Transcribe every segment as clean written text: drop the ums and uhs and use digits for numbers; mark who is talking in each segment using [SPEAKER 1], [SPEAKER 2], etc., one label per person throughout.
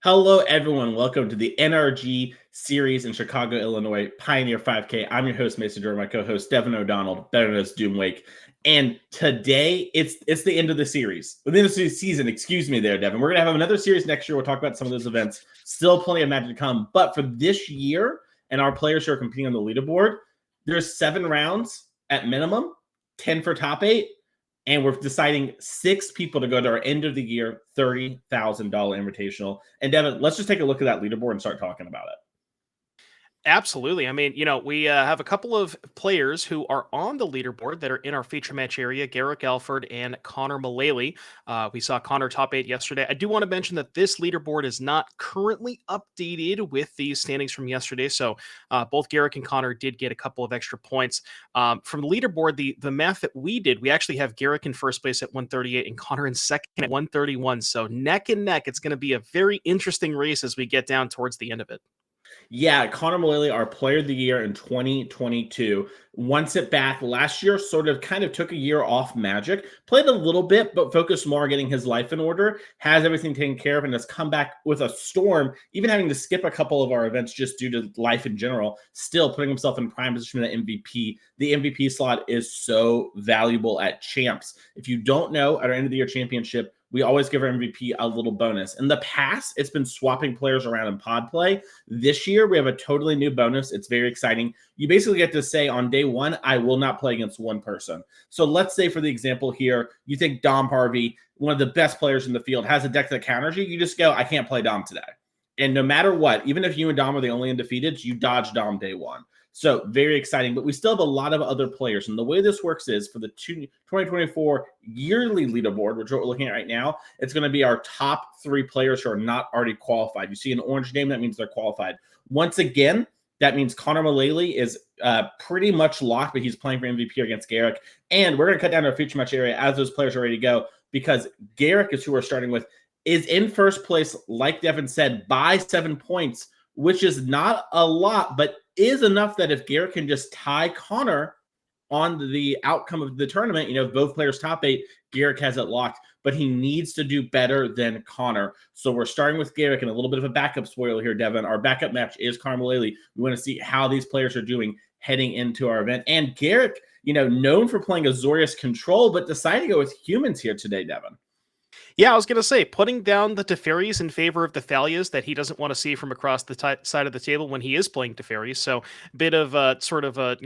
[SPEAKER 1] Hello, everyone. Welcome to the NRG series in Chicago, Illinois, Pioneer 5K. I'm your host, Mason Jordan, my co-host, Devin O'Donnell, better known as Doomwake. And today, it's the end of the series. The end of the season, excuse me there, Devin. We're going to have another series next year. We'll talk about some of those events. Still plenty of magic to come. But for this year, and our players who are competing on the leaderboard, there's 7 rounds at minimum, 10 for top 8. And we're deciding 6 people to go to our end of the year $30,000 invitational. And Devin, let's just take a look at that leaderboard and start talking about it.
[SPEAKER 2] Absolutely. I mean, we have a couple of players who are on the leaderboard that are in our feature match area, Garrick Alford and Connor Mullally. We saw Connor top 8 yesterday. I do want to mention that this leaderboard is not currently updated with the standings from yesterday. So both Garrick and Connor did get a couple of extra points. From the leaderboard, the math that we did, we actually have Garrick in first place at 138 and Connor in second at 131. So neck and neck, it's going to be a very interesting race as we get down towards the end of it.
[SPEAKER 1] Yeah, Connor Mullally, our player of the year in 2022, wants it back. Last year, sort of kind of took a year off Magic, played a little bit, but focused more on getting his life in order, has everything taken care of, and has come back with a storm, even having to skip a couple of our events just due to life in general, still putting himself in prime position for the MVP. The MVP slot is so valuable at champs. If you don't know, at our end of the year championship, we always give our MVP a little bonus. In the past, it's been swapping players around in pod play. This year, we have a totally new bonus. It's very exciting. You basically get to say on day 1, I will not play against one person. So let's say for the example here, you think Dom Harvey, one of the best players in the field, has a deck that counters you. You just go, I can't play Dom today. And no matter what, even if you and Dom are the only undefeated, you dodge Dom day 1. So very exciting, but we still have a lot of other players. And the way this works is for the 2024 yearly leaderboard, which is what we're looking at right now, it's going to be our top 3 players who are not already qualified. You see an orange name, that means they're qualified. Once again, that means Connor Mullally is pretty much locked, but he's playing for MVP against Garrick. And we're going to cut down to our feature match area as those players are ready to go, because Garrick is who we're starting with, is in first place, like Devin said, by 7 points, which is not a lot, but is enough that if Garrett can just tie Connor on the outcome of the tournament, if both players top 8, Garrett has it locked, but he needs to do better than Connor. So we're starting with Garrett, and a little bit of a backup spoiler here, Devin. Our backup match is Connor Mullally. We want to see how these players are doing heading into our event. And Garrett, known for playing Azorius Control, but decided to go with humans here today, Devin.
[SPEAKER 2] Yeah, I was going to say, putting down the Teferis in favor of the Thalias that he doesn't want to see from across the side of the table when he is playing Teferis. So, bit of a sort of a,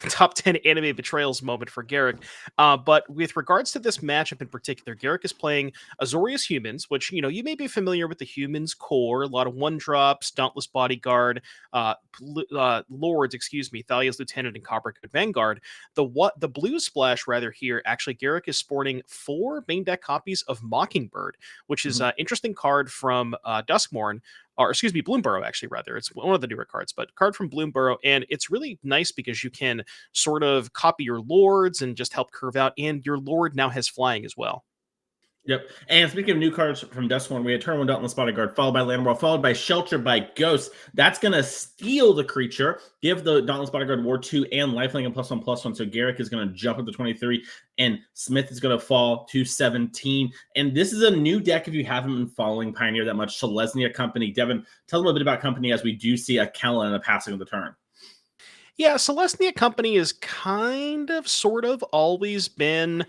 [SPEAKER 2] top 10 anime betrayals moment for Garrick. But with regards to this matchup in particular, Garrick is playing Azorius Humans, which, you may be familiar with the Humans core, a lot of 1-drops, Dauntless Bodyguard, Lords, Thalia's Lieutenant and Coppercoat Vanguard. The blue splash, rather, here, actually, Garrick is sporting 4 main deck copies of Mockingbird, which is an interesting card from Duskmorn, or Bloomburrow, actually, rather. It's one of the newer cards, but card from Bloomburrow, and it's really nice because you can sort of copy your Lords and just help curve out, and your Lord now has flying as well.
[SPEAKER 1] Yep. And speaking of new cards from Duskmorn, we had Turn 1 Dauntless Bodyguard, followed by Landwall, followed by Shelter by Ghost. That's going to steal the creature, give the Dauntless Bodyguard War 2 and Lifelink and +1/+1. So Garrick is going to jump up to 23, and Smith is going to fall to 17. And this is a new deck if you haven't been following Pioneer that much. Selesnya Company. Devin, tell them a bit about Company as we do see a Kellen and a passing of the turn.
[SPEAKER 2] Yeah, Selesnya Company is kind of, sort of, always been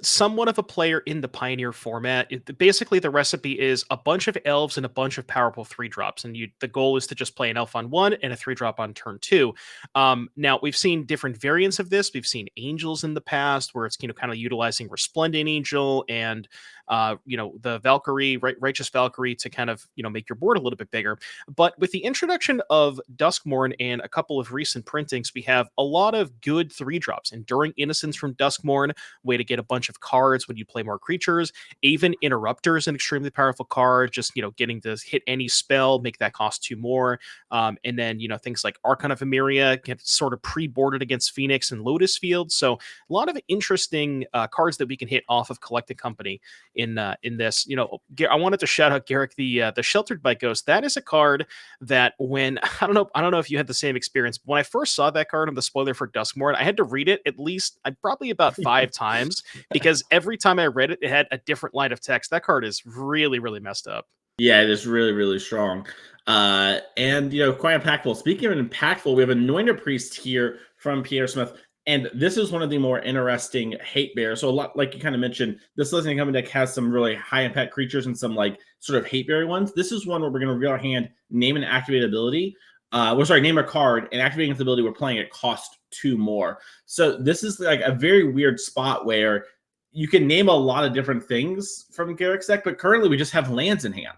[SPEAKER 2] somewhat of a player in the Pioneer format. Basically, the recipe is a bunch of elves and a bunch of powerful 3-drops, and the goal is to just play an elf on 1 and a 3-drop on turn 2. Now, we've seen different variants of this. We've seen angels in the past, where it's kind of utilizing Resplendent Angel and the Valkyrie, Righteous Valkyrie, to kind of make your board a little bit bigger. But with the introduction of Duskmorn and a couple of recent printings, we have a lot of good 3-drops. Enduring Innocence from Duskmorn, way to get a bunch of cards when you play more creatures. Even Interrupter is an extremely powerful card, just getting to hit any spell, make that cost 2 more. And then things like Archon of Emeria get sort of pre-boarded against Phoenix and Lotus Field. So a lot of interesting cards that we can hit off of Collected Company in this. I wanted to shout out Garrick, the Sheltered by Ghost. That is a card that, when I don't know if you had the same experience, but when I first saw that card on the spoiler for Duskmorn, I had to read it at least probably about 5 times, because every time I read it, it had a different line of text. That card is really, really messed up.
[SPEAKER 1] Yeah, it is really, really strong. And quite impactful. Speaking of impactful, we have Anointed Priest here from Pierre Smith. And this is one of the more interesting hate bears. So a lot, like you kind of mentioned, this Listening Company deck has some really high impact creatures and some like sort of hate berry ones. This is one where we're going to reveal our hand, name an activate ability. Name a card, and activating its ability we're playing it cost 2 more. So this is like a very weird spot where you can name a lot of different things from Garrick's deck, but currently we just have lands in hand.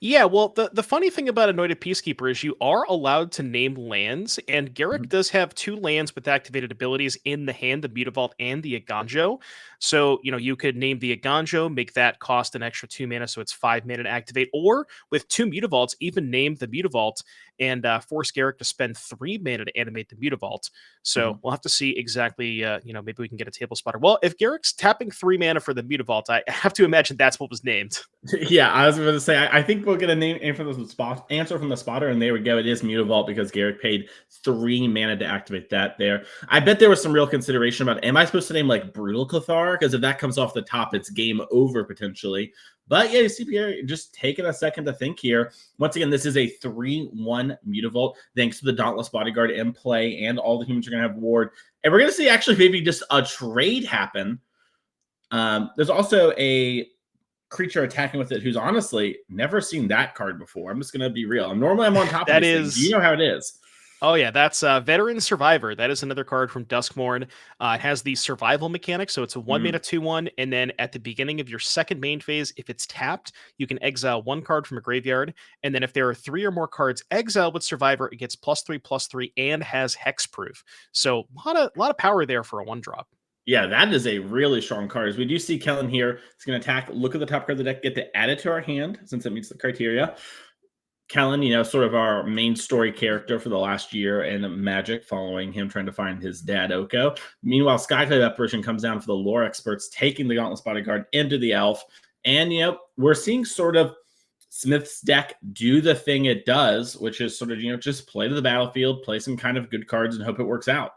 [SPEAKER 2] Yeah, well, the funny thing about Anointed Peacekeeper is you are allowed to name lands, and Garrick
[SPEAKER 1] Mhm.
[SPEAKER 2] does have 2 lands with activated abilities in the hand, the Mutavault and the Aganjo. So, you could name the Aganjo, make that cost an extra 2 mana, so it's 5 mana to activate, or with 2 Mutavaults, even name the Mutavault and force Garrick to spend 3 mana to animate the Mutavault. So
[SPEAKER 1] Mhm.
[SPEAKER 2] we'll have to see exactly, maybe we can get a table spotter. Well, if Garrick's tapping 3 mana for the Mutavault, I have to imagine that's what was named.
[SPEAKER 1] Yeah, I was going to say, I think we'll get a name from the spot answer from the spotter, and there we go. It is Mutavault because Garrick paid 3 mana to activate that there. I bet there was some real consideration about, am I supposed to name like Brutal Cathar? Because if that comes off the top, it's game over potentially. But yeah, you see Pierre just taking a second to think here. Once again, this is a 3-1 Mutavault, thanks to the Dauntless Bodyguard in play, and all the humans are going to have Ward. And we're going to see actually maybe just a trade happen. There's also a creature attacking with it who's honestly never seen that card before. I'm just gonna be real. Normally I'm on top of
[SPEAKER 2] That
[SPEAKER 1] these things. You
[SPEAKER 2] is
[SPEAKER 1] know how it is.
[SPEAKER 2] Oh yeah, that's Veteran Survivor. That is another card from Duskmourn. It has the survival mechanic, so it's a 1 mana
[SPEAKER 1] Mm.
[SPEAKER 2] 2/1, and then at the beginning of your second main phase, if it's tapped, you can exile 1 card from a graveyard, and then if there are 3 or more cards exiled with Survivor, it gets +3/+3 and has hexproof. So a lot of power there for a 1 drop.
[SPEAKER 1] Yeah, that is a really strong card. As we do see Kellen here, it's going to attack. Look at the top card of the deck, get to add it to our hand since it meets the criteria. Kellen, sort of our main story character for the last year in Magic, following him trying to find his dad, Oko. Meanwhile, Skyclave apparition comes down for the lore experts, taking the Dauntless Bodyguard into the elf. And, we're seeing sort of Smith's deck do the thing it does, which is sort of, just play to the battlefield, play some kind of good cards, and hope it works out.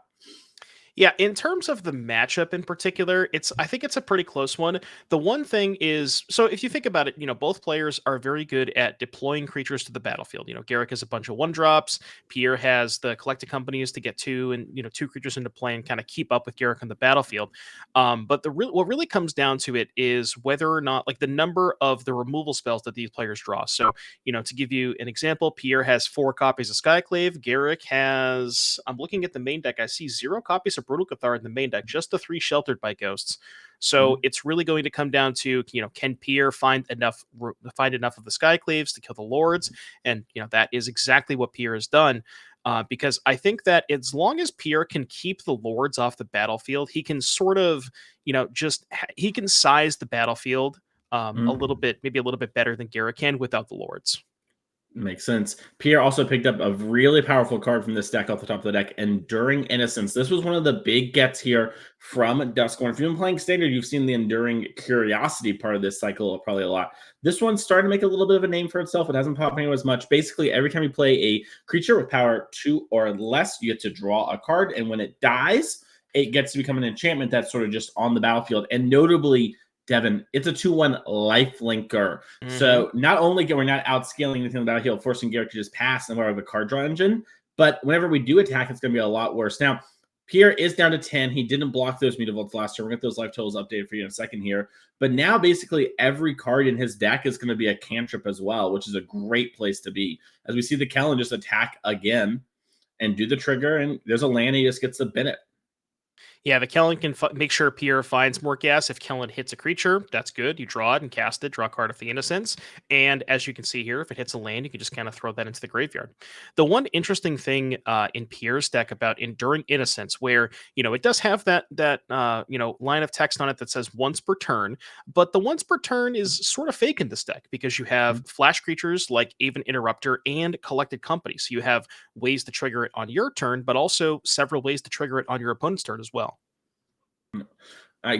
[SPEAKER 2] Yeah, in terms of the matchup in particular, I think it's a pretty close one. The one thing is, so if you think about it, both players are very good at deploying creatures to the battlefield. Garrick has a bunch of 1 drops, Pierre has the collected companies to get 2 creatures into play and kind of keep up with Garrick on the battlefield. But what really comes down to it is whether or not like the number of the removal spells that these players draw. So, to give you an example, Pierre has 4 copies of Skyclave. Garrick has, I'm looking at the main deck, I see 0 copies of Brutal Cathar in the main deck, just the 3 Sheltered by Ghosts. So
[SPEAKER 1] Mhm.
[SPEAKER 2] it's really going to come down to, can Pierre find enough of the Skyclaves to kill the Lords? And, that is exactly what Pierre has done. Because I think that as long as Pierre can keep the Lords off the battlefield, he can sort of, he can size the battlefield a
[SPEAKER 1] Mhm.
[SPEAKER 2] little bit, maybe a little bit better than Garrett can without the Lords.
[SPEAKER 1] Makes sense. Pierre also picked up a really powerful card from this deck off the top of the deck, Enduring Innocence. This was one of the big gets here from Duskborn. If you've been playing Standard, you've seen the Enduring Curiosity part of this cycle probably a lot. This one's starting to make a little bit of a name for itself. It hasn't popped anywhere as much. Basically, every time you play a creature with power 2 or less, you get to draw a card, and when it dies, it gets to become an enchantment that's sort of just on the battlefield. And notably, Devin, it's a 2/1 life linker.
[SPEAKER 2] Hmm.
[SPEAKER 1] So not only we're not outscaling anything on the battlefield, forcing Garrett to just pass and more of a card draw engine, but whenever we do attack, it's going to be a lot worse. Now, Pierre is down to 10. He didn't block those Mutavaults last year. We'll get those life totals updated for you in a second here. But now, basically, every card in his deck is going to be a cantrip as well, which is a great place to be. As we see the Kellen just attack again and do the trigger, and there's a land he just gets to bin it.
[SPEAKER 2] Yeah, the Kellen can make sure Pierre finds more gas. If Kellen hits a creature, that's good. You draw it and cast it, draw a card of the Innocence. And as you can see here, if it hits a land, you can just kind of throw that into the graveyard. The one interesting thing in Pierre's deck about Enduring Innocence, where, it does have that line of text on it that says once per turn, but the once per turn is sort of fake in this deck because you have flash creatures like Aven Interrupter and Collected Company. So you have ways to trigger it on your turn, but also several ways to trigger it on your opponent's turn as well.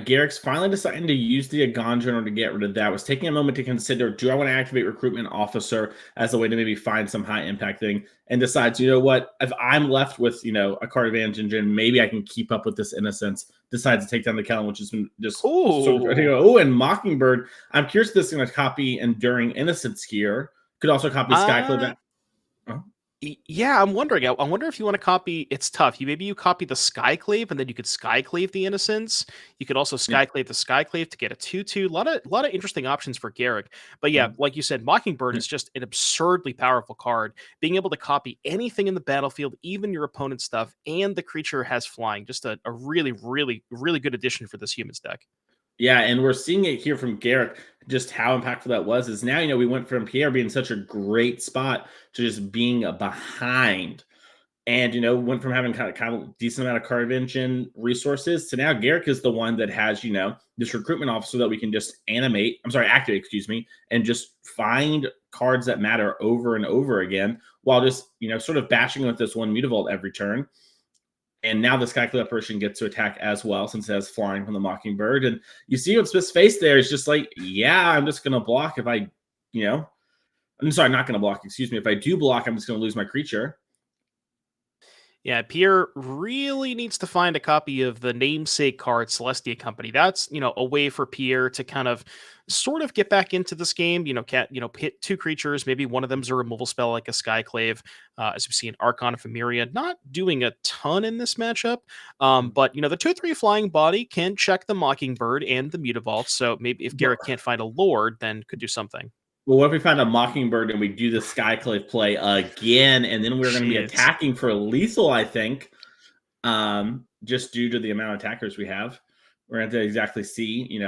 [SPEAKER 1] Garrick's finally deciding to use the Agonja in order to get rid of that. Was taking a moment to consider, do I want to activate Recruitment Officer as a way to maybe find some high impact thing? And decides, you know what? If I'm left with, a card advantage engine, maybe I can keep up with this Innocence. Decides to take down the Kellen, which has been just sort of,
[SPEAKER 2] Ooh.
[SPEAKER 1] oh, and Mockingbird. I'm curious if this is going to copy Enduring Innocence here. Could also copy
[SPEAKER 2] Uh,
[SPEAKER 1] Skyclave. Oh,
[SPEAKER 2] Yeah, I'm wondering. I wonder if you want to copy. It's tough. You copy the Skyclave, and then you could Skyclave the Innocence. You could also
[SPEAKER 1] yeah.
[SPEAKER 2] Skyclave the Skyclave to get a 2/2. A lot of interesting options for Garrick. But yeah,
[SPEAKER 1] Mhm.
[SPEAKER 2] like you said, Mockingbird is just an absurdly powerful card. Being able to copy anything in the battlefield, even your opponent's stuff, and the creature has flying. Just a really, really, really good addition for this humans deck.
[SPEAKER 1] Yeah, and we're seeing it here from Garrick, just how impactful that was. Is now, we went from Pierre being such a great spot to just being behind. And, went from having kind of decent amount of card engine resources to now Garrick is the one that has, this recruitment officer that we can just activate, excuse me, and just find cards that matter over and over again while just, sort of bashing with this one Mutavault every turn. And now the Skyclave apparition gets to attack as well since it has flying from the Mockingbird. And you see what Smith's face there is just like, yeah, I'm just going to block if you know, I'm sorry, not going to block. Excuse me. If I do block, I'm just going to lose my creature.
[SPEAKER 2] Yeah, Pierre really needs to find a copy of the namesake card Celestia Company. That's, a way for Pierre to kind of sort of get back into this game. Hit two creatures, maybe one of them's a removal spell like a Skyclave. As we see an Archon of Emeria, not doing a ton in this matchup. But the 2/3 flying body can check the Mockingbird and the Mutavault. So maybe if
[SPEAKER 1] But
[SPEAKER 2] Garrett can't find a Lord, then could do something.
[SPEAKER 1] Well, what if we find a Mockingbird and we do the Skyclave play again, and then we're going to be
[SPEAKER 2] Shit.
[SPEAKER 1] attacking for lethal, I think, just due to the amount of attackers we have. We're going to exactly see,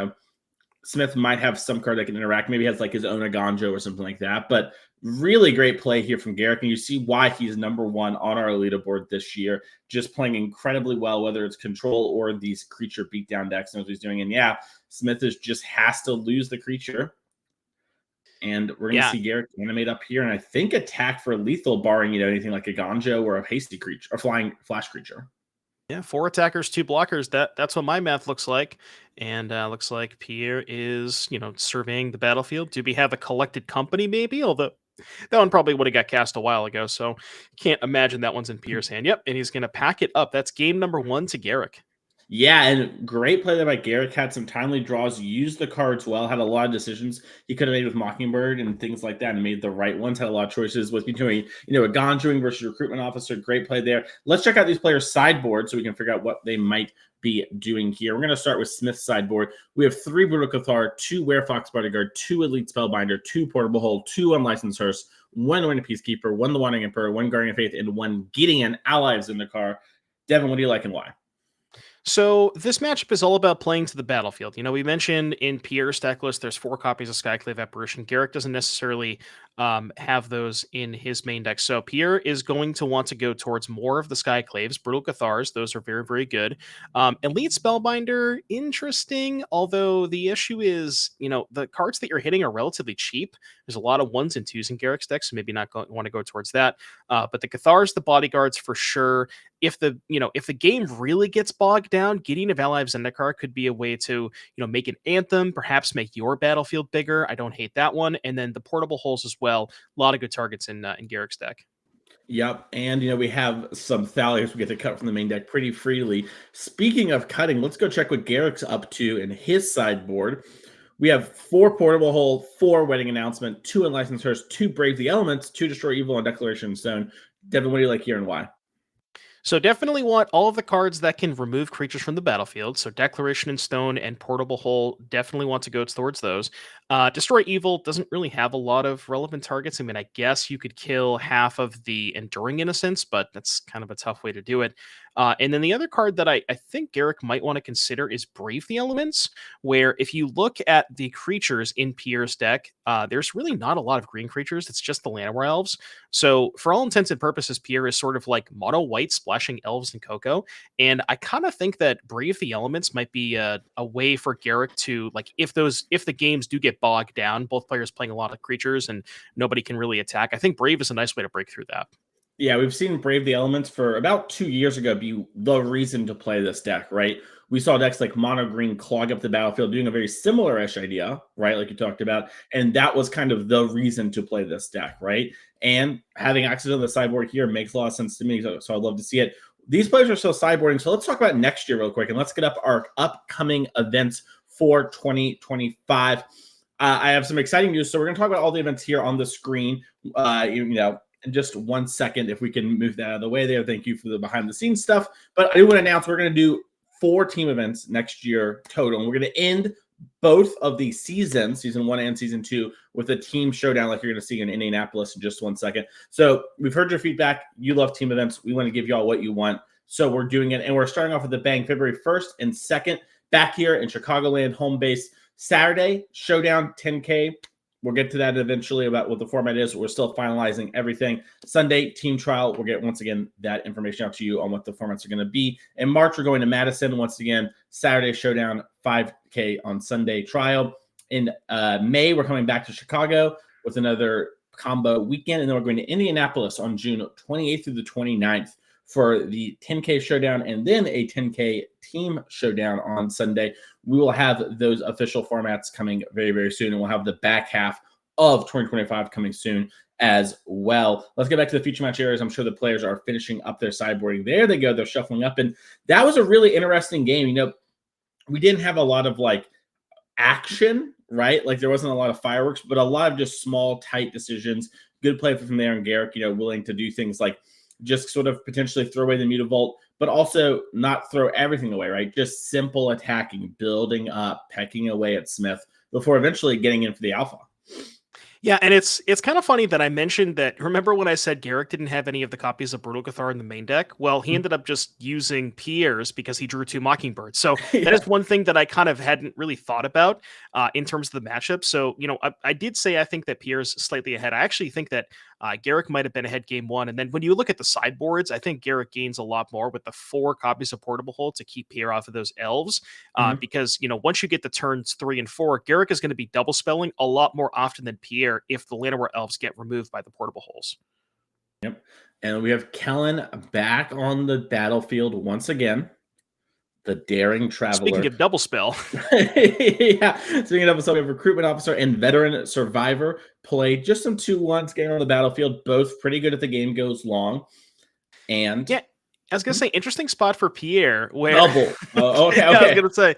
[SPEAKER 1] Smith might have some card that can interact. Maybe has like his own Agonjo or something like that. But really great play here from Garrick. And you see why he's number one on our leaderboard this year, just playing incredibly well, whether it's control or these creature beatdown decks, knows what he's doing. And yeah, Smith just has to lose the creature. And we're going to
[SPEAKER 2] Yeah,
[SPEAKER 1] see Garrick animate up here, and I think attack for lethal, barring anything like a Gonjo or a hasty creature or flying flash creature.
[SPEAKER 2] Yeah, four attackers, two blockers. That's what my math looks like, and looks like Pierre is surveying the battlefield. Do we have a collected company? Maybe, although that one probably would have got cast a while ago, so can't imagine that one's in Pierre's hand. Yep, and he's gonna pack it up. That's game number one to Garrick.
[SPEAKER 1] Yeah, and great play there by Garrick. Had some timely draws, used the cards well, had a lot of decisions he could have made with Mockingbird and things like that, and made the right ones. Had a lot of choices with between, a Gonjoing versus recruitment officer. Great play there. Let's check out these players' sideboard so we can figure out what they might be doing here. We're going to start with Smith's sideboard. We have 3 Brutal Cathar, 2 Werefox Bodyguard, 2 Elite Spellbinder, 2 Portable Hold, 2 Unlicensed Hearse, 1 Winning Peacekeeper, 1 The Wandering Emperor, 1 Guardian of Faith, and 1 Gideon Ally in the car. Devin, what do you like and why?
[SPEAKER 2] So this matchup is all about playing to the battlefield. We mentioned in Pierre's deck list, there's 4 copies of Skyclave Apparition. Garrick doesn't necessarily have those in his main deck. So Pierre is going to want to go towards more of the Skyclaves, Brutal Cathars. Those are very, very good. Elite Spellbinder, interesting. Although the issue is, the cards that you're hitting are relatively cheap. There's a lot of 1s and 2s in Garrick's deck, so maybe not want to go towards that. But the Cathars, the Bodyguards for sure. If the game really gets bogged down, Gideon of Ally of Zendikar could be a way to make an anthem, perhaps make your battlefield bigger. I don't hate that one. And then the portable holes as well. A lot of good targets in Garrick's deck.
[SPEAKER 1] Yep, and we have some Thalias we get to cut from the main deck pretty freely. Speaking of cutting, let's go check what Garrick's up to in his sideboard. We have 4 Portable Hole, 4 Wedding Announcement, 2 Unlicensed Hearse, 2 Brave the Elements, 2 Destroy Evil, and Declaration Stone. Devin, what do you like here and why?
[SPEAKER 2] So definitely want all of the cards that can remove creatures from the battlefield. So Declaration in Stone and Portable Hole, definitely want to go towards those. Destroy Evil doesn't really have a lot of relevant targets. I mean, I guess you could kill half of the Enduring Innocence, but that's kind of a tough way to do it. And then the other card that I think Garrick might want to consider is Brave the Elements, where if you look at the creatures in Pierre's deck, there's really not a lot of green creatures. It's just the Llanowar Elves. So for all intents and purposes, Pierre is sort of like mono white splashing elves and cocoa. And I kind of think that Brave the Elements might be a way for Garrick to like if the games do get bogged down, both players playing a lot of creatures and nobody can really attack. I think Brave is a nice way to break through that.
[SPEAKER 1] Yeah, we've seen Brave the Elements for about 2 years ago be the reason to play this deck, right? We saw decks like Mono Green clog up the battlefield, doing a very similar-ish idea, right? Like you talked about. And that was kind of the reason to play this deck, right? And having access to the sideboard here makes a lot of sense to me. So I'd love to see it. These players are still sideboarding. So let's talk about next year real quick. And let's get up our upcoming events for 2025. I have some exciting news. So we're going to talk about all the events here on the screen. In just 1 second, if we can move that out of the way there. Thank you for the behind the scenes stuff. But I do want to announce we're going to do 4 team events next year total. And we're going to end both of the seasons, season 1 and season 2, with a team showdown like you're going to see in Indianapolis in just 1 second. So we've heard your feedback. You love team events. We want to give you all what you want. So we're doing it. And we're starting off with a bang February 1st and 2nd back here in Chicagoland, home base. Saturday, Showdown 10K. We'll get to that eventually about what the format is. We're still finalizing everything. Sunday, team trial. We'll get, once again, that information out to you on what the formats are going to be. In March, we're going to Madison. Once again, Saturday Showdown, 5K on Sunday trial. In May, we're coming back to Chicago with another combo weekend. And then we're going to Indianapolis on June 28th through the 29th for the 10K showdown and then a 10K team showdown on Sunday. We will have those official formats coming very, very soon, and we'll have the back half of 2025 coming soon as well. Let's get back to the feature match areas. I'm sure the players are finishing up their sideboarding. There they go. They're shuffling up, and that was a really interesting game. We didn't have a lot of action, right? Like there wasn't a lot of fireworks, but a lot of just small, tight decisions. Good play from there, and Garrick, willing to do things like just sort of potentially throw away the Mutavault, but also not throw everything away, right? Just simple attacking, building up, pecking away at Smith before eventually getting in for the alpha.
[SPEAKER 2] Yeah, and it's kind of funny that I mentioned that. Remember when I said Garrick didn't have any of the copies of Brutal Cathar in the main deck? Well, he ended up just using Pierre's because he drew 2 Mockingbirds. So that is one thing that I kind of hadn't really thought about in terms of the matchup. So, I did say I think that Pierre's slightly ahead. I actually think that Garrick might have been ahead game 1. And then when you look at the sideboards, I think Garrick gains a lot more with the 4 copies of Portable Hold to keep Pierre off of those elves. Because, once you get the turns 3 and 4, Garrick is going to be double spelling a lot more often than Pierre if the Llanowar elves get removed by the Portable Holes.
[SPEAKER 1] Yep. And we have Kellen back on the battlefield once again. The Daring Traveler.
[SPEAKER 2] Speaking of double spell.
[SPEAKER 1] Yeah. Speaking of a recruitment officer and veteran survivor, played just some 2-1s getting on the battlefield. Both pretty good if the game goes long. And
[SPEAKER 2] yeah, I was gonna say interesting spot for Pierre where
[SPEAKER 1] double. Okay.
[SPEAKER 2] I was gonna say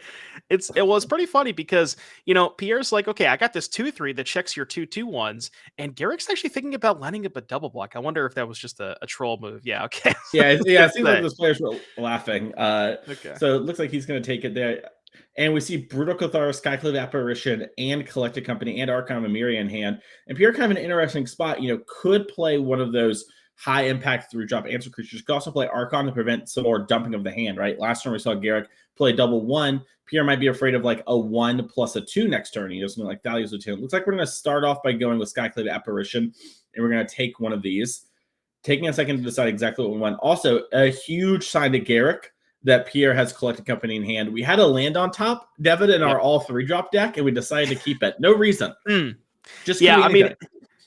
[SPEAKER 2] it was pretty funny because Pierre's like, okay, I got this 2/3 that checks your 2/2/1s, and Garrick's actually thinking about lining up a double block. I wonder if that was just a troll move. Yeah, okay.
[SPEAKER 1] Yeah, it seems like those players were laughing.
[SPEAKER 2] Okay.
[SPEAKER 1] So it looks like he's gonna take it there. And we see Brutal Cathar, Skyclave Apparition, and Collected Company, and Archon of Emeria in hand. And Pierre kind of an interesting spot, could play one of those high impact 3-drop answer creatures. Could also play Archon to prevent some more dumping of the hand, right? Last turn we saw Garrick play double 1. Pierre might be afraid of a 1 plus a 2 next turn. He doesn't like values of 2. Looks like we're going to start off by going with Skyclave Apparition, and we're going to take one of these. Taking a second to decide exactly what we want. Also, a huge sign to Garrick that Pierre has Collected Company in hand. We had a land on top, Devin, in our all 3-drop deck, and we decided to keep it. No reason. Just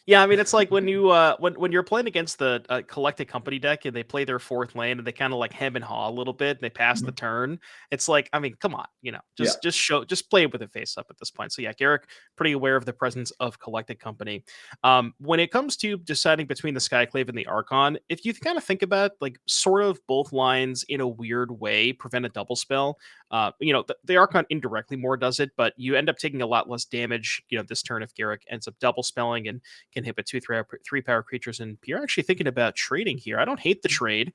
[SPEAKER 2] it's like when you when you're playing against the Collected Company deck and they play their 4th land and they kind of hem and haw a little bit and they pass the turn. It's like, come on, just play it with a face up at this point. So yeah, Garrick pretty aware of the presence of Collected Company. When it comes to deciding between the Skyclave and the Archon, if you kind of think about sort of both lines in a weird way prevent a double spell. The Archon indirectly more does it, but you end up taking a lot less damage, this turn if Garrick ends up double spelling and can hit with 3 power creatures. And you're actually thinking about trading here. I don't hate the trade.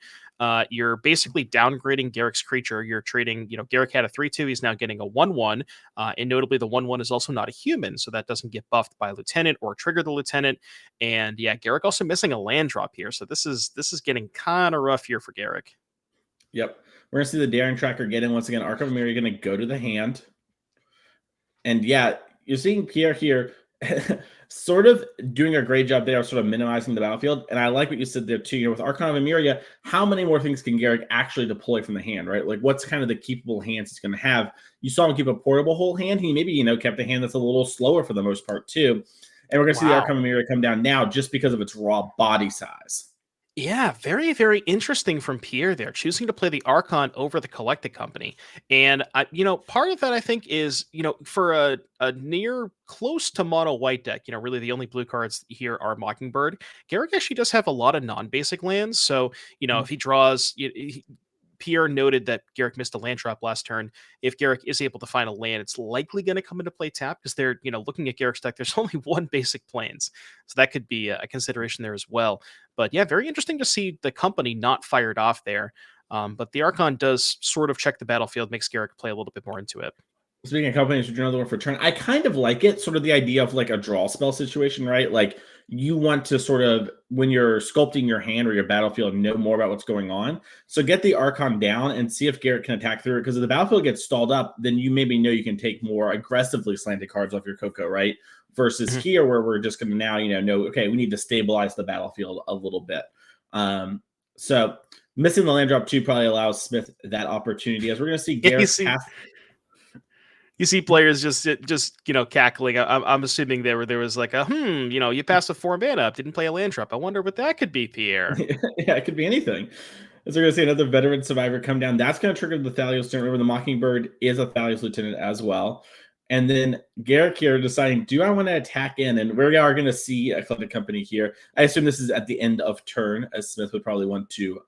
[SPEAKER 2] You're basically downgrading Garrick's creature. You're trading, Garrick had a 3/2. He's now getting a 1/1. And notably, the 1/1 is also not a human, so that doesn't get buffed by Lieutenant or trigger the Lieutenant. And yeah, Garrick also missing a land drop here. So this is getting kind of rough here for Garrick.
[SPEAKER 1] Yep. We're going to see the Daring Tracker get in once again. Archon of Emeria going to go to the hand. And yeah, you're seeing Pierre here sort of doing a great job there, sort of minimizing the battlefield. And I like what you said there too. With Archon of Emeria, how many more things can Garrick actually deploy from the hand, right? What's kind of the keepable hands he's going to have? You saw him keep a Portable Hold hand. He maybe, kept a hand that's a little slower for the most part too. And we're going to see the Archon of Emeria come down now just because of its raw body size.
[SPEAKER 2] Yeah, very, very interesting from Pierre there, choosing to play the Archon over the Collected Company. And part of that I think is, for a near close to mono white deck, really the only blue cards here are Mockingbird. Garrick actually does have a lot of non-basic lands. So, if he draws Pierre noted that Garrick missed a land drop last turn. If Garrick is able to find a land, it's likely going to come into play tap because they're, looking at Garrick's deck, there's only one basic plains. So that could be a consideration there as well. But yeah, very interesting to see the company not fired off there. But the Archon does sort of check the battlefield, makes Garrick play a little bit more into it.
[SPEAKER 1] Speaking of companies, would you another one for turn? I kind of like it, sort of the idea of like a draw spell situation, right? Like you want to sort of, when you're sculpting your hand or your battlefield, know more about what's going on. So get the Archon down and see if Garrett can attack through it. Because if the battlefield gets stalled up, then you maybe know you can take more aggressively slanted cards off your Coco, right? Versus here, where we're just going to now, know, okay, we need to stabilize the battlefield a little bit. So missing the land drop too probably allows Smith that opportunity, as we're going to see Garrett
[SPEAKER 2] You see players just cackling. I'm assuming there was like a you passed a 4 mana up, didn't play a land drop. I wonder what that could be, Pierre.
[SPEAKER 1] Yeah, it could be anything. As we're going to see another veteran survivor come down, that's going to trigger the Thalios turn. Remember, the Mockingbird is a Thalios lieutenant as well. And then Garrick here deciding, do I want to attack in? And we are going to see a Collected Company here. I assume this is at the end of turn, as Smith would probably want to.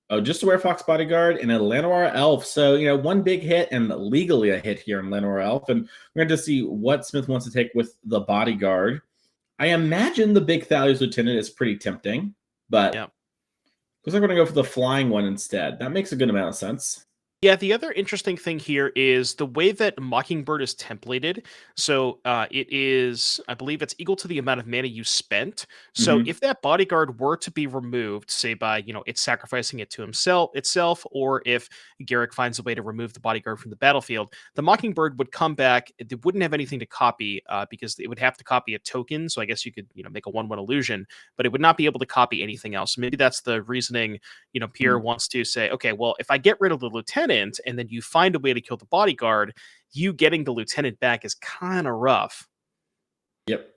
[SPEAKER 1] Oh, just a Werefox Bodyguard and a Llanowar Elf. So, one big hit and legally a hit here in Llanowar Elf. And we're going to see what Smith wants to take with the Bodyguard. I imagine the big Thalios Lieutenant is pretty tempting, but looks like we're going to go for the flying one instead. That makes a good amount of sense.
[SPEAKER 2] Yeah, the other interesting thing here is the way that Mockingbird is templated. So it is, I believe it's equal to the amount of mana you spent. So if that bodyguard were to be removed, say by, it's sacrificing it to itself, or if Garrick finds a way to remove the bodyguard from the battlefield, the Mockingbird would come back. It wouldn't have anything to copy because it would have to copy a token. So I guess you could, make a 1/1 illusion, but it would not be able to copy anything else. Maybe that's the reasoning, Pierre wants to say, okay, well, if I get rid of the lieutenant, and then you find a way to kill the bodyguard, you getting the lieutenant back is kind of rough.
[SPEAKER 1] Yep.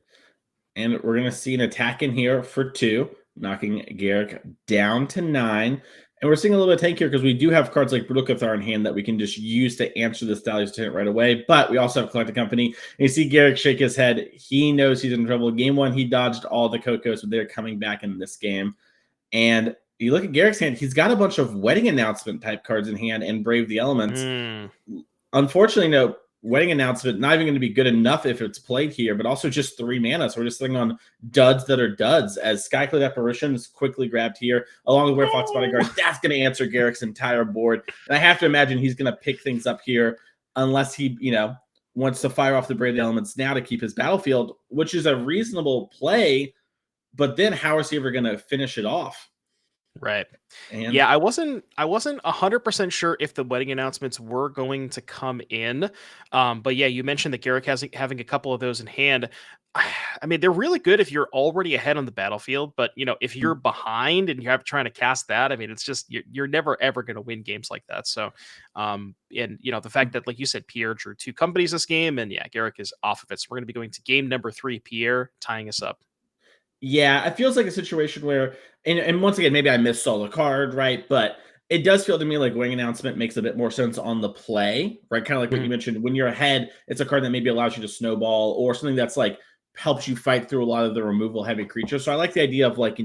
[SPEAKER 1] And we're going to see an attack in here for 2, knocking Garrick down to 9. And we're seeing a little bit of tank here because we do have cards like Brutal Cathar in hand that we can just use to answer this Thalios Lieutenant right away. But we also have Collected Company. And you see Garrick shake his head. He knows he's in trouble. Game 1, he dodged all the Cocos, but they're coming back in this game. And you look at Garrick's hand, he's got a bunch of wedding announcement type cards in hand and Brave the Elements. Unfortunately, no, wedding announcement, not even going to be good enough if it's played here, but also just 3 mana. So we're just sitting on duds that are duds as Skyclad Apparition is quickly grabbed here, along with Werefox Bodyguard. That's going to answer Garrick's entire board. And I have to imagine he's going to pick things up here unless he, wants to fire off the Brave the Elements now to keep his battlefield, which is a reasonable play. But then how is he ever going to finish it off?
[SPEAKER 2] Right. And yeah, I wasn't 100% sure if the wedding announcements were going to come in. But yeah, you mentioned that Garrick having a couple of those in hand. I mean, they're really good if you're already ahead on the battlefield, but if you're behind and you're trying to cast that, I mean, it's just you're never ever going to win games like that. So, and the fact that, like you said, Pierre drew 2 companies this game, and yeah, Garrick is off of it. So we're going to be going to game number 3. Pierre tying us up.
[SPEAKER 1] Yeah, it feels like a situation where, and once again, maybe I missaw the card, right? But it does feel to me like wedding announcement makes a bit more sense on the play, right? Kind of like what you mentioned. When you're ahead, it's a card that maybe allows you to snowball or something that's like helps you fight through a lot of the removal heavy creatures. So I like the idea of like,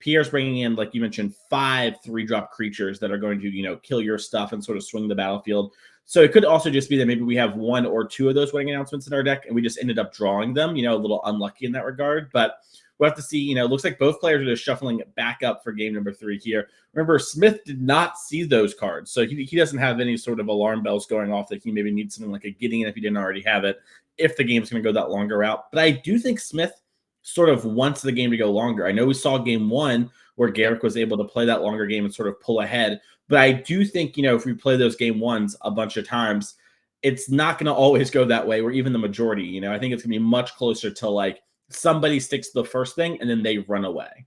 [SPEAKER 1] Pierre's bringing in, like you mentioned, 5 3-drop creatures that are going to, kill your stuff and sort of swing the battlefield. So it could also just be that maybe we have 1 or 2 of those wedding announcements in our deck and we just ended up drawing them, a little unlucky in that regard. But we'll have to see, it looks like both players are just shuffling it back up for game number 3 here. Remember, Smith did not see those cards, so he doesn't have any sort of alarm bells going off that he maybe needs something like a Gideon if he didn't already have it, if the game's going to go that longer route. But I do think Smith sort of wants the game to go longer. I know we saw game 1 where Garrick was able to play that longer game and sort of pull ahead, but I do think, if we play those game 1s a bunch of times, it's not going to always go that way, or even the majority. I think it's going to be much closer to like, somebody sticks to the first thing and then they run away.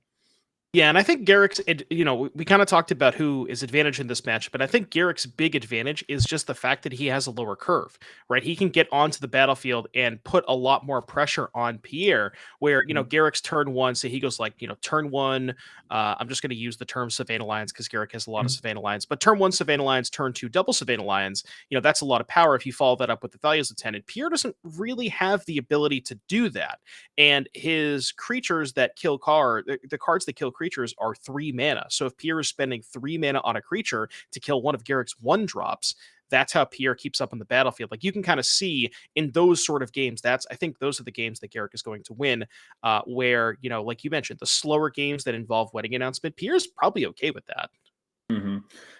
[SPEAKER 2] Yeah, and I think Garrick's, we kind of talked about who is advantage in this match, but I think Garrick's big advantage is just the fact that he has a lower curve, right? He can get onto the battlefield and put a lot more pressure on Pierre, where, Garrick's turn one, say he goes like, turn one, I'm just going to use the term Savannah Lions because Garrick has a lot of
[SPEAKER 1] Mhm.
[SPEAKER 2] Savannah Lions, but turn one Savannah Lions, turn two double Savannah Lions, that's a lot of power if you follow that up with the Thalia's Lieutenant. Pierre doesn't really have the ability to do that. And his creatures that kill the cards that kill creatures are 3 mana. So if Pierre is spending 3 mana on a creature to kill one of Garrick's 1 drops, that's how Pierre keeps up on the battlefield. Like you can kind of see in those sort of games, I think those are the games that Garrick is going to win. Where, like you mentioned, the slower games that involve wedding announcement, Pierre's probably okay with that.
[SPEAKER 1] Hmm.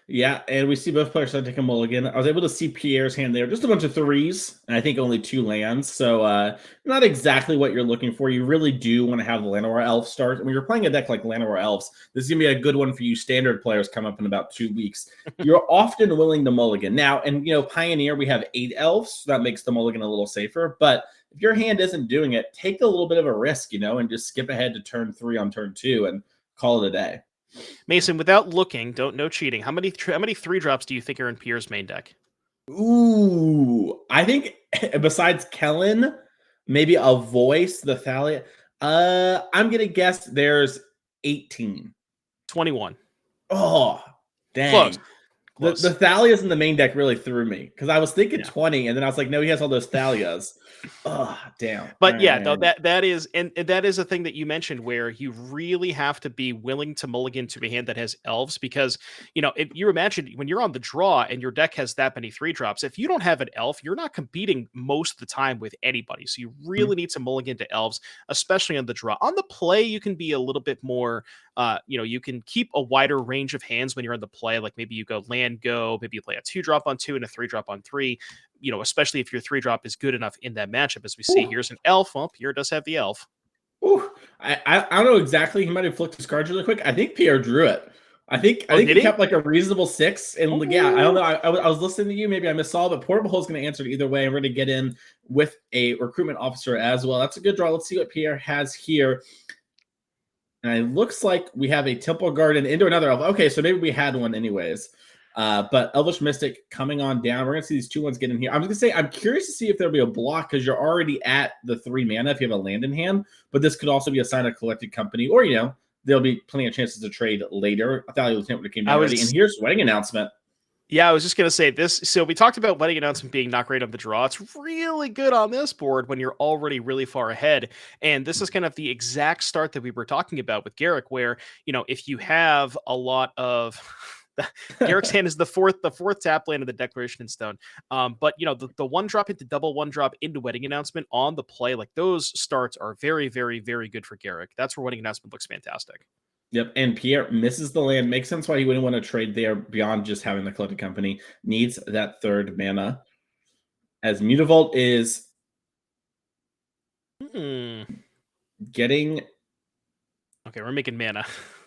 [SPEAKER 1] Yeah, and we see both players start to take a mulligan. I was able to see Pierre's hand there, just a bunch of threes, and I think only 2 lands. So not exactly what you're looking for. You really do want to have the Llanowar Elf start. When you're playing a deck like Llanowar Elves, this is gonna be a good one for you standard players come up in about 2 weeks. You're often willing to mulligan. Now, and Pioneer, we have 8 elves, so that makes the mulligan a little safer. But if your hand isn't doing it, take a little bit of a risk, and just skip ahead to turn 3 on turn 2 and call it a day.
[SPEAKER 2] Mason, without looking, no cheating. How many 3 drops do you think are in Pierre's main deck?
[SPEAKER 1] Ooh, I think besides Kellen, maybe a voice, the Thalia. I'm gonna guess there's 18.
[SPEAKER 2] 21.
[SPEAKER 1] Oh,
[SPEAKER 2] Close.
[SPEAKER 1] dang. The
[SPEAKER 2] Close.
[SPEAKER 1] Thalias in the main deck really threw me because I was thinking
[SPEAKER 2] Yeah.
[SPEAKER 1] 20, and then I was like, no, he has all those Thalias. Oh, damn. All
[SPEAKER 2] But
[SPEAKER 1] right,
[SPEAKER 2] yeah,
[SPEAKER 1] all right,
[SPEAKER 2] though
[SPEAKER 1] all right.
[SPEAKER 2] that is and that is a thing that you mentioned where you really have to be willing to mulligan to a hand that has elves because if you imagine when you're on the draw and your deck has that many 3 drops, if you don't have an elf, you're not competing most of the time with anybody. So you really need to mulligan to elves, especially on the draw. On the play, you can be a little bit more you can keep a wider range of hands when you're in the play. Like maybe you go land go, maybe you play a 2 drop on 2 and a 3 drop on 3. Especially if your 3 drop is good enough in that matchup. As we see,
[SPEAKER 1] Ooh,
[SPEAKER 2] here's an elf. Well, Pierre does have the elf.
[SPEAKER 1] ooh. I don't know exactly. He might have flicked his cards really quick. I think Pierre drew it. I
[SPEAKER 2] Oh,
[SPEAKER 1] think
[SPEAKER 2] did
[SPEAKER 1] he
[SPEAKER 2] he?
[SPEAKER 1] kept like a reasonable 6. And like, yeah, I don't
[SPEAKER 2] Oh,
[SPEAKER 1] know. I was listening to you. Maybe I missaw, but Portable is going to answer it either way. And we're going to get in with a recruitment officer as well. That's a good draw. Let's see what Pierre has here. And it looks like we have a Temple Garden into another elf. Okay, so maybe we had one anyways. But Elvish Mystic coming on down. We're gonna see these 2-1s get in here. I'm gonna say I'm curious to see if there'll be a block because you're already at the 3 mana if you have a land in hand. But this could also be a sign of collected company, or there'll be plenty of chances to trade later. I thought it was when it came
[SPEAKER 2] I
[SPEAKER 1] down already. And
[SPEAKER 2] was
[SPEAKER 1] here's wedding announcement.
[SPEAKER 2] yeah, I was just gonna say this. So we talked about wedding announcement being not great on the draw. It's really good on this board when you're already really far ahead. And this is kind of the exact start that we were talking about with Garrick, where if you have a lot of Garrick's hand is the fourth tap land of the Declaration in Stone. But the 1 drop into double 1 drop into wedding announcement on the play, like those starts are very, very, very good for Garrick. That's where wedding announcement looks fantastic.
[SPEAKER 1] Yep, and Pierre misses the land. Makes sense why he wouldn't want to trade there beyond just having the collected company. Needs that 3rd mana. As Mutavault is
[SPEAKER 2] Hmm.
[SPEAKER 1] getting
[SPEAKER 2] Okay, we're making mana.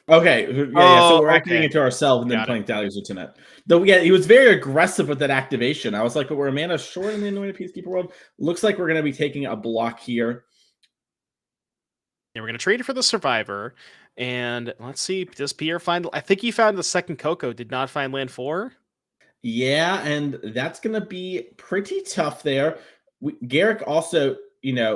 [SPEAKER 1] okay, yeah. So
[SPEAKER 2] Oh,
[SPEAKER 1] we're activating
[SPEAKER 2] okay.
[SPEAKER 1] it to ourselves and then
[SPEAKER 2] Got it.
[SPEAKER 1] playing Thalia's Lieutenant. Though, yeah, he was very aggressive with that activation. I was like, but we're a mana short in the Anointed Peacekeeper world. Looks like we're going to be taking a block here.
[SPEAKER 2] And we're gonna trade it for the survivor. And let's see, does Pierre find? I think he found the second Coco. Did not find land 4.
[SPEAKER 1] Yeah, and that's going to be pretty tough there. Garrick also,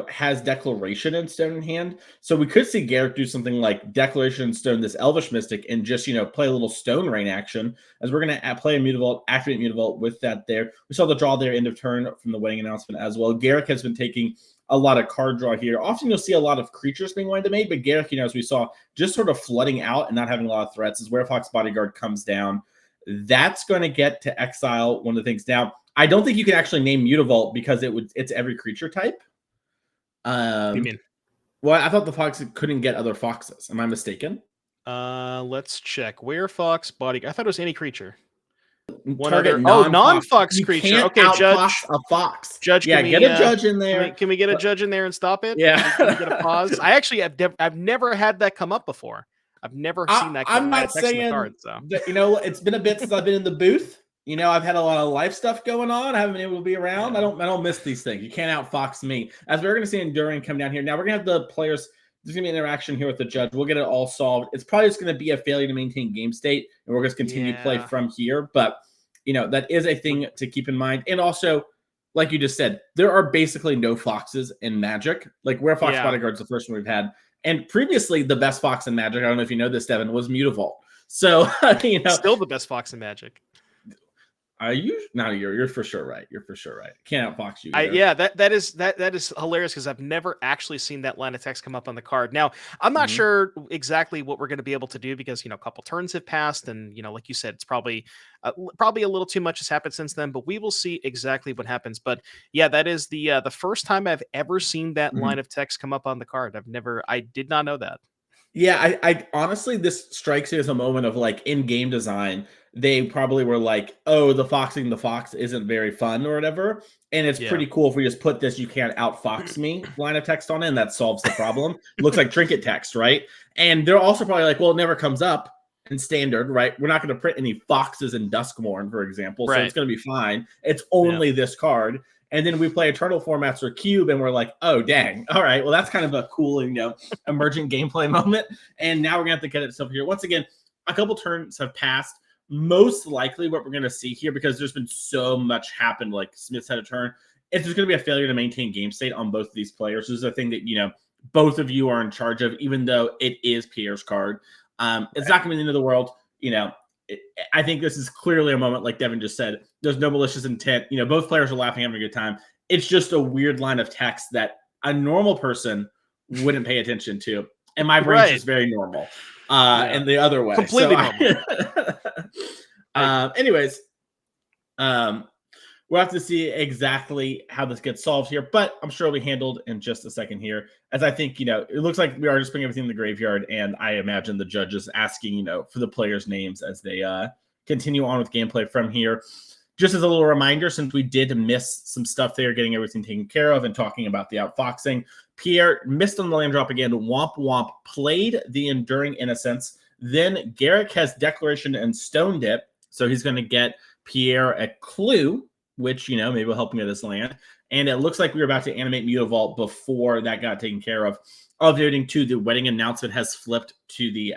[SPEAKER 1] has Declaration in Stone in hand. So we could see Garrick do something like Declaration in Stone, this Elvish Mystic, and just, play a little Stone Rain action as we're going to play a Mutavault, activate Mutavault with that there. We saw the draw there, end of turn from the wedding announcement as well. Garrick has been taking a lot of card draw here. Often you'll see a lot of creatures being wanted to make, but Garrick, as we saw, just sort of flooding out and not having a lot of threats as Werefox Bodyguard comes down. That's going to get to exile one of the things. Now, I don't think you can actually name Mutavault because it's every creature type.
[SPEAKER 2] What do you
[SPEAKER 1] Um,
[SPEAKER 2] mean?
[SPEAKER 1] well, I thought the fox couldn't get other foxes. Am I mistaken?
[SPEAKER 2] Let's check. Where Fox body? I thought it was any creature. One
[SPEAKER 1] Target
[SPEAKER 2] other. Oh,
[SPEAKER 1] non-fox.
[SPEAKER 2] non-fox
[SPEAKER 1] You
[SPEAKER 2] creature.
[SPEAKER 1] can't
[SPEAKER 2] Okay,
[SPEAKER 1] outfox
[SPEAKER 2] Judge.
[SPEAKER 1] a fox.
[SPEAKER 2] Judge,
[SPEAKER 1] Yeah, get a judge in there.
[SPEAKER 2] can we get a judge in there and stop it? Can we get a
[SPEAKER 1] Yeah.
[SPEAKER 2] pause? I actually I've never had that come up before. I've never seen that
[SPEAKER 1] I'm
[SPEAKER 2] that
[SPEAKER 1] not
[SPEAKER 2] text in the
[SPEAKER 1] saying
[SPEAKER 2] card. So
[SPEAKER 1] that, it's been a bit since I've been in the booth. I've had a lot of life stuff going on. I haven't been able to be around.
[SPEAKER 2] yeah.
[SPEAKER 1] I don't miss these things. You can't outfox me. As we're going to see Enduring come down here. Now we're going to have the players there's going to be an interaction here with the judge. We'll get it all solved. It's probably just going to be a failure to maintain game state, and we're going to continue to play from here. But, that is a thing to keep in mind. And also, like you just said, there are basically no foxes in Magic. Like, Where Fox Bodyguard's the first one we've had. And previously, the best fox in Magic, I don't know if you know this, Devin, was Mutavault. So,
[SPEAKER 2] Still the best fox in Magic.
[SPEAKER 1] Are you? No, you're for sure right. You're for sure right. Can't outfox you either.
[SPEAKER 2] That is hilarious because I've never actually seen that line of text come up on the card. Now, I'm not sure exactly what we're going to be able to do because a couple turns have passed, and like you said, it's probably a little too much has happened since then. But we will see exactly what happens. But yeah, that is the first time I've ever seen that line of text come up on the card. I did not know that.
[SPEAKER 1] Yeah, I honestly, this strikes me as a moment of like in game design, they probably were like, oh, the foxing the fox isn't very fun or whatever. And it's pretty cool if we just put this, you can't outfox me line of text on it, and that solves the problem. Looks like trinket text, right? And they're also probably like, well, it never comes up in standard, right? We're not going to print any foxes in Duskmourn, for example. So it's going to be fine. It's only this card. And then we play Eternal formats or Cube, and we're like, oh, dang. All right, well, that's kind of a cool, emergent gameplay moment. And now we're going to have to get it stuff here. Once again, a couple turns have passed. Most likely what we're going to see here, because there's been so much happened, like Smith's had a turn, it's just going to be a failure to maintain game state on both of these players. This is a thing that, both of you are in charge of, even though it is Pierre's card. It's not going to be the end of the world. I think this is clearly a moment, like Devin just said, there's no malicious intent. Both players are laughing, having a good time. It's just a weird line of text that a normal person wouldn't pay attention to. And my brain's just very normal. And the other way.
[SPEAKER 2] Completely normal.
[SPEAKER 1] Anyways, we'll have to see exactly how this gets solved here, but I'm sure it'll be handled in just a second here. As I think, it looks like we are just putting everything in the graveyard, and I imagine the judges asking, for the players' names as they continue on with gameplay from here. Just as a little reminder, since we did miss some stuff there, getting everything taken care of and talking about the outfoxing, Pierre missed on the land drop again. Womp Womp played the Enduring Innocence. Then Garrick has Declaration and Stone Dip, so he's going to get Pierre a clue, which, maybe will help him get this land. And it looks like we were about to animate Mutavault before that got taken care of. Updating to the wedding announcement has flipped to the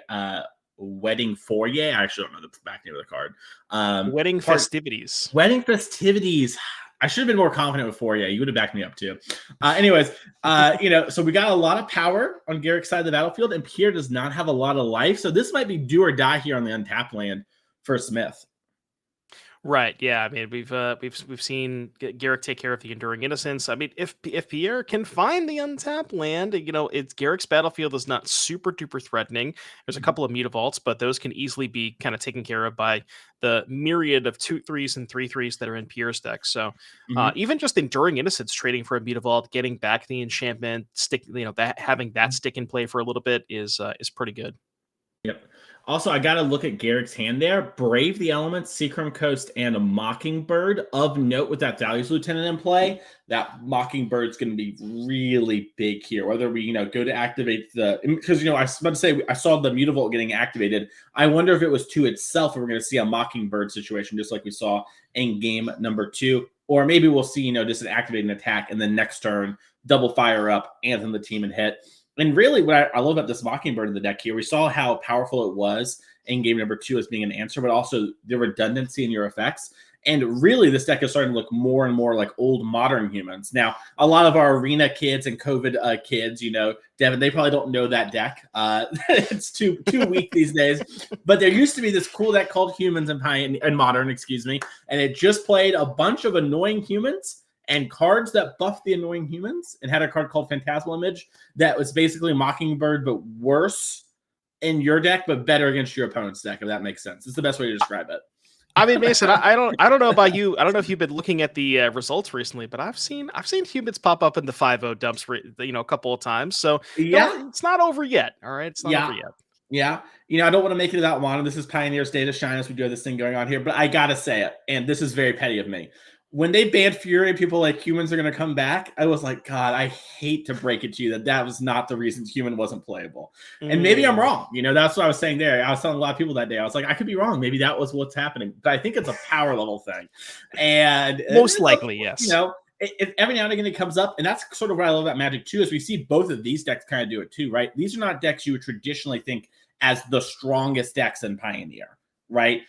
[SPEAKER 1] wedding foyer. I actually don't know the back name of the card.
[SPEAKER 2] Wedding festivities.
[SPEAKER 1] Wedding festivities. I should have been more confident with foyer. You would have backed me up too. Anyways, so we got a lot of power on Garrick's side of the battlefield, and Pierre does not have a lot of life. So this might be do or die here on the untapped land for Smith.
[SPEAKER 2] Right. Yeah. I mean, we've seen Garrick take care of the Enduring Innocence. I mean, if Pierre can find the untapped land, it's Garrick's battlefield is not super duper threatening. There's a couple of Mutavaults, but those can easily be kind of taken care of by the myriad of 2/3s and 3/3s that are in Pierre's deck. So even just Enduring Innocence, trading for a Mutavault, getting back the enchantment, having that stick in play for a little bit is pretty good.
[SPEAKER 1] Yep. Also, I got to look at Garrick's hand there. Brave the Elements, Seacrum Coast, and a Mockingbird. Of note with that Values Lieutenant in play, that Mockingbird's going to be really big here. Whether we, go to activate because, I was about to say, I saw the Mutavault getting activated. I wonder if it was to itself, if we're going to see a Mockingbird situation, just like we saw in game number 2. Or maybe we'll see, just an activating attack, and then next turn, double fire up, Anthem the team, and hit. And really, what I love about this Mockingbird in the deck here, we saw how powerful it was in game number 2 as being an answer, but also the redundancy in your effects. And really, this deck is starting to look more and more like old modern humans. Now, a lot of our arena kids and COVID kids, Devin, they probably don't know that deck. It's too weak these days. But there used to be this cool deck called Humans and Modern, and it just played a bunch of annoying humans and cards that buffed the annoying humans, and had a card called Phantasmal Image that was basically Mockingbird, but worse in your deck, but better against your opponent's deck, if that makes sense. It's the best way to describe it.
[SPEAKER 2] I mean, Mason, I don't know about you. I don't know if you've been looking at the results recently, but I've seen humans pop up in the 5-0 dumps, a couple of times. So
[SPEAKER 1] yeah,
[SPEAKER 2] it's not over yet. All right, it's not over yet.
[SPEAKER 1] Yeah. I don't want to make it about Mono. This is Pioneer's Day to shine as we do have this thing going on here, but I got to say it, and this is very petty of me. When they banned Fury, people like humans are going to come back. I was like, God, I hate to break it to you that was not the reason human wasn't playable. And maybe I'm wrong. That's what I was saying there. I was telling a lot of people that day. I was like, I could be wrong. Maybe that was what's happening. But I think it's a power level thing. And
[SPEAKER 2] most likely, yes.
[SPEAKER 1] every now and again it comes up, and that's sort of what I love about Magic too. Is we see both of these decks kind of do it too, right? These are not decks you would traditionally think as the strongest decks in Pioneer, right?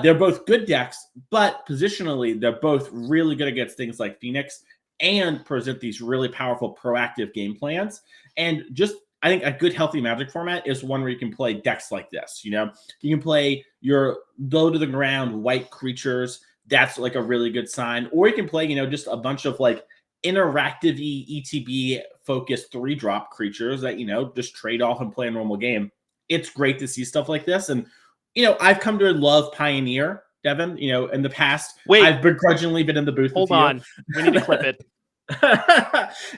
[SPEAKER 1] They're both good decks, but positionally, they're both really good against things like Phoenix and present these really powerful proactive game plans. And just, I think a good healthy Magic format is one where you can play decks like this. You know, you can play your low to the ground white creatures. That's like a really good sign. Or you can play, you know, just a bunch of like interactive ETB focused 3-drop creatures that, you know, just trade off and play a normal game. It's great to see stuff like this. And, you know, I've come to love Pioneer, Devin. You know, in the past,
[SPEAKER 2] Wait,
[SPEAKER 1] I've begrudgingly been in the booth
[SPEAKER 2] hold
[SPEAKER 1] with you.
[SPEAKER 2] on. We need to clip it.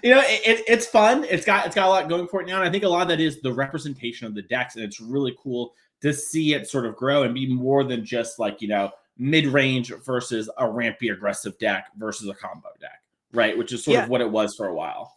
[SPEAKER 1] You know, it's fun. It's got a lot going for it now, and I think a lot of that is the representation of the decks, and it's really cool to see it sort of grow and be more than just like, you know, mid-range versus a rampy aggressive deck versus a combo deck, right? Which is sort of what it was for a while.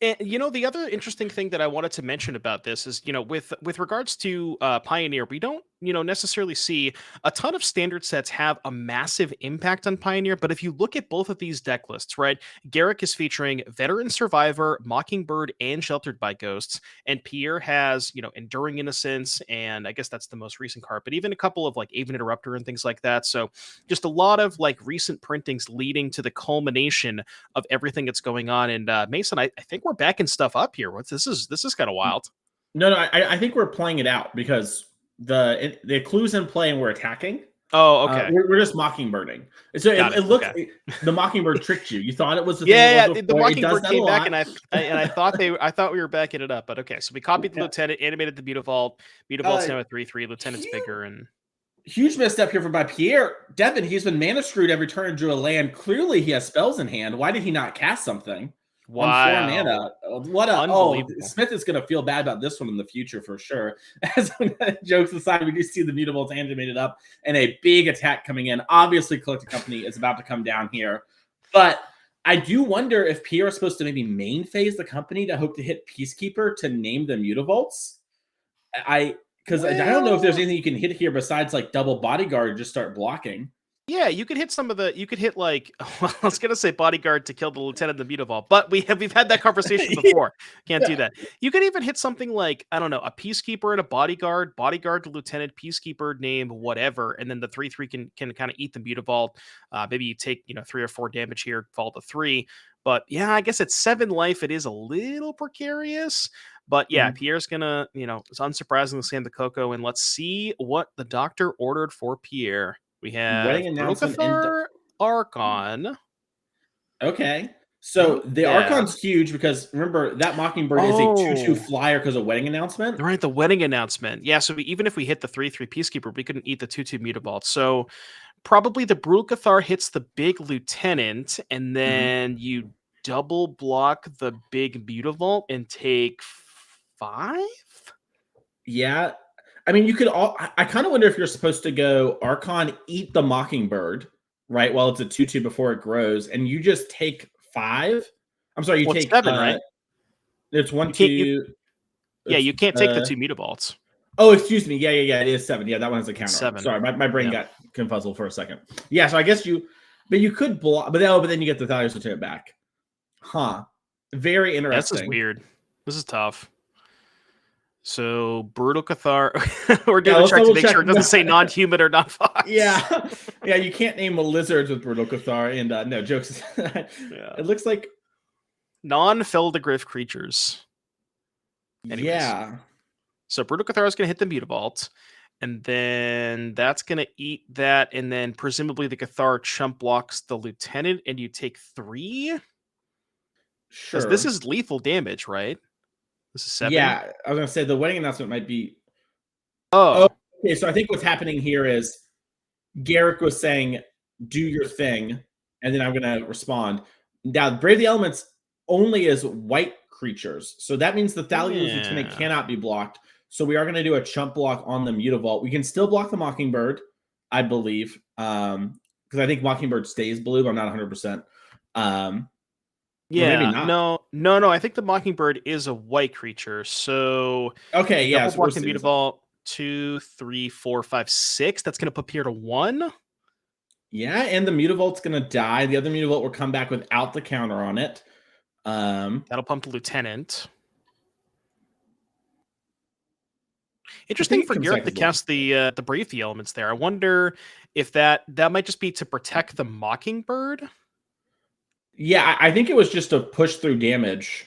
[SPEAKER 2] And, you know, the other interesting thing that I wanted to mention about this is, you know, with regards to Pioneer, we don't, you know, necessarily see a ton of standard sets have a massive impact on Pioneer. But if you look at both of these deck lists, right, Garrick is featuring Veteran Survivor, Mockingbird, and Sheltered by Ghosts, and Pierre has, you know, Enduring Innocence, and I guess that's the most recent card, but even a couple of like Aven Interrupter and things like that. So just a lot of like recent printings leading to the culmination of everything that's going on. And Mason, I think we're backing stuff up here. This is kind of wild.
[SPEAKER 1] No, I think we're playing it out because the clues in play and we're attacking.
[SPEAKER 2] Oh, okay.
[SPEAKER 1] We're just mockingbirding. So it looks
[SPEAKER 2] okay.
[SPEAKER 1] The mockingbird tricked you. You thought it was the
[SPEAKER 2] Yeah,
[SPEAKER 1] thing it was
[SPEAKER 2] the
[SPEAKER 1] before. It does
[SPEAKER 2] Mockingbird
[SPEAKER 1] that
[SPEAKER 2] came
[SPEAKER 1] a
[SPEAKER 2] back,
[SPEAKER 1] lot.
[SPEAKER 2] and I thought we were backing it up, but okay. So we copied the
[SPEAKER 1] Yeah.
[SPEAKER 2] Lieutenant, animated the Mutavault. Mutavault's now a 3/3. Lieutenant's
[SPEAKER 1] Huge,
[SPEAKER 2] bigger, and
[SPEAKER 1] huge misstep here from by Pierre. Devin, he's been mana screwed every turn and drew a land. Clearly, he has spells in hand. Why did he not cast something? On 4
[SPEAKER 2] wow,
[SPEAKER 1] mana. What a
[SPEAKER 2] unbelievable.
[SPEAKER 1] Smith is gonna feel bad about this one in the future for sure. As jokes aside, we do see the Mutavault animated up and a big attack coming in. Obviously, Collected Company is about to come down here. But I do wonder if Pierre is supposed to maybe main phase the company to hope to hit Peacekeeper to name the Mutavaults. Because I don't know if there's
[SPEAKER 2] Well,
[SPEAKER 1] anything you can hit here besides like double bodyguard and just start blocking.
[SPEAKER 2] yeah, you could hit some of the. You could hit like well, I was gonna say bodyguard to kill the lieutenant of the Mutavault, but we've had that conversation before. Can't do
[SPEAKER 1] Yeah.
[SPEAKER 2] that. You could even hit something like I don't know, a peacekeeper and a bodyguard, bodyguard to lieutenant, peacekeeper name whatever, and then the 3/3 can kind of eat the Mutavault. Maybe you take 3 or 4 damage here, fall to 3. But yeah, I guess at 7 life it is a little precarious. But yeah,
[SPEAKER 1] Mhm.
[SPEAKER 2] Pierre's gonna it's unsurprisingly slam the Coco, and let's see what the doctor ordered for Pierre. We have
[SPEAKER 1] Wedding announcement and
[SPEAKER 2] Brucathar Archon.
[SPEAKER 1] okay.
[SPEAKER 2] Not
[SPEAKER 1] So the
[SPEAKER 2] bad.
[SPEAKER 1] Archon's huge because remember that Mockingbird is a 2/2
[SPEAKER 2] Oh,
[SPEAKER 1] flyer because of wedding announcement.
[SPEAKER 2] right, the wedding announcement. Yeah, so even if we hit the 3/3 Peacekeeper, we couldn't eat the 2/2 Mutavault. So probably the Brucathar hits the big lieutenant, and
[SPEAKER 1] Mhm.
[SPEAKER 2] then you double block the big Mutavault and take 5?
[SPEAKER 1] Yeah. I mean, you could all I kind of wonder if you're supposed to go Archon eat the Mockingbird, right? While it's a 2/2 before it grows, and you just take 5. I'm sorry, you
[SPEAKER 2] Well, it's
[SPEAKER 1] take
[SPEAKER 2] 7, right?
[SPEAKER 1] it's one,
[SPEAKER 2] You can't you
[SPEAKER 1] two,
[SPEAKER 2] Yeah,
[SPEAKER 1] it's
[SPEAKER 2] you can't take the 2 Mutavaults.
[SPEAKER 1] oh, excuse me. Yeah. It is 7. Yeah, that one has a
[SPEAKER 2] It's
[SPEAKER 1] counter on it.
[SPEAKER 2] 7.
[SPEAKER 1] Sorry, my brain
[SPEAKER 2] Yeah.
[SPEAKER 1] got confuzzled for a second. Yeah, so I guess but you could block, but then you get the Thalios Lieutenant back. Huh. Very
[SPEAKER 2] Yeah, this is
[SPEAKER 1] interesting.
[SPEAKER 2] weird. This is tough. So Brutal Cathar. We're
[SPEAKER 1] Yeah,
[SPEAKER 2] doing a
[SPEAKER 1] let's
[SPEAKER 2] check to
[SPEAKER 1] double
[SPEAKER 2] make sure
[SPEAKER 1] check.
[SPEAKER 2] it doesn't say non-human or non-fox.
[SPEAKER 1] Yeah. Yeah, you can't name lizards with Brutal Cathar. And no, jokes.
[SPEAKER 2] Yeah.
[SPEAKER 1] It looks like,
[SPEAKER 2] Non-Feldegriff creatures. Anyways.
[SPEAKER 1] yeah.
[SPEAKER 2] So Brutal Cathar is going to hit the Mutavault. And then that's going to eat that. And then presumably the Cathar chump blocks the Lieutenant. And you take 3? Because this
[SPEAKER 1] Sure.
[SPEAKER 2] is lethal damage, right? This is 7?
[SPEAKER 1] Yeah, I was gonna say the wedding announcement might be. Oh,
[SPEAKER 2] Oh.
[SPEAKER 1] okay. So I think what's happening here is Garrick was saying, "Do your thing," and then I'm gonna respond. Now, Brave the Elements only is white creatures, so that means the Thalia's Lieutenant
[SPEAKER 2] Yeah.
[SPEAKER 1] cannot be blocked. So we are gonna do a chump block on the Mutavault. We can still block the Mockingbird, I believe, because I think Mockingbird stays blue, but I'm not 100%. Or maybe
[SPEAKER 2] Yeah,
[SPEAKER 1] not.
[SPEAKER 2] no. I think the Mockingbird is a white creature. So
[SPEAKER 1] Okay, yeah,
[SPEAKER 2] double
[SPEAKER 1] so we're
[SPEAKER 2] block the
[SPEAKER 1] seeing something.
[SPEAKER 2] Mutavault 2, 3, 4, 5, 6. That's going to put Pierre to 1.
[SPEAKER 1] Yeah, and the Mutavolt's going to die. The other Mutavolt will come back without the counter on it.
[SPEAKER 2] That'll pump the Lieutenant.
[SPEAKER 1] I
[SPEAKER 2] Interesting
[SPEAKER 1] think it
[SPEAKER 2] for
[SPEAKER 1] comes
[SPEAKER 2] Garrick
[SPEAKER 1] back
[SPEAKER 2] to
[SPEAKER 1] as well.
[SPEAKER 2] cast the Bravey elements there. I wonder if that might just be to protect the Mockingbird.
[SPEAKER 1] Yeah, I think it was just to push through damage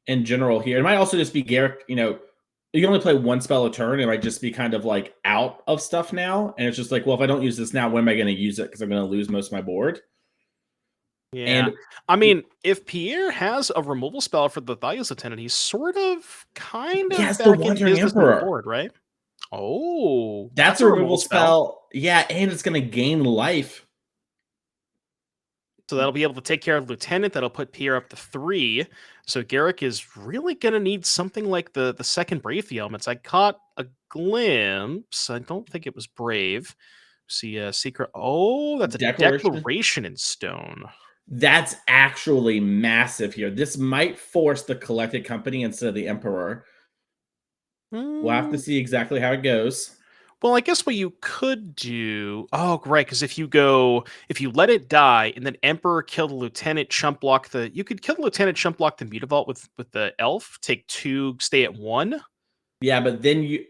[SPEAKER 1] in general here. It might also just be Garrick, you only play one spell a turn. It might just be kind of like out of stuff now. And it's just like, well, if I don't use this now, when am I going to use it? Because I'm going to lose most of my board.
[SPEAKER 2] Yeah.
[SPEAKER 1] And
[SPEAKER 2] I mean, if Pierre has a removal spell for the Thalia's Lieutenant, he's sort of kind
[SPEAKER 1] he
[SPEAKER 2] of
[SPEAKER 1] has the
[SPEAKER 2] back in
[SPEAKER 1] Wandering
[SPEAKER 2] business on the
[SPEAKER 1] Emperor.
[SPEAKER 2] board, right? Oh,
[SPEAKER 1] That's
[SPEAKER 2] that's
[SPEAKER 1] a
[SPEAKER 2] a
[SPEAKER 1] removal
[SPEAKER 2] removal spell.
[SPEAKER 1] spell. Yeah, and it's going to gain life.
[SPEAKER 2] So that'll be able to take care of Lieutenant. That'll put Pierre up to 3. So Garrick is really going to need something like the second Brave the Elements. I caught a glimpse. I don't think it was Brave. See a secret. Oh, that's a
[SPEAKER 1] Declaration.
[SPEAKER 2] Declaration in stone.
[SPEAKER 1] That's actually massive here. This might force the Collected Company instead of the Emperor. We'll have to
[SPEAKER 2] Hmm.
[SPEAKER 1] see exactly how it goes.
[SPEAKER 2] Well, I guess what you could do. Oh, right. Because if you let it die, and then Emperor kill the Lieutenant, chump block the. You could kill the Lieutenant, chump block the Mutavault with the Elf. Take 2, stay at 1.
[SPEAKER 1] Yeah, but then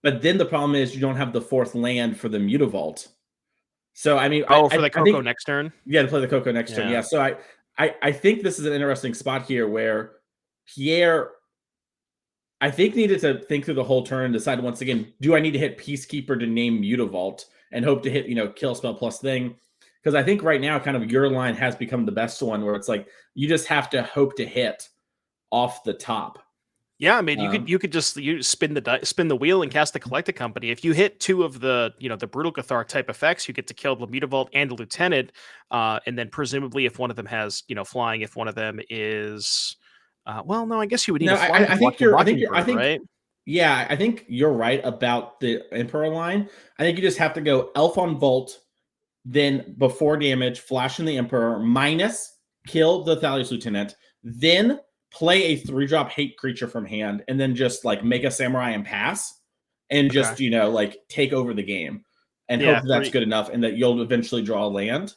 [SPEAKER 1] the problem is you don't have the fourth land for the Mutavault. So I mean,
[SPEAKER 2] Oh, for the
[SPEAKER 1] I
[SPEAKER 2] Coco
[SPEAKER 1] think
[SPEAKER 2] next turn.
[SPEAKER 1] you got to play the Coco next turn.
[SPEAKER 2] Yeah.
[SPEAKER 1] Yeah. So I think this is an interesting spot here where Pierre, I think, needed to think through the whole turn and decide once again, do I need to hit Peacekeeper to name Mutavault and hope to hit, kill spell plus thing? Because I think right now, kind of your line has become the best one where it's like you just have to hope to hit off the top.
[SPEAKER 2] Yeah, I mean, you could just spin the wheel and cast the Collected Company. If you hit 2 of the the Brutal Cathar type effects, you get to kill the Mutavault and the Lieutenant, and then presumably if one of them has flying, if one of them is, well, no, I guess you would need
[SPEAKER 1] No,
[SPEAKER 2] a flying to
[SPEAKER 1] I
[SPEAKER 2] block
[SPEAKER 1] think
[SPEAKER 2] your
[SPEAKER 1] I
[SPEAKER 2] Mockingbird,
[SPEAKER 1] think
[SPEAKER 2] right?
[SPEAKER 1] yeah, I think you're right about the Emperor line. I think you just have to go Elf on Volt, then before damage, flash in the Emperor, minus kill the Thalia's Lieutenant, then play a 3-drop hate creature from hand, and then just like make a samurai and pass, and
[SPEAKER 2] Okay.
[SPEAKER 1] just like take over the game, and hope
[SPEAKER 2] Yeah,
[SPEAKER 1] that that's
[SPEAKER 2] 3.
[SPEAKER 1] good enough, and that you'll eventually draw a land.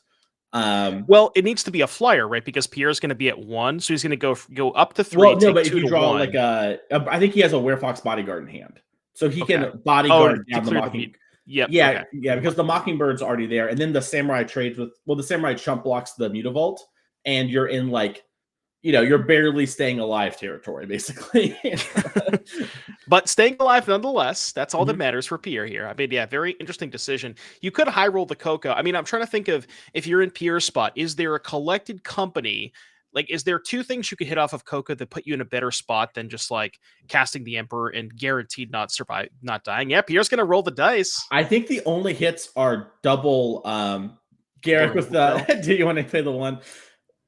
[SPEAKER 2] Well, it needs to be a flyer, right? Because Pierre's going to be at 1, so he's going to go up to 3,
[SPEAKER 1] Well, no,
[SPEAKER 2] take
[SPEAKER 1] but if
[SPEAKER 2] 2
[SPEAKER 1] you
[SPEAKER 2] to
[SPEAKER 1] draw like
[SPEAKER 2] 1.
[SPEAKER 1] I think he has a Werefox Bodyguard in hand, so he
[SPEAKER 2] Okay.
[SPEAKER 1] can
[SPEAKER 2] Oh,
[SPEAKER 1] bodyguard
[SPEAKER 2] to
[SPEAKER 1] down the
[SPEAKER 2] clear the
[SPEAKER 1] Mocking.
[SPEAKER 2] meat. Yep.
[SPEAKER 1] Yeah,
[SPEAKER 2] Okay.
[SPEAKER 1] yeah, because the Mockingbird's already there, and then the Samurai trades with the Samurai chump blocks the Mutavault, and you're in like you're barely staying alive territory, basically.
[SPEAKER 2] But staying alive nonetheless, that's all that
[SPEAKER 1] Mhm.
[SPEAKER 2] matters for Pierre here. I mean, yeah, very interesting decision. You could high roll the Coco. I mean, I'm trying to think of if you're in Pierre's spot, is there a Collected Company? Like, is there 2 things you could hit off of Coco that put you in a better spot than just like casting the Emperor and guaranteed not dying? Yeah, Pierre's gonna roll the dice.
[SPEAKER 1] I think the only hits are double
[SPEAKER 2] The
[SPEAKER 1] Garrick with
[SPEAKER 2] removal
[SPEAKER 1] the
[SPEAKER 2] spell.
[SPEAKER 1] do you want to play the one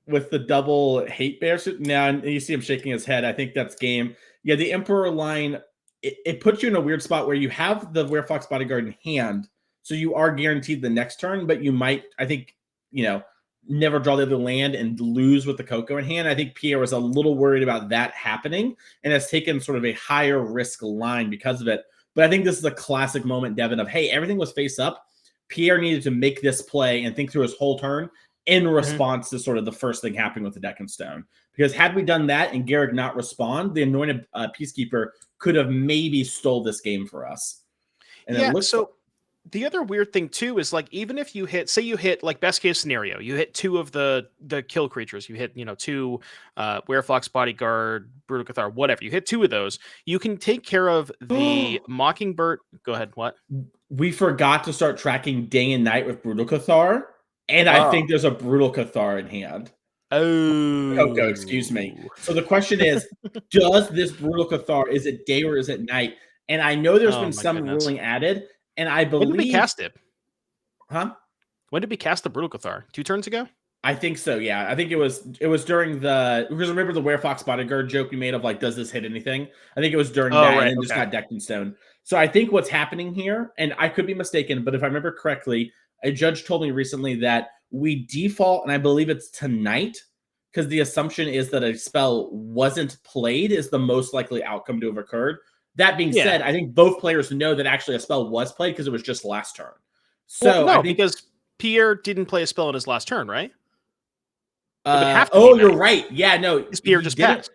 [SPEAKER 1] with the double hate bear suit? Now you see him shaking his head. I think that's game. Yeah, the Emperor line, it puts you in a weird spot where you have the Werefox Bodyguard in hand, so you are guaranteed the next turn, but you might, I think, never draw the other land and lose with the Coco in hand. I think Pierre was a little worried about that happening and has taken sort of a higher risk line because of it. But I think this is a classic moment, Devin, of hey, everything was face up. Pierre needed to make this play and think through his whole turn in
[SPEAKER 2] Mhm.
[SPEAKER 1] response to sort of the first thing happening with the deck and stone. Because had we done that and Garrick not respond, the anointed Peacekeeper could have maybe stole this game for us. And it
[SPEAKER 2] Yeah,
[SPEAKER 1] looks like
[SPEAKER 2] so the other weird thing too is like even if you hit, say you hit like best case scenario, you hit 2 of the kill creatures, you hit 2 Werefox Bodyguard, Brutal Cathar, whatever. You hit 2 of those, you can take care of the Mockingbird. Go ahead. What?
[SPEAKER 1] we forgot to start tracking day and night with Brutal Cathar. And I
[SPEAKER 2] Oh.
[SPEAKER 1] think there's a Brutal Cathar in hand. Coco, excuse me.
[SPEAKER 2] Oh.
[SPEAKER 1] So the question is, does this Brutal Cathar, is it day or is it night? And I know there's
[SPEAKER 2] Oh
[SPEAKER 1] been
[SPEAKER 2] my
[SPEAKER 1] some
[SPEAKER 2] goodness.
[SPEAKER 1] ruling added, and I
[SPEAKER 2] When did we
[SPEAKER 1] believe,
[SPEAKER 2] cast it?
[SPEAKER 1] huh?
[SPEAKER 2] When did we cast the Brutal Cathar? 2 turns ago?
[SPEAKER 1] I think so. Yeah, I think it was during the because remember the Werefox Bodyguard joke we made of like, does this hit anything? I think it was during
[SPEAKER 2] Oh,
[SPEAKER 1] that, and
[SPEAKER 2] right.
[SPEAKER 1] then just
[SPEAKER 2] Okay.
[SPEAKER 1] got decked in stone. So I think what's happening here, and I could be mistaken, but if I remember correctly, a judge told me recently that we default, and I believe it's tonight, because the assumption is that a spell wasn't played is the most likely outcome to have occurred. That being
[SPEAKER 2] Yeah.
[SPEAKER 1] said, I think both players know that actually a spell was played because it was just last turn.
[SPEAKER 2] Well,
[SPEAKER 1] So I
[SPEAKER 2] no,
[SPEAKER 1] think
[SPEAKER 2] because Pierre didn't play a spell in his last turn, right? It would have to be
[SPEAKER 1] Oh, you're
[SPEAKER 2] May,
[SPEAKER 1] right. Yeah, no,
[SPEAKER 2] because Pierre
[SPEAKER 1] he
[SPEAKER 2] just
[SPEAKER 1] didn't.
[SPEAKER 2] passed.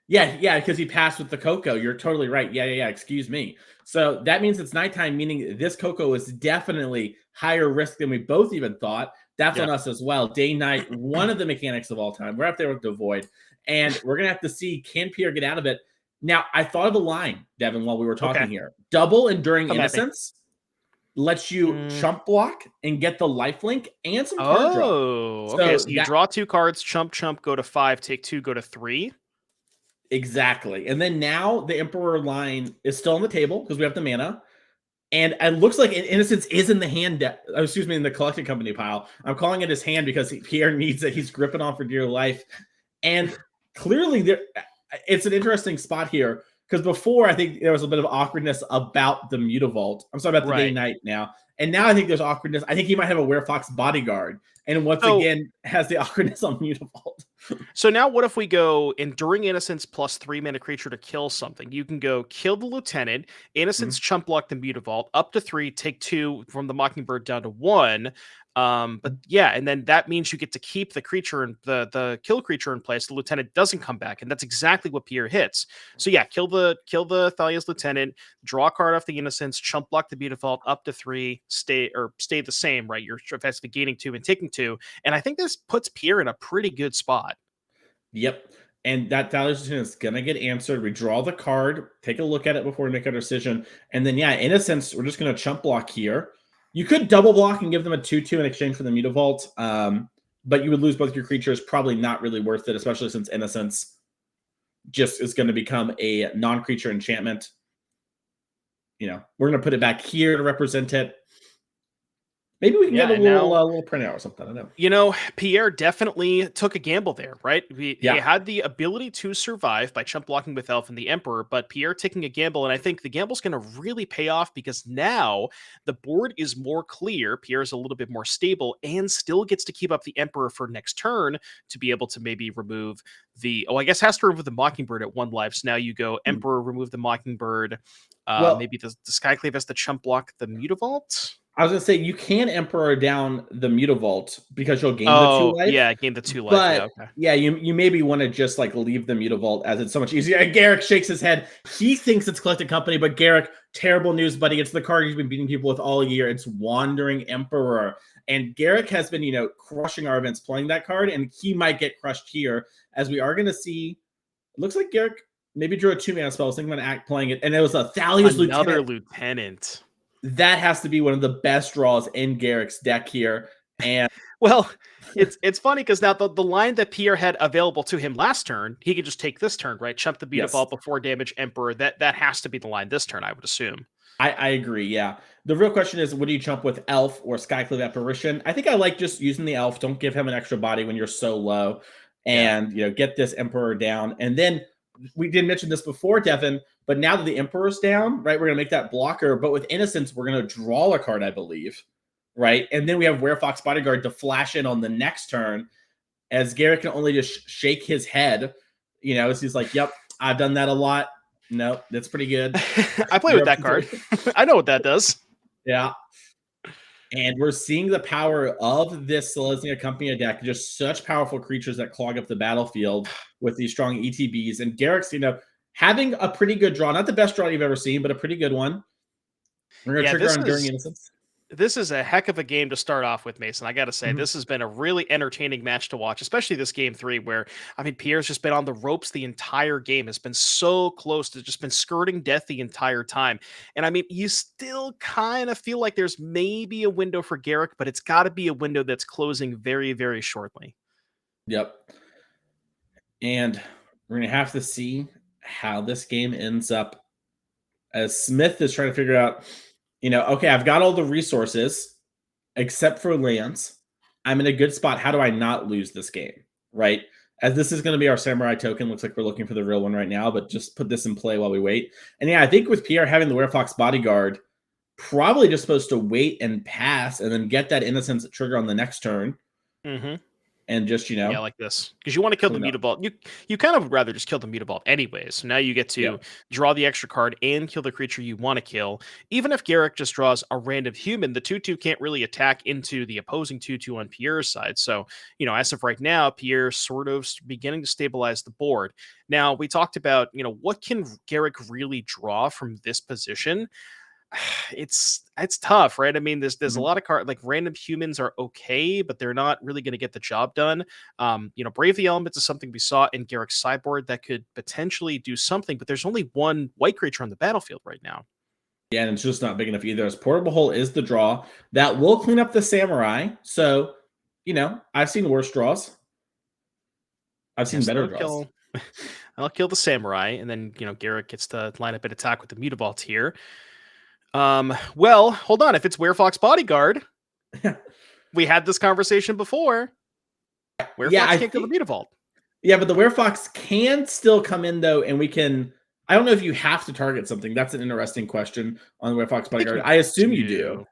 [SPEAKER 1] Yeah, because he passed with the Coco. You're totally right. Yeah. Excuse me. So that means it's nighttime, meaning this Coco is definitely higher risk than we both even thought. That's
[SPEAKER 2] Yeah.
[SPEAKER 1] on us as well. Day night, one of the mechanics of all time. We're up there with the void, and we're gonna have to see, can Pierre get out of it. Now, I thought of a line, Devin, while we were talking
[SPEAKER 2] Okay.
[SPEAKER 1] here. Double Enduring
[SPEAKER 2] Come at me.
[SPEAKER 1] Innocence lets you
[SPEAKER 2] Mm.
[SPEAKER 1] chump block and get the lifelink and some card draw.
[SPEAKER 2] Oh, okay.
[SPEAKER 1] So
[SPEAKER 2] So you
[SPEAKER 1] that
[SPEAKER 2] draw 2 cards, chump, go to 5, take 2, go to 3.
[SPEAKER 1] exactly. And then now the Emperor line is still on the table because we have the mana. And it looks like Innocence is in the hand, excuse me, in the collected company pile. I'm calling it his hand because Pierre needs it. He's gripping on for dear life. And clearly, it's an interesting spot here because before I think there was a bit of awkwardness about the Mutavault. I'm sorry about the day
[SPEAKER 2] Right.
[SPEAKER 1] night now. And now I think there's awkwardness. I think he might have a Werefox bodyguard. And once
[SPEAKER 2] So
[SPEAKER 1] again, has the awkwardness on Mutavault.
[SPEAKER 2] So now what if we go Enduring Innocence plus 3 mana creature to kill something? You can go kill the Lieutenant, Innocence chump block the Mutavault, up to 3, take 2 from the Mockingbird down to 1. But yeah, and then that means you get to keep the creature and the kill creature in place. The Lieutenant doesn't come back, and that's exactly what Pierre hits. So yeah, kill the Thalia's Lieutenant, draw a card off the Innocence, chump block the Mutavault up to 3, stay the same, right? You're effectively gaining 2 and taking 2. And I think this puts Pierre in a pretty good spot.
[SPEAKER 1] Yep. And that Thalia's is going to get answered. We draw the card, take a look at it before we make our decision. And then, yeah, Innocence, we're just going to chump block here. You could double block and give them a 2/2 in exchange for the Mutavault, but you would lose both your creatures. Probably not really worth it, especially since Innocence just is going to become a non-creature enchantment. You know, we're going to put it back here to represent it. Maybe we can
[SPEAKER 2] Yeah,
[SPEAKER 1] get a
[SPEAKER 2] and
[SPEAKER 1] little
[SPEAKER 2] now
[SPEAKER 1] little printout or something. I don't know.
[SPEAKER 2] you know, Pierre definitely took a gamble there, right? He
[SPEAKER 1] Yeah.
[SPEAKER 2] had the ability to survive by chump blocking with Elf and the Emperor, but Pierre taking a gamble, and I think the gamble's going to really pay off because now the board is more clear. Pierre is a little bit more stable and still gets to keep up the Emperor for next turn to be able to maybe remove the. Oh, I guess has to remove the Mockingbird at 1 life. So now you go Emperor, remove the Mockingbird.
[SPEAKER 1] Well,
[SPEAKER 2] Maybe the Skyclave has to chump block the Mutavault.
[SPEAKER 1] I was gonna say you can Emperor down the Mutavault because you'll gain the 2
[SPEAKER 2] Oh,
[SPEAKER 1] life.
[SPEAKER 2] yeah, gain the 2 life. Yeah,
[SPEAKER 1] But
[SPEAKER 2] okay.
[SPEAKER 1] yeah, you maybe want to just like leave the Mutavault as it's so much easier. And Garrick shakes his head. He thinks it's collected company, but Garrick, terrible news, buddy. It's the card he's been beating people with all year. It's Wandering Emperor. And Garrick has been, crushing our events playing that card, and he might get crushed here, as we are gonna see. It looks like Garrick maybe drew a 2-mana spell. I was thinking about playing it, and it was a Thalia's
[SPEAKER 2] Another
[SPEAKER 1] Lieutenant.
[SPEAKER 2] lieutenant.
[SPEAKER 1] That has to be one of the best draws in Garrick's deck here. And
[SPEAKER 2] Well, it's funny because now the line that Pierre had available to him last turn, he could just take this turn, right? Chump the
[SPEAKER 1] yes,
[SPEAKER 2] Beat before damage Emperor. That has to be the line this turn, I would assume.
[SPEAKER 1] I agree. Yeah. The real question is, would you jump with Elf or Skyclave Apparition? I think I like just using the Elf. Don't give him an extra body when you're so low,
[SPEAKER 2] Yeah.
[SPEAKER 1] and get this Emperor down. And then we did mention this before, Devin, but now that the Emperor's down, right, we're gonna make that blocker. But with Innocence, we're gonna draw a card, I believe, right? And then we have Werefox Bodyguard to flash in on the next turn, as Garrett can only just shake his head. As he's like, "Yep, I've done that a lot. No, that's pretty good."
[SPEAKER 2] I play with that card. I know what that does.
[SPEAKER 1] Yeah. And we're seeing the power of this Selesnya Company deck. Just such powerful creatures that clog up the battlefield with these strong ETBs. And Garrick's, having a pretty good draw. Not the best draw you've ever seen, but a pretty good one. We're going to trigger on Enduring Innocence.
[SPEAKER 2] This is a heck of a game to start off with, Mason. I got to say, this has been a really entertaining match to watch, especially this game 3, where, Pierre's just been on the ropes the entire game, has been so close to just been skirting death the entire time. And you still kind of feel like there's maybe a window for Garrick, but it's got to be a window that's closing very, very shortly.
[SPEAKER 1] Yep. And we're going to have to see how this game ends up, as Smith is trying to figure out, okay, I've got all the resources except for lands. I'm in a good spot. How do I not lose this game? Right? As this is going to be our samurai token. Looks like we're looking for the real one right now, but just put this in play while we wait. And yeah, I think with Pierre having the Werefox Bodyguard, probably just supposed to wait and pass and then get that Innocence trigger on the next turn.
[SPEAKER 2] Mm-hmm.
[SPEAKER 1] and just,
[SPEAKER 2] Yeah, like this. Because you want to kill the
[SPEAKER 1] clean up.
[SPEAKER 2] Mutavault. You kind of would rather just kill the Mutavault anyways. So now you get to
[SPEAKER 1] Yep.
[SPEAKER 2] draw the extra card and kill the creature you want to kill. Even if Garrick just draws a random human, the 2/2 can't really attack into the opposing 2/2 on Pierre's side. So, as of right now, Pierre's sort of beginning to stabilize the board. Now, we talked about, what can Garrick really draw from this position? It's tough, right? I mean, there's a
[SPEAKER 1] Mhm.
[SPEAKER 2] lot of card like random humans are okay, but they're not really going to get the job done. Brave the Elements is something we saw in Garrick's sideboard that could potentially do something, but there's only one white creature on the battlefield right now.
[SPEAKER 1] Yeah, and it's just not big enough either. As Portable Hole is the draw that will clean up the Samurai. So, I've seen worse draws. I've seen
[SPEAKER 2] Yes,
[SPEAKER 1] better
[SPEAKER 2] that'll
[SPEAKER 1] draws.
[SPEAKER 2] kill. I'll kill the samurai, and then Garrick gets to line up an attack with the Mutavault here. Well, hold on. If it's Werefox Bodyguard, we had this conversation before.
[SPEAKER 1] Yeah,
[SPEAKER 2] Werefox can't kill the Mutavault.
[SPEAKER 1] yeah, but the Werefox can still come in though, and we can. I don't know if you have to target something. That's an interesting question on the Werefox
[SPEAKER 2] I think
[SPEAKER 1] Bodyguard.
[SPEAKER 2] you
[SPEAKER 1] I assume you do.
[SPEAKER 2] do.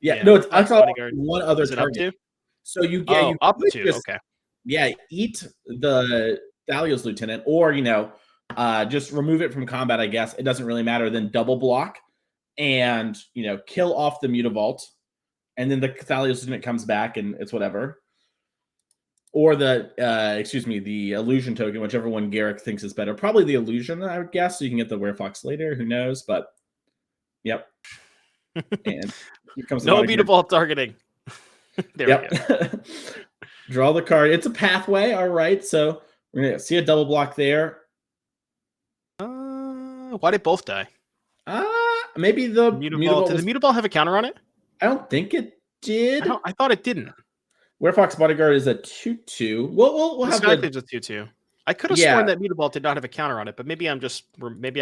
[SPEAKER 1] Yeah,
[SPEAKER 2] Yeah,
[SPEAKER 1] no, it's
[SPEAKER 2] Werefox
[SPEAKER 1] also
[SPEAKER 2] Bodyguard.
[SPEAKER 1] one other
[SPEAKER 2] Is it up
[SPEAKER 1] target.
[SPEAKER 2] to?
[SPEAKER 1] So you
[SPEAKER 2] Oh, up
[SPEAKER 1] could
[SPEAKER 2] to.
[SPEAKER 1] just
[SPEAKER 2] Okay.
[SPEAKER 1] eat the Thalio's lieutenant, or just remove it from combat. I guess it doesn't really matter. Then double block and kill off the Mutavault, and then the Thalio's lieutenant comes back, and it's whatever. Or the illusion token, whichever one Garrick thinks is better. Probably the illusion, I would guess. So you can get the Werefox later. Who knows? But yep. And here comes the
[SPEAKER 2] No
[SPEAKER 1] bodyguard.
[SPEAKER 2] Mutavault targeting. There we go.
[SPEAKER 1] Yep. Draw the card. It's a pathway. All right. So we're gonna see a double block there.
[SPEAKER 2] Why did both die?
[SPEAKER 1] Maybe the
[SPEAKER 2] Mutavault.
[SPEAKER 1] Mutavault
[SPEAKER 2] Did the
[SPEAKER 1] was.
[SPEAKER 2] Mutavault have a counter on it?
[SPEAKER 1] I don't think it did.
[SPEAKER 2] I thought it didn't.
[SPEAKER 1] Werefox bodyguard is a 2/2. We'll
[SPEAKER 2] The
[SPEAKER 1] have the
[SPEAKER 2] Skyclave's a 2/2. I could have sworn
[SPEAKER 1] yeah.
[SPEAKER 2] that Mutavault did not have a counter on it, but maybe I'm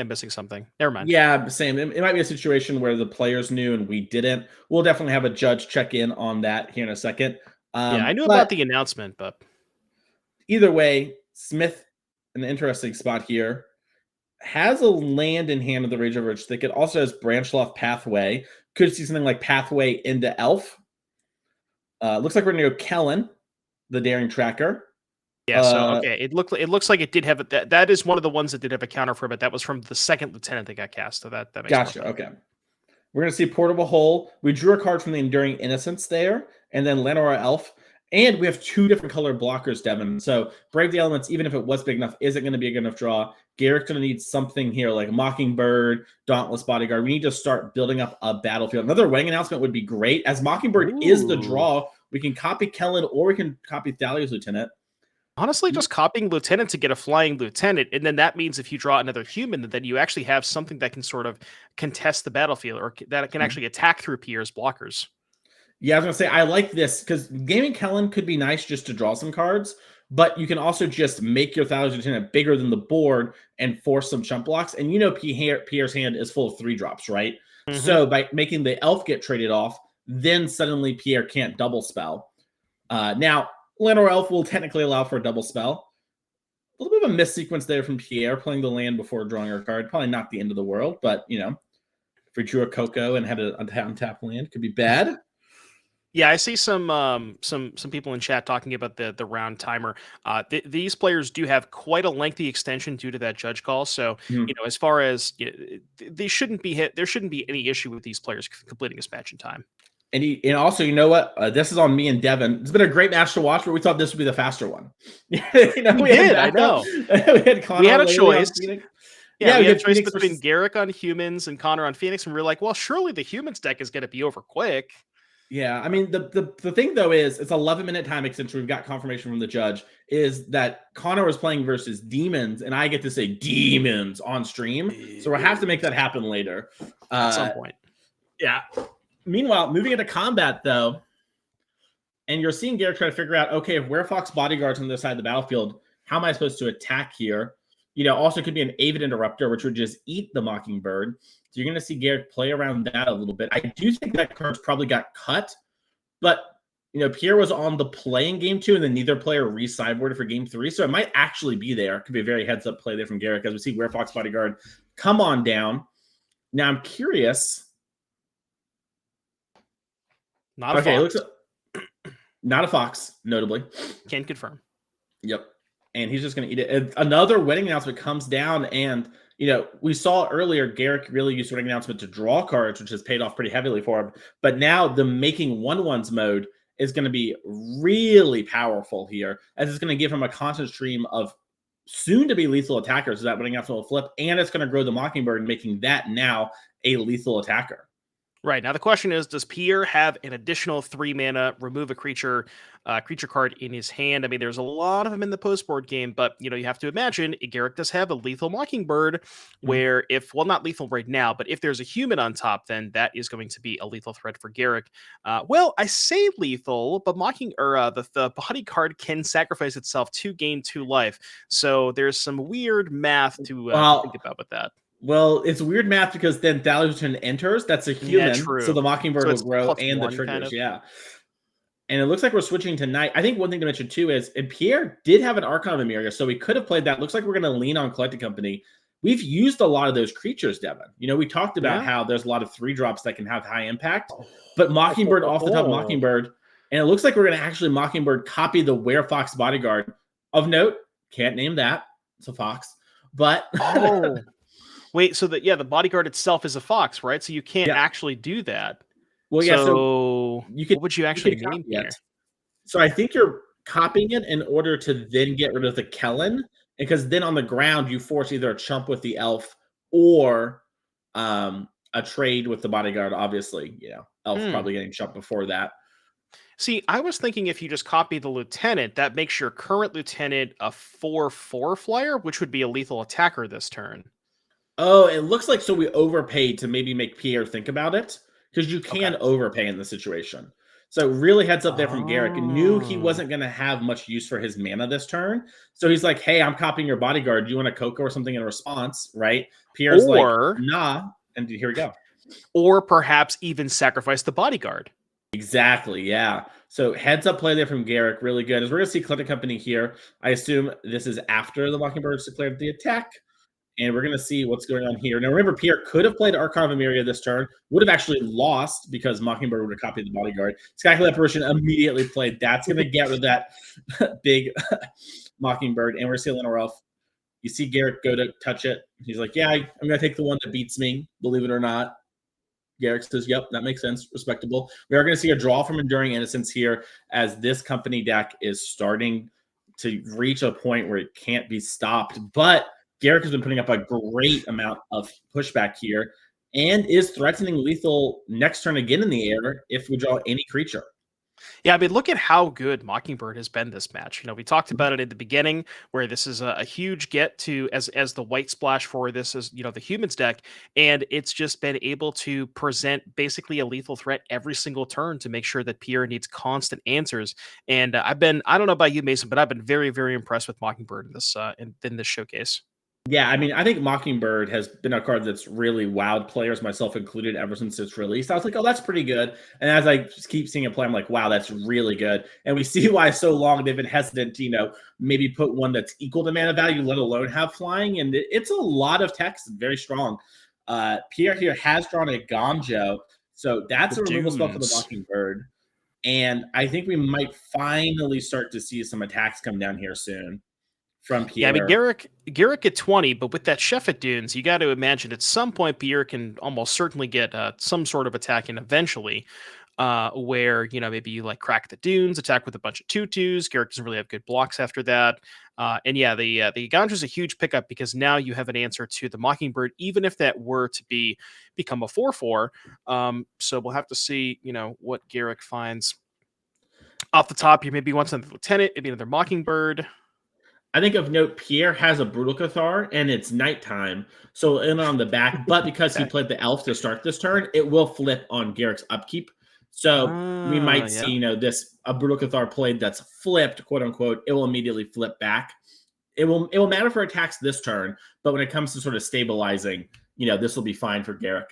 [SPEAKER 2] missing something. Never mind.
[SPEAKER 1] Yeah, same. It might be a situation where the players knew and we didn't. We'll definitely have a judge check in on that here in a second.
[SPEAKER 2] Yeah, I knew about
[SPEAKER 1] But
[SPEAKER 2] the announcement, but
[SPEAKER 1] either way, Smith, an interesting spot here, has a land in hand of the Rage of Rich Thicket. Also has Branchloft Pathway. Could see something like Pathway into Elf. Looks like we're going to go Kellen, the Daring Tracker.
[SPEAKER 2] yeah. So okay, it looks like it did have a, that is one of the ones that did have a counter for, but that was from the second lieutenant that got cast. So that makes more
[SPEAKER 1] Gotcha.
[SPEAKER 2] sense.
[SPEAKER 1] Okay. We're going to see Portable Hole. We drew a card from the Enduring Innocence there, and then Lenora Elf. And we have two different color blockers, Devin. So Brave the Elements, even if it was big enough, isn't going to be a good enough draw. Garrick's going to need something here like Mockingbird, Dauntless Bodyguard. We need to start building up a battlefield. Another wedding announcement would be great. As Mockingbird is the draw, we can copy Kellen or we can copy Thalio's Lieutenant.
[SPEAKER 2] Honestly, just copying lieutenant to get a flying lieutenant, and then that means if you draw another human, then you actually have something that can sort of contest the battlefield, or that can actually attack through Pierre's blockers.
[SPEAKER 1] Yeah, I was gonna say I like this because gaming Kellen could be nice just to draw some cards, but you can also just make your Thalio's Lieutenant bigger than the board and force some chump blocks. And Pierre's hand is full of 3-drops, right?
[SPEAKER 2] Mm-hmm.
[SPEAKER 1] So by making the elf get traded off, then suddenly Pierre can't double spell. Now Lenore Elf will technically allow for a double spell. A little bit of a miss sequence there from Pierre playing the land before drawing her card. Probably not the end of the world, but if we drew a Coco and had an untap land, could be bad.
[SPEAKER 2] Yeah, I see some people in chat talking about the round timer. These players do have quite a lengthy extension due to that judge call. So as far as they shouldn't be hit, there shouldn't be any issue with these players completing this match in time.
[SPEAKER 1] And also, you know what? This is on me and Devin. It's been a great match to watch, but we thought this would be the faster one.
[SPEAKER 2] We did. I know. We had a choice. Yeah, we had a choice between Garrick on humans and Connor on Phoenix, and we were like, well, surely the humans deck is going to be over quick.
[SPEAKER 1] Yeah, I mean, the thing, though, is it's 11-minute time extension. We've got confirmation from the judge, is that Connor was playing versus demons, and I get to say demons on stream. So we'll have to make that happen later.
[SPEAKER 2] At some point.
[SPEAKER 1] Yeah. Meanwhile, moving into combat, though, and you're seeing Garrick try to figure out, okay, if Werefox Bodyguard's on the other side of the battlefield, how am I supposed to attack here? Also could be an Avid Interrupter, which would just eat the Mockingbird. So you're going to see Garrick play around that a little bit. I do think that card's probably got cut, but, Pierre was on the playing game 2, and then neither player re-sideboarded for game 3, so it might actually be there. It could be a very heads-up play there from Garrick, as we see Werefox Bodyguard come on down. Now, I'm curious.
[SPEAKER 2] Not a fox.
[SPEAKER 1] Not a fox, notably.
[SPEAKER 2] Can confirm.
[SPEAKER 1] Yep. And he's just going to eat it. And another wedding announcement comes down, and we saw earlier Garrick really used wedding announcement to draw cards, which has paid off pretty heavily for him. But now the making 1/1s mode is going to be really powerful here, as it's going to give him a constant stream of soon to be lethal attackers. So that wedding announcement will flip, and it's going to grow the Mockingbird, making that now a lethal attacker.
[SPEAKER 2] Right. Now the question is, does Pierre have an additional 3 mana, remove a creature card in his hand? I mean, there's a lot of them in the post-board game, but you have to imagine Garrick does have a lethal Mockingbird, where not lethal right now, but if there's a human on top, then that is going to be a lethal threat for Garrick. Well, I say lethal, but the body card can sacrifice itself to gain 2 life. So there's some weird math to think about with that.
[SPEAKER 1] Well, it's weird math because then Daluton enters. That's a human.
[SPEAKER 2] Yeah, true.
[SPEAKER 1] So the Mockingbird
[SPEAKER 2] So
[SPEAKER 1] will grow and the
[SPEAKER 2] +1
[SPEAKER 1] triggers.
[SPEAKER 2] kind of.
[SPEAKER 1] Yeah. And it looks like we're switching tonight. I think one thing to mention too is, and Pierre did have an Archon of Emeria, so we could have played that. Looks like we're going to lean on Collected Company. We've used a lot of those creatures, Devin. We talked about how there's a lot of 3-drops that can have high impact, but Mockingbird off the top, Mockingbird, and it looks like we're going to actually Mockingbird copy the Werefox Bodyguard. Of note, can't name that. It's a fox, but
[SPEAKER 2] wait, so the bodyguard itself is a fox, right? So you can't actually do that.
[SPEAKER 1] Well, yeah. So
[SPEAKER 2] what would you actually name here?
[SPEAKER 1] So I think you're copying it in order to then get rid of the Kellen, because then on the ground you force either a chump with the elf or a trade with the bodyguard. Obviously, elf probably getting chumped before that.
[SPEAKER 2] See, I was thinking if you just copy the lieutenant, that makes your current lieutenant a 4/4 flyer, which would be a lethal attacker this turn.
[SPEAKER 1] Oh, it looks like so we overpaid to maybe make Pierre think about it, because you can overpay in this situation. So really heads up there from Garrick. Knew he wasn't going to have much use for his mana this turn. So he's like, hey, I'm copying your bodyguard. Do you want a Coco or something in response, right? Pierre's like, nah. And here we go.
[SPEAKER 2] Or perhaps even sacrifice the bodyguard.
[SPEAKER 1] Exactly, yeah. So heads up play there from Garrick. Really good. As we're going to see Collected Company here, I assume this is after the Mockingbird's declared the attack. And we're going to see what's going on here. Now, remember, Pierre could have played Archon of Emeria this turn, would have actually lost because Mockingbird would have copied the bodyguard. Skyclad Apparition immediately played. That's going to get rid of that big Mockingbird. And we're seeing Elf. You see Garrick go to touch it. He's like, yeah, I'm going to take the one that beats me, believe it or not. Garrick says, yep, that makes sense. Respectable. We are going to see a draw from Enduring Innocence here as this company deck is starting to reach a point where it can't be stopped. But Garrick has been putting up a great amount of pushback here and is threatening lethal next turn again in the air if we draw any creature.
[SPEAKER 2] Yeah, I mean, look at how good Mockingbird has been this match. We talked about it at the beginning, where this is a huge get to as the white splash for this is the humans deck, and it's just been able to present basically a lethal threat every single turn to make sure that Pierre needs constant answers. And I don't know about you, Mason, but I've been very, very impressed with Mockingbird in this showcase.
[SPEAKER 1] Yeah, I mean, I think Mockingbird has been a card that's really wowed players, myself included, ever since it's released. I was like, oh, that's pretty good. And as I just keep seeing it play, I'm like, wow, that's really good. And we see why so long they've been hesitant to, maybe put one that's equal to mana value, let alone have flying. And it's a lot of text, very strong. Pierre here has drawn a Gonjo, so that's a removal spell for the Mockingbird. And I think we might finally start to see some attacks come down here soon. From Pierre.
[SPEAKER 2] Yeah, I mean, Garrick at 20, but with that Chef at Dunes, you got to imagine at some point Pierre can almost certainly get some sort of attack in eventually, where maybe you crack the Dunes, attack with a bunch of 2/2s. Garrick doesn't really have good blocks after that, and yeah, the Gandra is a huge pickup because now you have an answer to the Mockingbird, even if that were to become a 4/4. So we'll have to see what Garrick finds. Off the top, you maybe want another Lieutenant, maybe another Mockingbird.
[SPEAKER 1] I think of note, Pierre has a Brutal Cathar, and it's nighttime, so in on the back. But because he played the elf to start this turn, it will flip on Garrick's upkeep. So we might see, a Brutal Cathar played that's flipped, quote unquote. It will immediately flip back. It will matter for attacks this turn, but when it comes to sort of stabilizing, this will be fine for Garrick.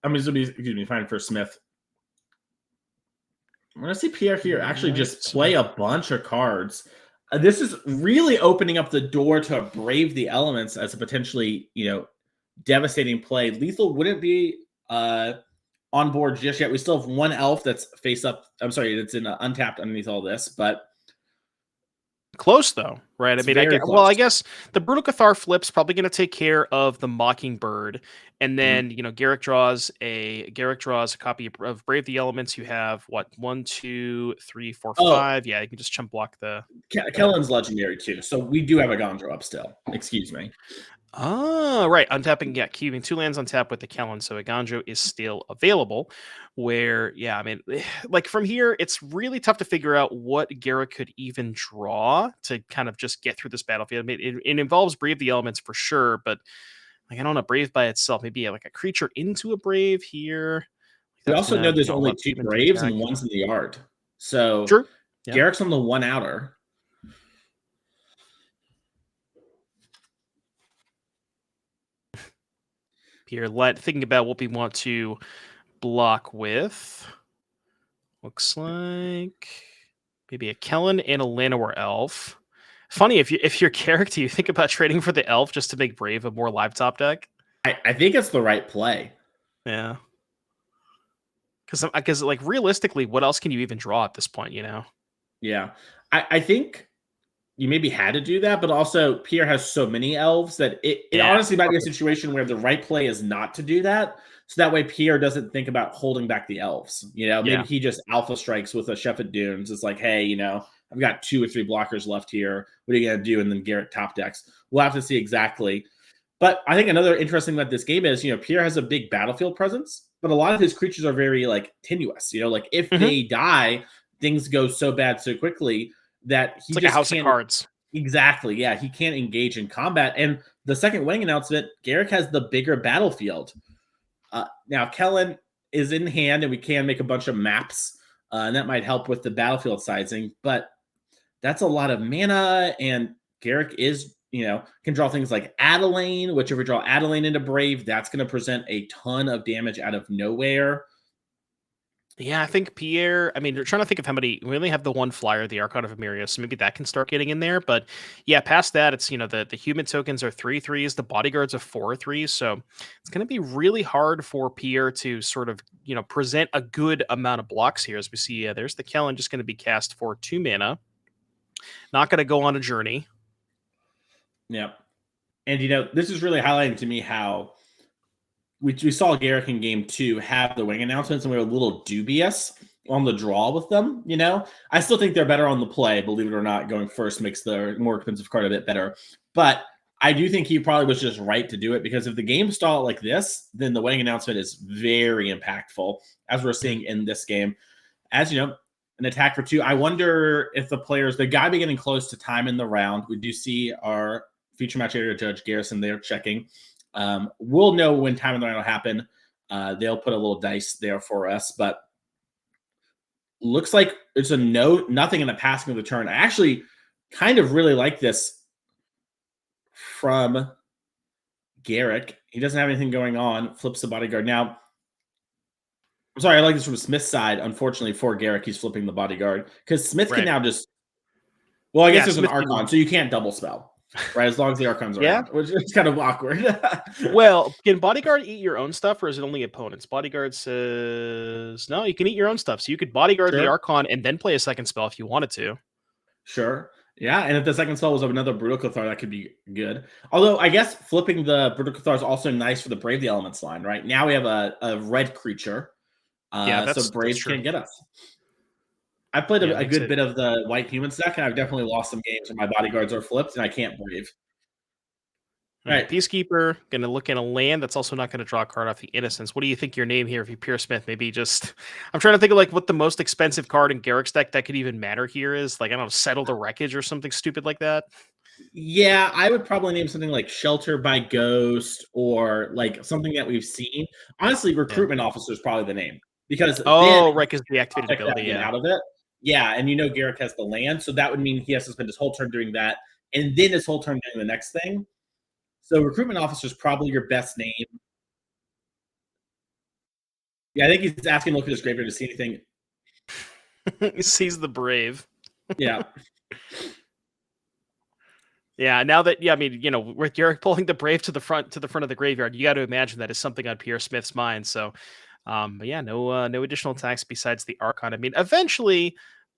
[SPEAKER 1] I mean, this will be fine for Smith. I'm going to see Pierre here actually just play a bunch of cards. This is really opening up the door to Brave the Elements as a potentially, devastating play. Lethal wouldn't be on board just yet. We still have one elf that's face up. I'm sorry, it's in untapped underneath all this, but
[SPEAKER 2] Close though, right? I
[SPEAKER 1] it's
[SPEAKER 2] mean,
[SPEAKER 1] very
[SPEAKER 2] well,
[SPEAKER 1] close.
[SPEAKER 2] I guess the Brutal Cathar flip's probably going to take care of the Mockingbird, and
[SPEAKER 1] Mhm.
[SPEAKER 2] then Garrick draws a copy of Brave the Elements. You have what, 1, 2, 3, 4,
[SPEAKER 1] Oh,
[SPEAKER 2] 5? Yeah, you can just chump block the.
[SPEAKER 1] Kellen's legendary too, so we do have a Gondro up still. Excuse me.
[SPEAKER 2] Oh, right. Untapping, yeah, keeping 2 lands on tap with the Kellen, so Aganjo is still available. Where, yeah, I mean, like from here, it's really tough to figure out what Garrett could even draw to kind of just get through this battlefield. I mean, it involves Brave the Elements for sure, but like I don't know, Brave by itself, maybe like a creature into a Brave here. Like,
[SPEAKER 1] We
[SPEAKER 2] that's
[SPEAKER 1] also know
[SPEAKER 2] gonna,
[SPEAKER 1] there's only
[SPEAKER 2] allow
[SPEAKER 1] 2
[SPEAKER 2] Demon to
[SPEAKER 1] Braves
[SPEAKER 2] attack.
[SPEAKER 1] and one's in the yard. So
[SPEAKER 2] True. Yeah.
[SPEAKER 1] Garrick's on the one outer.
[SPEAKER 2] Here, thinking about what we want to block with. Looks like maybe a Kellen and a Llanowar elf. Funny if your character, you think about trading for the elf just to make Brave a more live top deck.
[SPEAKER 1] I think it's the right play.
[SPEAKER 2] Yeah, because like realistically, what else can you even draw at this point? You know.
[SPEAKER 1] Yeah. I think you maybe had to do that, but also Pierre has so many elves that it
[SPEAKER 2] Yeah.
[SPEAKER 1] honestly might be a situation where the right play is not to do that. So that way Pierre doesn't think about holding back the elves. Maybe
[SPEAKER 2] Yeah.
[SPEAKER 1] he just alpha strikes with a Chef of Dunes. It's like, hey, I've got 2 or 3 blockers left here. What are you gonna do? And then Garrett top decks. We'll have to see exactly. But I think another interesting about this game is, Pierre has a big battlefield presence, but a lot of his creatures are very like tenuous. Like if
[SPEAKER 2] Hmm.
[SPEAKER 1] they die, things go so bad so quickly that
[SPEAKER 2] It's
[SPEAKER 1] he
[SPEAKER 2] like a
[SPEAKER 1] just
[SPEAKER 2] house of
[SPEAKER 1] can't.
[SPEAKER 2] cards.
[SPEAKER 1] Exactly. Yeah, he can't engage in combat. And the second winning announcement, Garrick has the bigger battlefield. Now, Kellen is in hand, and we can make a bunch of maps, and that might help with the battlefield sizing. But that's a lot of mana, and Garrick is, can draw things like Adeline, which if we draw Adeline into Brave, that's going to present a ton of damage out of nowhere.
[SPEAKER 2] Yeah, I think Pierre. I mean, you're trying to think of how many. We only have the one flyer, the Archon of Emiria, so maybe that can start getting in there. But yeah, past that, it's the human tokens are 3/3s, the bodyguards are 4/3s, so it's going to be really hard for Pierre to sort of present a good amount of blocks here. As we see, there's the Kellen just going to be cast for 2 mana, not going to go on a journey.
[SPEAKER 1] Yep. And this is really highlighting to me how we saw Garrick in game 2 have the wing announcements, and we were a little dubious on the draw with them. I still think they're better on the play, believe it or not. Going first makes the more expensive card a bit better. But I do think he probably was just right to do it, because if the game stalled like this, then the winning announcement is very impactful, as we're seeing in this game. As an attack for 2. I wonder if the guy be getting close to time in the round. We do see our feature match area judge Garrison there checking. We'll know when time in the round will happen. They'll put a little dice there for us, but looks like it's a nothing in the passing of the turn. I actually kind of really like this from Garrick. He doesn't have anything going on. Flips the bodyguard. Now, I'm sorry, I like this from Smith's side. Unfortunately for Garrick, he's flipping the bodyguard because Smith can
[SPEAKER 2] Right.
[SPEAKER 1] now just. Well, I guess
[SPEAKER 2] Yeah,
[SPEAKER 1] there's an
[SPEAKER 2] Smith
[SPEAKER 1] Archon, so you can't double spell, right? As long as the Archon's
[SPEAKER 2] Yeah.
[SPEAKER 1] around, which is kind of awkward.
[SPEAKER 2] Well, can bodyguard eat your own stuff, or is it only opponents? Bodyguard says no. You can eat your own stuff, so you could bodyguard the
[SPEAKER 1] Sure.
[SPEAKER 2] Archon and then play a second spell if you wanted to.
[SPEAKER 1] Sure. Yeah, and if the second spell was of another Brutal Cathar, that could be good. Although, I guess flipping the Brutal Cathar is also nice for the Brave the Elements line, right? Now we have a red creature,
[SPEAKER 2] Yeah,
[SPEAKER 1] so
[SPEAKER 2] that's
[SPEAKER 1] Braves
[SPEAKER 2] true.
[SPEAKER 1] can't get us. I played
[SPEAKER 2] Yeah, it
[SPEAKER 1] a
[SPEAKER 2] makes
[SPEAKER 1] good
[SPEAKER 2] it.
[SPEAKER 1] bit of the White Humans deck, and I've definitely lost some games where my bodyguards are flipped, and I can't Brave.
[SPEAKER 2] All
[SPEAKER 1] All
[SPEAKER 2] right,
[SPEAKER 1] right.
[SPEAKER 2] Peacekeeper gonna look in a land that's also not gonna draw a card off the Innocence. What do you think your name here? If you Pierce Smith, maybe just. I'm trying to think of like what the most expensive card in Garrick's deck that could even matter here is. Like I don't know, Settle the Wreckage or something stupid like that.
[SPEAKER 1] Yeah, I would probably name something like Shelter by Ghost, or like something that we've seen. Honestly,
[SPEAKER 2] Yeah.
[SPEAKER 1] Recruitment Officer is probably the name, because then
[SPEAKER 2] Oh, right, because the activated
[SPEAKER 1] object that
[SPEAKER 2] ability.
[SPEAKER 1] to get
[SPEAKER 2] Yeah.
[SPEAKER 1] out of it. Yeah, and Garrick has the land, so that would mean he has to spend his whole turn doing that, and then his whole turn doing the next thing. So Recruitment Officer is probably your best name. Yeah, I think he's asking to look at his graveyard to see anything.
[SPEAKER 2] He sees the Brave.
[SPEAKER 1] Yeah.
[SPEAKER 2] Yeah, now that I mean, with Garrick pulling the Brave to the front of the graveyard, you got to imagine that is something on Pierre Smith's mind. So, But yeah, no additional attacks besides the Archon. I mean, eventually.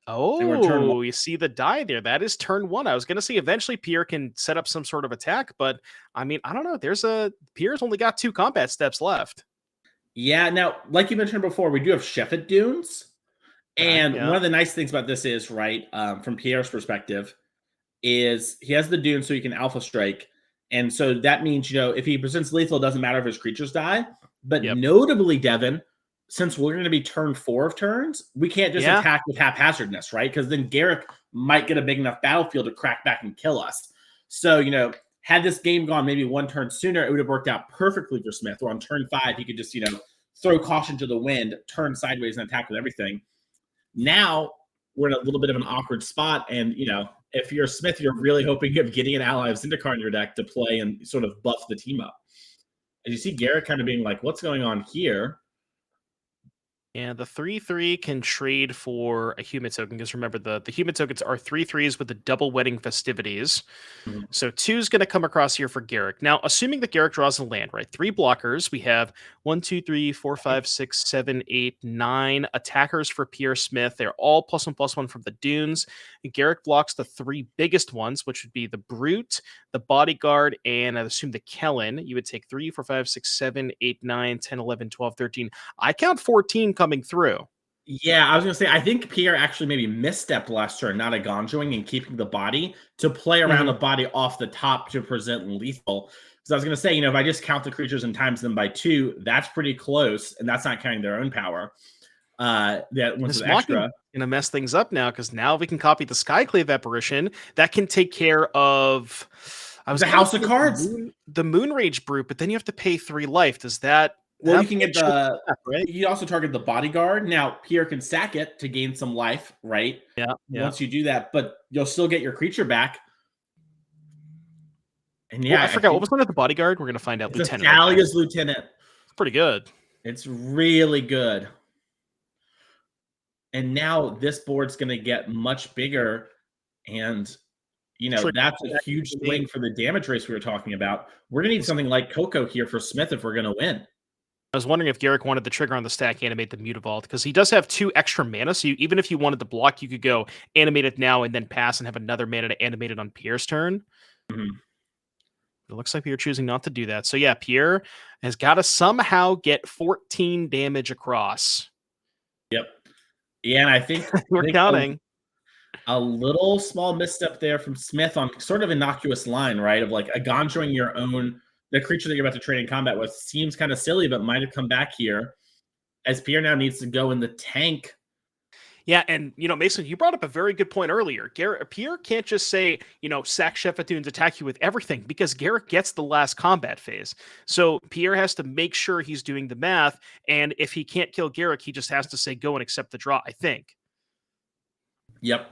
[SPEAKER 1] And we're turn one.
[SPEAKER 2] Oh, you see the die there. That is turn one. I was gonna say eventually Pierre can set up some sort of attack, but I mean, I don't know. Pierre's only got 2 combat steps left.
[SPEAKER 1] Yeah, now, like you mentioned before, we do have Sheffet Dunes.
[SPEAKER 2] Okay,
[SPEAKER 1] And
[SPEAKER 2] yeah.
[SPEAKER 1] one of the nice things about this is, right, from Pierre's perspective, is he has the Dune so he can Alpha Strike. And so that means, if he presents lethal, it doesn't matter if his creatures die. But
[SPEAKER 2] Yep.
[SPEAKER 1] notably, Devin, since we're going to be turn 4 of turns, we can't just
[SPEAKER 2] Yeah.
[SPEAKER 1] attack with haphazardness, right? Because then Garrick might get a big enough battlefield to crack back and kill us. So, had this game gone maybe 1 turn sooner, it would have worked out perfectly for Smith. Or on turn 5, he could just, throw caution to the wind, turn sideways, and attack with everything. Now we're in a little bit of an awkward spot, and if you're Smith, you're really hoping of getting an ally of Zendikar in your deck to play and sort of buff the team up. And you see Garrett kind of being like, "What's going on here?"
[SPEAKER 2] Yeah, the 3/3 can trade for a human token because remember the human tokens are 3/3s with the double wedding festivities.
[SPEAKER 1] Mhm.
[SPEAKER 2] So 2's going to come across here for Garrick. Now, assuming that Garrick draws a land, right? 3 blockers. We have 1, 2, 3, 4, 5, 6, 7, 8, 9 attackers for Pierre Smith. They're all +1/+1 from the Dunes. And Garrick blocks the 3 biggest ones, which would be the Brute, the Bodyguard, and I assume the Kellen. You would take 3, 4, 5, 6, 7, 8, 9, 10, 11, 12, 13. I count 14 coming through.
[SPEAKER 1] Yeah, I was gonna say I think Pierre actually maybe misstepped last turn, not a Gonjoing and keeping the body to play around the
[SPEAKER 2] Mhm.
[SPEAKER 1] body off the top to present lethal. Because I was gonna say, if I just count the creatures and times them by 2, that's pretty close, and that's not counting their own power. That once
[SPEAKER 2] This
[SPEAKER 1] is
[SPEAKER 2] mocking
[SPEAKER 1] extra.
[SPEAKER 2] gonna mess things up now because now we can copy the Skyclave apparition that can take care of. I was
[SPEAKER 1] The
[SPEAKER 2] gonna
[SPEAKER 1] House of
[SPEAKER 2] say
[SPEAKER 1] Cards.
[SPEAKER 2] the Moon Rage Brute, but then you have to pay 3 life. Does that
[SPEAKER 1] Well, you
[SPEAKER 2] that
[SPEAKER 1] can get
[SPEAKER 2] gets you
[SPEAKER 1] the
[SPEAKER 2] back, right?
[SPEAKER 1] you also target the bodyguard. Now, Pierre can sack it to gain some life, right?
[SPEAKER 2] Yeah, yeah.
[SPEAKER 1] Once you do that, but you'll still get your creature back. And
[SPEAKER 2] Well,
[SPEAKER 1] yeah,
[SPEAKER 2] I
[SPEAKER 1] I
[SPEAKER 2] forgot what
[SPEAKER 1] think
[SPEAKER 2] was one of the bodyguard. We're gonna find out.
[SPEAKER 1] it's a
[SPEAKER 2] Lieutenant, okay.
[SPEAKER 1] Thalia's lieutenant.
[SPEAKER 2] It's pretty good.
[SPEAKER 1] It's really good. And now this board's going to get much bigger. And,
[SPEAKER 2] Trigger
[SPEAKER 1] that's a
[SPEAKER 2] back
[SPEAKER 1] huge
[SPEAKER 2] into the game.
[SPEAKER 1] swing for the damage race we were talking about. We're going to need something like Coco here for Smith if we're going to win.
[SPEAKER 2] I was wondering if Garrick wanted the trigger on the stack animate the Mutavault because he does have 2 extra mana. So even if you wanted to block, you could go animate it now and then pass and have another mana to animate it on Pierre's turn.
[SPEAKER 1] Mhm.
[SPEAKER 2] It looks like we are choosing not to do that. So yeah, Pierre has got to somehow get 14 damage across.
[SPEAKER 1] Yep. Yeah, and I think,
[SPEAKER 2] We're counting.
[SPEAKER 1] a little small misstep there from Smith on sort of innocuous line, right? Of like a Gonjoing your own, the creature that you're about to trade in combat with seems kind of silly, but might have come back here as Pierre now needs to go in the tank.
[SPEAKER 2] Yeah, and Mason, you brought up a very good point earlier. Pierre can't just say, sack Sheffatoons, attack you with everything, because Garrick gets the last combat phase. So Pierre has to make sure he's doing the math, and if he can't kill Garrick, he just has to say go and accept the draw, I think.
[SPEAKER 1] Yep.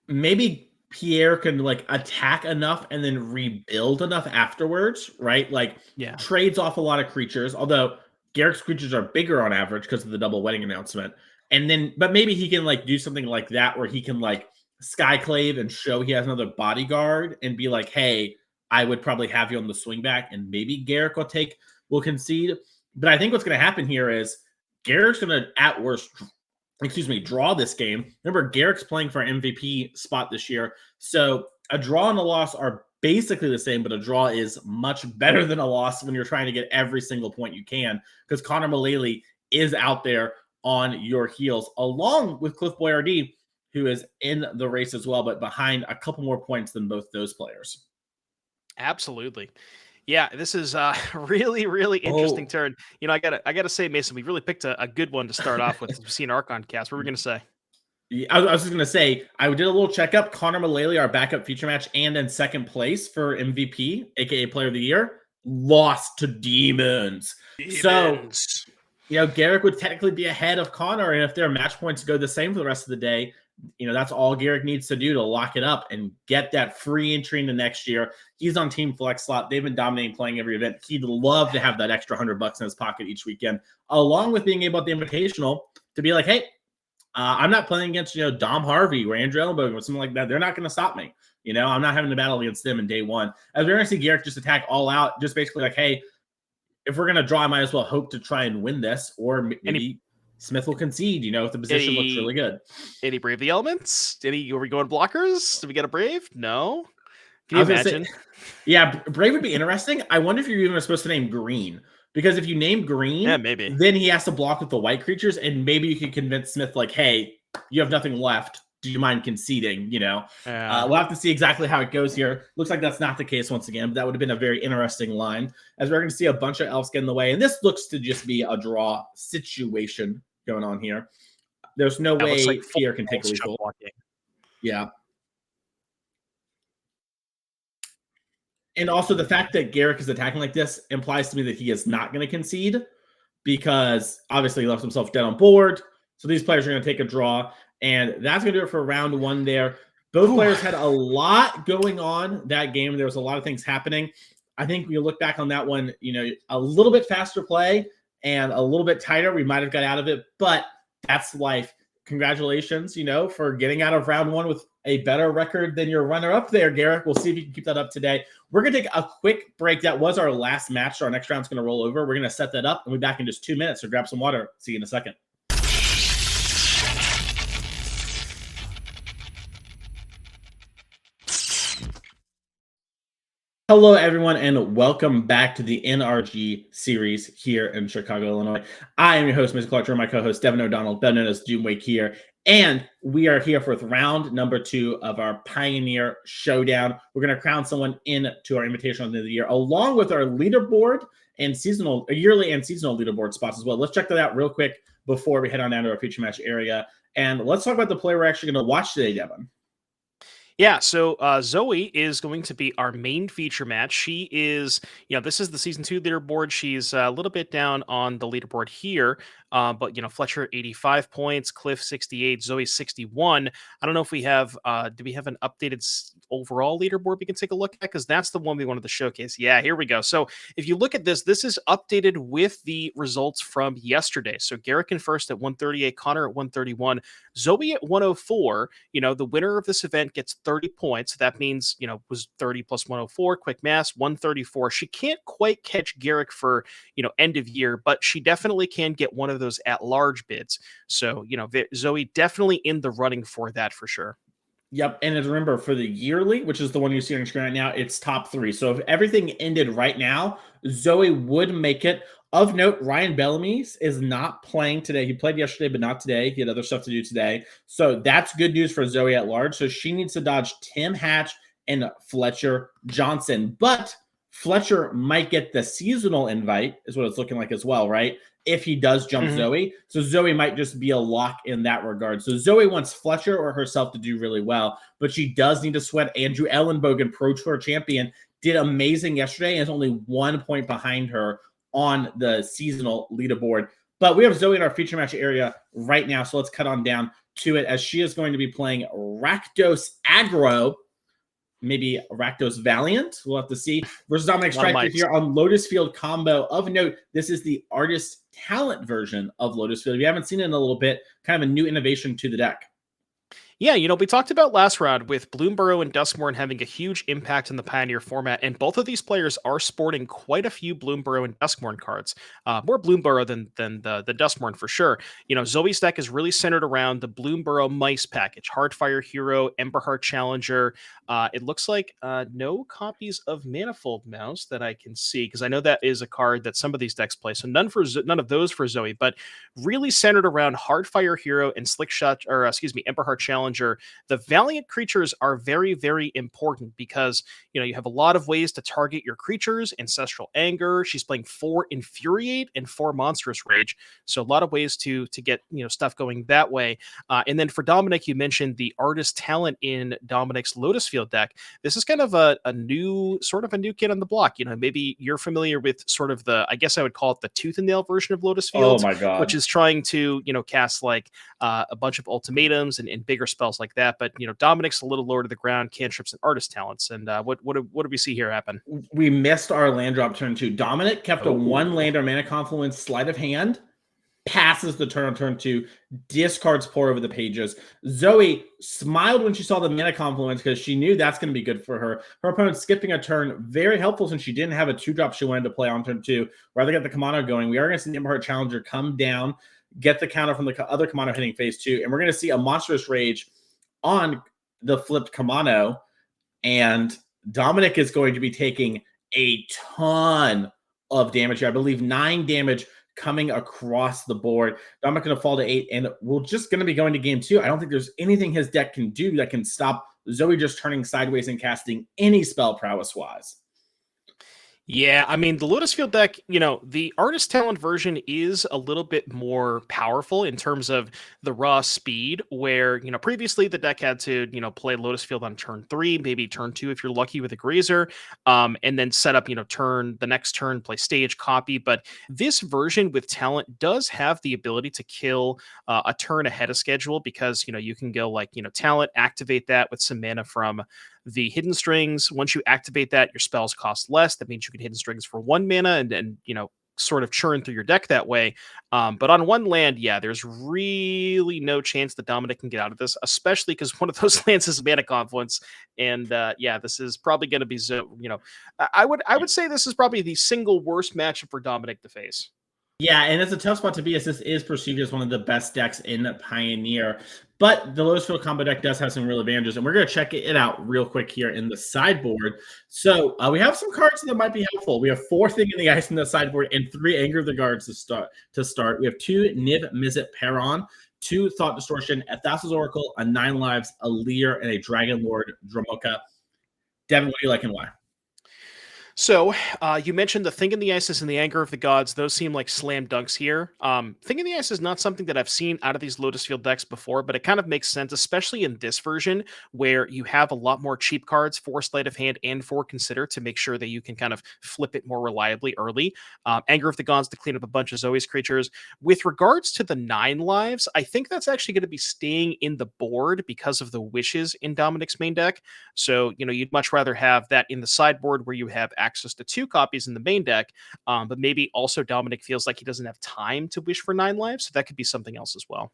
[SPEAKER 1] Maybe Pierre can like attack enough and then rebuild enough afterwards, right? Like
[SPEAKER 2] Yeah.
[SPEAKER 1] trades off a lot of creatures, although Garrick's creatures are bigger on average because of the double wedding announcement. And then, but maybe he can like do something like that where he can like Skyclave and show he has another bodyguard and be like, hey, I would probably have you on the swing back, and maybe Garrick will concede. But I think what's going to happen here is Garrick's going to, at worst, draw this game. Remember, Garrick's playing for an MVP spot this year. So a draw and a loss are basically the same, but a draw is much better than a loss when you're trying to get every single point you can, because Connor Mullally is out there on your heels, along with Cliff Boyardee, who is in the race as well, but behind a couple more points than both those players.
[SPEAKER 2] Absolutely. Yeah, this is a really, really interesting turn. I gotta say, Mason, we really picked a good one to start off with. We've seen Archon cast. What were we gonna say?
[SPEAKER 1] I was just going to say, I did a little checkup. Connor Mullally, our backup feature match, and in second place for MVP, aka Player of the Year, lost to Demons. So, Garrick would technically be ahead of Connor, and if their match points go the same for the rest of the day, that's all Garrick needs to do to lock it up and get that free entry into next year. He's on Team Flex slot. They've been dominating playing every event. He'd love to have that extra $100 in his pocket each weekend, along with being able at the Invitational to be like, hey, I'm not playing against, Dom Harvey or Andrew Ellenberg or something like that. They're not going to stop me. I'm not having to battle against them in day one. As we're going to see Garrick just attack all out, just basically like, hey, if we're gonna draw, I might as well hope to try and win this, or
[SPEAKER 2] Any
[SPEAKER 1] maybe Smith will concede. If the position looks really good.
[SPEAKER 2] any Brave the Elements? Are we going blockers? Did we get a Brave? No. Can
[SPEAKER 1] I
[SPEAKER 2] you
[SPEAKER 1] was gonna say,
[SPEAKER 2] imagine?
[SPEAKER 1] yeah, Brave would be interesting. I wonder if you're even supposed to name Green, because if you name
[SPEAKER 2] Yeah,
[SPEAKER 1] Green,
[SPEAKER 2] maybe.
[SPEAKER 1] then he has to block with the white creatures, and maybe you could convince Smith like, hey, you have nothing left. Do you mind conceding?
[SPEAKER 2] Yeah.
[SPEAKER 1] We'll have to see exactly how it goes here. Looks like that's not the case once again, but that would have been a very interesting line, as we're going to see a bunch of elves get in the way, and this looks to just be a draw situation going on here. There's no
[SPEAKER 2] That looks like
[SPEAKER 1] way
[SPEAKER 2] full
[SPEAKER 1] Fear can take a
[SPEAKER 2] chump
[SPEAKER 1] lethal.
[SPEAKER 2] blocking.
[SPEAKER 1] Yeah. And also the fact that Garrick is attacking like this implies to me that he is not going to concede, because obviously he left himself dead on board. So these players are going to take a draw, and that's going to do it for round one there. Both players had a lot going on that game. There was a lot of things happening. I think we look back on that one, a little bit faster play and a little bit tighter, we might have got out of it, but that's life. Congratulations, for getting out of round one with a better record than your runner-up there, Garrick. We'll see if you can keep that up today. We're going to take a quick break. That was our last match, so our next round's going to roll over. We're going to set that up, and we'll be back in just 2 minutes, so grab some water. See you in a second. Hello, everyone, and welcome back to the NRG series here in Chicago, Illinois. I am your host, Mr. Clark, my co-host, Devin O'Donnell, better known as Doomwake here, and we are here for round number 2 of our Pioneer Showdown. We're going to crown someone into our Invitational of the year, along with our leaderboard and yearly and seasonal leaderboard spots as well. Let's check that out real quick before we head on down to our feature match area, and let's talk about the player we're actually going to watch today, Devin.
[SPEAKER 2] Yeah, so Zoe is going to be our main feature match. She is, this is the season 2 leaderboard. She's a little bit down on the leaderboard here, but Fletcher 85 points, Cliff 68, Zoe 61. I don't know if we have, do we have an updated overall leaderboard we can take a look at? Because that's the one we wanted to showcase. Yeah, here we go. So if you look at this is updated with the results from yesterday. So Garrick in first at 138, Connor at 131, Zoe at 104. The winner of this event gets 30 points. That means, was 30 plus 104, quick mass, 134. She can't quite catch Garrick for, end of year, but she definitely can get one of those at-large bids. So, Zoe definitely in the running for that for sure.
[SPEAKER 1] Yep, and remember, for the yearly, which is the one you see on your screen right now, it's top 3. So if everything ended right now, Zoe would make it. Of note, Ryan Bellamy is not playing today. He played yesterday, but not today. He had other stuff to do today. So that's good news for Zoe at large. So she needs to dodge Tim Hatch and Fletcher Johnson. But Fletcher might get the seasonal invite, is what it's looking like as well, right? If he does jump Zoe. So Zoe might just be a lock in that regard. So Zoe wants Fletcher or herself to do really well, but she does need to sweat. Andrew Ellenbogen, Pro Tour champion, did amazing yesterday and is only 1 point behind her on the seasonal leaderboard. But we have Zoe in our feature match area right now, so let's cut on down to it, as she is going to be playing Rakdos Aggro, maybe Rakdos Valiant. We'll have to see. Versus Dominic Striker here on Lotus Field combo. Of note, this is the artist talent version of Lotus Field. If you haven't seen it in a little bit, kind of a new innovation to the deck.
[SPEAKER 2] Yeah, we talked about last round with Bloomborough and Duskmorn having a huge impact in the Pioneer format, and both of these players are sporting quite a few Bloomborough and Duskmorn cards. More Bloomborough than the Duskmorn for sure. Zoe's deck is really centered around the Bloomborough Mice package, Hardfire Hero, Emberheart Challenger. It looks like no copies of Manifold Mouse that I can see, because I know that is a card that some of these decks play. So none of those for Zoe, but really centered around Hardfire Hero and Emberheart Challenger. The Valiant creatures are very, very important because, you have a lot of ways to target your creatures. Ancestral Anger. She's playing 4 Infuriate and 4 Monstrous Rage. So a lot of ways to get, stuff going that way. And then for Dominic, you mentioned the artist talent in Dominic's Lotus Field deck. This is kind of a new kid on the block. Maybe you're familiar with sort of I guess I would call it the Tooth and Nail version of Lotus Field.
[SPEAKER 1] Oh my God.
[SPEAKER 2] Which is trying to, cast like a bunch of ultimatums and bigger spells like that. But Dominic's a little lower to the ground, cantrips and artist talents. And what do we see here happen?
[SPEAKER 1] We missed our land drop turn 2. Dominic kept a 1 land or mana confluence sleight of hand, passes the turn on turn 2, discards Pour Over the Pages. Zoe smiled when she saw the mana confluence because she knew that's going to be good for her. Her opponent skipping a turn, very helpful since she didn't have a 2-drop she wanted to play on turn 2. Rather get the Kamano going. We are going to see the Emperor Challenger come down, get the counter from the other Kamano hitting phase 2, and we're going to see a Monstrous Rage on the flipped Kamano, and Dominic is going to be taking a ton of damage here. I believe 9 damage coming across the board. Dominic going to fall to 8, and we're just going to be going to game 2. I don't think there's anything his deck can do that can stop Zoe just turning sideways and casting any spell prowess-wise.
[SPEAKER 2] Yeah, I mean, the Lotus Field deck, the Artist Talent version is a little bit more powerful in terms of the raw speed, where, previously the deck had to, play Lotus Field on turn 3, maybe turn 2 if you're lucky with a Grazer, and then set up, the next turn, play Stage, copy. But this version with Talent does have the ability to kill a turn ahead of schedule because, you can go like, Talent, activate that with some mana from the Hidden Strings. Once you activate that, your spells cost less. That means you can Hidden Strings for 1 mana and sort of churn through your deck that way. But on one land, yeah, there's really no chance that Dominic can get out of this, especially because one of those lands is Mana Confluence. And yeah, this is probably going to be, I would say this is probably the single worst matchup for Dominic to face.
[SPEAKER 1] Yeah, and it's a tough spot to be as this is perceived as one of the best decks in Pioneer. But the Lotus Field combo deck does have some real advantages, and we're going to check it out real quick here in the sideboard. So we have some cards that might be helpful. We have 4 Thing in the Ice in the sideboard and 3 Anger of the Guards to start. We have 2 Niv Mizzet Perron, 2 Thought Distortion, a Thassa's Oracle, a 9 Lives, a Leer, and a Dragon Lord Dromoka. Devin, what do you like and why?
[SPEAKER 2] So, you mentioned the Thing in the Ice and the Anger of the Gods. Those seem like slam dunks here. Thing in the Ice is not something that I've seen out of these Lotus Field decks before, but it kind of makes sense, especially in this version where you have a lot more cheap cards for Sleight of Hand and for Consider to make sure that you can kind of flip it more reliably early. Anger of the Gods to clean up a bunch of Zoe's creatures. With regards to the 9 lives, I think that's actually going to be staying in the board because of the wishes in Dominic's main deck. So, you'd much rather have that in the sideboard where you have access to 2 copies in the main deck, but maybe also Dominic feels like he doesn't have time to wish for 9 lives, so that could be something else as well.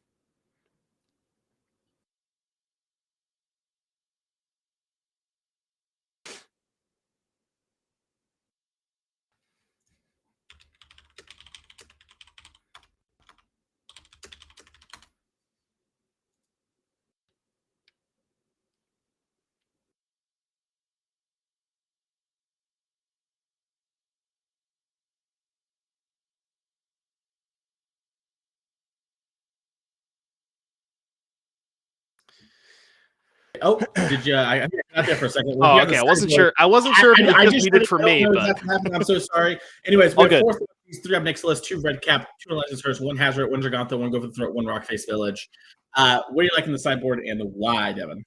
[SPEAKER 1] Oh, did you? I got there for a second.
[SPEAKER 2] Oh, okay. I wasn't sure. I wasn't sure if it was just muted for me, but
[SPEAKER 1] I'm so sorry. Anyways, we
[SPEAKER 2] all
[SPEAKER 1] have
[SPEAKER 2] good.
[SPEAKER 1] 4 these 3 up next to list: 2 Red Cap, 2 Eliza's Curse, 1 Hazard, 1 Dragantha, 1 Go for the Throat, 1 Rockface Village. What do you like in the sideboard and why, Devin?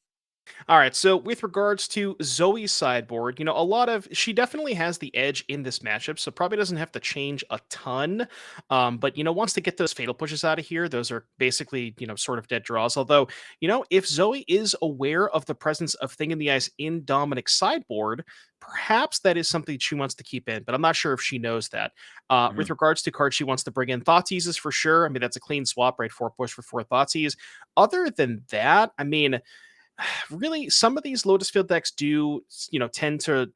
[SPEAKER 2] All right, so with regards to Zoe's sideboard, she definitely has the edge in this matchup, so probably doesn't have to change a ton. But wants to get those fatal pushes out of here. Those are basically, sort of dead draws. Although, if Zoe is aware of the presence of Thing in the Ice in Dominic's sideboard, perhaps that is something she wants to keep in, but I'm not sure if she knows that. With regards to cards she wants to bring in, Thoughtseizes for sure. I mean, that's a clean swap, right? 4 push for 4 Thoughtseize. Other than that, I mean, really some of these Lotus Field decks do tend to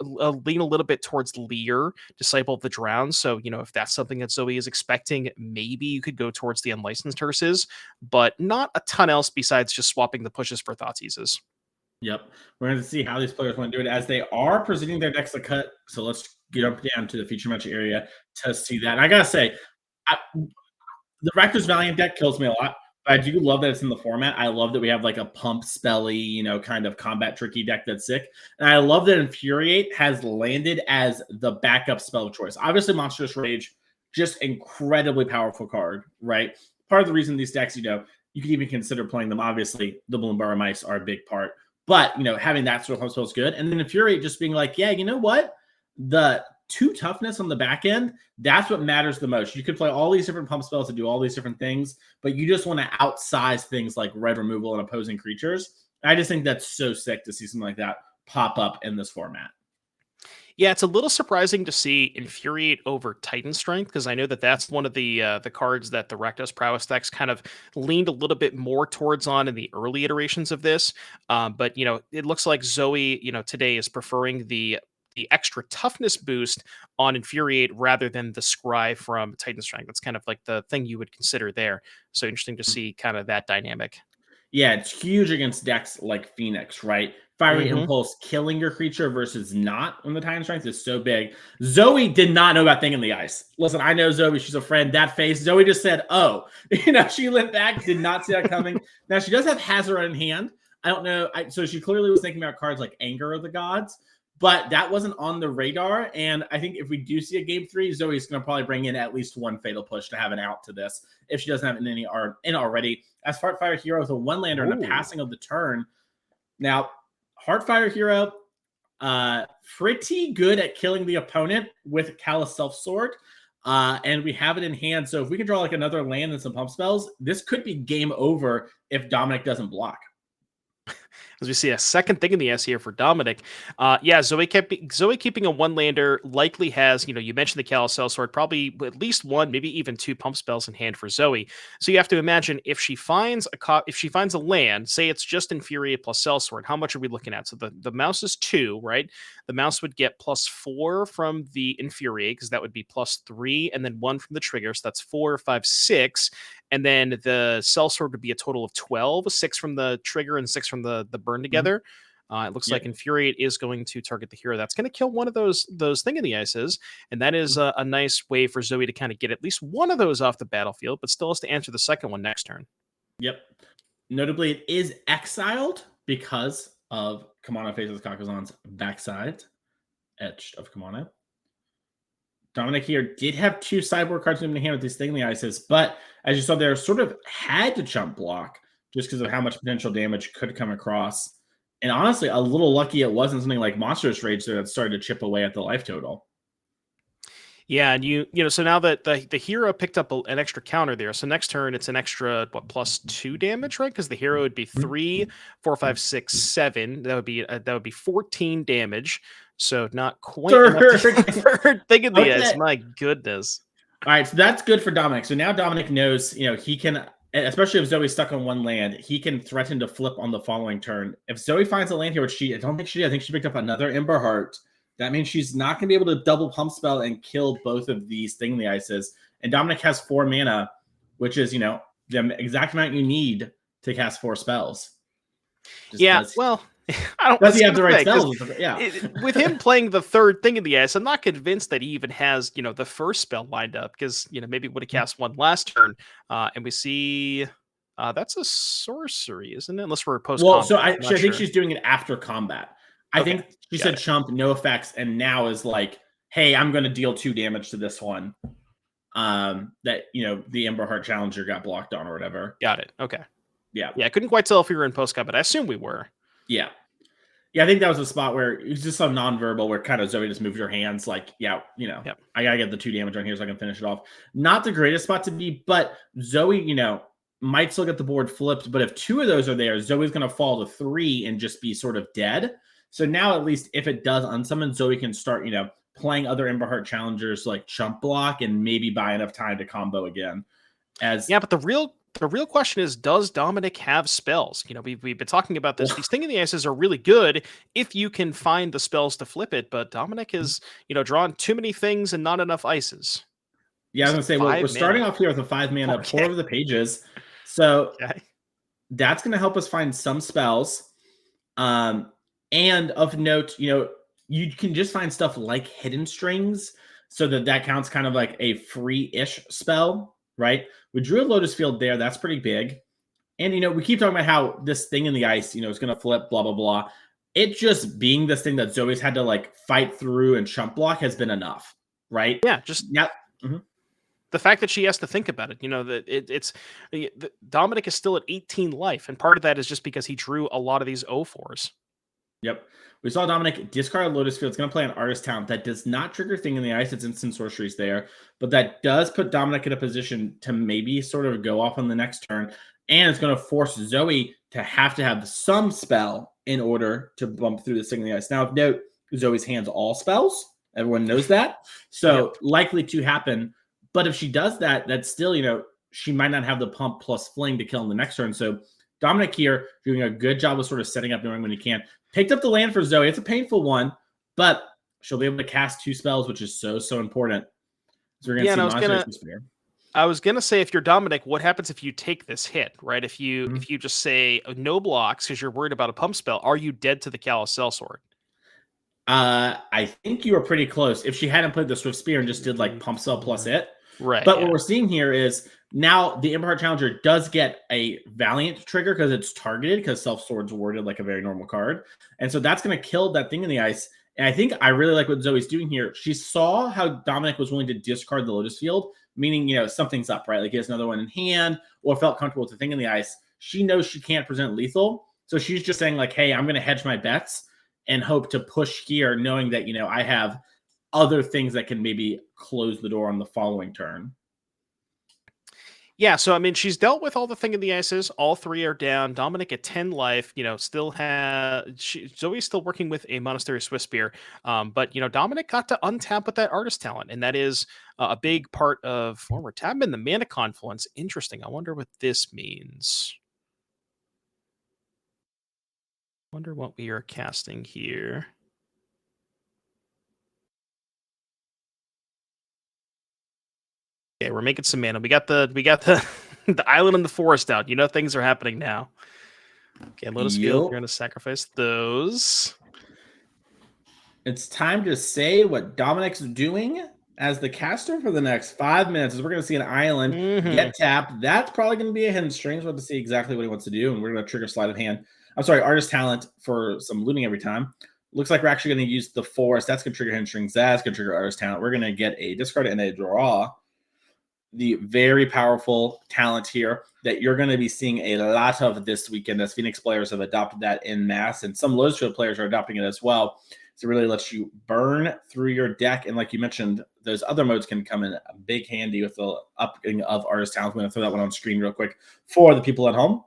[SPEAKER 2] lean a little bit towards Leer, Disciple of the Drowned. So if that's something that Zoe is expecting, maybe you could go towards the Unlicensed Hearses, but not a ton else besides just swapping the pushes for Thoughtseizes.
[SPEAKER 1] Yep, we're going to see how these players want to do it as they are presenting their decks to cut. So let's get up down to the feature match area to see that. And I gotta say, the Raptors Valiant deck kills me a lot. I do love that it's in the format. I love that we have like a pump spelly, kind of combat tricky deck that's sick. And I love that Infuriate has landed as the backup spell of choice. Obviously, Monstrous Rage, just incredibly powerful card, right? Part of the reason these decks, you could even consider playing them. Obviously, the Bloombar Mice are a big part. But, having that sort of pump spell is good. And then Infuriate just being like, yeah, you know what? The 2 toughness on the back end, that's what matters the most. You could play all these different pump spells to do all these different things, but you just want to outsize things like red removal and opposing creatures. I just think that's so sick to see something like that pop up in this format.
[SPEAKER 2] Yeah, it's a little surprising to see Infuriate over Titan Strength because I know that that's one of the cards that the Rakdos Prowess decks kind of leaned a little bit more towards on in the early iterations of this. But it looks like Zoe, today is preferring the extra toughness boost on Infuriate rather than the Scry from Titan Strength. That's kind of like the thing you would consider there. So interesting to see kind of that dynamic.
[SPEAKER 1] Yeah, it's huge against decks like Phoenix, right? Fiery
[SPEAKER 2] Hmm.
[SPEAKER 1] Impulse killing your creature versus not when the Titan Strength is so big. Zoe did not know about Thing in the Ice. Listen, I know Zoe. She's a friend. That face, Zoe just said, oh. She went back, did not see that coming. Now, she does have Hazard in hand. I don't know. So she clearly was thinking about cards like Anger of the Gods, but that wasn't on the radar. And I think if we do see a game 3, Zoe's going to probably bring in at least one Fatal Push to have an out to this if she doesn't have any in already. As Heartfire Hero is a one-lander and a passing of the turn. Now, Heartfire Hero, pretty good at killing the opponent with Callous Self Sword. And we have it in hand. So if we can draw like another land and some pump spells, this could be game over if Dominic doesn't block.
[SPEAKER 2] As we see a second thing in the S here for Dominic. Yeah, Zoe keeping a one lander likely has, you mentioned the Calisel Sword, probably at least one, maybe even two pump spells in hand for Zoe. So you have to imagine if she finds a land, say it's just Infuriate plus Cell Sword, how much are we looking at? So the mouse is 2, right? The mouse would get +4 from the Infuriate, because that would be +3, and then 1 from the trigger. So that's 4, 5, 6. And then the Cell Sword would be a total of 12, 6 from the trigger and 6 from the burn together. It looks like Infuriate is going to target the hero. That's going to kill one of those Thing in the Ices, and that is a nice way for Zoe to kind of get at least one of those off the battlefield, but still has to answer the second one next turn.
[SPEAKER 1] Yep. Notably, it is exiled because of Kamano Faces Kakazan's backside, etched of Kamano. Dominic here did have 2 sideboard cards in hand with these Thing in the Ices, but as you saw there, sort of had to chump block just because of how much potential damage could come across. And honestly, a little lucky it wasn't something like Monstrous Rage there that started to chip away at the life total.
[SPEAKER 2] Yeah, and so now that the hero picked up an extra counter there, so next turn it's an extra +2 damage, right? Because the hero would be 3, 4, 5, 6, 7. That would be 14 damage. So not quite enough third Thing in the Ice. My goodness.
[SPEAKER 1] All right, so that's good for Dominic. So now Dominic knows, he can, especially if Zoe's stuck on one land, he can threaten to flip on the following turn. If Zoe finds a land here, which I don't think she did, I think she picked up another Ember Heart. That means she's not going to be able to double pump spell and kill both of these Thing in the Ices. And Dominic has 4 mana, which is, the exact amount you need to cast 4 spells.
[SPEAKER 2] Well, I don't.
[SPEAKER 1] Does he have the right spells? Yeah.
[SPEAKER 2] With him playing the third Thing in the Ice, I'm not convinced that he even has, the first spell lined up, because, maybe would have cast one last turn. And we see that's a sorcery, isn't it? Unless we're post.
[SPEAKER 1] Well, so I think she's doing it after combat. I
[SPEAKER 2] Okay,
[SPEAKER 1] think she said chump, no effects, and now is like, hey, I'm going to deal 2 damage to this one. That the Ember Heart Challenger got blocked on or whatever.
[SPEAKER 2] Got it. Okay.
[SPEAKER 1] Yeah.
[SPEAKER 2] I couldn't quite tell if we were in post combat. I assume we were.
[SPEAKER 1] Yeah. I think that was a spot where it was just some nonverbal where kind of Zoe just moved her hands like, I got to get the 2 damage on here so I can finish it off. Not the greatest spot to be, but Zoe, might still get the board flipped. But if 2 of those are there, Zoe's going to fall to 3 and just be sort of dead. So now at least if it does unsummon, Zoe can start, playing other Ember Heart Challengers like Chump Block and maybe buy enough time to combo again.
[SPEAKER 2] But the real question is, does Dominic have spells? We've been talking about this. These Thing in the Ices are really good if you can find the spells to flip it, but Dominic has, drawn too many things and not enough ices.
[SPEAKER 1] Yeah, I was going to say, well, we're starting off here with a 5 mana, Pour Over the Pages. So that's going to help us find some spells. And of note, you can just find stuff like Hidden Strings, so that counts kind of like a free-ish spell, right? We drew a Lotus Field there. That's pretty big. And, we keep talking about how this Thing in the Ice, is going to flip, blah, blah, blah. It just being this thing that Zoe's had to, like, fight through and chump block has been enough, right?
[SPEAKER 2] Yeah, just...
[SPEAKER 1] Yeah.
[SPEAKER 2] The fact that she has to think about it, that Dominic is still at 18 life, and part of that is just because he drew a lot of these 0-4s.
[SPEAKER 1] Yep. We saw Dominic discard Lotus Field. It's going to play an Artist Talent. That does not trigger Thing in the Ice. It's instant sorceries there. But that does put Dominic in a position to maybe sort of go off on the next turn. And it's going to force Zoe to have some spell in order to bump through this Thing in the Ice. Now, note, Zoe's hands all spells. Everyone knows that.
[SPEAKER 2] Yep.
[SPEAKER 1] So likely to happen. But if she does that, that's still, she might not have the pump plus fling to kill in the next turn. So Dominic here doing a good job of sort of setting up, knowing when he can. Picked up the land for Zoe. It's a painful one, but she'll be able to cast 2 spells, which is so, so important. So we're going to
[SPEAKER 2] Yeah,
[SPEAKER 1] see
[SPEAKER 2] and
[SPEAKER 1] Monetary Sphere.
[SPEAKER 2] I was gonna say, if you're Dominic, what happens if you take this hit, right? If you
[SPEAKER 1] Mhm.
[SPEAKER 2] if you just say no blocks because you're worried about a pump spell, are you dead to the Callous Sword?
[SPEAKER 1] I think you were pretty close. If she hadn't played the Swift Spear and just did like pump spell plus it.
[SPEAKER 2] Right.
[SPEAKER 1] But what
[SPEAKER 2] Yeah.
[SPEAKER 1] we're seeing here is now the Empire Challenger does get a Valiant trigger because it's targeted, because Self Sword's worded like a very normal card. And so that's going to kill that thing in the ice. And I think I really like what Zoe's doing here. She saw how Dominic was willing to discard the Lotus Field, meaning, something's up, right? Like he has another one in hand or felt comfortable with the thing in the ice. She knows she can't present lethal. So she's just saying, like, hey, I'm going to hedge my bets and hope to push here, knowing that, I have other things that can maybe close the door on the following turn.
[SPEAKER 2] Yeah, so I mean, she's dealt with all the thing in the ices. All 3 are down. Dominic at 10 life. Still Zoe's still working with a Monastery Swiss Spear. But Dominic got to untap with that artist talent, and that is a big part of. Well, we're tapping in the mana confluence. Interesting. I wonder what this means. Wonder what we are casting here. Okay, we're making some mana. We got the the island and the forest out. Things are happening now. Okay, Lotus Field, you're gonna sacrifice those.
[SPEAKER 1] It's time to say what Dominic's doing as the caster for the next 5 minutes. As we're going to see an island get tapped. That's probably going to be a hidden string. So we'll have to see exactly what he wants to do. And we're going to trigger sleight of hand. I'm sorry, artist talent for some looting every time. Looks like we're actually going to use the forest. That's going to trigger hidden strings. That's going to trigger artist talent. We're going to get a discard and a draw. The very powerful talent here that you're going to be seeing a lot of this weekend, as Phoenix players have adopted that in mass, and some Lotus Field players are adopting it as well. So it really lets you burn through your deck. And like you mentioned, those other modes can come in big handy with the upping of artist talent. I'm going to throw that one on screen real quick for the people at home.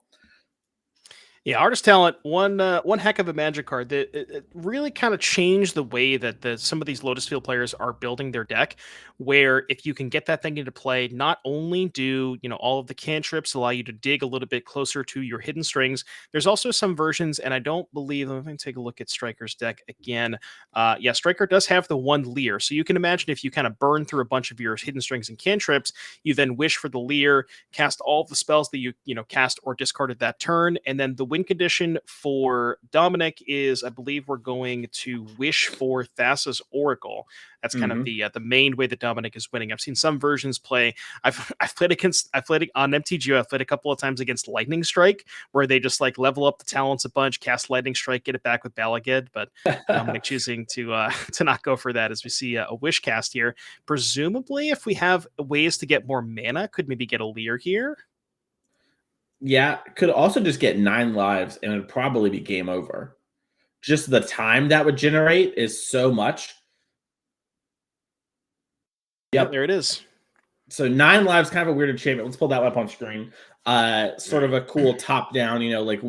[SPEAKER 2] Yeah, artist talent, one heck of a magic card that it really kind of changed the way that some of these Lotus Field players are building their deck. Where if you can get that thing into play, not only do all of the cantrips allow you to dig a little bit closer to your hidden strings, there's also some versions, and I don't believe. Let me take a look at Striker's deck again. Yeah, Striker does have the one Leer, so you can imagine if you kind of burn through a bunch of your hidden strings and cantrips, you then wish for the Leer, cast all of the spells that you cast or discarded that turn, and then the win condition for Dominic is, I believe, we're going to wish for Thassa's Oracle. That's kind of the main way that Dominic is winning. I've seen some versions play. I've played on MTG. I've played a couple of times against Lightning Strike, where they just like level up the talents a bunch, cast Lightning Strike, get it back with Balaged. But Dominic choosing to not go for that, as we see a wish cast here. Presumably, if we have ways to get more mana, could maybe get a Leer here.
[SPEAKER 1] Yeah, could also just get 9 lives and it'd probably be game over. Just the time that would generate is so much.
[SPEAKER 2] Yep, there it is.
[SPEAKER 1] So 9 lives, kind of a weird achievement. Let's pull that one up on screen. Sort of a cool top down, like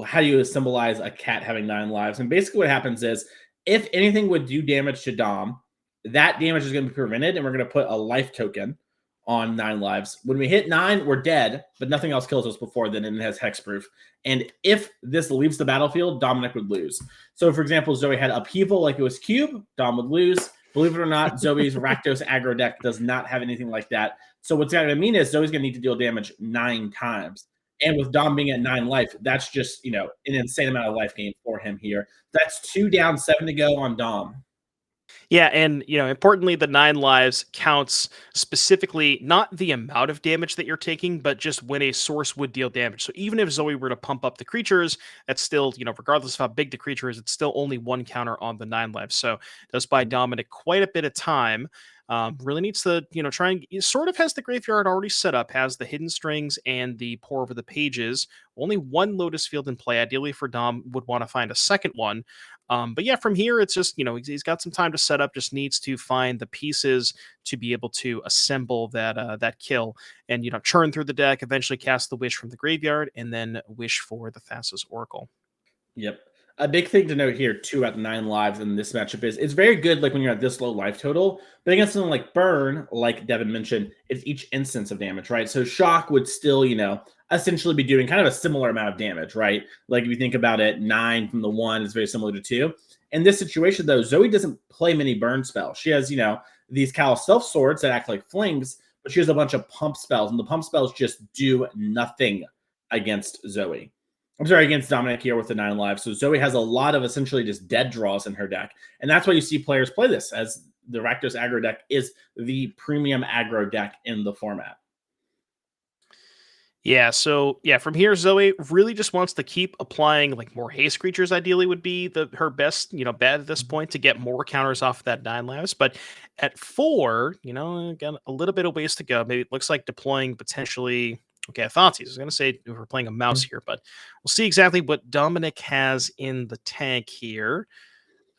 [SPEAKER 1] how do you symbolize a cat having 9 lives? And basically what happens is if anything would do damage to Dom, that damage is going to be prevented, and we're going to put a life token on 9 lives. When we hit 9, we're dead, but nothing else kills us before then, and it has hexproof. And if this leaves the battlefield, Dominic would lose. So, for example, Zoe had upheaval like it was cube, Dom would lose. Believe it or not, Zoe's Rakdos aggro deck does not have anything like that. So what's going to mean is Zoe's going to need to deal damage 9 times. And with Dom being at 9 life, that's just, an insane amount of life gain for him here. That's 2 down, 7 to go on Dom.
[SPEAKER 2] Yeah, and importantly, the 9 lives counts specifically not the amount of damage that you're taking, but just when a source would deal damage. So even if Zoe were to pump up the creatures, that's still, regardless of how big the creature is, it's still only 1 counter on the 9 lives. So it does buy Dominic quite a bit of time. Really needs to, try and sort of has the graveyard already set up, has the hidden strings and the pour over the pages. Only 1 Lotus Field in play. Ideally for Dom, would want to find a second one. But yeah, from here, it's just, he's got some time to set up, just needs to find the pieces to be able to assemble that kill and, churn through the deck, eventually cast the wish from the graveyard, and then wish for the Thassa's Oracle.
[SPEAKER 1] Yep. A big thing to note here, too, at 9 lives in this matchup is it's very good, like, when you're at this low life total, but against something like Burn, like Devin mentioned, it's each instance of damage, right? So Shock would still, essentially be doing kind of a similar amount of damage, right? Like, if you think about it, 9 from the 1 is very similar to 2. In this situation, though, Zoe doesn't play many burn spells. She has, these Cal Stealth Swords that act like flings, but she has a bunch of pump spells, and the pump spells just do nothing against Zoe. I'm sorry, against Dominic here with the 9 lives. So Zoe has a lot of essentially just dead draws in her deck. And that's why you see players play this, as the Rakdos aggro deck is the premium aggro deck in the format.
[SPEAKER 2] Yeah, so yeah, from here, Zoe really just wants to keep applying like more haste creatures. Ideally, would be her best, bet at this point to get more counters off that 9 lives. But at 4, got a little bit of ways to go. Maybe it looks like deploying potentially. Okay, I thought I was going to say if we're playing a mouse here, but we'll see exactly what Dominic has in the tank here.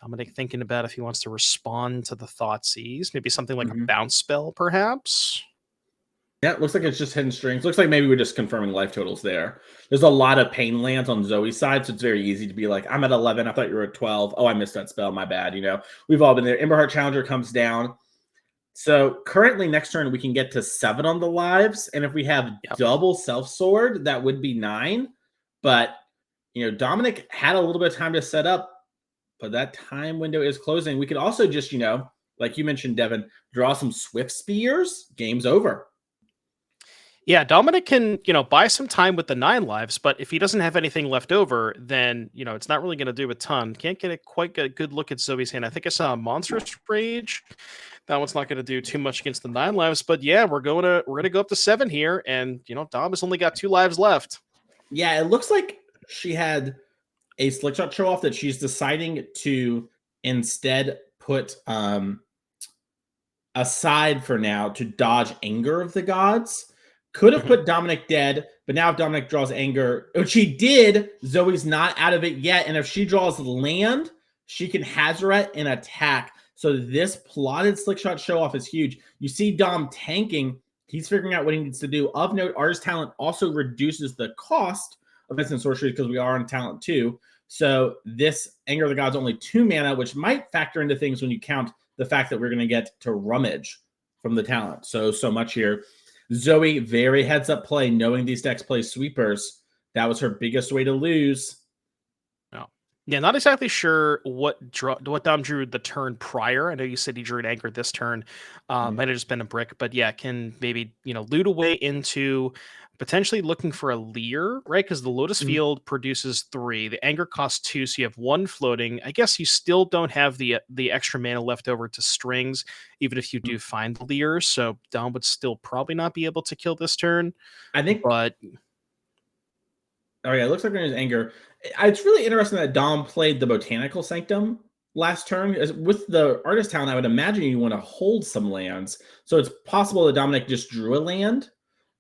[SPEAKER 2] Dominic thinking about if he wants to respond to the Thoughtseize, maybe something like a bounce spell, perhaps.
[SPEAKER 1] Yeah, it looks like it's just hidden strings. Looks like maybe we're just confirming life totals there. There's a lot of pain lands on Zoe's side, so it's very easy to be like, I'm at 11. I thought you were at 12. Oh, I missed that spell. My bad. We've all been there. Emberheart Challenger comes down. So currently next turn, we can get to 7 on the lives. And if we have double Self Sword, that would be 9. But, Dominic had a little bit of time to set up, but that time window is closing. We could also just, like you mentioned, Devin, draw some Swift Spears. Game's over.
[SPEAKER 2] Yeah, Dominic can, buy some time with the 9 lives, but if he doesn't have anything left over, then, it's not really going to do a ton. Can't get a quite good look at Zoe's hand. I think I saw a Monstrous Rage. That one's not going to do too much against the 9 lives, but yeah, we're going to go up to 7 here, and, Dom has only got 2 lives left.
[SPEAKER 1] Yeah, it looks like she had a Slickshot show off that she's deciding to instead put aside for now to dodge Anger of the Gods. Could have put Dominic dead, but now if Dominic draws Anger, which he did, Zoe's not out of it yet. And if she draws land, she can Hazoret and attack. So this plotted Slickshot show off is huge. You see Dom tanking. He's figuring out what he needs to do. Of note, Artist Talent also reduces the cost of instant sorcery because we are on Talent 2. So this Anger of the Gods only 2 mana, which might factor into things when you count the fact that we're going to get to Rummage from the talent. So much here. Zoe, very heads up play, knowing these decks play sweepers. That was her biggest way to lose.
[SPEAKER 2] Oh. Yeah, not exactly sure what Dom drew the turn prior. I know you said he drew an Anchor this turn. Might have just been a brick, but yeah, can maybe, loot away into potentially looking for a Leer, right? Because the Lotus Field produces 3. The Anger costs 2, so you have 1 floating. I guess you still don't have the extra mana left over to strings, even if you do find the Leer. So Dom would still probably not be able to kill this turn.
[SPEAKER 1] I think,
[SPEAKER 2] but
[SPEAKER 1] oh yeah, it looks like there's Anger. It's really interesting that Dom played the Botanical Sanctum last turn. With the Artist Talent, I would imagine you want to hold some lands. So it's possible that Dominic just drew a land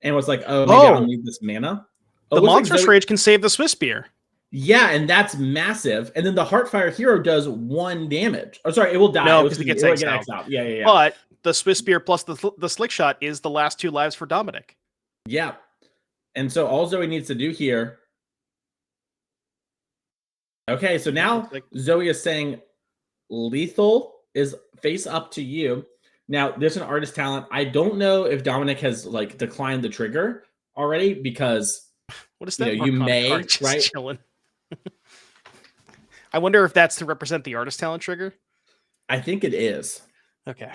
[SPEAKER 1] and was like, oh, maybe I don't need this mana.
[SPEAKER 2] The Monstrous Rage can save the Swiss Spear.
[SPEAKER 1] Yeah, and that's massive. And then the Heartfire Hero does 1 damage. Oh, sorry, it will die.
[SPEAKER 2] No, because it gets X
[SPEAKER 1] out. Yeah.
[SPEAKER 2] But the Swiss Spear plus the Slick Shot is the last 2 lives for Dominic.
[SPEAKER 1] Yeah. And so all Zoe needs to do here. Okay, so now Zoe is saying lethal is face up to you. Now, there's an Artist Talent. I don't know if Dominic has declined the trigger already because
[SPEAKER 2] what is that?
[SPEAKER 1] You may, right?
[SPEAKER 2] Chilling. I wonder if that's to represent the Artist Talent trigger.
[SPEAKER 1] I think it is.
[SPEAKER 2] Okay.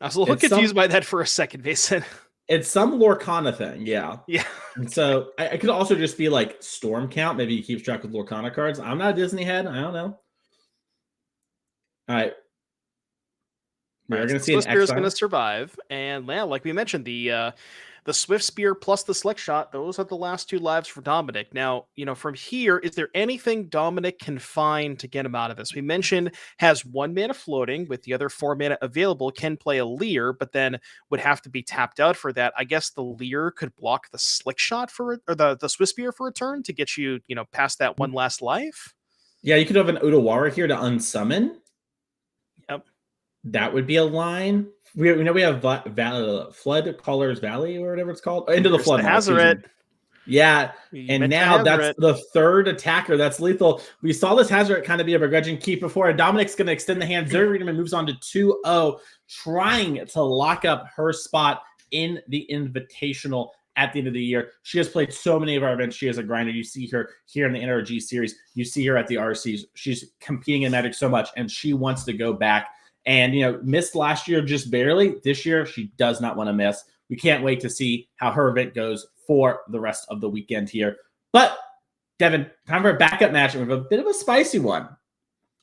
[SPEAKER 2] I was a little confused by that for a second, Mason.
[SPEAKER 1] It's some Lorcana thing, yeah.
[SPEAKER 2] Yeah.
[SPEAKER 1] And so I could also just be like Storm Count. Maybe he keeps track of Lorcana cards. I'm not a Disney head. I don't know. All right. We're going to see an
[SPEAKER 2] Spear is going to survive. And yeah, like we mentioned, the Swift Spear plus the Slick Shot, those are the last 2 lives for Dominic. Now, from here, is there anything Dominic can find to get him out of this? We mentioned has 1 mana floating with the other 4 mana available, can play a Leer, but then would have to be tapped out for that. I guess the Leer could block the Slick Shot or the Swift Spear for a turn to get you, past that 1 last life.
[SPEAKER 1] Yeah, you could have an Odawara here to unsummon.
[SPEAKER 2] Yep.
[SPEAKER 1] That would be a line. We know we have Flood Caller's Valley or whatever it's called. Into the Flood.
[SPEAKER 2] Hazoret.
[SPEAKER 1] Yeah,
[SPEAKER 2] You
[SPEAKER 1] and
[SPEAKER 2] mentioned a
[SPEAKER 1] now that's
[SPEAKER 2] Hazard.
[SPEAKER 1] the third attacker that's lethal. We saw this Hazard kind of be a begrudging keep before. Dominic's going to extend the hand. Zoe Riedemann moves on to 2-0, trying to lock up her spot in the Invitational at the end of the year. She has played so many of our events. She is a grinder. You see her here in the NRG series. You see her at the RCs. She's competing in Magic so much, and she wants to go back. And, missed last year just barely. This year, she does not want to miss. We can't wait to see how her event goes for the rest of the weekend here. But, Devin, time for a backup match. We have a bit of a spicy one.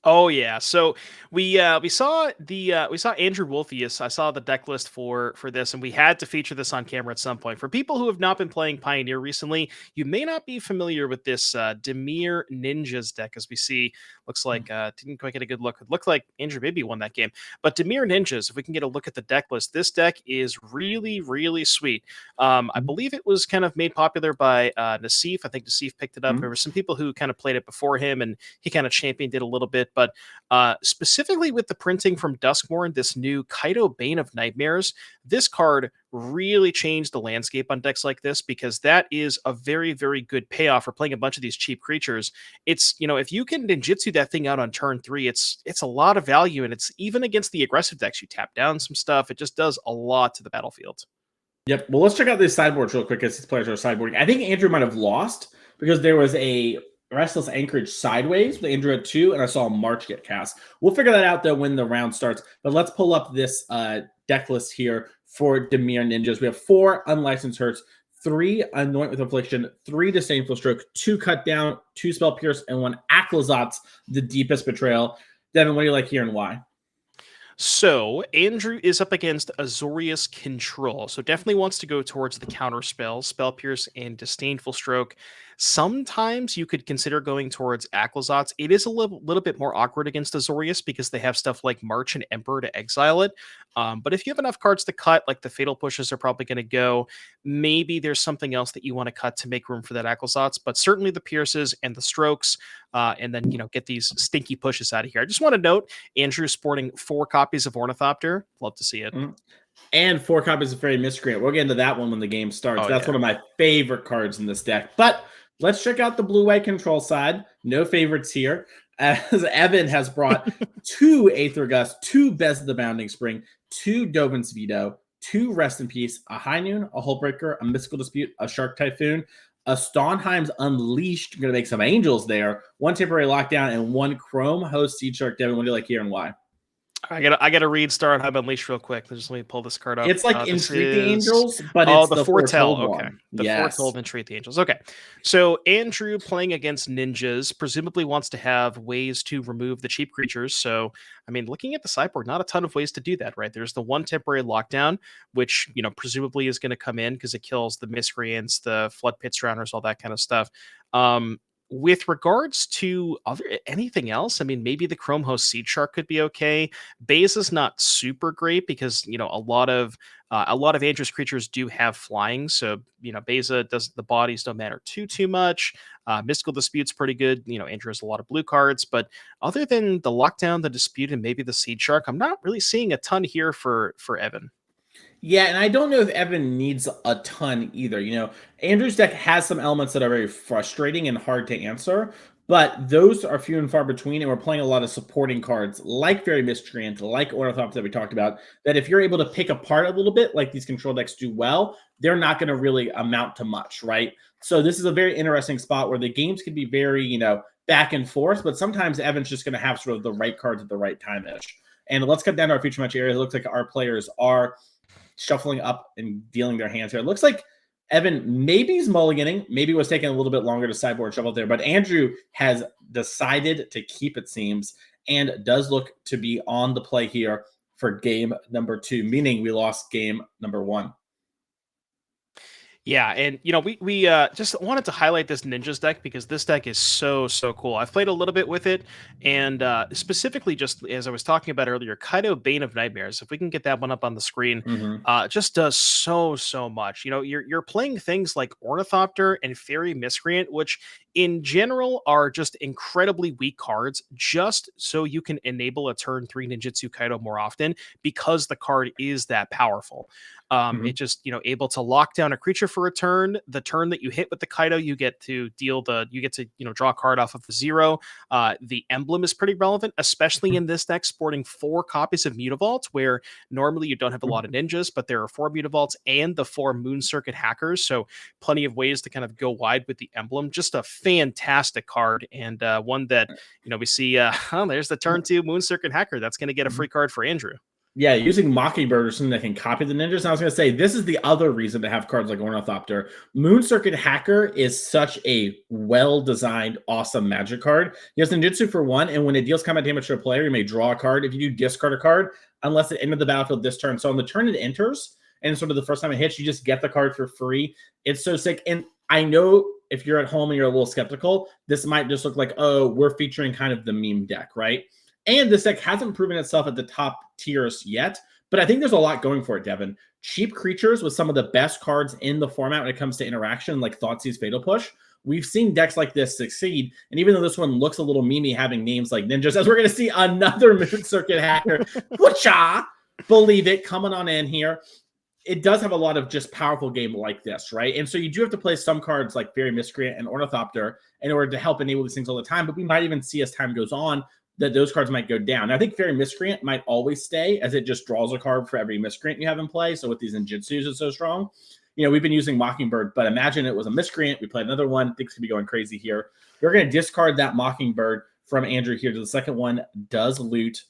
[SPEAKER 2] Oh yeah, so we saw we saw Andrew Wolfius. I saw the deck list for this, and we had to feature this on camera at some point. For people who have not been playing Pioneer recently, you may not be familiar with this Demir Ninjas deck. As we see, looks like didn't quite get a good look. It looked like Andrew maybe won that game, but Demir Ninjas. If we can get a look at the deck list, this deck is really sweet. I believe it was kind of made popular by Nassif. I think Nassif picked it up. There were some people who kind of played it before him, and he kind of championed it a little bit. But specifically with the printing from Duskmourn, this new Kaido Bane of Nightmares, this card really changed the landscape on decks like this, because that is a very good payoff for playing a bunch of these cheap creatures. It's, if you can ninjutsu that thing out on turn 3, it's a lot of value, and it's even against the aggressive decks. You tap down some stuff. It just does a lot to the battlefield.
[SPEAKER 1] Yep. Well, let's check out these sideboards real quick as these players are sideboarding. I think Andrew might have lost because there was a Restless Anchorage sideways with Andrew at 2, and I saw a March get cast. We'll figure that out, though, when the round starts. But let's pull up this deck list here for Demir Ninjas. We have 4 Unlicensed Hurts, 3 Anoint with Affliction, 3 Disdainful Stroke, 2 Cut Down, 2 Spell Pierce, and 1 Aclazotz, the Deepest Betrayal. Devin, what do you like here and why?
[SPEAKER 2] So Andrew is up against Azorius Control, so definitely wants to go towards the counter spells, Spell Pierce and Disdainful Stroke. Sometimes you could consider going towards Aclazotz. It is a little bit more awkward against Azorius because they have stuff like March and Emperor to exile it. But if you have enough cards to cut, like the Fatal Pushes are probably going to go, maybe there's something else that you want to cut to make room for that Aclazotz, but certainly the Pierces and the Strokes, and then, get these stinky pushes out of here. I just want to note, Andrew's sporting 4 copies of Ornithopter. Love to see it.
[SPEAKER 1] And 4 copies of Fairy Miscreant. We'll get into that one when the game starts.
[SPEAKER 2] Oh,
[SPEAKER 1] That's
[SPEAKER 2] yeah.
[SPEAKER 1] one of my favorite cards in this deck. But let's check out the blue-white control side. No favorites here, as Evan has brought 2 Aether Gust, 2 Bez of the Bounding Spring, 2 Dovin's Veto, 2 Rest in Peace, a High Noon, a Hullbreaker, a Mystical Dispute, a Shark Typhoon, a Stonheim's Unleashed. Going to make some angels there. 1 Temporary Lockdown, and 1 Chrome Host Seed Shark. Devin, what do you like here and why?
[SPEAKER 2] I gotta read Star Unleashed real quick. Just let me pull this card up.
[SPEAKER 1] It's like Entreat the Angels, but it's
[SPEAKER 2] the
[SPEAKER 1] the
[SPEAKER 2] Foretell.
[SPEAKER 1] foretold
[SPEAKER 2] Okay,
[SPEAKER 1] one.
[SPEAKER 2] the
[SPEAKER 1] Yes.
[SPEAKER 2] Foretold Entreat the Angels. Okay, so Andrew playing against ninjas presumably wants to have ways to remove the cheap creatures. So I mean, looking at the sideboard, not a ton of ways to do that, right? There's the 1 Temporary Lockdown, which presumably is going to come in because it kills the Miscreants, the Flood Pits Drowners, all that kind of stuff. With regards to anything else, I mean, maybe the Chrome Host Seed Shark could be okay. Beza is not super great because a lot of Andrew's creatures do have flying, so Beza does the bodies don't matter too much. Mystical Dispute's pretty good. Andrew has a lot of blue cards, but other than the Lockdown, the Dispute, and maybe the Seed Shark, I'm not really seeing a ton here for Evan.
[SPEAKER 1] Yeah, and I don't know if Evan needs a ton either. Andrew's deck has some elements that are very frustrating and hard to answer, but those are few and far between, and we're playing a lot of supporting cards like Fairy Miscreant, like Ornithopter that we talked about, that if you're able to pick apart a little bit, like these control decks do well, they're not going to really amount to much, right? So this is a very interesting spot where the games can be very, back and forth, but sometimes Evan's just going to have sort of the right cards at the right time-ish. And let's cut down to our feature match area. It looks like our players are shuffling up and dealing their hands here. It looks like Evan maybe is mulliganing, maybe was taking a little bit longer to sideboard shuffle there, but Andrew has decided to keep, it seems, and does look to be on the play here for game number 2, meaning we lost game number 1.
[SPEAKER 2] Yeah, and we just wanted to highlight this Ninjas deck because this deck is so cool. I've played a little bit with it, and specifically, just as I was talking about earlier, Kaido Bane of Nightmares. If we can get that one up on the screen, just does so much. You're playing things like Ornithopter and Fairy Miscreant, which in general are just incredibly weak cards, just so you can enable a turn 3 ninjutsu kaido more often, because the card is that powerful. It
[SPEAKER 1] Mhm.
[SPEAKER 2] just, able to lock down a creature for a turn. The turn that you hit with the kaido, you get to, draw a card off of the 0. The emblem is pretty relevant, especially in this deck sporting 4 copies of Mutavault, where normally you don't have a lot of ninjas, but there are 4 Mutavaults and the 4 Moon Circuit hackers. So plenty of ways to kind of go wide with the emblem. Just a fantastic card, and one that, we see, oh, there's the turn 2 Moon Circuit hacker. That's going to get a free card for Andrew.
[SPEAKER 1] Yeah, using Mockingbird or something that can copy the ninjas. And I was going to say, this is the other reason to have cards like Ornithopter. Moon Circuit Hacker is such a well-designed, awesome magic card. He has ninjutsu for 1, and when it deals combat damage to a player, you may draw a card. If you do, discard a card, unless it entered the battlefield this turn. So on the turn it enters, and sort of the first time it hits, you just get the card for free. It's so sick. And I know if you're at home and you're a little skeptical, this might just look like, oh, we're featuring kind of the meme deck, right? And this deck hasn't proven itself at the top tiers yet, but I think there's a lot going for it, Devin. Cheap creatures with some of the best cards in the format when it comes to interaction, like Thoughtseize Fatal Push. We've seen decks like this succeed, and even though this one looks a little memey having names like ninjas, as we're going to see another Moon Circuit hacker, whatcha, believe it, coming on in here. It does have a lot of just powerful game like this, right? And so you do have to play some cards like Fairy Miscreant and Ornithopter in order to help enable these things all the time, but we might even see as time goes on that those cards might go down. I think Fairy Miscreant might always stay, as it just draws a card for every Miscreant you have in play. So with these ninjutsus, it's so strong. We've been using Mockingbird, but imagine it was a Miscreant. We played another one. Things could be going crazy here. We're going to discard that Mockingbird from Andrew here to the second one does loot.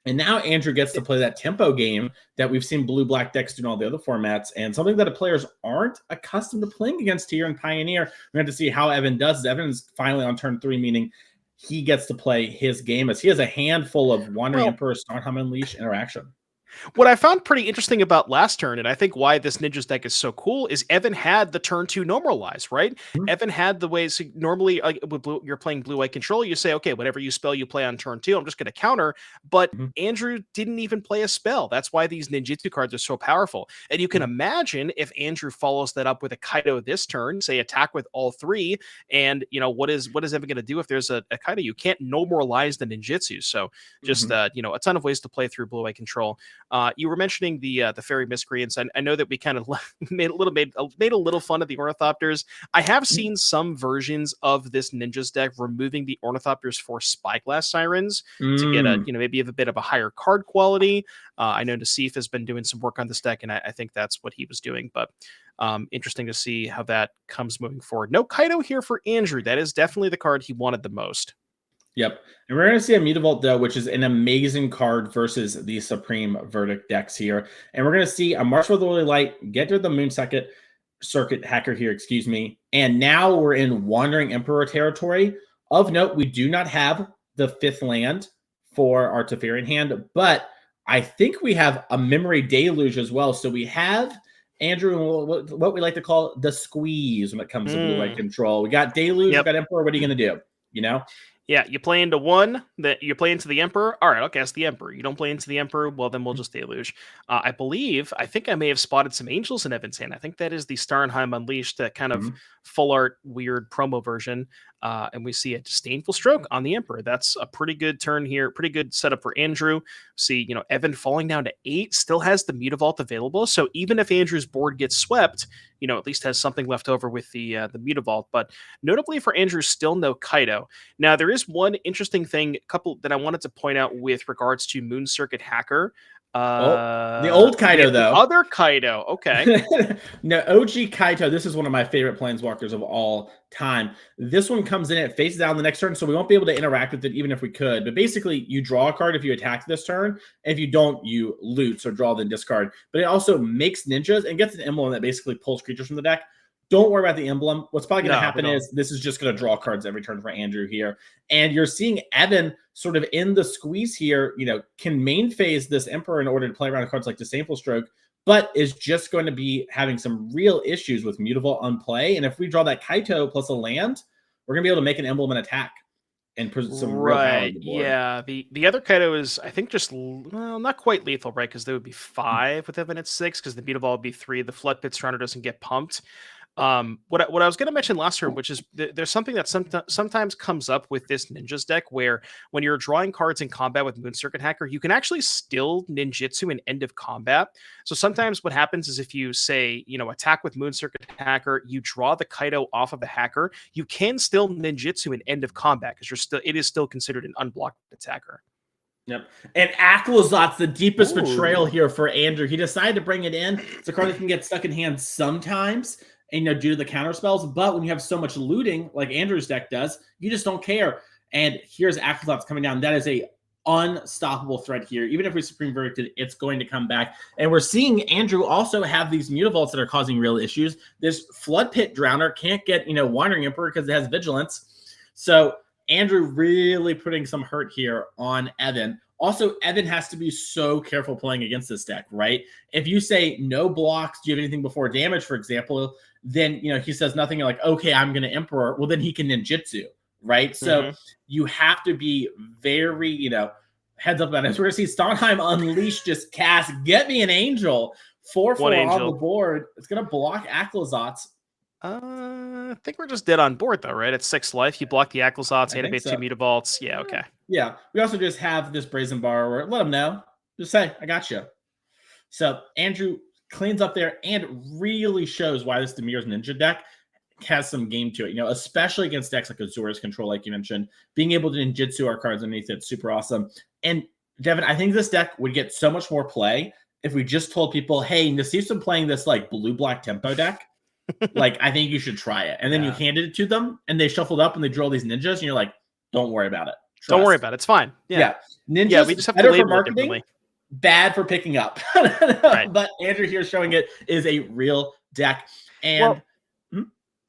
[SPEAKER 1] And now Andrew gets to play that tempo game that we've seen blue-black decks do in all the other formats, and something that the players aren't accustomed to playing against here in Pioneer. We're going to see how Evan does. Evan is finally on turn 3, meaning he gets to play his game, as he has a handful of Wandering Emperor, Starnheim Unleash interaction.
[SPEAKER 2] What I found pretty interesting about last turn, and I think why this Ninjas deck is so cool, is Evan had the turn 2 normalize, right?
[SPEAKER 1] Mhm.
[SPEAKER 2] Evan had the ways, so normally you're playing blue-white control, you say, okay, whatever you spell you play on turn 2, I'm just going to counter. But
[SPEAKER 1] Mhm.
[SPEAKER 2] Andrew didn't even play a spell. That's why these ninjutsu cards are so powerful. And you can imagine if Andrew follows that up with a Kaido this turn, say attack with all 3, and what is Evan going to do if there's a Kaido? You can't normalize the ninjutsu. So just a ton of ways to play through blue-white control. You were mentioning the Fairy Miscreants. I know that we kind of made a little fun of the Ornithopters. I have seen some versions of this Ninjas deck removing the Ornithopters for Spyglass Sirens to get a maybe a bit of a higher card quality. I know Nassif has been doing some work on this deck, and I think that's what he was doing. But interesting to see how that comes moving forward. No Kaido here for Andrew. That is definitely the card he wanted the most.
[SPEAKER 1] Yep. And we're going to see a Mutavault, though, which is an amazing card versus the Supreme Verdict decks here. And we're going to see a March for the Lily Light get to the Moon Circuit hacker here, excuse me. And now we're in Wandering Emperor territory. Of note, we do not have the 5th land for our Teferian hand, but I think we have a Memory Deluge as well. So we have, Andrew, what we like to call the squeeze when it comes to blue-white control. We got Deluge, we got Emperor. What are you going to do?
[SPEAKER 2] Yeah, you play into one, that you play into the Emperor. All right, I'll cast the Emperor. You don't play into the Emperor, well, then we'll just deluge. I think I may have spotted some Angels in Evan's hand. I think that is the Starnheim Unleashed, that kind of full art, weird promo version. And we see a Disdainful Stroke on the Emperor. That's a pretty good turn here. Pretty good setup for Andrew. See, Evan falling down to 8, still has the Mutavault available. So even if Andrew's board gets swept, at least has something left over with the Mutavault. But notably for Andrew, still no Kaido. Now, there is one interesting thing, couple that I wanted to point out with regards to Moon Circuit Hacker.
[SPEAKER 1] The old Kaido, though.
[SPEAKER 2] The other Kaido, okay.
[SPEAKER 1] No, OG Kaito, this is one of my favorite Planeswalkers of all time. This one comes in, it faces down the next turn, so we won't be able to interact with it even if we could. But basically, you draw a card if you attack this turn. And if you don't, you loot, so draw, then discard. But it also makes ninjas and gets an emblem that basically pulls creatures from the deck. Don't worry about the emblem. What's probably going to happen is this is just going to draw cards every turn for Andrew here. And you're seeing Evan sort of in the squeeze here, can main phase this Emperor in order to play around cards like Disdainful Stroke, but is just going to be having some real issues with Mutavault on play. And if we draw that Kaito plus a land, we're going to be able to make an emblem and attack and put some real power on the board.
[SPEAKER 2] Yeah, the other Kaido is, I think, just, well, not quite lethal, right? Because there would be 5 with Evan at 6, because the Mutavault would be 3. The Flood Pit Surrender doesn't get pumped. What I was going to mention last turn, which is there's something that sometimes comes up with this ninjas deck, where when you're drawing cards in combat with Moon Circuit Hacker, you can actually still ninjutsu an end of combat. So sometimes what happens is if you say, attack with Moon Circuit Hacker, you draw the Kaido off of the hacker, you can still ninjutsu an end of combat because it is still considered an unblocked attacker.
[SPEAKER 1] Yep. And Aclazot's the deepest betrayal
[SPEAKER 2] Ooh.
[SPEAKER 1] here for Andrew. He decided to bring it in. It's a card that can get stuck in hand sometimes, and due to the counter spells. But when you have so much looting, like Andrew's deck does, you just don't care. And here's Aclazot's coming down. That is a unstoppable threat here. Even if we Supreme Verdicted, it's going to come back. And we're seeing Andrew also have these Mutavaults that are causing real issues. This Flood Pit Drowner can't get, Wandering Emperor because it has Vigilance. So Andrew really putting some hurt here on Evan. Also, Evan has to be so careful playing against this deck, right? If you say no blocks, do you have anything before damage, for example, then, he says nothing. You're like, okay, I'm going to Emperor. Well, then he can ninjutsu, right? So you have to be very, heads up about it. So we're going to see Stonheim Unleash just cast, get me an Angel. 4/4 on the board. It's going to block Aclazot's.
[SPEAKER 2] I think we're just dead on board, though, right? It's 6 life. You block the Aclazot's, animate 2 Mutavaults. Yeah, okay.
[SPEAKER 1] Yeah. We also just have this Brazen Borrower. Let him know. Just say, I got you. So Andrew cleans up there and really shows why this Demir's Ninja deck has some game to it, especially against decks like Azura's Control, like you mentioned. Being able to ninjutsu our cards underneath it's super awesome. And Devin, I think this deck would get so much more play if we just told people, hey, Nassif's been playing this like blue-black tempo deck. Like, I think you should try it. And then you handed it to them, and they shuffled up, and they drew all these ninjas, and you're like, don't worry about it. Trust.
[SPEAKER 2] Don't worry about it. It's fine. Yeah.
[SPEAKER 1] Ninjas,
[SPEAKER 2] we just have to label it differently.
[SPEAKER 1] Bad for picking up. Right. But Andrew here showing it is a real deck. And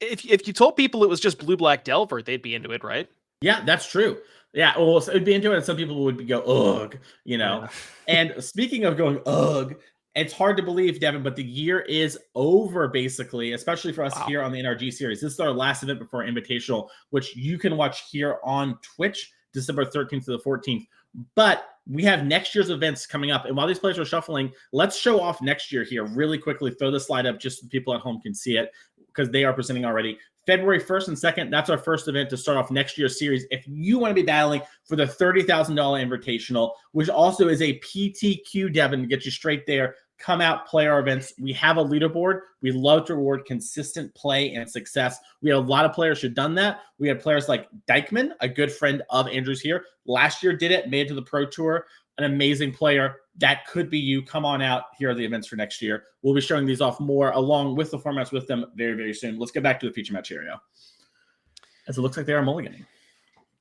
[SPEAKER 2] if you told people it was just blue-black Delver, they'd be into it, right?
[SPEAKER 1] Yeah, that's true. Yeah, well, so it'd be into it, and some people would go, ugh, Yeah. And speaking of going, ugh, it's hard to believe, Devin, but the year is over, basically, especially for us here on the NRG series. This is our last event before Invitational, which you can watch here on Twitch, December 13th to the 14th. But we have next year's events coming up. And while these players are shuffling, let's show off next year here really quickly. Throw the slide up just so people at home can see it because they are presenting already. February 1st and 2nd, that's our first event to start off next year's series. If you want to be battling for the $30,000 Invitational, which also is a PTQ, Devin, to get you straight there, come out, play our events. We have a leaderboard. We love to reward consistent play and success. We have a lot of players who've done that. We had players like Dykeman, a good friend of Andrew's here. Last year did it, made it to the Pro Tour. An amazing player. That could be you. Come on out. Here are the events for next year. We'll be showing these off more along with the formats with them very, very soon. Let's get back to the feature match area. As it looks like they are mulliganing.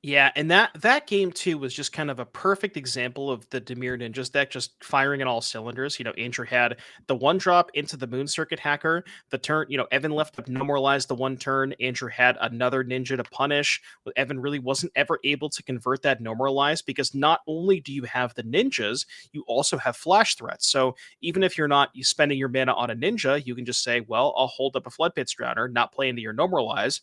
[SPEAKER 2] Yeah, and that game too was just kind of a perfect example of the Dimir Ninjas deck just firing on all cylinders. Andrew had the 1-drop into the Moon Circuit Hacker. The turn, Evan left up normalized the 1 turn. Andrew had another ninja to punish. Evan really wasn't ever able to convert that normalized because not only do you have the ninjas, you also have flash threats. So even if you're not spending your mana on a ninja, you can just say, well, I'll hold up a Flood Pit Drowner, not play into your normalize.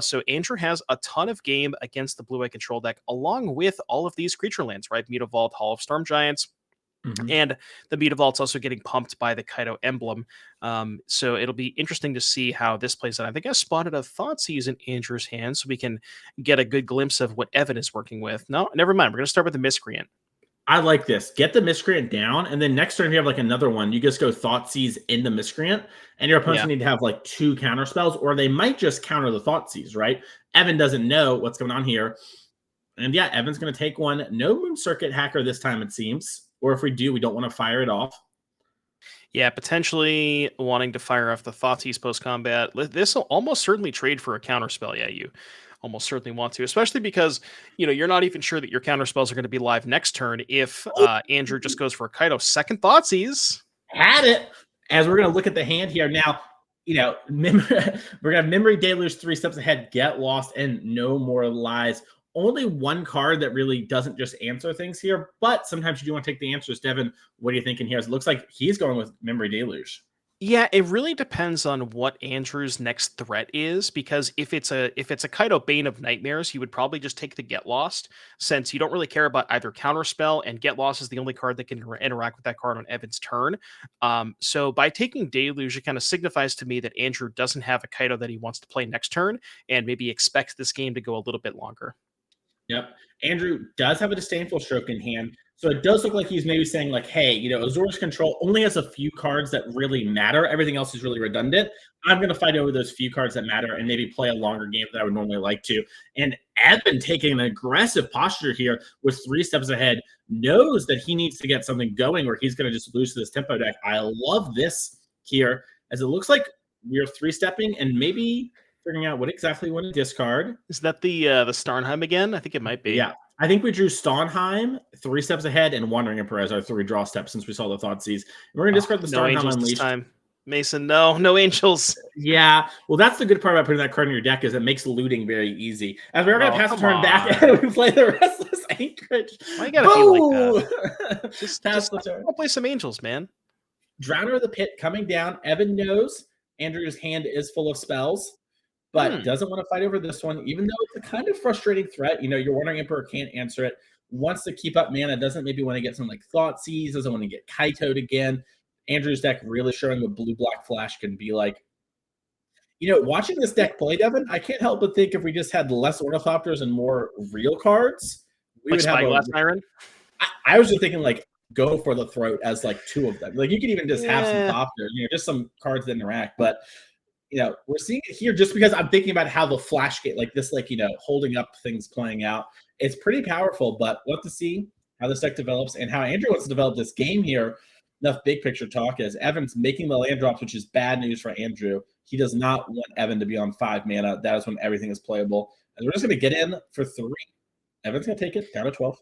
[SPEAKER 2] So Andrew has a ton of game against the blue-eye control deck, along with all of these creature lands, right? Mutavault, Hall of Storm Giants, and the Mutavault's also getting pumped by the Kaido emblem. So it'll be interesting to see how this plays out. I think I spotted a Thoughtseize in Andrew's hand, so we can get a good glimpse of what Evan is working with. No, never mind. We're going to start with the Miscreant.
[SPEAKER 1] I like this. Get the Miscreant down, and then next turn, if you have like another one, you just go Thoughtseize in the Miscreant, and your opponents need to have like 2 counter spells, or they might just counter the Thoughtseize, right? Evan doesn't know what's going on here. And yeah, Evan's going to take one. No Moon Circuit Hacker this time, it seems. Or if we do, we don't want to fire it off.
[SPEAKER 2] Yeah, potentially wanting to fire off the Thoughtseize post-combat. This will almost certainly trade for a counter spell. Yeah, you almost certainly want to, especially because you're not even sure that your counter spells are going to be live next turn if Andrew just goes for a Kaido. Second Thoughtseize.
[SPEAKER 1] Had it. As we're going to look at the hand here now, we're going to have Memory Deluge 3 steps ahead, Get Lost, and No More Lies. Only one card that really doesn't just answer things here, but sometimes you do want to take the answers. Devin, what are you thinking here? It looks like he's going with Memory Deluge.
[SPEAKER 2] Yeah, it really depends on what Andrew's next threat is, because if it's a Kaido Bane of Nightmares, he would probably just take the Get Lost, since you don't really care about either Counterspell, and Get Lost is the only card that can interact with that card on Evan's turn. So by taking Deluge, it kind of signifies to me that Andrew doesn't have a Kaido that he wants to play next turn, and maybe expects this game to go a little bit longer.
[SPEAKER 1] Yep. Andrew does have a disdainful stroke in hand. So it does look like he's maybe saying, like, hey, Azor's control only has a few cards that really matter. Everything else is really redundant. I'm going to fight over those few cards that matter and maybe play a longer game than I would normally like to. And Evan, taking an aggressive posture here with 3 steps ahead, knows that he needs to get something going or he's going to just lose to this tempo deck. I love this here, as it looks like we're 3-stepping and maybe figuring out what exactly we want to discard.
[SPEAKER 2] Is that the Starnheim again? I think it might be.
[SPEAKER 1] Yeah. I think we drew Stonheim 3 steps ahead and Wandering Emperor as our 3 draw steps since we saw the Thoughtseize. We're going to discard the
[SPEAKER 2] No
[SPEAKER 1] Stonheim
[SPEAKER 2] angels this
[SPEAKER 1] Unleashed.
[SPEAKER 2] time. Mason, no angels.
[SPEAKER 1] Yeah. Well, that's the good part about putting that card in your deck, is it makes looting very easy. As we're going to pass the turn back and we play the Restless Anchorage.
[SPEAKER 2] Why you gotta be like that? Just
[SPEAKER 1] pass the turn.
[SPEAKER 2] Go play some angels, man.
[SPEAKER 1] Drowner of the Pit coming down. Evan knows Andrew's hand is full of spells, but doesn't want to fight over this one, even though it's a kind of frustrating threat. Your Wandering Emperor can't answer it. Wants to keep up mana, doesn't maybe want to get something like Thoughtseize, doesn't want to get Kaito'd again. Andrew's deck really showing what blue-black flash can be like. Watching this deck play, Devin, I can't help but think if we just had less Ornithopters and more real cards, we
[SPEAKER 2] Like
[SPEAKER 1] would have
[SPEAKER 2] Spyglass Iron?
[SPEAKER 1] I was just thinking, like, go for the throat as, like, 2 of them. Like, you could even just have some Thopters, just some cards that interact, but we're seeing it here just because I'm thinking about how the flash game, like this, like, holding up things playing out. It's pretty powerful, but we'll have to see how this deck develops and how Andrew wants to develop this game here. Enough big picture talk, as Evan's making the land drops, which is bad news for Andrew. He does not want Evan to be on 5 mana. That is when everything is playable. And we're just going to get in for 3. Evan's going to take it down to 12.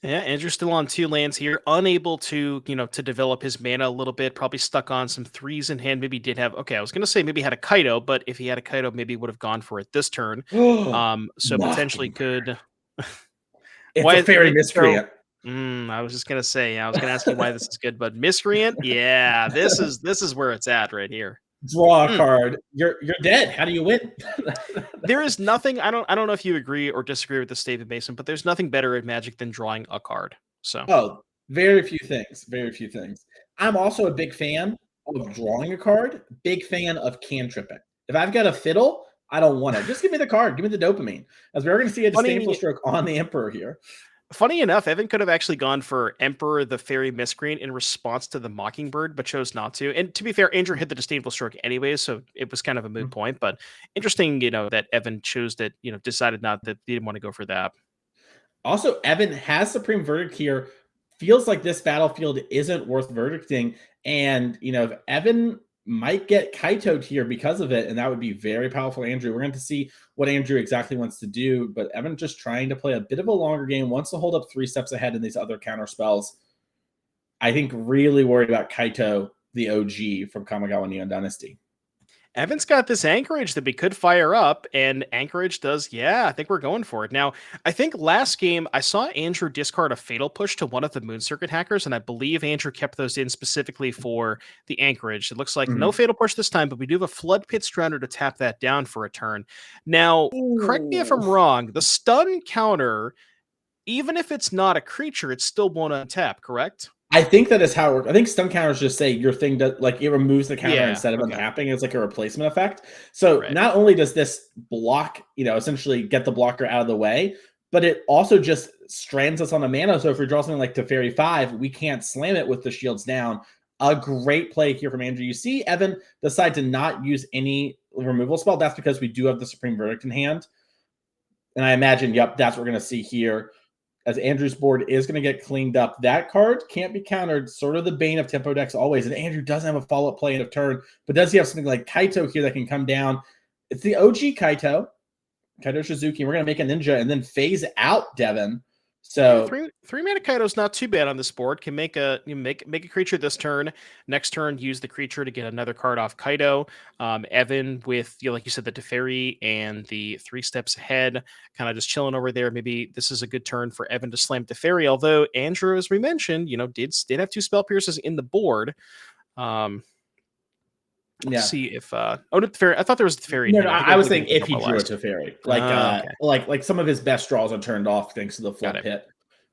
[SPEAKER 2] Yeah, Andrew's still on 2 lands here, unable to, to develop his mana a little bit, probably stuck on some 3s in hand. Maybe did have, I was going to say maybe had a Kaido, but if he had a Kaido, maybe would have gone for it this turn. So potentially could.
[SPEAKER 1] It's a fairy miscreant.
[SPEAKER 2] I was just going to say, I was going to ask you why this is good, but miscreant, yeah, this is where it's at right here.
[SPEAKER 1] Draw a card. You're dead. How do you win?
[SPEAKER 2] There is nothing. I don't know if you agree or disagree with this statement, Mason, but there's nothing better at Magic than drawing a card. So
[SPEAKER 1] very few things. Very few things. I'm also a big fan of drawing a card. Big fan of cantripping. If I've got a fiddle, I don't want it. Just give me the card. Give me the dopamine. As we're going to see a disdainful stroke on the Emperor here.
[SPEAKER 2] Funny enough, Evan could have actually gone for Emperor the Fairy Miscreant in response to the Mockingbird, but chose not to. And to be fair, Andrew hit the disdainful stroke anyways, so it was kind of a moot point. But interesting, that Evan chose that, decided not that he didn't want to go for that.
[SPEAKER 1] Also, Evan has Supreme Verdict here. Feels like this battlefield isn't worth verdicting. And, if Evan might get Kaito'd here because of it, and that would be very powerful for Andrew. We're going to see what Andrew exactly wants to do, but Evan just trying to play a bit of a longer game, wants to hold up 3 steps ahead in these other counter spells. I think really worried about Kaito, the OG from Kamigawa Neon Dynasty.
[SPEAKER 2] Evan's got this Anchorage that we could fire up, and Anchorage does, I think we're going for it. Now, I think last game, I saw Andrew discard a Fatal Push to one of the Moon Circuit hackers, and I believe Andrew kept those in specifically for the Anchorage. It looks like no Fatal Push this time, but we do have a Flood Pit Stranded to tap that down for a turn. Now, correct me if I'm wrong, the stun counter, even if it's not a creature, it's still won't untap, correct?
[SPEAKER 1] I think that is how it works. I think stun counters just say your thing does, like, it removes the counter instead of untapping. It's like a replacement effect. So not only does this block, essentially get the blocker out of the way, but it also just strands us on a mana. So if we draw something like Teferi 5, we can't slam it with the shields down. A great play here from Andrew. You see Evan decide to not use any removal spell. That's because we do have the Supreme Verdict in hand. And I imagine, that's what we're going to see here. As Andrew's board is going to get cleaned up. That card can't be countered, sort of the bane of tempo decks always. And Andrew doesn't have a follow-up play end of turn, but does he have something like Kaito here that can come down? It's the OG Kaito Shizuki. We're going to make a ninja and then phase out Devin. So
[SPEAKER 2] three mana Kaido's not too bad on this board. Can make a creature this turn. Next turn, use the creature to get another card off Kaido. Evan with like you said, the Teferi and the 3 steps ahead, kind of just chilling over there. Maybe this is a good turn for Evan to slam Teferi. Although Andrew, as we mentioned, did have 2 spell pierces in the board. Let's
[SPEAKER 1] Yeah.
[SPEAKER 2] see if oh, the fairy. I thought there was the fairy in
[SPEAKER 1] No,
[SPEAKER 2] hand.
[SPEAKER 1] no,
[SPEAKER 2] I think
[SPEAKER 1] I was
[SPEAKER 2] we
[SPEAKER 1] saying
[SPEAKER 2] didn't
[SPEAKER 1] if he drew a
[SPEAKER 2] normalized.
[SPEAKER 1] Teferi,
[SPEAKER 2] Okay.
[SPEAKER 1] like some of his best draws are turned off thanks to the
[SPEAKER 2] Got
[SPEAKER 1] flood
[SPEAKER 2] it.
[SPEAKER 1] pit.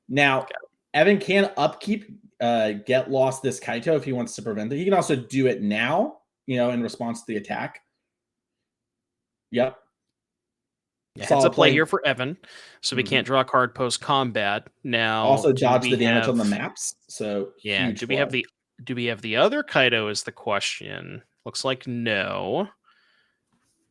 [SPEAKER 1] Now,
[SPEAKER 2] Got it.
[SPEAKER 1] Evan can upkeep, get lost this Kaito if he wants to prevent it. He can also do it now, in response to the attack. Yep.
[SPEAKER 2] Yeah, heads
[SPEAKER 1] Solid
[SPEAKER 2] up play
[SPEAKER 1] play.
[SPEAKER 2] here for Evan. So we can't
[SPEAKER 1] Mhm.
[SPEAKER 2] draw a card post combat. Now,
[SPEAKER 1] Also
[SPEAKER 2] do
[SPEAKER 1] dodge
[SPEAKER 2] we
[SPEAKER 1] the damage on
[SPEAKER 2] have
[SPEAKER 1] the maps. So
[SPEAKER 2] yeah,
[SPEAKER 1] huge play.
[SPEAKER 2] do we have the other Kaido is the question. Looks like no.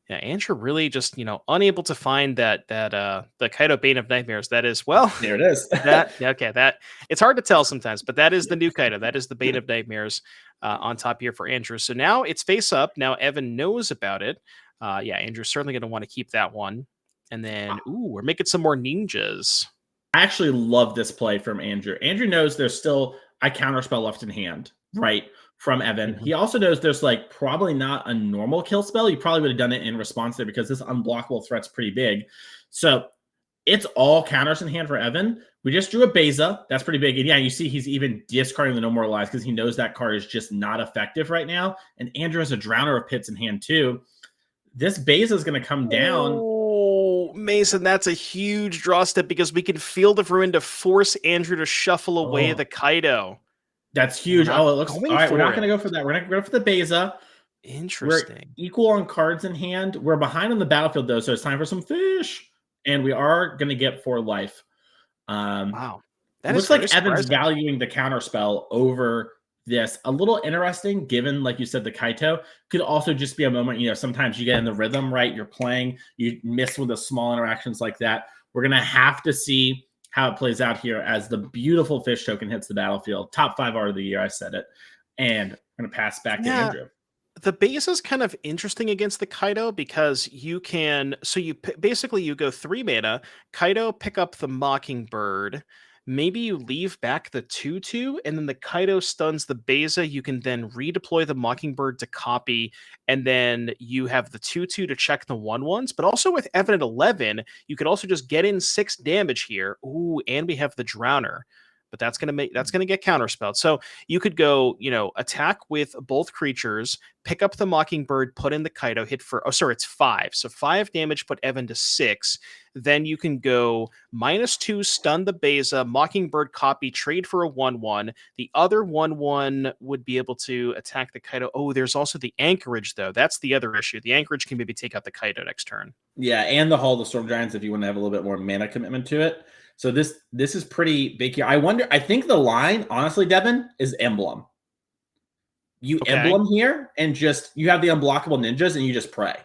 [SPEAKER 2] Yeah, Andrew really just, unable to find that the Kaido Bane of Nightmares. That is, well,
[SPEAKER 1] There it is.
[SPEAKER 2] that yeah, okay, that it's hard to tell sometimes, but that is the new Kaido. That is the Bane of Nightmares on top here for Andrew. So now it's face up. Now Evan knows about it. Yeah, Andrew's certainly going to want to keep that one. And then, we're making some more ninjas.
[SPEAKER 1] I actually love this play from Andrew. Andrew knows there's still a counterspell left in hand, right? From Evan.
[SPEAKER 2] Mhm.
[SPEAKER 1] He also knows there's like probably not a normal kill spell. You probably would have done it in response there because this unblockable threat's pretty big. So it's all counters in hand for Evan. We just drew a Beza. That's pretty big. And yeah, you see he's even discarding the No More Lies because he knows that card is just not effective right now. And Andrew has a Drowner of Pits in hand too. This Beza is going to come down.
[SPEAKER 2] Oh, Mason, that's a huge draw step because we can Field of Ruin to force Andrew to shuffle away the Kaido.
[SPEAKER 1] That's
[SPEAKER 2] And we're
[SPEAKER 1] huge.
[SPEAKER 2] not
[SPEAKER 1] Oh, it looks all
[SPEAKER 2] going
[SPEAKER 1] right. We're not
[SPEAKER 2] for
[SPEAKER 1] going
[SPEAKER 2] it.
[SPEAKER 1] to go for that. We're not going to go for the Beza. We're
[SPEAKER 2] Interesting.
[SPEAKER 1] equal on cards in hand. We're behind on the battlefield though, so it's time for some fish. And we are going to get 4 life.
[SPEAKER 2] Wow. That is
[SPEAKER 1] Looks
[SPEAKER 2] very
[SPEAKER 1] like Evan's
[SPEAKER 2] surprising.
[SPEAKER 1] valuing the counter spell over this. A little interesting, given like you said, the Kaito could also just be a moment. Sometimes you get in the rhythm, right? You're playing, you miss with the small interactions like that. We're gonna have to see how it plays out here as the beautiful fish token hits the battlefield. Top 5 art of the year, I said it. And I'm gonna pass back to
[SPEAKER 2] Yeah.
[SPEAKER 1] Andrew.
[SPEAKER 2] The base is kind of interesting against the Kaido because you can basically you go 3 mana, Kaido pick up the Mockingbird, maybe you leave back the 2/2, and then the Kaido stuns the Beza. You can then redeploy the Mockingbird to copy, and then you have the 2/2 to check the 1/1s. But also with Evan at 11, you could also just get in 6 damage here. Ooh, and we have the Drowner. But that's gonna get counterspelled. So you could go, attack with both creatures, pick up the Mockingbird, put in the Kaido, hit for it's 5. So 5 damage, put Evan to 6. Then you can go -2, stun the Beza, Mockingbird copy, trade for a 1/1. The other 1/1 would be able to attack the Kaido. Oh, there's also the anchorage, though. That's the other issue. The anchorage can maybe take out the Kaido next turn.
[SPEAKER 1] Yeah, and the Hall of the Storm Giants if you want to have a little bit more mana commitment to it. So this is pretty big here. I think the line, honestly, Devin, is Emblem. You
[SPEAKER 2] Okay.
[SPEAKER 1] emblem here and you have the unblockable ninjas and you just pray.
[SPEAKER 2] So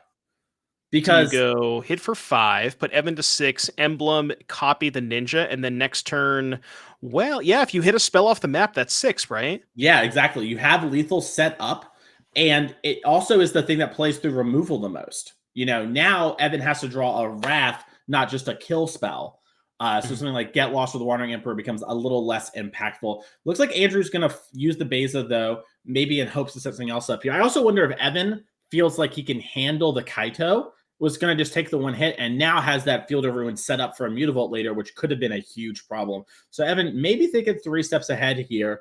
[SPEAKER 2] you
[SPEAKER 1] Because
[SPEAKER 2] go hit for 5, put Evan to 6, emblem, copy the ninja, and then next turn, well, yeah, if you hit a spell off the map, that's 6, right?
[SPEAKER 1] yeah, exactly. You have lethal set up, and it also is the thing that plays through removal the most. Now Evan has to draw a wrath, not just a kill spell. So something like Get Lost with the Wandering Emperor becomes a little less impactful. Looks like Andrew's going to use the Beza, though, maybe in hopes to set something else up here. I also wonder if Evan feels like he can handle the Kaito, was going to just take the one hit, and now has that Field of Ruin set up for a Mutavault later, which could have been a huge problem. So Evan maybe thinking 3 steps ahead here,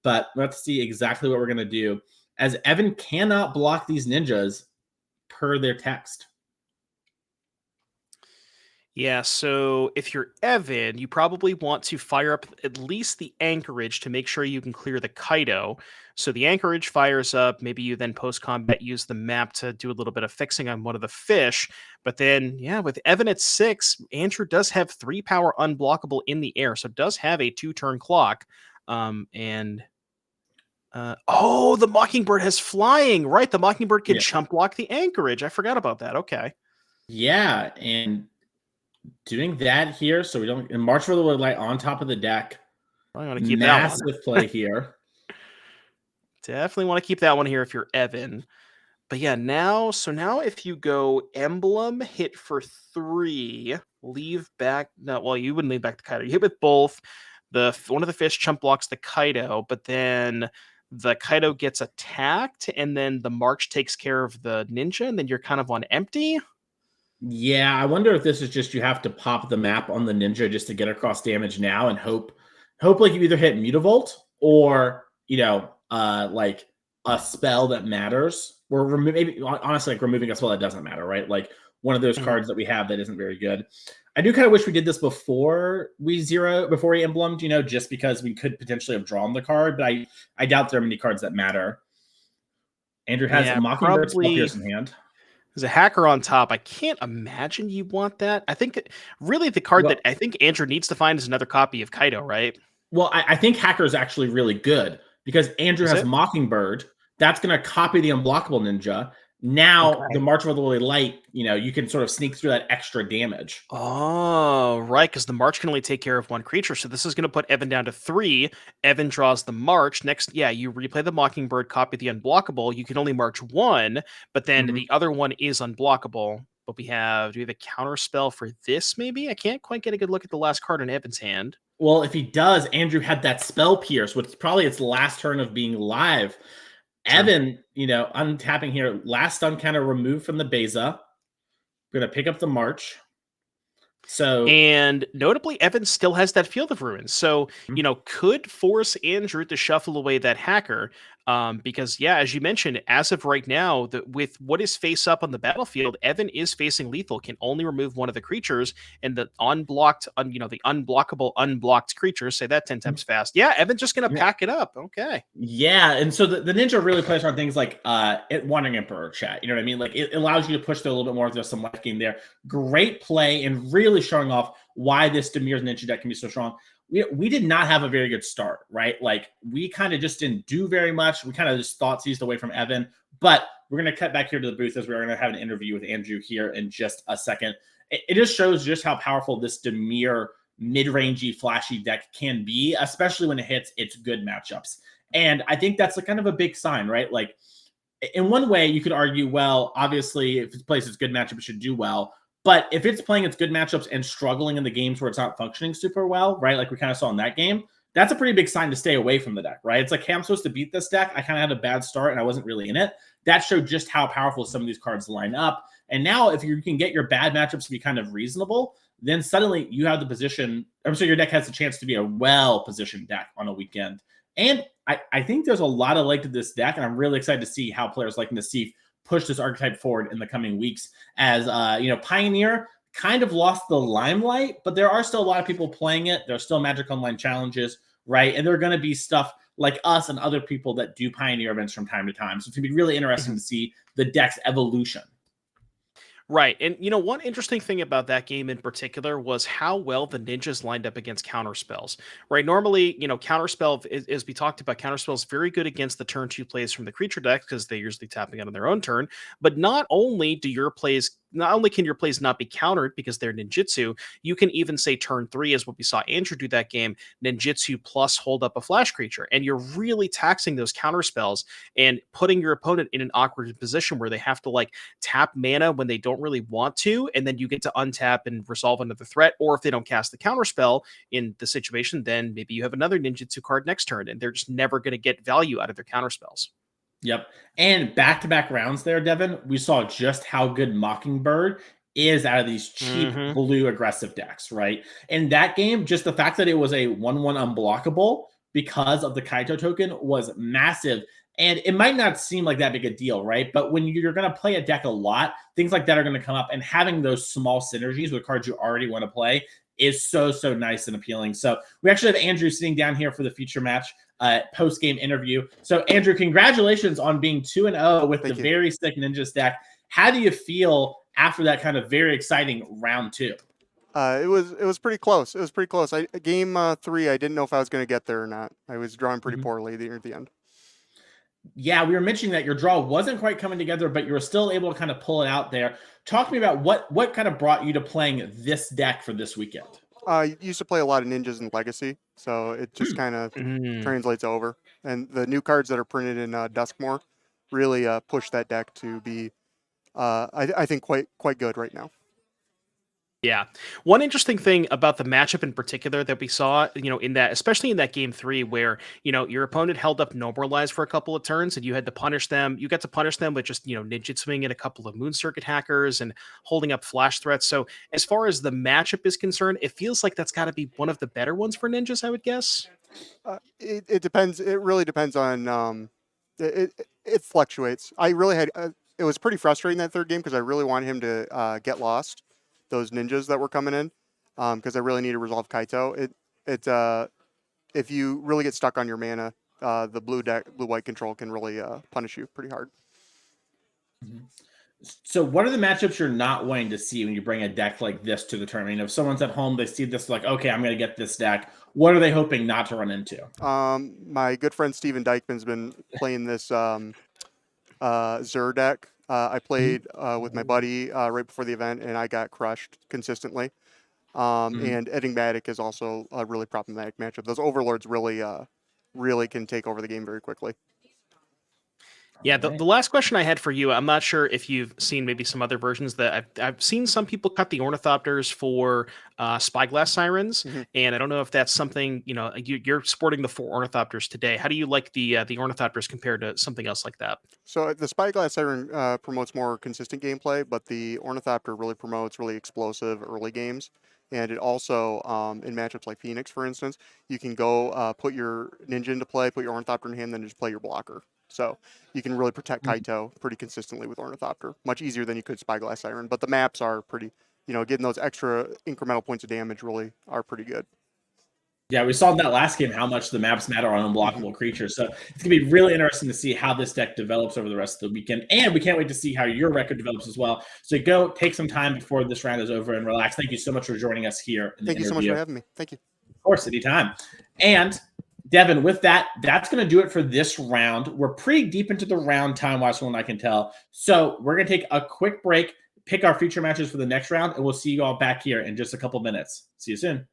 [SPEAKER 1] but let's see exactly what we're going to do, as Evan cannot block these ninjas per their text.
[SPEAKER 2] Yeah, so if you're Evan, you probably want to fire up at least the anchorage to make sure you can clear the Kaido. So the anchorage fires up. Maybe you then post combat use the map to do a little bit of fixing on one of the fish. But then, yeah, with Evan at 6, Andrew does have 3 power unblockable in the air, so does have a 2-turn clock. And the Mockingbird has flying, right? The Mockingbird can
[SPEAKER 1] Yeah.
[SPEAKER 2] chump block the anchorage. I forgot about that. Okay.
[SPEAKER 1] Yeah, and doing that here, so we don't. And March for the Woodlight on top of the deck.
[SPEAKER 2] I want to keep that one.
[SPEAKER 1] Massive play here.
[SPEAKER 2] Definitely want to keep that one here if you're Evan. But yeah, now if you go emblem, hit for 3, leave back. No, well, you wouldn't leave back the Kaido. You hit with both. One of the fish chump blocks the Kaido, but then the Kaido gets attacked, and then the March takes care of the ninja, and then you're kind of on empty.
[SPEAKER 1] Yeah, I wonder if this is just you have to pop the map on the ninja just to get across damage now and hope like you either hit Mutavault or like a spell that matters maybe honestly, like removing a spell that doesn't matter, right? Like one of those
[SPEAKER 2] Mhm.
[SPEAKER 1] cards that we have that isn't very good. I do kind of wish we did this before before we emblemed, just because we could potentially have drawn the card, but I doubt there are many cards that matter. Andrew has a
[SPEAKER 2] Yeah,
[SPEAKER 1] Mockingbird Spell
[SPEAKER 2] probably.
[SPEAKER 1] Pierce in hand.
[SPEAKER 2] There's a hacker on top. I can't imagine you want that. I think really the card that
[SPEAKER 1] Well,
[SPEAKER 2] I think Andrew needs to find is another copy of Kaido, right?
[SPEAKER 1] I think Hacker is actually really good because Andrew
[SPEAKER 2] Is
[SPEAKER 1] has
[SPEAKER 2] it?
[SPEAKER 1] Mockingbird. That's going to copy the unblockable ninja. Now the
[SPEAKER 2] Okay.
[SPEAKER 1] March of the Lily Light, you can sort of sneak through that extra damage.
[SPEAKER 2] Oh, right, because the March can only take care of one creature. So this is going to put Evan down to 3. Evan draws the March. Next, yeah, you replay the Mockingbird, copy the unblockable. You can only march one, but then
[SPEAKER 1] Mhm.
[SPEAKER 2] the other one is unblockable. But do we have a counter spell for this, maybe? I can't quite get a good look at the last card in Evan's hand.
[SPEAKER 1] Well, if he does, Andrew had that Spell Pierce, which is probably its last turn of being live.
[SPEAKER 2] True.
[SPEAKER 1] Evan, untapping here, last stun kind of removed from the Beza. Going to pick up the March. So,
[SPEAKER 2] And notably, Evan still has that Field of Ruins. So, could force Andrew to shuffle away that hacker. Because, yeah, as you mentioned, as of right now, with what is face up on the battlefield, Evan is facing lethal, can only remove one of the creatures, and the the unblockable, unblocked creatures, say that 10 times fast. Yeah, Evan's just going to pack it up. Okay.
[SPEAKER 1] yeah, and so the ninja really plays on things like Wandering Emperor chat. You know what I mean? Like it allows you to push through a little bit more if there's some life gain there. Great play and really showing off why this Demir's ninja deck can be so strong. We did not have a very good start, right? Like we kind of just didn't do very much. We kind of just thought seized away from Evan. But we're gonna cut back here to the booth as we're gonna have an interview with Andrew here in just a second. It just shows just how powerful this Demir mid-rangey, flashy deck can be, especially when it hits its good matchups. And I think that's kind of a big sign, right? Like, in one way, you could argue, well, obviously, if it plays its good matchup, it should do well. But if it's playing its good matchups and struggling in the games where it's not functioning super well, right? Like we kind of saw in that game, that's a pretty big sign to stay away from the deck, right? It's like, hey, I'm supposed to beat this deck. I kind of had a bad start and I wasn't really in it. That showed just how powerful some of these cards line up. And now, if you can get your bad matchups to be kind of reasonable, then suddenly you have the position. I'm sure your deck has a chance to be a well-positioned deck on a weekend. And I think there's a lot of leg to this deck, and I'm really excited to see how players like Nassif push this archetype forward in the coming weeks. As Pioneer kind of lost the limelight, but there are still a lot of people playing it. There's still Magic Online challenges, right? And there are going to be stuff like us and other people that do Pioneer events from time to time. So it's going to be really interesting
[SPEAKER 2] Mhm.
[SPEAKER 1] to see the deck's evolution.
[SPEAKER 2] Right. And one interesting thing about that game in particular was how well the ninjas lined up against counter spells. Right. Normally, counterspell, as we talked about, counterspell is very good against the turn 2 plays from the creature deck because they're usually tapping out on their own turn. But not only can your plays not be countered because they're ninjutsu, you can even say turn 3, as what we saw Andrew do that game, ninjutsu plus hold up a flash creature. And you're really taxing those counter spells and putting your opponent in an awkward position where they have to tap mana when they don't really want to, and then you get to untap and resolve another threat. Or if they don't cast the counter spell in the situation, then maybe you have another ninjutsu card next turn, and they're just never going to get value out of their counter spells.
[SPEAKER 1] Yep. And back-to-back rounds there, Devin, we saw just how good Mockingbird is out of these cheap
[SPEAKER 2] Mm-hmm.
[SPEAKER 1] blue aggressive decks, right? In that game, just the fact that it was a 1/1 unblockable because of the Kaito token was massive. And it might not seem like that big a deal, right? But when you're going to play a deck a lot, things like that are going to come up. And having those small synergies with cards you already want to play is so, so nice and appealing. So we actually have Andrew sitting down here for the feature match post game interview. So, Andrew, congratulations on being 2-0 with the
[SPEAKER 3] Thank you.
[SPEAKER 1] very sick Ninja stack. How do you feel after that kind of very exciting round 2?
[SPEAKER 3] It was pretty close. It was pretty close. Game 3, I didn't know if I was going to get there or not. I was drawing pretty poorly near the end.
[SPEAKER 1] Yeah, we were mentioning that your draw wasn't quite coming together, but you were still able to kind of pull it out there. Talk to me about what kind of brought you to playing this deck for this weekend.
[SPEAKER 3] I used to play a lot of ninjas in Legacy, so it just kind of
[SPEAKER 2] Mm.
[SPEAKER 3] translates over. And the new cards that are printed in Duskmore really push that deck to be, I think, quite good right now.
[SPEAKER 2] Yeah. One interesting thing about the matchup in particular that we saw, in that, especially in that game 3, where, your opponent held up Nobilize for a couple of turns and you had to punish them. You got to punish them with just, ninjutsuing at a couple of Moon Circuit hackers and holding up flash threats. So as far as the matchup is concerned, it feels like that's got to be one of the better ones for ninjas, I would guess.
[SPEAKER 3] It depends. It really depends on It fluctuates. I really had it was pretty frustrating that third game because I really wanted him to get lost, those ninjas that were coming in, because I really need to resolve Kaito. If you really get stuck on your mana, the blue white control can really punish you pretty hard.
[SPEAKER 1] So what are the matchups you're not wanting to see when you bring a deck like this to the tournament? If someone's at home, they see this like, okay, I'm going to get this deck. What are they hoping not to run into?
[SPEAKER 3] My good friend Steven Dykman's been playing this Zur deck. I played with my buddy right before the event, and I got crushed consistently. And Enigmatic is also a really problematic matchup. Those overlords really can take over the game very quickly.
[SPEAKER 2] Yeah, the last question I had for you, I'm not sure if you've seen maybe some other versions that I've seen some people cut the Ornithopters for Spyglass Sirens, and I don't know if that's something, you're sporting the 4 Ornithopters today. How do you like the Ornithopters compared to something else like that?
[SPEAKER 3] So the Spyglass Siren promotes more consistent gameplay, but the Ornithopter really promotes really explosive early games. And it also, in matchups like Phoenix, for instance, you can go put your Ninja into play, put your Ornithopter in hand, then just play your blocker. So you can really protect Kaito pretty consistently with Ornithopter, much easier than you could Spyglass Siren. But the maps are pretty, getting those extra incremental points of damage really are pretty good.
[SPEAKER 1] Yeah, we saw in that last game how much the maps matter on unblockable creatures. So it's going to be really interesting to see how this deck develops over the rest of the weekend. And we can't wait to see how your record develops as well. So go take some time before this round is over and relax. Thank you so much for joining us here.
[SPEAKER 3] Thank you so much for having me. Thank you.
[SPEAKER 1] Of course, anytime. And Devin, with that, that's going to do it for this round. We're pretty deep into the round time-wise from what I can tell. So we're going to take a quick break, pick our feature matches for the next round, and we'll see you all back here in just a couple minutes. See you soon.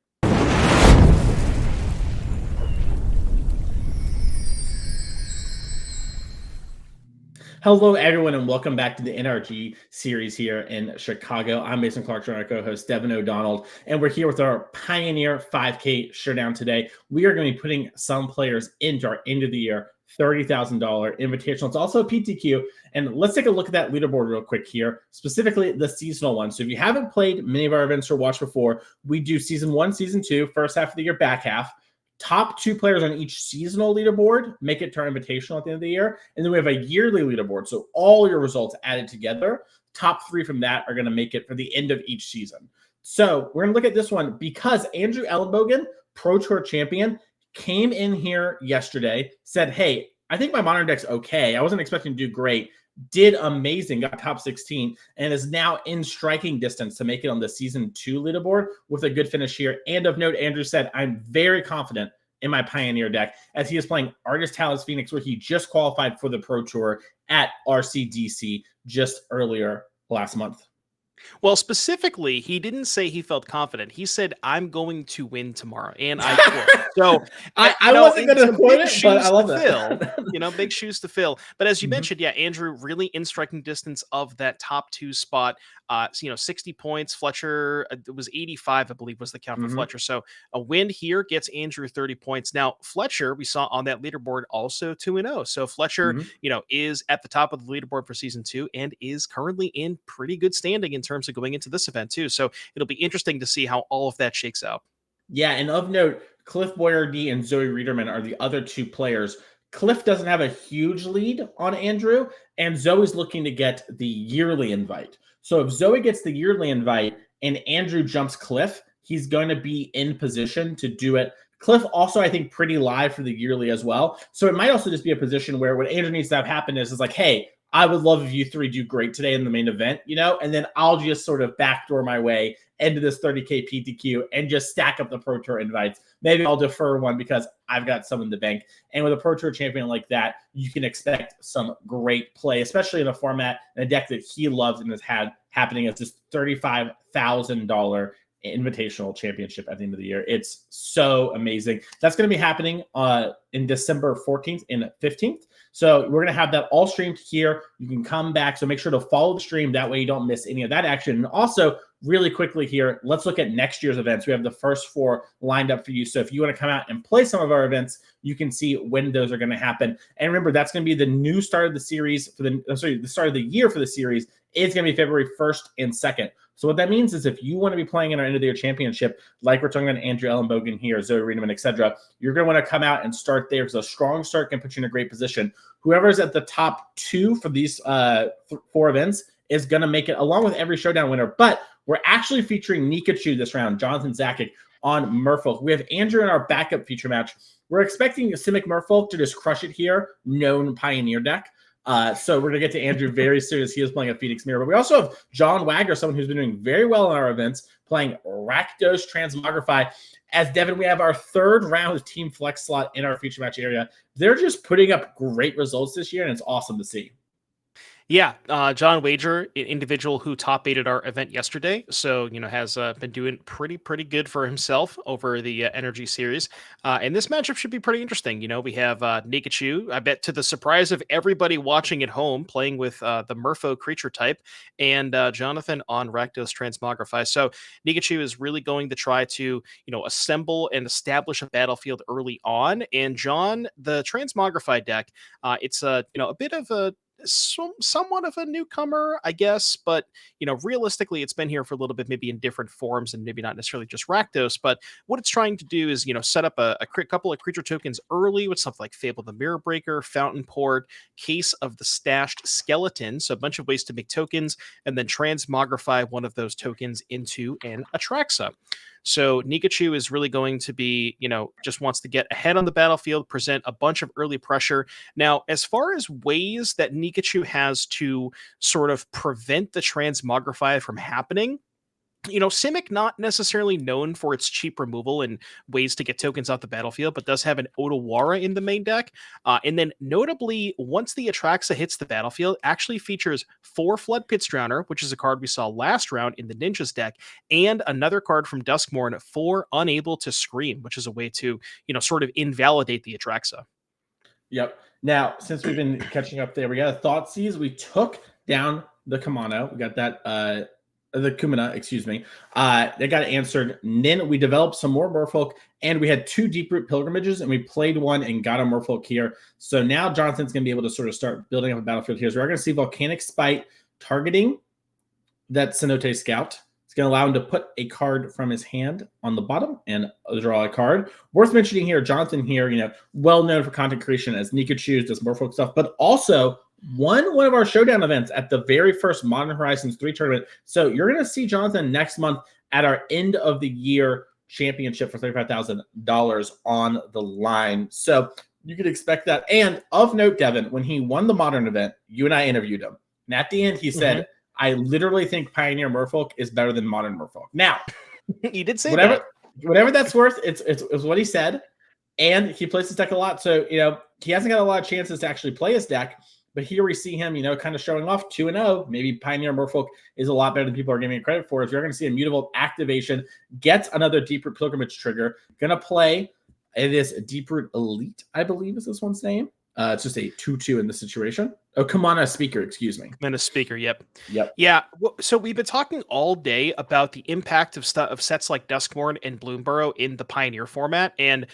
[SPEAKER 1] Hello, everyone, and welcome back to the NRG series here in Chicago. I'm Mason Clark, our co-host Devin O'Donnell, and we're here with our Pioneer 5K Showdown today. We are going to be putting some players into our end of the year $30,000 invitational. It's also a PTQ, and let's take a look at that leaderboard real quick here, specifically the seasonal one. So if you haven't played many of our events or watched before, we do season 1, season 2, first half of the year, back half. Top 2 players on each seasonal leaderboard make it to our invitational at the end of the year. And then we have a yearly leaderboard. So all your results added together, top 3 from that are going to make it for the end of each season. So we're going to look at this one because Andrew Ellenbogen, Pro Tour champion, came in here yesterday, said, hey, I think my modern deck's okay. I wasn't expecting to do great. Did amazing, got top 16, and is now in striking distance to make it on the season 2 leaderboard with a good finish here. And of note, Andrew said, I'm very confident in my Pioneer deck as he is playing Artist Talus Phoenix, where he just qualified for the Pro Tour at RCDC just earlier last month.
[SPEAKER 2] Well, specifically, he didn't say he felt confident. He said, I'm going to win tomorrow. And I quote. So
[SPEAKER 1] I wasn't going to quote it, but I love that.
[SPEAKER 2] Big shoes to fill. But as you mentioned, yeah, Andrew really in striking distance of that top 2 spot. 60 points. Fletcher, it was 85, I believe, was the count for Fletcher. So a win here gets Andrew 30 points. Now, Fletcher, we saw on that leaderboard also 2-0. So Fletcher, is at the top of the leaderboard for season 2 and is currently in pretty good standing in terms of going into this event too. So it'll be interesting to see how all of that shakes out.
[SPEAKER 1] Yeah, and of note, Cliff Boyardee and Zoe Reederman are the other 2 players. Cliff doesn't have a huge lead on Andrew, and Zoe's looking to get the yearly invite. So if Zoe gets the yearly invite and Andrew jumps Cliff, he's going to be in position to do it. Cliff also, I think, pretty live for the yearly as well. So it might also just be a position where what Andrew needs to have happen is like, hey, I would love if you 3 do great today in the main event, and then I'll just sort of backdoor my way into this 30K PTQ and just stack up the Pro Tour invites. Maybe I'll defer one because I've got some in the bank. And with a Pro Tour champion like that, you can expect some great play, especially in a format and a deck that he loves and has had happening as this $35,000 invitational championship at the end of the year. It's so amazing. That's going to be happening in December 14th and 15th. So we're going to have that all streamed here. You can come back. So make sure to follow the stream. That way you don't miss any of that action. And also, really quickly here, let's look at next year's events. We have the first 4 lined up for you. So if you want to come out and play some of our events, you can see when those are going to happen. And remember, that's going to be the new start of the series for the start of the year for the series. It's going to be February 1st and 2nd. So what that means is if you want to be playing in our end of the year championship, like we're talking about Andrew Ellenbogen here, Zoe Riedemann, etc., you're going to want to come out and start there because a strong start can put you in a great position. Whoever's at the top 2 for these 4 events is going to make it, along with every Showdown winner. But we're actually featuring Nikachu this round, Jonathan Zakic on Merfolk. We have Andrew in our backup feature match. We're expecting Simic Merfolk to just crush it here, known Pioneer deck. So we're going to get to Andrew very soon as he is playing a Phoenix Mirror. But we also have John Wagner, someone who's been doing very well in our events, playing Rakdos Transmogrify. As Devin, we have our 3rd round of Team Flex slot in our feature match area. They're just putting up great results this year, and it's awesome to see.
[SPEAKER 2] Yeah, John Wager, an individual who top 8'd our event yesterday, so has been doing pretty good for himself over the NRG series, and this matchup should be pretty interesting. We have Nikachu, I bet to the surprise of everybody watching at home, playing with the Merfolk creature type, and Jonathan on Rakdos Transmogrify. So Nikachu is really going to try to assemble and establish a battlefield early on, and John, the Transmogrify deck, it's a bit of a somewhat of a newcomer, I guess, but realistically, it's been here for a little bit, maybe in different forms, and maybe not necessarily just Rakdos. But what it's trying to do is, set up a couple of creature tokens early with stuff like Fable the Mirror Breaker, Fountain Port, Case of the Stashed Skeleton, so a bunch of ways to make tokens, and then transmogrify one of those tokens into an Atraxa. So Nikachu is really going to be, just wants to get ahead on the battlefield, present a bunch of early pressure. Now, as far as ways that Nikachu has to sort of prevent the transmogrify from happening, Simic not necessarily known for its cheap removal and ways to get tokens off the battlefield, but does have an Otawara in the main deck. And then notably, once the Atraxa hits the battlefield, actually features 4 Flood Pits Drowner, which is a card we saw last round in the Ninjas deck, and another card from Duskmourn for Unable to Scream, which is a way to, sort of invalidate the Atraxa.
[SPEAKER 1] Yep. Now, since we've been catching up there, we got a Thoughtseize. We took down the Kamano. We got that the Kumina, excuse me. They got answered. And then we developed some more Merfolk, and we had 2 Deeproot Pilgrimages, and we played one and got a Merfolk here. So now Jonathan's going to be able to sort of start building up a battlefield here. So we're going to see Volcanic Spite targeting that Cenote Scout. It's going to allow him to put a card from his hand on the bottom and draw a card. Worth mentioning here, Jonathan here, well known for content creation as Nikachu, does Merfolk stuff, but also won one of our Showdown events at the very first Modern Horizons 3 tournament. So you're going to see Jonathan next month at our end of the year championship for $35,000 on the line. So you could expect that. And of note, Devin, when he won the Modern event, you and I interviewed him. And at the end, he said, I literally think Pioneer Merfolk is better than Modern Merfolk. Now,
[SPEAKER 2] he did say
[SPEAKER 1] whatever that's worth, it's what he said. And he plays his deck a lot. So, he hasn't got a lot of chances to actually play his deck. But here we see him, kind of showing off 2-0. Maybe Pioneer Merfolk is a lot better than people are giving it credit for. If you're going to see a mutable activation, gets another Deeproot Pilgrimage trigger. Going to play this Deeproot Elite, I believe is this one's name. It's just a 2/2 in this situation. Oh, come on, a speaker, excuse me.
[SPEAKER 2] And a speaker, yep.
[SPEAKER 1] Yeah.
[SPEAKER 2] So we've been talking all day about the impact of sets like Duskmourn and Bloomburrow in the Pioneer format. And,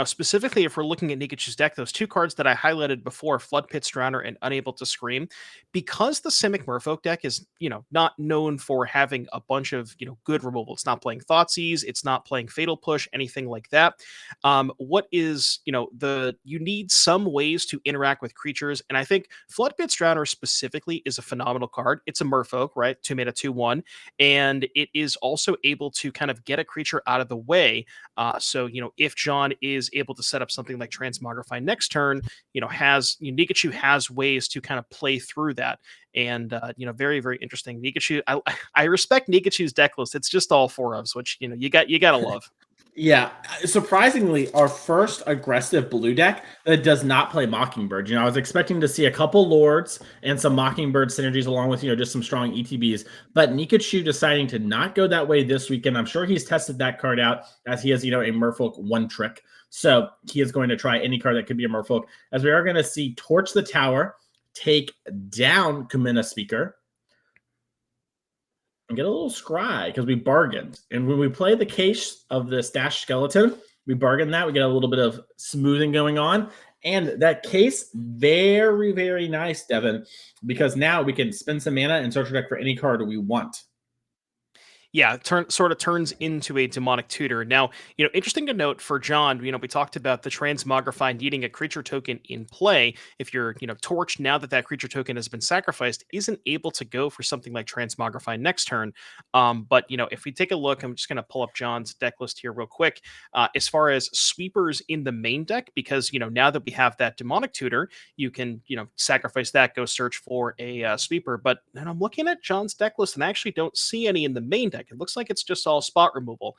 [SPEAKER 2] specifically if we're looking at Nikachu's deck, those 2 cards that I highlighted before, Flood Pits Drowner and Unable to Scream, because the Simic Merfolk deck is, not known for having a bunch of, good removal. It's not playing Thoughtseize, it's not playing Fatal Push, anything like that. What is, you need some ways to interact with creatures. And I think Flood Pits Drowner specifically is a phenomenal card. It's a Merfolk, right? 2 mana, 2/1. And it is also able to kind of get a creature out of the way. So, if John is able to set up something like Transmogrify next turn, Nikachu has ways to kind of play through that. And, very, very interesting. Nikachu, I respect Nikachu's deck list. It's just all 4 ofs, which, you got to love.
[SPEAKER 1] Yeah, surprisingly, our first aggressive blue deck that does not play Mockingbird. I was expecting to see a couple Lords and some Mockingbird synergies along with, just some strong ETBs. But Nikachu deciding to not go that way this weekend. I'm sure he's tested that card out as he has, a Merfolk 1 trick. So he is going to try any card that could be a Merfolk. As we are going to see Torch the Tower, take down Kumina Speaker, and get a little scry because we bargained. And when we play the Case of the Stashed Skeleton, we bargain that. We get a little bit of smoothing going on. And that Case, very, very nice, Devin, because now we can spend some mana and search our deck for any card we want.
[SPEAKER 2] Yeah, sort of turns into a demonic tutor. Now, interesting to note for John, we talked about the transmogrify needing a creature token in play. If you're, torched now that that creature token has been sacrificed, isn't able to go for something like transmogrify next turn. But if we take a look, I'm just going to pull up John's deck list here real quick. As far as sweepers in the main deck, because now that we have that demonic tutor, you can sacrifice that, go search for a sweeper. But then I'm looking at John's deck list and I actually don't see any in the main deck. It looks like it's just all spot removal.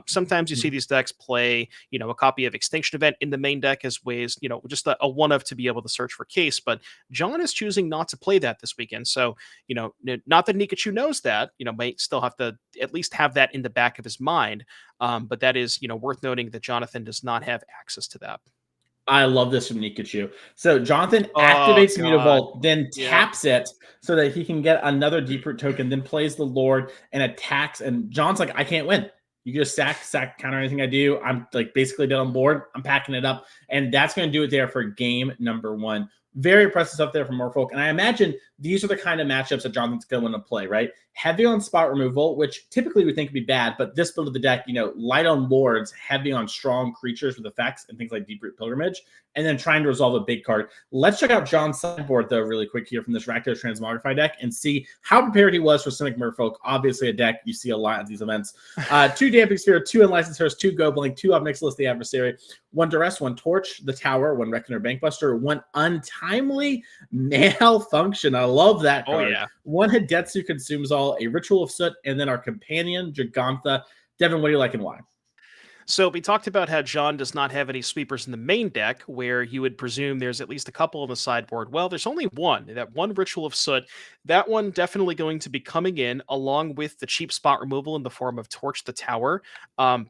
[SPEAKER 2] Sometimes you see these decks play, a copy of Extinction Event in the main deck as ways, just a one of to be able to search for case. But John is choosing not to play that this weekend. So, not that Nikachu knows that, might still have to at least have that in the back of his mind. But that is, worth noting that Jonathan does not have access to that.
[SPEAKER 1] I love this from Nikachu. So Jonathan
[SPEAKER 2] Oh,
[SPEAKER 1] activates
[SPEAKER 2] God.
[SPEAKER 1] Mutavault, then
[SPEAKER 2] Yep.
[SPEAKER 1] taps it so that he can get another Deeproot token, then plays the Lord and attacks. And John's like, I can't win. You just sack, counter anything I do. I'm like basically dead on board. I'm packing it up. And that's going to do it there for game number 1. Very impressive stuff there from Merfolk. And I imagine these are the kind of matchups that Jonathan's going to want to play, right? Heavy on spot removal, which typically we think would be bad, but this build of the deck, light on lords, heavy on strong creatures with effects and things like Deeproot Pilgrimage, and then trying to resolve a big card. Let's check out John's sideboard, though, really quick here from this Rakdos Transmogrify deck and see how prepared he was for Simic Merfolk. Obviously, a deck you see a lot at these events. 2 Damping Sphere, 2 Unlicensed Hearse, 2 Goblin, 2 Obnixilis the Adversary, 1 Duress, 1 Torch, the Tower, 1 Reckoner Bankbuster, 1 Untimely Malfunction. I love that card.
[SPEAKER 2] Oh, yeah.
[SPEAKER 1] 1 Hidetsu Consumes All, a Ritual of Soot, and then our companion, Gigantha. Devin, what do you like and why?
[SPEAKER 2] So we talked about how John does not have any sweepers in the main deck, where you would presume there's at least a couple on the sideboard. Well, there's only one, that one Ritual of Soot. That one definitely going to be coming in, along with the cheap spot removal in the form of Torch the Tower.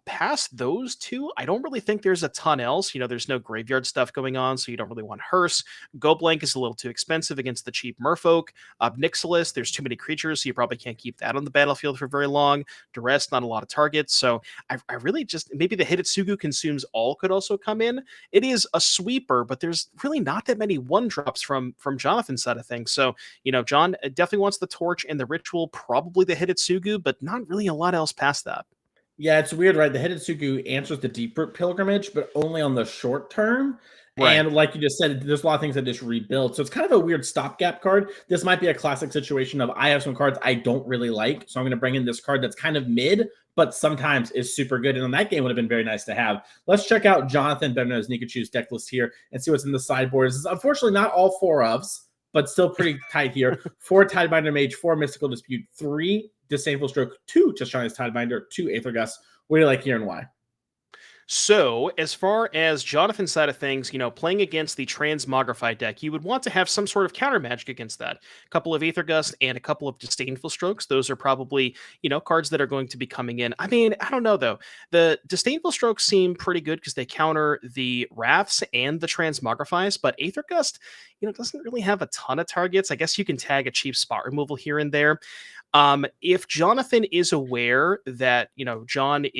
[SPEAKER 2] Past those two, I don't really think there's a ton else. There's no graveyard stuff going on, so you don't really want Hearse. Go Blank is a little too expensive against the cheap Merfolk. Obnixilis, there's too many creatures, so you probably can't keep that on the battlefield for very long. Duress, not a lot of targets. So I really just, maybe the Hidetsugu Consumes All could also come in. It is a sweeper, but there's really not that many 1-drops from Jonathan's side of things. So, John definitely wants the Torch and the Ritual, probably the Hidetsugu, but not really a lot else past that.
[SPEAKER 1] Yeah, it's weird, right? The Hidetsugu answers the Deeproot Pilgrimage, but only on the short term.
[SPEAKER 2] Right.
[SPEAKER 1] And like you just said, there's a lot of things that just rebuild. So it's kind of a weird stopgap card. This might be a classic situation of I have some cards I don't really like, so I'm going to bring in this card that's kind of mid, but sometimes is super good. And on that game would have been very nice to have. Let's check out Jonathan, better known as Nikachu's deck list here, and see what's in the sideboard. This is unfortunately not all 4 ofs, but still pretty tight here. 4 Tidebinder Mage, 4 Mystical Dispute, 3 Disdainful Stroke, 2 Tishani's Tidebinder, 2 Aether Gust. What do you like here and why?
[SPEAKER 2] So, as far as Jonathan's side of things, playing against the Transmogrify deck, you would want to have some sort of counter magic against that. A couple of Aether Gust and a couple of Disdainful Strokes. Those are probably, cards that are going to be coming in. I mean, I don't know, though. The Disdainful Strokes seem pretty good because they counter the Wraths and the Transmogrifies, but Aether Gust, doesn't really have a ton of targets. I guess you can tag a cheap spot removal here and there. If Jonathan is aware that, Jonathan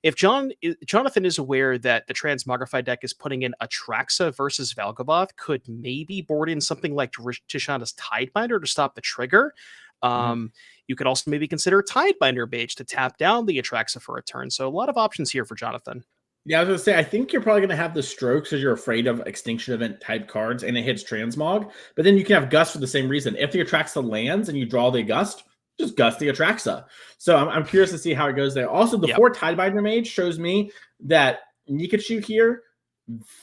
[SPEAKER 2] if Jonathan is aware that the Transmogrify deck is putting in Atraxa versus Valgavoth, could maybe board in something like Tishana's Tidebinder to stop the trigger. You could also maybe consider Tidebinder Mage to tap down the Atraxa for a turn. So a lot of options here for Jonathan.
[SPEAKER 1] Yeah, I was going to say, I think you're probably going to have the Strokes because you're afraid of Extinction Event type cards and it hits Transmog. But then you can have Gust for the same reason. If the Atraxa lands and you draw the Gust, just Gust the Atraxa. So I'm curious to see how it goes there. Also, the 4 Tidebinder Mage shows me that Nikachu here,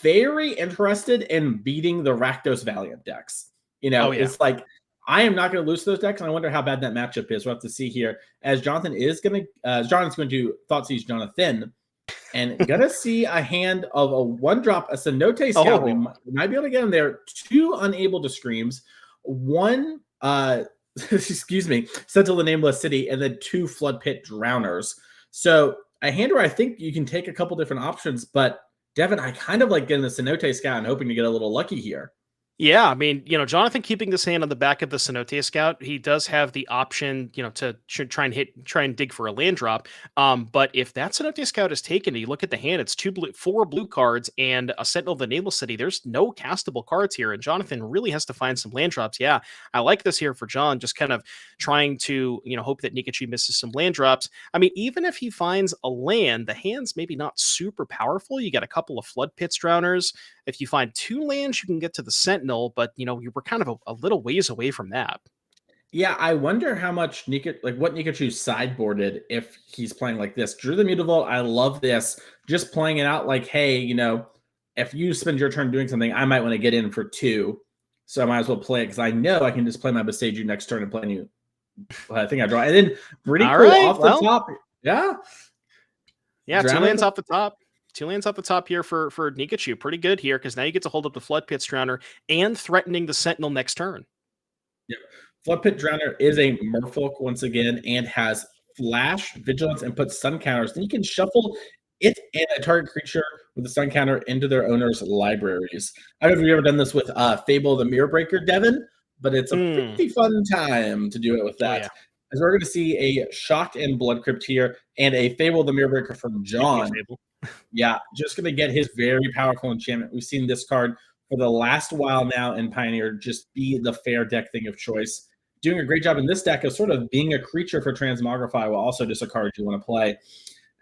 [SPEAKER 1] very interested in beating the Rakdos Valiant decks. It's like, I am not going to lose to those decks, and I wonder how bad that matchup is. We'll have to see here. As Jonathan's going to Thoughtseize Jonathan, and gonna see a hand of a 1-drop, a Cenote Scout. We might be able to get him there. 2 Unable to Screams, 1 excuse me, Sentinel the Nameless City, and then 2 Flood Pit Drowners. So a hand where I think you can take a couple different options, but Devin, I kind of like getting the Cenote Scout and hoping to get a little lucky here.
[SPEAKER 2] Yeah, I mean, Jonathan keeping this hand on the back of the Cenote Scout, he does have the option, to try and dig for a land drop. But if that Cenote Scout is taken, you look at the hand, it's four blue cards and a Sentinel of the Nameless City. There's no castable cards here, and Jonathan really has to find some land drops. Yeah, I like this here for John, just kind of trying to, hope that Nikachu misses some land drops. I mean, even if he finds a land, the hand's maybe not super powerful. You got a couple of Flood Pits Drowners. If you find two lands, you can get to the Sentinel, but you were kind of a little ways away from that.
[SPEAKER 1] Yeah, I wonder how much what Nikachu sideboarded if he's playing like this. Drew the Mutavault, I love this. Just playing it out like, hey, if you spend your turn doing something, I might want to get in for 2. So I might as well play it because I know I can just play my Bestage next turn and play you. I think I draw. And then pretty
[SPEAKER 2] All
[SPEAKER 1] cool
[SPEAKER 2] right,
[SPEAKER 1] off the top. Yeah.
[SPEAKER 2] Yeah,
[SPEAKER 1] Drowning
[SPEAKER 2] two lands off the top. Two lands off the top here for Nikachu. Pretty good here because now you get to hold up the Flood Pits Drowner and threatening the Sentinel next turn.
[SPEAKER 1] Yep. Flood Pit Drowner is a merfolk once again and has flash, vigilance, and puts stun counters. Then you can shuffle it and a target creature with a stun counter into their owner's libraries. I don't know if you've ever done this with Fable the Mirror Breaker, Devin, but it's a pretty fun time to do it with that.
[SPEAKER 2] Yeah.
[SPEAKER 1] As we're going to see a Shocked and Blood Crypt here and a Fable the Mirror Breaker from John. Yeah, just going to get his very powerful enchantment. We've seen this card for the last while now in Pioneer just be the fair deck thing of choice. Doing a great job in this deck of sort of being a creature for Transmogrify while also just a card you want to play.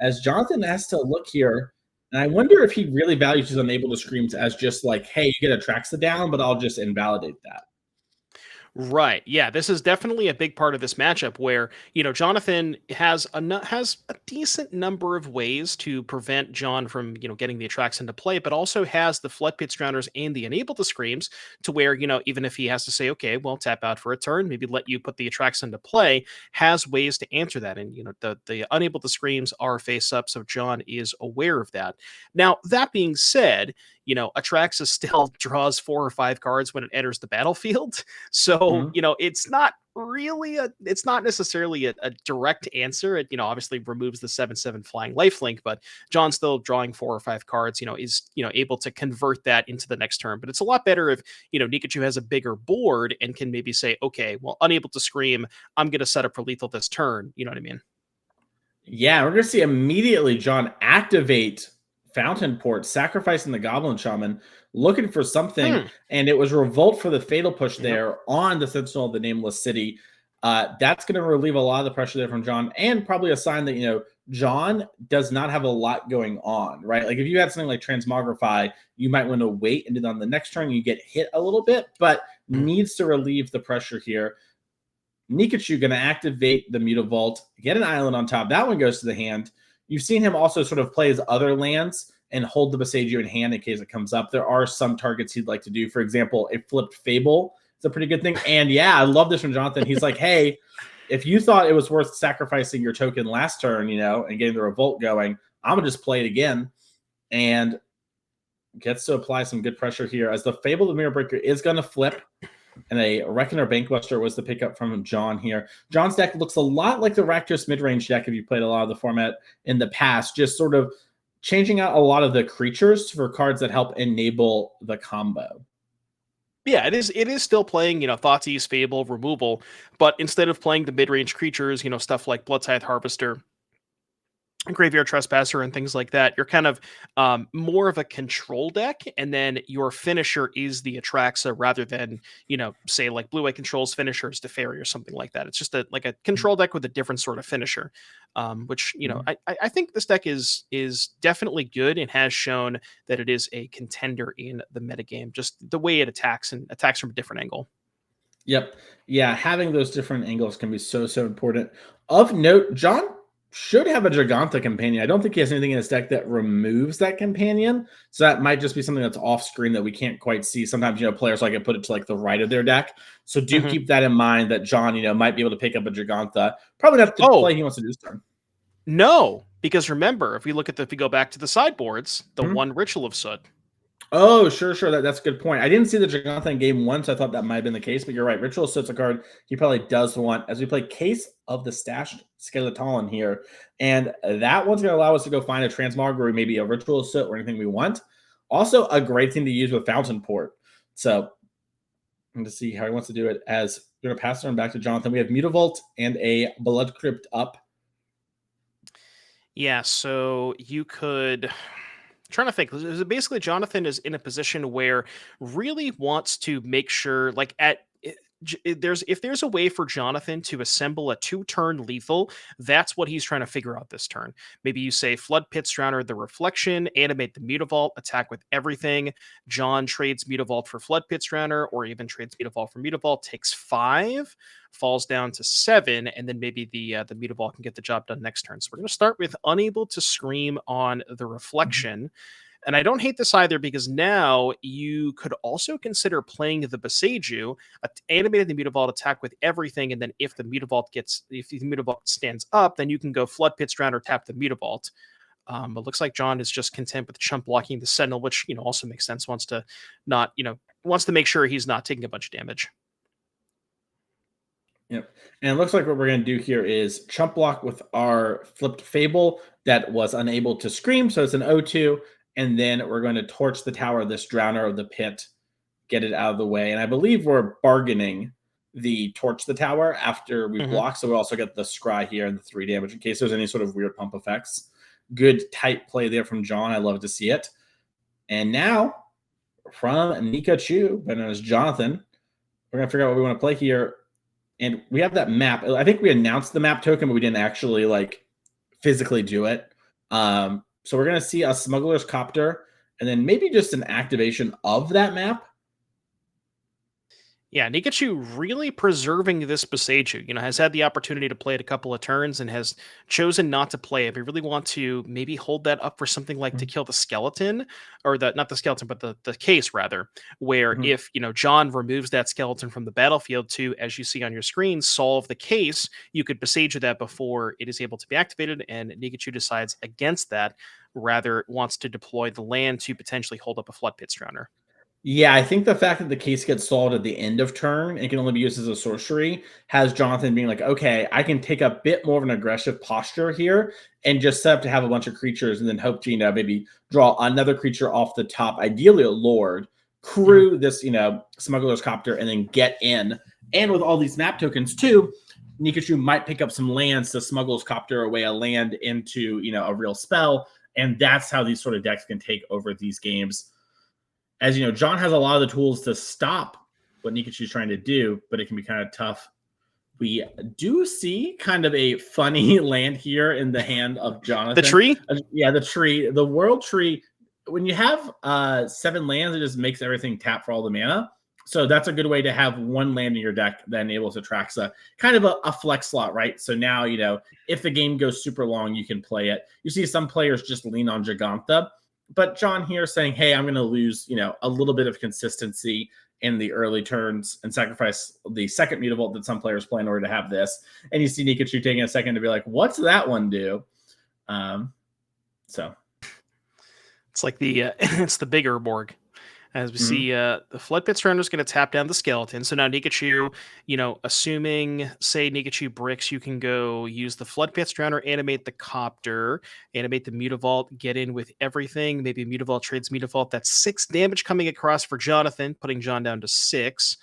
[SPEAKER 1] As Jonathan has to look here, and I wonder if he really values his Unable to Screams as just like, hey, you get a Traxa down, but I'll just invalidate that.
[SPEAKER 2] Right. Yeah, this is definitely a big part of this matchup where, Jonathan has a decent number of ways to prevent John from, getting the Attraction into play, but also has the Flood Pits Drowners and the Enable the Screams to where, even if he has to say, okay, well, tap out for a turn, maybe let you put the Attraction into play, has ways to answer that. And, the Unable to Screams are face up, so John is aware of that. Now, that being said, Atraxa still draws 4 or 5 cards when it enters the battlefield. So, it's not necessarily a direct answer. It, obviously removes the 7/7 flying lifelink, but John's still drawing 4 or 5 cards, is, able to convert that into the next turn. But it's a lot better if, Nikachu has a bigger board and can maybe say, okay, well, Unable to Scream, I'm going to set up for lethal this turn. You know what I mean?
[SPEAKER 1] Yeah, we're going to see immediately John activate Fountain Port, sacrificing the Goblin Shaman, looking for something, and it was Revolt for the Fatal Push there on the Sentinel of the Nameless City. That's going to relieve a lot of the pressure there from John, and probably a sign that, John does not have a lot going on, right? Like if you had something like Transmogrify, you might want to wait and then on the next turn you get hit a little bit, but needs to relieve the pressure here. Nikachu going to activate the Mutavault, get an island on top. That one goes to the hand. You've seen him also sort of play his other lands and hold the Besagio in hand in case it comes up. There are some targets he'd like to do. For example, a flipped Fable is a pretty good thing. And yeah, I love this from Jonathan. He's like, hey, if you thought it was worth sacrificing your token last turn, and getting the Revolt going, I'm going to just play it again. And gets to apply some good pressure here as the Fable the Mirror Breaker is going to flip. And a Reckoner Bankbuster was the pickup from John here. John's deck looks a lot like the Rakdos midrange deck if you played a lot of the format in the past, just sort of changing out a lot of the creatures for cards that help enable the combo.
[SPEAKER 2] Yeah, it is still playing, Thoughtseize, Fable, Removal, but instead of playing the mid-range creatures, stuff like Bloodscythe Harvester, Graveyard Trespasser and things like that, you're kind of more of a control deck, and then your finisher is the Atraxa rather than, say like Blue-White controls finishers Teferi or something like that. It's just a control deck with a different sort of finisher, which, I think this deck is definitely good and has shown that it is a contender in the metagame, just the way it attacks from a different angle.
[SPEAKER 1] Yep. Yeah, having those different angles can be so important. Of note, John should have a Giganta companion. I don't think he has anything in his deck that removes that companion. So that might just be something that's off screen that we can't quite see. Sometimes, players like to put it to like the right of their deck. So do keep that in mind that John, might be able to pick up a Giganta. Probably not the play he wants to do this turn.
[SPEAKER 2] No, because remember, if we go back to the sideboards, the one Ritual of Soot.
[SPEAKER 1] Oh, sure. That's a good point. I didn't see the Giganta in game 1, so I thought that might have been the case, but you're right. Ritual of Soot's a card he probably does want as we play Case of the Stashed Skeleton here. And that one's going to allow us to go find a Transmog or maybe a Ritual of Soot or anything we want. Also, a great thing to use with Fountain Port. So and to see how he wants to do it. As we're gonna pass it on back to Jonathan. We have Mutavault and a Blood Crypt up.
[SPEAKER 2] Yeah, so you could trying to think. Basically, Jonathan is in a position where really wants to make sure, like there's if there's a way for Jonathan to assemble a 2-turn lethal, that's what he's trying to figure out this turn. Maybe you say Flood Pits Drowner, the Reflection, animate the Mutavault, attack with everything. John trades Mutavault for Flood Pits Drowner, or even trades Mutavault for Mutavault, takes 5, falls down to 7, and then maybe the Mutavault can get the job done next turn. So we're going to start with Unable to Scream on the Reflection. And I don't hate this either, because now you could also consider playing the Beseiju, animating the Mutavault, attack with everything, and then if the Mutavault stands up, then you can go Flood Pits Drown or tap the Mutavault. But looks like John is just content with chump blocking the Sentinel, which also makes sense. Wants to make sure he's not taking a bunch of damage.
[SPEAKER 1] Yep. And it looks like what we're going to do here is chump block with our flipped Fable that was unable to scream. So it's an O2. And then we're going to torch the tower, this Drowner of the Pit, get it out of the way. And I believe we're bargaining the torch the tower after we block. So we also get the scry here and the 3 damage in case there's any sort of weird pump effects. Good tight play there from John. I love to see it. And now from Nikachu, better known as Jonathan, we're going to figure out what we want to play here. And we have that map. I think we announced the map token, but we didn't actually physically do it. So we're going to see a Smuggler's Copter and then maybe just an activation of that map.
[SPEAKER 2] Yeah, Nikachu really preserving this Beseiju. Has had the opportunity to play it a couple of turns and has chosen not to play it. We really want to maybe hold that up for something like to kill the skeleton, or not the skeleton, but the case rather, where if, John removes that skeleton from the battlefield to, as you see on your screen, solve the case, you could Beseiju that before it is able to be activated, and Nikachu decides against that, rather wants to deploy the land to potentially hold up a Flood Pits Drowner.
[SPEAKER 1] Yeah, I think the fact that the case gets solved at the end of turn and can only be used as a sorcery has Jonathan being like, okay, I can take a bit more of an aggressive posture here and just set up to have a bunch of creatures and then hope to, maybe draw another creature off the top, ideally a Lord, crew this, Smuggler's Copter, and then get in. And with all these map tokens too, Nikachu might pick up some lands to Smuggler's Copter away a land into, a real spell. And that's how these sort of decks can take over these games. As you know, John has a lot of the tools to stop what Nikachu's trying to do, but it can be kind of tough. We do see kind of a funny land here in the hand of Jonathan.
[SPEAKER 2] The tree?
[SPEAKER 1] Yeah, the tree. The World Tree. When you have 7 lands, it just makes everything tap for all the mana. So that's a good way to have 1 land in your deck that enables Atraxa. Kind of a flex slot, right? So now, if the game goes super long, you can play it. You see some players just lean on Giganta. But John here saying, hey, I'm going to lose, a little bit of consistency in the early turns and sacrifice the second Mutavault that some players play in order to have this. And you see Nikachu taking a second to be like, what's that one do? So
[SPEAKER 2] it's like it's the bigger Borg. As we see, the Flood Pits Drowner is going to tap down the skeleton. So now Nikachu, assuming, say, Nikachu bricks, you can go use the Flood Pits Drowner, animate the Copter, animate the Mutavault, get in with everything. Maybe Mutavault trades Mutavault. That's 6 damage coming across for Jonathan, putting John down to 6.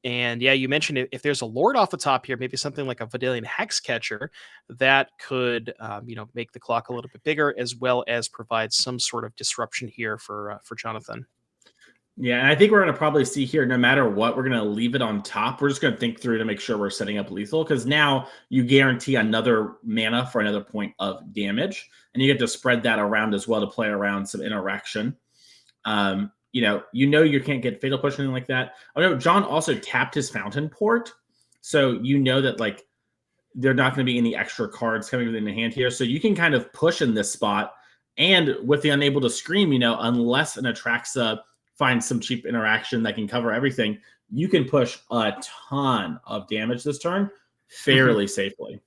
[SPEAKER 2] And yeah, you mentioned if there's a Lord off the top here, maybe something like a Vidalian Hexcatcher, that could, make the clock a little bit bigger, as well as provide some sort of disruption here for Jonathan.
[SPEAKER 1] Yeah, and I think we're going to probably see here, no matter what, we're going to leave it on top. We're just going to think through to make sure we're setting up lethal, because now you guarantee another mana for another point of damage, and you get to spread that around as well to play around some interaction. You can't get Fatal Push or anything like that. Oh no, John also tapped his Fountain Port, so that there are not going to be any extra cards coming within the hand here, so you can kind of push in this spot, and with the Unable to Scream, unless an Atraxa find some cheap interaction that can cover everything, you can push a ton of damage this turn fairly safely.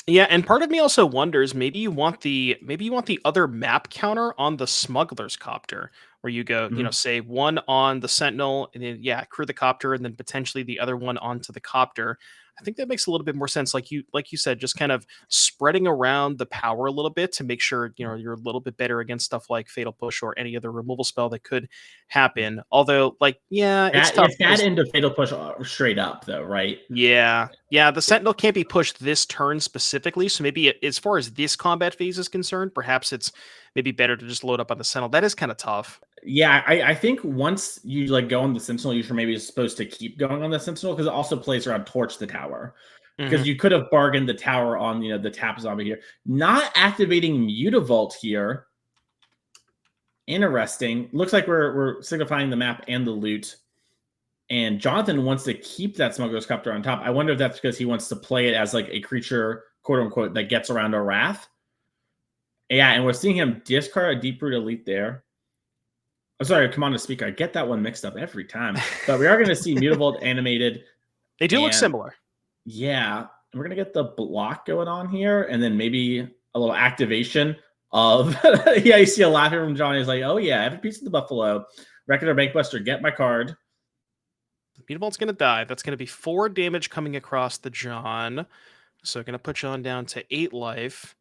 [SPEAKER 2] Yeah, and part of me also wonders, maybe you want the other map counter on the Smuggler's Copter, where you go, say 1 on the Sentinel, and then crew the Copter, and then potentially the other one onto the Copter. I think that makes a little bit more sense. Like you said, just kind of spreading around the power a little bit to make sure you're a little bit better against stuff like Fatal Push or any other removal spell that could happen. Although, like, yeah, it's tough.
[SPEAKER 1] It's bad into Fatal Push straight up, though, right?
[SPEAKER 2] Yeah, the Sentinel can't be pushed this turn specifically, so maybe as far as this combat phase is concerned, perhaps it's maybe better to just load up on the Sentinel. That is kind of tough.
[SPEAKER 1] Yeah, I think once you like go on the Sentinel, you're maybe supposed to keep going on the Sentinel because it also plays around Torch the Tower. Because you could have bargained the tower on the tap zombie here. Not activating Mutavault here. Interesting. Looks like we're signifying the map and the loot. And Jonathan wants to keep that Smuggler's Copter on top. I wonder if that's because he wants to play it as like a creature, quote unquote, that gets around a Wrath. Yeah, and we're seeing him discard a Deep Root Elite there. I'm sorry, Commander Speaker. I get that one mixed up every time. But we are going to see Mutavault animated.
[SPEAKER 2] They do look similar.
[SPEAKER 1] Yeah. We're going to get the block going on here. And then maybe a little activation of... yeah, you see a laugh here from John. He's like, oh, yeah, every piece of the Buffalo. Record or Bankbuster, get my card.
[SPEAKER 2] Mutavault's going to die. That's going to be 4 damage coming across the John. So going to put John down to 8 life.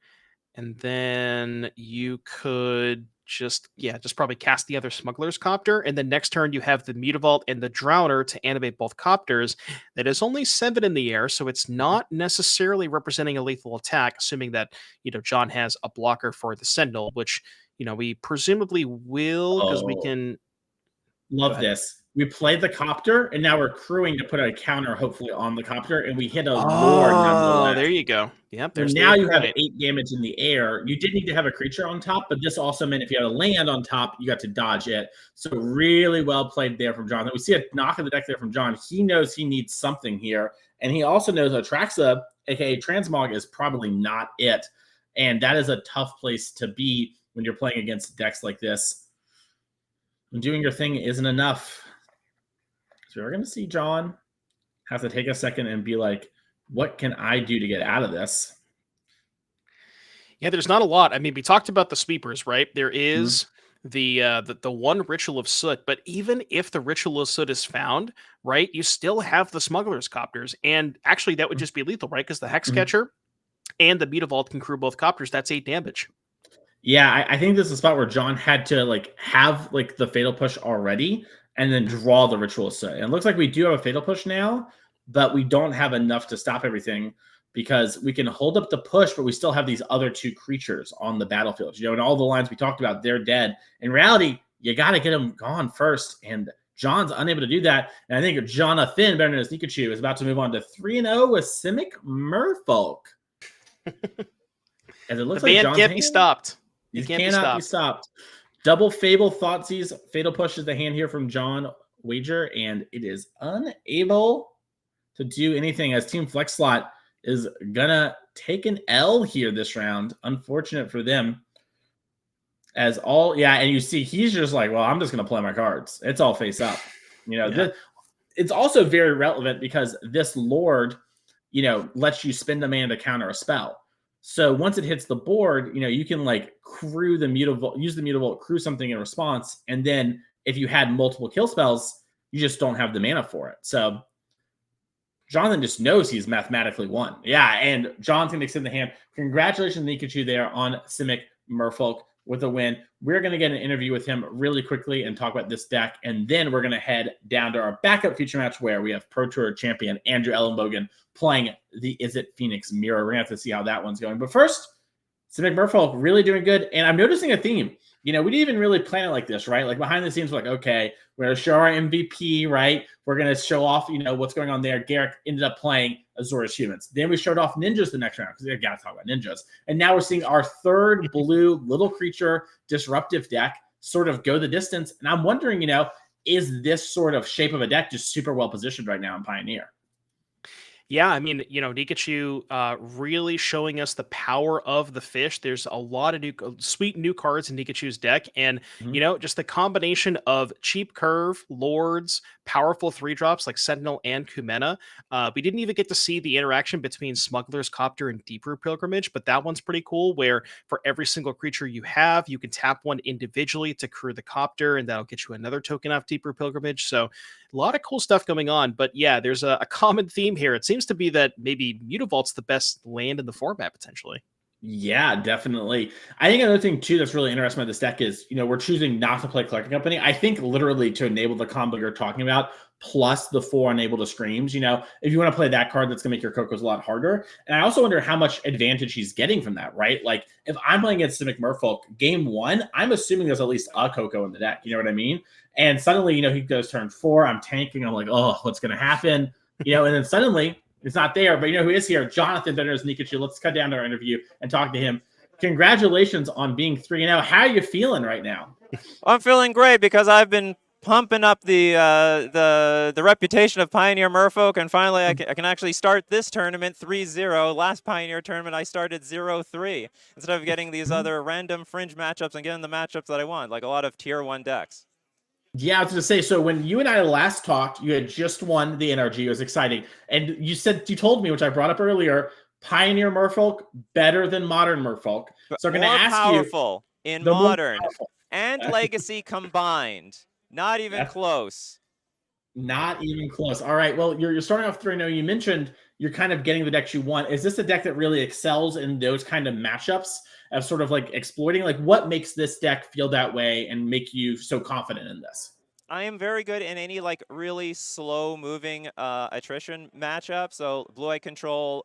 [SPEAKER 2] And then you could just probably cast the other Smuggler's Copter. And then next turn you have the Mutavault and the Drowner to animate both Copters. That is only 7 in the air, so it's not necessarily representing a lethal attack, assuming that, John has a blocker for the Sentinel, which, we presumably will, because we can...
[SPEAKER 1] Love this. We played the Copter, and now we're crewing to put a counter, hopefully, on the Copter, and we hit a Lord nonetheless.
[SPEAKER 2] There you go. Yep.
[SPEAKER 1] So now you have 8 damage in the air. You did need to have a creature on top, but this also meant if you had a land on top, you got to dodge it. So really well played there from John. We see a knock of the deck there from John. He knows he needs something here, and he also knows Atraxa, aka Transmog, is probably not it. And that is a tough place to be when you're playing against decks like this. When doing your thing isn't enough. So we're going to see John have to take a second and be like, what can I do to get out of this?
[SPEAKER 2] Yeah, there's not a lot. I mean, we talked about the sweepers, right? There is the one Ritual of Soot, but even if the Ritual of Soot is found, right, you still have the Smuggler's Copters. And actually, that would just be lethal, right? Because the Hexcatcher and the Mutavault can crew both Copters. That's 8 damage.
[SPEAKER 1] Yeah, I think this is a spot where John had to have the Fatal Push already and then draw the Ritual of Soot. And it looks like we do have a Fatal Push now, but we don't have enough to stop everything because we can hold up the push, but we still have these other 2 creatures on the battlefield. In all the lines we talked about, they're dead. In reality, you got to get them gone first, and John's unable to do that. And I think Jonathan, better known as Pikachu, is about to move on to 3-0 with Simic Merfolk. As it looks
[SPEAKER 2] the
[SPEAKER 1] like
[SPEAKER 2] band can't be stopped.
[SPEAKER 1] He cannot be stopped. Double Fable Thoughtseize. Fatal Push is the hand here from John Wager, and it is unable to do anything as Team Flex Slot is gonna take an L here this round. Unfortunate for them. And you see he's just like, well, I'm just gonna play my cards. It's all face up. It's also very relevant because this Lord, lets you spend a mana to counter a spell. So once it hits the board, you can crew the Mutavault, use the Mutavault, crew something in response. And then if you had multiple kill spells, you just don't have the mana for it. So Jonathan just knows he's mathematically won. Yeah, and Jonathan extend the hand. Congratulations, Nikachu, there on Simic Merfolk with a win. We're going to get an interview with him really quickly and talk about this deck. And then we're going to head down to our backup feature match where we have Pro Tour champion Andrew Ellenbogen playing the Is It Phoenix Mirror. We're going to have to see how that one's going. But first, Simic Merfolk really doing good. And I'm noticing a theme. We didn't even really plan it like this, right? Behind the scenes, we're like, okay, we're going to show our MVP, right? We're going to show off, what's going on there. Garrick ended up playing Azorius Humans. Then we showed off ninjas the next round because we got to talk about ninjas. And now we're seeing our third blue little creature disruptive deck sort of go the distance. And I'm wondering, is this sort of shape of a deck just super well positioned right now in Pioneer?
[SPEAKER 2] Yeah, I mean, Nikachu really showing us the power of the fish. There's a lot of sweet new cards in Nikachu's deck. And, just the combination of cheap curve, lords, powerful 3-drops like Sentinel and Kumena. We didn't even get to see the interaction between Smuggler's Copter and Deep Root Pilgrimage, but that one's pretty cool where for every single creature you have, you can tap one individually to crew the Copter, and that'll get you another token off Deep Root Pilgrimage. So a lot of cool stuff going on. But yeah, there's a common theme here. It seems seems to be that maybe Mutavault's the best land in the format potentially.
[SPEAKER 1] Yeah, definitely. I think another thing too that's really interesting about this deck is, we're choosing not to play Collecting Company. I think literally to enable the combo you're talking about, plus the 4 Unable to Screams. If you want to play that card, that's going to make your Cocos a lot harder. And I also wonder how much advantage he's getting from that, right? Like if I'm playing against Simic Merfolk, game 1, I'm assuming there's at least a Coco in the deck. You know what I mean? And suddenly, he goes turn 4, I'm tanking. I'm like, oh, what's going to happen? And then suddenly it's not there, but who is here? Jonathan Benner's Nikachu. Let's cut down to our interview and talk to him. Congratulations on being 3-0. How are you feeling right now?
[SPEAKER 4] I'm feeling great because I've been pumping up the reputation of Pioneer Merfolk, and finally I can actually start this tournament 3-0. Last Pioneer tournament I started 0-3 instead of getting these other random fringe matchups and getting the matchups that I want, like a lot of tier 1 decks.
[SPEAKER 1] Yeah, I was going to say, so when you and I last talked, you had just won the NRG. It was exciting. And you told me, which I brought up earlier, Pioneer Merfolk better than Modern Merfolk. So I'm going to ask you.
[SPEAKER 4] More powerful in Modern and Legacy combined. Not even close.
[SPEAKER 1] Not even close. All right. Well, you're starting off 3-0. You mentioned you're kind of getting the decks you want. Is this a deck that really excels in those kind of matchups of sort of like exploiting? Like what makes this deck feel that way and make you so confident in this?
[SPEAKER 4] I am very good in any like really slow moving attrition matchup. So blue-eye control,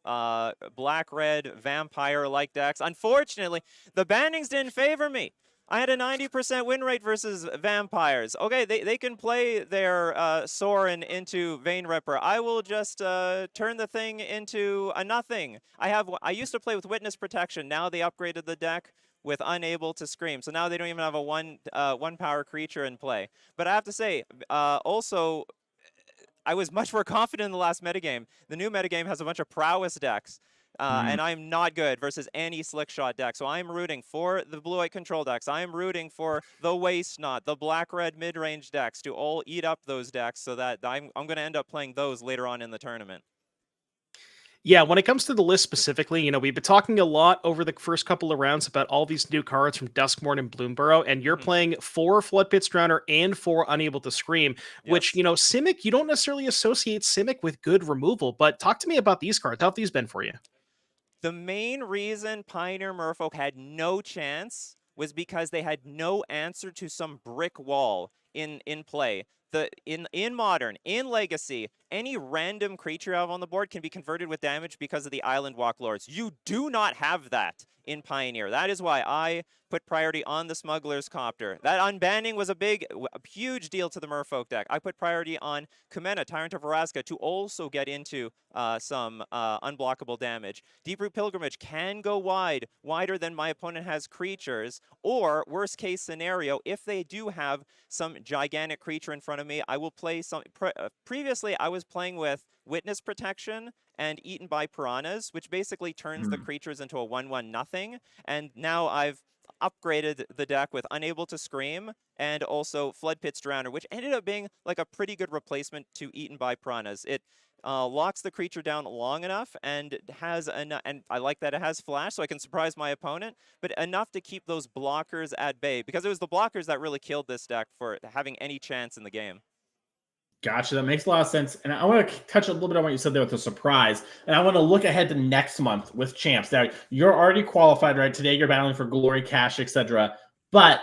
[SPEAKER 4] black-red, vampire-like decks. Unfortunately, the bannings didn't favor me. I had a 90% win rate versus vampires. Okay, they can play their Sorin into Vein Ripper. I will just turn the thing into a nothing. I used to play with Witness Protection. Now they upgraded the deck with Unable to Scream. So now they don't even have a one power creature in play. But I have to say, also, I was much more confident in the last metagame. The new metagame has a bunch of prowess decks. And I'm not good versus any Slickshot deck. So I'm rooting for the blue-white control decks. I'm rooting for the Waste Knot, the black-red mid-range decks to all eat up those decks so that I'm going to end up playing those later on in the tournament.
[SPEAKER 2] Yeah, when it comes to the list specifically, we've been talking a lot over the first couple of rounds about all these new cards from Duskmourn and Bloomburrow, and you're playing 4 Floodpits Drowner and 4 Unable to Scream, which, Simic, you don't necessarily associate Simic with good removal, but talk to me about these cards. How have these been for you?
[SPEAKER 4] The main reason Pioneer Merfolk had no chance was because they had no answer to some brick wall in play. In Modern, in Legacy, any random creature you have on the board can be converted with damage because of the Island Walk Lords. You do not have that in Pioneer. That is why I put priority on the Smuggler's Copter. That unbanning was a huge deal to the Merfolk deck. I put priority on Kumena, Tyrant of Vraska, to also get into some unblockable damage. Deeproot Pilgrimage can go wider than my opponent has creatures, or worst case scenario, if they do have some gigantic creature in front of me, I will play some. Previously, I was playing with Witness Protection and Eaten by Piranhas, which basically turns the creatures into a 1/1 nothing. And now I've upgraded the deck with Unable to Scream and also Floodpits Drowner, which ended up being like a pretty good replacement to Eaten by Piranhas. It locks the creature down long enough and has and I like that it has flash, so I can surprise my opponent, but enough to keep those blockers at bay, because it was the blockers that really killed this deck for having any chance in the game.
[SPEAKER 1] Gotcha. That makes a lot of sense. And I want to touch a little bit on what you said there with the surprise. And I want to look ahead to next month with champs. Now, you're already qualified, right? Today you're battling for glory, cash, etc. But,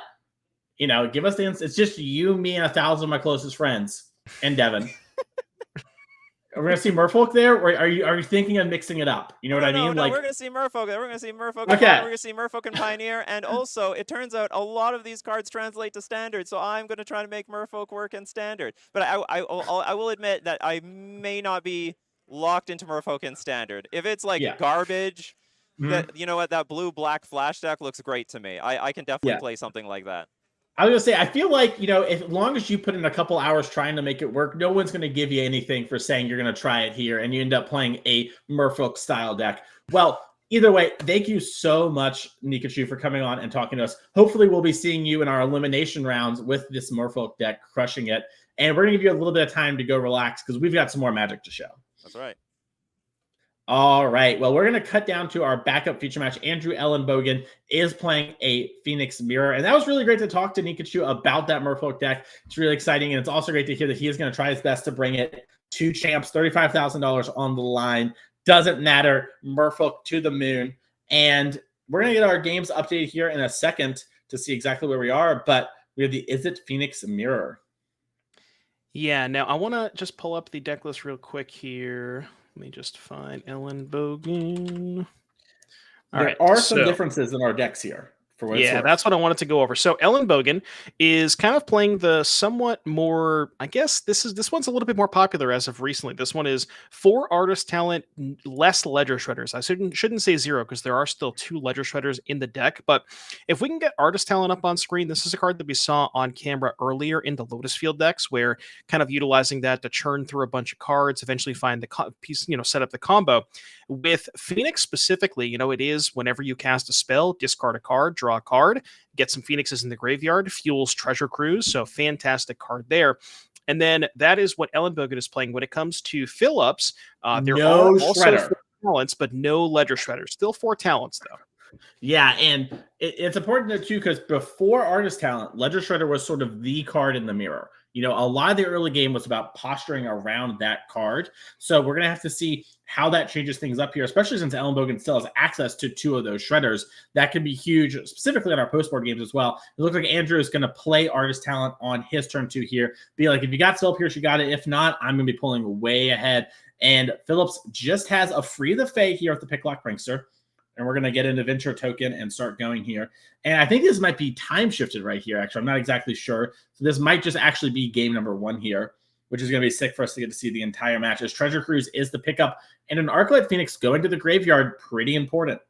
[SPEAKER 1] give us the it's just you, me, and 1,000 of my closest friends, and Devin. Are we gonna see Merfolk there, or are you thinking of mixing it up? You know what I mean?
[SPEAKER 4] No, we're gonna see Merfolk. We're gonna see Merfolk.
[SPEAKER 1] Okay.
[SPEAKER 4] We're gonna see Merfolk and Pioneer, and also it turns out a lot of these cards translate to Standard, so I'm gonna try to make Merfolk work in Standard. But I will admit that I may not be locked into Merfolk in Standard. If it's like garbage, that that blue-black flash deck looks great to me. I can definitely play something like that.
[SPEAKER 1] I was gonna say, I feel like, as long as you put in a couple hours trying to make it work, no one's gonna give you anything for saying you're gonna try it here, and you end up playing a Merfolk style deck. Well, either way, thank you so much, Nikachu, for coming on and talking to us. Hopefully, we'll be seeing you in our elimination rounds with this Merfolk deck, crushing it. And we're gonna give you a little bit of time to go relax because we've got some more Magic to show.
[SPEAKER 4] That's right.
[SPEAKER 1] All right. Well, we're going to cut down to our backup feature match. Andrew Ellenbogen is playing a Phoenix Mirror. And that was really great to talk to Nikachu about that Merfolk deck. It's really exciting. And it's also great to hear that he is going to try his best to bring it to champs. $35,000 on the line. Doesn't matter. Merfolk to the moon. And we're going to get our games updated here in a second to see exactly where we are. But we have the Is It Phoenix Mirror.
[SPEAKER 2] Yeah, now I want to just pull up the deck list real quick here. Let me just find Ellenbogen.
[SPEAKER 1] There are some differences in our decks here.
[SPEAKER 2] Yeah, that's what I wanted to go over. So Ellenbogen is kind of playing the somewhat more, I guess this one's a little bit more popular as of recently. This one is 4 artist talent, less ledger shredders. I shouldn't say 0 because there are still 2 ledger shredders in the deck. But if we can get artist talent up on screen, this is a card that we saw on camera earlier in the Lotus Field decks, where kind of utilizing that to churn through a bunch of cards, eventually find the piece, set up the combo. With Phoenix specifically, it is whenever you cast a spell, discard a card, draw a card, get some Phoenixes in the graveyard, fuels Treasure Cruise. So fantastic card there. And then that is what Ellenbogen is playing. When it comes to fill-ups, there are also 4 talents, but no ledger shredders. Still 4 talents, though.
[SPEAKER 1] Yeah, and it's important though too, because before artist talent, ledger shredder was sort of the card in the mirror. A lot of the early game was about posturing around that card. So we're going to have to see how that changes things up here, especially since Ellenbogen still has access to 2 of those shredders. That could be huge, specifically on our post-board games as well. It looks like Andrew is going to play artist talent on his turn 2 here. Be like, if you got Spell Pierce, you got it. If not, I'm going to be pulling way ahead. And Phillips just has a Free the Fae here at the Picklock Prankster. And we're going to get an adventure token and start going here. And I think this might be time shifted right here, actually. I'm not exactly sure. So this might just actually be game number 1 here, which is going to be sick for us to get to see the entire match, as Treasure Cruise is the pickup. And an Arclight Phoenix going to the graveyard, pretty important.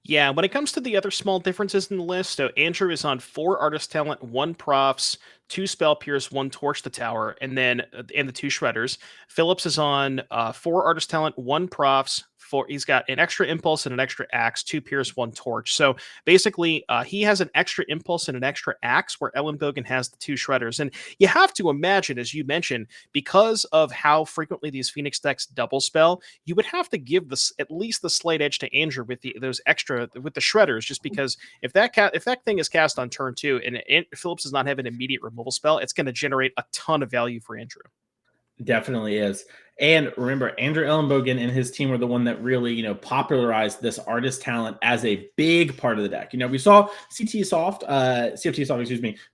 [SPEAKER 2] Yeah, when it comes to the other small differences in the list, so Andrew is on 4 artist talent, 1 profs, 2 spell pierce, 1 torch the tower, and then and the 2 shredders. Phillips is on 4 artist talent, 1 profs. He's got an extra impulse and an extra axe, 2 pierce, 1 torch. So basically, he has an extra impulse and an extra axe, where Ellenbogen has the 2 shredders. And you have to imagine, as you mentioned, because of how frequently these Phoenix decks double spell, you would have to give this at least the slight edge to Andrew with the shredders, just because if that thing is cast on turn 2 and Phillips does not have an immediate removal spell, it's going to generate a ton of value for Andrew.
[SPEAKER 1] Definitely is. And remember, Andrew Ellenbogen and his team were the one that really, popularized this artist talent as a big part of the deck. We saw CFT Soft,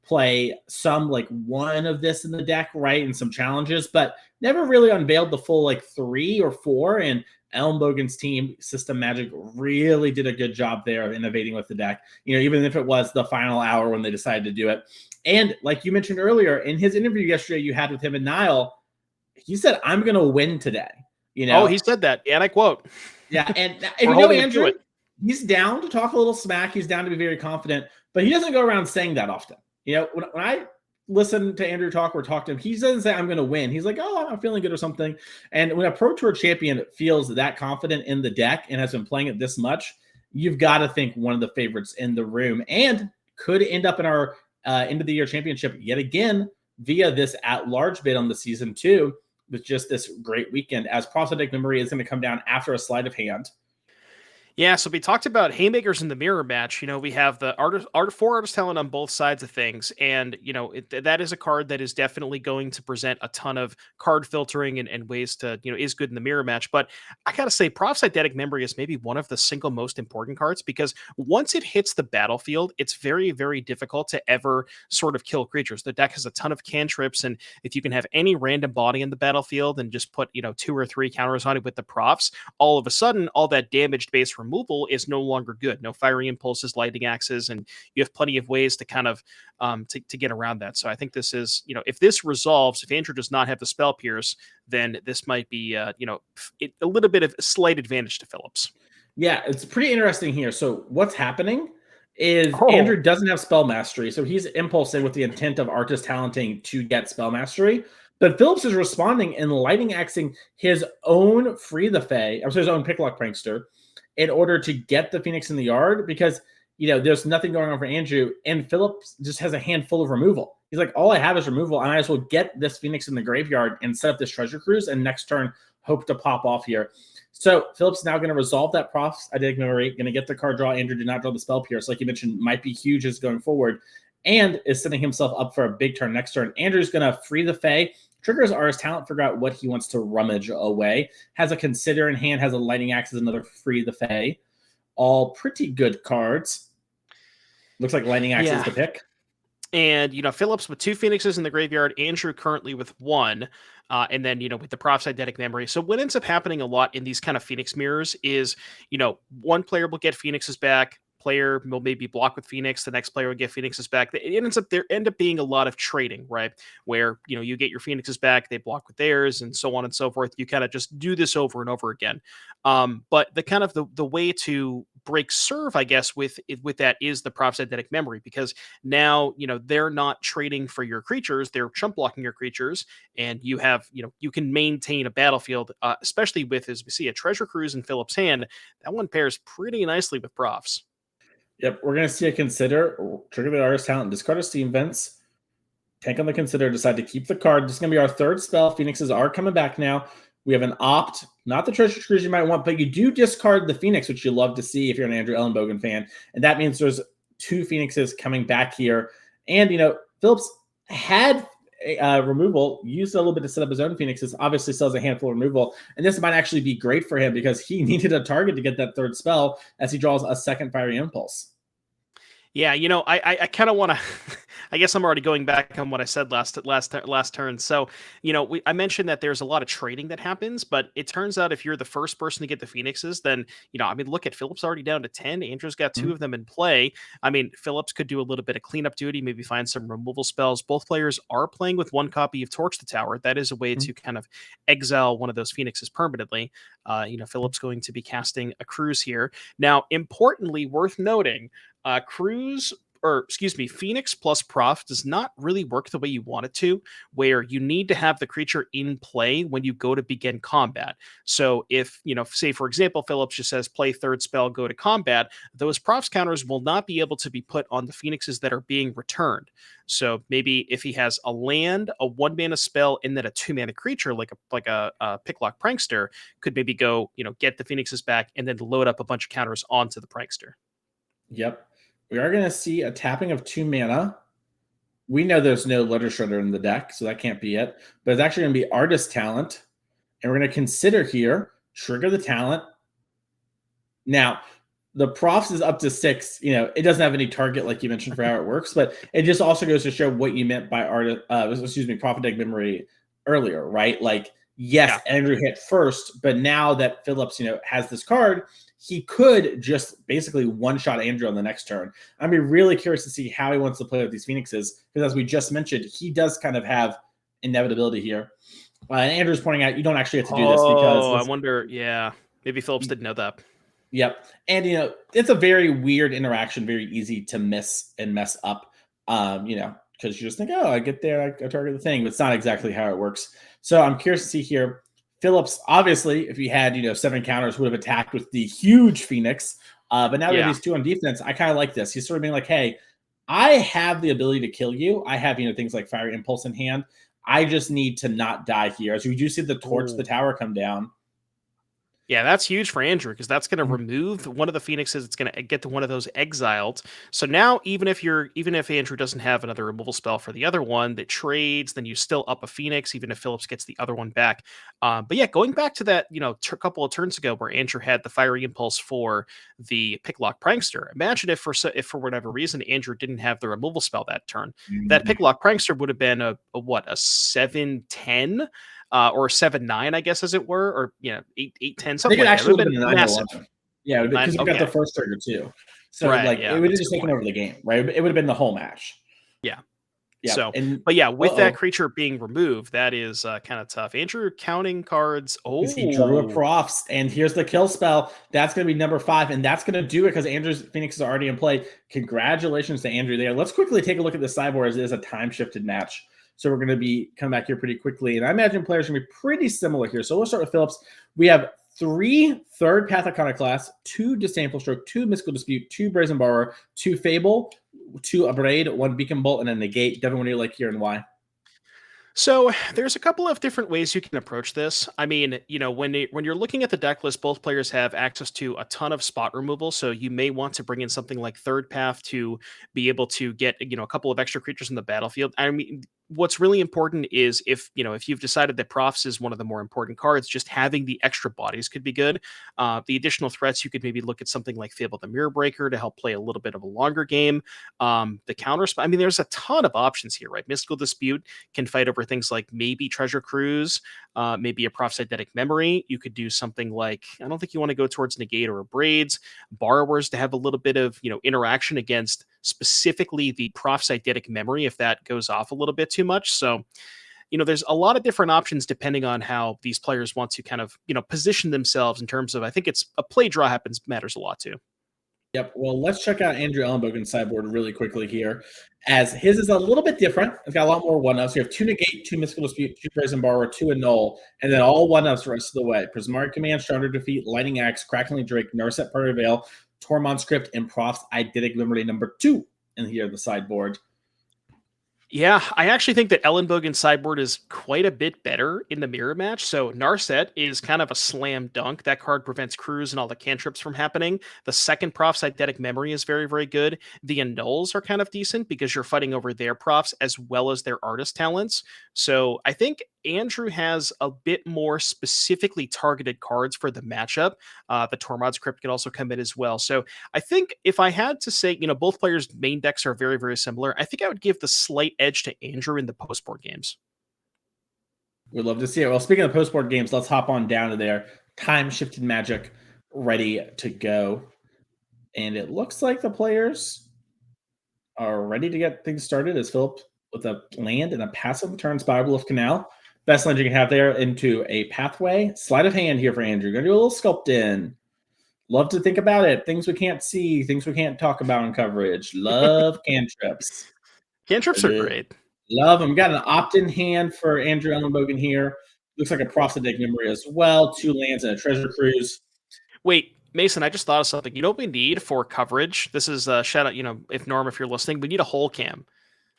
[SPEAKER 1] play some one of this in the deck, right? And some challenges, but never really unveiled the full 3 or 4. And Ellenbogen's team, System Magic, really did a good job there of innovating with the deck, even if it was the final hour when they decided to do it. And like you mentioned earlier, in his interview yesterday you had with him and Niall, he said, "I'm going to win today."
[SPEAKER 2] Oh, he said that, and I quote.
[SPEAKER 1] Yeah, and Andrew, he's down to talk a little smack. He's down to be very confident, but he doesn't go around saying that often. When I listen to Andrew talk or talk to him, he doesn't say, "I'm going to win." He's like, "Oh, I'm feeling good" or something. And when a Pro Tour champion feels that confident in the deck and has been playing it this much, you've got to think one of the favorites in the room and could end up in our end of the year championship yet again via this at-large bid on the season 2. With just this great weekend, as Prosthetic Memory is going to come down after a sleight of hand.
[SPEAKER 2] Yeah, so we talked about haymakers in the mirror match. We have the 4 artist talent on both sides of things, and that is a card that is definitely going to present a ton of card filtering and ways to is good in the mirror match. But I gotta say, Prosthetic Memory is maybe one of the single most important cards, because once it hits the battlefield, it's very, very difficult to ever sort of kill creatures. The deck has a ton of cantrips, and if you can have any random body in the battlefield and just put 2 or 3 counters on it with the props, all of a sudden all that damaged base removal is no longer good. No Fiery Impulses, Lightning Axes, and you have plenty of ways to kind of to get around that. So I think this is, if this resolves, if Andrew does not have the Spell Pierce, then this might be, a little bit of a slight advantage to Phillips.
[SPEAKER 1] Yeah, it's pretty interesting here. So what's happening is Andrew doesn't have Spell Mastery, so he's impulsing with the intent of Artist Talenting to get Spell Mastery. But Phillips is responding and Lightning Axing his own Free the Fae, his own Picklock Prankster, in order to get the Phoenix in the yard, because there's nothing going on for Andrew, and Phillips just has a handful of removal. He's like, all I have is removal. I might as well get this Phoenix in the graveyard and set up this treasure cruise, and next turn hope to pop off here. So Phillips now going to resolve that Prof's Eidetic Memory, going to get the card draw. Andrew did not draw the Spell Pierce, like you mentioned, might be huge as going forward, and is setting himself up for a big turn next turn. Andrew's going to free the Fae, triggers Artist Talent, figure out what he wants to rummage away, has a Consider in hand, has a Lightning Axe as another free the Fae. All pretty good cards. Looks like Lightning Axe is the pick.
[SPEAKER 2] And, Phillips with 2 Phoenixes in the graveyard, Andrew currently with 1, and then, with the Prof's Eidetic Memory. So what ends up happening a lot in these kind of Phoenix mirrors is, one player will get Phoenixes back, player will maybe block with Phoenix, the next player will get Phoenixes back. There end up being a lot of trading, right? Where, you get your Phoenixes back, they block with theirs, and so on and so forth. You kind of just do this over and over again. But the way to break serve, I guess, with that is the Prof's Eidetic Memory, because now, they're not trading for your creatures, they're chump blocking your creatures, and you have, you can maintain a battlefield, especially with, as we see, a Treasure Cruise in Phillips' hand. That one pairs pretty nicely with Profs.
[SPEAKER 1] Yep, we're going to see a Consider, trigger the Artist Talent, discard a Steam Vents, tank on the Consider, decide to keep the card. This is going to be our third spell. Phoenixes are coming back now. We have an Opt, not the Treasure Cruise you might want, but you do discard the Phoenix, which you love to see if you're an Andrew Ellenbogen fan. And that means there's 2 Phoenixes coming back here. And, Phillips had removal, used a little bit to set up his own Phoenixes, obviously still has a handful of removal. And this might actually be great for him because he needed a target to get that third spell as he draws a second Fiery Impulse.
[SPEAKER 2] Yeah, I kind of want to. I guess I'm already going back on what I said last turn. So, I mentioned that there's a lot of trading that happens, but it turns out if you're the first person to get the Phoenixes, then look at Phillips already down to 10. Andrew's got 2 of them in play. Phillips could do a little bit of cleanup duty, maybe find some removal spells. Both players are playing with 1 copy of Torch the Tower. That is a way to kind of exile one of those Phoenixes permanently. Phillips going to be casting a Cruise here. Now, importantly, worth noting, Phoenix plus Prof does not really work the way you want it to, where you need to have the creature in play when you go to begin combat. So if, say, for example, Phillips just says play third spell, go to combat, those Profs counters will not be able to be put on the Phoenixes that are being returned. So maybe if he has a land, a 1-mana spell, and then a 2-mana creature like a Picklock Prankster, could maybe go, get the Phoenixes back and then load up a bunch of counters onto the Prankster.
[SPEAKER 1] Yep. We are going to see a tapping of 2 mana. We know there's no Letter Shredder in the deck, so that can't be it. But it's actually going to be Artist Talent. And we're going to Consider here, trigger the talent. Now, the Profs is up to 6. It doesn't have any target like you mentioned for how it works, but it just also goes to show what you meant by Prophet Eidetic Memory earlier, right? Like, yes, yeah. Andrew hit first, but now that Phillips, has this card, he could just basically one-shot Andrew on the next turn. I'd be really curious to see how he wants to play with these Phoenixes, because as we just mentioned, he does kind of have inevitability here. And Andrew's pointing out you don't actually have to do this because...
[SPEAKER 2] I wonder, yeah. Maybe Phillips didn't know that.
[SPEAKER 1] Yep. And, it's a very weird interaction, very easy to miss and mess up, because you just think, I get there, I target the thing, but it's not exactly how it works. So I'm curious to see here. Phillips, obviously, if he had, 7 counters, would have attacked with the huge Phoenix. But now that he's 2 on defense, I kind of like this. He's sort of being like, hey, I have the ability to kill you. I have, things like Fiery Impulse in hand. I just need to not die here. As we do see the Torch, the tower come down.
[SPEAKER 2] Yeah, that's huge for Andrew, because that's going to remove one of the Phoenixes. It's going to get to one of those exiled. So now, even if Andrew doesn't have another removal spell for the other one that trades, then you still up a Phoenix, even if Phillips gets the other one back. But yeah, going back to that, couple of turns ago where Andrew had the Fiery Impulse for the Picklock Prankster. Imagine if for whatever reason Andrew didn't have the removal spell that turn, that Picklock Prankster would have been a 7/10. Or 7/9, I guess, as it were, or 8/10, something like that. It would have been massive.
[SPEAKER 1] Yeah, because we got the first trigger too. So it would have just taken over the game, right? It would have been the whole match.
[SPEAKER 2] Yeah.
[SPEAKER 1] Yeah.
[SPEAKER 2] So, but yeah, with that creature being removed, that is kind of tough. Andrew counting cards.
[SPEAKER 1] He drew a Profs, and here's the kill spell. That's going to be number 5, and that's going to do it because Andrew's Phoenix is already in play. Congratulations to Andrew there. Let's quickly take a look at the sideboard as it is a time-shifted match. So we're going to be coming back here pretty quickly. And I imagine players are going to be pretty similar here. So we'll start with Phillips. We have 3 third Path Iconoclast, 2 Disdainful Stroke, 2 Mystical Dispute, 2 Brazen Borrower, 2 Fable, 2 Abrade, 1 Beacon Bolt, and a Negate. Devin, what do you like here and why?
[SPEAKER 2] So there's a couple of different ways you can approach this. I mean, when you're looking at the deck list, both players have access to a ton of spot removal. So you may want to bring in something like Third Path to be able to get a couple of extra creatures in the battlefield. I mean, what's really important is if you've decided that Profs is one of the more important cards, just having the extra bodies could be good. The additional threats, you could maybe look at something like Fable the Mirror Breaker to help play a little bit of a longer game. The counter spot. I mean, there's a ton of options here, right? Mystical Dispute can fight over things like maybe Treasure Cruise, maybe a Prophetic Memory. You could do something like, I don't think you want to go towards Negate or Braids. Borrowers to have a little bit of interaction against specifically the Prophetic Memory if that goes off a little bit too much. So there's a lot of different options depending on how these players want to kind of position themselves in terms of, I think it's a play draw matters a lot too.
[SPEAKER 1] Yep. Well, let's check out Andrew Ellenbogen's sideboard really quickly here, as his is a little bit different. It's got a lot more one-ups. You have 2 Negate, 2 Mystical Dispute, 2 Brazen Borrower, 2 Annul, and then all one-ups the rest of the way. Prismatic Command, Shrouded Defeat, Lightning Axe, Crackling Drake, Narset Party Veil, Tormund Script, and Prof's Eidetic Memory number 2 in here, the sideboard.
[SPEAKER 2] Yeah, I actually think that Ellenbogen's sideboard is quite a bit better in the mirror match. So Narset is kind of a slam dunk. That card prevents Cruise and all the cantrips from happening. The second Prof's Eidetic Memory is very, very good. The Annuls are kind of decent because you're fighting over their Profs as well as their artist talents. So I think Andrew has a bit more specifically targeted cards for the matchup. The Tormod Script could also come in as well. So I think if I had to say, both players' main decks are very, very similar, I think I would give the slight edge to Andrew in the post-board games.
[SPEAKER 1] We'd love to see it. Well, speaking of post-board games, let's hop on down to there. Time-shifted Magic ready to go. And it looks like the players are ready to get things started as Philip with a land and a passive turns Bible of Canal. Best land you can have there into a pathway. Sleight of hand here for Andrew. Going to do a little sculpt in. Love to think about it. Things we can't see, things we can't talk about in coverage. Love cantrips.
[SPEAKER 2] Cantrips are great.
[SPEAKER 1] Love them. Got an opt-in hand for Andrew Ellenbogen here. Looks like a Prophetic Memory as well. 2 lands and a Treasure Cruise.
[SPEAKER 2] Wait, Mason, I just thought of something. You know what we need for coverage? This is a shout out, if Norm, if you're listening, we need a hole cam.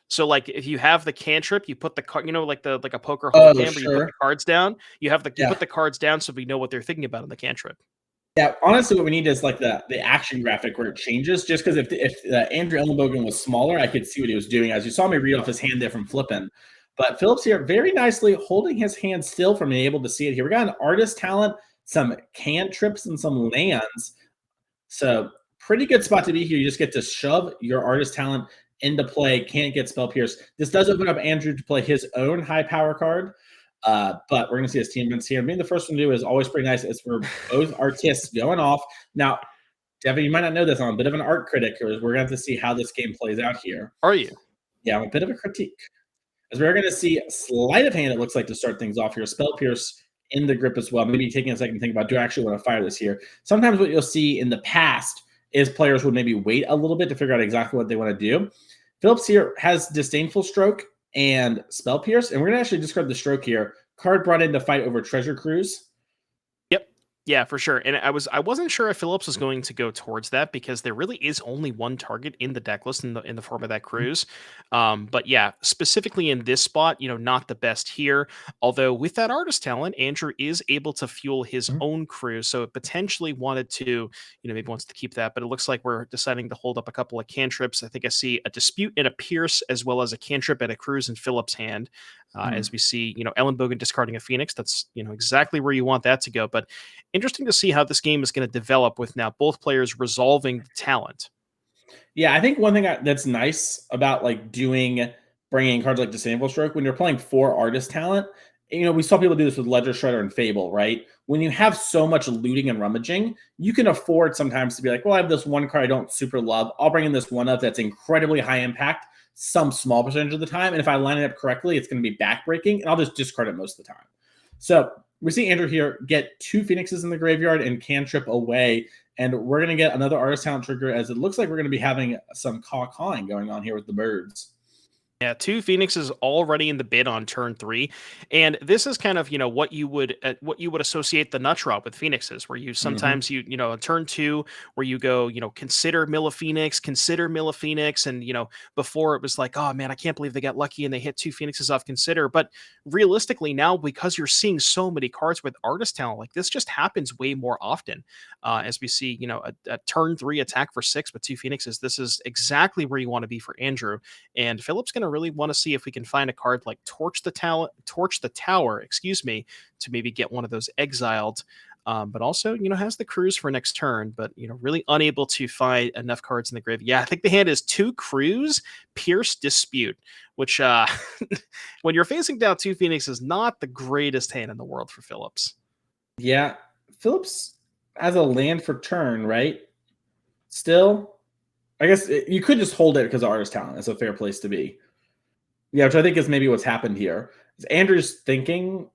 [SPEAKER 2] So like if you have the cantrip, you put the card, like a poker hole cam where you put the cards down. You put the cards down so we know what they're thinking about in the cantrip.
[SPEAKER 1] Yeah, honestly, what we need is like the action graphic where it changes. Just because if Andrew Ellenbogen was smaller, I could see what he was doing. As you saw me read off his hand there from flipping. But Philip's here very nicely holding his hand still from being able to see it here. We got an artist talent, some cantrips, and some lands. So pretty good spot to be here. You just get to shove your artist talent into play. Can't get Spell Pierce. This does open up Andrew to play his own high power card. But we're going to see his team events here. Being the first one to do is always pretty nice. It's for both artists going off. Now, Devin, you might not know this. I'm a bit of an art critic. We're going to have to see how this game plays out here.
[SPEAKER 2] Are you?
[SPEAKER 1] Yeah, I'm a bit of a critique. As we're going to see sleight of hand, it looks like, to start things off here. Spell Pierce in the grip as well. Maybe taking a second to think about, do I actually want to fire this here? Sometimes what you'll see in the past is players would maybe wait a little bit to figure out exactly what they want to do. Phillips here has Disdainful Stroke and Spell Pierce, and we're going to actually discard the Stroke here. Card brought in to fight over Treasure Cruise.
[SPEAKER 2] Yeah, for sure. And I wasn't sure if Phillips was going to go towards that because there really is only one target in the deck list in the form of that cruise. But yeah, specifically in this spot, not the best here. Although with that artist talent, Andrew is able to fuel his own cruise. So it potentially wanted to, maybe wants to keep that. But it looks like we're deciding to hold up a couple of cantrips. I think I see a Dispute and a Pierce, as well as a cantrip and a cruise in Phillips' hand. As we see, Ellenbogen discarding a Phoenix. That's, exactly where you want that to go. But interesting to see how this game is going to develop with now both players resolving the talent.
[SPEAKER 1] Yeah, I think one thing that's nice about bringing cards like Disdainful Stroke when you're playing 4 artist talent, we saw people do this with Ledger Shredder and Fable, right? When you have so much looting and rummaging, you can afford sometimes to be like, well, I have this one card I don't super love. I'll bring in this one up that's incredibly high impact some small percentage of the time. And if I line it up correctly, it's going to be backbreaking, and I'll just discard it most of the time. So we see Andrew here get 2 Phoenixes in the graveyard and cantrip away. And we're going to get another artist talent trigger, as it looks like we're going to be having some caw-cawing going on here with the birds.
[SPEAKER 2] Yeah, 2 Phoenixes already in the bid on turn 3, and this is kind of what you would associate the nut drop with Phoenixes, where you
[SPEAKER 1] Mhm.
[SPEAKER 2] sometimes on turn 2 where you go consider Phoenix, and before it was like, oh man, I can't believe they got lucky and they hit 2 Phoenixes off consider, but realistically now, because you're seeing so many cards with artist talent, like this just happens way more often. As we see a turn 3 attack for 6 with 2 Phoenixes, this is exactly where you want to be for Andrew. And Philip's going to really want to see if we can find a card like Torch the Tower, excuse me, to maybe get one of those exiled. But also, has the cruise for next turn, but really unable to find enough cards in the grave. Yeah, I think the hand is 2 cruise, Pierce, Dispute, which when you're facing down 2 Phoenix is not the greatest hand in the world for Phillips.
[SPEAKER 1] Yeah, Phillips has a land for turn, right? Still, I guess you could just hold it because of artist talent. It's a fair place to be. Yeah, which I think is maybe what's happened here. Is Andrew's thinking?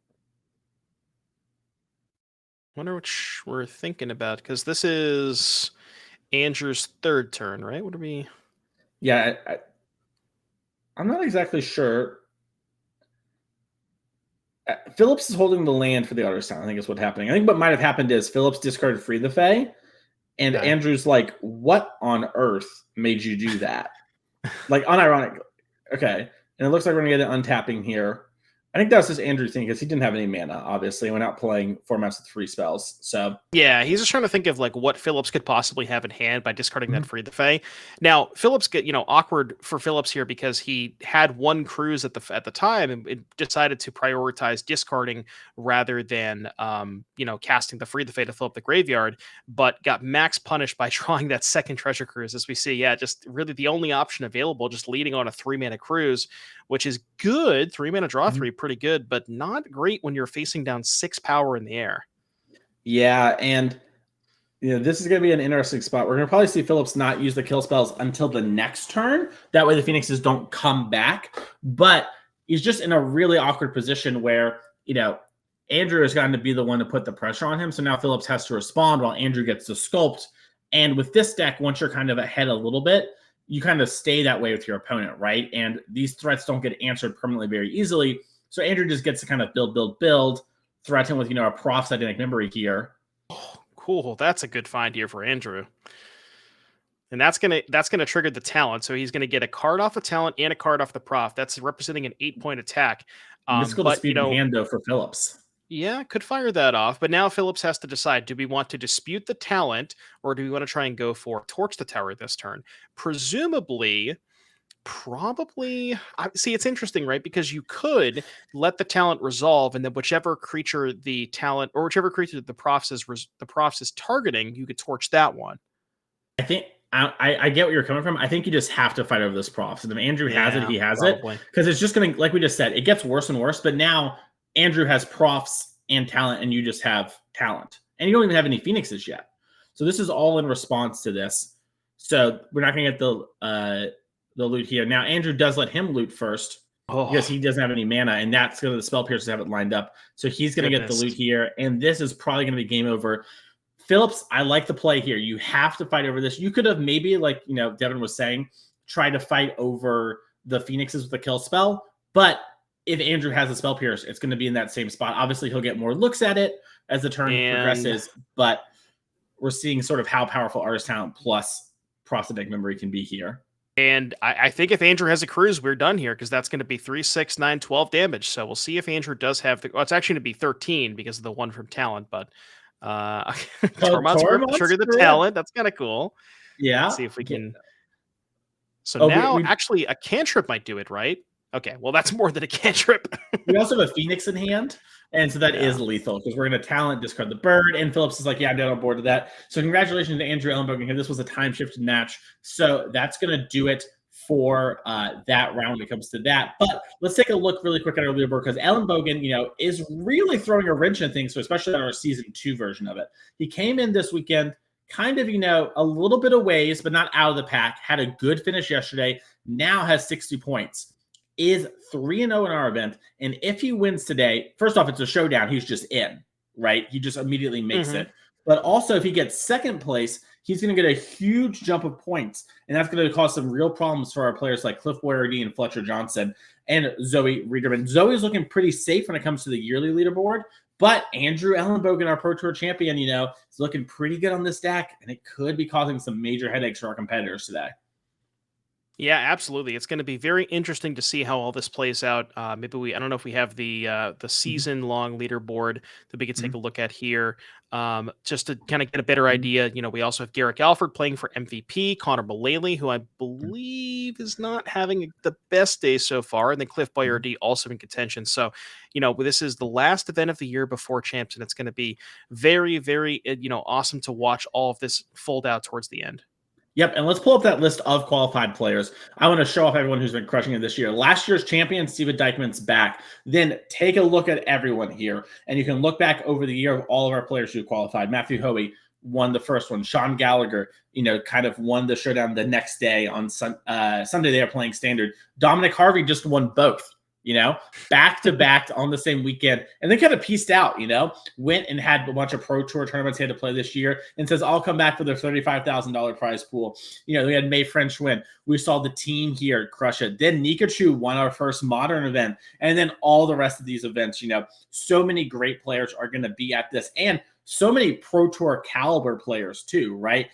[SPEAKER 2] Wonder which we're thinking about, because this is Andrew's 3rd turn, right? What are we?
[SPEAKER 1] Yeah, I'm not exactly sure. Phillips is holding the land for the artist talent. I think is what's happening. I think what might have happened is Phillips discarded Free the Fae, and
[SPEAKER 2] Okay.
[SPEAKER 1] Andrew's like, "What on earth made you do that?" Like unironic. Okay, and it looks like we're gonna get an untapping here. I think that was just Andrew thing because he didn't have any mana. Obviously, we're not playing formats with 3 spells. So
[SPEAKER 2] Yeah, he's just trying to think of like what Phillips could possibly have in hand by discarding that
[SPEAKER 1] Mhm.
[SPEAKER 2] Free the Fae. Now, Phillips get awkward for Phillips here because he had 1 cruise at the time and it decided to prioritize discarding rather than casting the Free the Fae to fill up the graveyard, but got max punished by drawing that 2nd treasure cruise. As we see, yeah, just really the only option available, just leading on a 3 mana cruise, which is good. 3 mana draw
[SPEAKER 1] Mhm.
[SPEAKER 2] 3, pretty good, but not great when you're facing down 6 power in the air.
[SPEAKER 1] Yeah, and this is going to be an interesting spot. We're going to probably see Phillips not use the kill spells until the next turn. That way the Phoenixes don't come back. But he's just in a really awkward position where, Andrew has gotten to be the one to put the pressure on him. So now Phillips has to respond while Andrew gets to sculpt. And with this deck, once you're kind of ahead a little bit, you kind of stay that way with your opponent, right? And these threats don't get answered permanently very easily. So Andrew just gets to kind of build, threaten with, a Prof's Dynamic Memory here.
[SPEAKER 2] Cool. That's a good find here for Andrew. And that's gonna trigger the talent. So he's gonna get a card off the talent and a card off the prof. That's representing an 8-point attack.
[SPEAKER 1] Mystical
[SPEAKER 2] But
[SPEAKER 1] Dispute in hand, though, for Phillips.
[SPEAKER 2] yeah, could fire that off. But now Phillips has to decide: do we want to dispute the talent, or do we want to try and go for Torch the Tower this turn? Presumably, probably. See, it's interesting, right? Because you could let the talent resolve, and then whichever creature the talent or whichever creature the profs is targeting, you could torch that one.
[SPEAKER 1] I think I get what you're coming from. I think you just have to fight over this Profs. And if Andrew has it,
[SPEAKER 2] Yeah,
[SPEAKER 1] he has it.
[SPEAKER 2] probably.
[SPEAKER 1] Because it's just going to, like we just said, it gets worse and worse. But now Andrew has Profs and talent, and you just have talent. And you don't even have any Phoenixes yet. So this is all in response to this. So we're not going to get the loot here. Now, Andrew does let him loot first because he doesn't have any mana, and that's going to the Spell Piercers have it lined up. So he's going to get the loot here, and this is probably going to be game over. Phillips, I like the play here. You have to fight over this. You could have maybe, like Devin was saying, try to fight over the Phoenixes with the kill spell. But if Andrew has a spell pierce, it's going to be in that same spot. Obviously, he'll get more looks at it as the turn progresses. But we're seeing sort of how powerful Artist Talent plus Prosthetic Memory can be here.
[SPEAKER 2] And I think if Andrew has a cruise, we're done here because that's going to be 3, 6, 9, 12 damage. So we'll see if Andrew does have the. Well, it's actually going to be 13 because of the one from talent, but Tormod's going to trigger the talent. That's kind of cool.
[SPEAKER 1] Yeah.
[SPEAKER 2] Let's see if we can. So now, actually, a cantrip might do it, right? Okay, well, that's more than a cantrip.
[SPEAKER 1] We also have a Phoenix in hand, and so that is lethal because we're going to talent discard the bird, and Phillips is like, yeah, I'm down on board with that. So congratulations to Andrew Ellenbogen. This was a time-shifted match, so that's going to do it for that round when it comes to that. But let's take a look really quick at our leaderboard because Ellenbogen, is really throwing a wrench in things, so especially on our Season 2 version of it. He came in this weekend kind of, a little bit of ways, but not out of the pack, had a good finish yesterday, now has 60 points. Is 3-0 in our event. And if he wins today, first off, it's a showdown. He's just in, right? He just immediately makes it. But also, if he gets second place, he's going to get a huge jump of points, and that's going to cause some real problems for our players like Cliff Boyardee and Fletcher Johnson and Zoe Riederman. Zoe's looking pretty safe when it comes to the yearly leaderboard, but Andrew Ellenbogen, our Pro Tour champion, is looking pretty good on this deck, and it could be causing some major headaches for our competitors today.
[SPEAKER 2] Yeah, absolutely. It's going to be very interesting to see how all this plays out. I don't know if we have the season-long leaderboard that we could take a look at here, just to kind of get a better idea. We also have Garrick Alford playing for MVP, Connor Mullally, who I believe is not having the best day so far, and then Cliff Boyardee also in contention. So, this is the last event of the year before champs, and it's going to be very, very, awesome to watch all of this fold out towards the end.
[SPEAKER 1] Yep, and let's pull up that list of qualified players. I want to show off everyone who's been crushing it this year. Last year's champion, Steven Dykman's back. Then take a look at everyone here, and you can look back over the year of all of our players who qualified. Matthew Hoey won the first one. Sean Gallagher, kind of won the showdown the next day on Sunday. They are playing standard. Dominic Harvey just won both. Back to back on the same weekend, and then kind of pieced out, went and had a bunch of Pro Tour tournaments he had to play this year and says, I'll come back for their $35,000 prize pool. We had May French win. We saw the team here crush it. Then Nikachu won our first modern event, and then all the rest of these events, so many great players are going to be at this, and so many Pro Tour caliber players too, right?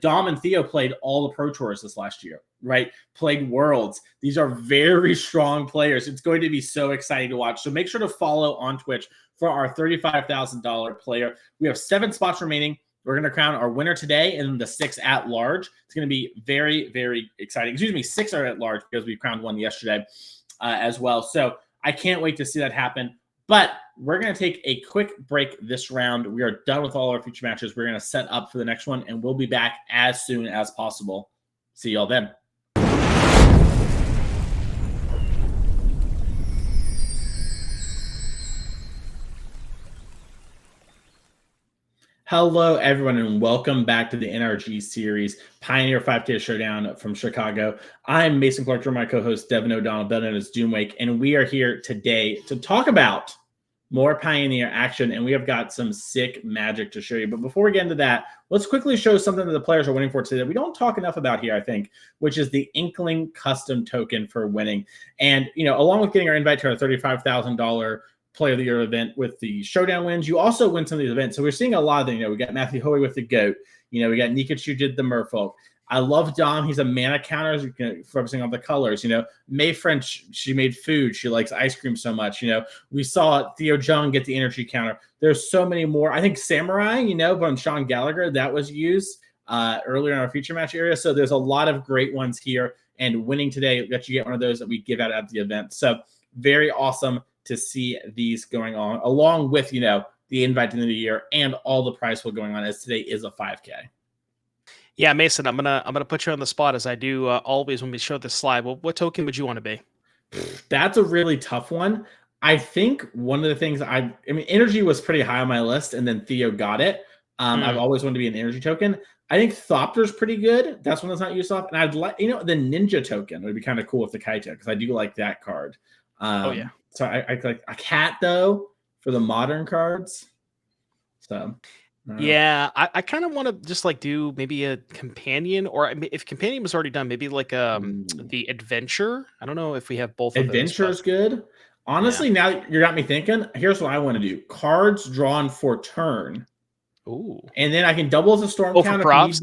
[SPEAKER 1] Dom and Theo played all the Pro Tours this last year, right? Played Worlds. These are very strong players. It's going to be so exciting to watch. So make sure to follow on Twitch for our $35,000 player. We have 7 spots remaining. We're going to crown our winner today and the 6 at large. It's going to be very, very exciting. 6 are at large because we crowned one yesterday as well. So I can't wait to see that happen. But we're going to take a quick break this round. We are done with all our future matches. We're going to set up for the next one, and we'll be back as soon as possible. See y'all then. Hello, everyone, and welcome back to the NRG series, Pioneer 5K Showdown from Chicago. I'm Mason Clark, my co-host, Devin O'Donnell, better known as Doomwake, and we are here today to talk about more Pioneer action, and we have got some sick magic to show you. But before we get into that, let's quickly show something that the players are winning for today that we don't talk enough about here, I think, which is the Inkling custom token for winning. And, along with getting our invite to our $35,000 Player of the Year event with the Showdown wins, you also win some of these events. So we're seeing a lot of them. We got Matthew Hoey with the GOAT. We got Nikachu did the Merfolk. I love Dom. He's a mana counter, focusing on the colors. May French, she made food. She likes ice cream so much. We saw Theo Jung get the energy counter. There's so many more. I think Samurai, from Sean Gallagher, that was used earlier in our feature match area. So there's a lot of great ones here. And winning today lets you get one of those that we give out at the event. So very awesome to see these going on, along with, the invite to the new year and all the prize pool going on, as today is a 5K.
[SPEAKER 2] Yeah, Mason, I'm gonna put you on the spot as I do always when we show this slide. Well, what token would you want to be?
[SPEAKER 1] That's a really tough one. I think one of the things energy was pretty high on my list, and then Theo got it. I've always wanted to be an energy token. I think Thopter's pretty good. That's one that's not used off. And I'd like, the ninja token would be kind of cool with the Kaito, because I do like that card.
[SPEAKER 2] Oh yeah.
[SPEAKER 1] So I like a cat though for the modern cards. So
[SPEAKER 2] yeah, I kind of want to just do maybe a companion, or if companion was already done, maybe the adventure. I don't know if we have both.
[SPEAKER 1] Adventure is good. Honestly, now you got me thinking. Here's what I want to do: cards drawn for turn.
[SPEAKER 2] Ooh.
[SPEAKER 1] And then I can double as a storm counter
[SPEAKER 2] for props.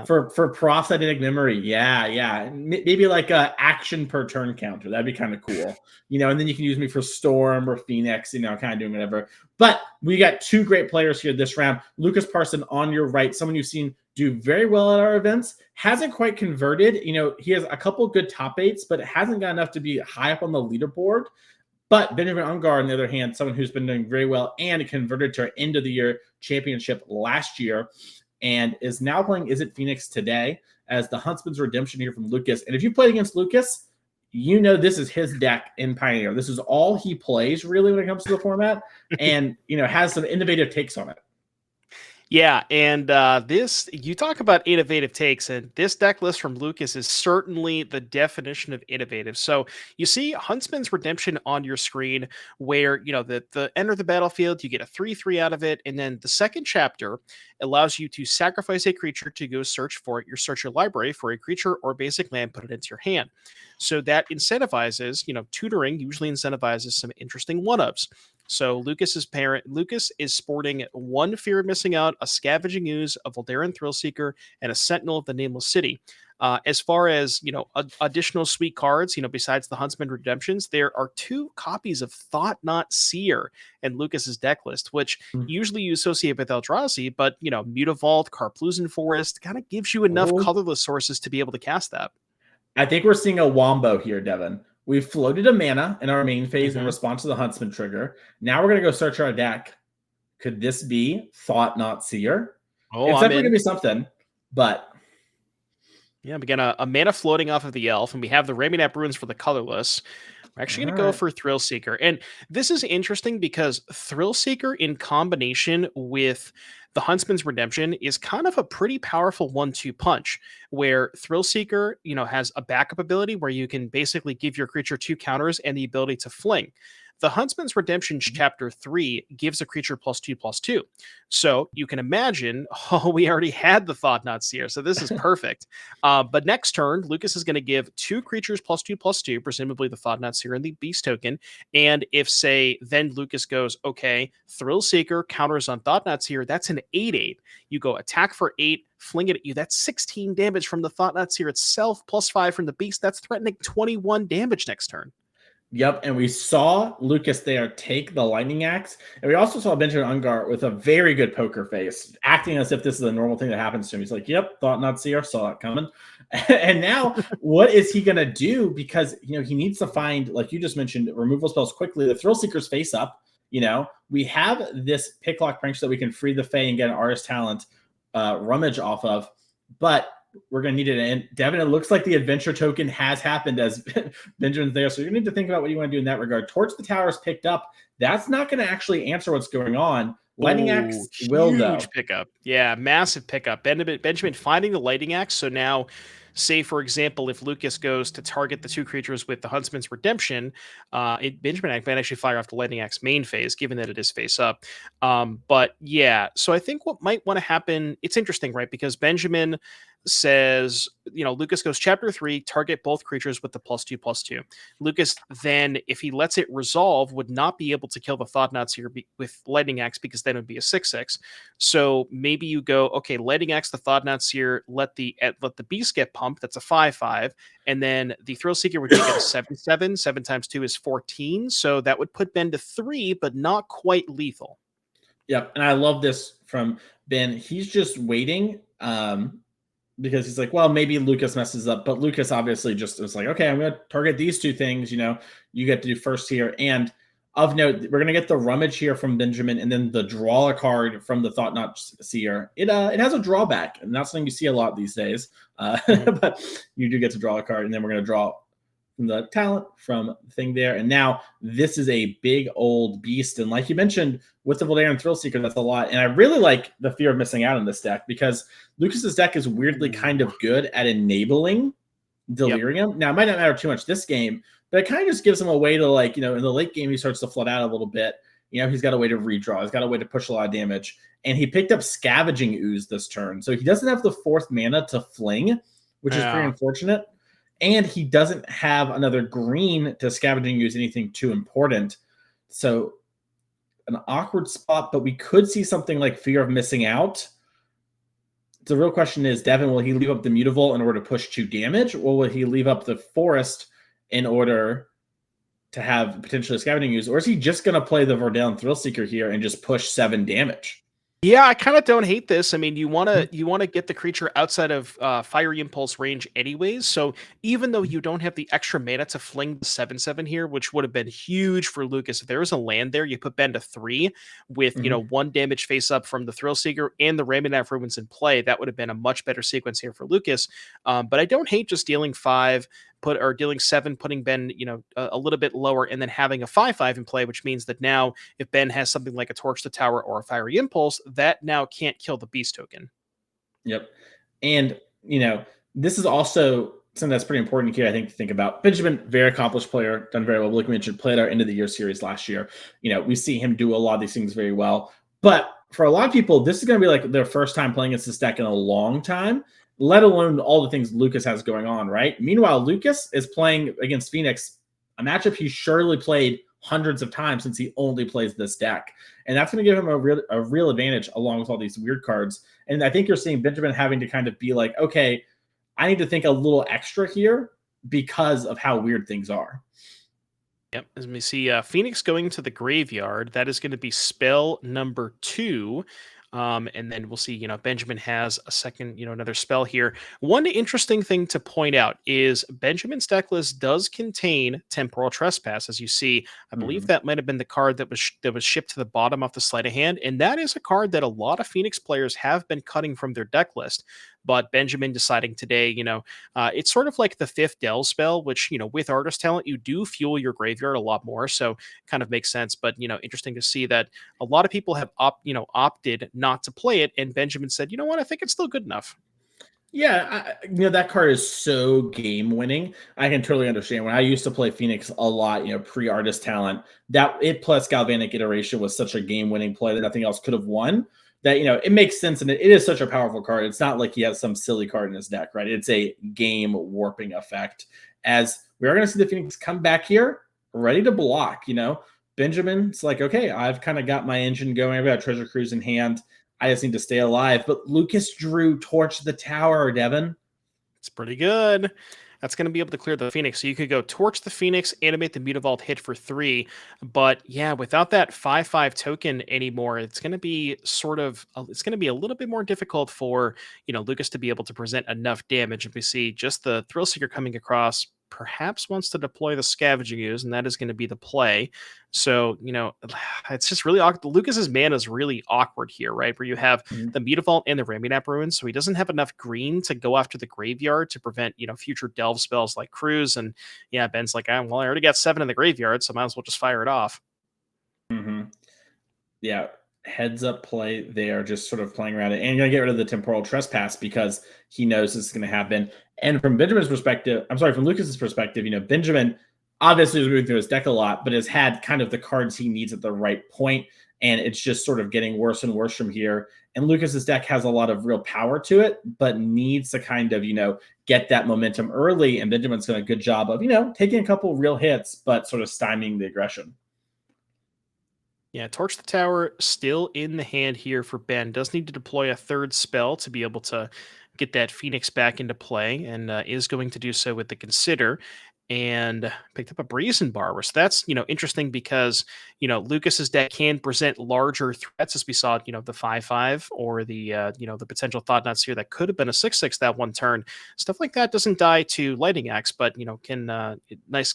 [SPEAKER 1] For prophetic memory. Yeah. Maybe like a action per turn counter. That'd be kind of cool. And then you can use me for Storm or Phoenix, kind of doing whatever. But we got 2 great players here this round. Lucas Parson on your right, someone you've seen do very well at our events, hasn't quite converted. He has a couple good top 8s, but hasn't got enough to be high up on the leaderboard. But Benjamin Ungar, on the other hand, someone who's been doing very well and converted to our end of the year championship last year, and is now playing Is It Phoenix today as the Huntsman's Redemption here from Lucas. And if you played against Lucas, this is his deck in Pioneer. This is all he plays really when it comes to the format, and has some innovative takes on it.
[SPEAKER 2] Yeah, and this you talk about innovative takes, and this deck list from Lucas is certainly the definition of innovative. So you see Huntsman's Redemption on your screen, where the enter the battlefield, you get a 3/3 out of it, and then the second chapter allows you to sacrifice a creature to go search for it. You search your library for a creature or basic land, put it into your hand. So that incentivizes, tutoring usually incentivizes some interesting one-ups. So Lucas is sporting one Fear of Missing Out, a Scavenging Ooze, a Voldaren Thrillseeker, and a Sentinel of the Nameless City. As far as additional sweet cards, besides the Huntsman Redemptions, there are 2 copies of Thought Not Seer in Lucas's deck list, which usually you associate with Eldrazi, but Mutavault, Karplusan Forest kind of gives you enough
[SPEAKER 1] Oh.
[SPEAKER 2] colorless sources to be able to cast that.
[SPEAKER 1] I think we're seeing a wombo here, Devin. We floated a mana in our main phase in
[SPEAKER 2] Mhm.
[SPEAKER 1] response to the Huntsman trigger. Now we're going to go search our deck. Could this be Thought Not Seer?
[SPEAKER 2] Oh,
[SPEAKER 1] It's
[SPEAKER 2] I'm
[SPEAKER 1] definitely going
[SPEAKER 2] in.
[SPEAKER 1] to be something, but
[SPEAKER 2] Yeah, we got a mana floating off of the elf, and we have the Raminap runes for the colorless. We're actually
[SPEAKER 1] all
[SPEAKER 2] going to go
[SPEAKER 1] right.
[SPEAKER 2] for Thrill Seeker. And this is interesting because Thrill Seeker, in combination with the Huntsman's Redemption, is kind of a pretty powerful 1-2 punch, where Thrill Seeker, has a backup ability where you can basically give your creature 2 counters and the ability to fling. The Huntsman's Redemption Chapter 3 gives a creature +2/+2. So you can imagine, oh, we already had the Thought Not Seer, so this is perfect. But next turn, Lucas is going to give 2 creatures +2/+2, presumably the Thought Not Seer and the Beast token. And if, say, then Lucas goes, okay, Thrill Seeker counters on Thought Not Seer, that's an 8/8. You go attack for 8, fling it at you. That's 16 damage from the Thought Not Seer itself, +5 from the Beast. That's threatening 21 damage next turn.
[SPEAKER 1] Yep, and we saw Lucas there take the lightning axe, and we also saw Benjamin Ungart with a very good poker face, acting as if this is a normal thing that happens to him. He's like, "Yep, thought not see or saw it coming." And now, what is he gonna do? Because he needs to find, like you just mentioned, removal spells quickly. The Thrill Seeker's face up. We have this Picklock Prank that we can free the Fae and get an Artist Talent rummage off of, but we're going to need it. And Devin, it looks like the adventure token has happened as Benjamin's there. So you need to think about what you want to do in that regard. Torch the Tower is picked up. That's not going to actually answer what's going on. Lightning Axe will, though.
[SPEAKER 2] Huge pickup. Yeah, massive pickup. Benjamin finding the Lightning Axe. So now, say, for example, if Lucas goes to target the 2 creatures with the Huntsman's Redemption, Benjamin might actually fire off the Lightning Axe main phase, given that it is face up. But yeah, so I think what might want to happen, it's interesting, right? Because Benjamin says, Lucas goes chapter 3, target both creatures with the +2/+2. Lucas then, if he lets it resolve, would not be able to kill the Thought Not Seer with Lightning Axe, because then it would be a 6/6. So maybe you go, okay, Lightning Axe the Thought Not Seer, let the Beast get pumped. That's a 5/5, and then the Thrill Seeker would make it a 7/7. 7 times 2 is 14, so that would put Ben to 3, but not quite lethal.
[SPEAKER 1] Yep, and I love this from Ben. He's just waiting. Because he's like, well, maybe Lucas messes up, but Lucas obviously just is like, okay, I'm going to target these 2 things. You get to do first here. And of note, we're going to get the rummage here from Benjamin, and then the draw a card from the Thought Not Seer. It has a drawback, and not something you see a lot these days. But you do get to draw a card, and then we're going to draw from the talent from the thing there. And now this is a big old beast. And like you mentioned, with the Voldaren Thrill Seeker, that's a lot. And I really like the Fear of Missing Out in this deck, because Lucas's deck is weirdly kind of good at enabling Delirium. Yep. Now, it might not matter too much this game, but it kind of just gives him a way to, in the late game, he starts to flood out a little bit. He's got a way to redraw. He's got a way to push a lot of damage. And he picked up Scavenging Ooze this turn. So he doesn't have the 4th mana to fling, which is pretty unfortunate. And he doesn't have another green to Scavenging Ooze anything too important. So an awkward spot, but we could see something like Fear of Missing Out. The real question is, Devin, will he leave up the Mutavault in order to push 2 damage, or will he leave up the Forest in order to have potentially Scavenging Ooze, or is he just going to play the Verdale Thrill Seeker here and just push 7 damage?
[SPEAKER 2] Yeah, I kind of don't hate this. I mean, you want to get the creature outside of Fiery Impulse range anyways. So even though you don't have the extra mana to fling the 7/7 here, which would have been huge for Lucas, if there was a land there, you put Ben to 3 with 1 damage face up from the Thrill Seeker and the Raminaf Ruins in play. That would have been a much better sequence here for Lucas. But I don't hate just dealing 5. dealing 7, putting Ben, a little bit lower, and then having a 5/5 in play, which means that now if Ben has something like a Torch the Tower or a Fiery Impulse, that now can't kill the Beast token.
[SPEAKER 1] Yep. And, this is also something that's pretty important here, I think, to think about. Benjamin, very accomplished player, done very well. Like we mentioned, played our end of the year series last year. We see him do a lot of these things very well. But for a lot of people, this is going to be like their first time playing against this deck in a long time, let alone all the things Lucas has going on, right? Meanwhile, Lucas is playing against Phoenix, a matchup he surely played hundreds of times since he only plays this deck. And that's going to give him a real advantage along with all these weird cards. And I think you're seeing Benjamin having to kind of be like, okay, I need to think a little extra here because of how weird things are.
[SPEAKER 2] Yep. As we see Phoenix going to the graveyard, that is going to be spell number 2. And then we'll see, Benjamin has a second, another spell here. One interesting thing to point out is Benjamin's deck list does contain Temporal Trespass. As you see, I believe that might have been the card that was shipped to the bottom of the sleight of hand. And that is a card that a lot of Phoenix players have been cutting from their deck list. But Benjamin deciding today, it's sort of like the 5th Delve spell, which, with Artist Talent, you do fuel your graveyard a lot more. So kind of makes sense. But, interesting to see that a lot of people have opted not to play it. And Benjamin said, you know what, I think it's still good enough.
[SPEAKER 1] Yeah, that card is so game winning. I can totally understand. When I used to play Phoenix a lot, pre-Artist Talent, that it plus Galvanic Iteration was such a game winning play that nothing else could have won. That it makes sense, and it is such a powerful card. It's not like he has some silly card in his deck, right? It's a game warping effect. As we are going to see the Phoenix come back here, ready to block. Benjamin's like, okay, I've kind of got my engine going. I've got Treasure Cruise in hand. I just need to stay alive. But Lucas drew Torch the Tower, Devin.
[SPEAKER 2] It's pretty good. That's going to be able to clear the Phoenix. So you could go Torch the Phoenix, animate the Mutavault, hit for 3. But yeah, without that 5/5 token anymore, it's going to be it's going to be a little bit more difficult for, Lucas to be able to present enough damage. And we see just the Thrillseeker coming across, perhaps wants to deploy the Scavenging Ooze, and that is going to be the play. So, it's just really awkward. Lucas's mana is really awkward here, right? Where you have the Mutavault and the Raminap Ruins, so he doesn't have enough green to go after the graveyard to prevent, future delve spells like Cruise. And yeah, Ben's like, well, I already got 7 in the graveyard, so I might as well just fire it off.
[SPEAKER 1] Yeah, heads up play there, just sort of playing around it. And you're going to get rid of the Temporal Trespass because he knows this is going to happen. And from Benjamin's perspective, from Lucas's perspective, Benjamin obviously is moving through his deck a lot, but has had kind of the cards he needs at the right point. And it's just sort of getting worse and worse from here. And Lucas's deck has a lot of real power to it, but needs to kind of, get that momentum early. And Benjamin's done a good job of, taking a couple real hits, but sort of stymieing the aggression.
[SPEAKER 2] Yeah, Torch the Tower still in the hand here for Ben. Does need to deploy a 3rd spell to be able to get that Phoenix back into play, and is going to do so with the Consider. And picked up a Brazen Barber. So that's, interesting because, Lucas's deck can present larger threats, as we saw, the 5/5 or the, the potential Thought Knots here that could have been a 6/6 that one turn. Stuff like that doesn't die to Lightning Axe, but, can nice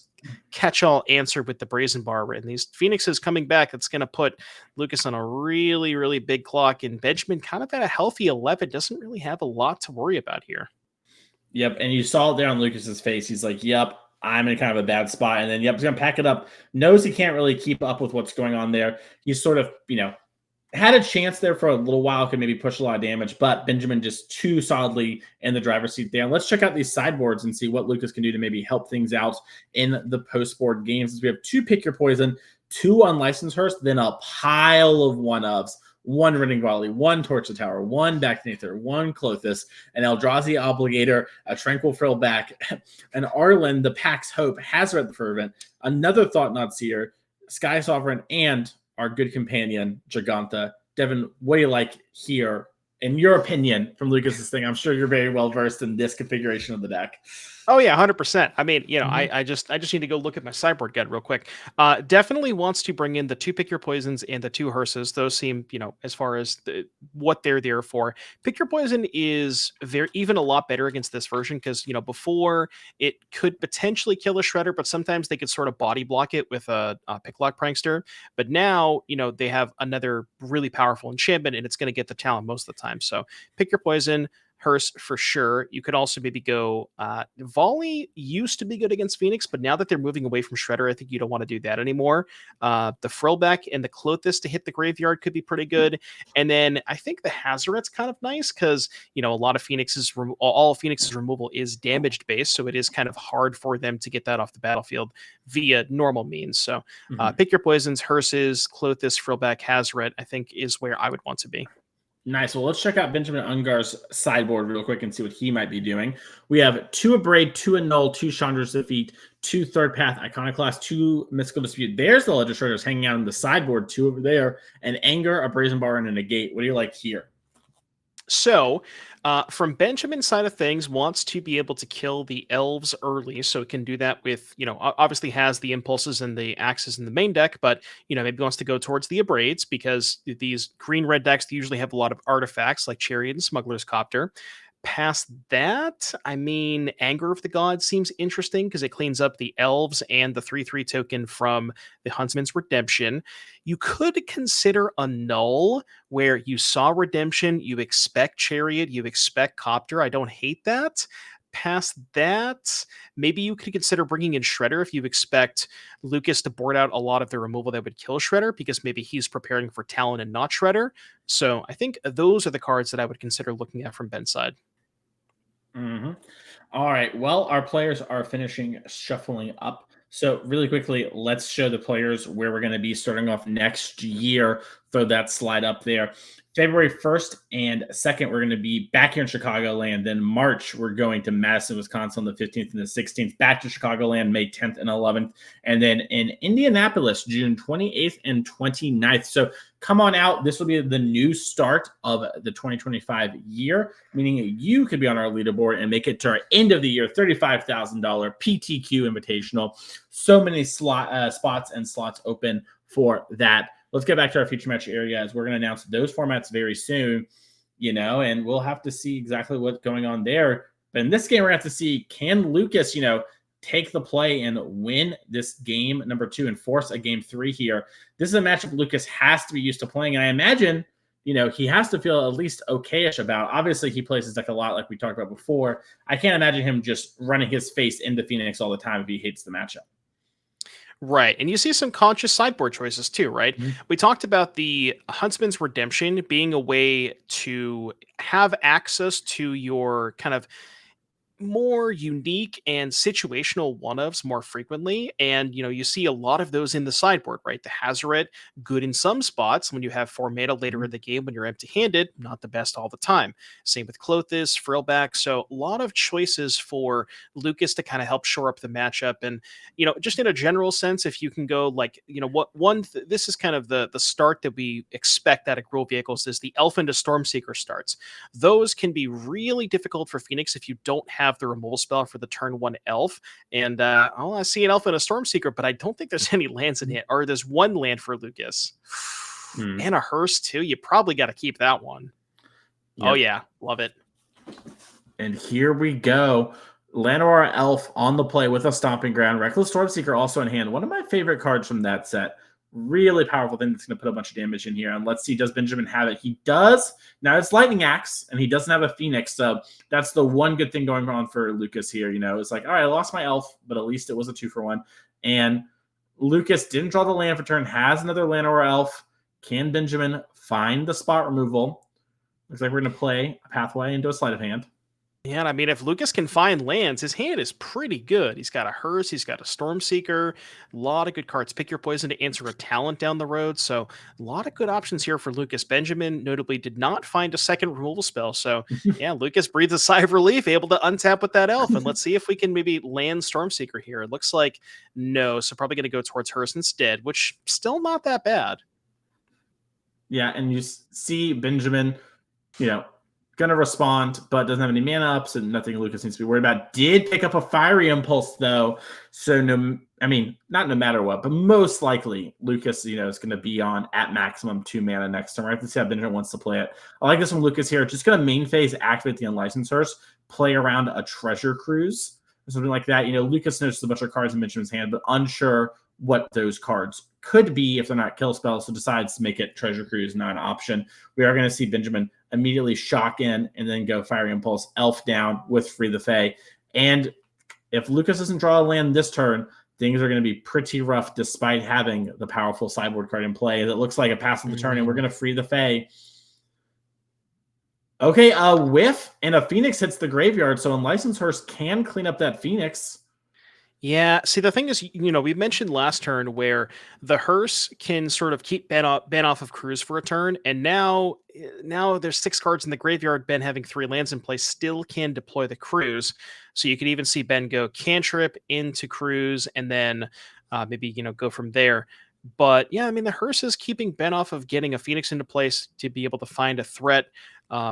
[SPEAKER 2] catch-all answer with the Brazen Barber. And these Phoenixes coming back, that's going to put Lucas on a really, really big clock. And Benjamin kind of at a healthy 11, doesn't really have a lot to worry about here.
[SPEAKER 1] Yep, and you saw it there on Lucas's face. He's like, yep, I'm in kind of a bad spot. And then, he's going to pack it up. Knows he can't really keep up with what's going on there. He's sort of, had a chance there for a little while, could maybe push a lot of damage, but Benjamin just too solidly in the driver's seat there. And let's check out these sideboards and see what Lucas can do to maybe help things out in the post-board games. We have 2 Pick Your Poison, 2 Unlicensed Hearse, then a pile of 1-ofs. 1 Rending Volley, 1 Torch the Tower, 1 Backnather, 1 Clothis, an Eldrazi Obligator, a Tranquil Frillback, an Arlen, the Pax Hope, Hazard the Fervent, another Thought Knot Seer, Sky Sovereign, and our good companion, Giganta. Devin, what do you like here, in your opinion, from Lucas's thing? I'm sure you're very well versed in this configuration of the deck.
[SPEAKER 2] Oh yeah, 100%. I mean, I just need to go look at my sideboard guide real quick. Definitely wants to bring in the 2 Pick Your Poisons and the 2 Hearses. Those seem, as far as what they're there for. Pick Your Poison is even a lot better against this version because, before it could potentially kill a Shredder, but sometimes they could sort of body block it with a Picklock Prankster. But now, they have another really powerful enchantment and it's going to get the talent most of the time. So Pick Your Poison, Hearse for sure. You could also maybe go Volley used to be good against Phoenix, but now that they're moving away from Shredder, I think you don't want to do that anymore. The Frillback and the Clothis to hit the graveyard could be pretty good. And then I think the Hazoret's kind of nice because, a lot of all Phoenix's removal is damaged based, so it is kind of hard for them to get that off the battlefield via normal means. So pick your poisons. Hearses, Clothis, Frillback, Hazoret, I think is where I would want to be.
[SPEAKER 1] Nice. Well, let's check out Benjamin Ungar's sideboard real quick and see what he might be doing. We have 2 Abrade, 2 Annul, 2 Chandra's Defeat, 2 Third Path, Iconoclast, 2 Mystical Dispute. There's the Legistrators hanging out on the sideboard, 2 over there, an Anger, a Brazen Bar, and a Negate. What do you like here?
[SPEAKER 2] So, from Benjamin's side of things, wants to be able to kill the elves early, so it can do that with, obviously has the impulses and the axes in the main deck, but, maybe wants to go towards the Abrades because these green-red decks usually have a lot of artifacts like Chariot and Smuggler's Copter. Past that, I mean, Anger of the Gods seems interesting because it cleans up the elves and the 3/3 token from the Huntsman's Redemption. You could consider a null where you saw Redemption, you expect Chariot, you expect Copter. I don't hate that. Past that, maybe you could consider bringing in Shredder if you expect Lucas to board out a lot of the removal that would kill Shredder because maybe he's preparing for Talon and not Shredder. So I think those are the cards that I would consider looking at from Ben's side.
[SPEAKER 1] All right. Well, our players are finishing shuffling up. So really quickly, let's show the players where we're going to be starting off next year. Throw that slide up there. February 1st and 2nd, we're going to be back here in Chicagoland. Then March, we're going to Madison, Wisconsin on the 15th and the 16th, back to Chicagoland May 10th and 11th. And then in Indianapolis, June 28th and 29th. So come on out. This will be the new start of the 2025 year, meaning you could be on our leaderboard and make it to our end of the year $35,000 PTQ Invitational. So many spots and slots open for that. Let's get back to our feature match area as we're going to announce those formats very soon, and we'll have to see exactly what's going on there. But in this game, we're going to have to see, can Lucas, take the play and win this game number 2 and force a game 3 here. This is a matchup Lucas has to be used to playing. And I imagine, he has to feel at least okay-ish about. Obviously, he plays his deck a lot like we talked about before. I can't imagine him just running his face into Phoenix all the time if he hates the matchup.
[SPEAKER 2] Right. And you see some conscious sideboard choices too, right? We talked about the Huntsman's Redemption being a way to have access to your kind of more unique and situational one-ofs more frequently. And, you see a lot of those in the sideboard, right? The Hazoret, good in some spots when you have 4 mana later in the game when you're empty-handed, not the best all the time. Same with Clothis, Frillback. So a lot of choices for Lucas to kind of help shore up the matchup. And, just in a general sense, if you can go this is kind of the start that we expect out of Gruul vehicles is the Elf into Stormseeker starts. Those can be really difficult for Phoenix if you don't have the removal spell for the turn 1 elf. And I see an elf and a Stormseeker, but I don't think there's any lands in it. Or there's 1 land for Lucas. And a Hearse too. You probably got to keep that one. Yep. Oh yeah, love it.
[SPEAKER 1] And here we go. Llanowar Elf on the play with a Stomping Ground. Reckless Stormseeker also in hand. One of my favorite cards from that set. Really powerful thing that's going to put a bunch of damage in here. And let's see, does Benjamin have it? He does. Now it's Lightning Axe, and he doesn't have a Phoenix. So that's the one good thing going on for Lucas here. It's like, all right, I lost my Elf, but at least it was a 2-for-1. And Lucas didn't draw the land for turn, has another Llanowar Elf. Can Benjamin find the spot removal? Looks like we're going to play a Pathway into a Sleight of Hand.
[SPEAKER 2] Yeah, I mean, if Lucas can find lands, his hand is pretty good. He's got a Hearse, he's got a Stormseeker, a lot of good cards. Pick your poison to answer a talent down the road. So a lot of good options here for Lucas. Benjamin notably did not find a second removal spell. So yeah, Lucas breathes a sigh of relief, able to untap with that elf. And let's see if we can maybe land Stormseeker here. It looks like no, so probably going to go towards Hearse instead, which still not that bad.
[SPEAKER 1] Yeah, and you see Benjamin, going to respond, but doesn't have any mana ups and nothing Lucas needs to be worried about. Did pick up a Fiery Impulse, though. So, not no matter what, but most likely Lucas, is going to be on at maximum 2 mana next turn. I have to see how Benjamin wants to play it. I like this from Lucas here. Just going to main phase, activate the Unlicensed Hearse, play around a Treasure Cruise, or something like that. Lucas noticed a bunch of cards in Benjamin's hand, but unsure what those cards could be if they're not kill spells, so decides to make it Treasure Cruise not an option. We are going to see Benjamin immediately shock in and then go Fiery Impulse, Elf down with Free the Fae. And if Lucas doesn't draw a land this turn, things are going to be pretty rough despite having the powerful sideboard card in play. That looks like a pass of the turn, and we're going to Free the Fae. Okay, a whiff, and a Phoenix hits the graveyard, so Unlicensed Hearse can clean up that Phoenix.
[SPEAKER 2] Yeah, see, the thing is, we mentioned last turn where the hearse can sort of keep Ben off of Cruz for a turn, and now there's 6 cards in the graveyard. Ben having 3 lands in place still can deploy the Cruz, so you could even see Ben go cantrip into Cruz, and then maybe go from there. But yeah, I mean, the hearse is keeping Ben off of getting a Phoenix into place to be able to find a threat.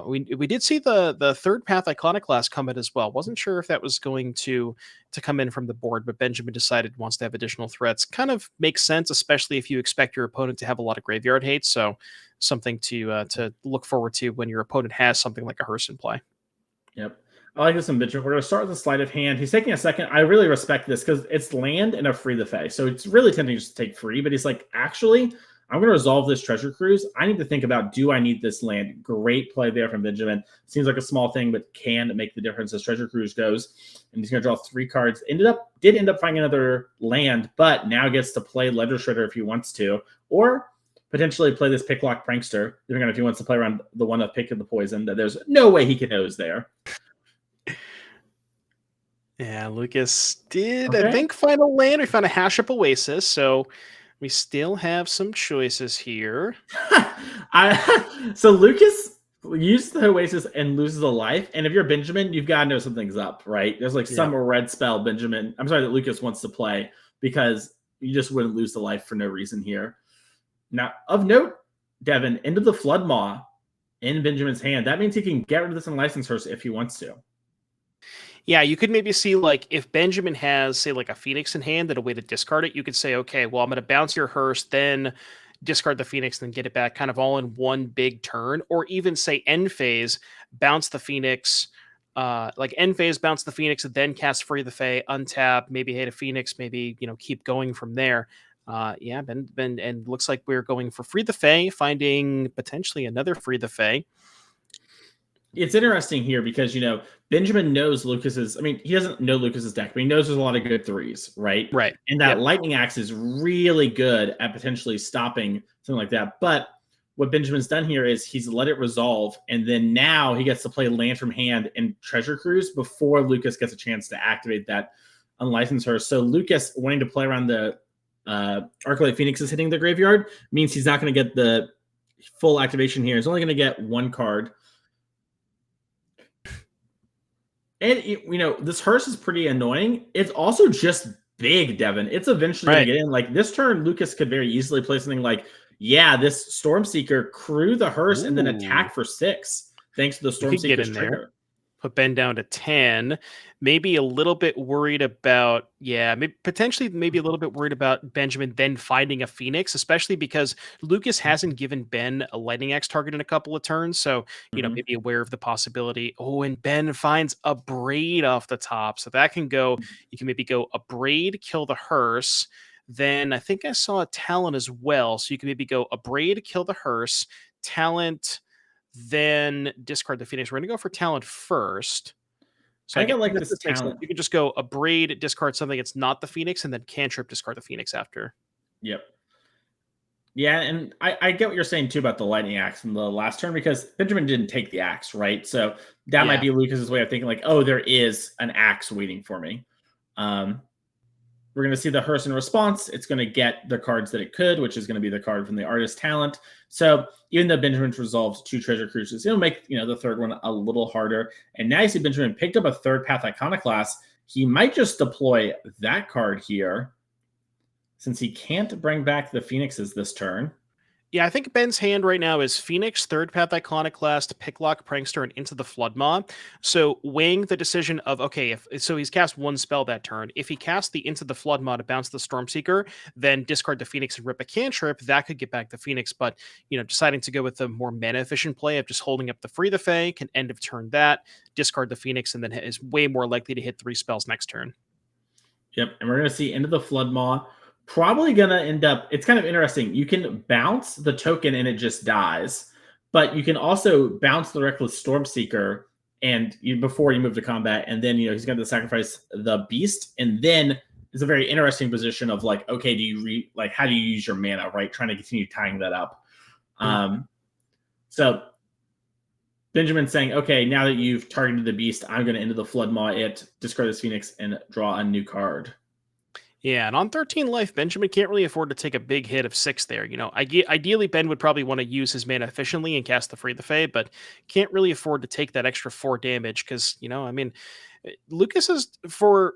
[SPEAKER 2] We did see the third path Iconoclast come in as well. Wasn't sure if that was going to come in from the board, but Benjamin decided wants to have additional threats. Kind of makes sense, especially if you expect your opponent to have a lot of graveyard hate. So something to look forward to when your opponent has something like a hearse in play.
[SPEAKER 1] Yep. I like this in Benjamin. We're going to start with a sleight of hand. He's taking a second. I really respect this because it's land and a Free the Fae. So it's really tempting just to take free, but he's like, actually, I'm going to resolve this Treasure Cruise. I need to think about, do I need this land? Great play there from Benjamin. Seems like a small thing, but can make the difference as Treasure Cruise goes. And he's going to draw 3 cards. Did end up finding another land, but now gets to play Ledger Shredder if he wants to, or potentially play this Picklock Prankster, depending on if he wants to play around the one of Pick of the Poison that there's no way he can nose there.
[SPEAKER 2] Yeah, Lucas did, I think, find a land. We found a Hash Up Oasis, so we still have some choices here.
[SPEAKER 1] So Lucas uses the Oasis and loses a life, and if you're Benjamin, you've got to know something's up, right? There's like some red spell that Lucas wants to play, because you just wouldn't lose the life for no reason here. Now, of note, Devin, Into the Flood Maw in Benjamin's hand. That means he can get rid of this Unlicensed Hearse if he wants to.
[SPEAKER 2] Yeah, you could maybe see, like, if Benjamin has, say, like a Phoenix in hand and a way to discard it, you could say, okay, well, I'm going to bounce your hearse, then discard the Phoenix, then get it back kind of all in one big turn. Or even say end phase, bounce the Phoenix, like end phase, bounce the Phoenix, and then cast Free the Fae, untap, maybe hit a Phoenix, maybe, keep going from there. Yeah, Ben, and looks like we're going for Free the Fae, finding potentially another Free the Fae.
[SPEAKER 1] It's interesting here because, Benjamin knows Lucas's, he doesn't know Lucas's deck, but he knows there's a lot of good 3s, right?
[SPEAKER 2] Right.
[SPEAKER 1] And that Lightning Axe is really good at potentially stopping something like that. But what Benjamin's done here is he's let it resolve, and then now he gets to play land from hand and Treasure Cruise before Lucas gets a chance to activate that Unlicensed Hearse. So Lucas wanting to play around the Arclight Phoenixes hitting the graveyard means he's not going to get the full activation here. He's only going to get 1 card. And, this hearse is pretty annoying. It's also just big, Devin. It's eventually going to get in. Like, this turn, Lucas could very easily play something like, this Stormseeker, crew the hearse, and then attack for 6, thanks to the Stormseeker's trigger.
[SPEAKER 2] Put Ben down to 10. Maybe a little bit worried about, potentially maybe a little bit worried about Benjamin then finding a Phoenix, especially because Lucas hasn't given Ben a Lightning Axe target in a couple of turns. So, maybe aware of the possibility. Oh, and Ben finds a Braid off the top. So that can go, you can maybe go a Braid, kill the hearse. Then I think I saw a Talent as well. So you can maybe go a Braid, kill the hearse, Talent, then discard the Phoenix. We're going to go for Talent first. So
[SPEAKER 1] I think I like this Talent.
[SPEAKER 2] You can just go a Braid, discard something that's not the Phoenix, and then cantrip, discard the Phoenix after.
[SPEAKER 1] Yep. Yeah, and I get what you're saying too about the Lightning Axe in the last turn, because Benjamin didn't take the axe, right? So that might be Lucas's way of thinking, like, oh, there is an axe waiting for me. We're going to see the hearse in response. It's going to get the cards that it could, which is going to be the card from the Artist Talent. So even though Benjamin's resolved 2 Treasure Cruises, it'll make the third one a little harder. And now you see Benjamin picked up a third path Iconoclast. He might just deploy that card here, since he can't bring back the Phoenixes this turn.
[SPEAKER 2] Yeah, I think Ben's hand right now is Phoenix, Third Path Iconoclast, Picklock, Prankster, and Into the Floodmaw. So weighing the decision of, okay, so he's cast 1 spell that turn. If he casts the Into the Floodmaw to bounce the Stormseeker, then discard the Phoenix and rip a cantrip, that could get back the Phoenix. But, deciding to go with the more mana-efficient play of just holding up the Free the Fae, can end of turn that, discard the Phoenix, and then is way more likely to hit 3 spells next turn.
[SPEAKER 1] Yep, and we're going to see Into the Floodmaw. Probably going to end up, it's kind of interesting. You can bounce the token and it just dies, but you can also bounce the Reckless Stormseeker and before you move to combat, and then he's going to sacrifice the beast, and then it's a very interesting position of like, okay, do you how do you use your mana, right? Trying to continue tying that up. So Benjamin's saying, okay, now that you've targeted the beast, I'm going to enter the Flood Maw it, discard this Phoenix, and draw a new card.
[SPEAKER 2] Yeah, and on 13 life, Benjamin can't really afford to take a big hit of 6 there. Ideally, Ben would probably want to use his mana efficiently and cast the Free the Fae, but can't really afford to take that extra 4 damage because, Lucas is for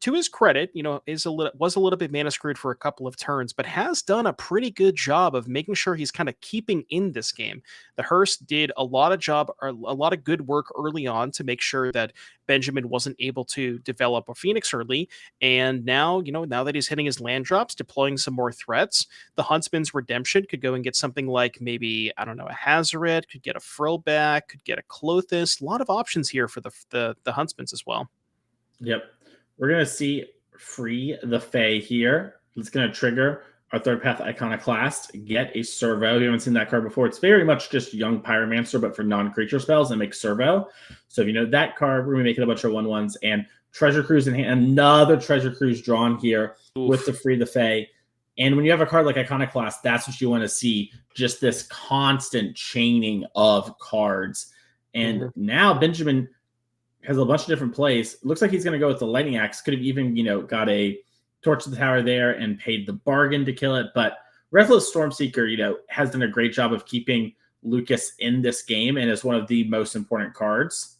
[SPEAKER 2] to his credit, was a little bit mana screwed for a couple of turns, but has done a pretty good job of making sure he's kind of keeping in this game. The Hearst did a lot of good work early on to make sure that Benjamin wasn't able to develop a Phoenix early, and now that he's hitting his land drops, deploying some more threats, the Huntsman's Redemption could go and get something like maybe a Hazoret, could get a Frillback, could get a Clothis. A lot of options here for the Huntsman's as well.
[SPEAKER 1] Yep. We're going to see Free the Fae here. It's going to trigger our third path Iconoclast, get a Servo. We haven't seen that card before. It's very much just Young Pyromancer, but for non-creature spells, and make Servo. So if you know that card, we're going to be making a bunch of 1/1s, and Treasure Cruise in hand. Another Treasure Cruise drawn here with the Free the Fae. And when you have a card like Iconoclast, that's what you want to see. Just this constant chaining of cards. And now Benjamin has a bunch of different plays. It looks like he's going to go with the Lightning Axe. Could have even, got a Torch to the Tower there and paid the bargain to kill it. But Reckless Stormseeker, has done a great job of keeping Lucas in this game and is one of the most important cards.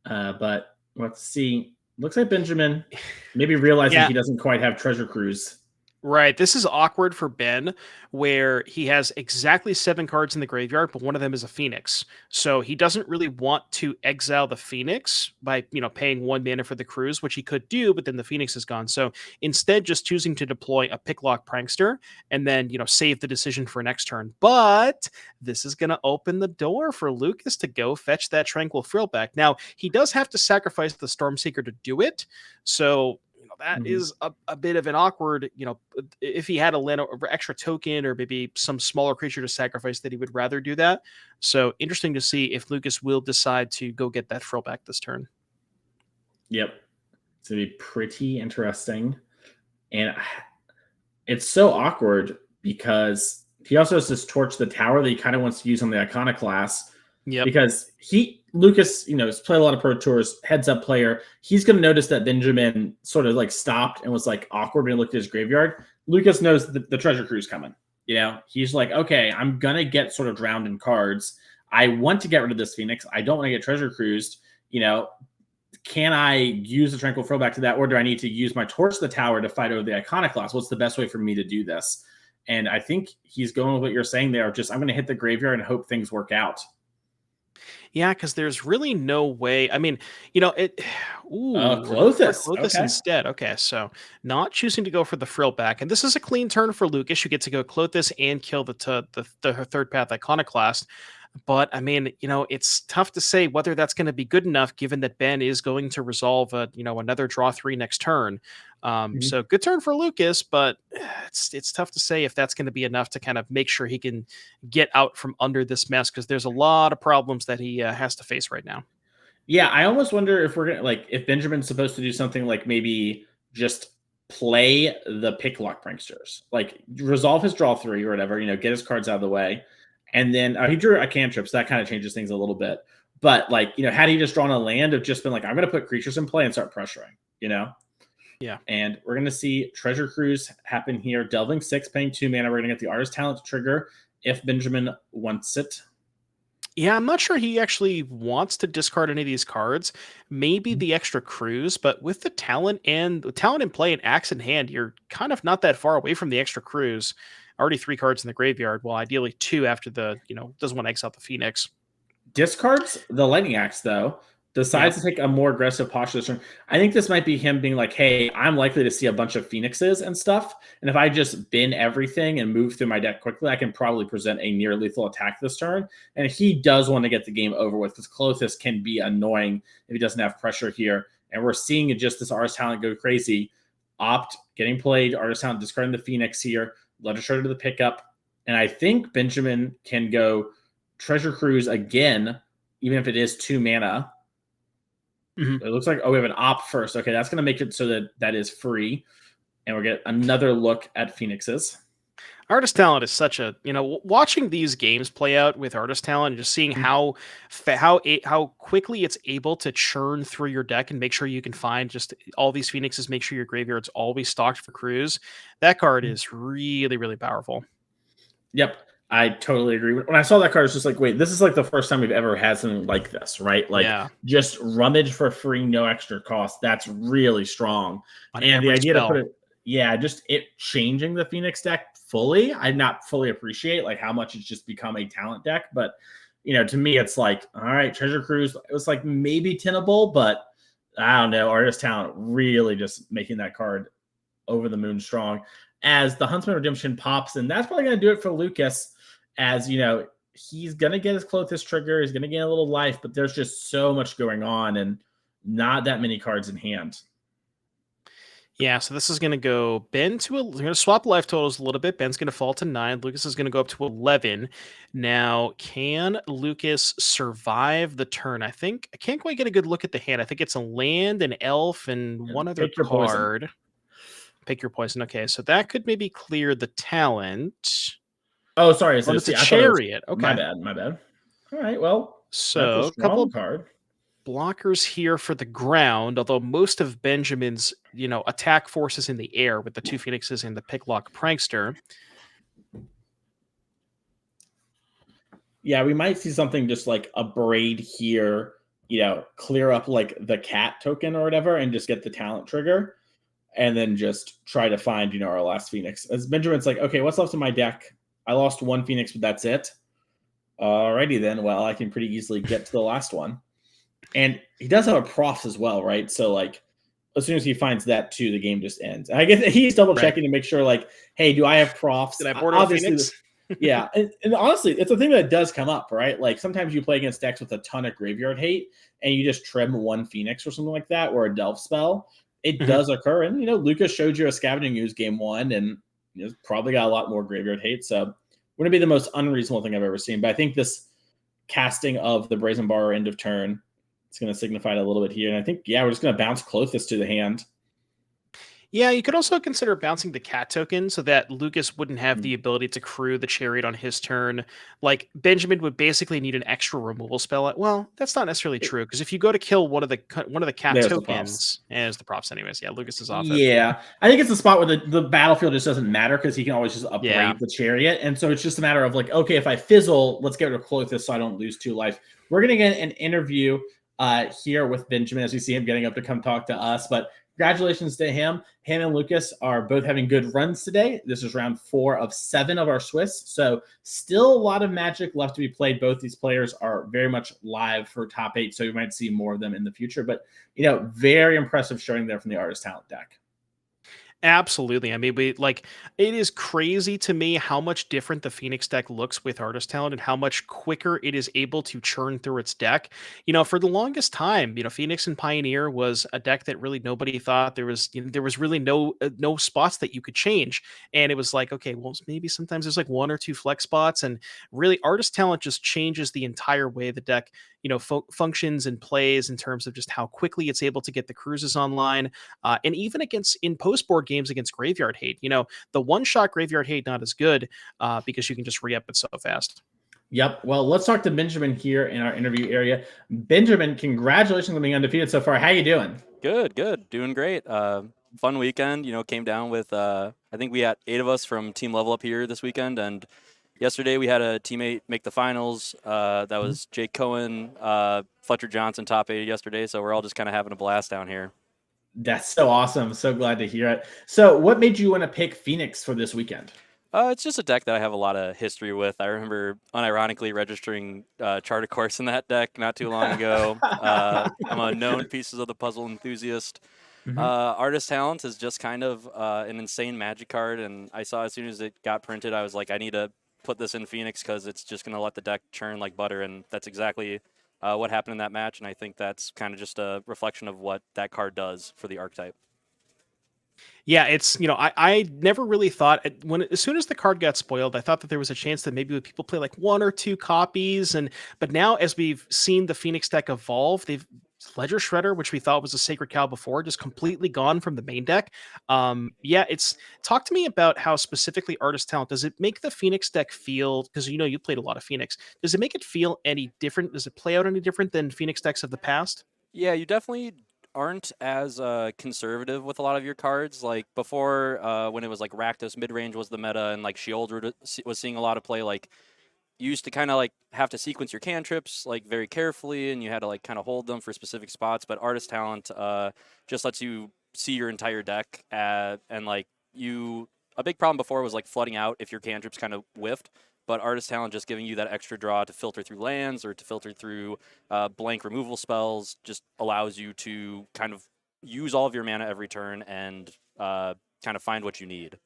[SPEAKER 1] But let's see. Looks like Benjamin maybe realizing he doesn't quite have Treasure Cruise.
[SPEAKER 2] Right. This is awkward for Ben, where he has exactly 7 cards in the graveyard, but one of them is a Phoenix. So he doesn't really want to exile the Phoenix by, paying 1 mana for the cruise, which he could do, but then the Phoenix is gone. So instead, just choosing to deploy a Picklock Prankster and then, save the decision for next turn. But this is going to open the door for Lucas to go fetch that Tranquil Frillback. Now, he does have to sacrifice the Stormseeker to do it. So that is a bit of an awkward, if he had a land or extra token or maybe some smaller creature to sacrifice, that he would rather do that. So interesting to see if Lucas will decide to go get that Frillback this turn.
[SPEAKER 1] Yep. It's going to be pretty interesting. And it's so awkward because he also has this Torch the Tower that he kind of wants to use on the Iconoclast.
[SPEAKER 2] Yeah.
[SPEAKER 1] Because Lucas, has played a lot of Pro Tours, heads up player. He's going to notice that Benjamin sort of like stopped and was like awkward when he looked at his graveyard. Lucas knows the Treasure Cruise coming. He's like, okay, I'm going to get sort of drowned in cards. I want to get rid of this Phoenix. I don't want to get Treasure Cruised. Can I use the Tranquil Throwback to that, or do I need to use my Torch to the Tower to fight over the Iconoclast? What's the best way for me to do this? And I think he's going with what you're saying there. Just I'm going to hit the graveyard and hope things work out.
[SPEAKER 2] Yeah, because there's really no way. I mean, it. Ooh,
[SPEAKER 1] Clothis.
[SPEAKER 2] Clothis instead. Okay, so not choosing to go for the Frillback, and this is a clean turn for Lucas. You get to go Clothis and kill the third path Iconoclast. But I mean, it's tough to say whether that's going to be good enough, given that Ben is going to resolve another draw 3 next turn. So good turn for Lucas, but it's tough to say if that's going to be enough to kind of make sure he can get out from under this mess, because there's a lot of problems that he has to face right now.
[SPEAKER 1] Yeah, I almost wonder if we're gonna if Benjamin's supposed to do something like maybe just play the Picklock Pranksters, like resolve his draw 3 or whatever, get his cards out of the way. And then he drew a cantrip, so that kind of changes things a little bit. But had he just drawn a land, of just been like, I'm going to put creatures in play and start pressuring,
[SPEAKER 2] Yeah.
[SPEAKER 1] And we're going to see Treasure Cruise happen here. Delving 6, paying 2 mana. We're going to get the Artist Talent to trigger if Benjamin wants it.
[SPEAKER 2] Yeah, I'm not sure he actually wants to discard any of these cards. Maybe the extra cruise, but with the talent in play and axe in hand, you're kind of not that far away from the extra cruise. Already 3 cards in the graveyard. Well, ideally 2 after the, doesn't want to exile the Phoenix.
[SPEAKER 1] Discards the Lightning Axe, though. Decides to take a more aggressive posture this turn. I think this might be him being like, hey, I'm likely to see a bunch of Phoenixes and stuff. And if I just bin everything and move through my deck quickly, I can probably present a near lethal attack this turn. And he does want to get the game over with, because Clothis can be annoying if he doesn't have pressure here. And we're seeing just this Artist Talent go crazy. Opt, getting played, Artist Talent discarding the Phoenix here, Legislator to the pickup, And I think Benjamin can go Treasure Cruise again, even if it is 2 mana.
[SPEAKER 2] Mhm.
[SPEAKER 1] It looks like, we have an op first. Okay, that's going to make it so that that is free. And we'll get another look at Phoenixes.
[SPEAKER 2] Artist talent is such a watching these games play out with artist talent and just seeing how quickly it's able to churn through your deck and make sure you can find just all these phoenixes, make sure your graveyard's always stocked for cruise. That card is really, really powerful.
[SPEAKER 1] Yep, I totally agree. When I saw that card, it's just like, wait, this is like the first time we've ever had something like this, right? Like,
[SPEAKER 2] Yeah.
[SPEAKER 1] just rummage for free, no extra cost. That's really strong.
[SPEAKER 2] On
[SPEAKER 1] And the
[SPEAKER 2] every
[SPEAKER 1] idea to
[SPEAKER 2] spell.
[SPEAKER 1] put it, just it changing the Phoenix deck fully, I not fully appreciate like how much it's just become a talent deck. But to me, it's like, all right, Treasure Cruise, it was like maybe tenable, but I don't know. Artist talent really just making that card over the moon strong. As the Huntsman Redemption pops, and that's probably going to do it for Lucas. As he's going to get his Clothis trigger, he's going to gain a little life, but there's just so much going on and not that many cards in hand.
[SPEAKER 2] Yeah, so this is going to go Ben to we're going to swap life totals a little bit. Ben's going to fall to 9. Lucas is going to go up to 11. Now, can Lucas survive the turn? I think I can't quite get a good look at the hand. I think it's a land, an elf, and one other
[SPEAKER 1] Pick your poison.
[SPEAKER 2] card. Pick your poison. Okay, so that could maybe clear the talent.
[SPEAKER 1] Oh, sorry.
[SPEAKER 2] Oh, it's a
[SPEAKER 1] I thought it was,
[SPEAKER 2] chariot.
[SPEAKER 1] my
[SPEAKER 2] Okay.
[SPEAKER 1] bad. All right, well, that's a
[SPEAKER 2] So a couple
[SPEAKER 1] strong card.
[SPEAKER 2] blockers here for the ground, although most of Benjamin's, attack forces in the air with the 2 phoenixes and the picklock prankster.
[SPEAKER 1] Yeah, we might see something just like a braid here, clear up like the cat token or whatever and just get the talent trigger and then just try to find, our last Phoenix. As Benjamin's like, okay, what's left in my deck? I lost 1 Phoenix, but that's it. Alrighty then. Well, I can pretty easily get to the last one. And he does have a profs as well, right? So like as soon as he finds that too, the game just ends. I guess he's double checking to make sure, like, hey, do I have profs?
[SPEAKER 2] Did I board a Phoenix?
[SPEAKER 1] Yeah. And honestly, it's a thing that does come up, right? Like sometimes you play against decks with a ton of graveyard hate and you just trim 1 Phoenix or something like that, or a Delve spell. It does occur. And, Lucas showed you a Scavenging Ooze game 1 and probably got a lot more graveyard hate. So wouldn't be the most unreasonable thing I've ever seen. But I think this casting of the Brazen Bar end of turn, it's going to signify it a little bit here. And I think, we're just going to bounce Clothis to the hand.
[SPEAKER 2] Yeah, you could also consider bouncing the cat token so that Lucas wouldn't have the ability to crew the chariot on his turn. Like Benjamin would basically need an extra removal spell. Well, that's not necessarily true because if you go to kill one of the cat
[SPEAKER 1] There's
[SPEAKER 2] tokens, and there's the props anyways. Yeah, Lucas is off it.
[SPEAKER 1] Yeah, I think it's a spot where the battlefield just doesn't matter because he can always just upgrade the chariot, and so it's just a matter of like, okay, if I fizzle, let's get rid of Clothis so I don't lose 2 life. We're gonna get an interview here with Benjamin as we see him getting up to come talk to us, but congratulations to him. Him and Lucas are both having good runs today. This is round 4 of 7 of our Swiss. So still a lot of Magic left to be played. Both these players are very much live for top 8. So you might see more of them in the future. But, very impressive showing there from the Artist Talent deck.
[SPEAKER 2] Absolutely. I mean, it is crazy to me how much different the Phoenix deck looks with Artist Talent and how much quicker it is able to churn through its deck. For the longest time, Phoenix and Pioneer was a deck that really nobody thought there was really no spots that you could change. And it was like, okay, well, maybe sometimes there's like 1 or 2 flex spots, and really Artist Talent just changes the entire way the deck functions and plays in terms of just how quickly it's able to get the cruises online, and even in post board games against graveyard hate. The one shot graveyard hate not as good because you can just re-up it so fast.
[SPEAKER 1] Yep. Well, let's talk to Benjamin here in our interview area. Benjamin, congratulations on being undefeated so far. How you doing?
[SPEAKER 5] Good, doing great. Fun weekend. Came down with I think we had 8 of us from Team Level Up here this weekend, and yesterday we had a teammate make the finals. That was Jake Cohen, Fletcher Johnson, top 8 yesterday. So we're all just kind of having a blast down here.
[SPEAKER 1] That's so awesome. I'm so glad to hear it. So what made you want to pick Phoenix for this weekend?
[SPEAKER 5] It's just a deck that I have a lot of history with. I remember unironically registering Chart a Course in that deck not too long ago. I'm a known Pieces of the Puzzle enthusiast. Artist Talent is just kind of an insane Magic card, and I saw as soon as it got printed, I was like, I need to put this in Phoenix because it's just going to let the deck churn like butter, and that's exactly what happened in that match, and I think that's kind of just a reflection of what that card does for the archetype.
[SPEAKER 2] Yeah, it's, I never really thought as soon as the card got spoiled, I thought that there was a chance that maybe people play like one or two copies, but now as we've seen the Phoenix deck evolve, they've Ledger Shredder, which we thought was a sacred cow before, just completely gone from the main deck. Yeah, it's talk to me about how specifically Artist Talent does it make the Phoenix deck feel, because you played a lot of Phoenix. Does it make it feel any different? Does it play out any different than Phoenix decks of the past?
[SPEAKER 5] Yeah, you definitely aren't as conservative with a lot of your cards. Like before, when it was like Rakdos mid range was the meta, and like Sheoldred was seeing a lot of play. Like you used to kind of like have to sequence your cantrips like very carefully, and you had to like kind of hold them for specific spots. But Artist Talent just lets you see your entire deck, and like you. A big problem before was like flooding out if your cantrips kind of whiffed. But Artist Talent just giving you that extra draw to filter through lands or to filter through blank removal spells just allows you to kind of use all of your mana every turn and kind of find what you need.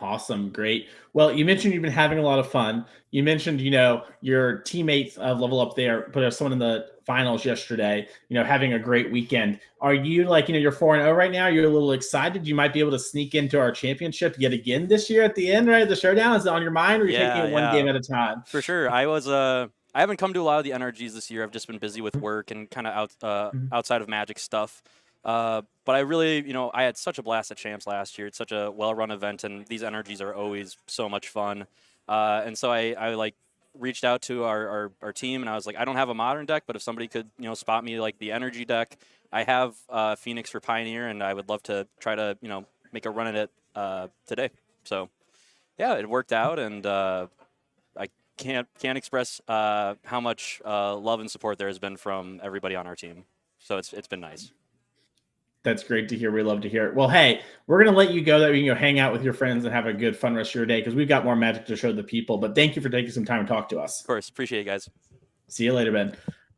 [SPEAKER 1] Awesome. Great. Well, you mentioned you've been having a lot of fun. You mentioned, your teammates of Level Up there put someone in the finals yesterday, having a great weekend. Are you like, you're 4-0 right now? You're a little excited. You might be able to sneak into our championship yet again this year at the end, right? The Showdown. Is it on your mind, or are you taking it one game at a time?
[SPEAKER 5] For sure. I haven't come to a lot of the NRGs this year. I've just been busy with work and kind of outside of Magic stuff. But I really, I had such a blast at Champs last year. It's such a well-run event, and these NRGs are always so much fun. And so I like reached out to our team, and I was like, I don't have a modern deck, but if somebody could, spot me like the energy deck, I have Phoenix for Pioneer, and I would love to try to, make a run at it today. So yeah, it worked out, and I can't express how much love and support there has been from everybody on our team. So it's been nice.
[SPEAKER 1] That's great to hear. We love to hear it. Well, hey, we're going to let you go that you can go hang out with your friends and have a good, fun rest of your day, because we've got more Magic to show the people. But thank you for taking some time to talk to us.
[SPEAKER 5] Of course. Appreciate it, guys.
[SPEAKER 1] See you later, Ben.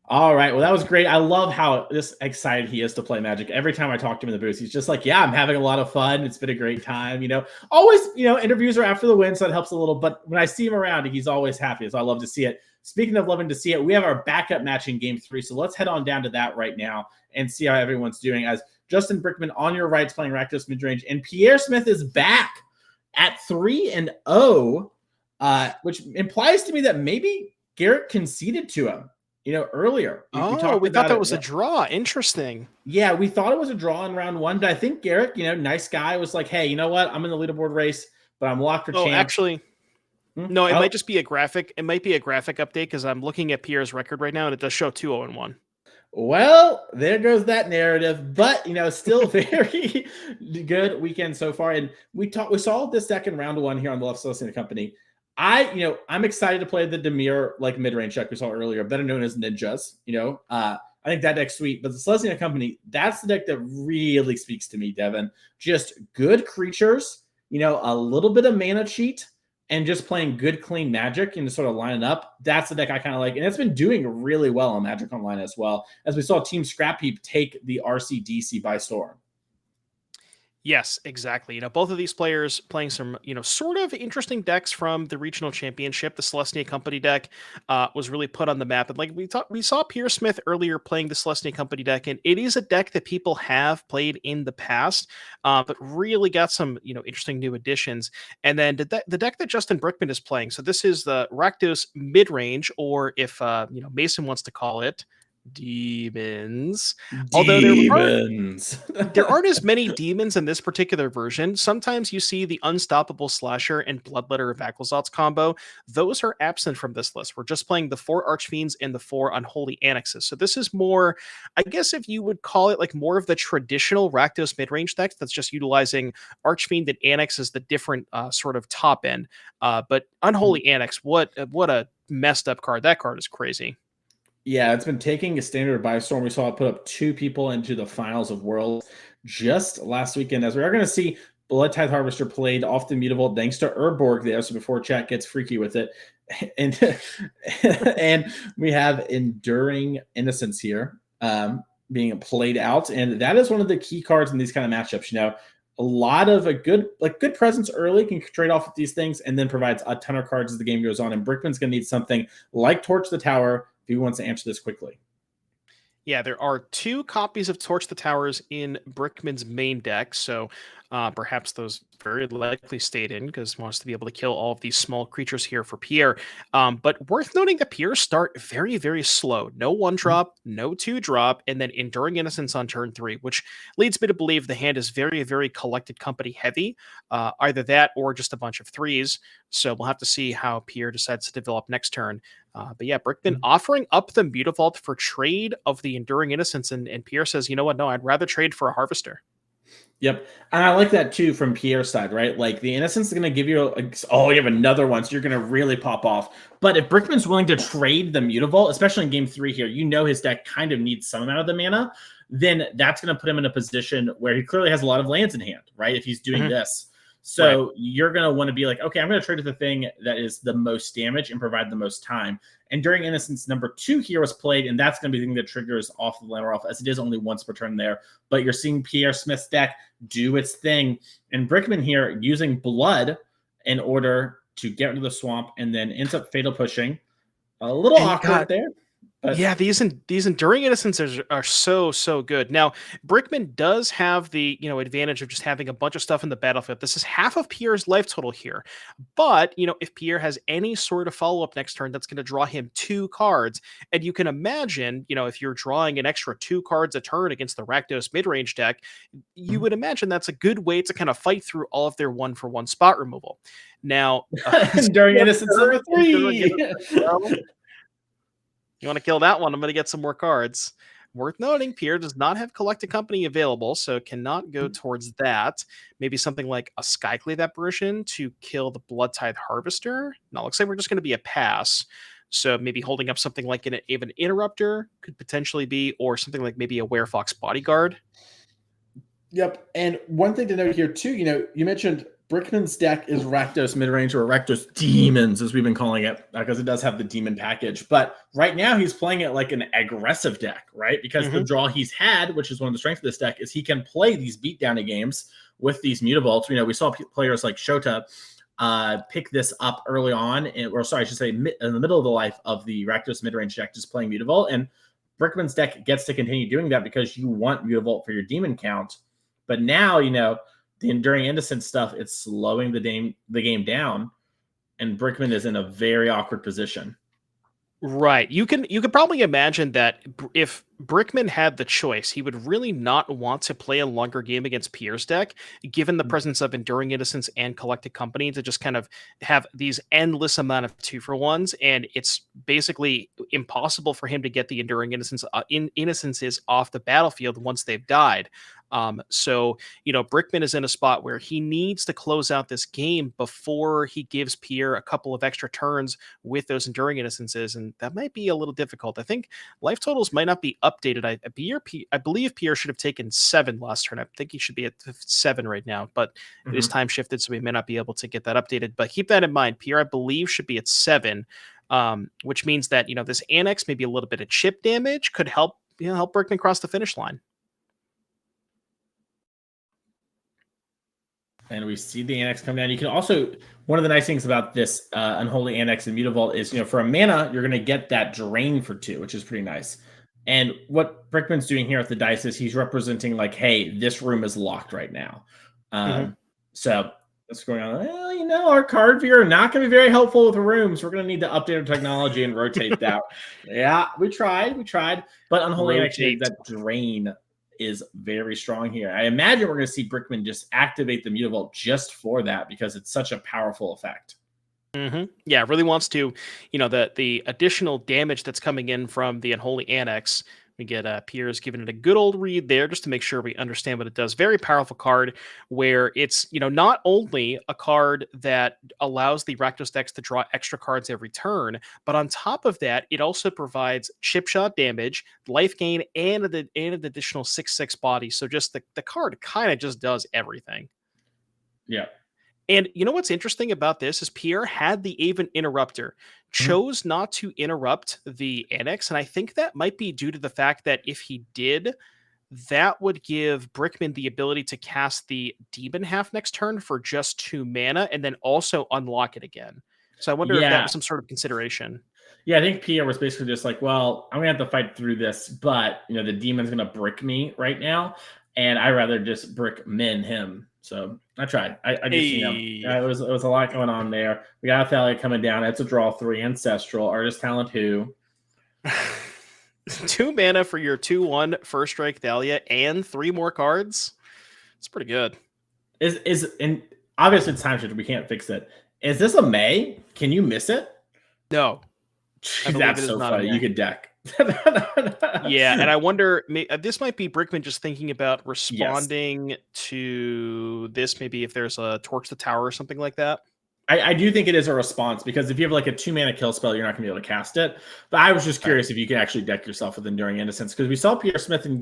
[SPEAKER 1] All right. Well, that was great. I love how excited he is to play Magic. Every time I talk to him in the booth, he's just like, yeah, I'm having a lot of fun. It's been a great time. Always, interviews are after the win, so it helps a little. But when I see him around, he's always happy. So I love to see it. Speaking of loving to see it, we have our backup match in game 3. So let's head on down to that right now and see how everyone's doing, as Justin Brickman on your right is playing Rakdos midrange, and Pierre Smith is back at 3-0, which implies to me that maybe Garrett conceded to him,
[SPEAKER 2] We
[SPEAKER 1] earlier.
[SPEAKER 2] thought that was a draw. Interesting.
[SPEAKER 1] Yeah, we thought it was a draw in round 1, but I think Garrett, nice guy, was like, hey, you know what? I'm in the leaderboard race, but I'm locked for champ.
[SPEAKER 2] Actually, no, it might just be a graphic. It might be a graphic update, because I'm looking at Pierre's record right now, and it does show 2-0-1.
[SPEAKER 1] Well, there goes that narrative, but still very good weekend so far. And we saw this deck in round 1 here on the left Celestina Company. I'm excited to play the Demir like mid-range deck we saw earlier, better known as Ninjas. I think that deck's sweet, but the Celestina Company, that's the deck that really speaks to me, Devin. Just good creatures, a little bit of mana cheat, and just playing good, clean Magic and just sort of lining up. That's the deck I kind of like. And it's been doing really well on Magic Online as well, as we saw Team Scrap Heap take the RCDC by storm.
[SPEAKER 2] Yes, exactly. Both of these players playing some, sort of interesting decks from the regional championship. The Celestia Company deck was really put on the map. And like we saw Pierre Smith earlier playing the Celestia Company deck, and it is a deck that people have played in the past, but really got some, interesting new additions. And then the deck that Justin Brickman is playing. So this is the Rakdos mid-range, or if, Mason wants to call it, demons. Although there aren't as many demons in this particular version. Sometimes you see the Unstoppable Slasher and Bloodletter of Aklazot's combo. Those are absent from this list. We're just playing the 4 Archfiends and the 4 Unholy Annexes. So this is more, I guess if you would call it like more of the traditional Rakdos midrange decks that's just utilizing Archfiend and Annex as the different sort of top end. But Unholy Annex, what a messed up card. That card is crazy.
[SPEAKER 1] Yeah, it's been taking a standard by storm. We saw it put up 2 people into the finals of Worlds just last weekend, as we are going to see Blood Tithe Harvester played off the Mutable thanks to Urborg there. So before chat gets freaky with it. And, and we have Enduring Innocence here being played out. And that is one of the key cards in these kind of matchups. A lot of good presence early can trade off with these things, and then provides a ton of cards as the game goes on. And Brickman's going to need something like Torch the Tower if he wants to answer this quickly.
[SPEAKER 2] Yeah, there are 2 copies of Torch the Towers in Brickman's main deck, so perhaps those very likely stayed in because he wants to be able to kill all of these small creatures here for Pierre. But worth noting that Pierre start very, very slow. No 1-drop, no 2-drop, and then Enduring Innocence on turn 3, which leads me to believe the hand is very, very Collected Company heavy. Either that or just a bunch of 3s. So we'll have to see how Pierre decides to develop next turn. But yeah, Brickman offering up the Mutavault for trade of the Enduring Innocence, and Pierre says, you know what? No, I'd rather trade for a Harvester.
[SPEAKER 1] Yep. And I like that too from Pierre's side, right? Like the Innocence is going to give you, oh, you have another one, so you're going to really pop off. But if Brickman's willing to trade the Mutavault, especially in game 3 here, you know his deck kind of needs some amount of the mana, then that's going to put him in a position where he clearly has a lot of lands in hand, right? If he's doing this. So you're going to want to be like, okay, I'm going to trade with the thing that is the most damage and provide the most time. Enduring Innocence number 2 here was played, and that's going to be the thing that triggers off the land off, as it is only once per turn there. But you're seeing Pierre Smith's deck do its thing. And Brickman here using blood in order to get rid of the swamp and then ends up fatal pushing. A little awkward there. But
[SPEAKER 2] yeah, these Enduring Innocences are so good. Now, Brickman does have the advantage of just having a bunch of stuff in the battlefield. This is half of Pierre's life total here. But if Pierre has any sort of follow-up next turn, that's going to draw him 2 cards. And you can imagine, if you're drawing an extra 2 cards a turn against the Rakdos mid-range deck, you would imagine that's a good way to kind of fight through all of their 1-for-1 spot removal. Now,
[SPEAKER 1] Enduring Innocence number 3.
[SPEAKER 2] You want to kill that one? I'm going to get some more cards. Worth noting, Pierre does not have Collected Company available, so cannot go towards that. Maybe something like a Skyclave Apparition to kill the Bloodtithe Harvester. No, looks like we're just going to be a pass. So maybe holding up something like an Interrupter could potentially be, or something like maybe a Werefox Bodyguard.
[SPEAKER 1] Yep. And one thing to note here, too, you mentioned Brickman's deck is Rakdos midrange, or Rakdos Demons, as we've been calling it, because it does have the demon package. But right now he's playing it like an aggressive deck, right? Because the draw he's had, which is one of the strengths of this deck, is he can play these beatdown games with these Mutavaults. We saw players like Shota pick this up early on, in the middle of the life of the Rakdos midrange deck, just playing Mutavault. And Brickman's deck gets to continue doing that because you want Mutavault for your demon count. But now, the Enduring Innocence stuff, it's slowing the game down, and Brickman is in a very awkward position.
[SPEAKER 2] Right. You could probably imagine that if Brickman had the choice, he would really not want to play a longer game against Pierre's deck, given the presence of Enduring Innocence and Collected Company, to just kind of have these endless amount of 2-for-1s, and it's basically impossible for him to get the Enduring Innocences off the battlefield once they've died. So Brickman is in a spot where he needs to close out this game before he gives Pierre a couple of extra turns with those Enduring Innocences, and that might be a little difficult. I think life totals might not be updated. I believe Pierre should have taken 7 last turn. I think he should be at 7 right now, but it is time shifted, so we may not be able to get that updated. But keep that in mind. Pierre, I believe, should be at 7, which means that this Annex, maybe a little bit of chip damage, could help Brickman cross the finish line.
[SPEAKER 1] And we see the Annex come down. You can also, one of the nice things about this Unholy Annex and Mutavault is, for a mana, you're going to get that drain for 2, which is pretty nice. And what Brickman's doing here with the dice is he's representing like, hey, this room is locked right now. So what's going on? Well, our card viewer not going to be very helpful with the rooms. We're going to need to update our technology and rotate that. Yeah, we tried. But Unholy Annex, that drain is very strong here. I imagine we're going to see Brickman just activate the Mutavault just for that, because it's such a powerful effect.
[SPEAKER 2] Yeah, really wants to, the additional damage that's coming in from the Unholy Annex. We get Pierre's giving it a good old read there just to make sure we understand what it does. Very powerful card where it's, not only a card that allows the Rakdos decks to draw extra cards every turn, but on top of that, it also provides chip shot damage, life gain, and an additional 6/6 body. So just the card kind of just does everything.
[SPEAKER 1] Yeah.
[SPEAKER 2] And what's interesting about this is Pierre had the Aven Interrupter, chose not to interrupt the Annex, and I think that might be due to the fact that if he did, that would give Brickman the ability to cast the Demon half next turn for just 2 mana, and then also unlock it again. So I wonder if that was some sort of consideration.
[SPEAKER 1] Yeah, I think Pierre was basically just like, well, I'm gonna have to fight through this, but the demon's gonna brick me right now, and I rather just brick min him. So I tried. I just
[SPEAKER 2] Hey.
[SPEAKER 1] it was a lot going on there. We got Thalia coming down. It's a draw 3 ancestral artist talent who
[SPEAKER 2] 2 mana for your 2/1 first strike Thalia and 3 more cards. It's pretty good.
[SPEAKER 1] is and obviously it's time shift. We can't fix it. Is this a May? Can you miss it?
[SPEAKER 2] No, I believe
[SPEAKER 1] That's
[SPEAKER 2] it is
[SPEAKER 1] so
[SPEAKER 2] not a
[SPEAKER 1] funny.
[SPEAKER 2] May.
[SPEAKER 1] You could deck.
[SPEAKER 2] Yeah, and I wonder, this might be Brickman just thinking about
[SPEAKER 1] Yes.
[SPEAKER 2] responding to this, maybe if there's a Torch the Tower or something like that.
[SPEAKER 1] I do think it is a response because if you have like a 2-mana kill spell, you're not going to be able to cast it. But I was just curious if you can actually deck yourself with Enduring Innocence because we saw Pierre Smith in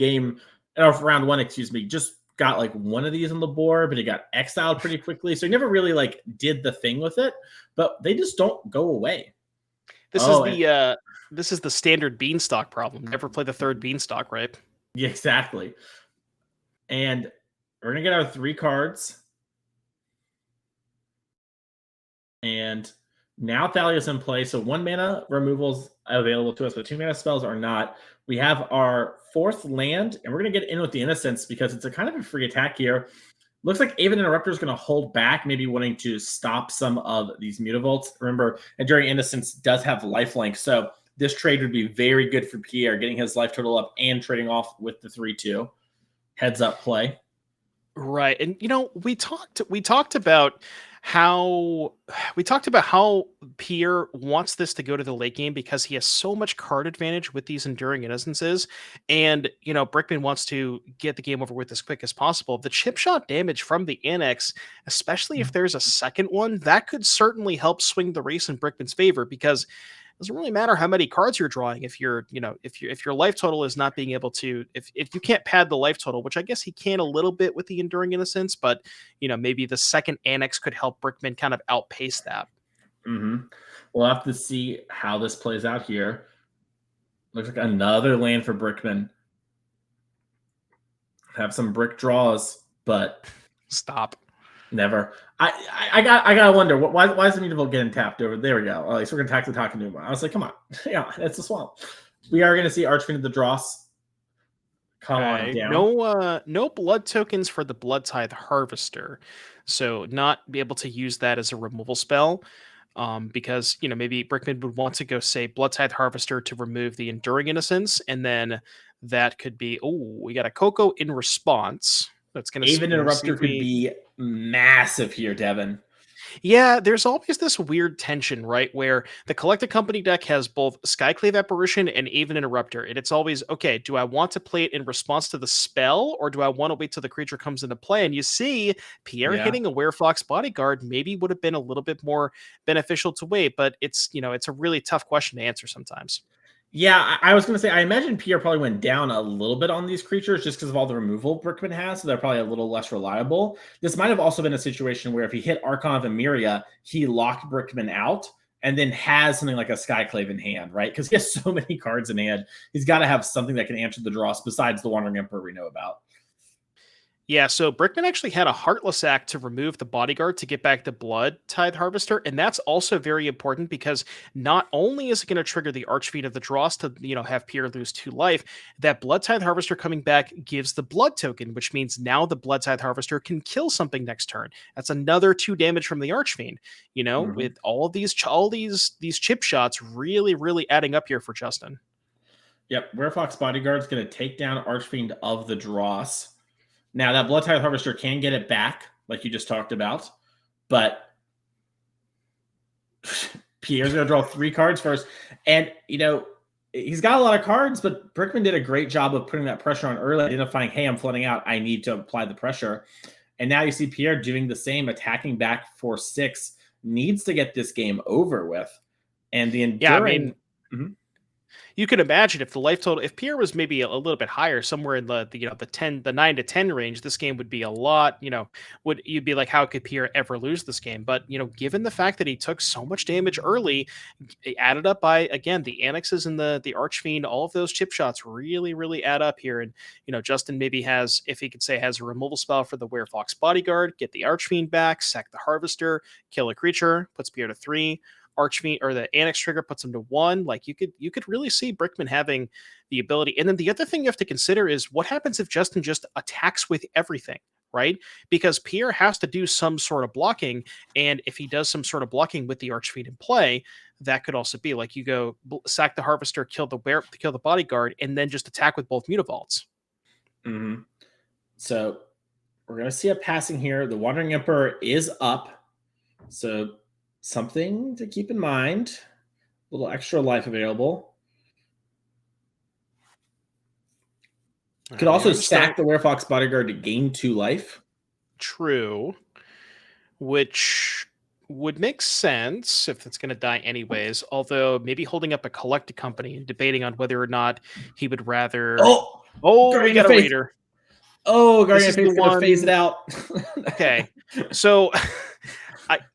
[SPEAKER 1] round 1, just got like one of these on the board, but he got exiled pretty quickly. So he never really like did the thing with it, but they just don't go away.
[SPEAKER 2] This is the standard Beanstalk problem. Never play the third Beanstalk, right?
[SPEAKER 1] Yeah, exactly. And we're going to get our 3 cards. And now Thalia's in play. So 1 mana removals available to us, but 2 mana spells are not. We have our 4th land, and we're going to get in with the Innocence because it's a kind of a free attack here. Looks like Aven Interrupter is going to hold back, maybe wanting to stop some of these Mutavaults. Remember, Enduring Innocence does have lifelink, so this trade would be very good for Pierre, getting his life total up and trading off with the 3/2. Heads up play.
[SPEAKER 2] Right. And we talked about how Pierre wants this to go to the late game because he has so much card advantage with these Enduring Innocences. And Brickman wants to get the game over with as quick as possible. The chip shot damage from the Annex, especially if there's a second one, that could certainly help swing the race in Brickman's favor because it doesn't really matter how many cards you're drawing if your life total is not being able to, if you can't pad the life total, which I guess he can a little bit with the Enduring Innocence, but maybe the second Annex could help Brickman kind of outpace that.
[SPEAKER 1] Mm-hmm. We'll have to see how this plays out here. Looks like another land for Brickman. Have some brick draws, but
[SPEAKER 2] Stop.
[SPEAKER 1] never. I gotta wonder why is the Mutavault getting tapped over? There we go. All right, so we're gonna attack the Takanuma. I was like, come on, yeah, it's a swamp. We are gonna see Archfiend of the Dross come on down.
[SPEAKER 2] No blood tokens for the Blood Tithe Harvester, so not be able to use that as a removal spell. Because maybe Brickman would want to go say Blood Tithe Harvester to remove the Enduring Innocence, and then that could be we got a Coco in response. That's going to
[SPEAKER 1] Aven Interrupter could be massive here, Devin.
[SPEAKER 2] Yeah, there's always this weird tension, right? Where the Collected Company deck has both Skyclave Apparition and Aven Interrupter. And it's always, okay, do I want to play it in response to the spell or do I want to wait till the creature comes into play? And you see Pierre hitting a Werefox Bodyguard maybe would have been a little bit more beneficial to wait, but it's a really tough question to answer sometimes.
[SPEAKER 1] Yeah, I was going to say, I imagine Pierre probably went down a little bit on these creatures just because of all the removal Brickman has, so they're probably a little less reliable. This might have also been a situation where if he hit Archon of Emeria, he locked Brickman out and then has something like a Skyclave in hand, right? Because he has so many cards in hand. He's got to have something that can answer the draws besides the Wandering Emperor we know about.
[SPEAKER 2] Yeah, so Brickman actually had a Heartless Act to remove the Bodyguard to get back the Blood Tithe Harvester, and that's also very important because not only is it going to trigger the Archfiend of the Dross to have Pierre lose 2 life, that Blood Tithe Harvester coming back gives the Blood token, which means now the Blood Tithe Harvester can kill something next turn. That's another 2 damage from the Archfiend. With all these chip shots really, really adding up here for Justin.
[SPEAKER 1] Yep, Werefox Bodyguard's going to take down Archfiend of the Dross. Now, that Blood Tithe Harvester can get it back, like you just talked about, but Pierre's going to draw 3 cards first. And, he's got a lot of cards, but Brickman did a great job of putting that pressure on early, identifying, hey, I'm flooding out. I need to apply the pressure. And now you see Pierre doing the same, attacking back for 6, needs to get this game over with. And the Enduring...
[SPEAKER 2] Yeah, you can imagine if the life total, if Pierre was maybe a little bit higher, somewhere in the 9 to 10 range, this game would be a lot. You'd be like, how could Pierre ever lose this game? But given the fact that he took so much damage early, added up by again the annexes and the Archfiend, all of those chip shots really, really add up here. And Justin maybe has, if he could say, has a removal spell for the Werefox Bodyguard, get the Archfiend back, sack the Harvester, kill a creature, puts Pierre to 3. Archfiend or the Annex trigger puts him to 1. Like you could really see Brickman having the ability. And then the other thing you have to consider is what happens if Justin just attacks with everything, right? Because Pierre has to do some sort of blocking, and if he does some sort of blocking with the Archfiend in play, that could also be like you go sack the Harvester, kill the bodyguard, and then just attack with both Mutavaults.
[SPEAKER 1] Mm-hmm. So we're going to see a passing here. The Wandering Emperor is up. So something to keep in mind. A little extra life available. Could also sack the Werefox bodyguard to gain 2 life.
[SPEAKER 2] True. Which would make sense if it's going to die anyways. Although maybe holding up a collected company and debating on whether or not he would rather. Oh, we got a Raider.
[SPEAKER 1] Oh, Guardian of Fate's gonna phase it out.
[SPEAKER 2] Okay, so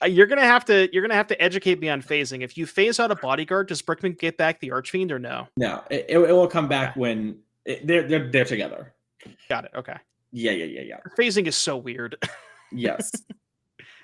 [SPEAKER 2] you're gonna have to educate me on phasing. If you phase out a bodyguard, does Brickman get back the Archfiend or no?
[SPEAKER 1] No, it will come back when they're together.
[SPEAKER 2] Got it. Okay.
[SPEAKER 1] Yeah.
[SPEAKER 2] Phasing is so weird.
[SPEAKER 1] Yes.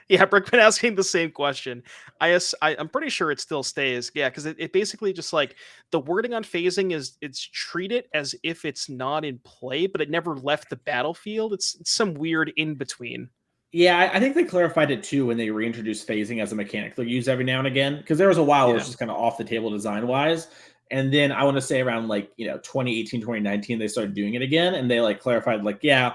[SPEAKER 2] Yeah, Brickman asking the same question. I'm pretty sure it still stays. Yeah, because it basically just like the wording on phasing is it's treat it as if it's not in play, but it never left the battlefield. It's some weird in between.
[SPEAKER 1] Yeah, I think they clarified it too when they reintroduced phasing as a mechanic they'll use every now and again. Because there was a while where it was just kind of off the table design wise. And then I want to say around 2018, 2019, they started doing it again. And they clarified yeah,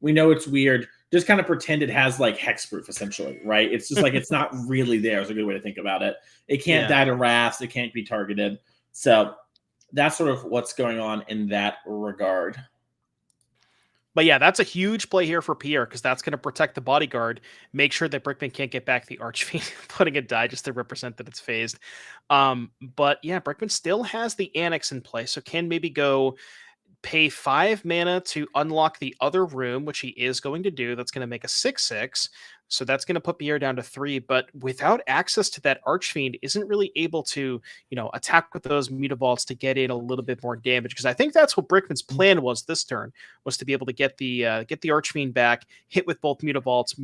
[SPEAKER 1] we know it's weird. Just kind of pretend it has hexproof essentially, right? It's just it's not really there is a good way to think about it. It can't die to rafts. It can't be targeted. So that's sort of what's going on in that regard.
[SPEAKER 2] But yeah, that's a huge play here for Pierre because that's going to protect the bodyguard, make sure that Brickman can't get back the Archfiend, putting it die just to represent that it's phased. But yeah, Brickman still has the Annex in play, so can maybe go pay 5 mana to unlock the other room, which he is going to do. That's going to make a 6/6. So that's going to put Pierre down to 3. But without access to that Archfiend, isn't really able to, attack with those Mutavaults to get in a little bit more damage. Because I think that's what Brickman's plan was this turn, was to be able to get the Archfiend back, hit with both Mutavaults,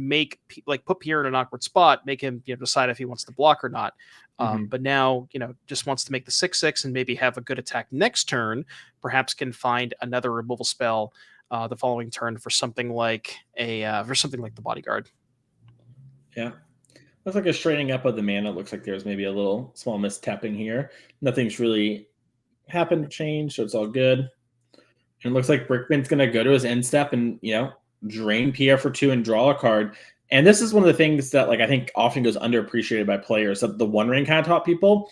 [SPEAKER 2] put Pierre in an awkward spot, make him decide if he wants to block or not. But now, just wants to make the 6/6 and maybe have a good attack next turn. Perhaps can find another removal spell the following turn for something like the bodyguard.
[SPEAKER 1] Yeah. Looks like a straightening up of the mana. It looks like there's maybe a little small mistapping here. Nothing's really happened or changed, so it's all good. And it looks like Brickman's going to go to his end step and, drain Pierre for 2 and draw a card. And this is one of the things that I think often goes underappreciated by players. That the One Ring kind of taught people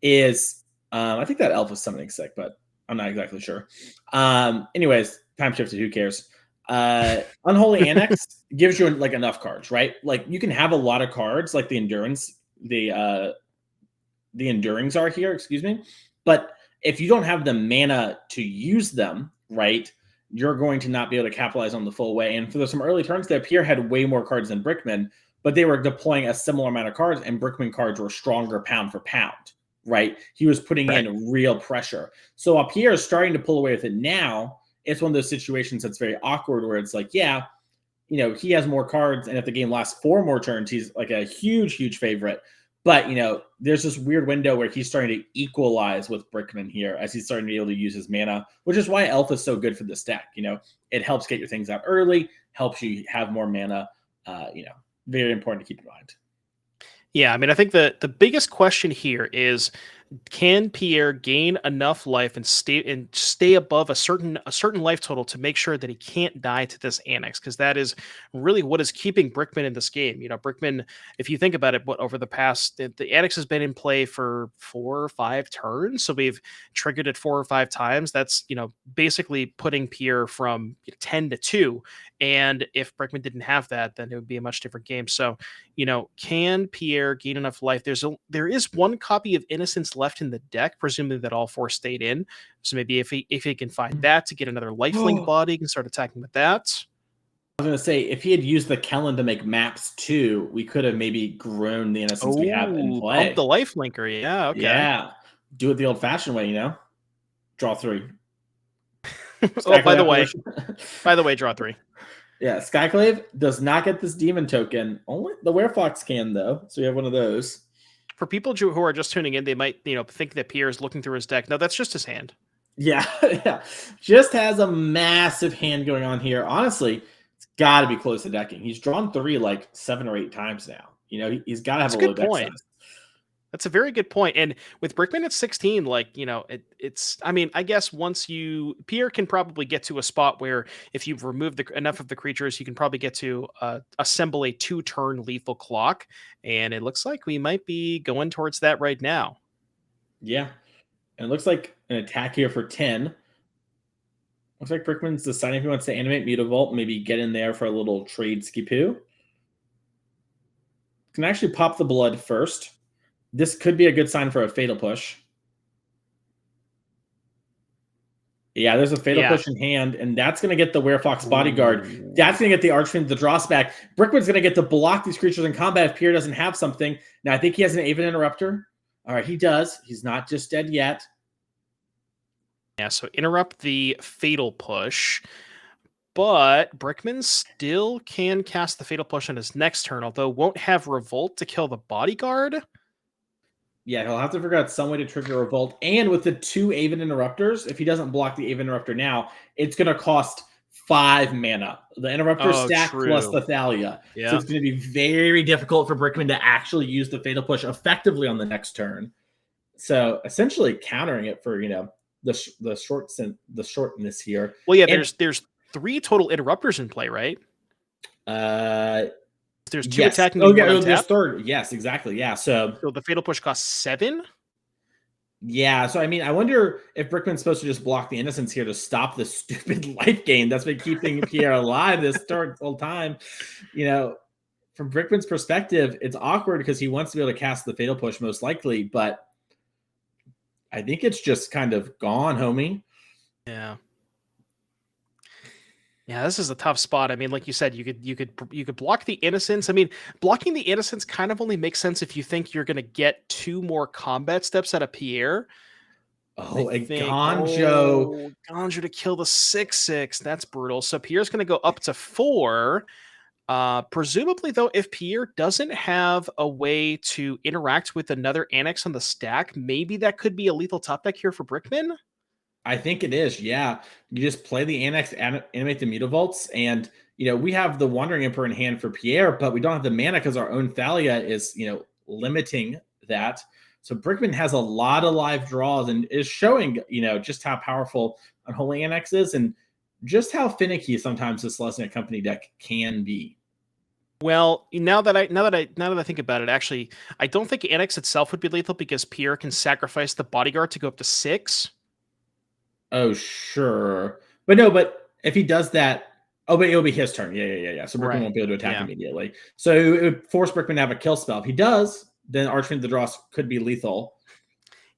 [SPEAKER 1] is I think that elf was something sick, but I'm not exactly sure. Anyways, time shifted. Who cares? Unholy Annex gives you enough cards, right? You can have a lot of cards, like the endurance, the endurings are here. Excuse me, but if you don't have the mana to use them, right, you're going to not be able to capitalize on the full way. And for some early turns there, Pierre had way more cards than Brickman, but they were deploying a similar amount of cards, and Brickman cards were stronger pound for pound, right? He was putting in real pressure. So while Pierre is starting to pull away with it now, it's one of those situations that's very awkward where it's he has more cards, and if the game lasts 4 more turns, he's a huge favorite. But, there's this weird window where he's starting to equalize with Brickman here as he's starting to be able to use his mana, which is why Elf is so good for this deck. It helps get your things out early, helps you have more mana. Very important to keep in mind.
[SPEAKER 2] Yeah, I mean, I think the biggest question here is, can Pierre gain enough life and stay above a certain life total to make sure that he can't die to this Annex? Because that is really what is keeping Brickman in this game. Brickman, if you think about it, over the past, the Annex has been in play for 4 or 5 turns, so we've triggered it 4 or 5 times. That's basically putting Pierre from 10 to 2. And if Brickman didn't have that, then it would be a much different game. So, can Pierre gain enough life? There is 1 copy of Innocence left in the deck, presumably that all 4 stayed in. So maybe if he can find that to get another lifelink body, he can start attacking with that.
[SPEAKER 1] I was going to say, if he had used the Kellen to make maps too, we could have maybe grown the Innocence we have in play.
[SPEAKER 2] Pump the lifelinker, yeah, okay.
[SPEAKER 1] Yeah, do it the old-fashioned way, draw 3.
[SPEAKER 2] Oh, by the way, draw 3.
[SPEAKER 1] Yeah, Skyclave does not get this demon token. Only the Werefox can, though. So you have one of those.
[SPEAKER 2] For people who are just tuning in, they might think that Pierre is looking through his deck. No, that's just his hand.
[SPEAKER 1] Yeah, yeah. Just has a massive hand going on here. Honestly, it's got to be close to decking. He's drawn 3 like 7 or 8 times now. He's got to have
[SPEAKER 2] That's
[SPEAKER 1] a
[SPEAKER 2] a
[SPEAKER 1] low
[SPEAKER 2] good
[SPEAKER 1] deck
[SPEAKER 2] point.
[SPEAKER 1] size.
[SPEAKER 2] That's a very good point. And with Brickman at 16, like, it's, I mean, I guess Pierre can probably get to a spot where if you've removed enough of the creatures, you can probably get to assemble a 2-turn lethal clock. And it looks like we might be going towards that right now.
[SPEAKER 1] Yeah. And it looks like an attack here for 10. Looks like Brickman's deciding if he wants to animate Mutavault, maybe get in there for a little trade skipoo. Can actually pop the blood first. This could be a good sign for a fatal push. Yeah, there's a fatal push in hand, and that's going to get the Werefox Bodyguard.
[SPEAKER 2] Ooh.
[SPEAKER 1] That's going to get the Archfiend, the Dross back. Brickman's going to get to block these creatures in combat if Pierre doesn't have something. Now, I think he has an Aven Interrupter. All right, he does. He's not just dead yet.
[SPEAKER 2] Yeah, so interrupt the fatal push. But Brickman still can cast the fatal push on his next turn, although won't have Revolt to kill the Bodyguard.
[SPEAKER 1] Yeah, he'll have to figure out some way to trigger Revolt. And with the 2 Aven Interrupters, if he doesn't block the Aven Interrupter now, it's going to cost 5 mana. The Interrupter stack plus the Thalia.
[SPEAKER 2] Yeah.
[SPEAKER 1] So it's going to be very difficult for Brickman to actually use the Fatal Push effectively on the next turn. So essentially countering it for, the shortness here.
[SPEAKER 2] Well, yeah, there's 3 total interrupters in play, right? There's 2 attacking.
[SPEAKER 1] There's 3rd. Yes, exactly. Yeah. So
[SPEAKER 2] the fatal push costs 7.
[SPEAKER 1] Yeah. So I mean, I wonder if Brickman's supposed to just block the innocence here to stop the stupid life gain that's been keeping Pierre alive this whole time. From Brickman's perspective, it's awkward because he wants to be able to cast the fatal push most likely, but I think it's just kind of gone, homie.
[SPEAKER 2] Yeah. Yeah, this is a tough spot. I mean, like you said, you could block the innocence. I mean, blocking the innocence kind of only makes sense if you think you're going to get 2 more combat steps out of Pierre.
[SPEAKER 1] Oh, a Gonjo.
[SPEAKER 2] Gonjo to kill the 6/6. That's brutal. So Pierre's going to go up to 4. Presumably, though, if Pierre doesn't have a way to interact with another Annex on the stack, maybe that could be a lethal top deck here for Brickman.
[SPEAKER 1] I think it is, yeah. You just play the Annex, animate the Mutavaults, and we have the Wandering Emperor in hand for Pierre, but we don't have the mana because our own Thalia is limiting that. So Brickman has a lot of live draws and is showing just how powerful Unholy Annex is and just how finicky sometimes this Celestia Company deck can be.
[SPEAKER 2] Well, now that I think about it, actually, I don't think Annex itself would be lethal because Pierre can sacrifice the Bodyguard to go up to 6.
[SPEAKER 1] Oh, sure. But if he does that, but it'll be his turn. Yeah. So Brickman won't be able to attack immediately. So it would force Brickman to have a kill spell. If he does, then Archfiend the Dross could be lethal.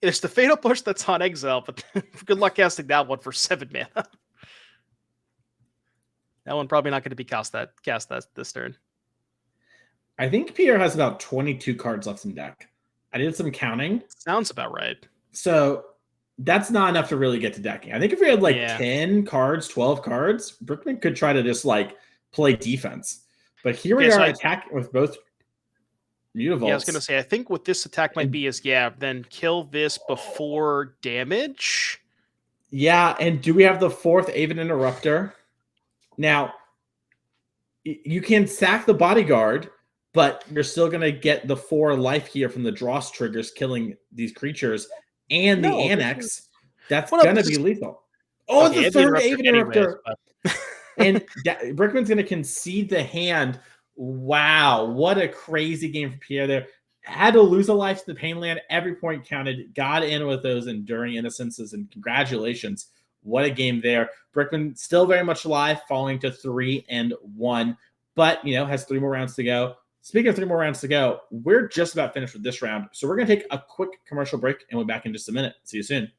[SPEAKER 2] It's the fatal push that's on exile, but good luck casting that one for 7 mana. That one probably not going to be cast this turn.
[SPEAKER 1] I think Pierre has about 22 cards left in deck. I did some counting.
[SPEAKER 2] Sounds about right.
[SPEAKER 1] So that's not enough to really get to decking. I think if we had 10 cards, 12 cards, Brickman could try to just play defense. But here we are attacking with both Mutavaults.
[SPEAKER 2] Yeah, I was going to say, I think what this attack might be is, then kill this before damage.
[SPEAKER 1] Yeah, and do we have the 4th Aven Interrupter? Now, you can sack the Bodyguard, but you're still going to get the 4 life here from the Dross triggers killing these creatures. And the Annex, that's going to be lethal. Oh, okay, the 3rd Aven Interrupter. And Brickman's going to concede the hand. Wow, what a crazy game for Pierre there. Had to lose a life to the Painland. Every point counted. Got in with those Enduring Innocences, and congratulations. What a game there. Brickman still very much alive, falling to 3-1, but, has 3 more rounds to go. Speaking of 3 more rounds to go, we're just about finished with this round. So we're going to take a quick commercial break, and we'll be back in just a minute. See you soon.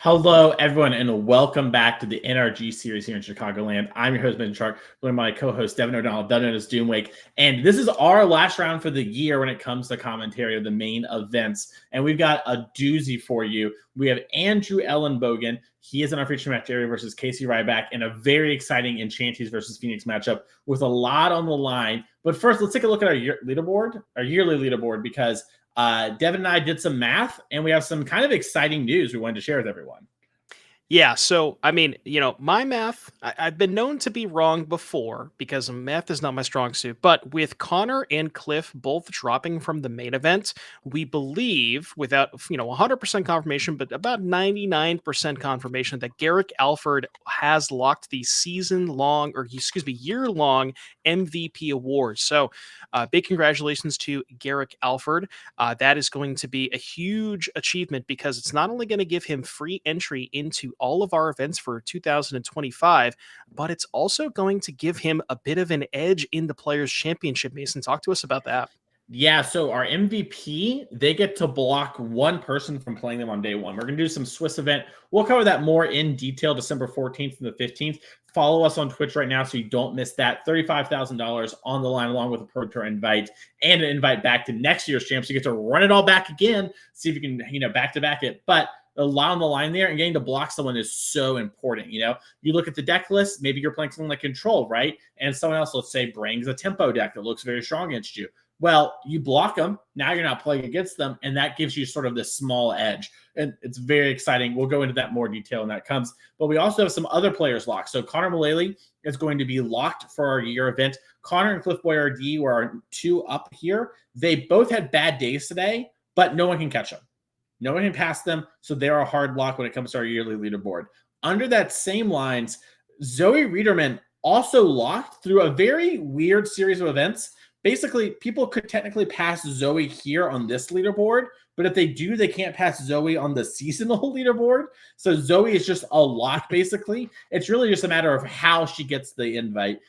[SPEAKER 1] Hello, everyone, and welcome back to the NRG series here in Chicagoland. I'm your host, Ben Shark, with my co-host, Devin O'Donnell, better known as Doomwake. And this is our last round for the year when it comes to commentary of the main events. And we've got a doozy for you. We have Andrew Ellenbogen. He is in our feature match area versus Casey Ryback in a very exciting Enchanties versus Phoenix matchup with a lot on the line. But first, let's take a look at our yearly leaderboard, because Devin and I did some math, and we have some kind of exciting news we wanted to share with everyone.
[SPEAKER 2] Yeah, so I mean, my math, I've been known to be wrong before because math is not my strong suit. But with Connor and Cliff both dropping from the main event, we believe, without 100% confirmation, but about 99% confirmation, that Garrick Alford has locked the year-long MVP award. So, big congratulations to Garrick Alford. That is going to be a huge achievement because it's not only going to give him free entry into all of our events for 2025, but it's also going to give him a bit of an edge in the Players' Championship. Mason, talk to us about that.
[SPEAKER 1] Yeah, so our MVP, they get to block one person from playing them on day one. We're going to do some Swiss event. We'll cover that more in detail December 14th and the 15th. Follow us on Twitch right now so you don't miss that. $35,000 on the line, along with a Pro Tour invite and an invite back to next year's champ. So you get to run it all back again, see if you can, back-to-back it. But a lot on the line there, and getting to block someone is so important. You look at the deck list, maybe you're playing something like Control, right? And someone else, let's say, brings a tempo deck that looks very strong against you. Well, you block them. Now you're not playing against them, and that gives you sort of this small edge. And it's very exciting. We'll go into that more detail when that comes. But we also have some other players locked. So Connor Mullally is going to be locked for our year event. Connor and Cliff Boyardee were our two up here. They both had bad days today, but no one can catch them. No one can pass them, so they're a hard lock when it comes to our yearly leaderboard. Under that same lines, Zoe Riederman also locked through a very weird series of events. Basically, people could technically pass Zoe here on this leaderboard, but if they do, they can't pass Zoe on the seasonal leaderboard. So Zoe is just a lock, basically. It's really just a matter of how she gets the invite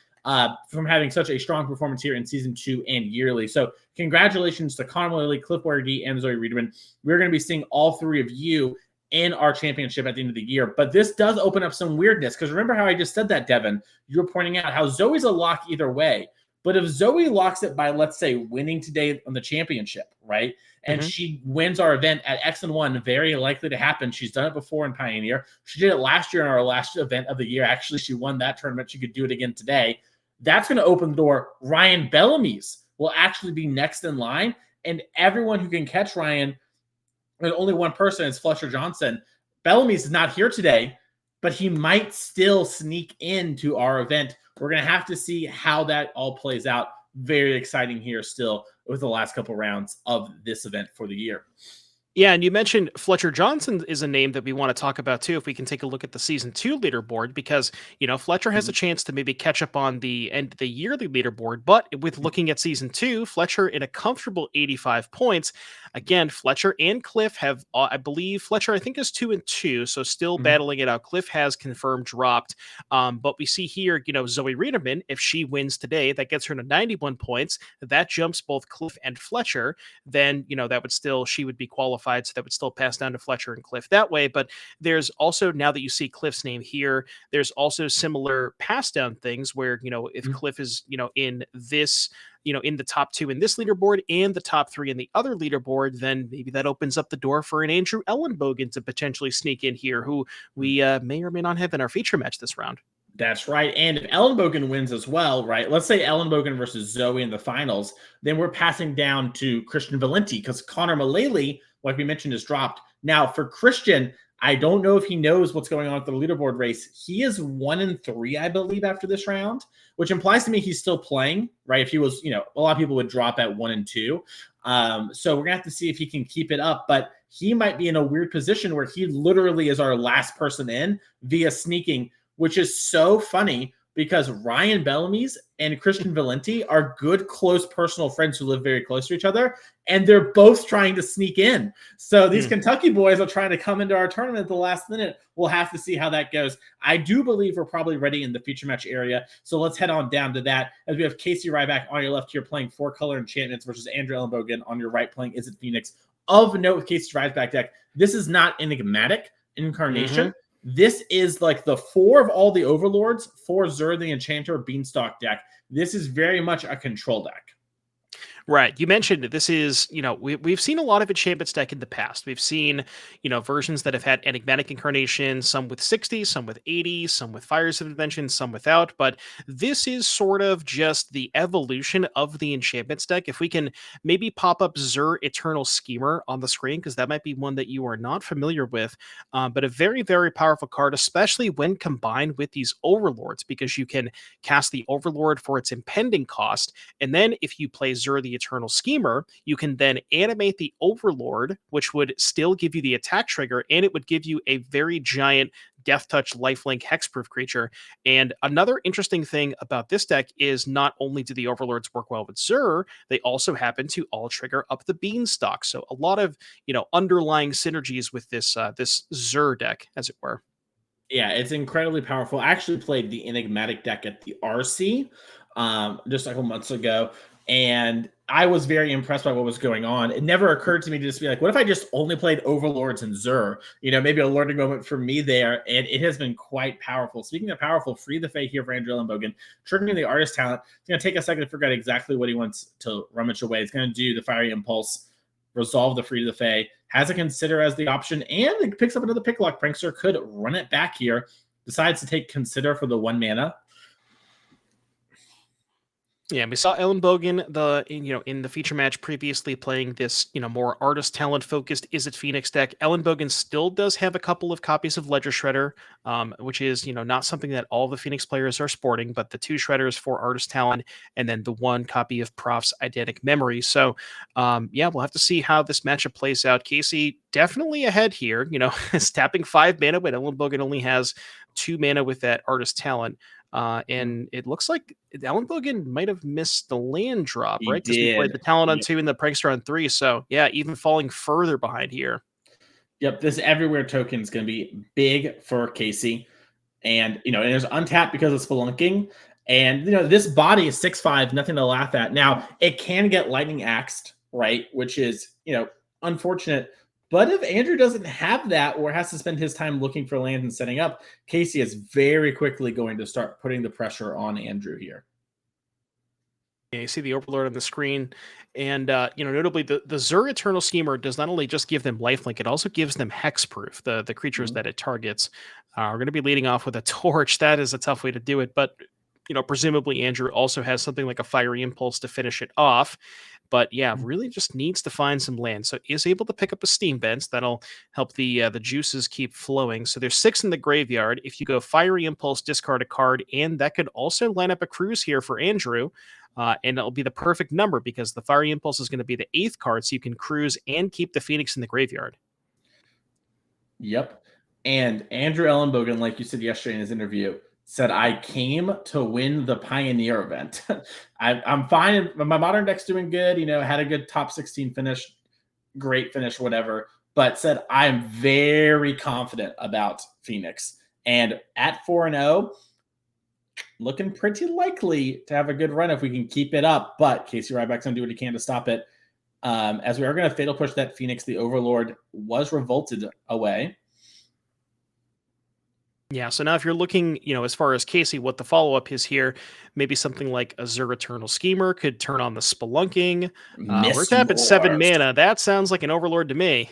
[SPEAKER 1] from having such a strong performance here in Season 2 and yearly. So congratulations to Connor Mullally, Cliff Boyardee, and Zoe Riederman. We're going to be seeing all three of you in our championship at the end of the year. But this does open up some weirdness, because remember how I just said that, Devin? You were pointing out how Zoe's a lock either way. But if Zoe locks it by, let's say, winning today on the championship, right? And she wins our event at X and 1, very likely to happen. She's done it before in Pioneer. She did it last year in our last event of the year. Actually, she won that tournament. She could do it again today. That's going to open the door. Ryan Bellamy's will actually be next in line. And everyone who can catch Ryan, and only one person is Fletcher Johnson. Bellamy's is not here today, but he might still sneak into our event. We're going to have to see how that all plays out. Very exciting here still with the last couple rounds of this event for the year.
[SPEAKER 2] Yeah, and you mentioned Fletcher Johnson is a name that we want to talk about too, if we can take a look at the Season 2 leaderboard, because, Fletcher has a chance to maybe catch up on the end of the yearly leaderboard, but with looking at Season 2, Fletcher in a comfortable 85 points. Again, Fletcher and Cliff have, I believe, Fletcher, I think, is 2-2, so still battling it out. Cliff has confirmed dropped, but we see here, Zoe Riederman, if she wins today, that gets her to 91 points. That jumps both Cliff and Fletcher. Then, she would be qualified, so that would still pass down to Fletcher and Cliff that way. But there's also, now that you see Cliff's name here, there's also similar pass down things where, if Cliff is, in this, in the top 2 in this leaderboard and the top 3 in the other leaderboard, then maybe that opens up the door for an Andrew Ellenbogen to potentially sneak in here, who we may or may not have in our feature match this round.
[SPEAKER 1] That's right. And if Ellenbogen wins as well, right? Let's say Ellenbogen versus Zoe in the finals, then we're passing down to Christian Valenti, because Connor Mullally, like we mentioned, is dropped. Now, for Christian, I don't know if he knows what's going on with the leaderboard race. He is 1-3, I believe, after this round, which implies to me he's still playing, right? If he was, a lot of people would drop at 1-2. So we're going to have to see if he can keep it up. But he might be in a weird position where he literally is our last person in via sneaking, which is so funny because Ryan Bellamy's and Christian Valenti are good, close personal friends who live very close to each other, and they're both trying to sneak in. So these Kentucky boys are trying to come into our tournament at the last minute. We'll have to see how that goes. I do believe we're probably ready in the feature match area, so let's head on down to that as we have Casey Ryback on your left here playing 4-color enchantments versus Andrew Ellenbogen on your right playing Is It Phoenix. Of note with Casey Ryback deck, this is not enigmatic. incarnation. This is like the 4 of all the overlords for Zur the Enchanter Beanstalk deck. This is very much a control deck.
[SPEAKER 2] Right. You mentioned this is, we've seen a lot of enchantments deck in the past. We've seen, versions that have had enigmatic incarnation, some with 60, some with 80, some with Fires of Invention, some without. But this is sort of just the evolution of the enchantments deck. If we can maybe pop up Zur Eternal Schemer on the screen, because that might be one that you are not familiar with, but a very, very powerful card, especially when combined with these overlords, because you can cast the overlord for its impending cost. And then if you play Zur the Eternal Schemer, you can then animate the Overlord, which would still give you the attack trigger, and it would give you a very giant Death Touch lifelink hexproof creature. And another interesting thing about this deck is not only do the Overlords work well with Zur, they also happen to all trigger up the Beanstalk. So a lot of underlying synergies with this this Zur deck, as it were.
[SPEAKER 1] Yeah, it's incredibly powerful. I actually played the enigmatic deck at the RC just a couple months ago, and I was very impressed by what was going on. It never occurred to me to just be like, what if I just only played Overlords and Zur? Maybe a learning moment for me there, and it has been quite powerful. Speaking of powerful, Free the Fae here for Andrew Ellenbogen, triggering the artist talent. It's going to take a second to figure out exactly what he wants to rummage away. It's going to do the Fiery Impulse, resolve the Free the Fae, has a Consider as the option, and it picks up another Picklock. Prankster could run it back here, decides to take Consider for the 1 mana.
[SPEAKER 2] Yeah, we saw Ellenbogen in the feature match previously playing this more artist talent focused Is It Phoenix deck. Ellenbogen still does have a couple of copies of Ledger Shredder, which is not something that all the Phoenix players are sporting, but the 2 Shredders for artist talent, and then the 1 copy of Prof's Eidetic Memory. So yeah, we'll have to see how this matchup plays out. Casey definitely ahead here. Is tapping 5 mana, but Ellenbogen only has 2 mana with that artist talent. And it looks like Ellenbogen might have missed the land drop, right? Because we played the talent on 2 and the Prankster on 3. So yeah, even falling further behind here.
[SPEAKER 1] Yep, this everywhere token is going to be big for Casey. And, and there's untapped because of Spelunking. And, this body is 6/5, nothing to laugh at. Now, it can get lightning axed, right? Which is, unfortunate. But if Andrew doesn't have that or has to spend his time looking for land and setting up, Casey is very quickly going to start putting the pressure on Andrew here.
[SPEAKER 2] Yeah, you see the Overlord on the screen. And, notably, the Zur Eternal Schemer does not only just give them lifelink, it also gives them hexproof, the creatures that it targets. We're going to be leading off with a Torch. That is a tough way to do it. But, presumably Andrew also has something like a Fiery Impulse to finish it off. But yeah, really just needs to find some land. So is able to pick up a Steam Vent. That'll help the juices keep flowing. So there's 6 in the graveyard. If you go Fiery Impulse, discard a card, and that could also line up a cruise here for Andrew. And it'll be the perfect number because the Fiery Impulse is going to be the 8th card, so you can cruise and keep the Phoenix in the graveyard.
[SPEAKER 1] Yep. And Andrew Ellenbogen, like you said yesterday in his interview, said, I came to win the Pioneer event. I'm fine. My modern deck's doing good. Had a good top 16 finish, great finish, whatever. But said, I'm very confident about Phoenix. And at 4-0, looking pretty likely to have a good run if we can keep it up. But Casey Ryback's going to do what he can to stop it. As we are going to Fatal Push that Phoenix, the Overlord was revolted away.
[SPEAKER 2] Yeah, so now if you're looking, as far as Casey, what the follow-up is here, maybe something like a Zur Eternal Schemer could turn on the Spelunking. We're tapping 7 mana. That sounds like an Overlord to me.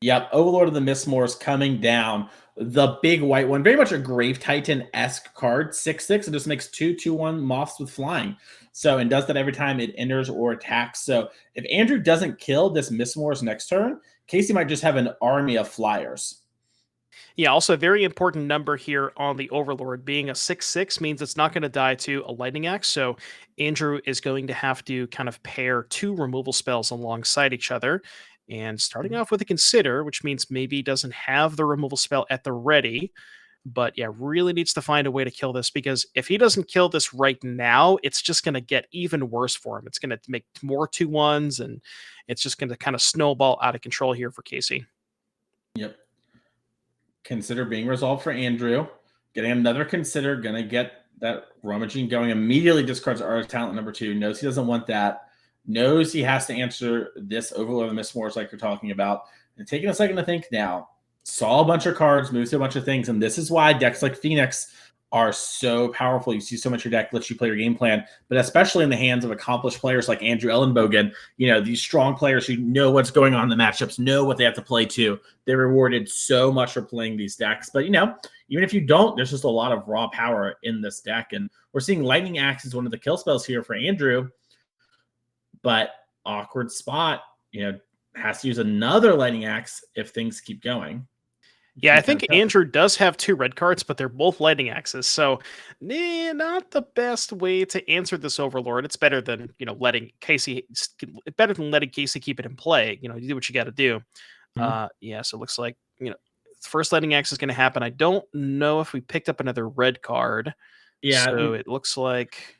[SPEAKER 1] Yep, Overlord of the Mistmoors coming down. The big white one, very much a Grave Titan-esque card, 6/6. It just makes 2/2/1 moths with flying. So, and does that every time it enters or attacks. So if Andrew doesn't kill this Mistmoors next turn, Casey might just have an army of flyers.
[SPEAKER 2] Yeah, also a very important number here on the Overlord. Being a 6/6 means it's not going to die to a Lightning Axe, so Andrew is going to have to kind of pair 2 removal spells alongside each other. And starting off with a Consider, which means maybe he doesn't have the removal spell at the ready. But yeah, really needs to find a way to kill this, because if he doesn't kill this right now, it's just going to get even worse for him. It's going to make more 2/1s, and it's just going to kind of snowball out of control here for Casey.
[SPEAKER 1] Yep. Consider being resolved for Andrew. Getting another Consider, going to get that rummaging going. Immediately discards Artist Talent number 2. Knows he doesn't want that. Knows he has to answer this Overlord of the Mistmoors like you're talking about. And taking a second to think now. saw a bunch of cards, moved to a bunch of things, and this is why decks like Phoenix are so powerful. You see so much of your deck lets you play your game plan, but especially in the hands of accomplished players like Andrew Ellenbogen, these strong players who know what's going on in the matchups, know what they have to play to. They're rewarded so much for playing these decks. But, even if you don't, there's just a lot of raw power in this deck. And we're seeing Lightning Axe as one of the kill spells here for Andrew, but awkward spot, has to use another Lightning Axe if things keep going.
[SPEAKER 2] Yeah, I think Andrew does have 2 red cards, but they're both Lightning Axes. So, not the best way to answer this Overlord. It's better than, letting Casey keep it in play. You do what you got to do. Yeah, so it looks like, first Lightning Axe is going to happen. I don't know if we picked up another red card.
[SPEAKER 1] Yeah.
[SPEAKER 2] So it looks like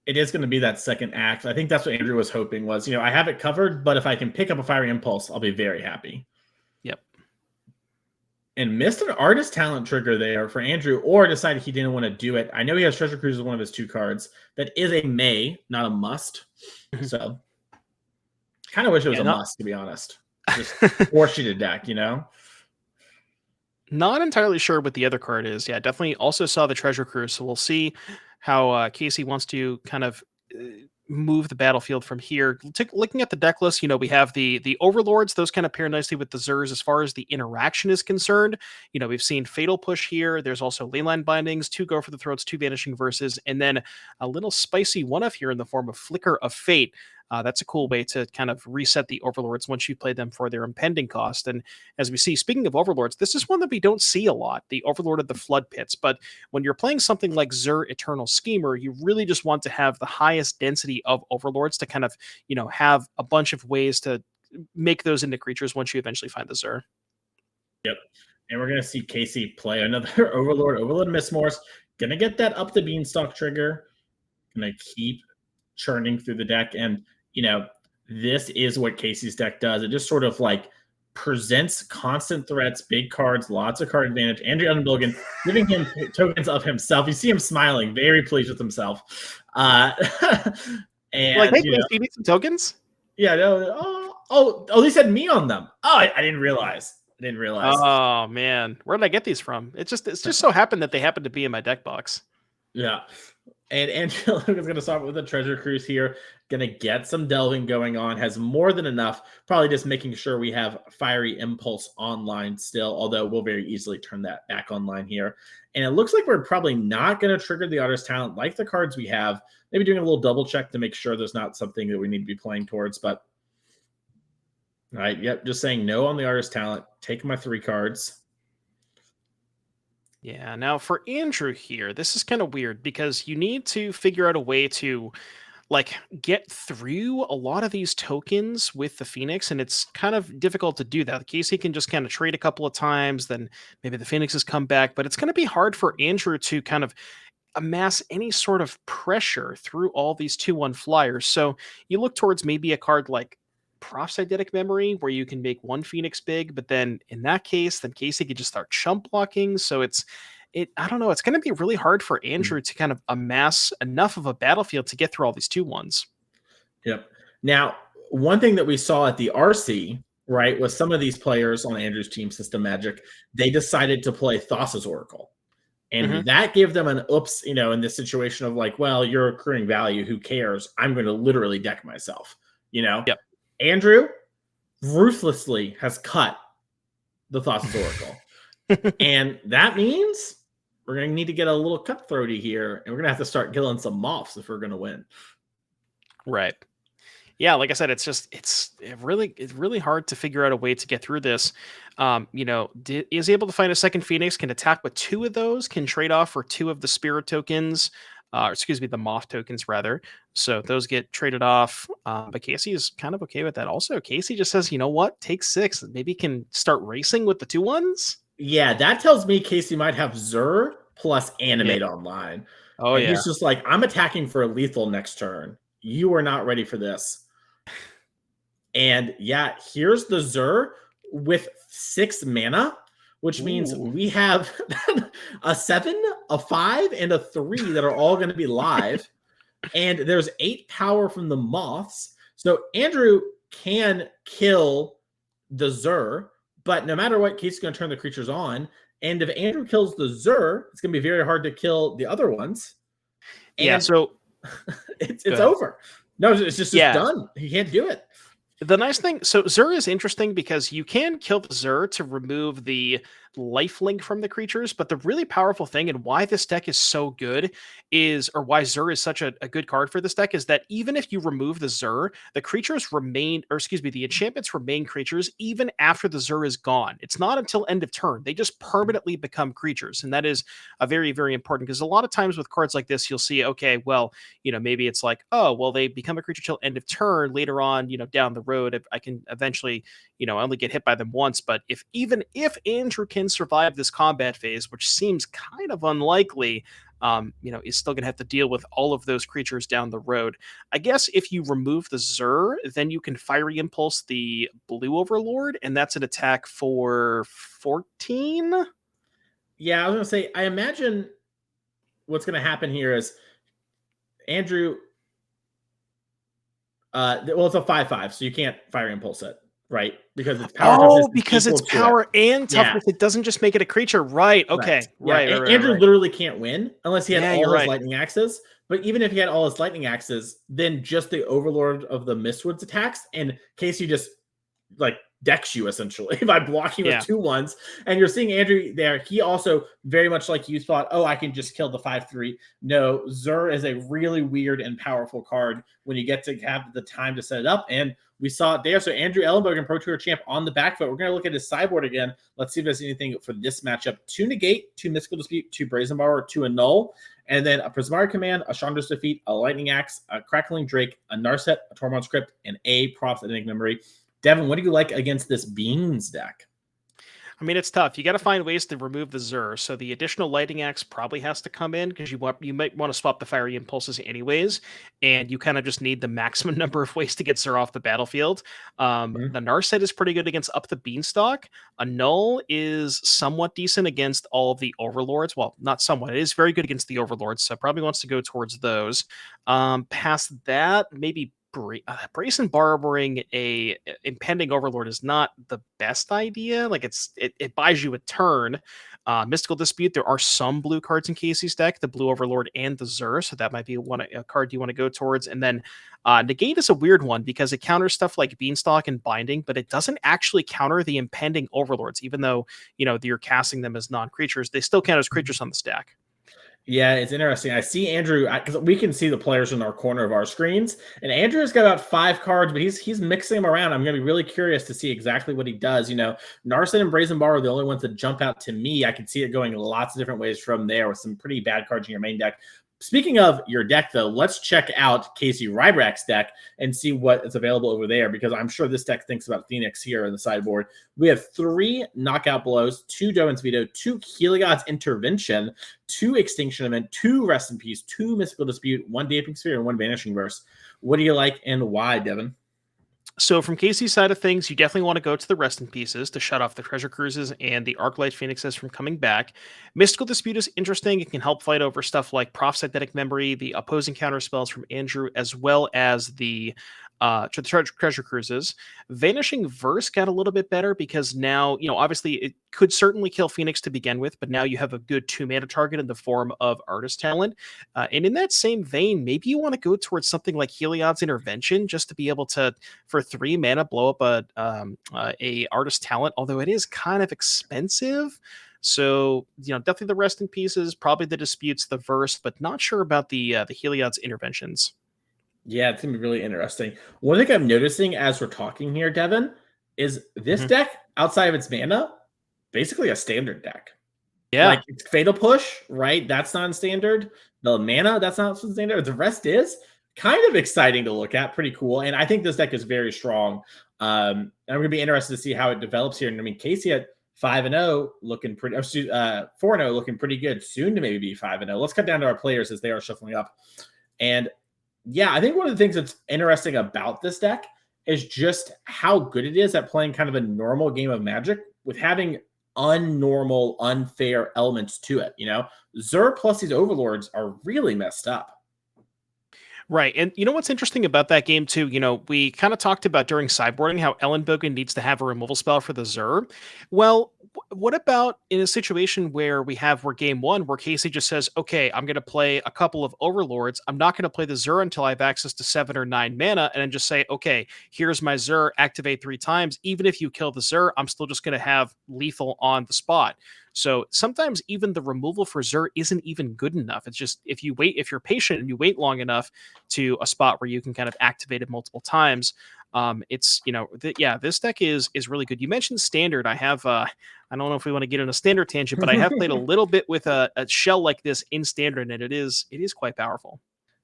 [SPEAKER 1] it is going to be that second axe. I think that's what Andrew was hoping was, I have it covered, but if I can pick up a Fiery Impulse, I'll be very happy.
[SPEAKER 2] Yep.
[SPEAKER 1] And missed an Artist Talent trigger there for Andrew, or decided he didn't want to do it. I know he has Treasure Cruise as one of his 2 cards. That is a may, not a must. So kind of wish it was a must, to be honest. Just four-sheeted deck,
[SPEAKER 2] Not entirely sure what the other card is. Yeah, definitely also saw the Treasure Cruise. So we'll see how Casey wants to kind of move the battlefield from here. Looking at the deck list, we have the Overlords. Those kind of pair nicely with the Zers as far as the interaction is concerned. We've seen Fatal Push here. There's also Leyline Bindings, 2 Go for the Throats, 2 Vanishing Verses, and then a little spicy one-off here in the form of Flicker of Fate. That's a cool way to kind of reset the Overlords once you play them for their impending cost. And as we see, speaking of Overlords, this is one that we don't see a lot, the Overlord of the Flood Pits. But when you're playing something like Zur Eternal Schemer, you really just want to have the highest density of Overlords to kind of, have a bunch of ways to make those into creatures once you eventually find the Zur.
[SPEAKER 1] Yep. And we're going to see Casey play another Overlord Mistmorse. Going to get that up the Beanstalk trigger. Going to keep churning through the deck. And this is what Casey's deck does. It just sort of like presents constant threats, big cards, lots of card advantage. Andrew Ellenbogen giving him tokens of himself. You see him smiling, very pleased with himself. And
[SPEAKER 2] like, hey, you need some tokens?
[SPEAKER 1] Yeah, no. Oh, they said me on them. Oh, I didn't realize.
[SPEAKER 2] Oh man, where did I get these from? It's just so happened that they happened to be in my deck box.
[SPEAKER 1] Yeah. And Andrew is going to start with a Treasure Cruise here. Going to get some delving going on. Has more than enough. Probably just making sure we have Fiery Impulse online still, although we'll very easily turn that back online here. And it looks like we're probably not going to trigger the Artist Talent like the cards we have. Maybe doing a little double check to make sure there's not something that we need to be playing towards. But, all right, yep, just saying no on the Artist Talent. Take my 3 cards.
[SPEAKER 2] Yeah, now for Andrew here, this is kind of weird because you need to figure out a way to get through a lot of these tokens with the Phoenix, and it's kind of difficult to do that. Casey can just kind of trade a couple of times, then maybe the Phoenixes come back, but it's going to be hard for Andrew to kind of amass any sort of pressure through all these 2/1 flyers. So you look towards maybe a card like Prof's Eidetic Memory, where you can make 1 Phoenix big, but then in that case, then Casey could just start chump blocking. So I don't know. It's going to be really hard for Andrew to kind of amass enough of a battlefield to get through all these 2/1s.
[SPEAKER 1] Yep. Now, one thing that we saw at the RC, right, was some of these players on Andrew's team, System Magic, they decided to play Thassa's Oracle. And that gave them an oops, in this situation of like, well, you're accruing value. Who cares? I'm going to literally deck myself,
[SPEAKER 2] Yep.
[SPEAKER 1] Andrew ruthlessly has cut the Thassa's Oracle. And that means we're going to need to get a little cutthroaty here, and we're going to have to start killing some moths if we're going to win.
[SPEAKER 2] Right. Yeah, like I said, it's really hard to figure out a way to get through this. Is able to find a second Phoenix, can attack with 2 of those, can trade off for 2 of the Spirit tokens, the Moth tokens rather. So those get traded off. But Casey is kind of okay with that. Also, Casey just says, you know what, take 6, maybe can start racing with the 2/1s.
[SPEAKER 1] Yeah, that tells me Casey might have Zur plus Animate online.
[SPEAKER 2] Oh,
[SPEAKER 1] and he's just like, I'm attacking for a lethal next turn. You are not ready for this. And yeah, here's the Zur with 6 mana, which means we have a 7, a 5, and a 3 that are all going to be live. And there's 8 power from the Moths. So Andrew can kill the Zur, But no matter what, Casey's going to turn the creatures on. And if Andrew kills the Zur, it's going to be very hard to kill the other ones. And
[SPEAKER 2] Yeah, so
[SPEAKER 1] it's over. No, it's just done. He can't do it.
[SPEAKER 2] The nice thing, so Zur is interesting because you can kill the Zur to remove the lifelink from the creatures, but the really powerful thing and why this deck is so good is, or why Zur is such a good card for this deck, is that even if you remove the Zur, the creatures remain, or excuse me, the enchantments remain creatures even after the Zur is gone. It's not until end of turn. They just permanently become creatures. And that is a very, very important, because a lot of times with cards like this, you'll see, okay, well, maybe it's like, oh, well, they become a creature till end of turn. Later on, down the road, I can eventually, only get hit by them once. But even if Andrew can survive this combat phase, which seems kind of unlikely, is still going to have to deal with all of those creatures down the road. I guess if you remove the Zur, then you can Fiery Impulse the Blue Overlord, and that's an attack for 14.
[SPEAKER 1] Yeah, I was going to say, I imagine what's going to happen here is Andrew, well, it's a 5/5, so you can't Fire Impulse it, right? Because it's power.
[SPEAKER 2] Oh, because it's power and toughness. It doesn't just make it a creature, right? Okay, right.
[SPEAKER 1] Andrew literally can't win unless he had all his
[SPEAKER 2] right.
[SPEAKER 1] lightning axes. But even if he had all his lightning axes, then just the Overlord of the Mistwoods attacks, and Casey just like decks you essentially by blocking with 2/1s. And you're seeing Andrew there. He also very much like you thought, oh, I can just kill the 5/3. No, Zur is a really weird and powerful card when you get to have the time to set it up. And we saw it there. So Andrew Ellenbogen, Pro Tour champ, on the back foot. We're going to look at his sideboard again. Let's see if there's anything for this matchup. 2 Negate, 2 Mystical Dispute, 2 Brazen Borrower, 2 Annul, and then a Prismari Command, a Chandra's Defeat, a Lightning Axe, a Crackling Drake, a Narset, a Tormund Script, and a Props Enigma Memory. Devin, what do you like against this Beans deck?
[SPEAKER 2] I mean, it's tough. You got to find ways to remove the Zur. So the additional Lightning Axe probably has to come in because you might want to swap the Fiery Impulses anyways, and you kind of just need the maximum number of ways to get Zur off the battlefield. The Narset is pretty good against Up the Beanstalk. Annul is somewhat decent against all of the Overlords. Well, not somewhat. It is very good against the Overlords, so probably wants to go towards those. Past that, maybe Brazen Borrowing a impending Overlord is not the best idea. Like it buys you a turn. Mystical Dispute, there are some blue cards in Casey's deck, the Blue Overlord and the Zur, so that might be a card you want to go towards. And then Negate is a weird one because it counters stuff like Beanstalk and Binding, but it doesn't actually counter the impending Overlords, even though you're casting them as non-creatures. They still count as creatures on the stack.
[SPEAKER 1] Yeah, it's interesting. I see Andrew, because we can see the players in our corner of our screens, and Andrew's got about 5 cards, but he's mixing them around. I'm going to be really curious to see exactly what he does. Narset and Brazen Bar are the only ones that jump out to me. I can see it going lots of different ways from there with some pretty bad cards in your main deck. Speaking of your deck, though, let's check out Casey Rybrak's deck and see what is available over there, because I'm sure this deck thinks about Phoenix here in the sideboard. We have 3 Knockout Blows, 2 Dovin's Veto, 2 Heliod's Intervention, 2 Extinction Event, 2 Rest in Peace, 2 Mystical Dispute, 1 Damping Sphere, and 1 Vanishing Verse. What do you like and why, Devin?
[SPEAKER 2] So from Casey's side of things, you definitely want to go to the Rest in Pieces to shut off the Treasure Cruises and the Arclight Phoenixes from coming back. Mystical Dispute is interesting. It can help fight over stuff like Prophetic Memory, the opposing counter spells from Andrew, as well as the Treasure Cruises. Vanishing Verse got a little bit better because now, obviously it could certainly kill Phoenix to begin with, but now you have a good 2-mana target in the form of Artist Talent. And in that same vein, maybe you want to go towards something like Heliod's Intervention just to be able to, for 3 mana, blow up a Artist Talent, although it is kind of expensive. So, definitely the Rest in Pieces, probably the Disputes, the Verse, but not sure about the Heliod's Interventions.
[SPEAKER 1] Yeah, it's going to be really interesting. One thing I'm noticing as we're talking here, Devin, is this deck, outside of its mana, basically a standard deck.
[SPEAKER 2] Yeah.
[SPEAKER 1] Like, it's Fatal Push, right? That's non-standard. The mana, that's not standard. The rest is kind of exciting to look at. Pretty cool. And I think this deck is very strong. I'm going to be interested to see how it develops here. And I mean, Casey at 5-0 looking pretty, 4-0 looking pretty good. Soon to maybe be 5-0. Let's cut down to our players as they are shuffling up. And yeah, I think one of the things that's interesting about this deck is just how good it is at playing kind of a normal game of Magic with having unnormal, unfair elements to it. Zur plus these Overlords are really messed up.
[SPEAKER 2] Right. And you know what's interesting about that game too? We kind of talked about during sideboarding how Ellenbogen needs to have a removal spell for the Zur. Well, what about in a situation where we're game one where Casey just says, okay, I'm going to play a couple of Overlords. I'm not going to play the Zur until I have access to 7 or 9 mana, and then just say, okay, here's my Zur, activate 3 times. Even if you kill the Zur, I'm still just going to have lethal on the spot. So sometimes even the removal for Zur isn't even good enough. It's just if you're patient and you wait long enough to a spot where you can kind of activate it multiple times. This deck is really good. You mentioned standard. I have I don't know if we want to get on a standard tangent, but I have played a little bit with a shell like this in standard, and it is quite powerful.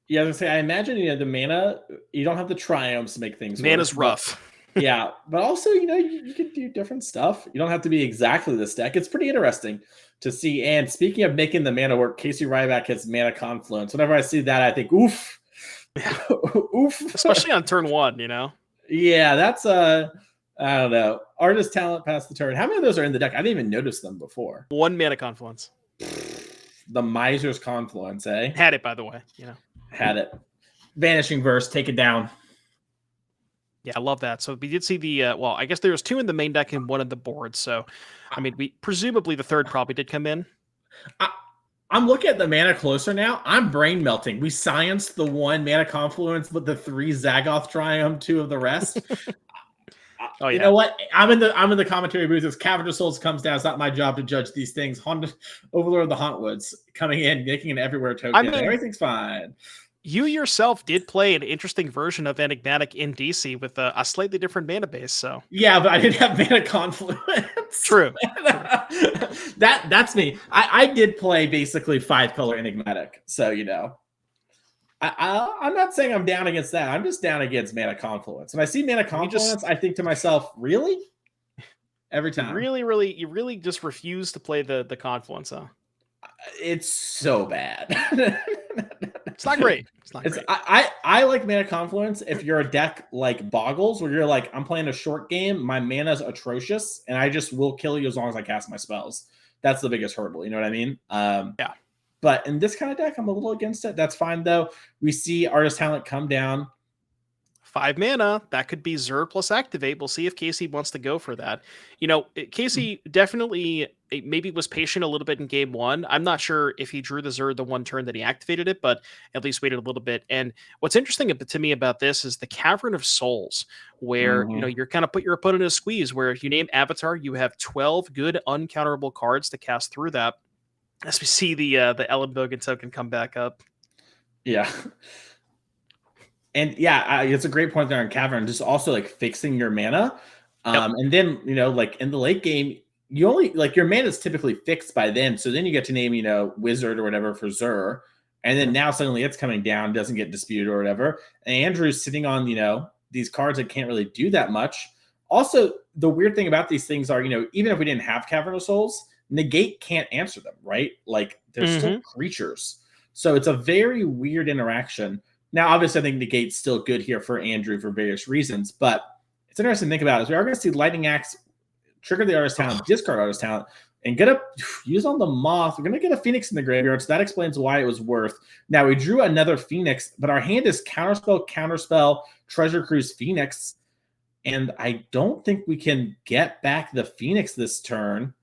[SPEAKER 1] Yeah, I was gonna say, I imagine the mana, you don't have the triumphs to make things
[SPEAKER 2] Mana's
[SPEAKER 1] work,
[SPEAKER 2] rough.
[SPEAKER 1] Yeah, but also, you can do different stuff. You don't have to be exactly this deck. It's pretty interesting to see. And speaking of making the mana work, Casey Ryback has Mana Confluence. Whenever I see that, I think, oof. Oof.
[SPEAKER 2] Especially on turn 1,
[SPEAKER 1] Yeah, that's I don't know. Artist talent past the turn. How many of those are in the deck? I didn't even notice them before.
[SPEAKER 2] 1 Mana Confluence.
[SPEAKER 1] The Miser's Confluence, eh?
[SPEAKER 2] Had it, by the way.
[SPEAKER 1] Had it. Vanishing Verse, take it down.
[SPEAKER 2] Yeah, I love that. So we did see the I guess there was 2 in the main deck and 1 in the board. So I mean, we presumably the third probably did come in.
[SPEAKER 1] I'm looking at the mana closer now. I'm brain melting. We scienced the 1 Mana Confluence, but the 3 Zagoth Triumph, 2 of the rest.
[SPEAKER 2] Oh, yeah.
[SPEAKER 1] You know what? I'm in the commentary booth. As Cavern of Souls comes down, it's not my job to judge these things. Overlord of the Hauntwoods coming in, making an everywhere token. Everything's fine.
[SPEAKER 2] You yourself did play an interesting version of Enigmatic in DC with a slightly different mana base. So
[SPEAKER 1] yeah, but I didn't have Mana Confluence.
[SPEAKER 2] True.
[SPEAKER 1] That's me. I did play basically 5-color Enigmatic. So I'm not saying I'm down against that. I'm just down against Mana Confluence. When I see Mana Confluence, I think to myself, really? Every time.
[SPEAKER 2] You really just refuse to play the Confluence, huh?
[SPEAKER 1] It's so bad.
[SPEAKER 2] It's not great.
[SPEAKER 1] I like Mana Confluence if you're a deck like Boggles, where you're like, I'm playing a short game, my mana's atrocious, and I just will kill you as long as I cast my spells. That's the biggest hurdle. You know what I mean?
[SPEAKER 2] Yeah.
[SPEAKER 1] But in this kind of deck, I'm a little against it. That's fine, though. We see Artist Talent come down.
[SPEAKER 2] 5 mana, that could be Zur plus activate. We'll see if Casey wants to go for that. Casey definitely maybe was patient a little bit in game 1. I'm not sure if he drew the Zur the 1 turn that he activated it, but at least waited a little bit. And what's interesting to me about this is the Cavern of Souls, where you're kind of put your opponent in a squeeze, where if you name Avatar, you have 12 good uncounterable cards to cast through that. As we see the Ellenbogen token come back up.
[SPEAKER 1] Yeah. And yeah, it's a great point there on Cavern, just also like fixing your mana. And then, like in the late game, you only your mana is typically fixed by then. So then you get to name, Wizard or whatever for Zur. And then now suddenly it's coming down, doesn't get disputed or whatever. And Andrew's sitting on, these cards that can't really do that much. Also, the weird thing about these things are, even if we didn't have Cavern of Souls, Negate can't answer them, right? Like they're still creatures. So it's a very weird interaction. Now, obviously, I think Negate's still good here for Andrew for various reasons, but it's interesting to think about. Is we are going to see Lightning Axe trigger the Artist Talent, discard Artist Talent, and get a use on the Moth. We're going to get a Phoenix in the graveyard, so that explains why it was worth. Now, we drew another Phoenix, but our hand is Counterspell, Treasure Cruise, Phoenix, and I don't think we can get back the Phoenix this turn.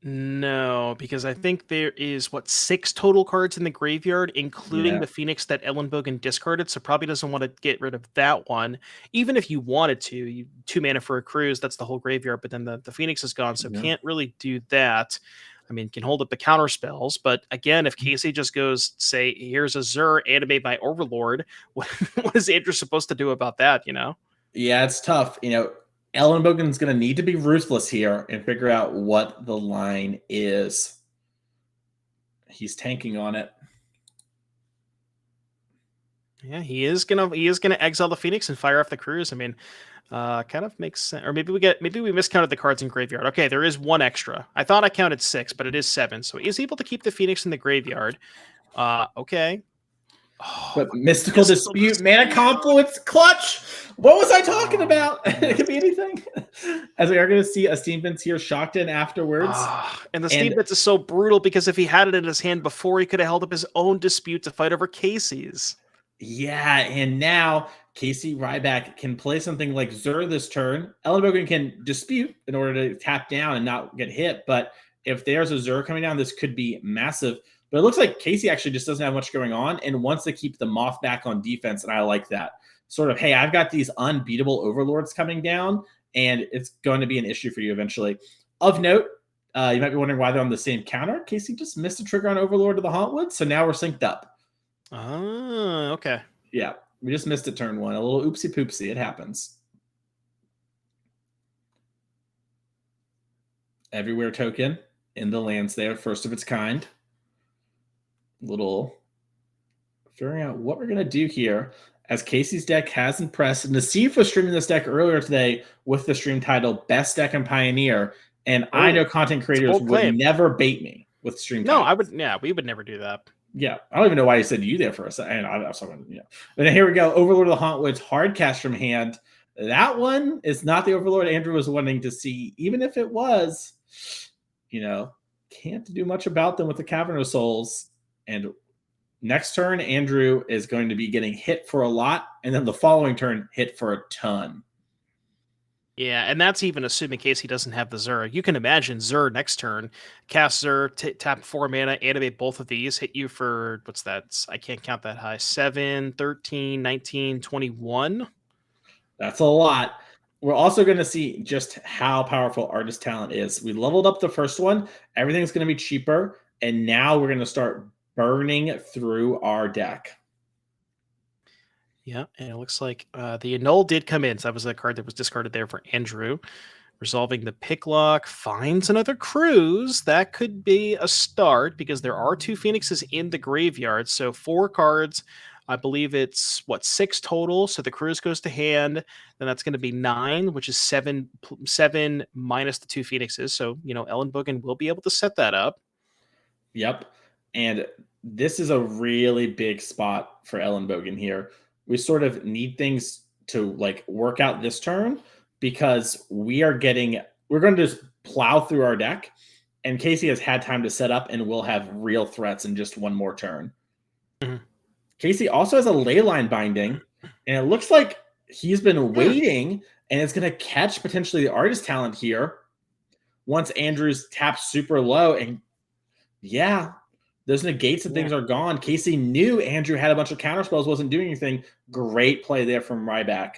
[SPEAKER 2] No, because I think there is 6 total cards in the graveyard, including the Phoenix that Ellenbogen discarded. So probably doesn't want to get rid of that one. Even if you wanted to, 2 mana for a cruise, that's the whole graveyard. But then the Phoenix is gone, so can't really do that. I mean, can hold up the counter spells, but again, if Casey just goes, say, here's a Zur, animate my Overlord, what is Andrew supposed to do about that?
[SPEAKER 1] Yeah, it's tough. Ellenbogen's going to need to be ruthless here and figure out what the line is. He's tanking on it.
[SPEAKER 2] Yeah, he is gonna exile the Phoenix and fire off the cruise. I mean, kind of makes sense. Or maybe we miscounted the cards in graveyard. Okay, there is 1 extra. I thought I counted 6, but it is 7. So he is able to keep the Phoenix in the graveyard. Okay.
[SPEAKER 1] But Mystical Dispute, Mana Confluence, clutch. What was I talking about? It could be anything. As we are going to see a Steam Vince here shocked in afterwards.
[SPEAKER 2] And the Steam Vince is so brutal because if he had it in his hand before, he could have held up his own dispute to fight over Casey's.
[SPEAKER 1] Yeah, and now Casey Ryback can play something like Zur this turn. Ellenbogen can dispute in order to tap down and not get hit, but if there's a Zur coming down, this could be massive. But it looks like Casey actually just doesn't have much going on and wants to keep the Moth back on defense, and I like that. Sort of, hey, I've got these unbeatable overlords coming down, and it's going to be an issue for you eventually. Of note, you might be wondering why they're on the same counter. Casey just missed a trigger on Overlord of the Hauntwood, so now we're synced up.
[SPEAKER 2] Oh, okay.
[SPEAKER 1] Yeah, we just missed it turn one. A little oopsie poopsie. It happens. Everywhere token in the lands there, first of its kind. Little figuring out what we're going to do here as Casey's deck has impressed. And Nassif was streaming this deck earlier today with the stream title Best Deck in Pioneer. And I know content creators would never bait me with stream titles.
[SPEAKER 2] No, I would. Yeah, we would never do that.
[SPEAKER 1] Yeah, I don't even know why you said you there for a second. I was talking, yeah. But here we go. Overlord of the Hauntwoods, hard cast from hand. That one is not the Overlord Andrew was wanting to see. Even if it was, can't do much about them with the Cavern of Souls. And next turn, Andrew is going to be getting hit for a lot. And then the following turn, hit for a ton.
[SPEAKER 2] Yeah, and that's even assuming Casey doesn't have the Zur. You can imagine Zur next turn, cast Zur, tap 4 mana, animate both of these, hit you for, what's that? I can't count that high. 7, 13, 19, 21.
[SPEAKER 1] That's a lot. We're also going to see just how powerful Artist Talent is. We leveled up the first one. Everything's going to be cheaper. And now we're going to start burning through our deck.
[SPEAKER 2] Yeah, and it looks like the Annul did come in. So that was a card that was discarded there for Andrew. Resolving the Picklock, finds another Cruise. That could be a start because there are 2 Phoenixes in the graveyard. So 4 cards. I believe it's, 6 total. So the Cruise goes to hand. Then that's going to be 9, which is 7 minus the 2 Phoenixes. So, Ellenbogen will be able to set that up.
[SPEAKER 1] Yep. And this is a really big spot for Ellenbogen here. We sort of need things to work out this turn because we're going to just plow through our deck, and Casey has had time to set up and will have real threats in just one more turn. Mm-hmm. Casey also has a Leyline Binding, and it looks like he's been waiting and it's going to catch potentially the Artist Talent here once Andrew's tapped super low. And yeah, those negates and things are gone. Casey knew Andrew had a bunch of counter spells, wasn't doing anything. Great play there from Ryback.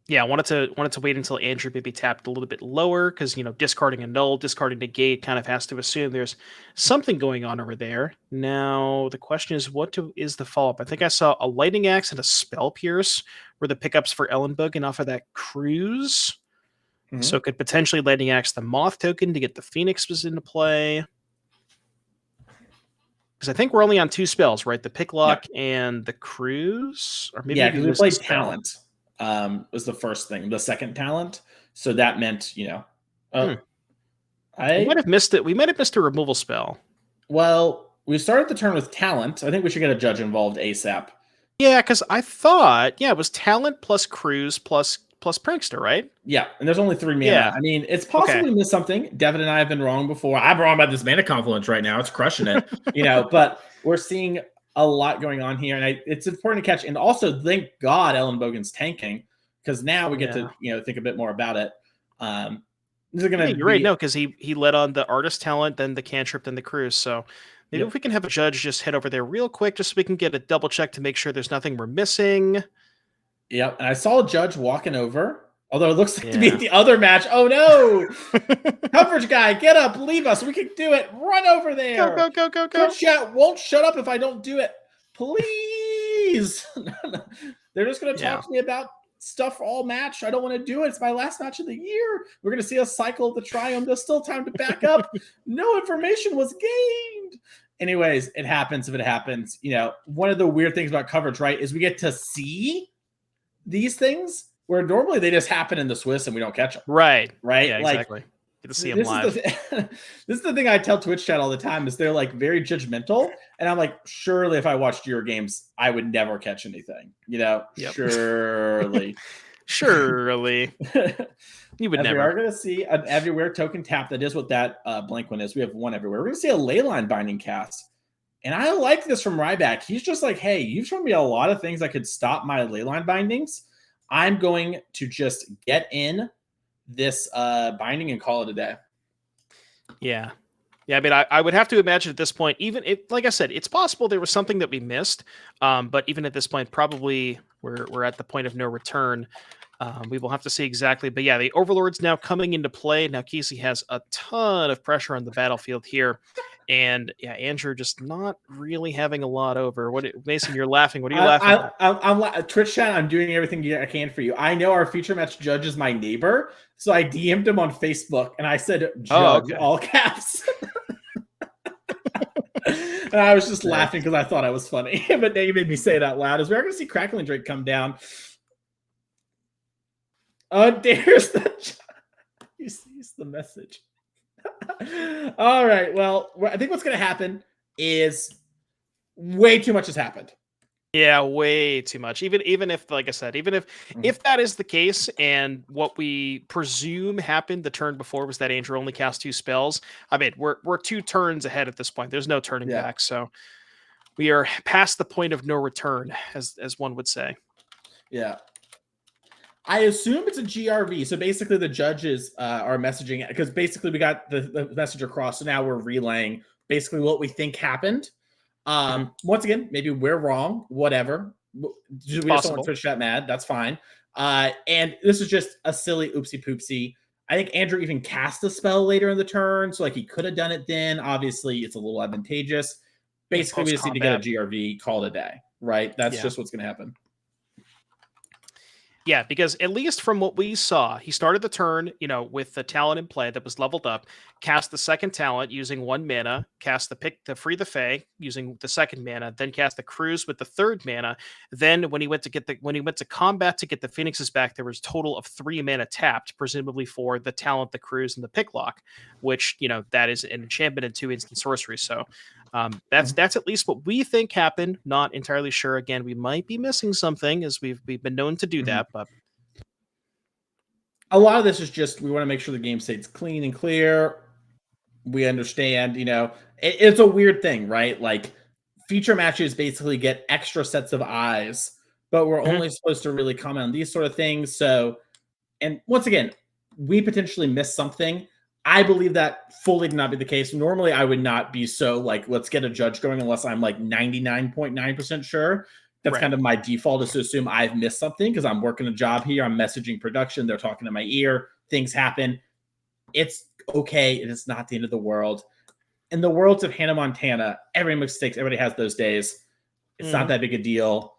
[SPEAKER 2] Yeah, I wanted to wait until Andrew maybe tapped a little bit lower because, discarding a null, discarding negate kind of has to assume there's something going on over there. Now, the question is, what is the follow-up? I think I saw a Lightning Axe and a Spell Pierce were the pickups for Ellenbogen off of that Cruise. Mm-hmm. So it could potentially Lightning Axe the Moth token to get the Phoenix was into play. Because I think we're only on 2 spells, right? The Picklock and the Cruise? Or maybe
[SPEAKER 1] because we played Talent. Was the first thing. The second Talent. So that meant,
[SPEAKER 2] I might have missed it. We might have missed a removal spell.
[SPEAKER 1] Well, we started the turn with Talent. I think we should get a judge involved ASAP.
[SPEAKER 2] Yeah, because I thought, it was Talent plus Cruise plus Prankster, right?
[SPEAKER 1] Yeah, and there's only 3 mana.
[SPEAKER 2] Yeah.
[SPEAKER 1] I mean, it's possible we missed something. Devin and I have been wrong before. I'm wrong about this mana confluence right now. It's crushing it, but we're seeing a lot going on here, and it's important to catch. And also, thank God Ellenbogen's tanking, because now we get to think a bit more about it. This is gonna
[SPEAKER 2] you're right, no, because he led on the Artist Talent, then the Cantrip, then the Cruise. So maybe if we can have a judge just head over there real quick, just so we can get a double check to make sure there's nothing we're missing.
[SPEAKER 1] Yep, and I saw a judge walking over, although it looks like to be the other match. Oh no! Coverage guy, get up, leave us. We can do it. Run over there.
[SPEAKER 2] Go.
[SPEAKER 1] Twitch chat won't shut up if I don't do it. Please. They're just going to talk to me about stuff all match. I don't want to do it. It's my last match of the year. We're going to see a cycle of the Triumph. There's still time to back up. No information was gained. Anyways, it happens if it happens. One of the weird things about coverage, right, is we get to see these things where normally they just happen in the Swiss and we don't catch them.
[SPEAKER 2] Right.
[SPEAKER 1] Yeah,
[SPEAKER 2] exactly. Get to see them live.
[SPEAKER 1] This is the thing I tell Twitch chat all the time is they're very judgmental. And I'm like, surely if I watched your games, I would never catch anything. Surely.
[SPEAKER 2] Surely. You would never.
[SPEAKER 1] We are going to see an everywhere token tap. That is what that blank one is. We have one everywhere. We're going to see a Leyline Binding cast. And I like this from Ryback. He's just like, hey, you've shown me a lot of things that could stop my leyline bindings. I'm going to just get in this binding and call it a day.
[SPEAKER 2] Yeah. Yeah, I mean, I would have to imagine at this point, even if, like I said, it's possible there was something that we missed. But even at this point, probably we're at the point of no return. We will have to see exactly. But yeah, the Overlord's now coming into play. Now Casey has a ton of pressure on the battlefield here. And yeah, Andrew just not really having a lot over. Mason, you're laughing. What are you laughing at?
[SPEAKER 1] I'm Twitch chat. I'm doing everything I can for you. I know our feature match judge is my neighbor, so I DM'd him on Facebook and I said judge all caps. And I was just laughing because I thought I was funny, but now you made me say it out loud. As we're going to see Crackling Drake come down. Oh, there's the you sees the message. All right. Well, I think what's going to happen is way too much has happened.
[SPEAKER 2] Yeah, way too much. Even if, like I said, even if that is the case, and what we presume happened the turn before was that Andrew only cast 2 spells. I mean, we're 2 turns ahead at this point. There's no turning back. So we are past the point of no return, as one would say.
[SPEAKER 1] Yeah. I assume it's a GRV. So basically the judges are messaging, because basically we got the message across. So now we're relaying basically what we think happened. Once again, maybe we're wrong, whatever. We just don't want Twitch chat mad. That's fine. And this is just a silly oopsie poopsie. I think Andrew even cast a spell later in the turn. So like he could have done it then. Obviously it's a little advantageous. Basically we just need to get a GRV, call it a day, right? That's just what's going to happen.
[SPEAKER 2] Yeah, because at least from what we saw, he started the turn, with the talent in play that was leveled up, cast the second talent using 1 mana, cast the Free the Fae using the second mana, then cast the Cruise with the third mana. Then when he went to combat to get the Phoenixes back, there was a total of 3 mana tapped, presumably for the talent, the Cruise, and the Picklock, which that is an enchantment and 2 instant sorcery. So that's at least what we think happened. Not entirely sure. Again, we might be missing something, as we've been known to do that, but
[SPEAKER 1] a lot of this is just we want to make sure the game stays clean and clear. We understand, it's a weird thing, right? Like feature matches basically get extra sets of eyes, but we're only supposed to really comment on these sort of things. So, and once again, we potentially missed something. I believe that fully did not be the case. Normally, I would not be so like, let's get a judge going unless I'm like 99.9% sure. That's kind of my default, is to assume I've missed something because I'm working a job here. I'm messaging production. They're talking to my ear. Things happen. It's okay. It is not the end of the world. In the worlds of Hannah Montana, everybody makes mistakes. Everybody has those days. It's not that big a deal.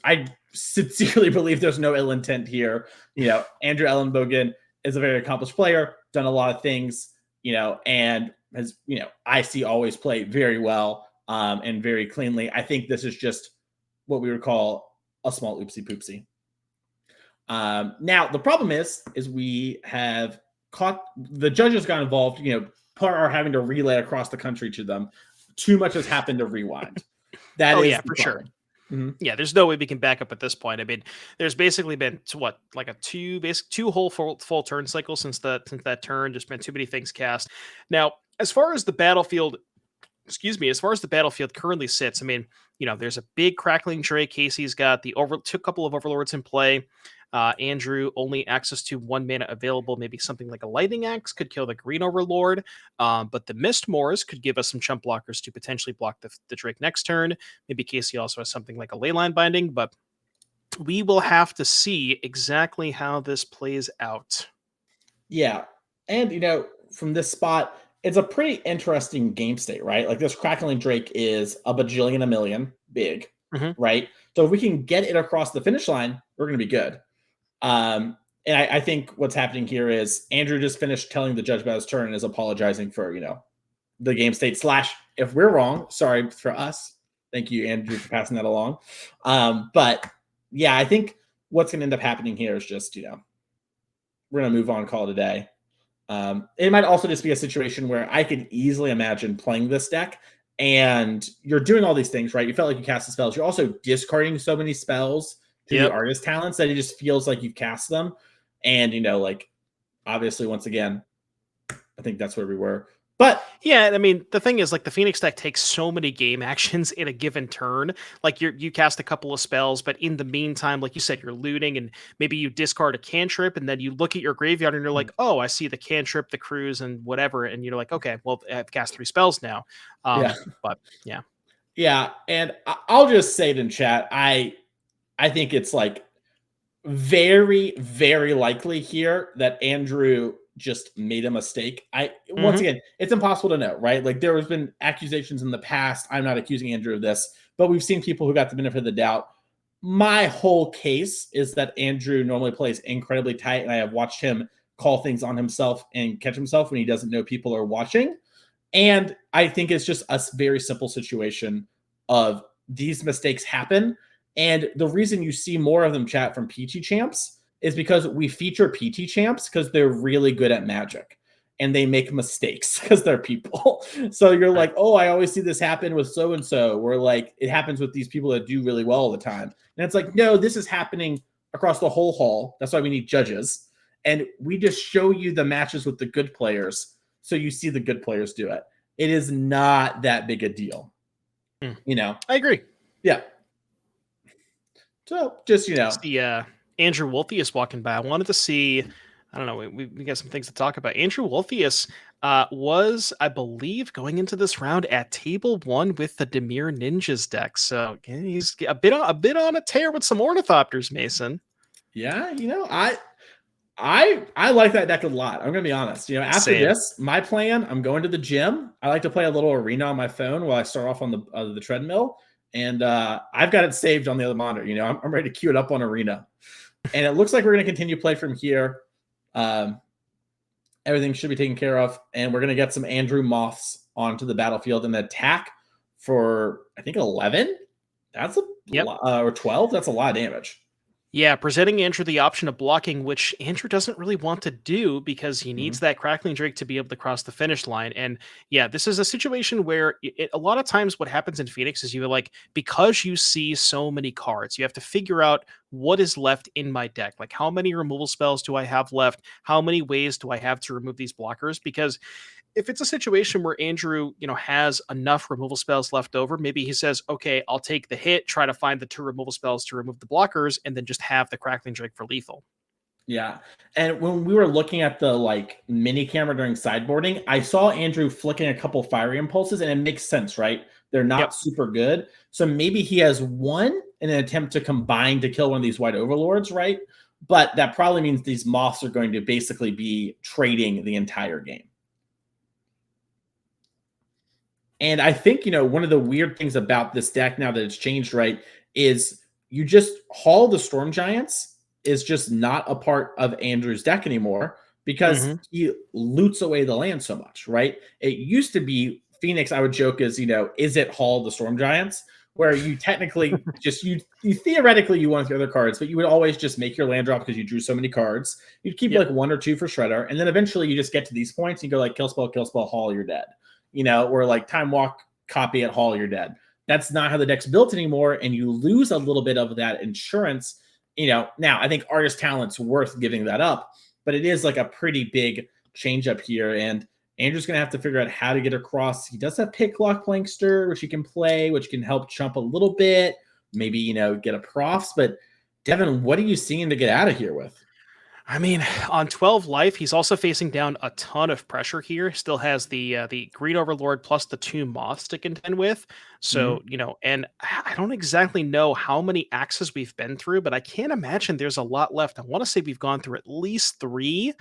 [SPEAKER 1] I sincerely believe there's no ill intent here. Andrew Ellenbogen is a very accomplished player, done a lot of things, and has, I see always play very well and very cleanly. I think this is just what we would call a small oopsie poopsie. Now the problem is we have caught, the judges got involved, are having to relay across the country to them. Too much has happened to rewind. That is
[SPEAKER 2] for sure. Yeah, there's no way we can back up at this point. I mean, there's basically been like a two whole full turn cycle since that turn. Just been too many things cast. Now, as far as the battlefield currently sits, I mean, there's a big Crackling Drake. Casey's got the couple of Overlords in play. Andrew only access to 1 mana available. Maybe something like a Lightning Axe could kill the Green Overlord. But the Mist Moors could give us some chump blockers to potentially block the Drake next turn. Maybe Casey also has something like a Leyline Binding, but we will have to see exactly how this plays out.
[SPEAKER 1] Yeah. And, from this spot, it's a pretty interesting game state, right? Like this Crackling Drake is a bajillion a million big, right? So if we can get it across the finish line, we're going to be good. And I think what's happening here is Andrew just finished telling the judge about his turn and is apologizing for, the game state / if we're wrong, sorry for us. Thank you, Andrew, for passing that along. But yeah, I think what's going to end up happening here is just, we're going to move on, call it a day. It might also just be a situation where I could easily imagine playing this deck and you're doing all these things, right? You felt like you cast the spells. You're also discarding so many spells to the artist talents that it just feels like you've cast them. And, obviously, once again, I think that's where we were. But
[SPEAKER 2] Yeah, I mean, the thing is, like, the Phoenix deck takes so many game actions in a given turn. Like, you cast a couple of spells, but in the meantime, like you said, you're looting, and maybe you discard a cantrip, and then you look at your graveyard, and you're like, oh, I see the cantrip, the cruise, and whatever, and you're like, okay, well, I've cast 3 spells now.
[SPEAKER 1] yeah,
[SPEAKER 2] But yeah,
[SPEAKER 1] yeah, and I'll just say it in chat. I think it's like very, very likely here that Andrew just made a mistake. Once again, it's impossible to know, right? Like there has been accusations in the past. I'm not accusing Andrew of this, but we've seen people who got the benefit of the doubt. My whole case is that Andrew normally plays incredibly tight, and I have watched him call things on himself and catch himself when he doesn't know people are watching. And I think it's just a very simple situation of these mistakes happen. And the reason you see more of them chat from PT champs is because we feature PT champs because they're really good at Magic and they make mistakes because they're people. So you're like, oh, I always see this happen with so and so, where like it happens with these people that do really well all the time. And it's like, no, this is happening across the whole hall. That's why we need judges. And we just show you the matches with the good players so you see the good players do it. It is not that big a deal. You know?
[SPEAKER 2] I agree.
[SPEAKER 1] Yeah. So just,
[SPEAKER 2] See, Andrew Wolthius walking by. I wanted to see. I don't know. We got some things to talk about. Andrew Wolthius was, I believe, going into this round at table 1 with the Demir Ninjas deck. So he's a bit on a tear with some Ornithopters, Mason.
[SPEAKER 1] Yeah, I like that deck a lot. I'm gonna be honest. After
[SPEAKER 2] Same.
[SPEAKER 1] this, my plan, I'm going to the gym. I like to play a little arena on my phone while I start off on the treadmill, and I've got it saved on the other monitor. I'm ready to queue it up on arena, and it looks like we're gonna continue to play from here. Everything should be taken care of, and we're gonna get some Andrew Moths onto the battlefield and attack for I think 11. That's or 12. That's a lot of damage.
[SPEAKER 2] Yeah, presenting Andrew the option of blocking, which Andrew doesn't really want to do because he needs that Crackling Drake to be able to cross the finish line. And yeah, this is a situation where a lot of times what happens in Phoenix is because you see so many cards, you have to figure out what is left in my deck. Like, how many removal spells do I have left? How many ways do I have to remove these blockers? Because if it's a situation where Andrew, has enough removal spells left over, maybe he says, okay, I'll take the hit, try to find the 2 removal spells to remove the blockers, and then just have the Crackling Drake for lethal.
[SPEAKER 1] Yeah. And when we were looking at the mini camera during sideboarding, I saw Andrew flicking a couple fiery impulses, and it makes sense, right? They're not super good. So maybe he has one in an attempt to combine to kill one of these white overlords, right? But that probably means these moths are going to basically be trading the entire game. And I think, one of the weird things about this deck now that it's changed, right, is you just Hall the Storm Giants is just not a part of Andrew's deck anymore because he loots away the land so much, right? It used to be Phoenix, I would joke, is it Hall the Storm Giants? Where you technically just, you theoretically you want the other cards, but you would always just make your land drop because you drew so many cards. You'd keep like 1 or 2 for Shredder, and then eventually you just get to these points and you go like kill spell, Hall, you're dead. Or like time walk, copy at Hall, you're dead. That's not how the deck's built anymore, and you lose a little bit of that insurance. Now I think Artist Talent's worth giving that up, but it is like a pretty big change up here, and Andrew's gonna have to figure out how to get across. He does have Picklock Plankster, which he can play, which can help chump a little bit, maybe get a profs. But Devin, what are you seeing to get out of here with?
[SPEAKER 2] I mean, on 12 life, he's also facing down a ton of pressure here. Still has the Green Overlord plus the 2 Moths to contend with. So, and I don't exactly know how many axes we've been through, but I can't imagine there's a lot left. I want to say we've gone through at least 3.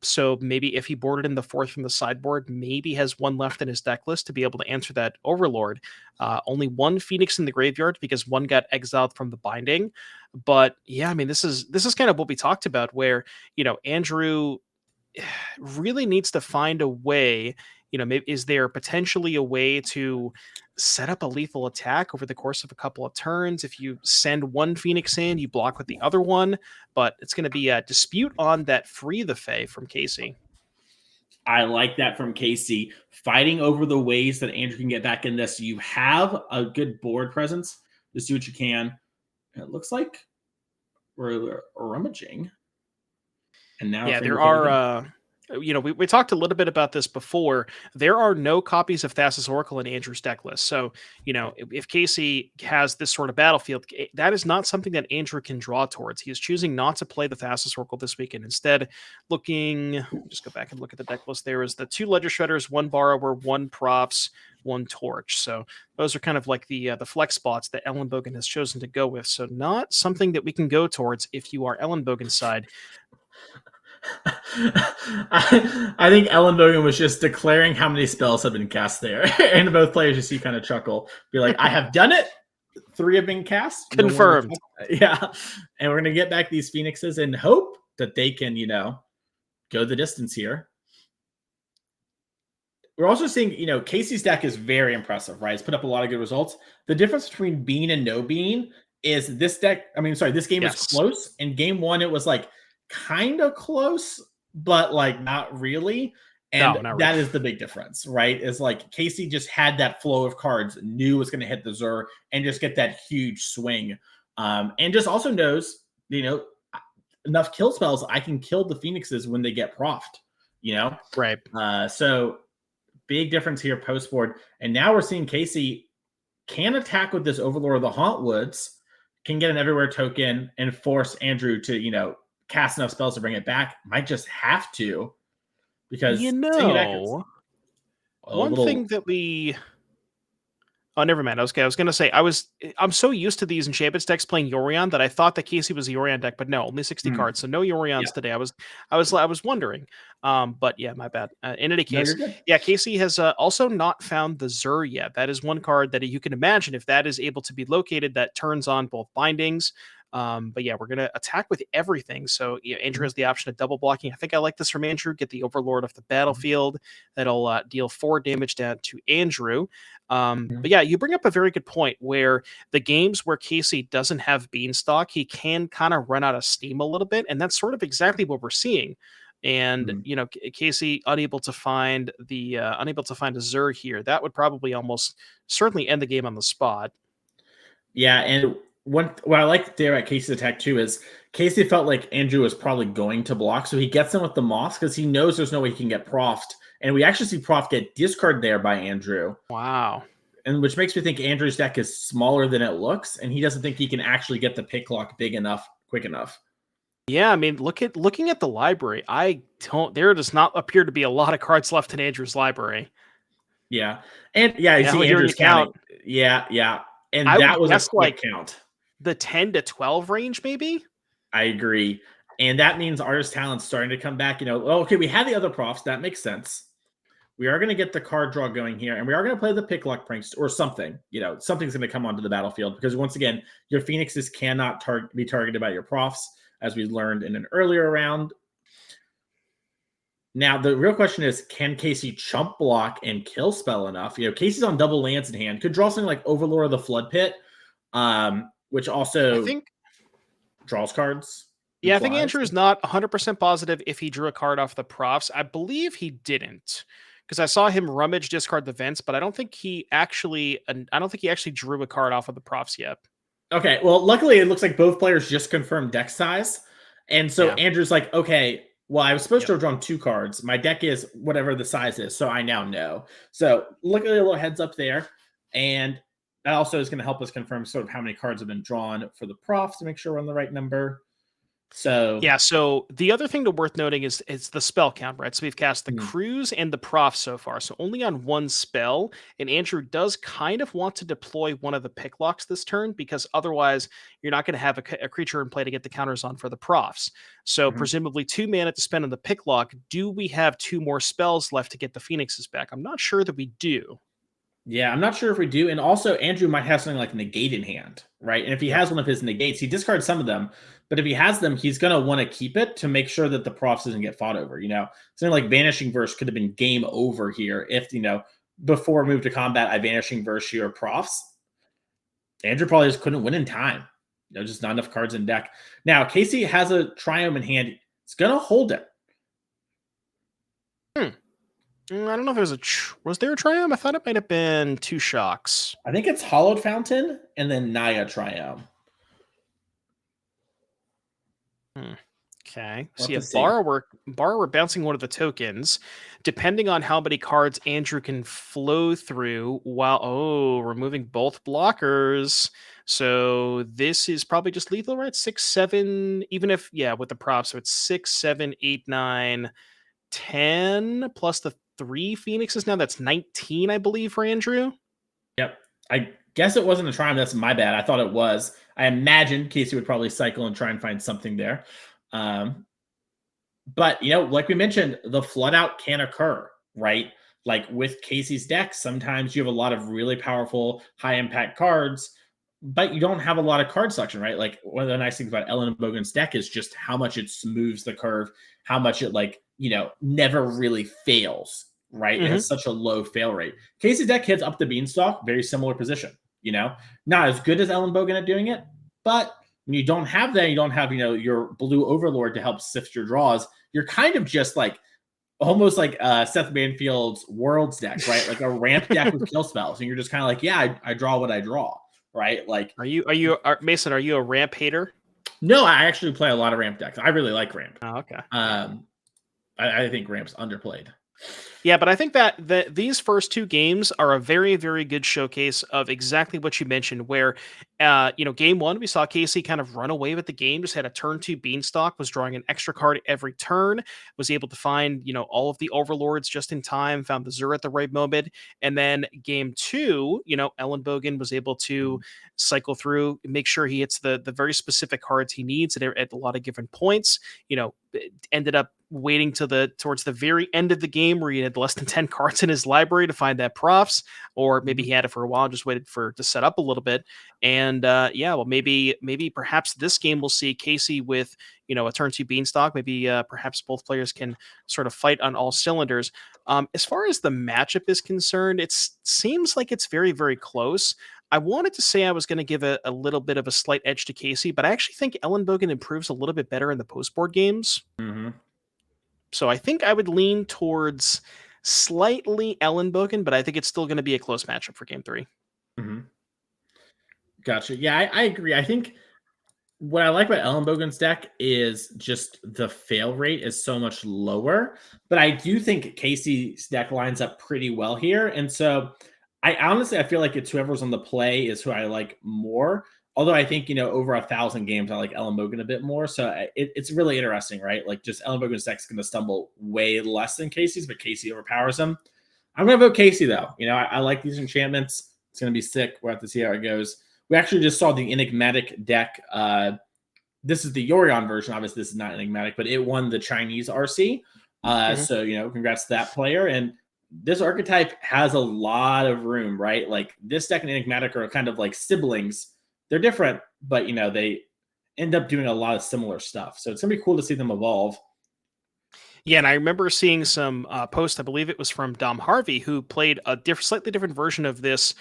[SPEAKER 2] So maybe if he boarded in the 4th from the sideboard, maybe has 1 left in his deck list to be able to answer that Overlord. Only 1 Phoenix in the graveyard because 1 got exiled from the binding. But yeah, I mean, this is kind of what we talked about where, Andrew really needs to find a way, maybe is there potentially a way to set up a lethal attack over the course of a couple of turns? If you send 1 Phoenix in, you block with the other one, but it's going to be a dispute on that Free the Fae from Casey.
[SPEAKER 1] I like that from Casey. Fighting over the ways that Andrew can get back in this. You have a good board presence. Just do what you can. It looks like we're rummaging. And now
[SPEAKER 2] there are we talked a little bit about this before. There are no copies of Thassa's Oracle in Andrew's deck list. So, if Casey has this sort of battlefield, that is not something that Andrew can draw towards. He is choosing not to play the Thassa's Oracle this weekend. Instead, just go back and look at the deck list. There is the 2 Ledger Shredders, 1 Borrower, 1 Props, 1 Torch. So those are kind of like the flex spots that Ellenbogen has chosen to go with. So not something that we can go towards if you are Ellenbogen's side.
[SPEAKER 1] I think Ellenbogen was just declaring how many spells have been cast there, and both players just see kind of chuckle, be like, "I have done it. 3 have been cast,
[SPEAKER 2] Confirmed."
[SPEAKER 1] Yeah, and we're gonna get back these Phoenixes and hope that they can, go the distance here. We're also seeing, Casey's deck is very impressive, right? It's put up a lot of good results. The difference between Bean and no Bean is this game is close. In game 1, it was like kind of close, but like not really. And that is the big difference, right? Is like Casey just had that flow of cards, knew it was going to hit the Zur and just get that huge swing. And just also knows, enough kill spells, I can kill the Phoenixes when they get profed,
[SPEAKER 2] Right.
[SPEAKER 1] So big difference here post board. And now we're seeing Casey can attack with this Overlord of the Hauntwoods, can get an everywhere token and force Andrew to, cast enough spells to bring it back. Might just have to, because
[SPEAKER 2] one thing that we. Oh, never mind. Okay, I was gonna say I'm so used to these enchantments decks playing Yorion that I thought that Casey was a Yorion deck, but no, only 60 cards, so no Yorions today. I was wondering, but yeah, my bad. In any case, Casey has also not found the Zur yet. That is one card that you can imagine if that is able to be located, that turns on both bindings. But yeah, we're gonna attack with everything. So Andrew has the option of double blocking. I think I like this from Andrew. Get the Overlord off the battlefield. That'll deal 4 damage down to Andrew. But yeah, you bring up a very good point where the games where Casey doesn't have Beanstalk, he can kind of run out of steam a little bit, and that's sort of exactly what we're seeing. And Casey unable to find a Zur here. That would probably almost certainly end the game on the spot.
[SPEAKER 1] Yeah, and what I like there at Casey's attack too is Casey felt like Andrew was probably going to block, so he gets in with the Moss because he knows there's no way he can get profed. And we actually see Prof get discard there by Andrew.
[SPEAKER 2] Wow.
[SPEAKER 1] And which makes me think Andrew's deck is smaller than it looks, and he doesn't think he can actually get the pick lock big enough, quick enough.
[SPEAKER 2] Yeah, I mean, looking at the library, there does not appear to be a lot of cards left in Andrew's library.
[SPEAKER 1] Yeah. And you see Andrew's count. Yeah. And that was a quick count.
[SPEAKER 2] The 10 to 12 range, maybe?
[SPEAKER 1] I agree. And that means Artist Talent's starting to come back. Okay, we had the other profs. That makes sense. We are going to get the card draw going here, and we are going to play the pick lock pranks or something. Something's going to come onto the battlefield because once again, your Phoenixes cannot be targeted by your profs, as we learned in an earlier round. Now, the real question is, can Casey chump block and kill spell enough? Casey's on double lands in hand. Could draw something like Overlord of the Flood Pit, which also draws cards.
[SPEAKER 2] Yeah, I think Andrew is not 100% positive if he drew a card off the profs. I believe he didn't, because I saw him rummage discard the vents, but I don't think he actually drew a card off of the profs yet.
[SPEAKER 1] Okay, well, luckily it looks like both players just confirmed deck size, and so Andrew's like, okay, well, I was supposed to have drawn 2 cards. My deck is whatever the size is, so I now know. So look at a little heads up there, and that also is going to help us confirm sort of how many cards have been drawn for the profs to make sure we're on the right number. So
[SPEAKER 2] the other thing worth noting is the spell count, right? So we've cast the Cruise and the Prof so far, so only on 1 spell. And Andrew does kind of want to deploy one of the pick locks this turn because otherwise you're not going to have a creature in play to get the counters on for the profs. So presumably 2 mana to spend on the pick lock. Do we have 2 more spells left to get the Phoenixes back? I'm not sure that we do.
[SPEAKER 1] Yeah, I'm not sure if we do. And also, Andrew might have something like Negate in hand, right? And if he has one of his Negates, he discards some of them. But if he has them, he's going to want to keep it to make sure that the profs doesn't get fought over. Something like Vanishing Verse could have been game over here if, before move to combat, I Vanishing Verse your profs. Andrew probably just couldn't win in time. Just not enough cards in deck. Now, Casey has a Triumph in hand. He's going to hold it.
[SPEAKER 2] I don't know if was there a Triumph? I thought it might have been 2 Shocks.
[SPEAKER 1] I think it's Hollowed Fountain and then Naya Triumph.
[SPEAKER 2] Okay.
[SPEAKER 1] We'll
[SPEAKER 2] So
[SPEAKER 1] have
[SPEAKER 2] yeah,
[SPEAKER 1] to see.
[SPEAKER 2] borrower bouncing one of the tokens, depending on how many cards Andrew can flow through while removing both blockers. So this is probably just lethal, right? 6, 7, even if with the props. So it's 6, 7, 8, 9, 10 plus the 3 Phoenixes. Now that's 19, I believe, for Andrew.
[SPEAKER 1] Yep. I guess it wasn't a triumph. That's my bad. I thought it was. I imagined Casey would probably cycle and try and find something there. But, like we mentioned, the flood out can occur, right? Like with Casey's deck, sometimes you have a lot of really powerful, high impact cards, but you don't have a lot of card selection, right? Like one of the nice things about Ellen Bogan's deck is just how much it smooths the curve, how much it never really fails, right? It has such a low fail rate. Casey's deck hits up the beanstalk, very similar position, not as good as Ellen Bogan at doing it, but when you don't have that, you don't have, your blue overlord to help sift your draws. You're kind of just almost like Seth Banfield's Worlds deck, right? Like a ramp deck with kill spells. And you're just kind of like, yeah, I draw what I draw, right? Like,
[SPEAKER 2] Mason, are you a ramp hater?
[SPEAKER 1] no, I actually play a lot of ramp decks. I really like ramp.
[SPEAKER 2] Oh, okay.
[SPEAKER 1] I think ramp's underplayed.
[SPEAKER 2] Yeah, but I think that these first 2 games are a very, very good showcase of exactly what you mentioned, where, game 1, we saw Casey kind of run away with the game, just had a turn 2 beanstalk, was drawing an extra card every turn, was able to find, all of the overlords just in time, found the Zur at the right moment. And then game 2, Ellen Bogan was able to cycle through, make sure he hits the very specific cards he needs at a lot of given points, ended up waiting towards the very end of the game where he had less than 10 cards in his library to find that profs, or maybe he had it for a while, just waited to set up a little bit. And maybe perhaps this game we'll see Casey with a turn 2 beanstalk. Maybe perhaps both players can sort of fight on all cylinders. As far as the matchup is concerned, it seems like it's very, very close. I wanted to say I was going to give a little bit of a slight edge to Casey, but I actually think Ellen Bogan improves a little bit better in the post board games.
[SPEAKER 1] Mm-hmm.
[SPEAKER 2] So I think I would lean towards slightly Ellen Bogan, but I think it's still going to be a close matchup for game 3.
[SPEAKER 1] Mm-hmm. Gotcha. Yeah, I agree. I think what I like about Ellen Bogan's deck is just the fail rate is so much lower, but I do think Casey's deck lines up pretty well here. And so I feel like it's whoever's on the play is who I like more. Although I think, over 1,000 games, I like Ellen Bogan a bit more. So it's really interesting, right? Like just Ellen Bogan's deck's going to stumble way less than Casey's, but Casey overpowers him. I'm going to vote Casey though. I like these enchantments. It's going to be sick. We'll have to see how it goes. We actually just saw the enigmatic deck. This is the Yorion version. Obviously, this is not enigmatic, but it won the Chinese RC. So, congrats to that player. And this archetype has a lot of room, right? Like this deck and enigmatic are kind of like siblings. They're different, but, they end up doing a lot of similar stuff. So it's going to be cool to see them evolve.
[SPEAKER 2] Yeah, and I remember seeing some post, I believe it was from Dom Harvey, who played a slightly different version of this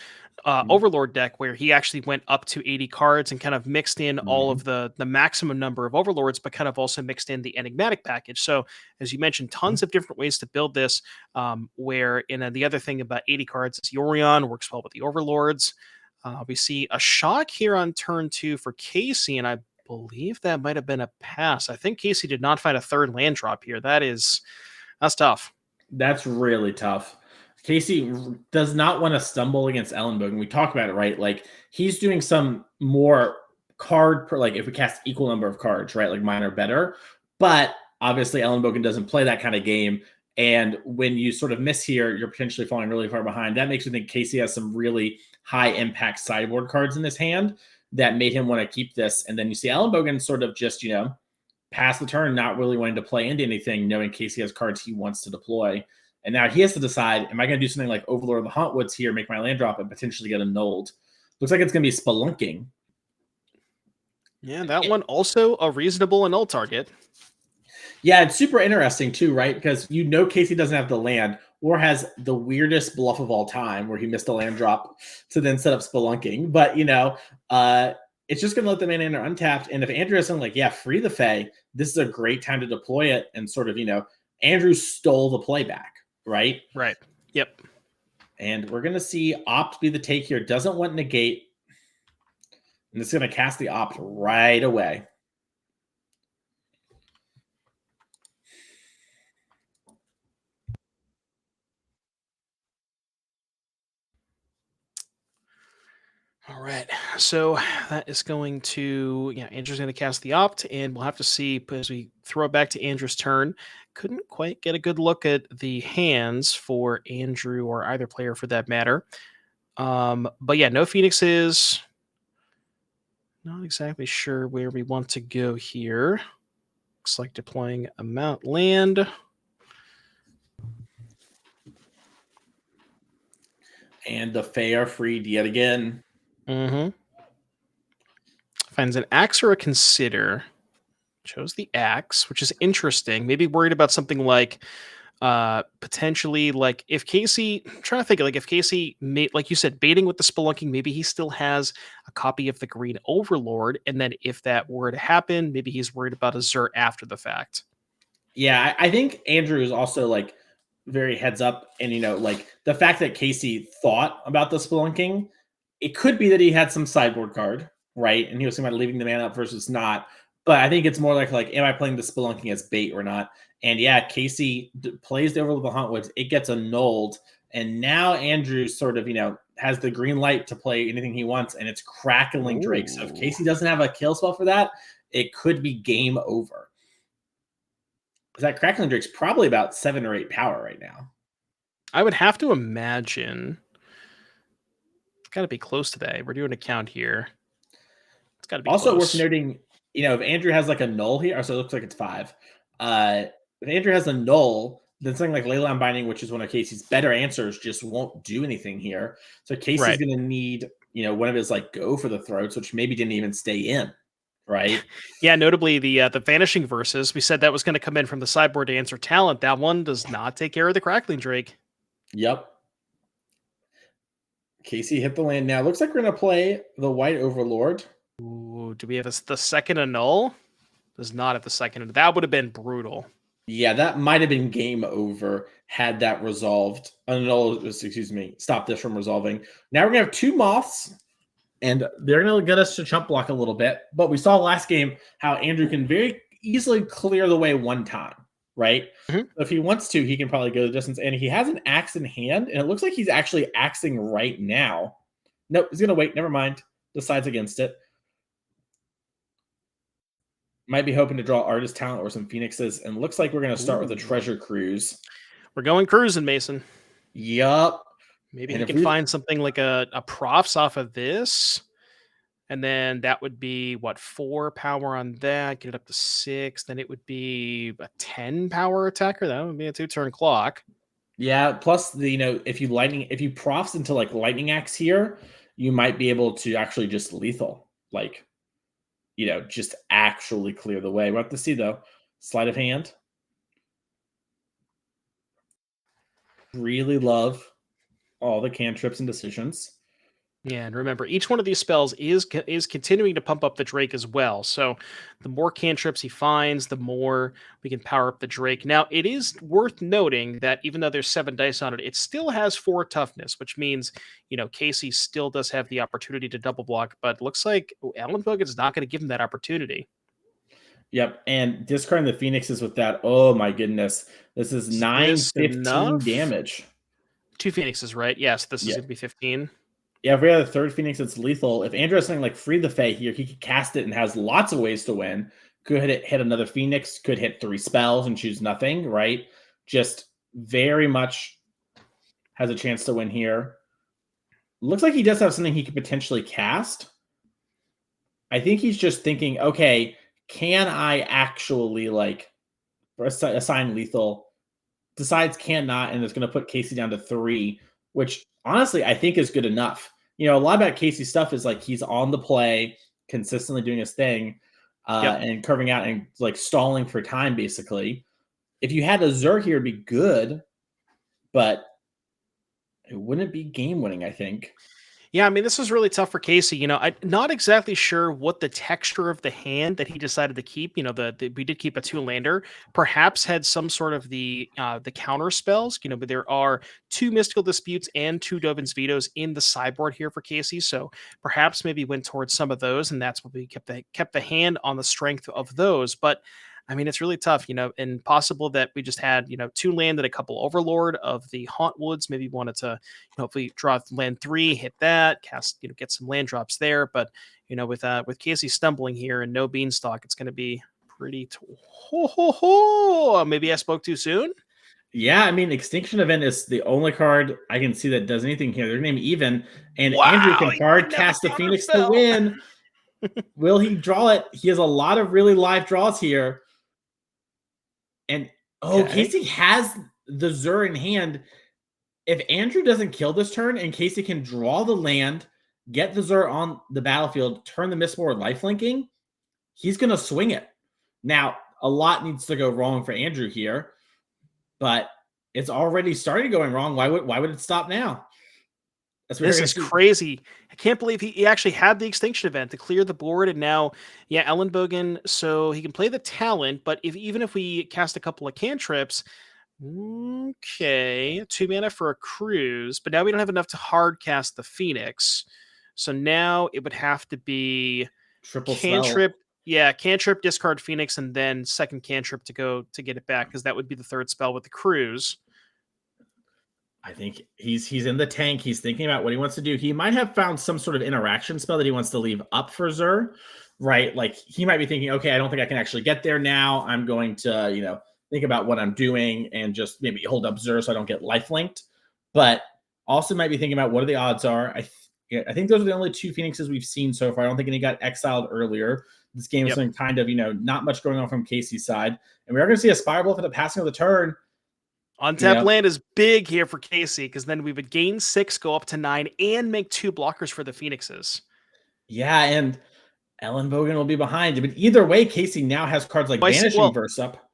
[SPEAKER 2] Overlord deck, where he actually went up to 80 cards and kind of mixed in all of the maximum number of Overlords, but kind of also mixed in the enigmatic package. So, as you mentioned, tons of different ways to build this, the other thing about 80 cards is Yorion works well with the Overlords. We see a shock here on turn 2 for Casey, and I believe that might have been a pass. I think Casey did not find a third land drop here. That's tough.
[SPEAKER 1] That's really tough. Casey does not want to stumble against Ellen Bogan. We talk about it, right? Like he's doing some more card per, like if we cast equal number of cards, right? Like mine are better. But obviously Ellen Bogan doesn't play that kind of game. And when you sort of miss here, you're potentially falling really far behind. That makes me think Casey has some really high impact sideboard cards in his hand that made him want to keep this. And then you see Ellen Bogan sort of just, pass the turn, not really wanting to play into anything, knowing Casey has cards he wants to deploy. And now he has to decide, am I going to do something like Overlord of the Hauntwoods here, make my land drop, and potentially get annulled? Looks like it's going to be Spelunking.
[SPEAKER 2] Yeah, that one also a reasonable annul target.
[SPEAKER 1] Yeah, it's super interesting too, right? Because Casey doesn't have the land or has the weirdest bluff of all time where he missed a land drop to then set up Spelunking. But, it's just going to let the mana enter untapped. And if Andrew has something like, free the Fae, this is a great time to deploy it. And sort of, Andrew stole the playback, right?
[SPEAKER 2] Right. Yep.
[SPEAKER 1] And we're going to see Opt be the take here. Doesn't want negate. And it's going to cast the Opt right away.
[SPEAKER 2] All right. So that is going to, yeah, Andrew's going to cast the opt, and we'll have to see as we throw it back to Andrew's turn. Couldn't quite get a good look at the hands for Andrew or either player for that matter. But yeah, no Phoenixes. Not exactly sure where we want to go here. Looks like deploying a Mount Land.
[SPEAKER 1] And the Fae are freed yet again.
[SPEAKER 2] Mm-hmm. Finds an axe or a consider. Chose the axe, which is interesting. Maybe worried about something like potentially like if Casey, I'm trying to think like if Casey made, like you said, baiting with the spelunking, maybe he still has a copy of the Green Overlord, and then if that were to happen, maybe he's worried about a Zert after the fact.
[SPEAKER 1] Yeah, I think Andrew is also like very heads up, and like the fact that Casey thought about the spelunking, it could be that he had some sideboard card, right? And he was thinking about leaving the man up versus not. But I think it's more like, am I playing the spelunking as bait or not? And yeah, Casey plays the Overlord of the Hauntwoods. It gets annulled, and now Andrew sort of has the green light to play anything he wants, and it's Crackling Drake. So if Casey doesn't have a kill spell for that, it could be game over. That Crackling Drake's probably about 7 or 8 power right now.
[SPEAKER 2] I would have to imagine it's got to be close to that. We're doing a count here. It's got to be
[SPEAKER 1] also
[SPEAKER 2] close.
[SPEAKER 1] worth noting, if Andrew has like a null here, so it looks like it's 5. If Andrew has a null, then something like Leyline Binding, which is one of Casey's better answers, just won't do anything here. So Casey's going to need, one of his like go for the throats, which maybe didn't even stay in, right?
[SPEAKER 2] Yeah, notably the Vanishing Verses. We said that was going to come in from the sideboard to answer talent. That one does not take care of the Crackling Drake.
[SPEAKER 1] Yep. Casey hit the land now. Looks like we're going to play the White Overlord.
[SPEAKER 2] Ooh, do we have the second annul? Does not have the second. That would have been brutal.
[SPEAKER 1] Yeah, that might have been game over had that resolved. Stop this from resolving. Now we're going to have 2 Moths, and they're going to get us to chump block a little bit. But we saw last game how Andrew can very easily clear the way one time, right?
[SPEAKER 2] Mm-hmm.
[SPEAKER 1] So if he wants to, he can probably go the distance. And he has an axe in hand, and it looks like he's actually axing right now. Nope, he's going to wait. Never mind. Decides against it. Might be hoping to draw Artist Talent or some Phoenixes. And looks like we're going to start with a Treasure Cruise.
[SPEAKER 2] We're going cruising, Mason.
[SPEAKER 1] Yup.
[SPEAKER 2] Maybe he can find something like a profs off of this. And then that would be, 4 power on that? Get it up to 6. Then it would be a 10 power attacker. That would be a 2-turn clock.
[SPEAKER 1] Yeah, plus if you profs into like Lightning Axe here, you might be able to actually just lethal. Like, just actually clear the way. We'll have to see though. Sleight of hand. Really love all the cantrips and decisions.
[SPEAKER 2] Yeah, and remember, each one of these spells is continuing to pump up the Drake as well. So the more cantrips he finds, the more we can power up the Drake. Now, it is worth noting that even though there's 7 dice on it, it still has 4 toughness, which means, Casey still does have the opportunity to double block, but it looks like Alan Bogan's not going to give him that opportunity.
[SPEAKER 1] Yep, and discarding the Phoenixes with that, oh my goodness. This is 9-15 damage.
[SPEAKER 2] 2 Phoenixes, right? Yes, this is going to be 15.
[SPEAKER 1] Yeah, if we have a 3rd Phoenix, it's lethal. If Andrew has something like Free the Fae here, he could cast it and has lots of ways to win. Could hit another Phoenix, could hit 3 spells and choose nothing, right? Just very much has a chance to win here. Looks like he does have something he could potentially cast. I think he's just thinking, okay, can I actually assign lethal? Decides cannot, and it's going to put Casey down to 3, which honestly I think is good enough. A lot about Casey's stuff is like he's on the play, consistently doing his thing, and curving out and like stalling for time, basically. If you had a Zur here, it'd be good, but it wouldn't be game winning, I think.
[SPEAKER 2] Yeah, I mean, this was really tough for Casey. I'm not exactly sure what the texture of the hand that he decided to keep. We did keep a 2-lander. Perhaps had some sort of the counter spells. But there are 2 Mystical Disputes and 2 Dovin's Vetoes in the sideboard here for Casey. So perhaps maybe went towards some of those, and that's what we kept the hand on the strength of those. But I mean, it's really tough, and possible that we just had, 2 land and a couple Overlord of the Haunt Woods. Maybe wanted to hopefully draw land 3, hit that, cast, get some land drops there. But, with Casey stumbling here and no Beanstalk, it's going to be pretty. Maybe I spoke too soon.
[SPEAKER 1] Yeah, I mean, Extinction Event is the only card I can see that does anything here. They're named even, and
[SPEAKER 2] Wow,
[SPEAKER 1] Andrew can
[SPEAKER 2] he
[SPEAKER 1] hard
[SPEAKER 2] didn't have a
[SPEAKER 1] cast the Phoenix to
[SPEAKER 2] counterspell.
[SPEAKER 1] win. Will he draw it? He has a lot of really live draws here. And Casey has the Zur in hand. If Andrew doesn't kill this turn and Casey can draw the land, get the Zur on the battlefield, turn the Mistborn lifelinking, he's going to swing it. Now, a lot needs to go wrong for Andrew here, but it's already started going wrong. Why would it stop now?
[SPEAKER 2] This is crazy. I can't believe he actually had the Extinction Event to clear the board, and now, Ellenbogen, so he can play the Talent, but even if we cast a couple of cantrips, okay, 2 mana for a Cruise, but now we don't have enough to hard cast the Phoenix, so now it would have to be
[SPEAKER 1] triple
[SPEAKER 2] cantrip.
[SPEAKER 1] spell.
[SPEAKER 2] Yeah, cantrip, discard Phoenix, and then second cantrip to go to get it back, because that would be the third spell with the Cruise.
[SPEAKER 1] I think he's in the tank. He's thinking about what he wants to do. He might have found some sort of interaction spell that he wants to leave up for Zur, right? Like he might be thinking, okay, I don't think I can actually get there now. I'm going to, think about what I'm doing and just maybe hold up Zur so I don't get life-linked. But also might be thinking about what the odds are. I think those are the only 2 Phoenixes we've seen so far. I don't think any got exiled earlier. This game has been kind of, not much going on from Casey's side. And we are going to see a Spiral for the passing of the turn.
[SPEAKER 2] Untapped land is big here for Casey, because then we would gain 6, go up to 9, and make 2 blockers for the Phoenixes.
[SPEAKER 1] Yeah, and Ellenbogen will be behind. But either way, Casey now has cards like Vanishing Verse up.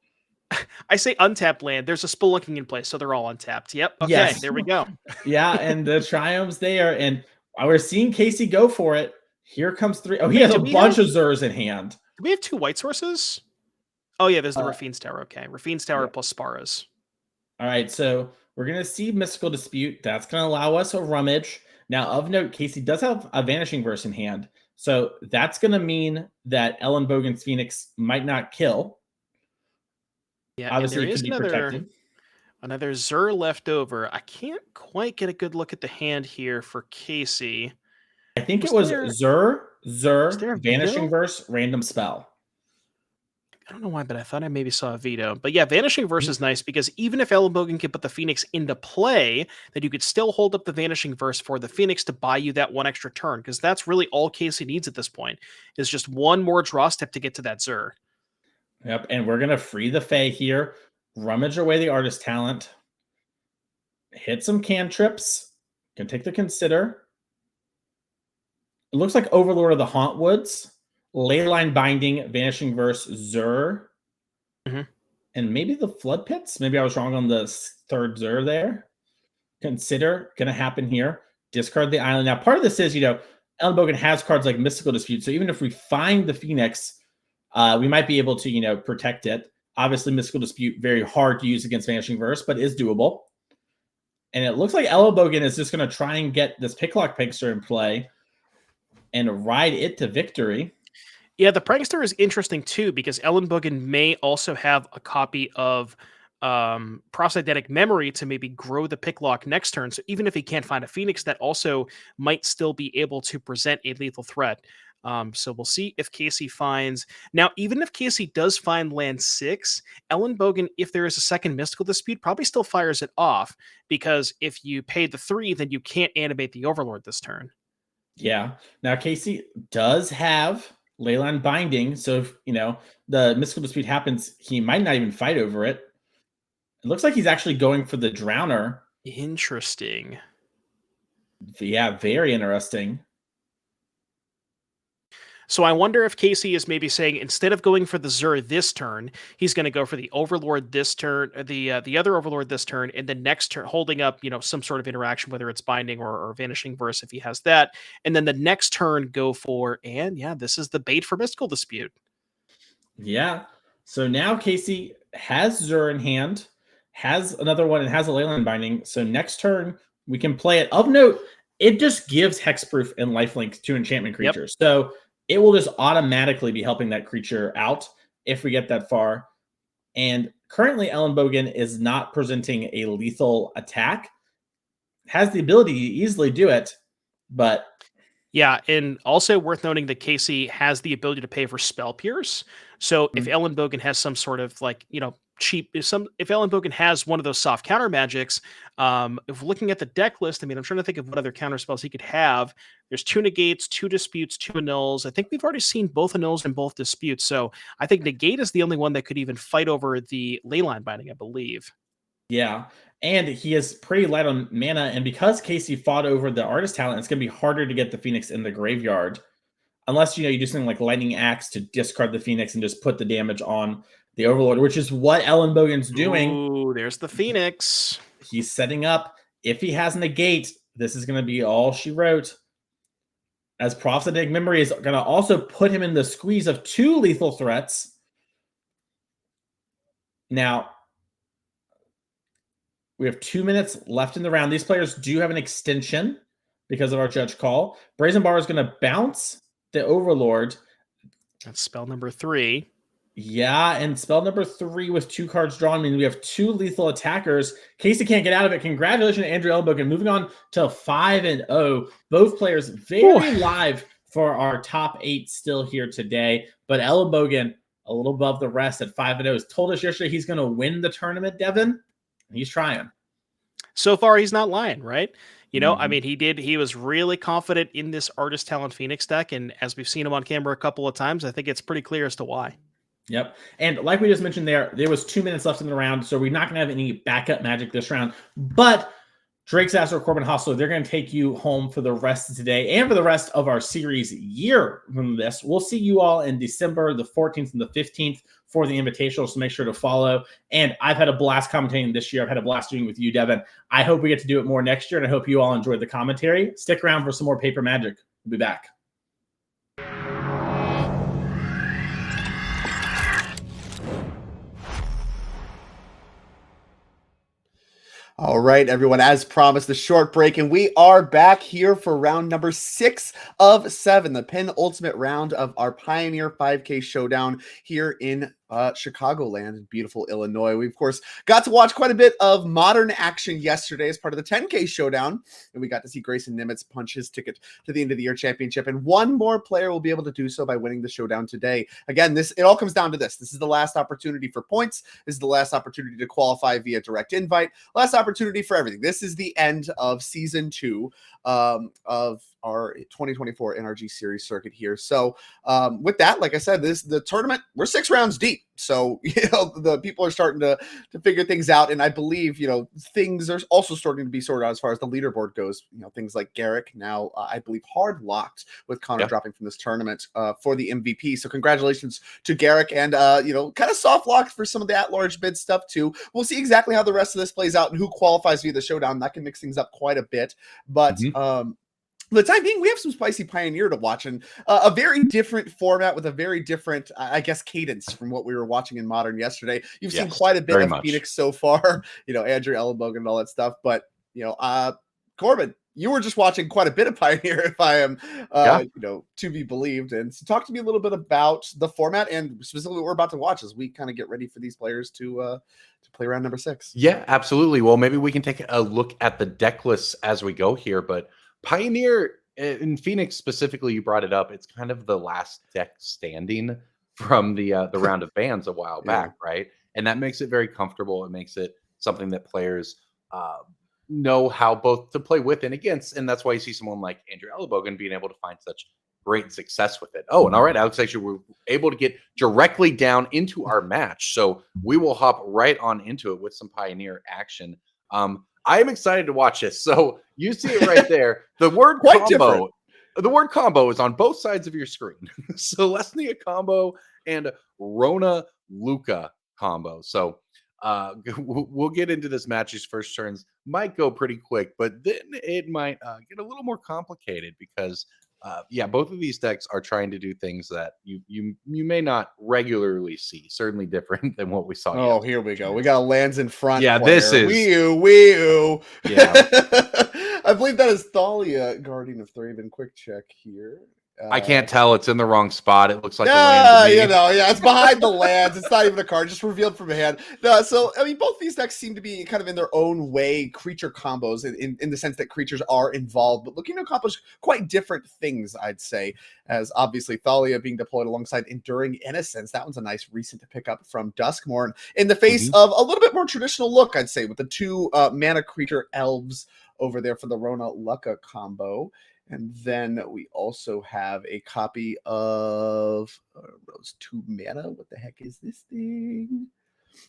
[SPEAKER 2] I say untapped land. There's a Spelunking in place, so they're all untapped. Yep. Okay,
[SPEAKER 1] yes.
[SPEAKER 2] There we go.
[SPEAKER 1] Yeah, and the Triumph's there. And we're seeing Casey go for it. Here comes 3. Oh, he has a bunch of Zurs in hand.
[SPEAKER 2] Do we have 2 white sources? Oh, yeah, there's the Rafine's Tower. Okay, Rafine's Tower plus Sparas.
[SPEAKER 1] All right, so we're going to see Mystical Dispute. That's going to allow us a Rummage. Now, of note, Casey does have a Vanishing Verse in hand. So that's going to mean that Ellenbogen's Phoenix might not kill.
[SPEAKER 2] Yeah,
[SPEAKER 1] obviously it could be protected.
[SPEAKER 2] Another Zur left over. I can't quite get a good look at the hand here for Casey.
[SPEAKER 1] I think it was Zur, Vanishing Verse, Random Spell.
[SPEAKER 2] I don't know why, but I thought I maybe saw a veto. But yeah, Vanishing Verse is nice, because even if Ellenbogen can put the Phoenix into play, then you could still hold up the Vanishing Verse for the Phoenix to buy you that 1 extra turn, because that's really all Casey needs at this point, is just 1 more draw step to get to that Zur.
[SPEAKER 1] Yep, and we're going to free the Fae here, rummage away the Artist Talent, hit some cantrips, can take the Consider. It looks like Overlord of the Haunt Woods, Leyline Binding, Vanishing Verse, Zur, and maybe the Flood Pits. Maybe I was wrong on the 3rd Zur there. Consider, going to happen here. Discard the island. Now, part of this is, Ellenbogen has cards like Mystical Dispute, so even if we find the Phoenix, we might be able to, protect it. Obviously, Mystical Dispute, very hard to use against Vanishing Verse, but is doable. And it looks like Ellenbogen is just going to try and get this Picklock Prankster in play and ride it to victory.
[SPEAKER 2] Yeah, the Prankster is interesting too, because Ellenbogen may also have a copy of Prosthetic Memory to maybe grow the Picklock next turn. So even if he can't find a Phoenix, that also might still be able to present a lethal threat. So we'll see if Casey finds... Now, even if Casey does find land 6, Ellenbogen, if there is a second Mystical Dispute, probably still fires it off, because if you pay the 3, then you can't animate the Overlord this turn.
[SPEAKER 1] Yeah. Now, Casey does have Leyline Binding, so if, the Mystical Dispute happens, he might not even fight over it. It looks like he's actually going for the Drowner.
[SPEAKER 2] Interesting.
[SPEAKER 1] Yeah, very interesting.
[SPEAKER 2] So I wonder if Casey is maybe saying, instead of going for the Zur this turn, he's going to go for the Overlord this turn, the other Overlord this turn, and then next turn holding up, some sort of interaction, whether it's Binding or Vanishing Verse if he has that, and then the next turn go for, and yeah, this is the bait for Mystical Dispute.
[SPEAKER 1] Yeah. So now Casey has Zur in hand, has another one, and has a Leyline Binding. So next turn we can play it. Of note, it just gives Hexproof and Lifelink to enchantment creatures. So it will just automatically be helping that creature out. if we get that far. And currently, Ellenbogen is not presenting a lethal attack. Has the ability to easily do it, but
[SPEAKER 2] Yeah, and also worth noting that Casey has the ability to pay for spell pierce. So if Ellenbogen has some sort of cheap, if Ellenbogen has one of those soft counter magics, if looking at the deck list, I mean, I'm trying to think of what other counter spells he could have. There's 2 negates, 2 disputes, 2 annuls. I think we've already seen both annuls and both disputes. So I think negate is the only one that could even fight over the leyline binding, I believe.
[SPEAKER 1] yeah. And he is pretty light on mana. And because Casey fought over the artist talent, it's going to be harder to get the Phoenix in the graveyard. Unless, you do something like Lightning Axe to discard the Phoenix and just put the damage on the Overlord, which is what Ellenbogen's doing.
[SPEAKER 2] Ooh, there's the Phoenix.
[SPEAKER 1] He's setting up. If he has negate, this is going to be all she wrote. As Prophetic Memory is going to also put him in the squeeze of 2 lethal threats. Now, we have 2 minutes left in the round. These players do have an extension because of our judge call. Brazen Bar is going to bounce the Overlord.
[SPEAKER 2] That's spell number 3.
[SPEAKER 1] Yeah, and spell number 3 with 2 cards drawn means we have 2 lethal attackers. Casey can't get out of it. Congratulations to Andrew Ellenbogen. Moving on to 5-0. Both players very live for our top 8 still here today. But Ellenbogen a little above the rest at 5-0. Has told us yesterday he's going to win the tournament, Devin. He's trying.
[SPEAKER 2] So far, he's not lying, right? I mean, he was really confident in this Artist Talent Phoenix deck. And as we've seen him on camera a couple of times, I think it's pretty clear as to why.
[SPEAKER 1] Yep. And like we just mentioned there was 2 minutes left in the round, so we're not going to have any backup magic this round. But Drake's Ass or Corbin Hostler, they're going to take you home for the rest of today and for the rest of our series year from this. We'll see you all in December the 14th and the 15th for the Invitational, so make sure to follow. And I've had a blast commentating this year. I've had a blast doing it with you, Devin. I hope we get to do it more next year, and I hope you all enjoyed the commentary. Stick around for some more Paper Magic. We'll be back.
[SPEAKER 6] All right, everyone, as promised, the short break, and we are back here for round number 6 of 7, the penultimate round of our Pioneer 5K Showdown here in Chicagoland, beautiful Illinois. We, of course, got to watch quite a bit of modern action yesterday as part of the 10K Showdown, and we got to see Grayson Nimitz punch his ticket to the End of the Year Championship, and one more player will be able to do so by winning the Showdown today. Again, it all comes down to this. This is the last opportunity for points. This is the last opportunity to qualify via direct invite. Last opportunity for everything. This is the end of Season 2 of our 2024 NRG Series circuit here. So with that, like I said, the tournament, we're 6 rounds deep. So, the people are starting to figure things out. And I believe, things are also starting to be sorted out as far as the leaderboard goes. Things like Garrick now, I believe, hard locked with Connor dropping from this tournament for the MVP. So congratulations to Garrick, and, kind of soft locked for some of the at-large bid stuff too. We'll see exactly how the rest of this plays out and who qualifies via the Showdown. That can mix things up quite a bit. But for the time being, we have some spicy Pioneer to watch, and a very different format with a very different, I guess, cadence from what we were watching in Modern yesterday. You've seen quite a bit of Phoenix so far, Andrew Ellenbogen and all that stuff. But, Corbin, you were just watching quite a bit of Pioneer, if I am, to be believed. And so talk to me a little bit about the format and specifically what we're about to watch as we kind of get ready for these players to play round number 6.
[SPEAKER 7] Yeah, absolutely. Well, maybe we can take a look at the deck lists as we go here, but Pioneer in Phoenix specifically, you brought it up. It's kind of the last deck standing from the round of bans a while back, right? And that makes it very comfortable. It makes it something that players know how both to play with and against, and that's why you see someone like Andrew Ellenbogen being able to find such great success with it. Oh, and all right, Alex, actually, we're able to get directly down into our match, so we will hop right on into it with some Pioneer action. I am excited to watch this. So you see it right there. The word combo. The word combo is on both sides of your screen. So Lesnia combo and Rona Luca combo. So we'll get into this match. These first turns might go pretty quick, but then it might get a little more complicated because both of these decks are trying to do things that you may not regularly see. Certainly different than what we saw.
[SPEAKER 6] Oh, here we go. We got lands in front.
[SPEAKER 7] Yeah,
[SPEAKER 6] player.
[SPEAKER 7] This is
[SPEAKER 6] Wee-oo.
[SPEAKER 7] Yeah.
[SPEAKER 6] I believe that is Thalia, Guardian of Thraben. Quick check here.
[SPEAKER 7] I can't tell. It's in the wrong spot. It looks like a land to me.
[SPEAKER 6] You know, yeah, it's behind the lands. It's not even a card, just revealed from a hand. No, so I mean, both these decks seem to be kind of in their own way creature combos in the sense that creatures are involved, but looking to accomplish quite different things, I'd say. As obviously Thalia being deployed alongside Enduring Innocence. That one's a nice recent to pick up from Duskmorn in the face of a little bit more traditional look, I'd say, with the 2 mana creature elves over there for the Rona Lucca combo. And then we also have a copy of Rose 2 mana. What the heck is this thing?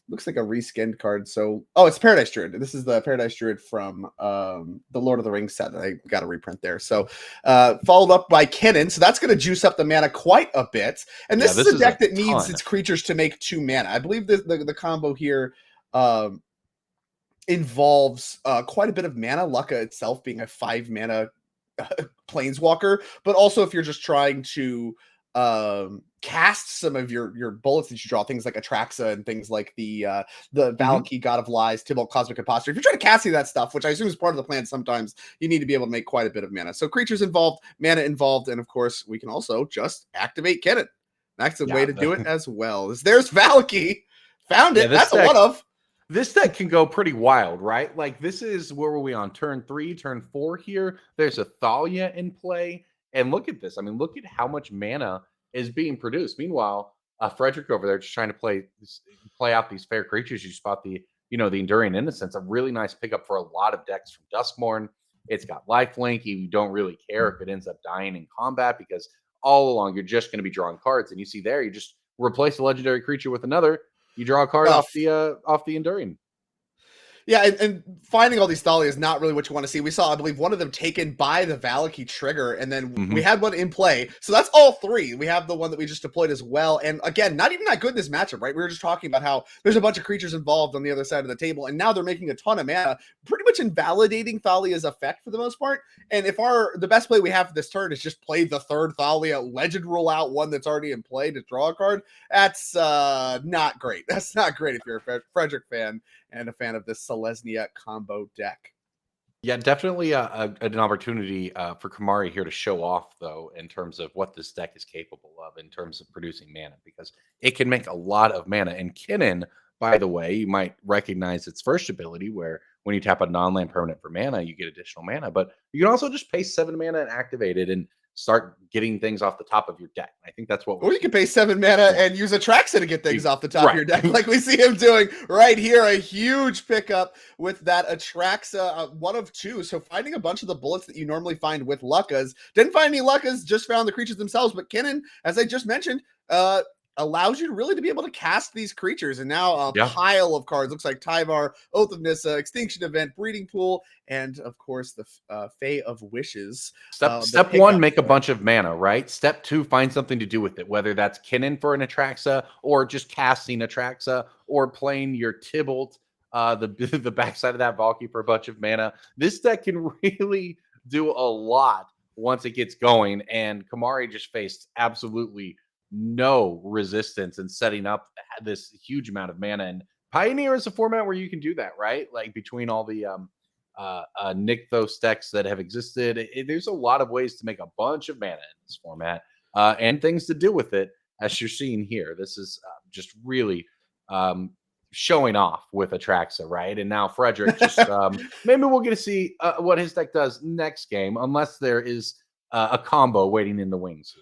[SPEAKER 6] Looks like a reskinned card. So, it's Paradise Druid. This is the Paradise Druid from the Lord of the Rings set that I got a reprint there. So, followed up by Kennen. So that's going to juice up the mana quite a bit. And this is a deck that needs its creatures to make 2 mana. I believe the combo here involves quite a bit of mana. Lucca itself being a 5 mana planeswalker, but also if you're just trying to cast some of your bullets that you draw, things like Atraxa and things like the Valaki, God of Lies, Tibalt, Cosmic Imposter. If you're trying to cast any of that stuff, which I assume is part of the plan sometimes, you need to be able to make quite a bit of mana. So creatures involved, mana involved, and of course, we can also just activate Kennen. That's a way to do it as well. There's Valaki. Found it. That's a one of.
[SPEAKER 7] This deck can go pretty wild, right? Like, this is, where were we on turn 3, turn 4 here? There's a Thalia in play. And look at this. I mean, look at how much mana is being produced. Meanwhile, Frederick over there just trying to play out these fair creatures. You spot the Enduring Innocence, a really nice pickup for a lot of decks from Duskmorn. It's got lifelink. You don't really care if it ends up dying in combat because all along you're just going to be drawing cards. And you see there, you just replace a legendary creature with another. You draw a card off the Enduring.
[SPEAKER 6] Yeah, and finding all these Thalia is not really what you want to see. We saw, I believe, one of them taken by the Valaki trigger, and then we had one in play. So that's all 3. We have the one that we just deployed as well. And again, not even that good in this matchup, right? We were just talking about how there's a bunch of creatures involved on the other side of the table, and now they're making a ton of mana, pretty much invalidating Thalia's effect for the most part. And if the best play we have for this turn is just play the 3rd Thalia, legend rule out one that's already in play to draw a card, that's not great. That's not great if you're a Frederick fan and a fan of this Selesnya combo deck.
[SPEAKER 7] Yeah, definitely an opportunity for Kamari here to show off, though, in terms of what this deck is capable of in terms of producing mana, because it can make a lot of mana. And Kennen, by the way, you might recognize its first ability, where when you tap a non-land permanent for mana, you get additional mana. But you can also just pay 7 mana and activate it and start getting things off the top of your deck. I think that's what.
[SPEAKER 6] Or you can pay 7 mana and use Atraxa to get things off the top of your deck, like we see him doing right here. A huge pickup with that Atraxa, 1 of 2. So finding a bunch of the bullets that you normally find with Luckas. Didn't find any Luckas, just found the creatures themselves. But Kennen, as I just mentioned, allows you to be able to cast these creatures. And now a pile of cards. Looks like Tyvar, Oath of Nissa, Extinction Event, Breeding Pool, and of course the Fae of Wishes.
[SPEAKER 7] Step 1, make a bunch of mana, right? Step 2, find something to do with it, whether that's Kennen for an Atraxa, or just casting Atraxa, or playing your Tibalt, the backside of that Valky for a bunch of mana. This deck can really do a lot once it gets going, and Kamari just faced absolutely no resistance in setting up this huge amount of mana. And Pioneer is a format where you can do that, right? Like, between all the Nykthos decks that have existed, there's a lot of ways to make a bunch of mana in this format, and things to do with it, as you're seeing here. This is just really showing off with Atraxa, right? And now Frederick just maybe we'll get to see what his deck does next game, unless there is a combo waiting in the wings.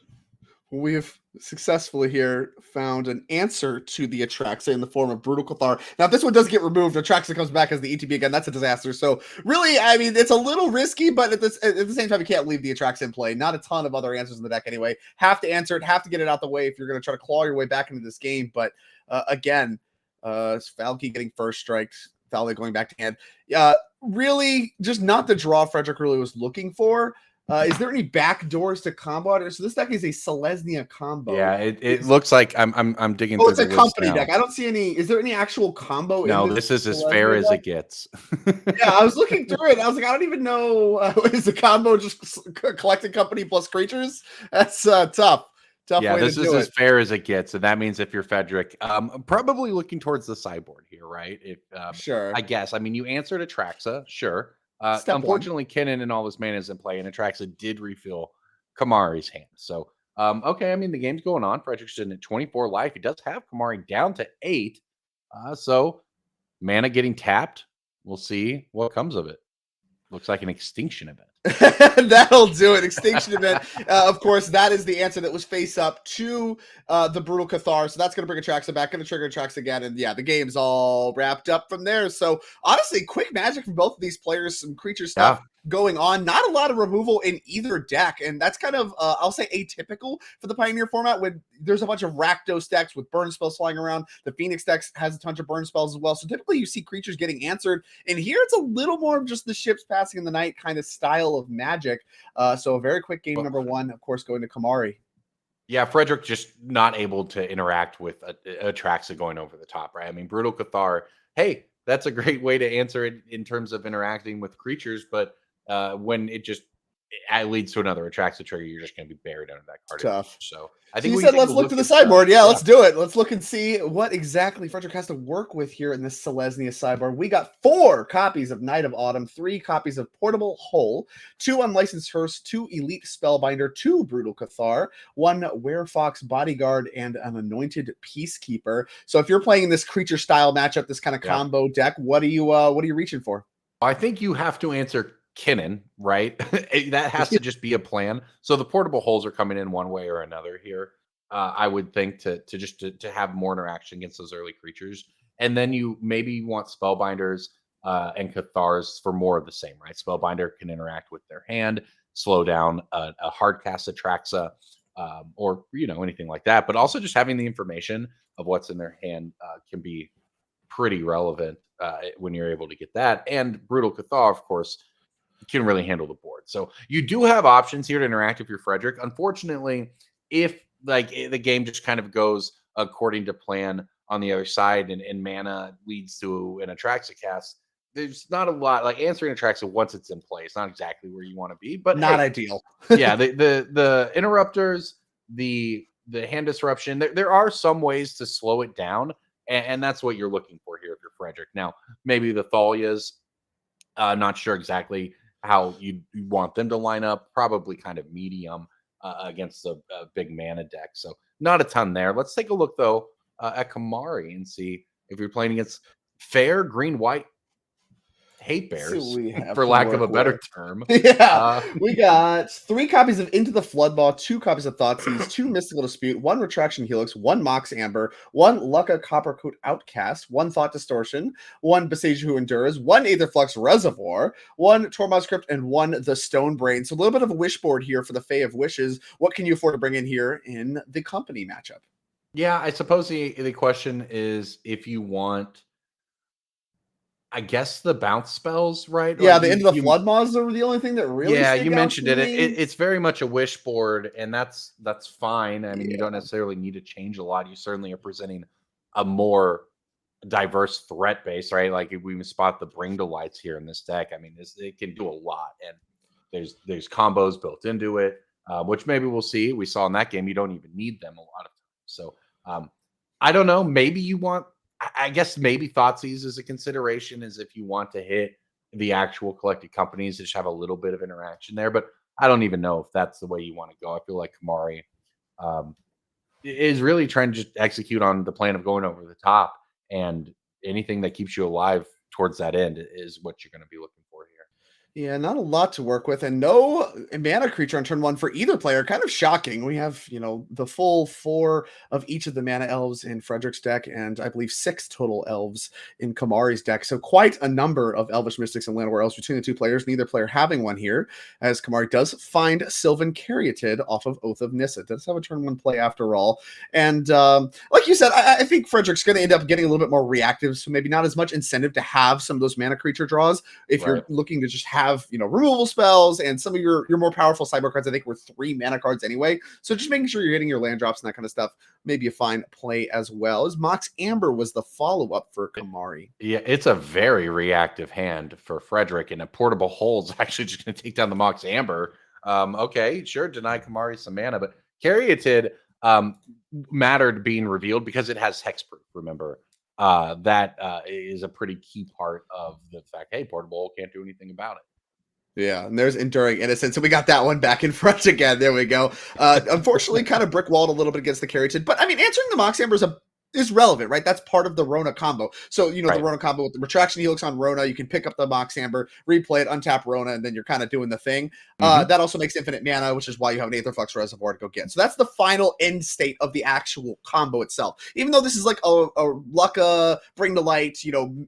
[SPEAKER 6] We have successfully here found an answer to the Atraxa in the form of Brutal Cathar. Now, if this one does get removed, Atraxa comes back as the ETB again. That's a disaster. So really, I mean, it's a little risky, but at the same time, you can't leave the Atraxa in play. Not a ton of other answers in the deck anyway. Have to answer it, have to get it out the way if you're going to try to claw your way back into this game. But again, Valky getting first strikes, Thalia going back to hand. Really just not the draw Frederick really was looking for. Is there any back doors to combo? So this deck is a Selesnya combo.
[SPEAKER 7] Yeah, it looks like I'm digging.
[SPEAKER 6] Oh, it's a company deck. I don't see any. Is there any actual combo?
[SPEAKER 7] No, this is as fair as it gets.
[SPEAKER 6] Yeah, I was looking through it. I was like, I don't even know. Is the combo just collecting company plus creatures? That's tough.
[SPEAKER 7] Yeah, this is as fair as it gets, and that means if you're Frederick, probably looking towards the sideboard here, right? If
[SPEAKER 6] sure,
[SPEAKER 7] I guess. I mean, you answered Atraxa, sure. Unfortunately, Kennen and all his mana is in play, and Atraxa did refill Kamari's hand. So, okay, I mean, the game's going on. Frederick's sitting at 24 life. He does have Kamari down to 8. So, mana getting tapped. We'll see what comes of it. Looks like an extinction event.
[SPEAKER 6] That'll do it. Extinction event. Of course, that is the answer that was face up to the Brutal Cathar. So that's going to bring Atraxa back, going to trigger Atraxa again. And yeah, the game's all wrapped up from there. So honestly, quick magic from both of these players, some creature stuff going on. Not a lot of removal in either deck. And that's kind of, I'll say, atypical for the Pioneer format when there's a bunch of Rakdos decks with burn spells flying around. The Phoenix deck has a ton of burn spells as well. So typically you see creatures getting answered. And here it's a little more of just the ships passing in the night kind of style of magic. So a very quick game number 1, of course, going to Kamari.
[SPEAKER 7] Yeah, Frederick just not able to interact with Atraxa going over the top, right? I mean, Brutal Cathar, hey, that's a great way to answer it in terms of interacting with creatures, but when it leads to another Atraxa trigger, you're just going to be buried under that card.
[SPEAKER 6] Tough.
[SPEAKER 7] So I
[SPEAKER 6] So
[SPEAKER 7] think
[SPEAKER 6] you said let's look to the sideboard. Yeah, let's do it. Let's look and see what exactly Frederick has to work with here in this Selesnya sideboard. We got 4 copies of Knight of Autumn, 3 copies of Portable Hull, 2 Unlicensed Hearse, 2 Elite Spellbinder, 2 Brutal Cathar, 1 Werefox Bodyguard, and an Anointed Peacekeeper. So if you're playing this creature style matchup, this kind of combo deck, what are you reaching for?
[SPEAKER 7] I think you have to answer Kinnan, right? That has to just be a plan. So the portable holes are coming in one way or another here. I would think to have more interaction against those early creatures, and then you maybe want spellbinders and Cathars for more of the same, right? Spellbinder can interact with their hand, slow down a hard cast Atraxa, or anything like that. But also just having the information of what's in their hand can be pretty relevant when you're able to get that. And Brutal Cathar, of course, can really handle the board. So you do have options here to interact with your Frederick. Unfortunately, if the game just kind of goes according to plan on the other side and mana leads to an Atraxa cast, there's not a lot like answering Atraxa once it's in play. It's not exactly where you want to be, but
[SPEAKER 6] not ideal.
[SPEAKER 7] Yeah, the interrupters, the hand disruption, there are some ways to slow it down, and that's what you're looking for here if you're Frederick. Now, maybe the Thalias, not sure exactly how you want them to line up. Probably kind of medium against a big mana deck. So not a ton there. Let's take a look though at Kamari and see if you're playing against fair green-white hate bears, for lack of a better term.
[SPEAKER 6] Yeah, we got 3 copies of Into the Floodmaw, 2 copies of Thoughtseize, 2 Mystical Dispute, 1 Retraction Helix, 1 Mox Amber, 1 Lucca Coppercoat Outcast, 1 Thought Distortion, 1 Besage Who Endures, 1 Aetherflux Reservoir, 1 Tormod's Crypt, and 1 The Stone Brain. So a little bit of a wish board here for the Fae of Wishes. What can you afford to bring in here in the company matchup?
[SPEAKER 7] Yeah, I suppose the question is if you want, I guess, the bounce spells, right?
[SPEAKER 6] Yeah, the Into the Floodmaws are the only thing that really.
[SPEAKER 7] Yeah, you mentioned it. It's very much a wish board, and that's fine. I mean, you don't necessarily need to change a lot. You certainly are presenting a more diverse threat base, right? Like if we spot the Bring to Lights here in this deck, I mean, it can do a lot, and there's combos built into it, which maybe we'll see. We saw in that game, you don't even need them a lot of times. So I don't know. Maybe you want. I guess maybe Thoughtseize is a consideration, is if you want to hit the actual collected companies, just have a little bit of interaction there. But I don't even know if that's the way you want to go. I feel like Kamari is really trying to just execute on the plan of going over the top, and anything that keeps you alive towards that end is what you're going to be looking for here.
[SPEAKER 6] Yeah, not a lot to work with, and no mana creature on turn 1 for either player. Kind of shocking. We have, the full 4 of each of the mana elves in Frederick's deck, and I believe 6 total elves in Kamari's deck. So quite a number of Elvish Mystics and Llanowar Elves between the 2 players, neither player having one here, as Kamari does find Sylvan Caryatid off of Oath of Nissa. Does have a turn 1 play after all. And like you said, I think Frederick's going to end up getting a little bit more reactive, so maybe not as much incentive to have some of those mana creature draws if you're looking to just have removal spells, and some of your more powerful cyber cards I think were 3 mana cards anyway, so just making sure you're hitting your land drops and that kind of stuff, maybe a fine play as well. As Mox Amber was the follow-up for Kamari.
[SPEAKER 7] Yeah, it's a very reactive hand for Frederick, and a Portable Hole's actually just going to take down the Mox Amber. Okay, sure, deny Kamari some mana, but Caryatid mattered being revealed because it has hexproof. Remember, that is a pretty key part of the fact, hey, Portable Hole can't do anything about it.
[SPEAKER 6] Yeah, and there's Enduring Innocence. So we got that one back in front again. There we go. Unfortunately, kind of brick walled a little bit against the Carrington. But I mean, answering the Mox Amber is relevant, right? That's part of the Rona combo. So, the
[SPEAKER 7] Right.
[SPEAKER 6] Rona combo with the Retraction Helix on Rona, you can pick up the Mox Amber, replay it, untap Rona, and then you're kind of doing the thing. That also makes infinite mana, which is why you have an Aetherflux Reservoir to go get. So that's the final end state of the actual combo itself. Even though this is like a Lucka, Bring to Light,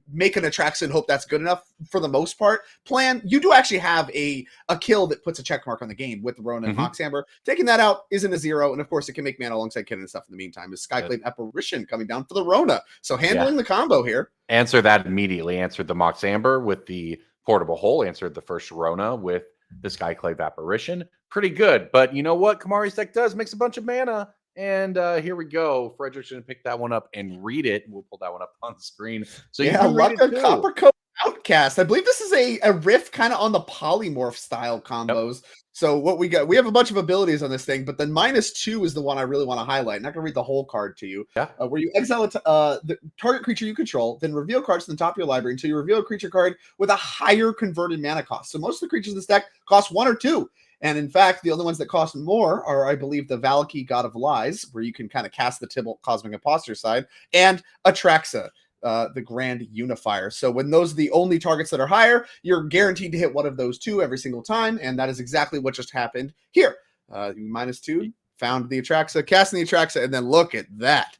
[SPEAKER 6] make an Atraxa, hope that's good enough for the most part plan, you do actually have a kill that puts a check mark on the game with Rona and Mox Amber. Taking that out isn't a 0, and of course it can make mana alongside Kid and stuff in the meantime. Is Skyclave Apparition coming down for the Rona. So handling the combo here.
[SPEAKER 7] Answer that immediately. Answered the Mox Amber with the Portable Hole. Answered the first Rona with the Skyclave Apparition. Pretty good. But you know what Kamari's deck does? Makes a bunch of mana. And here we go. Frederick's going to pick that one up and read it. We'll pull that one up on the screen. So you can read it too.
[SPEAKER 6] Copper Coat Outcast. I believe this is a riff kind of on the polymorph style combos. Yep. So what we got, we have a bunch of abilities on this thing, but then -2 is the one I really want to highlight. I'm not going to read the whole card to you.
[SPEAKER 7] Yeah.
[SPEAKER 6] Where you exile the target creature you control, then reveal cards to the top of your library until you reveal a creature card with a higher converted mana cost. So most of the creatures in this deck cost 1 or 2. And in fact, the only ones that cost more are, I believe, the Valaki, God of Lies, where you can kind of cast the Tibalt Cosmic Imposter side, and Atraxa, the Grand Unifier. So when those are the only targets that are higher, you're guaranteed to hit one of those 2 every single time, and that is exactly what just happened here. -2, found the Atraxa, casting the Atraxa, and then look at that.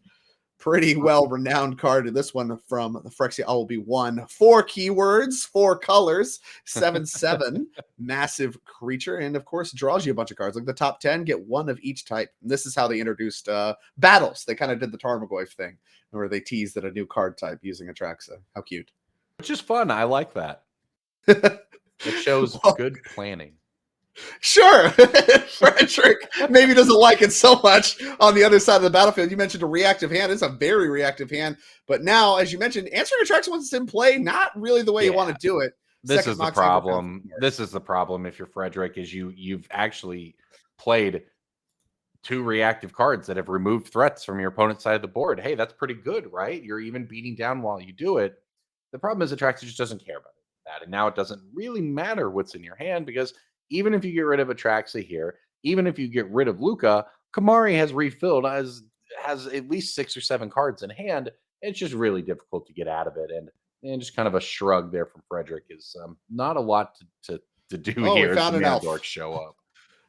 [SPEAKER 6] Pretty well-renowned card. This one from the Phyrexia Owl will be 1. 4 keywords, 4 colors, 7/7, massive creature, and of course draws you a bunch of cards. Like the top 10 get 1 of each type. And this is how they introduced battles. They kind of did the Tarmogoyf thing, where they teased at a new card type using Atraxa. How cute.
[SPEAKER 7] Which is fun. I like that. It shows good planning.
[SPEAKER 6] Sure. Frederick maybe doesn't like it so much on the other side of the battlefield. You mentioned a reactive hand. It's a very reactive hand. But now, as you mentioned, answering Atraxa once it's in play, not really the way you want to do it.
[SPEAKER 7] This is the problem. This is the problem if you're Frederick, is you've actually played 2 reactive cards that have removed threats from your opponent's side of the board. Hey, that's pretty good, right? You're even beating down while you do it. The problem is Atraxa just doesn't care about that. And now it doesn't really matter what's in your hand, because even if you get rid of Atraxa here, even if you get rid of Luca, Kamari has refilled, has at least 6 or 7 cards in hand. It's just really difficult to get out of it. And just kind of a shrug there from Frederick is not a lot to do here as the Mana-Dorks show up.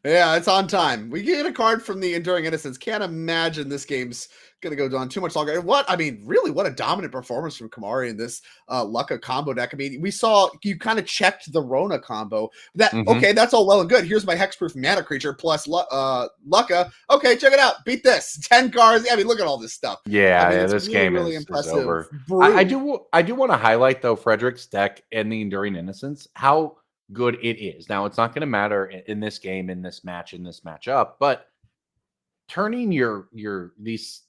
[SPEAKER 6] Yeah, it's on time. We get a card from the Enduring Innocence. Can't imagine this game's going to go on too much longer. And really, what a dominant performance from Kamari in this Lucka combo deck. I mean, we saw you kind of checked the Rona combo. Okay, that's all well and good. Here's my hexproof mana creature plus Lucka. Okay, check it out. Beat this. 10 cards. I mean, look at all this stuff.
[SPEAKER 7] Yeah, this game is over. I do want to highlight, though, Frederick's deck and the Enduring Innocence, how good it is. Now, it's not going to matter in this game, in this matchup, but turning these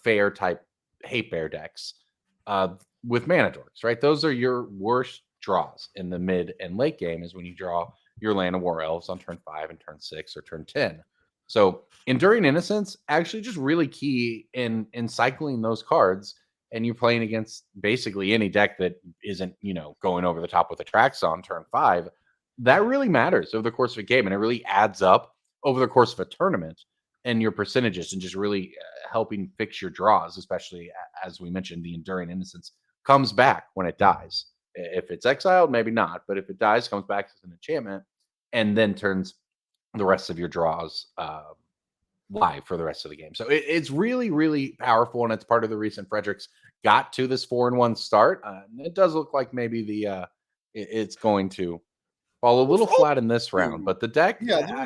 [SPEAKER 7] fair type hate bear decks with Mana-Dorks, right? Those are your worst draws in the mid and late game, is when you draw your Land of War Elves on turn 5 and turn 6 or turn 10. So Enduring Innocence actually just really key in cycling those cards, and you're playing against basically any deck that isn't going over the top with Atraxa on turn 5. That really matters over the course of a game, and it really adds up over the course of a tournament and your percentages, and just really helping fix your draws, especially as we mentioned, the Enduring Innocence comes back when it dies. If it's exiled, maybe not, but if it dies, comes back as an enchantment, and then turns the rest of your draws live for the rest of the game. So it's really, really powerful, and it's part of the reason Fredericks got to this 4-1 start. It does look like maybe it's going to fall a little flat in this round, but the deck,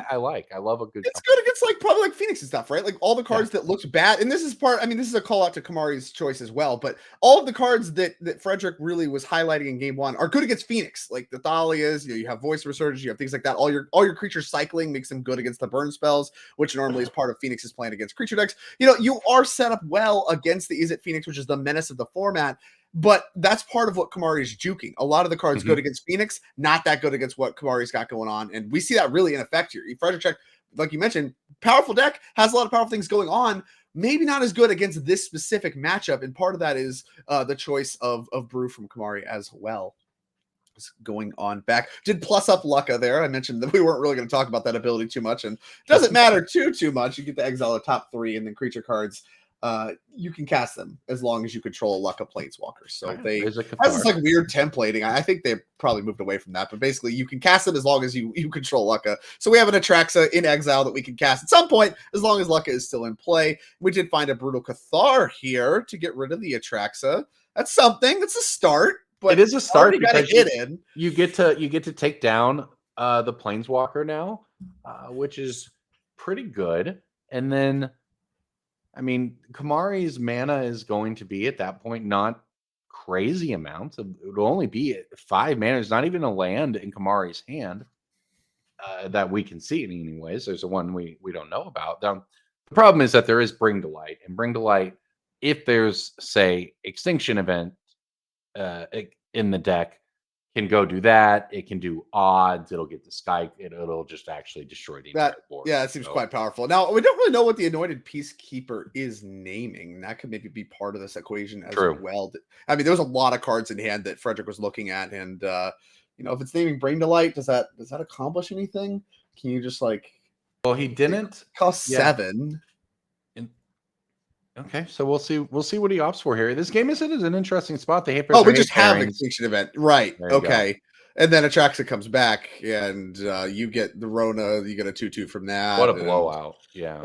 [SPEAKER 7] I like. I love a good.
[SPEAKER 6] It's good against probably like Phoenix and stuff, right? Like all the cards that looked bad, and this is this is a call out to Kamari's choice as well. But all of the cards that Frederick really was highlighting in game 1 are good against Phoenix, like the Thalias. You have Voice Resurgence, you have things like that. All your creatures cycling makes them good against the burn spells, which normally is part of Phoenix's plan against creature decks. You are set up well against the Izzet Phoenix, which is the menace of the format. But that's part of what Kamari's juking. A lot of the cards good against Phoenix, not that good against what Kamari's got going on. And we see that really in effect here. Frederick, like you mentioned, powerful deck, has a lot of powerful things going on. Maybe not as good against this specific matchup. And part of that is the choice of brew from Kamari as well. going on back. Did plus up Lucca there. I mentioned that we weren't really going to talk about that ability too much, and doesn't matter too much. You get to exile the top 3, and then creature cards, you can cast them as long as you control a Lucca Planeswalker. So they has this like weird templating. I think they probably moved away from that, but basically you can cast them as long as you control Lucca. So we have an Atraxa in exile that we can cast at some point as long as Lucca is still in play. We did find a Brutal Cathar here to get rid of the Atraxa. That's something. That's a start. But
[SPEAKER 7] it is a start because you get to take down the Planeswalker now, which is pretty good. And then, I mean, Kamari's mana is going to be at that point not crazy amounts. It would only be 5 mana. There's not even a land in Kamari's hand that we can see in any ways. There's a one we don't know about. Now, the problem is that there is Bring to Light, and Bring to Light, if there's, say, Extinction Event in the deck, can go do that. It can do odds. It'll get the sky. It'll just actually destroy the entire board.
[SPEAKER 6] Yeah, it seems quite powerful. Now, we don't really know what the Anointed Peacekeeper is naming. That could maybe be part of this equation as well. I mean, there was a lot of cards in hand that Frederick was looking at, and you know, if it's naming Bring to Light, does that accomplish anything? Can you just like?
[SPEAKER 7] Well, he didn't
[SPEAKER 6] cost 7.
[SPEAKER 7] Okay, so we'll see what he opts for here. This game is an interesting spot.
[SPEAKER 6] We just have Extinction Event, right? Okay, and then Atraxa comes back, and you get the Rona. You get a 2/2 from that.
[SPEAKER 7] What a blowout! Yeah,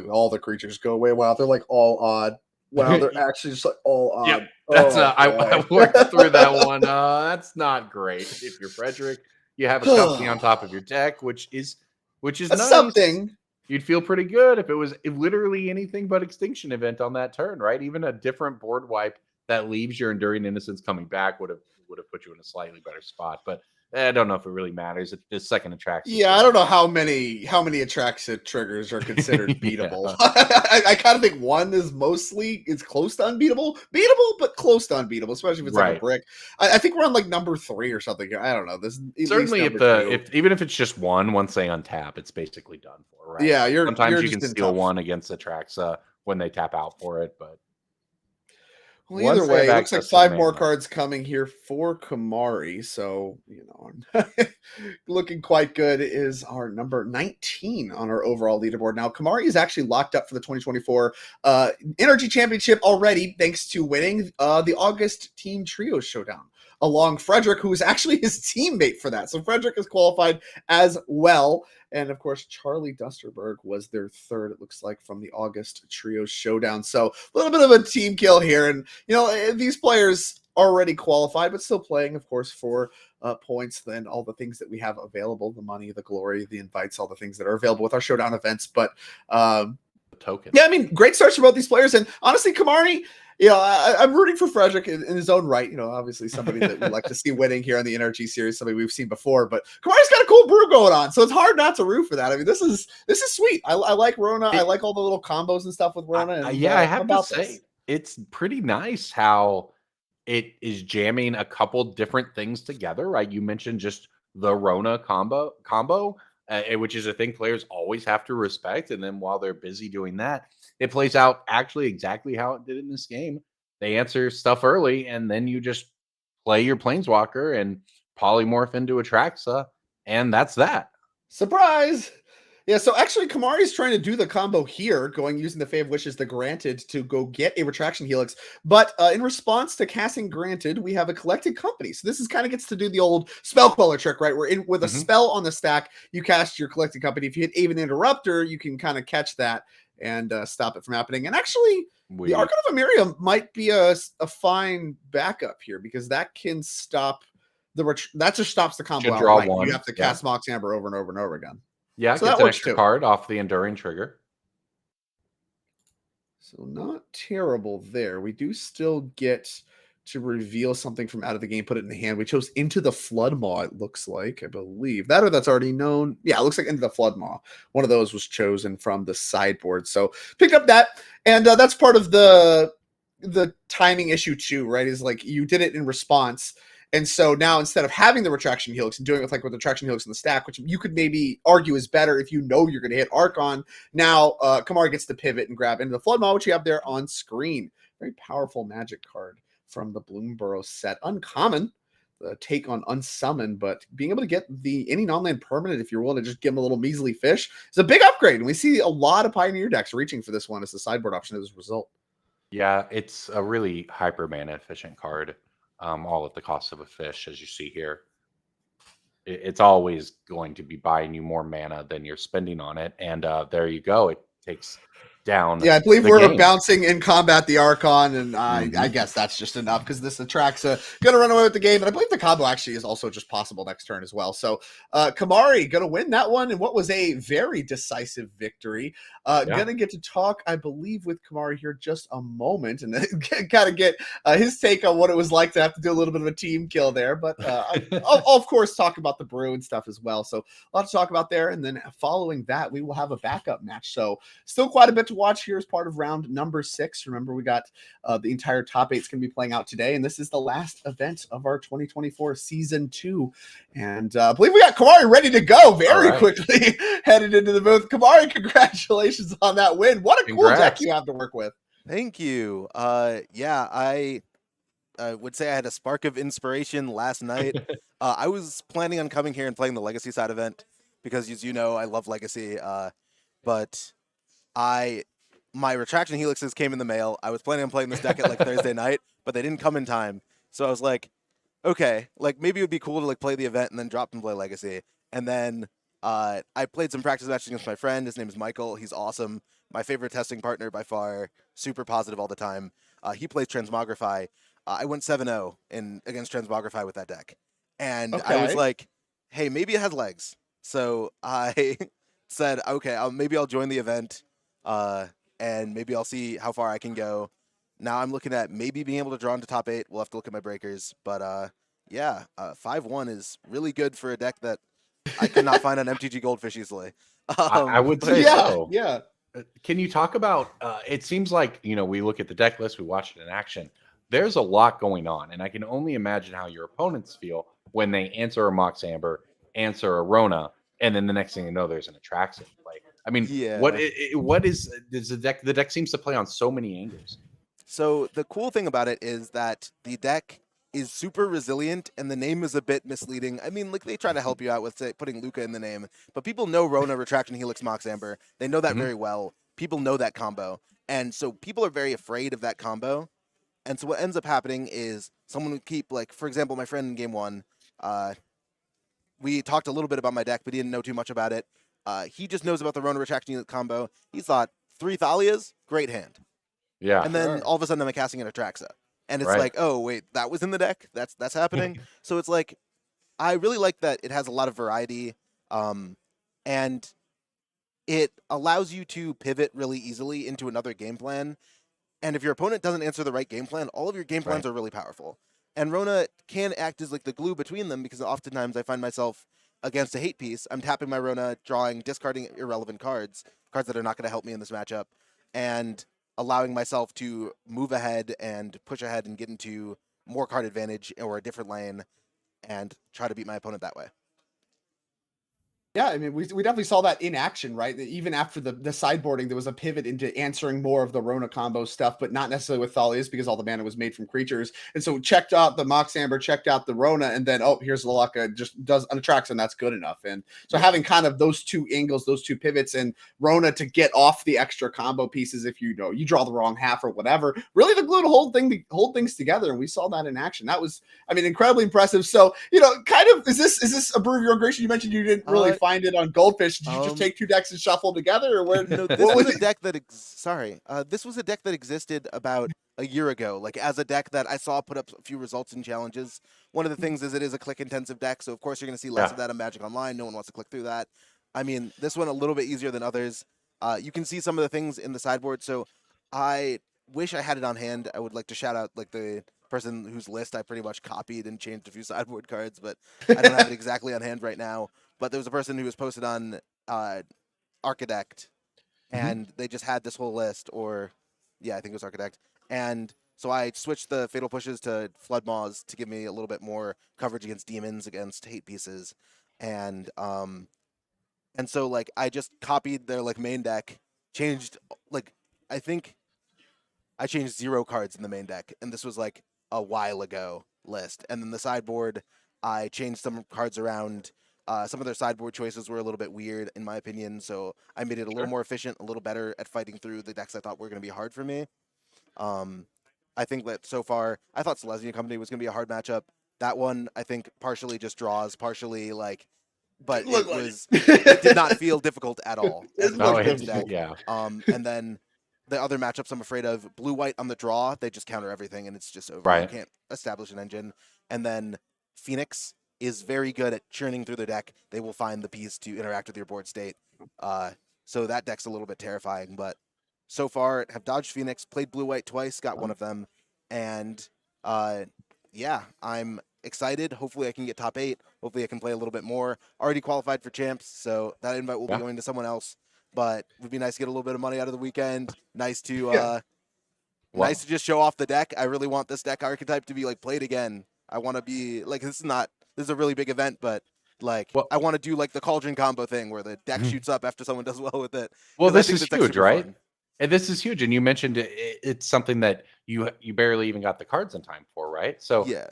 [SPEAKER 6] all the creatures go away. Wow, they're like all odd. Wow, they're actually just like all odd.
[SPEAKER 7] Yep. That's I worked through that one. That's not great. If you're Frederick, you have a company on top of your deck, which is nice.
[SPEAKER 6] Something.
[SPEAKER 7] You'd feel pretty good if it was literally anything but Extinction Event on that turn, right? Even a different board wipe that leaves your Enduring Innocence coming back would have put you in a slightly better spot. But I don't know if it really matters. The second Atraxa.
[SPEAKER 6] Yeah, I don't know how many Atraxa triggers are considered beatable. I kind of think one is close to unbeatable, but close to unbeatable, especially if it's like a brick. I think we're on like number 3 or something. I don't know. This
[SPEAKER 7] certainly if even if it's just one, once they untap, it's basically done for, right?
[SPEAKER 6] Yeah,
[SPEAKER 7] sometimes you can steal one against Atraxa when they tap out for it, but.
[SPEAKER 6] Well, either way, it looks like 5 more cards coming here for Kamari. So, you know, looking quite good is our number 19 on our overall leaderboard. Now, Kamari is actually locked up for the 2024 NRG Championship already, thanks to winning the August Team Trio Showdown along Frederick, who is actually his teammate for that. So Frederick is qualified as well. And of course, Charlie Dusterberg was their 3rd, it looks like, from the August Trio Showdown. So a little bit of a team kill here. And, you know, these players already qualified, but still playing, of course, for points and all the things that we have available, the money, the glory, the invites, all the things that are available with our Showdown events. But
[SPEAKER 7] token.
[SPEAKER 6] Yeah, I mean, great starts for both these players. And honestly, Kamari, you know, I'm rooting for Frederick in his own right. You know, obviously somebody that we like to see winning here on the NRG series, somebody we've seen before. But Kamari's got a cool brew going on, so it's hard not to root for that. I mean, this is sweet. I like Rona. I like all the little combos and stuff with Rona. And,
[SPEAKER 7] I have to say, it's pretty nice how it is jamming a couple different things together, right? You mentioned just the Rona combo. Which is a thing players always have to respect. And then while they're busy doing that, it plays out actually exactly how it did in this game. They answer stuff early, and then you just play your Planeswalker and polymorph into Atraxa, and that's that.
[SPEAKER 6] Surprise! Yeah, so actually Kamari's trying to do the combo here, using the Fae of Wishes, the Granted, to go get a Retraction Helix. But in response to casting Granted, we have a Collected Company. So this is kind of gets to do the old Spell Queller trick, right? Where with a spell on the stack, you cast your Collected Company. If you hit Aven Interrupter, you can kind of catch that and stop it from happening. And actually, the Archon of Emiria might be a fine backup here, because that can stop that just stops the combo outright. You have to cast Mox Amber over and over and over again.
[SPEAKER 7] Yeah, so gets an extra card off the Enduring Trigger.
[SPEAKER 6] So not terrible there. We do still get to reveal something from out of the game, put it in the hand. We chose Into the Floodmaw, it looks like, I believe. That or that's already known. Yeah, it looks like Into the Floodmaw. One of those was chosen from the sideboard. So pick up that. And that's part of the timing issue too, right? Is like you did it in response. And so now instead of having the Retraction Helix and doing it with the Retraction Helix in the stack, which you could maybe argue is better if you know you're going to hit Archon, now Kamari gets to pivot and grab Into the Floodmaw, which you have there on screen. Very powerful magic card from the Bloomburrow set. Uncommon. take on Unsummon, but being able to get any non-land permanent, if you're willing to just give them a little measly fish, is a big upgrade. And we see a lot of Pioneer decks reaching for this one as the sideboard option as a result.
[SPEAKER 7] Yeah, it's a really hyper mana efficient card, all at the cost of a fish, as you see here. It's always going to be buying you more mana than you're spending on it, and there you go. It takes down.
[SPEAKER 6] Yeah, I believe
[SPEAKER 7] the
[SPEAKER 6] we're
[SPEAKER 7] game.
[SPEAKER 6] bouncing in combat the Archon, and I
[SPEAKER 7] Mhm.
[SPEAKER 6] guess that's just enough because this Atraxa going to run away with the game. And I believe the combo actually is also just possible next turn as well. So Kamari going to win that one, and what was a very decisive victory. Going to get to talk, I believe, with Kamari here just a moment, and kind of get his take on what it was like to have to do a little bit of a team kill there. But I'll of course talk about the brew and stuff as well. So a lot to talk about there. And then following that, we will have a backup match. So still quite a bit to watch here as part of round number 6. Remember, we got the entire top 8's going to be playing out today, and this is the last event of our 2024 season 2. And I believe we got Kamari ready to go very quickly headed into the booth. Kamari, congratulations on that win. What a cool deck you have to work with.
[SPEAKER 8] Thank you. Yeah, I would say I had a spark of inspiration last night. I was planning on coming here and playing the Legacy side event because, as you know, I love Legacy. But my Retraction Helixes came in the mail. I was planning on playing this deck at like Thursday night, but they didn't come in time. So I was like, okay, like maybe it would be cool to like play the event and then drop and play Legacy. And then I played some practice matches against my friend. His name is Michael. He's awesome. My favorite testing partner by far. Super positive all the time. He plays Transmogrify. I went 7-0 against Transmogrify with that deck. And I was like, hey, maybe it has legs. So I said, okay, maybe I'll join the event, and maybe I'll see how far I can go. Now I'm looking at maybe being able to draw into top 8. We'll have to look at my breakers. But yeah, 5-1 is really good for a deck that I could not find on MTG Goldfish easily.
[SPEAKER 7] I would say so.
[SPEAKER 6] Yeah.
[SPEAKER 7] Can you talk about, it seems like, we look at the deck list, we watch it in action. There's a lot going on, and I can only imagine how your opponents feel when they answer a Mox Amber, answer a Rona, and then the next thing you know, there's an Atraxa in play. I mean, what is the deck? The deck seems to play on so many angles.
[SPEAKER 8] So the cool thing about it is that the deck is super resilient, and the name is a bit misleading. I mean, like they try to help you out with say, putting Luca in the name, but people know Rona, Retraction Helix, Mox Amber. They know that very well. People know that combo, and so people are very afraid of that combo. And so what ends up happening is someone would keep, like, for example, my friend in game 1, we talked a little bit about my deck, but he didn't know too much about it. He just knows about the Rona Retraction Unit combo. He thought 3 Thalias, great hand.
[SPEAKER 7] Yeah.
[SPEAKER 8] And then all of a sudden I'm casting an Atraxa. And it's like, oh, wait, that was in the deck? That's happening? So it's like, I really like that it has a lot of variety, and it allows you to pivot really easily into another game plan. And if your opponent doesn't answer the right game plan, all of your game plans are really powerful. And Rona can act as like the glue between them because oftentimes I find myself against a hate piece. I'm tapping my Rona, discarding irrelevant cards that are not going to help me in this matchup, and allowing myself to move ahead and push ahead and get into more card advantage or a different lane and try to beat my opponent that way.
[SPEAKER 6] Yeah, I mean, we definitely saw that in action, right? Even after the sideboarding, there was a pivot into answering more of the Rona combo stuff, but not necessarily with Thalias because all the mana was made from creatures. And so checked out the Mox Amber, checked out the Rona, and then, oh, here's Lalaka, just does Unattracts, and that's good enough. And so having kind of those two angles, those two pivots, and Rona to get off the extra combo pieces if you draw the wrong half or whatever, really the glue to hold things together. And we saw that in action. That was, I mean, incredibly impressive. So, kind of, is this a brew of your own creation? You mentioned you didn't really find it on Goldfish. Did you just take 2 decks and shuffle together, or where?
[SPEAKER 8] No, this was a deck that this was a deck that existed about a year ago, like as a deck that I saw put up a few results in challenges. One of the things is it is a click intensive deck, so of course you're going to see less of that in Magic Online. No one wants to click through that. I mean, this one a little bit easier than others. You can see some of the things in the sideboard, so I wish I had it on hand. I would like to shout out like the person whose list I pretty much copied and changed a few sideboard cards, but I don't have it exactly on hand right now. But there was a person who was posted on Architect, and they just had this whole list, or yeah, I think it was Architect. And so I switched the Fatal Pushes to Flood Maws to give me a little bit more coverage against demons, against hate pieces, and so like I just copied their like main deck, changed like I think I changed 0 cards in the main deck, and this was like a while ago. list. And then the sideboard, I changed some cards around. Some of their sideboard choices were a little bit weird, in my opinion, so I made it a little more efficient, a little better at fighting through the decks I thought were going to be hard for me. I think that so far, I thought Selesnya Company was going to be a hard matchup. That one, I think, partially just draws, partially but it did not feel difficult at all as
[SPEAKER 6] It looked
[SPEAKER 8] a deck.
[SPEAKER 7] Yeah.
[SPEAKER 8] And then the other matchups I'm afraid of, blue-white on the draw, they just counter everything and it's just over.
[SPEAKER 7] Right.
[SPEAKER 8] You can't establish an engine. And then Phoenix is very good at churning through the deck. They will find the piece to interact with your board state. So that deck's a little bit terrifying, but so far have dodged Phoenix, played blue-white twice, got one of them, and yeah, I'm excited. Hopefully I can get top 8. Hopefully I can play a little bit more. Already qualified for champs, so that invite will be going to someone else. But it would be nice to get a little bit of money out of the weekend. Nice to nice to just show off the deck. I really want this deck archetype to be played again. I want to be this is a really big event, but I want to do the cauldron combo thing where the deck shoots up after someone does well with it.
[SPEAKER 7] Well, this is huge, right? Fun. And this is huge, and you mentioned it's something that you barely even got the cards in time for, right? So
[SPEAKER 8] yeah,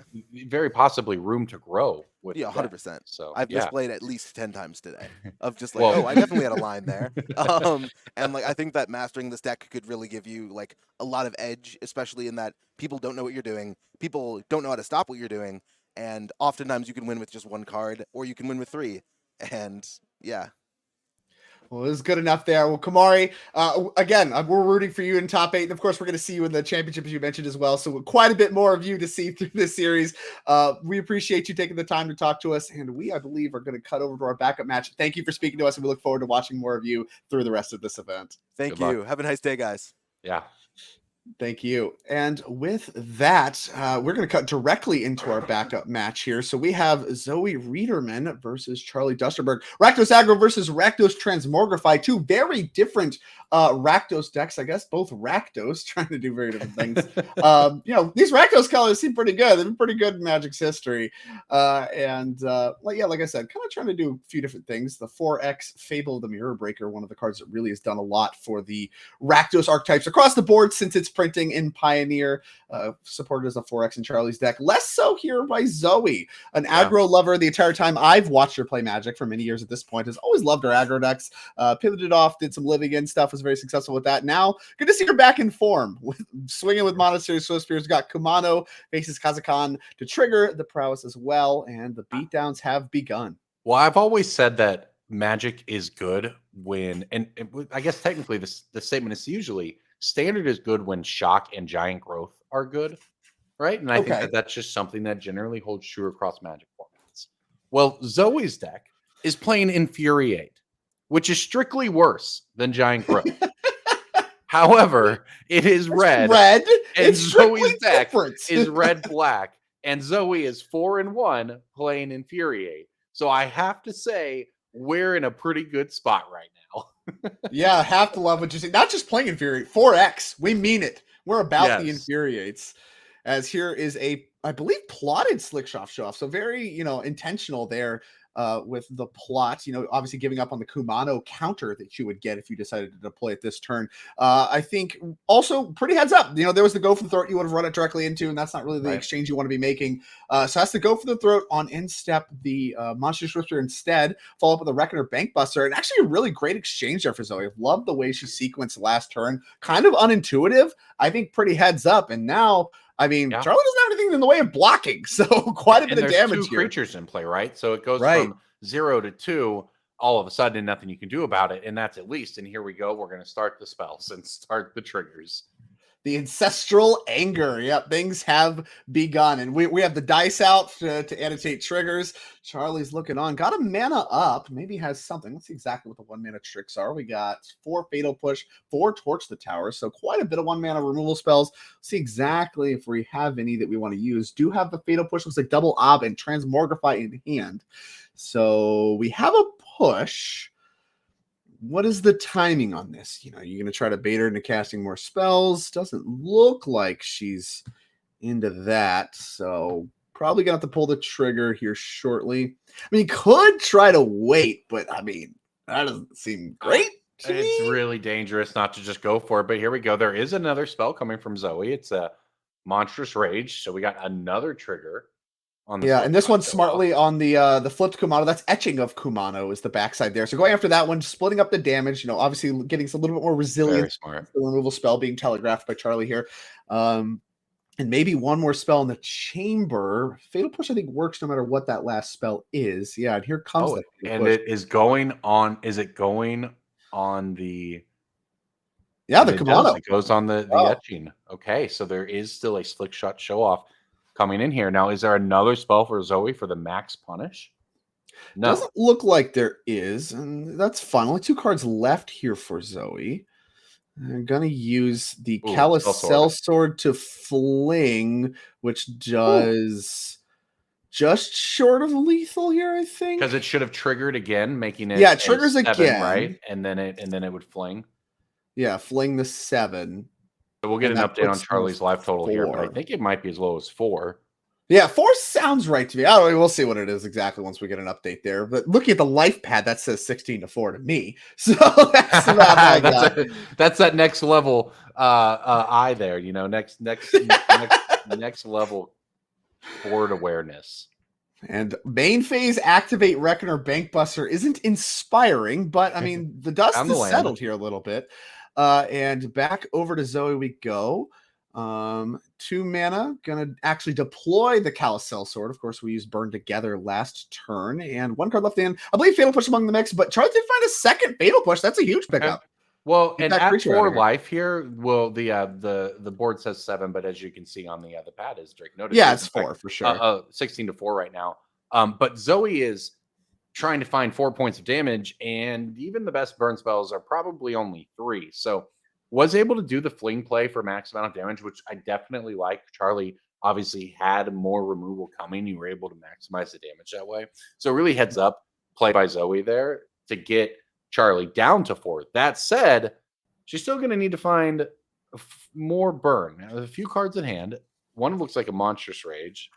[SPEAKER 7] very possibly room to grow. With
[SPEAKER 8] 100%.
[SPEAKER 7] So
[SPEAKER 8] I've misplayed at least 10 times today. Of just I definitely had a line there. And I think that mastering this deck could really give you a lot of edge, especially in that people don't know what you're doing, people don't know how to stop what you're doing, and oftentimes you can win with just 1 card, or you can win with 3, and yeah.
[SPEAKER 6] Well, it was good enough there. Well, Kamari, again, we're rooting for you in top 8. And of course, we're going to see you in the championship, as you mentioned as well. So quite a bit more of you to see through this series. We appreciate you taking the time to talk to us. And we, I believe, are going to cut over to our backup match. Thank you for speaking to us. And we look forward to watching more of you through the rest of this event.
[SPEAKER 8] Thank you. Have a nice day, guys.
[SPEAKER 7] Yeah.
[SPEAKER 6] Thank you. And with that, we're going to cut directly into our backup match here. So we have Zoe Reederman versus Charlie Dusterberg. Rakdos Aggro versus Rakdos Transmogrify. 2 very different Rakdos decks, I guess. Both Rakdos trying to do very different things. These Rakdos colors seem pretty good. They've been pretty good in Magic's history. Like I said, kind of trying to do a few different things. The 4X Fable of the Mirror Breaker, one of the cards that really has done a lot for the Rakdos archetypes across the board since it's printing in Pioneer, supported as a 4X in Charlie's deck. Less so here by Zoe, an aggro lover. The entire time I've watched her play Magic for many years at this point, has always loved her aggro decks. Pivoted off, did some living in stuff, was very successful with that. Now, good to see her back in form, swinging with Monastery Swiftspears. Got Kumano faces Kazakan to trigger the prowess as well, and the beatdowns have begun.
[SPEAKER 7] Well, I've always said that Magic is good when, and I guess technically the statement is usually Standard is good when Shock and Giant Growth are good, right? And I think that that's just something that generally holds true across Magic formats. Well, Zoe's deck is playing Infuriate, which is strictly worse than Giant Growth. However, it is red, and
[SPEAKER 6] it's
[SPEAKER 7] Zoe's deck is red-black, and Zoe is 4-1 playing Infuriate. So I have to say, we're in a pretty good spot right now.
[SPEAKER 6] Yeah, have to love what you see. Not just playing Infuriate, 4X. We mean it. We're about the Infuriates. As here is I believe, plotted Slickshot show off. So very, intentional there with the plot. Obviously giving up on the Kumano counter that you would get if you decided to deploy it this turn. I think also pretty heads up. There was the go for the throat you would have run it directly into, and that's not really the exchange you want to be making. So has to go for the throat on instep the Monster Swifter instead. Follow up with a Reckoner Bankbuster, and actually a really great exchange there for Zoe. Love the way she sequenced last turn. Kind of unintuitive. I think pretty heads up, and now. Charlie doesn't have anything in the way of blocking, so quite a bit of damage
[SPEAKER 7] two creatures in play, right? So it goes from 0 to 2 all of a sudden, and nothing you can do about it, and that's at least. And here we go. We're going to start the spells and start the triggers.
[SPEAKER 6] The ancestral anger. Yep, things have begun. And we have the dice out to annotate triggers. Charlie's looking on. Got a mana up. Maybe has something. Let's see exactly what the 1 mana tricks are. We got 4 Fatal Push, 4 Torch the Tower. So quite a bit of 1 mana removal spells. Let's see exactly if we have any that we want to use. Do have the Fatal Push. Looks like Double Ob and Transmogrify in hand. So we have a push. What is the timing on this? You're going to try to bait her into casting more spells. Doesn't look like she's into that. So probably going to have to pull the trigger here shortly. Could try to wait, but that doesn't seem great.
[SPEAKER 7] It's really dangerous not to just go for it. But here we go. There is another spell coming from Zoe. It's a Monstrous Rage. So we got another trigger on the
[SPEAKER 6] Yeah, and this one's
[SPEAKER 7] show
[SPEAKER 6] smartly
[SPEAKER 7] off.
[SPEAKER 6] on the flipped Kumano. That's etching of Kumano is the backside there. So going after that one, splitting up the damage, obviously getting a little bit more
[SPEAKER 7] Very
[SPEAKER 6] resilience.
[SPEAKER 7] smart.
[SPEAKER 6] The removal spell being telegraphed by Charlie here. And maybe one more spell in the chamber. Fatal Push, I think, works no matter what that last spell is. Yeah, and here comes the Fatal
[SPEAKER 7] and
[SPEAKER 6] Push.
[SPEAKER 7] it is going on. Is it going on the?
[SPEAKER 6] Yeah,
[SPEAKER 7] and
[SPEAKER 6] the
[SPEAKER 7] it does,
[SPEAKER 6] Kumano.
[SPEAKER 7] it goes on the
[SPEAKER 6] Oh.
[SPEAKER 7] etching. Okay, so there is still a Slick Shot show off coming in here. Now, is there another spell for Zoe for the max punish? No.
[SPEAKER 6] Doesn't look like there is, and that's fine. Only 2 cards left here for Zoe. I'm going to use the Calicel Sword to fling, which does just short of lethal here, I think.
[SPEAKER 7] Because it should have triggered again, making it
[SPEAKER 6] it triggers
[SPEAKER 7] 7,
[SPEAKER 6] again,
[SPEAKER 7] right? And then it would fling.
[SPEAKER 6] Yeah, fling the 7.
[SPEAKER 7] So we'll get an update on Charlie's life total
[SPEAKER 6] 4.
[SPEAKER 7] here, but I think it might be as low as 4.
[SPEAKER 6] Yeah, 4 sounds right to me. I don't know. We'll see what it is exactly once we get an update there. But looking at the life pad, that says 16-4 to me. So that's the math I got.
[SPEAKER 7] That's that next level eye there. Next level board awareness.
[SPEAKER 6] And main phase activate Reckoner Bankbuster isn't inspiring, but I mean the dust is settled here a little bit. And back over to Zoe we go. 2 mana, gonna actually deploy the Calicel Sword. Of course, we used Burn Together last turn, and 1 card left in. I believe Fatal Push among the mix, but Charlie did find a second Fatal Push. That's a huge pickup.
[SPEAKER 7] Well, and at 4 life here, well, the board says 7, but as you can see on the pad, as Drake noticed,
[SPEAKER 6] yeah, it's 4 for sure.
[SPEAKER 7] 16-4 right now. But Zoe is trying to find 4 points of damage, and even the best burn spells are probably only 3. So was able to do the fling play for max amount of damage, which I definitely like. Charlie obviously had more removal coming. You were able to maximize the damage that way. So really heads up play by Zoe there to get Charlie down to 4. That said, she's still going to need to find more burn. Now, a few cards in hand. One looks like a Monstrous Rage.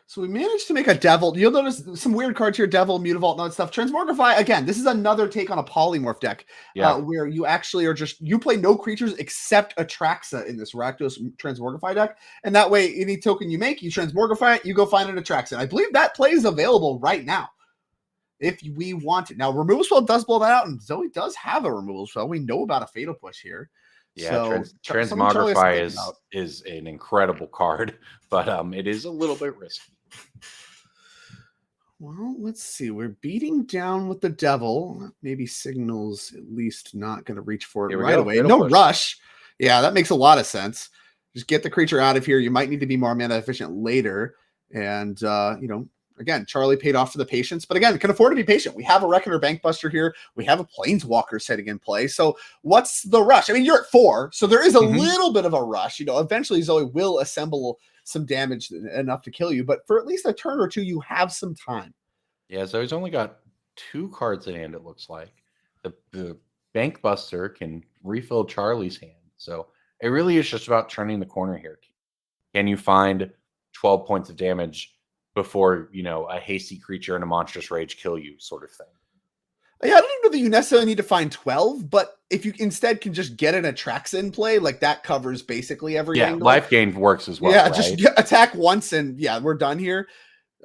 [SPEAKER 6] So we managed to make a Devil. You'll notice some weird cards here, Devil, Mutavault, and all that stuff. Transmogrify, again, this is another take on a polymorph deck where you actually are you play no creatures except Atraxa in this Rakdos Transmogrify deck. And that way, any token you make, you Transmogrify it, you go find an Atraxa. And I believe that play is available right now if we want it. Now, Removal Spell does blow that out, and Zoe does have a Removal Spell. We know about a Fatal Push here.
[SPEAKER 7] Yeah, so, Transmogrify is an incredible card, but it is a little bit risky.
[SPEAKER 6] Well, let's see. We're beating down with the Devil. Maybe Signal's at least not going to reach for it right away. No rush. Yeah, that makes a lot of sense. Just get the creature out of here. You might need to be more mana efficient later. And, again, Charlie paid off for the patience, but again, can afford to be patient. We have a Reckoner Bankbuster here. We have a Planeswalker setting in play. So what's the rush? I mean, you're at 4, so there is a little bit of a rush. Eventually Zoe will assemble some damage enough to kill you, but for at least a turn or 2, you have some time.
[SPEAKER 7] Yeah, Zoe's only got 2 cards in hand, it looks like. The Bankbuster can refill Charlie's hand. So it really is just about turning the corner here. Can you find 12 points of damage before, a hasty creature and a Monstrous Rage kill you sort of thing?
[SPEAKER 6] Yeah, I don't even know that you necessarily need to find 12, but if you instead can just get an Atraxa in play, like that covers basically every angle.
[SPEAKER 7] Life gain works as well.
[SPEAKER 6] Yeah,
[SPEAKER 7] right?
[SPEAKER 6] Just attack once and we're done here.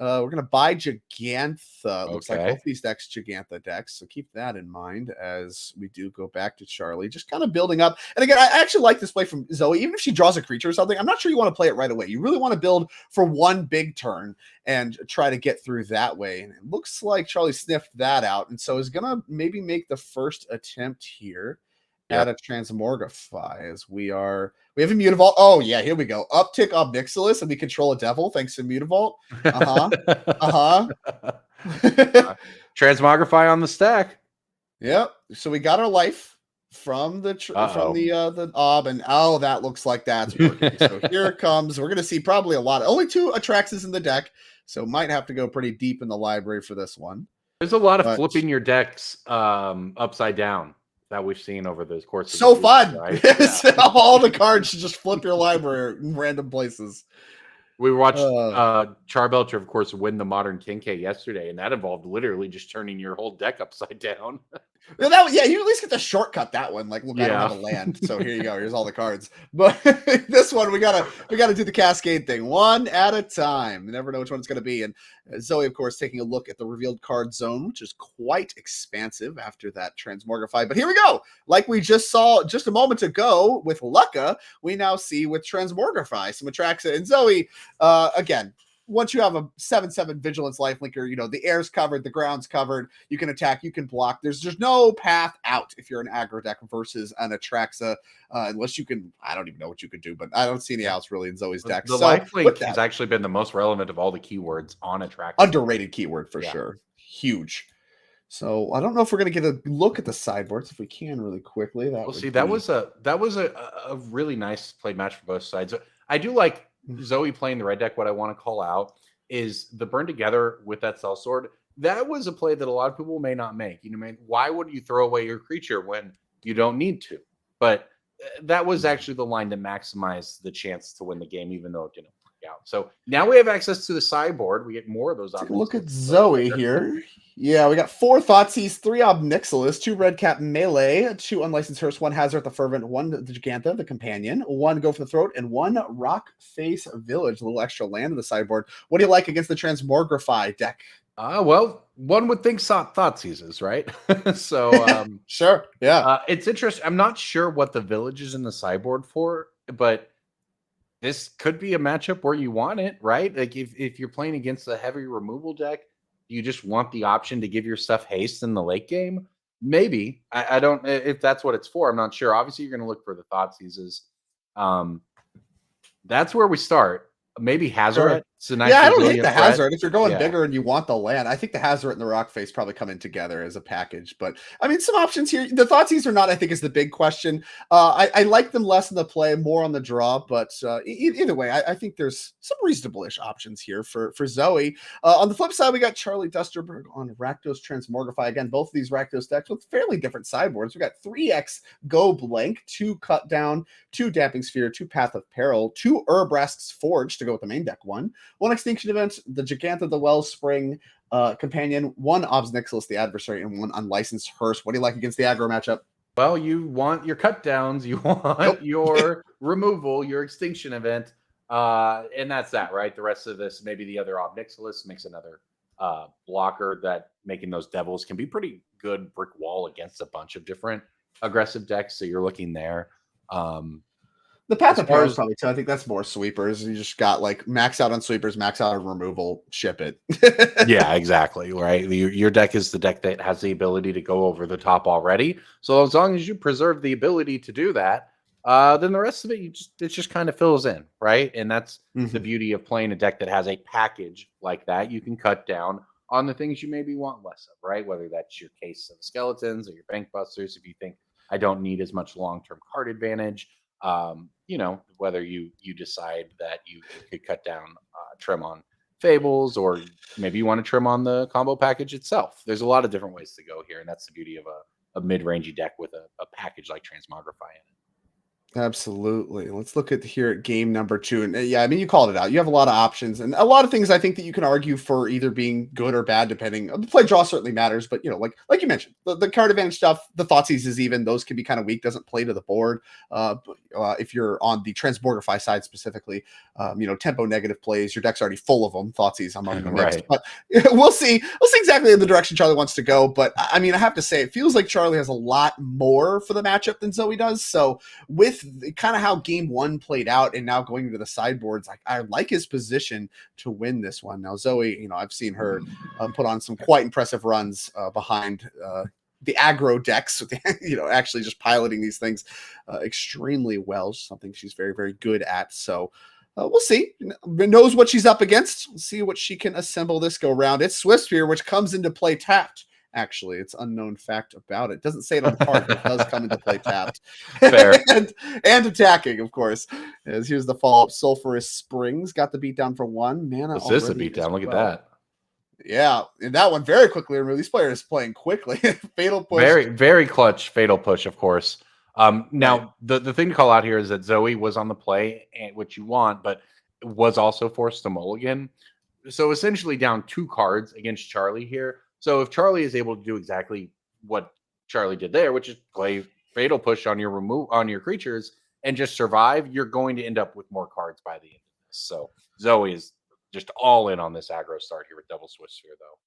[SPEAKER 6] We're going to buy Gigantha. Looks like both these decks Gigantha decks. So keep that in mind as we do go back to Charlie. Just kind of building up. And again, I actually like this play from Zoe. Even if she draws a creature or something, I'm not sure you want to play it right away. You really want to build for one big turn and try to get through that way. And it looks like Charlie sniffed that out. And so is going to maybe make the first attempt here at a Transmogrify as we have a Mutavault. Oh yeah, here we go. Uptick Obnixilis, and we control a Devil thanks to Mutavault.
[SPEAKER 7] Transmogrify on the stack.
[SPEAKER 6] Yep. So we got our life from the Ob, and that looks like that's working. So here it comes. We're gonna see probably a lot. Only 2 Atraxas in the deck, so might have to go pretty deep in the library for this one.
[SPEAKER 7] There's a lot of flipping your decks upside down that we've seen over the course of
[SPEAKER 6] so
[SPEAKER 7] the
[SPEAKER 6] fun,
[SPEAKER 7] season, right?
[SPEAKER 6] All the cards should just flip your library in random places.
[SPEAKER 7] We watched Charbelcher, of course, win the Modern 10K yesterday, and that involved literally just turning your whole deck upside down.
[SPEAKER 6] Yeah, you at least get to shortcut that one. Like, look, I don't have a land, so here you go. Here's all the cards. But this one, we gotta do the cascade thing one at a time. You never know which one it's gonna be. And Zoe, of course, taking a look at the revealed card zone, which is quite expansive after that Transmogrify. But here we go. Like we just saw just a moment ago with Lucca, we now see with Transmogrify some Atraxa and Zoe. Again, once you have a 7/7 Vigilance Lifelinker, the air's covered, the ground's covered, you can attack, you can block. There's no path out if you're an aggro deck versus an Atraxa, unless you can, I don't even know what you could do, but I don't see any outs really in Zoe's deck.
[SPEAKER 7] The
[SPEAKER 6] so
[SPEAKER 7] lifelink has actually been the most relevant of all the keywords on Atraxa.
[SPEAKER 6] Underrated keyword for sure. Huge. So I don't know if we're going to get a look at the sideboards if we can really quickly. That
[SPEAKER 7] was a really nice played match for both sides. I do like Zoe playing the red deck. What I want to call out is the burn together with that sellsword. That was a play that a lot of people may not make. Why would you throw away your creature when you don't need to? But that was actually the line to maximize the chance to win the game, even though it didn't work out. So now we have access to the sideboard. We get more of those options.
[SPEAKER 6] Look at Zoe here. Yeah, we got 4 Thoughtseize, 3 Obnixilis, 2 Redcap Melee, 2 Unlicensed Hearse, 1 Hazard the Fervent, 1 the Gigantha, the Companion, 1 Go for the Throat, and 1 Rock Face Village, a little extra land in the sideboard. What do you like against the Transmogrify deck?
[SPEAKER 7] Well, one would think Thoughtseizes, right? So
[SPEAKER 6] sure, yeah.
[SPEAKER 7] It's interesting. I'm not sure what the village is in the sideboard for, but this could be a matchup where you want it, right? Like if you're playing against a heavy removal deck, you just want the option to give your stuff haste in the late game. Maybe I don't. If that's what it's for, I'm not sure. Obviously, you're going to look for the Thoughtseizes. That's where we start. Maybe Hazard.
[SPEAKER 6] It's a nice I don't hate the Hazard. If you're going bigger and you want the land, I think the Hazard and the Rock Face probably come in together as a package. But I mean, some options here. The Thoughtseize or not, I think, is the big question. I like them less in the play, more on the draw. But either way, I think there's some reasonable-ish options here for Zoe. On the flip side, we got Charlie Dusterberg on Rakdos Transmogrify. Again, both of these Rakdos decks with fairly different sideboards. We got 3x Go Blank, 2 Cut Down, 2 Damping Sphere, 2 Path of Peril, 2 Urbrask's Forge to go with the main deck 1 Extinction Event, the Gigantha, the Wellspring Companion, 1 Obnixilis, the Adversary, and 1 Unlicensed Hearse. What do you like against the aggro matchup?
[SPEAKER 7] Well, you want your cut downs, you want your removal, your Extinction Event, and that's that, right? The rest of this, maybe the other Obnixilis makes another blocker that making those devils can be pretty good brick wall against a bunch of different aggressive decks. So you're looking there.
[SPEAKER 6] The Path of Peril is probably too. I think that's more sweepers. You just got like max out on sweepers, max out on removal, ship it.
[SPEAKER 7] Yeah, exactly. Right. Your deck is the deck that has the ability to go over the top already. So as long as you preserve the ability to do that, then the rest of it, it just kind of fills in, right? And that's the beauty of playing a deck that has a package like that. You can cut down on the things you maybe want less of, right? Whether that's your case of skeletons or your bank busters, if you think I don't need as much long-term card advantage. Whether you decide that you could cut down trim on Fables, or maybe you want to trim on the combo package itself. There's a lot of different ways to go here, and that's the beauty of a mid-rangey deck with a package like Transmogrify in it.
[SPEAKER 6] Absolutely. Let's look at here at game number 2. And yeah, I mean, you called it out. You have a lot of options and a lot of things I think that you can argue for either being good or bad, depending. The play draw certainly matters, but like you mentioned, the card advantage stuff, the Thoughtseizes even, those can be kind of weak, doesn't play to the board. If you're on the Transmogrify side specifically, tempo negative plays, your deck's already full of them. Thoughtseize among the mix. But we'll see exactly in the direction Charlie wants to go. But I mean, I have to say, it feels like Charlie has a lot more for the matchup than Zoe does. So with kind of how game 1 played out and now going into the sideboards, I like his position to win this one. Now, Zoe, I've seen her put on some quite impressive runs behind the aggro decks, actually just piloting these things extremely well, something she's very, very good at. So we'll see. Knows what she's up against. We'll see what she can assemble this go round. It's Swiftspear, which comes into play tapped. Actually, it's unknown fact about it. Doesn't say it on the card, but it does come into play tapped.
[SPEAKER 7] Fair.
[SPEAKER 6] and attacking, of course. As here's the follow-up. Sulphurous Springs got the beatdown for 1 mana.
[SPEAKER 7] This is a beatdown. Look at that.
[SPEAKER 6] Yeah, and that one very quickly removed. These players playing quickly. Fatal push.
[SPEAKER 7] Very, very clutch fatal push, of course. Now, the thing to call out here is that Zoe was on the play, which you want, but was also forced to mulligan. So essentially down 2 cards against Charlie here. So if Charlie is able to do exactly what Charlie did there, which is play Fatal Push on your creatures and just survive, you're going to end up with more cards by the end of this. So Zoe is just all in on this aggro start here with Double Swift Sphere, though.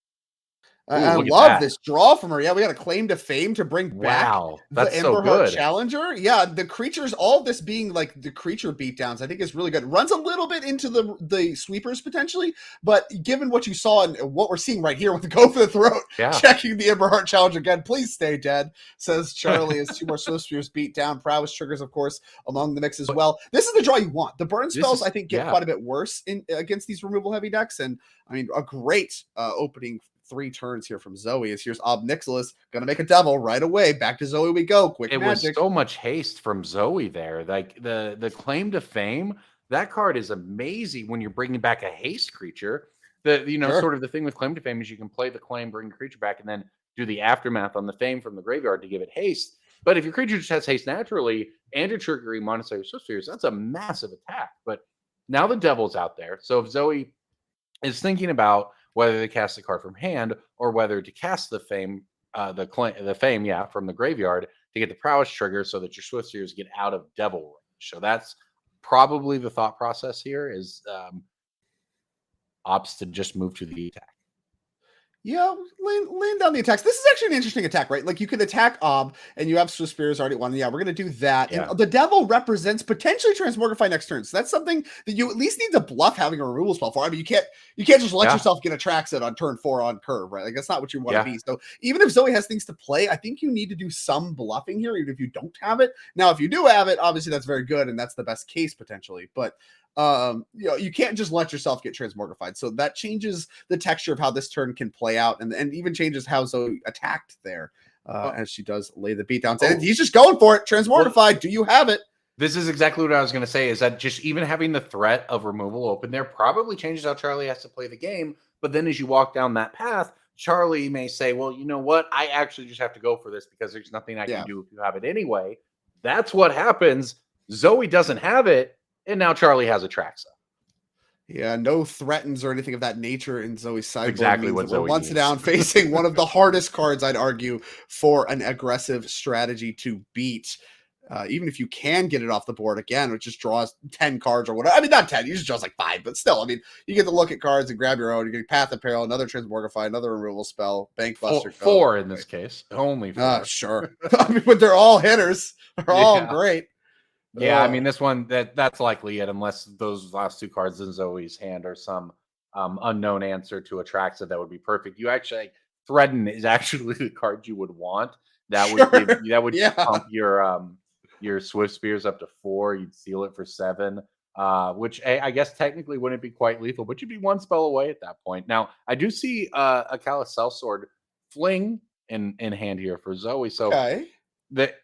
[SPEAKER 6] I
[SPEAKER 7] look at
[SPEAKER 6] love
[SPEAKER 7] that.
[SPEAKER 6] this draw from her. Yeah, we got a claim to fame to bring back
[SPEAKER 7] Wow,
[SPEAKER 6] the
[SPEAKER 7] that's so
[SPEAKER 6] Emberheart
[SPEAKER 7] good.
[SPEAKER 6] Challenger. Yeah, the creatures, all of this being like the creature beatdowns, I think is really good. Runs a little bit into the sweepers potentially, but given what you saw and what we're seeing right here with the Go for the Throat,
[SPEAKER 7] Yeah.
[SPEAKER 6] checking the Emberheart Challenge again. Please stay dead, says Charlie, as 2 more Swift Spears beat down. Prowess triggers, of course, along the mix as well. This is the draw you want. The burn spells, I think, get quite a bit worse in against these removal heavy decks, and I mean, a great opening 3 turns here from Zoe. As here's Ob Nixilis gonna make a devil right away. Back to Zoe we go. Quick magic.
[SPEAKER 7] Was so much haste from Zoe there. Like the claim to fame, that card is amazing when you're bringing back a haste creature. Sort of the thing with claim to fame is you can play the claim, bring the creature back, and then do the aftermath on the fame from the graveyard to give it haste. But if your creature just has haste naturally and you're triggering Monastery Swift Spheres, that's a massive attack. But now the devil's out there. So if Zoe is thinking about whether to cast the card from hand or whether to cast the fame, from the graveyard to get the prowess trigger so that your Swift Spheres get out of devil range. So that's probably the thought process here is opts to just move to the attack.
[SPEAKER 6] Yeah, laying down the attacks. This is actually an interesting attack, right? Like you can attack Ob, and you have Swift Spears already won. Yeah, we're going to do that.
[SPEAKER 7] Yeah.
[SPEAKER 6] And the Devil represents potentially Transmogrify next turn. So that's something that you at least need to bluff having a removal spell for. I mean, you can't just let yourself get a Traxxas on turn 4 on curve, right? Like that's not what you want to be. So even if Zoe has things to play, I think you need to do some bluffing here, even if you don't have it. Now, if you do have it, obviously that's very good, and that's the best case potentially. But you can't just let yourself get transmogrified. So that changes the texture of how this turn can play out, and even changes how Zoe attacked there as she does lay the beatdowns. And he's just going for it. Transmogrified. Do you have it?
[SPEAKER 7] This is exactly what I was going to say, is that just even having the threat of removal open there probably changes how Charlie has to play the game. But then as you walk down that path, Charlie may say, well, you know what? I actually just have to go for this because there's nothing I can do if you have it anyway. That's what happens. Zoe doesn't have it. And now Charlie has a Traxxas.
[SPEAKER 6] Yeah, no threatens or anything of that nature in Zoe's sideboard.
[SPEAKER 7] Exactly what Zoe
[SPEAKER 6] once
[SPEAKER 7] needs.
[SPEAKER 6] Down, facing one of the hardest cards, I'd argue, for an aggressive strategy to beat. Even if you can get it off the board again, which just draws 10 cards or whatever. I mean, not 10, you just draws like 5, but still, I mean, you get to look at cards and grab your own. You get Path of Peril, another Transmogrify, another removal spell, Bank Buster.
[SPEAKER 7] 4 in this case. Only 4.
[SPEAKER 6] Sure. I mean, but they're all hitters. They're all great.
[SPEAKER 7] Yeah, I mean, this one, that's likely it, unless those last 2 cards in Zoe's hand are some unknown answer to a Traxxas that would be perfect. You actually, Threaten is actually the card you would want. That would pump your Swift Spears up to 4. You'd seal it for 7, which I guess technically wouldn't be quite lethal, but you'd be 1 spell away at that point. Now, I do see a Callous Sellsword Fling in hand here for Zoe, so that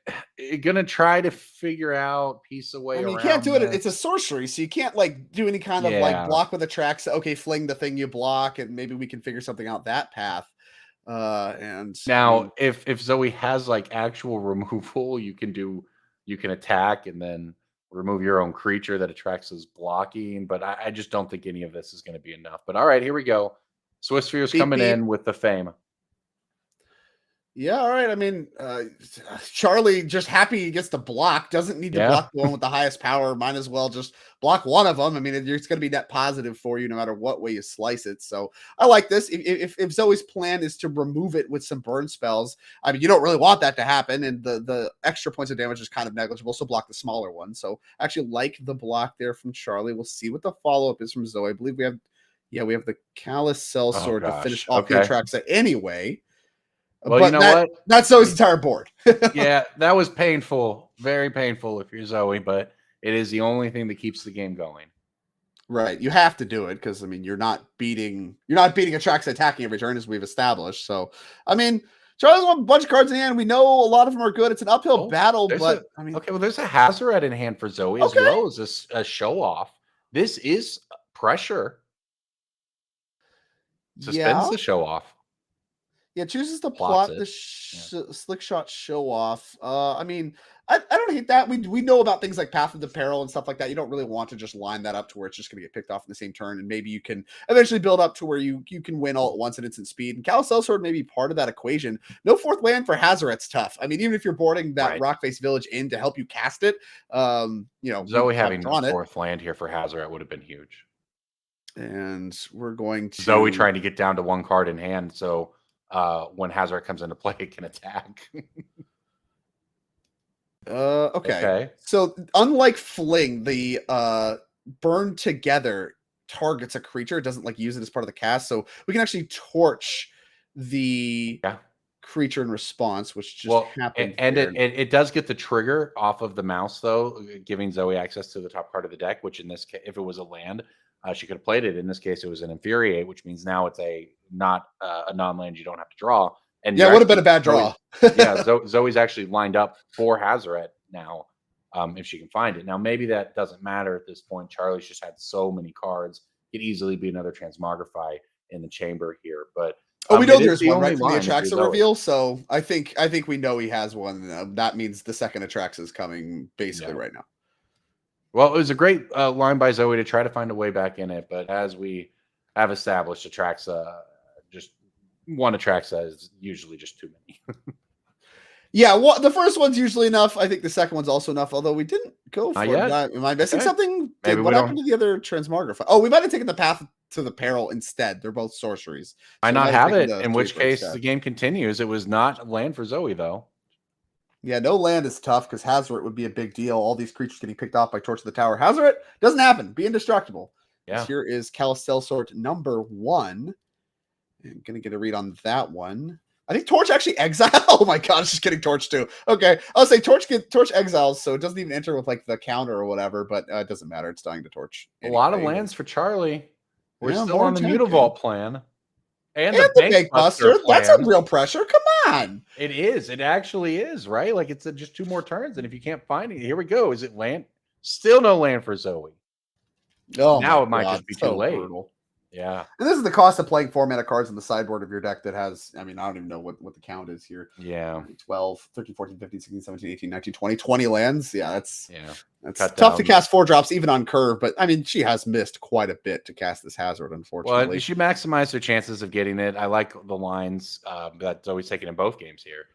[SPEAKER 7] gonna try to figure out piece away.
[SPEAKER 6] I mean, you can't do it. It's a sorcery, so you can't like do any kind of like block with a track. So, okay, fling the thing you block, and maybe we can figure something out that path. And
[SPEAKER 7] now, I mean, if Zoe has like actual removal, you can attack and then remove your own creature that attracts as blocking. But I just don't think any of this is going to be enough. But all right, here we go. Swift Sphere's coming in with the fame.
[SPEAKER 6] Yeah, all right. I mean, Charlie just happy he gets to block. Doesn't need to block the one with the highest power. Might as well just block one of them. I mean, it's going to be net positive for you no matter what way you slice it. So I like this. If Zoe's plan is to remove it with some burn spells, I mean, you don't really want that to happen. And the extra points of damage is kind of negligible. So block the smaller one. So I actually like the block there from Charlie. We'll see what the follow-up is from Zoe. I believe we have the Callous Sellsword to finish off the Traxxas anyway.
[SPEAKER 7] Well, you know what?
[SPEAKER 6] That's Zoe's entire board.
[SPEAKER 7] Yeah, that was painful. Very painful if you're Zoe, but it is the only thing that keeps the game going.
[SPEAKER 6] Right. You have to do it because, I mean, you're not beating a Traxxas attacking every turn, as we've established. So, I mean, Charlie's won a bunch of cards in hand. We know a lot of them are good. It's an uphill battle, but I mean,
[SPEAKER 7] there's a Hazoret in hand for Zoe as well as a show off. This is pressure. Suspends the show off.
[SPEAKER 6] Yeah, chooses to
[SPEAKER 7] plots
[SPEAKER 6] plot the
[SPEAKER 7] it.
[SPEAKER 6] slick shot show off. I mean, I don't hate that. We know about things like Path of the Peril and stuff like that. You don't really want to just line that up to where it's just going to get picked off in the same turn, and maybe you can eventually build up to where you can win all at once at instant speed. And Carousel Sword may be part of that equation. No fourth land for Hazoret's tough. I mean, even if you're boarding that
[SPEAKER 7] Right.
[SPEAKER 6] Rockface Village in to help you cast it, you know,
[SPEAKER 7] Zoe
[SPEAKER 6] we have
[SPEAKER 7] having
[SPEAKER 6] drawn it,
[SPEAKER 7] fourth land here for Hazoret would have been huge.
[SPEAKER 6] and we're going to
[SPEAKER 7] Zoe trying to get down to one card in hand, so when Hazoret comes into play, it can attack.
[SPEAKER 6] Okay. So unlike Fling, the burn together targets a creature. It doesn't like use it as part of the cast. So we can actually torch the creature in response, which just happened.
[SPEAKER 7] And it does get the trigger off of the mouse, though, giving Zoe access to the top card of the deck, which in this case, if it was a land, she could have played it. In this case, it was an Infuriate, which means now it's not a non-land you don't have to draw. And
[SPEAKER 6] yeah, it would have been a bad draw.
[SPEAKER 7] Zoe's actually lined up for Hazoret now, if she can find it. Now, maybe that doesn't matter at this point. Charlie's just had so many cards. Could easily be another Transmogrify in the chamber here. But
[SPEAKER 6] we know there's one right from the Atraxa reveal, so I think we know he has one. That means the second Atraxa is coming basically right now.
[SPEAKER 7] Well, it was a great line by Zoe to try to find a way back in it, but as we have established, Atraxa, just one Atraxa is usually just too many.
[SPEAKER 6] Yeah, well, the first one's usually enough. I think the second one's also enough, although we didn't go for that. Am I missing something? What happened to the other Transmogrify? Oh, we might have taken the Path to the Peril instead. They're both sorceries.
[SPEAKER 7] I not have it, in which case the game continues. It was not land for Zoe, though.
[SPEAKER 6] Yeah, no land is tough because Hazoret would be a big deal. All these creatures getting picked off by Torch of the Tower. Hazoret doesn't happen. Be indestructible. Yeah. Here is Carousel Sword number 1. I'm going to get a read on that one. I think Torch actually exiles. Oh my god, it's just getting Torch too. Okay, I'll say Torch exiles, so it doesn't even enter with like the counter or whatever, but it doesn't matter. It's dying to Torch.
[SPEAKER 7] Anyway. A lot of lands for Charlie. We're still on the Mutavault plan. And the
[SPEAKER 6] Bankbuster. That's a real pressure. Come on.
[SPEAKER 7] It is. It actually is, right? Like it's just 2 more turns, and if you can't find it, here we go. Is it land? Still no land for Zoe.
[SPEAKER 6] Oh,
[SPEAKER 7] now it might just be too late.
[SPEAKER 6] Brutal.
[SPEAKER 7] Yeah.
[SPEAKER 6] And this is the cost of playing 4 mana cards in the sideboard of your deck that has, I mean, I don't even know what the count is here.
[SPEAKER 7] Yeah.
[SPEAKER 6] 12, 13, 14, 15, 16, 17, 18, 19, 20 lands. Yeah, that's
[SPEAKER 7] Cut
[SPEAKER 6] tough
[SPEAKER 7] down.
[SPEAKER 6] to cast 4 drops even on curve, but I mean, she has missed quite a bit to cast this Hazoret, unfortunately.
[SPEAKER 7] Well, she maximized her chances of getting it. I like the lines that Zoe's taken in both games here.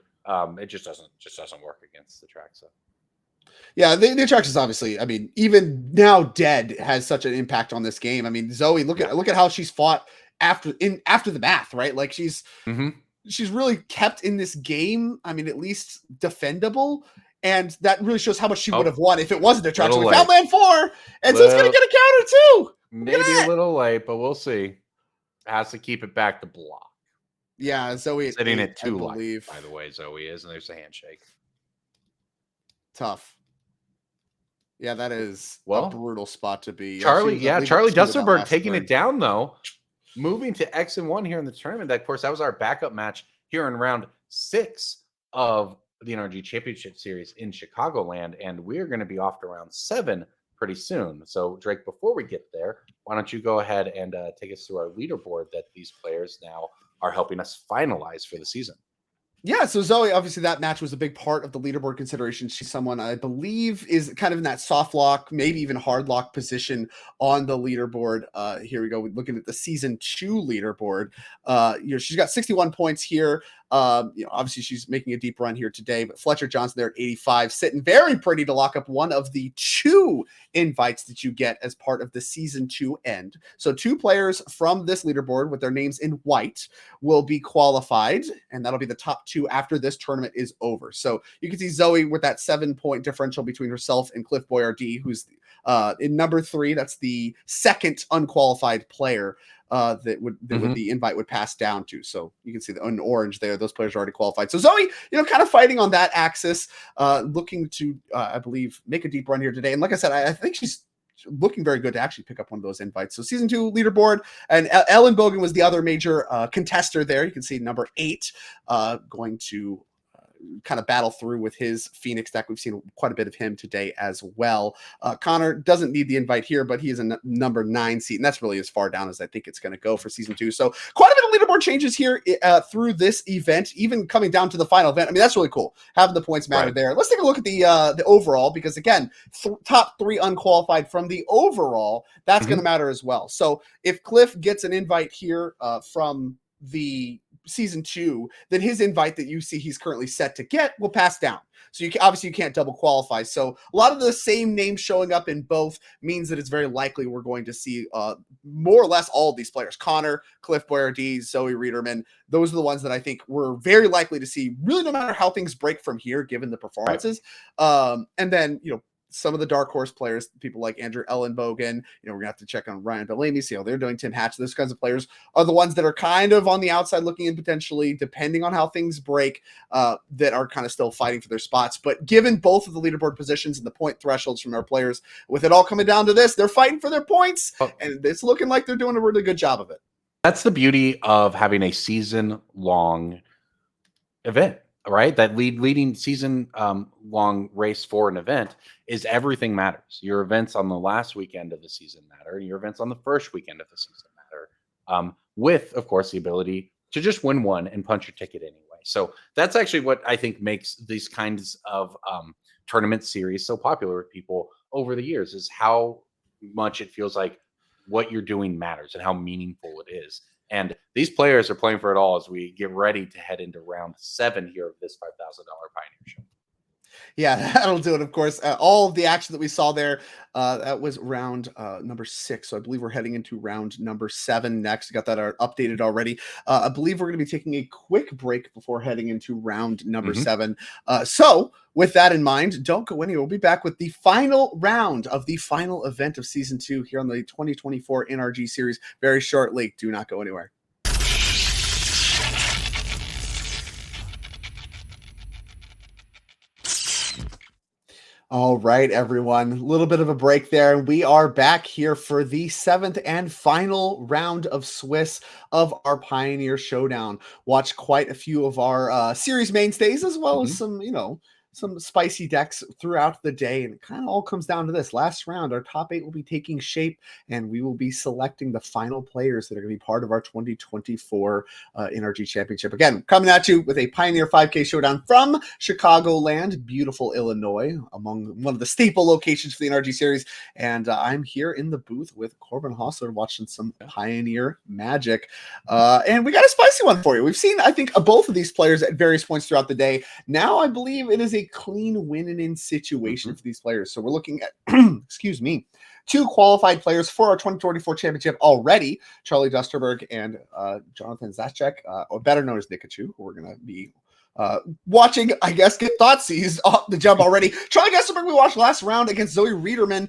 [SPEAKER 7] It just doesn't work against the Atraxa.
[SPEAKER 6] Yeah, the Atraxa's obviously, I mean, even now dead has such an impact on this game. I mean, Zoe, look at how she's fought after the math, right? Like she's really kept in this game. I mean, at least defendable, and that really shows how much she would have won if it wasn't Atraxa. We found land 4, and so it's gonna get a counter too.
[SPEAKER 7] Maybe a little late, but we'll see. Has to keep it back to block.
[SPEAKER 6] Yeah, Zoe
[SPEAKER 7] sitting at 2 life, by the way. Zoe is, and there's a handshake.
[SPEAKER 6] Tough. Yeah, that is a brutal spot to be.
[SPEAKER 7] Charlie Dusterberg taking it down, though. Moving to X and 1 here in the tournament. Of course, that was our backup match here in round 6 of the NRG Championship Series in Chicagoland. And we're going to be off to round 7 pretty soon. So, Drake, before we get there, why don't you go ahead and take us through our leaderboard that these players now are helping us finalize for the season.
[SPEAKER 6] Yeah, so Zoe, obviously that match was a big part of the leaderboard consideration. She's someone I believe is kind of in that soft lock, maybe even hard lock position on the leaderboard. Here we go. We're looking at the season 2 leaderboard. She's got 61 points here. Obviously she's making a deep run here today, but Fletcher Johnson there at 85, sitting very pretty to lock up one of the 2 invites that you get as part of the season 2 end. So 2 players from this leaderboard with their names in white will be qualified, and that'll be the top 2 after this tournament is over. So you can see Zoe with that 7-point differential between herself and Cliff Boyardee, who's in number 3. That's the second unqualified player that the invite would pass down to. So you can see in orange there, those players are already qualified. So Zoe, kind of fighting on that axis, looking to, I believe, make a deep run here today. And like I said, I think she's looking very good to actually pick up one of those invites. So season 2 leaderboard, and Ellen Bogan was the other major contester there. You can see number 8 going to kind of battle through with his Phoenix deck. We've seen quite a bit of him today as well. Connor doesn't need the invite here, but he is a number 9 seat, and that's really as far down as I think it's going to go for season 2. So quite a bit of leaderboard changes here through this event, even coming down to the final event. I mean, that's really cool. Having the points matter there. Let's take a look at the overall, because again, top 3 unqualified from the overall, that's going to matter as well. So if Cliff gets an invite here from the season 2, then his invite that you see he's currently set to get will pass down. So obviously you can't double qualify. So a lot of the same names showing up in both means that it's very likely we're going to see more or less all of these players. Connor, Cliff Boyardee, Zoe Reederman. Those are the ones that I think we're very likely to see, really, no matter how things break from here, given the performances. And then, some of the dark horse players, people like Andrew Ellenbogen, we're gonna have to check on Ryan Bellamy, see how they're doing. Tim Hatch, those kinds of players are the ones that are kind of on the outside looking in, potentially, depending on how things break, that are kind of still fighting for their spots. But given both of the leaderboard positions and the point thresholds from our players, with it all coming down to this, they're fighting for their points, and it's looking like they're doing a really good job of it.
[SPEAKER 7] That's the beauty of having a season-long event, right? That leading season long race for an event is everything matters. Your events on the last weekend of the season matter. Your events on the first weekend of the season matter. With, of course, the ability to just win one and punch your ticket anyway. So that's actually what I think makes these kinds of tournament series so popular with people over the years, is how much it feels like what you're doing matters and how meaningful it is. And these players are playing for it all as we get ready to head into round 7 here of this $5,000 Pioneer Show.
[SPEAKER 6] Yeah, that'll do it, of course. All of the action that we saw there, that was round number 6. So I believe we're heading into round number 7 next. Got that updated already. I believe we're going to be taking a quick break before heading into round number 7. So with that in mind, don't go anywhere. We'll be back with the final round of the final event of season 2 here on the 2024 NRG series very shortly. Do not go anywhere. All right, everyone. A little bit of a break there. We are back here for the 7th and final round of Swiss of our Pioneer Showdown. Watch quite a few of our series mainstays, as well as some, some spicy decks throughout the day. And it kind of all comes down to this. Last round, our top 8 will be taking shape, and we will be selecting the final players that are going to be part of our 2024 NRG Championship. Again, coming at you with a Pioneer 5K Showdown from Chicagoland, beautiful Illinois, among one of the staple locations for the NRG series. And I'm here in the booth with Corbin Hossler watching some Pioneer magic. And we got a spicy one for you. We've seen, I think, both of these players at various points throughout the day. Now I believe it is a clean win-in situation for these players. So we're looking at, excuse me, 2 qualified players for our 2024 championship already, Charlie Dusterberg and Jonathan Zaschek, or better known as Nikachu, who we're going to be watching, I guess, get Thoughtseize off the jump already. Charlie Dusterberg we watched last round against Zoe Reederman,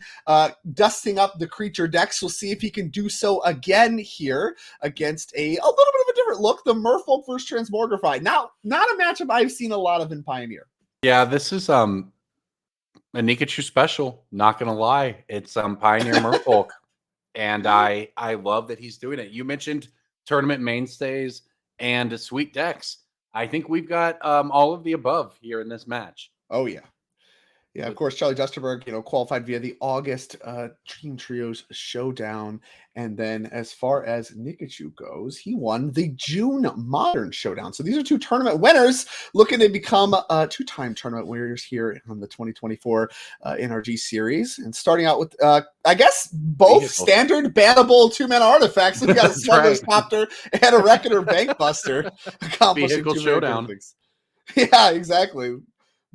[SPEAKER 6] dusting up the creature decks. We'll see if he can do so again here against a little bit of a different look, the Merfolk versus Transmogrify. Now, not a matchup I've seen a lot of in Pioneer.
[SPEAKER 7] Yeah, this is a Nikachu special. Not gonna lie, it's Pioneer Merfolk, and I love that he's doing it. You mentioned tournament mainstays and sweet decks. I think we've got all of the above here in this match.
[SPEAKER 6] Oh yeah. Yeah, of course, Charlie Dusterberg, qualified via the August Team Trios Showdown. And then as far as Nikachu goes, he won the June Modern Showdown. So these are 2 tournament winners looking to become 2-time tournament winners here on the 2024 NRG series. And starting out with, I guess, both standard bannable 2-mana artifacts. We've got a Smuggler's Copter and a Reckoner Bankbuster accomplishing
[SPEAKER 7] Vehicle
[SPEAKER 6] 2
[SPEAKER 7] Showdown.
[SPEAKER 6] things. Yeah, exactly.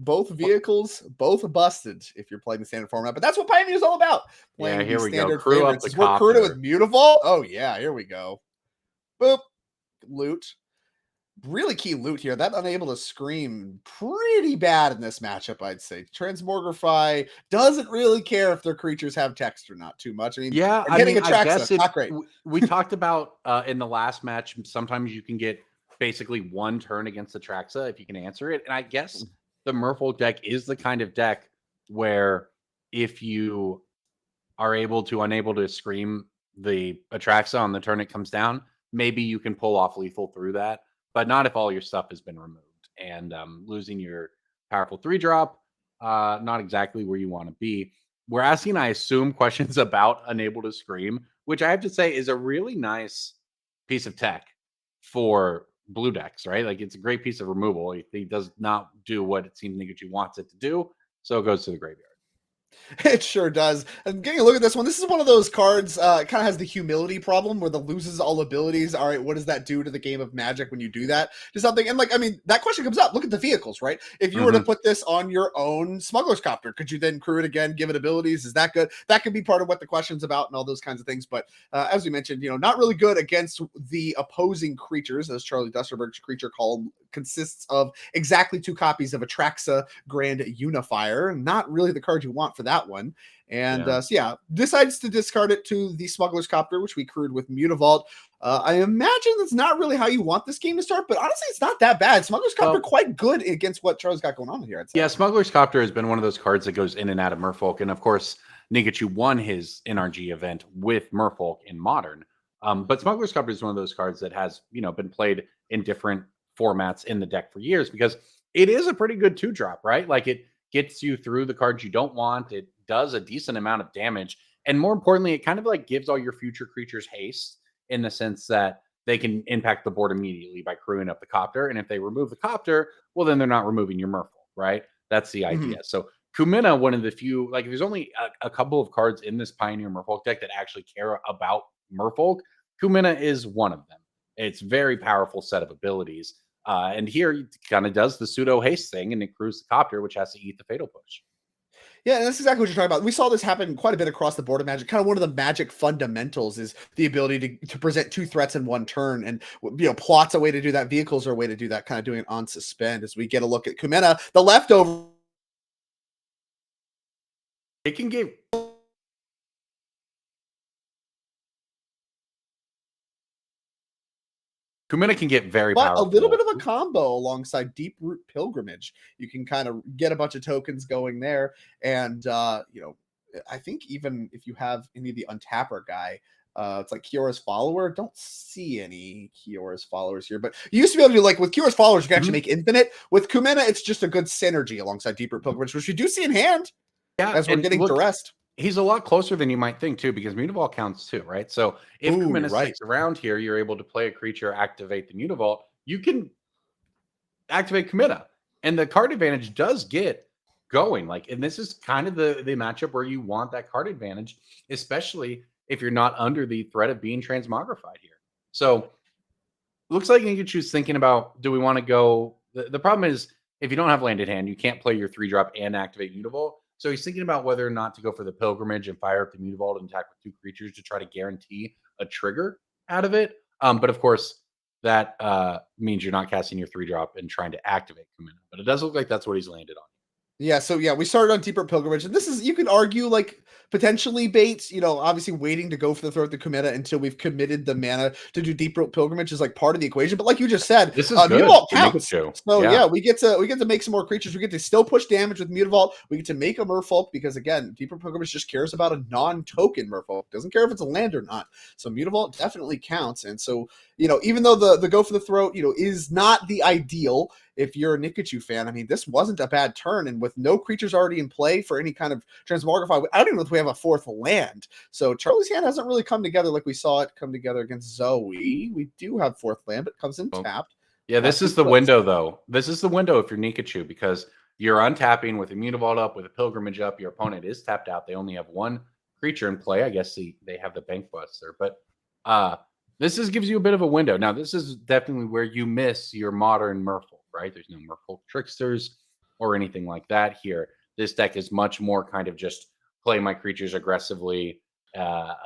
[SPEAKER 6] Both vehicles, both busted if you're playing the standard format. But that's what Pioneer is all about.
[SPEAKER 7] Yeah, here we go.
[SPEAKER 6] Standard
[SPEAKER 7] Crew up
[SPEAKER 6] favorites.
[SPEAKER 7] the
[SPEAKER 6] We're crewed
[SPEAKER 7] copter.
[SPEAKER 6] with Mutavault. Oh, yeah, here we go. Boop. Loot. Really key loot here. That unable to scream pretty bad in this matchup, I'd say. Transmogrify doesn't really care if their creatures have text or not too much. I mean,
[SPEAKER 7] yeah,
[SPEAKER 6] I mean,
[SPEAKER 7] I guess
[SPEAKER 6] not great.
[SPEAKER 7] We talked about in the last match, sometimes you can get basically 1 turn against the Traxa if you can answer it. And I guess the Merfolk deck is the kind of deck where if you are unable to scream the Atraxa on the turn it comes down, maybe you can pull off lethal through that, but not if all your stuff has been removed. and losing your powerful 3-drop, not exactly where you want to be. We're asking, I assume, questions about Unable to Scream, which I have to say is a really nice piece of tech for blue decks, right? Like it's a great piece of removal. It does not do what it seems Nikachu wants it to do, so it goes to the graveyard.
[SPEAKER 6] It sure does. And getting a look at this one, this is one of those cards, it kind of has the humility problem where the loses all abilities. All right, what does that do to the game of Magic when you do that to something? And like, I mean, that question comes up. Look at the vehicles, right? If you were to put this on your own Smuggler's Copter, could you then crew it again, give it abilities? Is that good? That could be part of what the question's about and all those kinds of things. But as we mentioned, not really good against the opposing creatures, as Charlie Dusterberg's creature column consists of exactly 2 copies of Atraxa Grand Unifier. Not really the card you want for that one. And decides to discard it to the Smuggler's Copter, which we crewed with Mutavault. I imagine that's not really how you want this game to start, but honestly, it's not that bad. Smuggler's Copter quite good against what Charles got going on here. I'd say.
[SPEAKER 7] Yeah, Smuggler's Copter has been one of those cards that goes in and out of Merfolk, and of course, Nikachu won his NRG event with Merfolk in Modern. But Smuggler's Copter is one of those cards that has been played in different formats in the deck for years because it is a pretty good 2-drop, right? Like it gets you through the cards you don't want. It does a decent amount of damage. And more importantly, it kind of like gives all your future creatures haste in the sense that they can impact the board immediately by crewing up the copter. And if they remove the copter, well, then they're not removing your Merfolk, right? That's the idea. So Kumina, one of the few, like there's only a couple of cards in this Pioneer Merfolk deck that actually care about Merfolk. Kumina is one of them. It's very powerful set of abilities. And here it kind of does the pseudo haste thing and it crews the copter, which has to eat the fatal push.
[SPEAKER 6] Yeah, and that's exactly what you're talking about. We saw this happen quite a bit across the board of Magic. Kind of one of the Magic fundamentals is the ability to present 2 threats in one turn. And, plot's a way to do that. Vehicles are a way to do that, kind of doing it on suspend. As we get a look at Kumena, the leftover.
[SPEAKER 7] It can give. Kumina can get very powerful.
[SPEAKER 6] A little bit of a combo alongside Deep Root Pilgrimage. You can kind of get a bunch of tokens going there. And, I think even if you have any of the Untapper guy, it's like Kiora's Follower. Don't see any Kiora's Followers here, but you used to be able to do like with Kiora's Followers, you can actually make infinite. With Kumena, it's just a good synergy alongside Deep Root Pilgrimage, which you do see in hand as we're getting duressed.
[SPEAKER 7] He's a lot closer than you might think, too, because Mutavault counts, too, right? So if Kumina sticks around here, you're able to play a creature, activate the Mutavault. You can activate Kumina. And the card advantage does get going. And this is kind of the matchup where you want that card advantage, especially if you're not under the threat of being transmogrified here. So looks like Nikachu's thinking about, do we want to go? The problem is, if you don't have land in hand, you can't play your 3-drop and activate Mutavault. So he's thinking about whether or not to go for the Pilgrimage and fire up the Mutavault and attack with 2 creatures to try to guarantee a trigger out of it. But of course, that means you're not casting your 3-drop and trying to activate Kumina. But it does look like that's what he's landed on.
[SPEAKER 6] Yeah, so we started on Deeper Pilgrimage, and this is, you could argue, like, potentially baits, obviously waiting to go for the throw at the Kumena until we've committed the mana to do Deeper Pilgrimage is like part of the equation. But like you just said,
[SPEAKER 7] this is good.
[SPEAKER 6] Mutavault counts. So we get to make some more creatures. We get to still push damage with Mutavault. We get to make a Merfolk because again, Deeper Pilgrimage just cares about a non-token Merfolk. Doesn't care if it's a land or not. So Mutavault definitely counts. And so, even though the go for the throat, is not the ideal, if you're a Nikachu fan, I mean, this wasn't a bad turn, and with no creatures already in play for any kind of transmogrify, I don't even know if we have a 4th land. So Charlie's hand hasn't really come together like we saw it come together against Zoe. We do have 4th land, but it comes in tapped.
[SPEAKER 7] Yeah, this is the window, though. This is the window if you're Nikachu, because you're untapping with a Mutavault up, with a Pilgrimage up. Your opponent is tapped out. They only have 1 creature in play. I guess they have the Bank Buster, but gives you a bit of a window. Now, this is definitely where you miss your modern Merfolk, right? There's no Merfolk Tricksters or anything like that here. This deck is much more kind of just play my creatures aggressively,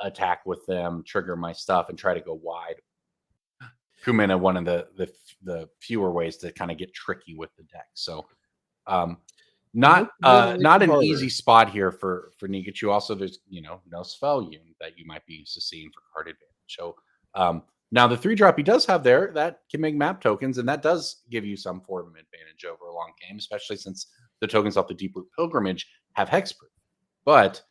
[SPEAKER 7] attack with them, trigger my stuff, and try to go wide. Kumina, one of the fewer ways to kind of get tricky with the deck. So not an easy spot here for Nikachu. Also, there's no spell unit that you might be used to seeing for card advantage. So now the 3-drop he does have there that can make map tokens, and that does give you some form of advantage over a long game, especially since the tokens off the Deep Root Pilgrimage have hexproof. But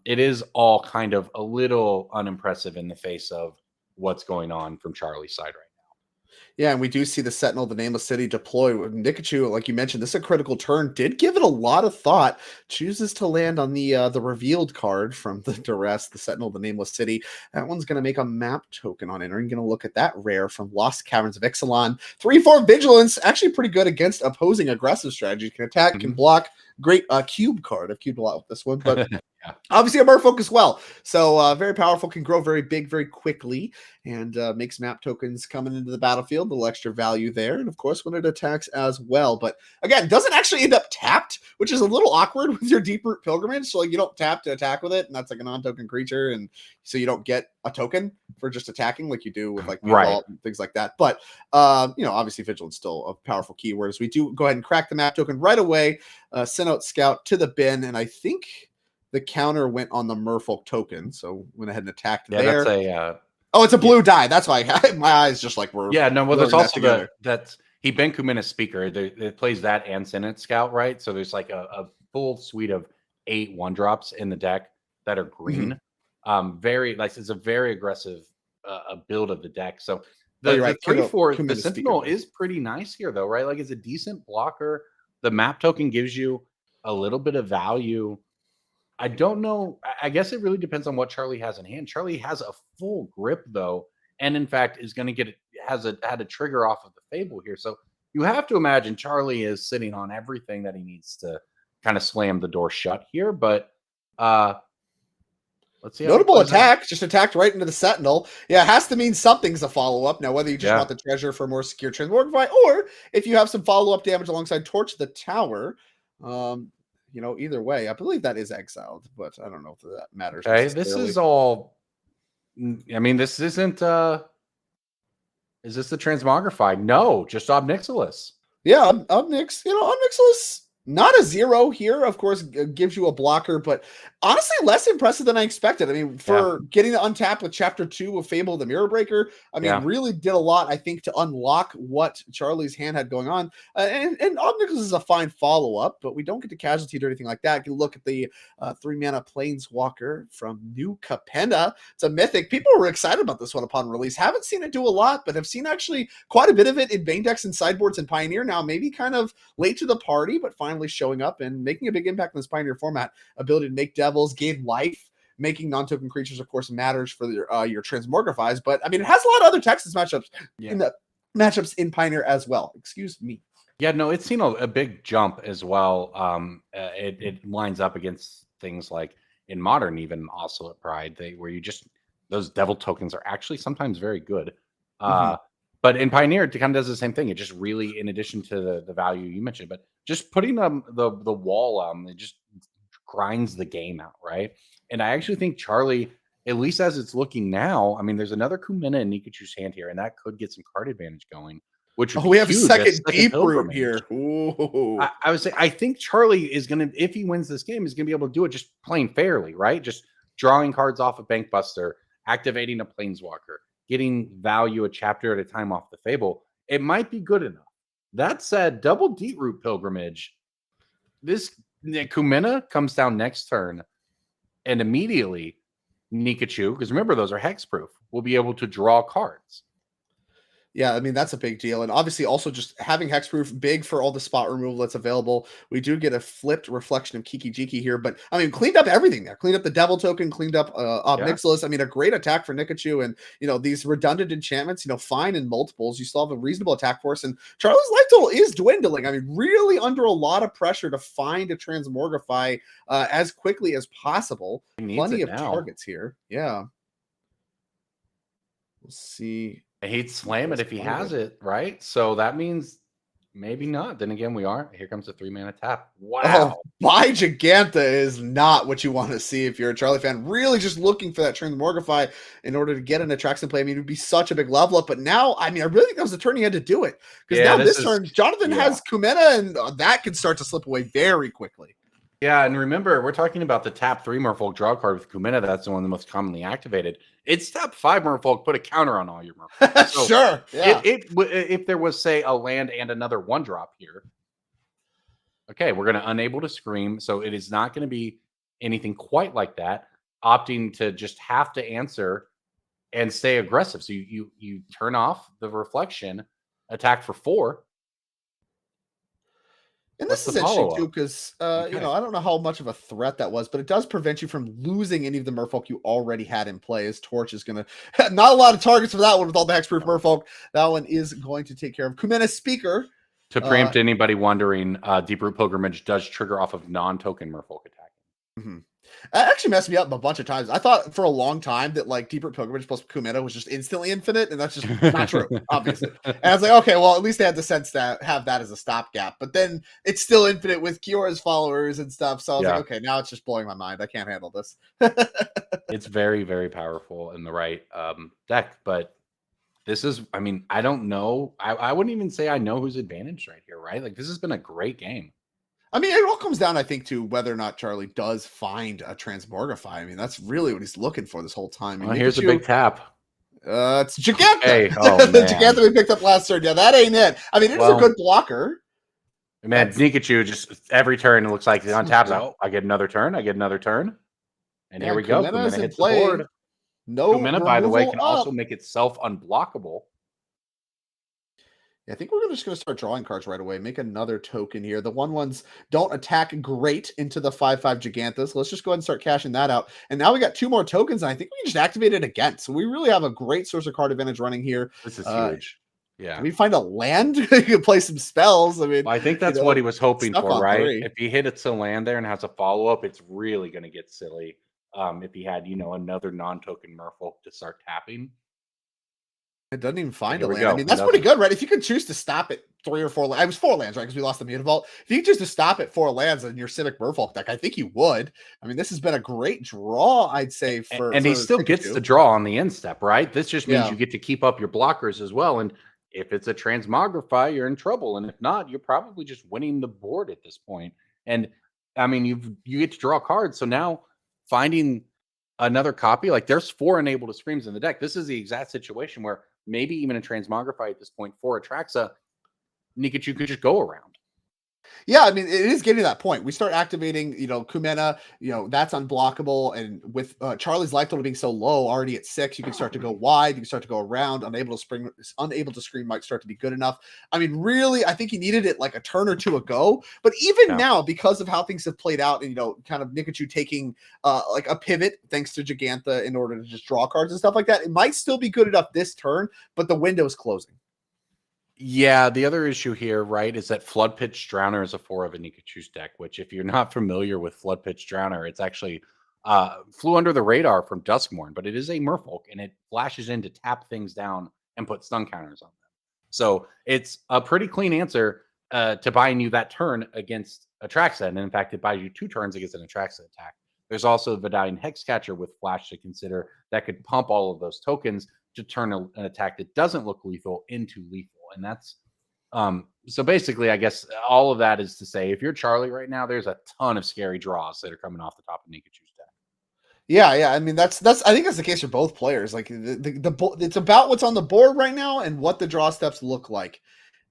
[SPEAKER 7] it is all kind of a little unimpressive in the face of what's going on from Charlie's side right now.
[SPEAKER 6] Yeah, and we do see the Sentinel, the Nameless City deploy. Nikachu, like you mentioned, this is a critical turn. Did give it a lot of thought. Chooses to land on the revealed card from the Duress, the Sentinel, the Nameless City. That one's going to make a map token on entering. Going to look at that rare from Lost Caverns of Ixalan. 3/4 Vigilance, actually pretty good against opposing aggressive strategies. Can attack, can block. Great cube card. I've cubed a lot with this one, but obviously a merfolk as well. So very powerful, can grow very big very quickly, and makes map tokens coming into the battlefield, a little extra value there. And of course, when it attacks as well. But again, doesn't actually end up tapped, which is a little awkward with your Deep Root Pilgrimage. So like you don't tap to attack with it, and that's like a non-token creature, and so you don't get a token for just attacking like you do with like Vault and things like that. But obviously Vigilance still a powerful keyword. As we do go ahead and crack the map token right away, send out Scout to the bin, and I think the counter went on the Merfolk token, so went ahead and attacked there.
[SPEAKER 7] That's a
[SPEAKER 6] it's a blue die. That's why my eyes just like were.
[SPEAKER 7] Yeah, no, well, there's also that's he Ben Kumina's speaker. It plays that and Senate Scout, right? So there's like a full suite of 8 1-drops in the deck that are green. Very like it's a very aggressive build of the deck. So the 3/4 the Sentinel is pretty nice here though, right? Like it's a decent blocker. The map token gives you a little bit of value. I don't know. I guess it really depends on what Charlie has in hand. Charlie has a full grip though, and in fact is going to had a trigger off of the Fable here. So you have to imagine Charlie is sitting on everything that he needs to kind of slam the door shut here. But let's see.
[SPEAKER 6] Notable attack, just attacked right into the Sentinel. Yeah, it has to mean something's a follow-up. Now, whether you just want the treasure for more secure Transmogrify, or if you have some follow-up damage alongside Torch the Tower, either way, I believe that is exiled, but I don't know if that matters.
[SPEAKER 7] Okay, this is all. I mean, this isn't. Is this the Transmogrify? No, just Obnixilis.
[SPEAKER 6] Yeah, Obnixilis. Not a 0 here, of course, gives you a blocker, but honestly, less impressive than I expected. I mean, for getting to untap with Chapter 2 of Fable the Mirror Breaker, I mean, really did a lot, I think, to unlock what Charlie's hand had going on. And Obnixilis is a fine follow-up, but we don't get to Casualty or anything like that. You can look at the 3-mana Planeswalker from New Capenna. It's a mythic. People were excited about this one upon release. Haven't seen it do a lot, but have seen actually quite a bit of it in main decks and sideboards and Pioneer now. Maybe kind of late to the party, but finally showing up and making a big impact in this Pioneer format. Ability to make devils, gain life, making non-token creatures, of course, matters for your Transmogrifies. But I mean, it has a lot of other Texas matchups in the matchups in Pioneer as well. Excuse me.
[SPEAKER 7] Yeah, no, it's seen a big jump as well. It lines up against things like in Modern, even also at Pride, where you just those devil tokens are actually sometimes very good. But in Pioneer, it kind of does the same thing. It just really, in addition to the value you mentioned, but just putting the wall, it just grinds the game out, right? And I actually think Charlie, at least as it's looking now, I mean, there's another Kumina in Nikachu's hand here, and that could get some card advantage going. Which
[SPEAKER 6] we have a second Deep Root here.
[SPEAKER 7] I would say I think Charlie is gonna, if he wins this game, is gonna be able to do it just playing fairly, right? Just drawing cards off a Bankbuster, activating a Planeswalker, getting value a chapter at a time off the Fable. It might be good enough. That said, double Deep Root Pilgrimage, this Kumina comes down next turn, and immediately Nikachu, because remember those are hexproof, will be able to draw cards.
[SPEAKER 6] Yeah, I mean, that's a big deal. And obviously also just having hexproof big for all the spot removal that's available. We do get a flipped reflection of Kiki Jiki here, but I mean, cleaned up everything there. Cleaned up the devil token, cleaned up Obnixilis. I mean, a great attack for Nikachu, and these redundant enchantments, fine in multiples. You still have a reasonable attack force, and Charlie's life total is dwindling. I mean, really under a lot of pressure to find a Transmogrify as quickly as possible. Plenty of targets here. Yeah. We'll see.
[SPEAKER 7] He'd slam it if he has it, right? So that means maybe not. Then again, we are. Here comes the 3-mana tap. Wow.
[SPEAKER 6] Buy Giganta is not what you want to see if you're a Charlie fan. Really just looking for that Transmogrify in order to get an Attraction play. I mean, it would be such a big level up. But now, I mean, I really think that was the turn he had to do it. Because now this turn, Jonathan has Kumena, and that could start to slip away very quickly.
[SPEAKER 7] Yeah, and remember, we're talking about the tap 3 Merfolk draw card with Kumena. That's the one the most commonly activated. It's tap 5 Merfolk, put a counter on all your Merfolk. So
[SPEAKER 6] sure. Yeah.
[SPEAKER 7] If there was, say, a land and another 1-drop here, okay, we're going to Unable to Scream. So it is not going to be anything quite like that. Opting to just have to answer and stay aggressive. So you turn off the reflection, attack for 4.
[SPEAKER 6] And
[SPEAKER 7] What's
[SPEAKER 6] this
[SPEAKER 7] the
[SPEAKER 6] is interesting too,
[SPEAKER 7] follow-up?
[SPEAKER 6] because
[SPEAKER 7] Okay.
[SPEAKER 6] I don't know how much of a threat that was, but it does prevent you from losing any of the merfolk you already had in play. As Torch is going to not a lot of targets for that one with all the hexproof merfolk. That one is going to take care of Kumena's Speaker.
[SPEAKER 7] To preempt anybody wondering, Deep-Root Pilgrimage does trigger off of non-token merfolk attacking.
[SPEAKER 6] That actually messed me up a bunch of times. I thought for a long time that like Deep-Root Pilgrimage plus Kumena was just instantly infinite, and that's just not true, obviously. And I was like, okay, well, at least they had the sense to have that as a stopgap. But then it's still infinite with Kyora's followers and stuff. So I was like, okay, now it's just blowing my mind. I can't handle this.
[SPEAKER 7] It's very, very powerful in the right deck, but this is, I mean, I don't know. I wouldn't even say I know who's advantaged right here, right? Like, this has been a great game.
[SPEAKER 6] I mean, it all comes down, I think, to whether or not Charlie does find a Transmogrify. I mean, that's really what he's looking for this whole time.
[SPEAKER 7] Well, here's a big tap.
[SPEAKER 6] It's Giganta.
[SPEAKER 7] Hey, oh, man.
[SPEAKER 6] Giganta we picked up last turn. Yeah, that ain't it. I mean, it is a good blocker.
[SPEAKER 7] Man, Nikachu just every turn it looks like he's on taps. Oh, I get another turn. I get another turn. And here we go. Kumena hits the board.
[SPEAKER 6] No,
[SPEAKER 7] Kumena, by the way, can also make itself unblockable.
[SPEAKER 6] I think we're just going to start drawing cards right away. Make another token here. The 1/1s don't attack great into the 5/5 Giganthus. Let's just go ahead and start cashing that out. And now we got 2 more tokens, and I think we can just activate it again. So we really have a great source of card advantage running here.
[SPEAKER 7] This is huge. Yeah.
[SPEAKER 6] Can we find a land? You can play some spells. I mean,
[SPEAKER 7] well, I think that's what he was hoping for, right?
[SPEAKER 6] 3.
[SPEAKER 7] If he hits a land there and has a follow-up, it's really going to get silly. If he had, another non-token merfolk to start tapping.
[SPEAKER 6] It doesn't even find a land. I mean, that's pretty good, right? If you could choose to stop at 3 or 4 lands, it was 4 lands, right? Because we lost the Mutavault. If you could choose to stop at 4 lands in your Civic Merfolk deck, I think you would. I mean, this has been a great draw, I'd say.
[SPEAKER 7] And he still gets the draw on the end step, right? This just means you get to keep up your blockers as well. And if it's a Transmogrify, you're in trouble. And if not, you're probably just winning the board at this point. And I mean, you get to draw cards. So now finding another copy, like there's 4 Unable to Screams in the deck. This is the exact situation where maybe even a Transmogrify at this point for Atraxa, Nikachu could just go around.
[SPEAKER 6] Yeah, I mean, it is getting to that point. We start activating, Kumena, that's unblockable. And with Charlie's life total being so low, already at 6, you can start to go wide. You can start to go around. Unable to scream might start to be good enough. I mean, really, I think he needed it like a turn or 2 ago. But even now, because of how things have played out, and kind of Nikachu taking like a pivot thanks to Gigantha in order to just draw cards and stuff like that, it might still be good enough this turn, but the window is closing.
[SPEAKER 7] Yeah, the other issue here, right, is that Flood Pitch Drowner is a 4 of a Nikachu's deck, which if you're not familiar with Flood Pitch Drowner, it's actually flew under the radar from Duskmourn, but it is a merfolk, and it flashes in to tap things down and put stun counters on them. So it's a pretty clean answer to buying you that turn against Atraxa, and in fact, it buys you 2 turns against an Atraxa attack. There's also the Vidalian Hexcatcher with Flash to consider that could pump all of those tokens to turn an attack that doesn't look lethal into lethal. And that's so basically, I guess all of that is to say, if you're Charlie right now, there's a ton of scary draws that are coming off the top of Nikachu's deck.
[SPEAKER 6] Yeah. I mean, that's I think that's the case for both players. Like it's about what's on the board right now and what the draw steps look like.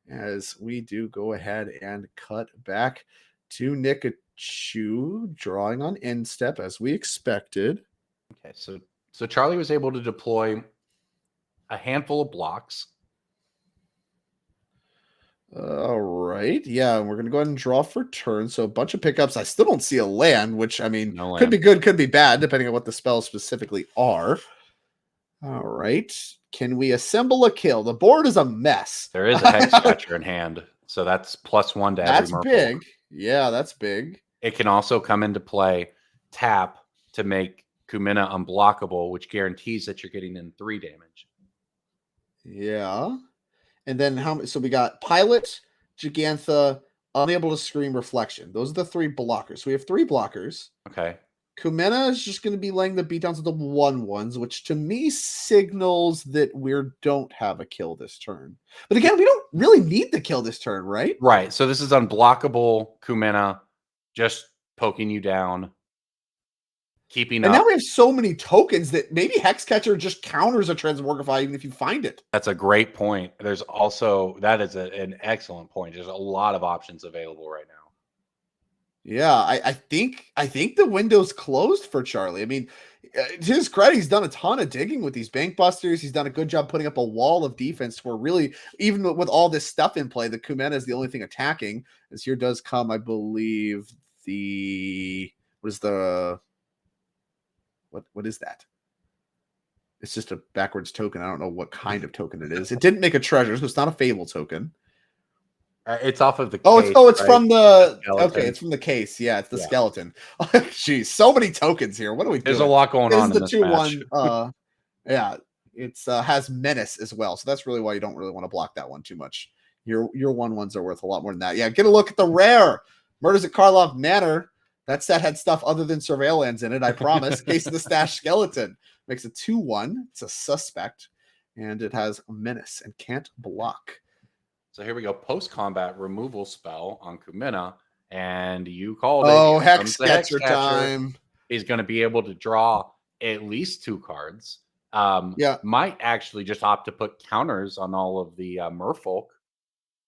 [SPEAKER 6] As we do go ahead and cut back to Nikachu drawing on end step as we expected.
[SPEAKER 7] Okay, so Charlie was able to deploy a handful of blocks.
[SPEAKER 6] All right. Yeah, we're going to go ahead and draw for turn. So a bunch of pickups. I still don't see a land, which, I mean, could be good, could be bad, depending on what the spells specifically are. All right. Can we assemble a kill? The board is a mess.
[SPEAKER 7] There is a Hexcatcher in hand, so that's +1 to every
[SPEAKER 6] That's
[SPEAKER 7] merfolk.
[SPEAKER 6] big. Yeah, that's big.
[SPEAKER 7] It can also come into play, tap to make Kumena unblockable, which guarantees that you're getting in 3 damage.
[SPEAKER 6] Yeah. And then so we got Pilot, Gigantha, Unable to Scream, Reflection. Those are the 3 blockers. So we have 3 blockers.
[SPEAKER 7] Okay.
[SPEAKER 6] Kumena is just going to be laying the beatdowns of the 1/1s, which to me signals that we don't have a kill this turn. But again, we don't really need the kill this turn, right?
[SPEAKER 7] Right. So this is unblockable Kumena, just poking you down, keeping
[SPEAKER 6] and
[SPEAKER 7] up.
[SPEAKER 6] Now we have so many tokens that maybe Hexcatcher just counters a Transmogrify even if you find it.
[SPEAKER 7] That's a great point. There's also, that is an excellent point. There's a lot of options available right now.
[SPEAKER 6] Yeah, I think the window's closed for Charlie. I mean, to his credit, he's done a ton of digging with these bank busters. He's done a good job putting up a wall of defense where really, even with all this stuff in play, the Kumena is the only thing attacking. As here does come, I believe, what is that? It's just a backwards token. I don't know what kind of token it is. It didn't make a treasure, so it's not a Fable token.
[SPEAKER 7] It's off of the
[SPEAKER 6] case. It's
[SPEAKER 7] right?
[SPEAKER 6] from the
[SPEAKER 7] skeleton.
[SPEAKER 6] Okay, it's from the case. Yeah, it's the skeleton. Jeez, so many tokens here. What are we doing?
[SPEAKER 7] There's a lot going on in this match.
[SPEAKER 6] 2-1. Yeah, it's has menace as well. So that's really why you don't really want to block that one too much. Your 1/1s are worth a lot more than that. Yeah, get a look at the rare Murders at Karlov Manor. That set had stuff other than Surveillance in it, I promise. Case of the Stash Skeleton. Makes a 2-1. It's a suspect. And it has a menace and can't block.
[SPEAKER 7] So here we go. Post-combat removal spell on Kumena. And you called it.
[SPEAKER 6] Oh, Hexcatcher time.
[SPEAKER 7] He's going to be able to draw at least 2 cards. Might actually just opt to put counters on all of the Merfolk.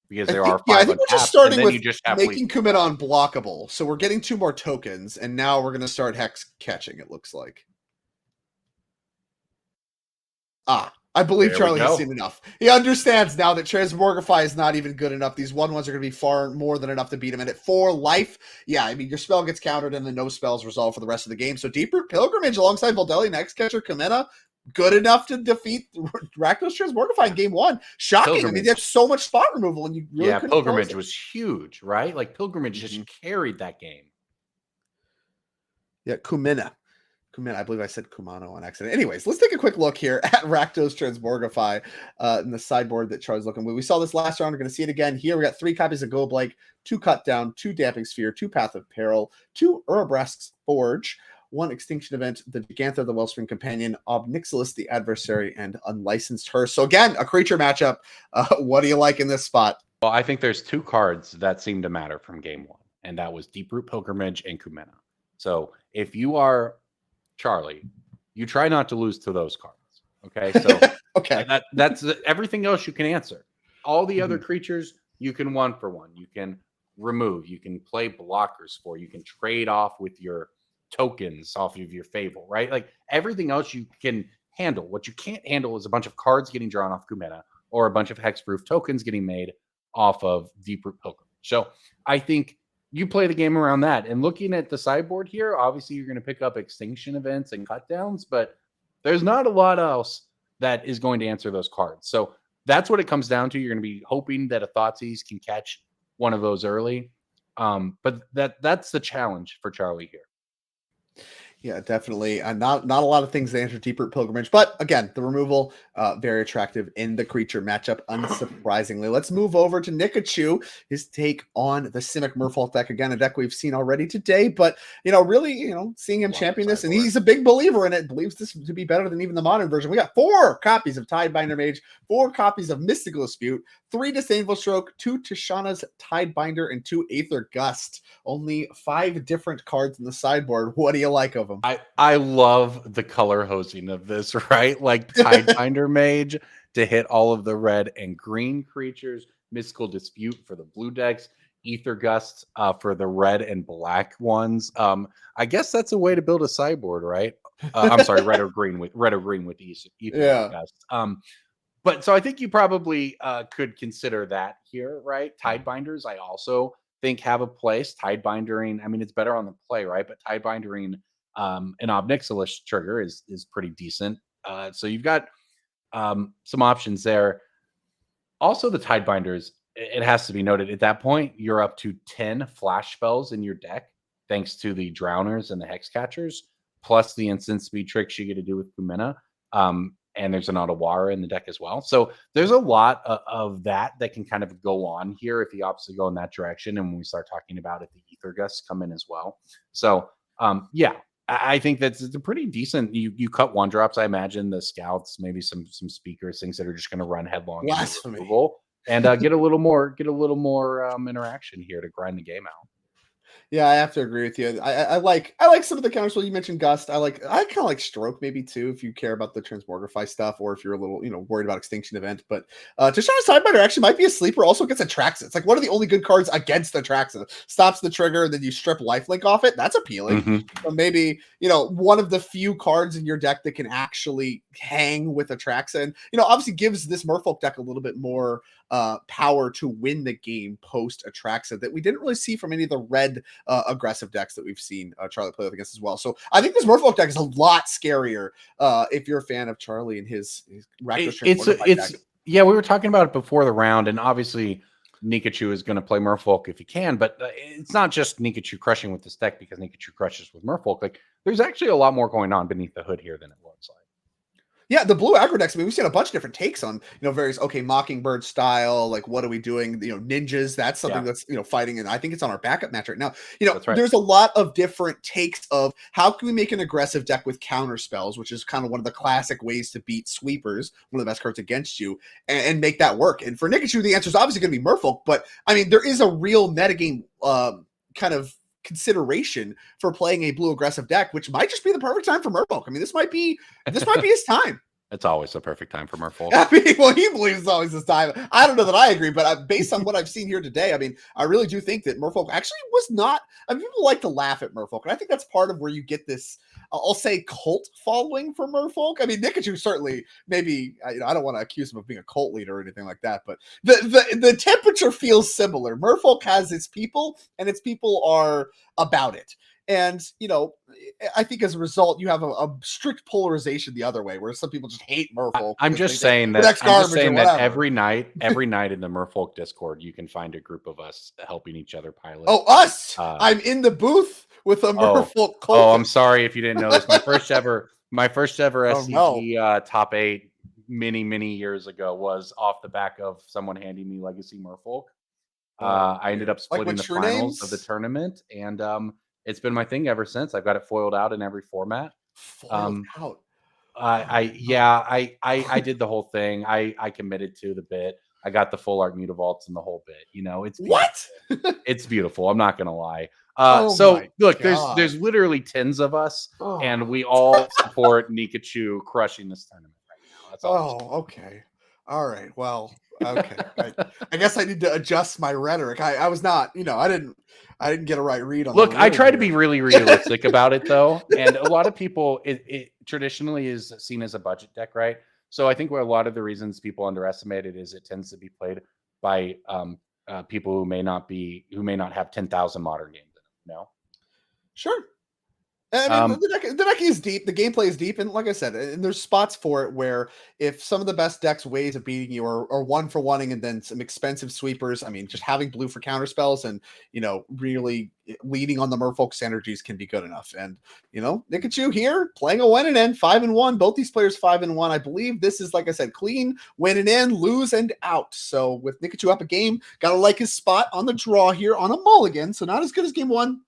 [SPEAKER 7] Because there are 5
[SPEAKER 6] I think we're just starting with making
[SPEAKER 7] Kumena
[SPEAKER 6] unblockable. So we're getting 2 more tokens, and now we're going to start hex catching, it looks like. I believe Charlie has seen enough. He understands now that Transmogrify is not even good enough. These 1/1s are going to be far more than enough to beat him. And at 4 life, your spell gets countered and then no spells resolve for the rest of the game. So Deeproot Pilgrimage alongside Voldelli and Hexcatcher Kumena, good enough to defeat Rakdos Transmogrify in game 1. Shocking.
[SPEAKER 7] Pilgrimage.
[SPEAKER 6] I mean, there's so much spot removal, and you really
[SPEAKER 7] Pilgrimage was huge, right? Like Pilgrimage just carried that game.
[SPEAKER 6] Yeah, Kumena, I believe I said Kumano on accident. Anyways, let's take a quick look here at Rakdos Transmogrify in the sideboard that Charlie's looking with. We saw this last round. We're going to see it again here. We got 3 copies of Go Blake, 2 Cut Down, 2 Damping Sphere, 2 Path of Peril, 2 Urabrask's Forge, 1 Extinction Event, the Gigantha, the Wellspring Companion, Obnixilis, the Adversary, and Unlicensed Hearse. So again, a creature matchup. What do you like in this spot?
[SPEAKER 7] Well, I think there's 2 cards that seem to matter from game 1, and that was Deeproot Pilgrimage and Kumena. So if you are Charlie, you try not to lose to those cards. Okay, so that's everything else you can answer. All the other creatures you can 1-for-1. You can remove. You can play blockers for. You can trade off with your tokens off of your Fable, right? Like everything else you can handle. What you can't handle is a bunch of cards getting drawn off Kumena or a bunch of hexproof tokens getting made off of Deeproot Pilgrimage. So I think you play the game around that. And looking at the sideboard here, obviously you're going to pick up extinction events and cut downs, but there's not a lot else that is going to answer those cards. So that's what it comes down to. You're going to be hoping that a Thoughtseize can catch one of those early. But that's the challenge for Charlie here.
[SPEAKER 6] Yeah, definitely. Not a lot of things to answer Deeproot Pilgrimage, but again, the removal very attractive in the creature matchup, unsurprisingly. Let's move over to Nikachu, his take on the Simic Merfolk deck. Again, a deck we've seen already today, but really, seeing him champion this, and he's a big believer in it, believes this to be better than even the modern version. We got 4 copies of Tidebinder Mage, 4 copies of Mystical Dispute, 3 Disdainful Stroke, 2 Tishana's Tidebinder, and 2 Aether Gust. Only 5 different cards in the sideboard. What do you like of them?
[SPEAKER 7] I love the color hosing of this, right? Like Tidebinder Mage to hit all of the red and green creatures, Mystical Dispute for the blue decks, Aether Gust for the red and black ones. I guess that's a way to build a sideboard, right? I'm sorry, red or green with Aether Gust. But so I think you probably could consider that here, right? Tidebinders, I also think have a place. Tidebindering, I mean, it's better on the play, right? But Tidebindering an Obnixilis trigger is pretty decent. So you've got some options there. Also, the Tidebinders, it has to be noted, at that point, you're up to 10 flash spells in your deck, thanks to the Drowners and the Hexcatchers, plus the instant speed tricks you get to do with Kumena. And there's an Otawara in the deck as well. So there's a lot of that can kind of go on here if he opts to go in that direction. And when we start talking about it, the Aether Gusts come in as well. So, I think that's a pretty decent. You cut 1-drops. I imagine the scouts, maybe some speakers, things that are just going to run headlong into removal and get a little more interaction here to grind the game out.
[SPEAKER 6] Yeah, I have to agree with you. I like some of the counters. Well, you mentioned Gust. I kind of like Stroke maybe too, if you care about the Transmogrify stuff, or if you're a little worried about Extinction Event. But Tishana's Sidebiter actually might be a sleeper. Also gets Atraxa. It's like one of the only good cards against Atraxa. Stops the trigger, and then you strip Lifelink off it. That's appealing.
[SPEAKER 7] Mhm.
[SPEAKER 6] So maybe one of the few cards in your deck that can actually hang with Atraxa, and obviously gives this Merfolk deck a little bit more power to win the game post Atraxa that we didn't really see from any of the red aggressive decks that we've seen Charlie play against as well. So I think this Merfolk deck is a lot scarier if you're a fan of Charlie and his Rakdos
[SPEAKER 7] It's
[SPEAKER 6] deck.
[SPEAKER 7] yeah, we were talking about it before the round, and obviously Nikachu is going to play Merfolk if he can, but it's not just Nikachu crushing with this deck because Nikachu crushes with Merfolk. Like, there's actually a lot more going on beneath the hood here than it looks like.
[SPEAKER 6] Yeah, the blue aggro decks. I mean, we've seen a bunch of different takes on various Mockingbird style. Like, what are we doing? Ninjas. That's something that's fighting, and I think it's on our backup match right now.
[SPEAKER 7] That's right.
[SPEAKER 6] There's a lot of different takes of how can we make an aggressive deck with counter spells, which is kind of one of the classic ways to beat sweepers, one of the best cards against you, and make that work. And for Nikachu, the answer is obviously going to be Merfolk, but I mean, there is a real metagame kind of consideration for playing a blue aggressive deck, which might just be the perfect time for Merfolk. I mean, this might be his time.
[SPEAKER 7] It's always the perfect time for Merfolk.
[SPEAKER 6] I mean, well, he believes it's always his time. I don't know that I agree, but based on what I've seen here today, I mean, I really do think that Merfolk actually was not. I mean, people like to laugh at Merfolk, and I think that's part of where you get this. I'll say cult following for Merfolk. I mean, Nikachu certainly maybe. I don't want to accuse him of being a cult leader or anything like that, but the temperature feels similar. Merfolk has its people, and its people are about it. And, I think as a result, you have a strict polarization the other way, where some people just hate Merfolk.
[SPEAKER 7] I'm just saying that every night in the Merfolk Discord, you can find a group of us helping each other pilot.
[SPEAKER 6] Oh, us! I'm in the booth with a Merfolk cult.
[SPEAKER 7] Oh, I'm sorry if you didn't know this. My first ever SCG top 8 many years ago was off the back of someone handing me Legacy Merfolk. I ended up splitting the finals of the tournament, and it's been my thing ever since. I've got it foiled out in every format.
[SPEAKER 6] Foiled out.
[SPEAKER 7] I did the whole thing. I committed to the bit. I got the full art Mutavaults and the whole bit. It's beautiful.
[SPEAKER 6] What?
[SPEAKER 7] It's beautiful. I'm not gonna lie.
[SPEAKER 6] So
[SPEAKER 7] look, there's literally tens of us, and we all support Nikachu crushing this tournament right now. That's all.
[SPEAKER 6] Okay. All right. Well, okay. I guess I need to adjust my rhetoric. I was not, I didn't get a right read on.
[SPEAKER 7] Look, I try to be really realistic about it, though, and a lot of people, it traditionally is seen as a budget deck, right? So I think where a lot of the reasons people underestimate it is it tends to be played by people who may not have 10,000 modern games in them.
[SPEAKER 6] Sure. I mean, the deck is deep. The gameplay is deep, and like I said, and there's spots for it where if some of the best decks ways of beating you are one for wanting, and then some expensive sweepers. I mean, just having blue for counter spells and really leading on the Merfolk's energies can be good enough. And Nikachu here playing a win and end 5-1. Both these players 5-1. I believe this is, like I said, clean win and end, lose and out. So with Nikachu up a game, gotta like his spot on the draw here on a mulligan. So not as good as game one.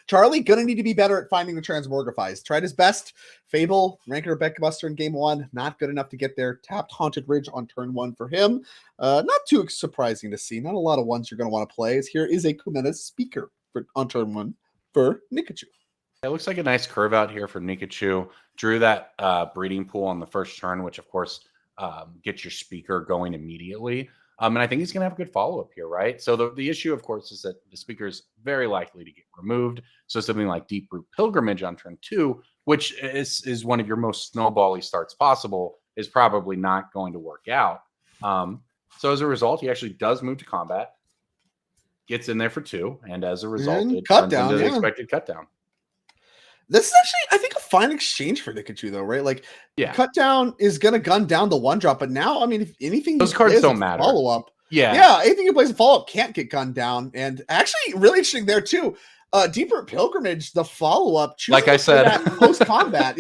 [SPEAKER 6] Charlie gonna need to be better at finding the Transmogrifies. Tried his best. Fable, Ranker Buster in game one, not good enough to get there. Tapped Haunted Ridge on turn one for him. Not too surprising to see. Not a lot of ones you're gonna want to play. As here is a Kumena Speaker on turn one for Nikachu.
[SPEAKER 7] It looks like a nice curve out here for Nikachu. Drew that breeding pool on the first turn, which of course gets your speaker going immediately. And I think he's going to have a good follow-up here, right? So the issue, of course, is that the speaker is very likely to get removed. So something like Deep Root Pilgrimage on turn 2, which is one of your most snowbally starts possible, is probably not going to work out. So as a result, he actually does move to combat, gets in there for 2, and as a result, it turns into the expected cut down.
[SPEAKER 6] This is actually, I think, a fine exchange for Nikachu, though, right? Like, cut down is going to gun down the one drop, but now, I mean, if anything,
[SPEAKER 7] those cards don't matter.
[SPEAKER 6] Follow up, anything you play as a follow up can't get gunned down, and actually, really interesting there too. Deeper Pilgrimage, the follow up,
[SPEAKER 7] like I said,
[SPEAKER 6] post combat,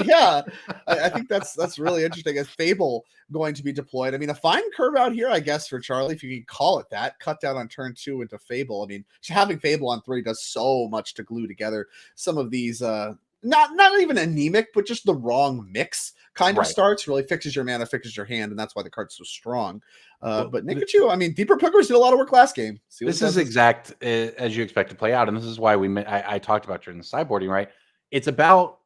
[SPEAKER 6] I think that's really interesting. As Fable going to be deployed, I mean, a fine curve out here, I guess, for Charlie, if you can call it that. Cut down on turn 2 into Fable. I mean, having Fable on 3 does so much to glue together some of these not even anemic, but just the wrong mix kind of
[SPEAKER 7] Right.
[SPEAKER 6] starts. Really fixes your mana, fixes your hand, and that's why the card's so strong. But Nikachu, I mean, Deeper Pilgrims did a lot of work last game. See what
[SPEAKER 7] This
[SPEAKER 6] it
[SPEAKER 7] is
[SPEAKER 6] does
[SPEAKER 7] exact as you expect to play out, and this is why I talked about during the sideboarding, right? It's about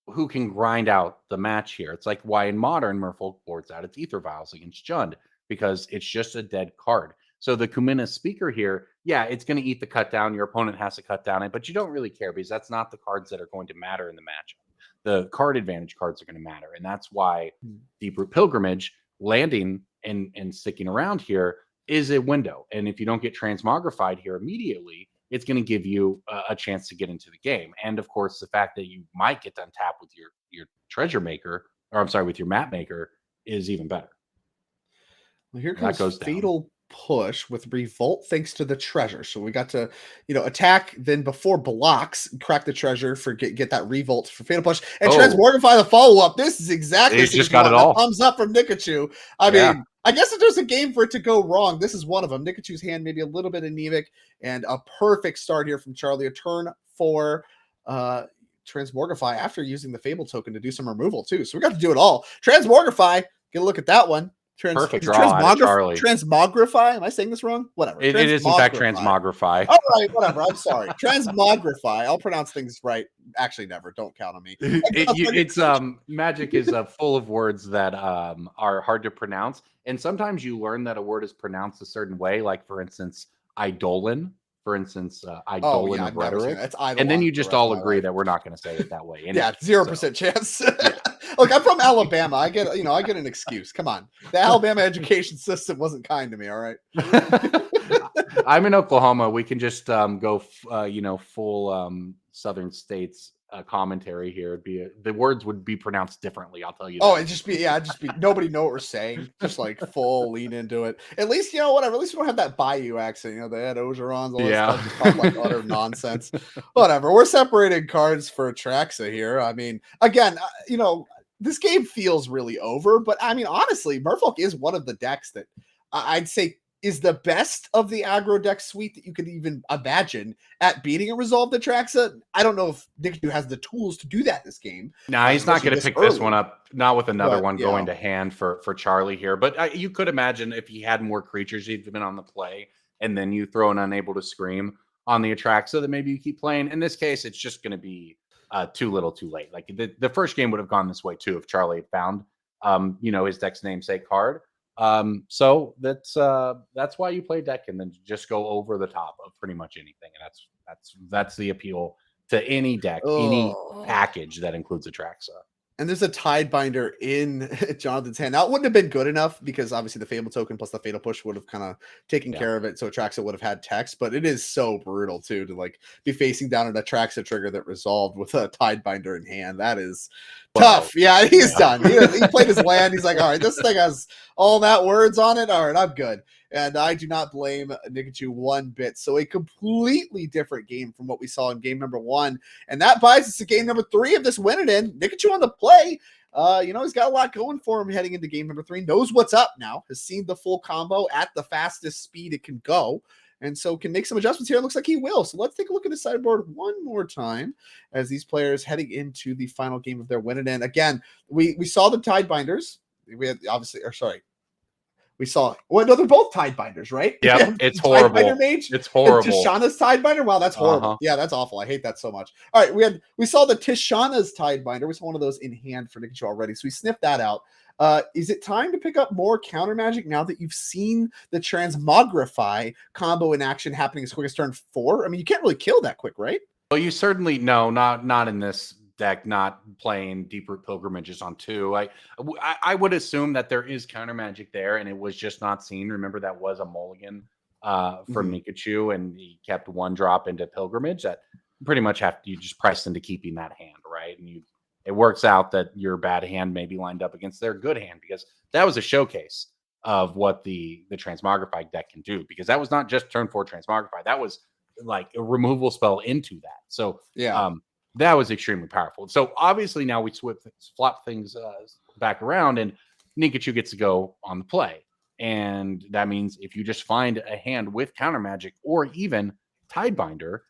[SPEAKER 7] who can grind out the match here. It's like why in Modern Merfolk boards out its Ether Vials against Jund, because it's just a dead card. So the Kumina Speaker here, yeah, it's going to eat the cut down. Your opponent has to cut down it, but you don't really care because that's not the cards that are going to matter in the matchup. The card advantage cards are going to matter, and that's why Deep-Root Pilgrimage landing and sticking around here is a window. And if you don't get transmogrified here immediately, it's going to give you a chance to get into the game. And of course, the fact that you might get to untap with your treasure maker, or I'm sorry, with your map maker, is even better.
[SPEAKER 6] Well, here
[SPEAKER 7] That
[SPEAKER 6] comes
[SPEAKER 7] goes down.
[SPEAKER 6] Fatal Push with Revolt thanks to the treasure. So we got to, attack, then before blocks, crack the treasure for get that Revolt for Fatal Push, and Transmogrify the follow-up. This is exactly
[SPEAKER 7] He's just got it all.
[SPEAKER 6] Thumbs up from Nikachu. I mean, I guess if there's a game for it to go wrong, this is one of them. Nikachu's hand maybe a little bit anemic, and a perfect start here from Charlie. A turn 4 Transmogrify after using the Fable token to do some removal too. So we got to do it all. Transmogrify, get a look at that one.
[SPEAKER 7] Perfect draw out of Charlie.
[SPEAKER 6] Transmogrify? Am I saying this wrong? Whatever.
[SPEAKER 7] It is in fact Transmogrify.
[SPEAKER 6] All right, whatever. I'm sorry. Transmogrify. I'll pronounce things right. Actually, never. Don't count on me.
[SPEAKER 7] It's Magic is full of words that are hard to pronounce, and sometimes you learn that a word is pronounced a certain way. Like for instance, Eidolon. For instance, Eidolon of Rhetoric. And then you just all agree that we're not going to say it that way.
[SPEAKER 6] Yeah, 0% chance. Look, I'm from Alabama. I get an excuse. Come on. The Alabama education system wasn't kind to me, all right?
[SPEAKER 7] I'm in Oklahoma. We can just go full Southern States commentary here. It'd be the words would be pronounced differently, I'll tell you.
[SPEAKER 6] Oh, it'd just be nobody know what we're saying. Just like full lean into it. At least, whatever. At least we don't have that Bayou accent, the Ed Ogerons, all that stuff. Just talk like utter nonsense. Whatever. We're separating cards for Atraxa here. I mean, again, this game feels really over, but I mean, honestly, Merfolk is one of the decks that I'd say is the best of the aggro deck suite that you could even imagine at beating a Resolved Atraxa. I don't know if Nikachu has the tools to do that this game.
[SPEAKER 7] No, he's not going to pick this one up, not with another one going to hand for Charlie here. But you could imagine if he had more creatures he'd been on the play, and then you throw an Unable to Scream on the Atraxa, that maybe you keep playing. In this case, it's just going to be too little too late. Like the first game would have gone this way too if Charlie had found his deck's namesake card. So that's why you play deck and then just go over the top of pretty much anything. And that's the appeal to any deck, any package that includes Atraxa.
[SPEAKER 6] And there's a Tidebinder in Jonathan's hand. Now, it wouldn't have been good enough because obviously the Fable token plus the Fatal Push would have kind of taken care of it. So Atraxa would have had text, but it is so brutal too to like be facing down an Atraxa trigger that resolved with a Tidebinder in hand. That is tough. Yeah, he's done. He played his land. He's like, all right, this thing has all that words on it. All right, I'm good. And I do not blame Nikachu one bit. So a completely different game from what we saw in game number 1. And that buys us to game number 3 of this win it in. Nikachu on the play. He's got a lot going for him heading into game number 3. Knows what's up now. Has seen the full combo at the fastest speed it can go. And so can make some adjustments here. It looks like he will. So let's take a look at the sideboard one more time as these players heading into the final game of their win it in. Again, we saw the Tidebinders. We had we saw. Well, no, they're both Tidebinders, right?
[SPEAKER 7] Yeah, it's horrible.
[SPEAKER 6] Mage,
[SPEAKER 7] it's horrible.
[SPEAKER 6] Tishana's Tidebinder. Wow, that's horrible. Yeah, that's awful. I hate that so much. All right, we saw the Tishana's Tidebinder. We saw one of those in hand for Nikachu already, so we sniffed that out. Is it time to pick up more counter magic now that you've seen the Transmogrify combo in action happening as quick as turn 4? I mean, you can't really kill that quick, right?
[SPEAKER 7] Well, you certainly not in this deck, not playing Deep-Root Pilgrimages on 2. I would assume that there is counter magic there, and it was just not seen. Remember, that was a mulligan from Nikachu, and he kept 1 drop into Pilgrimage. That pretty much you just pressed into keeping that hand, right? And it works out that your bad hand may be lined up against their good hand, because that was a showcase of what the Transmogrify deck can do, because that was not just turn 4 Transmogrify. That was like a removal spell into that. So that was extremely powerful. So obviously now we flop things back around, and Nikachu gets to go on the play. And that means if you just find a hand with counter magic or even Tidebinder,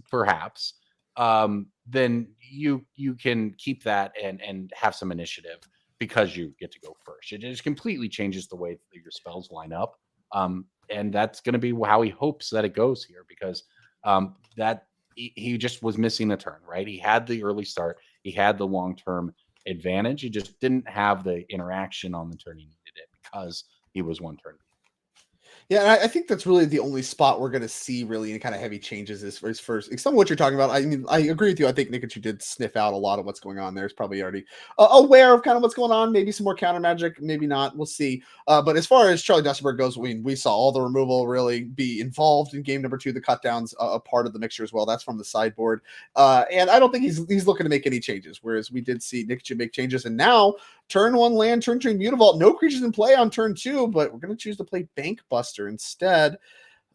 [SPEAKER 7] perhaps, then you can keep that and have some initiative because you get to go first. It just completely changes the way that your spells line up. And that's going to be how he hopes that it goes here, because that he just was missing a turn, right? He had the early start, he had the long-term advantage. He just didn't have the interaction on the turn he needed it because he was one turn.
[SPEAKER 6] Yeah, and I think that's really the only spot we're going to see really any kind of heavy changes is first. Some of what you're talking about. I mean, I agree with you. I think Nikachu did sniff out a lot of what's going on there. He's probably already aware of kind of what's going on. Maybe some more counter magic, maybe not. We'll see. But as far as Charlie Dustenberg goes, we saw all the removal really be involved in game number 2. The cut downs a part of the mixture as well. That's from the sideboard. And I don't think he's looking to make any changes. Whereas we did see Nikachu make changes, and now turn 1 land, turn 2 Mutavault. No creatures in play on turn 2, but we're going to choose to play Bank Buster instead.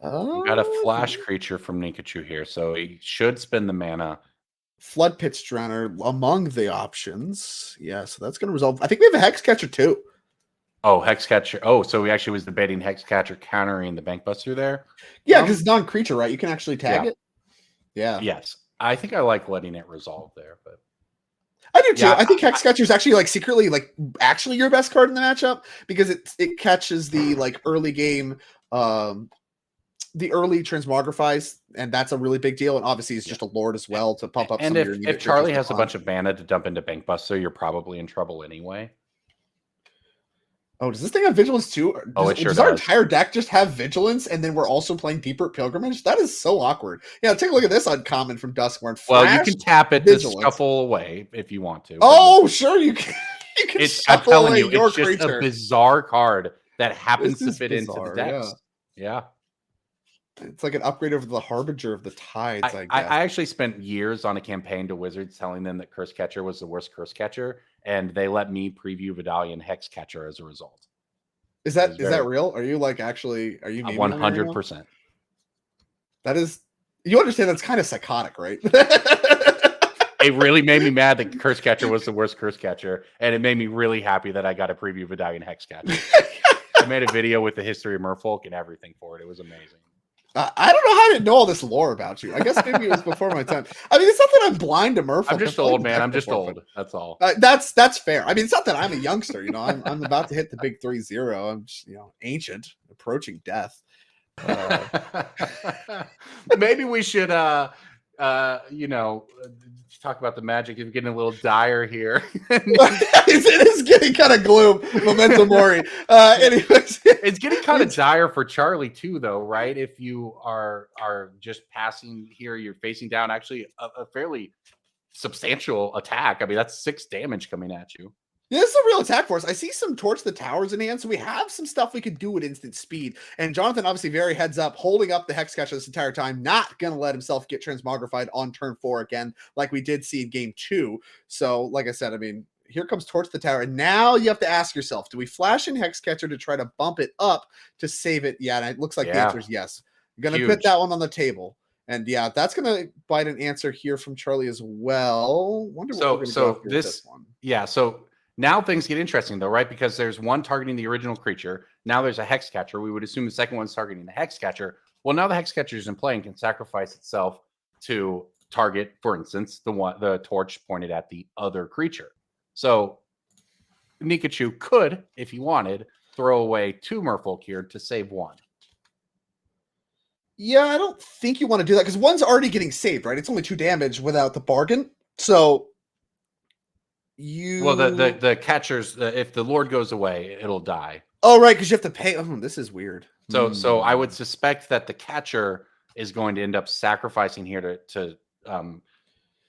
[SPEAKER 7] We got a flash creature from Nikachu here, so he should spend the mana.
[SPEAKER 6] Flood Pitch Drowner among the options. Yeah, so that's going to resolve. I think we have a Hex Catcher too.
[SPEAKER 7] Oh, Hex Catcher. Oh, so we actually was debating Hex Catcher countering the Bank Buster there.
[SPEAKER 6] Yeah, because it's non-creature, right? You can actually tag it. Yeah.
[SPEAKER 7] Yes. I think I like letting it resolve there, but
[SPEAKER 6] I do too. Yeah, I think Hex Catcher is actually secretly actually your best card in the matchup, because it catches the early game, the early Transmogrifies, and that's a really big deal. And obviously, it's just a Lord as well to pump up.
[SPEAKER 7] And if Charlie has a bunch of mana to dump into Bank Buster, you're probably in trouble anyway.
[SPEAKER 6] Oh, does this thing have Vigilance too? Does our entire deck just have Vigilance, and then we're also playing Deeper Pilgrimage? That is so awkward. Yeah, take a look at this uncommon from Duskborn.
[SPEAKER 7] Well, you can tap it to shuffle away if you want to.
[SPEAKER 6] Oh, sure, you can. You can
[SPEAKER 7] I'm telling you,
[SPEAKER 6] your
[SPEAKER 7] it's just
[SPEAKER 6] creature.
[SPEAKER 7] a bizarre card that happens to fit into the text. Yeah.
[SPEAKER 6] It's like an upgrade over the Harbinger of the Tides, I guess.
[SPEAKER 7] I actually spent years on a campaign to Wizards telling them that Curse Catcher was the worst Curse Catcher, and they let me preview Vidalian Hex Catcher as a result.
[SPEAKER 6] Is that real? Are you actually
[SPEAKER 7] 100%?
[SPEAKER 6] That is, you understand that's kind of psychotic, right?
[SPEAKER 7] It really made me mad that Curse Catcher was the worst Curse Catcher, and it made me really happy that I got a preview of Vidalian Hex Catcher. I made a video with the history of Merfolk and everything for it. It was amazing.
[SPEAKER 6] I don't know how I didn't know all this lore about you. I guess maybe it was before my time. I mean, it's not that I'm blind to Merfolk.
[SPEAKER 7] I'm just old, man. I'm just old. That's all.
[SPEAKER 6] That's fair. I mean, it's not that I'm a youngster. I'm about to hit the big 3-0. I'm just, ancient, approaching death.
[SPEAKER 7] Maybe we should, talk about the Magic. It's getting a little dire here.
[SPEAKER 6] It is getting kind of gloom. Memento Mori. Anyways,
[SPEAKER 7] it's getting kind of dire for Charlie too, though, right? If you are just passing here, you're facing down actually a fairly substantial attack. I mean, that's 6 damage coming at you.
[SPEAKER 6] Yeah, this is a real attack for us. I see some Torch the Towers in hand, so we have some stuff we could do at instant speed. And Jonathan, obviously, very heads up, holding up the Hex Catcher this entire time, not going to let himself get Transmogrified on turn 4 again, like we did see in game 2. So, like I said, I mean, here comes Torch the Tower. And now you have to ask yourself, do we flash in Hex Catcher to try to bump it up to save it? Yeah, and it looks like the answer is yes. I'm going to put that one on the table. And yeah, that's going to bite an answer here from Charlie as well. Wonder what we're going to go with this one.
[SPEAKER 7] Yeah, so now things get interesting, though, right? Because there's one targeting the original creature. Now there's a Hex Catcher. We would assume the second one's targeting the Hex Catcher. Well, now the Hex Catcher is in play and can sacrifice itself to target, for instance, the torch pointed at the other creature. So Nikachu could, if he wanted, throw away 2 Merfolk here to save 1.
[SPEAKER 6] Yeah, I don't think you want to do that because one's already getting saved, right? It's only 2 damage without the bargain. So
[SPEAKER 7] the catchers, if the Lord goes away, it'll die.
[SPEAKER 6] Oh, right, because you have to pay. Oh, this is weird.
[SPEAKER 7] So I would suspect that the catcher is going to end up sacrificing here to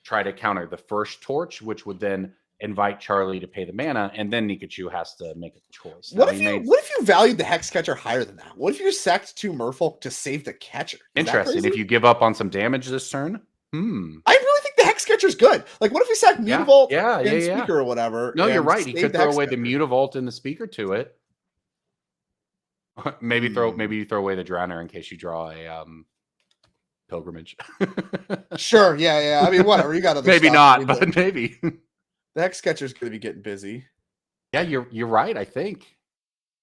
[SPEAKER 7] try to counter the first torch, which would then invite Charlie to pay the mana, and then Nikachu has to make a choice.
[SPEAKER 6] What if you valued the Hex Catcher higher than that? What if you sacked 2 Merfolk to save the catcher?
[SPEAKER 7] Interesting. If you give up on some damage this turn,
[SPEAKER 6] I really think the Hex Catcher's good. Like, what if we sack Mutavault and Speaker or whatever?
[SPEAKER 7] No, you're right. He could throw away the Mutavault and the Speaker to it. Maybe you throw away the Drowner in case you draw a Pilgrimage.
[SPEAKER 6] Sure. Yeah. I mean, whatever. You got other
[SPEAKER 7] maybe
[SPEAKER 6] stuff.
[SPEAKER 7] not, but maybe.
[SPEAKER 6] The Hex Catcher's going to be getting busy.
[SPEAKER 7] Yeah, you're right, I think.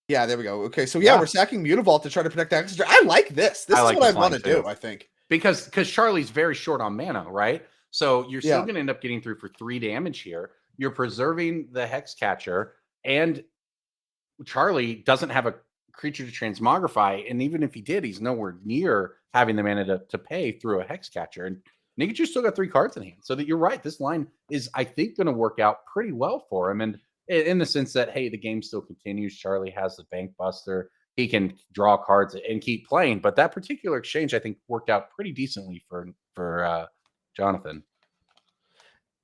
[SPEAKER 6] Yeah, there we go. Okay, so we're sacking Mutavault to try to protect the Hex Catcher. I like this. This is what I want to do, I think.
[SPEAKER 7] Because Charlie's very short on mana, right? So you're still
[SPEAKER 6] Yeah.
[SPEAKER 7] going to end up getting through for 3 damage here. You're preserving the Hex Catcher, and Charlie doesn't have a creature to transmogrify, and even if he did, he's nowhere near having the mana to pay through a Hex Catcher. And Nikachu still got 3 cards in hand, so that you're right. This line is, I think, going to work out pretty well for him, and in the sense that, hey, the game still continues. Charlie has the Bank Buster. He can draw cards and keep playing, but that particular exchange, I think, worked out pretty decently for Jonathan.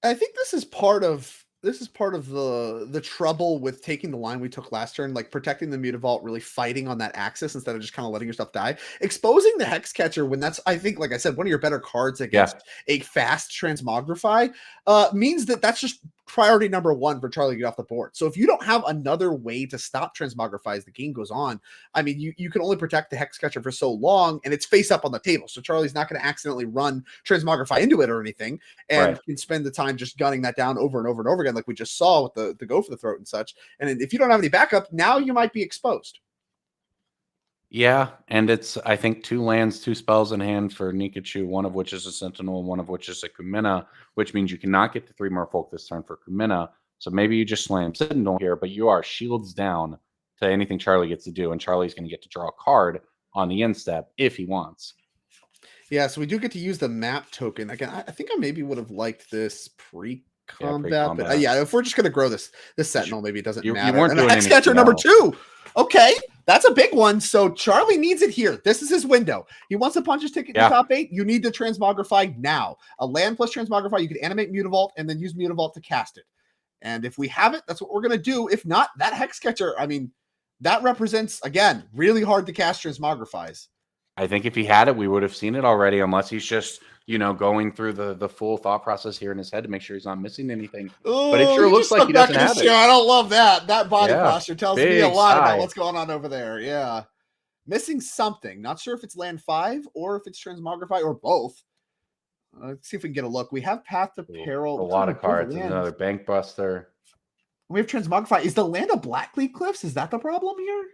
[SPEAKER 6] I think this is part of the trouble with taking the line we took last turn, like protecting the Mutavault, really fighting on that axis instead of just kind of letting your stuff die. Exposing the Hex Catcher when that's, I think, like I said, one of your better cards against a fast Transmogrify means that's just priority number 1 for Charlie to get off the board. So if you don't have another way to stop Transmogrify as the game goes on, I mean, you can only protect the Hex Catcher for so long, and it's face up on the table. So Charlie's not going to accidentally run Transmogrify into it or anything, and can spend the time just gunning that down over and over and over again, like we just saw with the go for the throat and such. And if you don't have any backup, now you might be exposed.
[SPEAKER 7] Yeah, and it's, I think, 2 lands, 2 spells in hand for Nikachu, one of which is a Sentinel, one of which is a Kumina, which means you cannot get to 3 Merfolk this turn for Kumina. So maybe you just slam Sentinel here, but you are shields down to anything Charlie gets to do, and Charlie's going to get to draw a card on the end step if he wants.
[SPEAKER 6] Yeah, so we do get to use the map token. Again, I think I maybe would have liked this pre-combat, but yeah, if we're just going to grow this Sentinel, maybe it doesn't matter.
[SPEAKER 7] You weren't doing
[SPEAKER 6] Hex Catcher number 2. Okay, that's a big one. So Charlie needs it here. This is his window. He wants to punch his ticket in the top 8. You need to Transmogrify now. A land plus Transmogrify. You can animate Mutavault and then use Mutavault to cast it. And if we have it, that's what we're going to do. If not, that Hex Catcher, I mean, that represents, again, really hard to cast Transmogrifies.
[SPEAKER 7] I think if he had it, we would have seen it already, unless he's just, going through the full thought process here in his head to make sure he's not missing anything. But it sure looks like he doesn't have it.
[SPEAKER 6] I don't love that. That body posture tells me a lot about what's going on over there. Yeah. Missing something. Not sure if it's land 5 or if it's Transmogrify or both. Let's see if we can get a look. We have Path to Peril.
[SPEAKER 7] A lot of cards. Another Bank Buster.
[SPEAKER 6] We have Transmogrify. Is the land of Blackleaf Cliffs? Is that the problem here?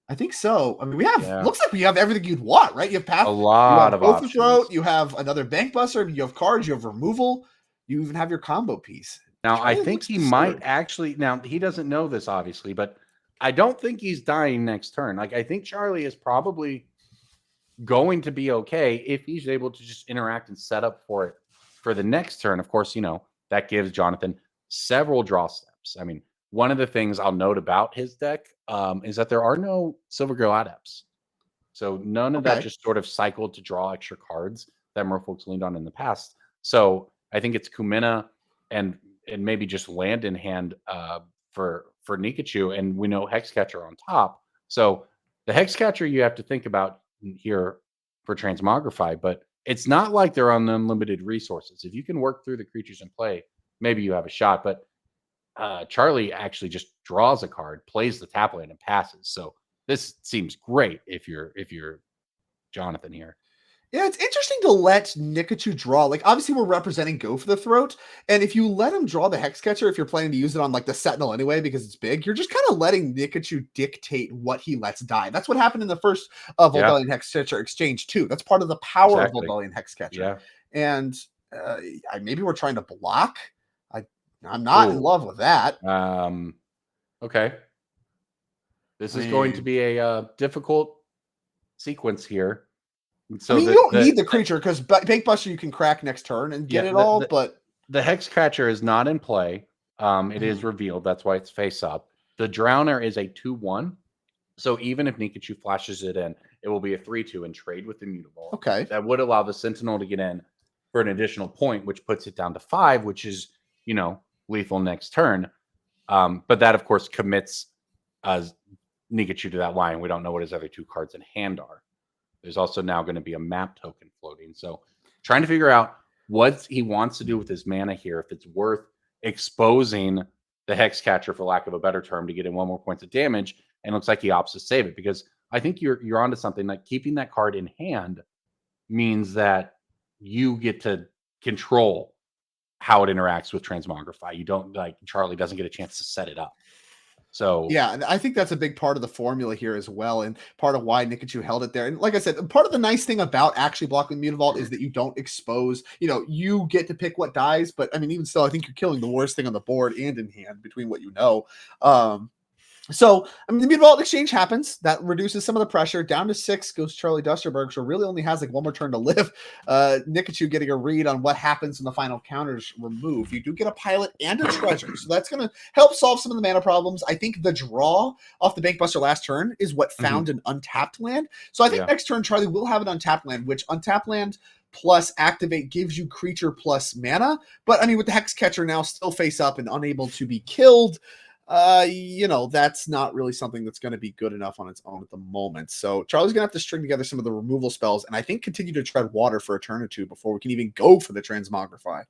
[SPEAKER 6] I think so. I mean, we have, looks like we have everything you'd want, right? You have Path.
[SPEAKER 7] A lot of options.
[SPEAKER 6] Throat, you have another Bank Buster. You have cards. You have removal. You even have your combo piece.
[SPEAKER 7] Now, I think he might actually, now he doesn't know this obviously, but I don't think he's dying next turn. Like, I think Charlie is probably going to be okay if he's able to just interact and set up for it for the next turn. Of course, that gives Jonathan several draw steps. I mean, one of the things I'll note about his deck is that there are no Silvergill Adepts. So none of that just sort of cycled to draw extra cards that Merfolk's leaned on in the past. So I think it's Kumina and maybe just land in hand for Nikachu, and we know Hexcatcher on top. So the Hexcatcher you have to think about here for Transmogrify, but it's not like they're on unlimited resources. If you can work through the creatures in play, maybe you have a shot. But Charlie actually just draws a card, plays the tap land, and passes. So this seems great if you're Jonathan here.
[SPEAKER 6] Yeah, it's interesting to let Nikachu draw. Like, obviously, we're representing Go for the Throat, and if you let him draw the Hexcatcher, if you're planning to use it on like the Sentinel anyway because it's big, you're just kind of letting Nikachu dictate what he lets die. That's what happened in the first Voldalian Hexcatcher exchange too. That's part of the power of Voldalian Hexcatcher.
[SPEAKER 7] Yeah,
[SPEAKER 6] and maybe we're trying to block. I'm not in love with that.
[SPEAKER 7] Okay. This is going to be a difficult sequence here. So
[SPEAKER 6] you don't need the creature because Bank Buster you can crack next turn and get it all, but
[SPEAKER 7] the Hexcatcher is not in play. It is revealed. That's why it's face up. The Drowner is a 2/1. So even if Nikachu flashes it in, it will be a 3/2 and trade with the Mutavault.
[SPEAKER 6] Okay.
[SPEAKER 7] That would allow the Sentinel to get in for an additional point, which puts it down to 5, which is, lethal next turn. But that, of course, commits Nikachu to that line. We don't know what his other 2 cards in hand are. There's also now going to be a map token floating. So trying to figure out what he wants to do with his mana here, if it's worth exposing the Hexcatcher, for lack of a better term, to get in 1 more points of damage. And it looks like he opts to save it, because I think you're onto something. Like, keeping that card in hand means that you get to control how it interacts with Transmogrify. You don't, like, Charlie doesn't get a chance to set it up. So
[SPEAKER 6] yeah, and I think that's a big part of the formula here as well, and part of why Nikachu held it there. And like I said, part of the nice thing about actually blocking Mutavault is that you don't expose, you get to pick what dies, but I mean, even still, I think you're killing the worst thing on the board and in hand between what you know. So, I mean, the Mutavault exchange happens. That reduces some of the pressure. Down to 6 goes Charlie Dusterberg, so really only has like one more turn to live. Nikachu getting a read on what happens when the final counters remove. You do get a pilot and a treasure, so that's going to help solve some of the mana problems. I think the draw off the Bankbuster last turn is what found an untapped land. So I think next turn Charlie will have an untapped land, which untapped land plus activate gives you creature plus mana. But I mean, with the Hex Catcher now still face up and unable to be killed, that's not really something that's going to be good enough on its own at the moment. So Charlie's going to have to string together some of the removal spells, and I think continue to tread water for a turn or two before we can even go for the Transmogrify.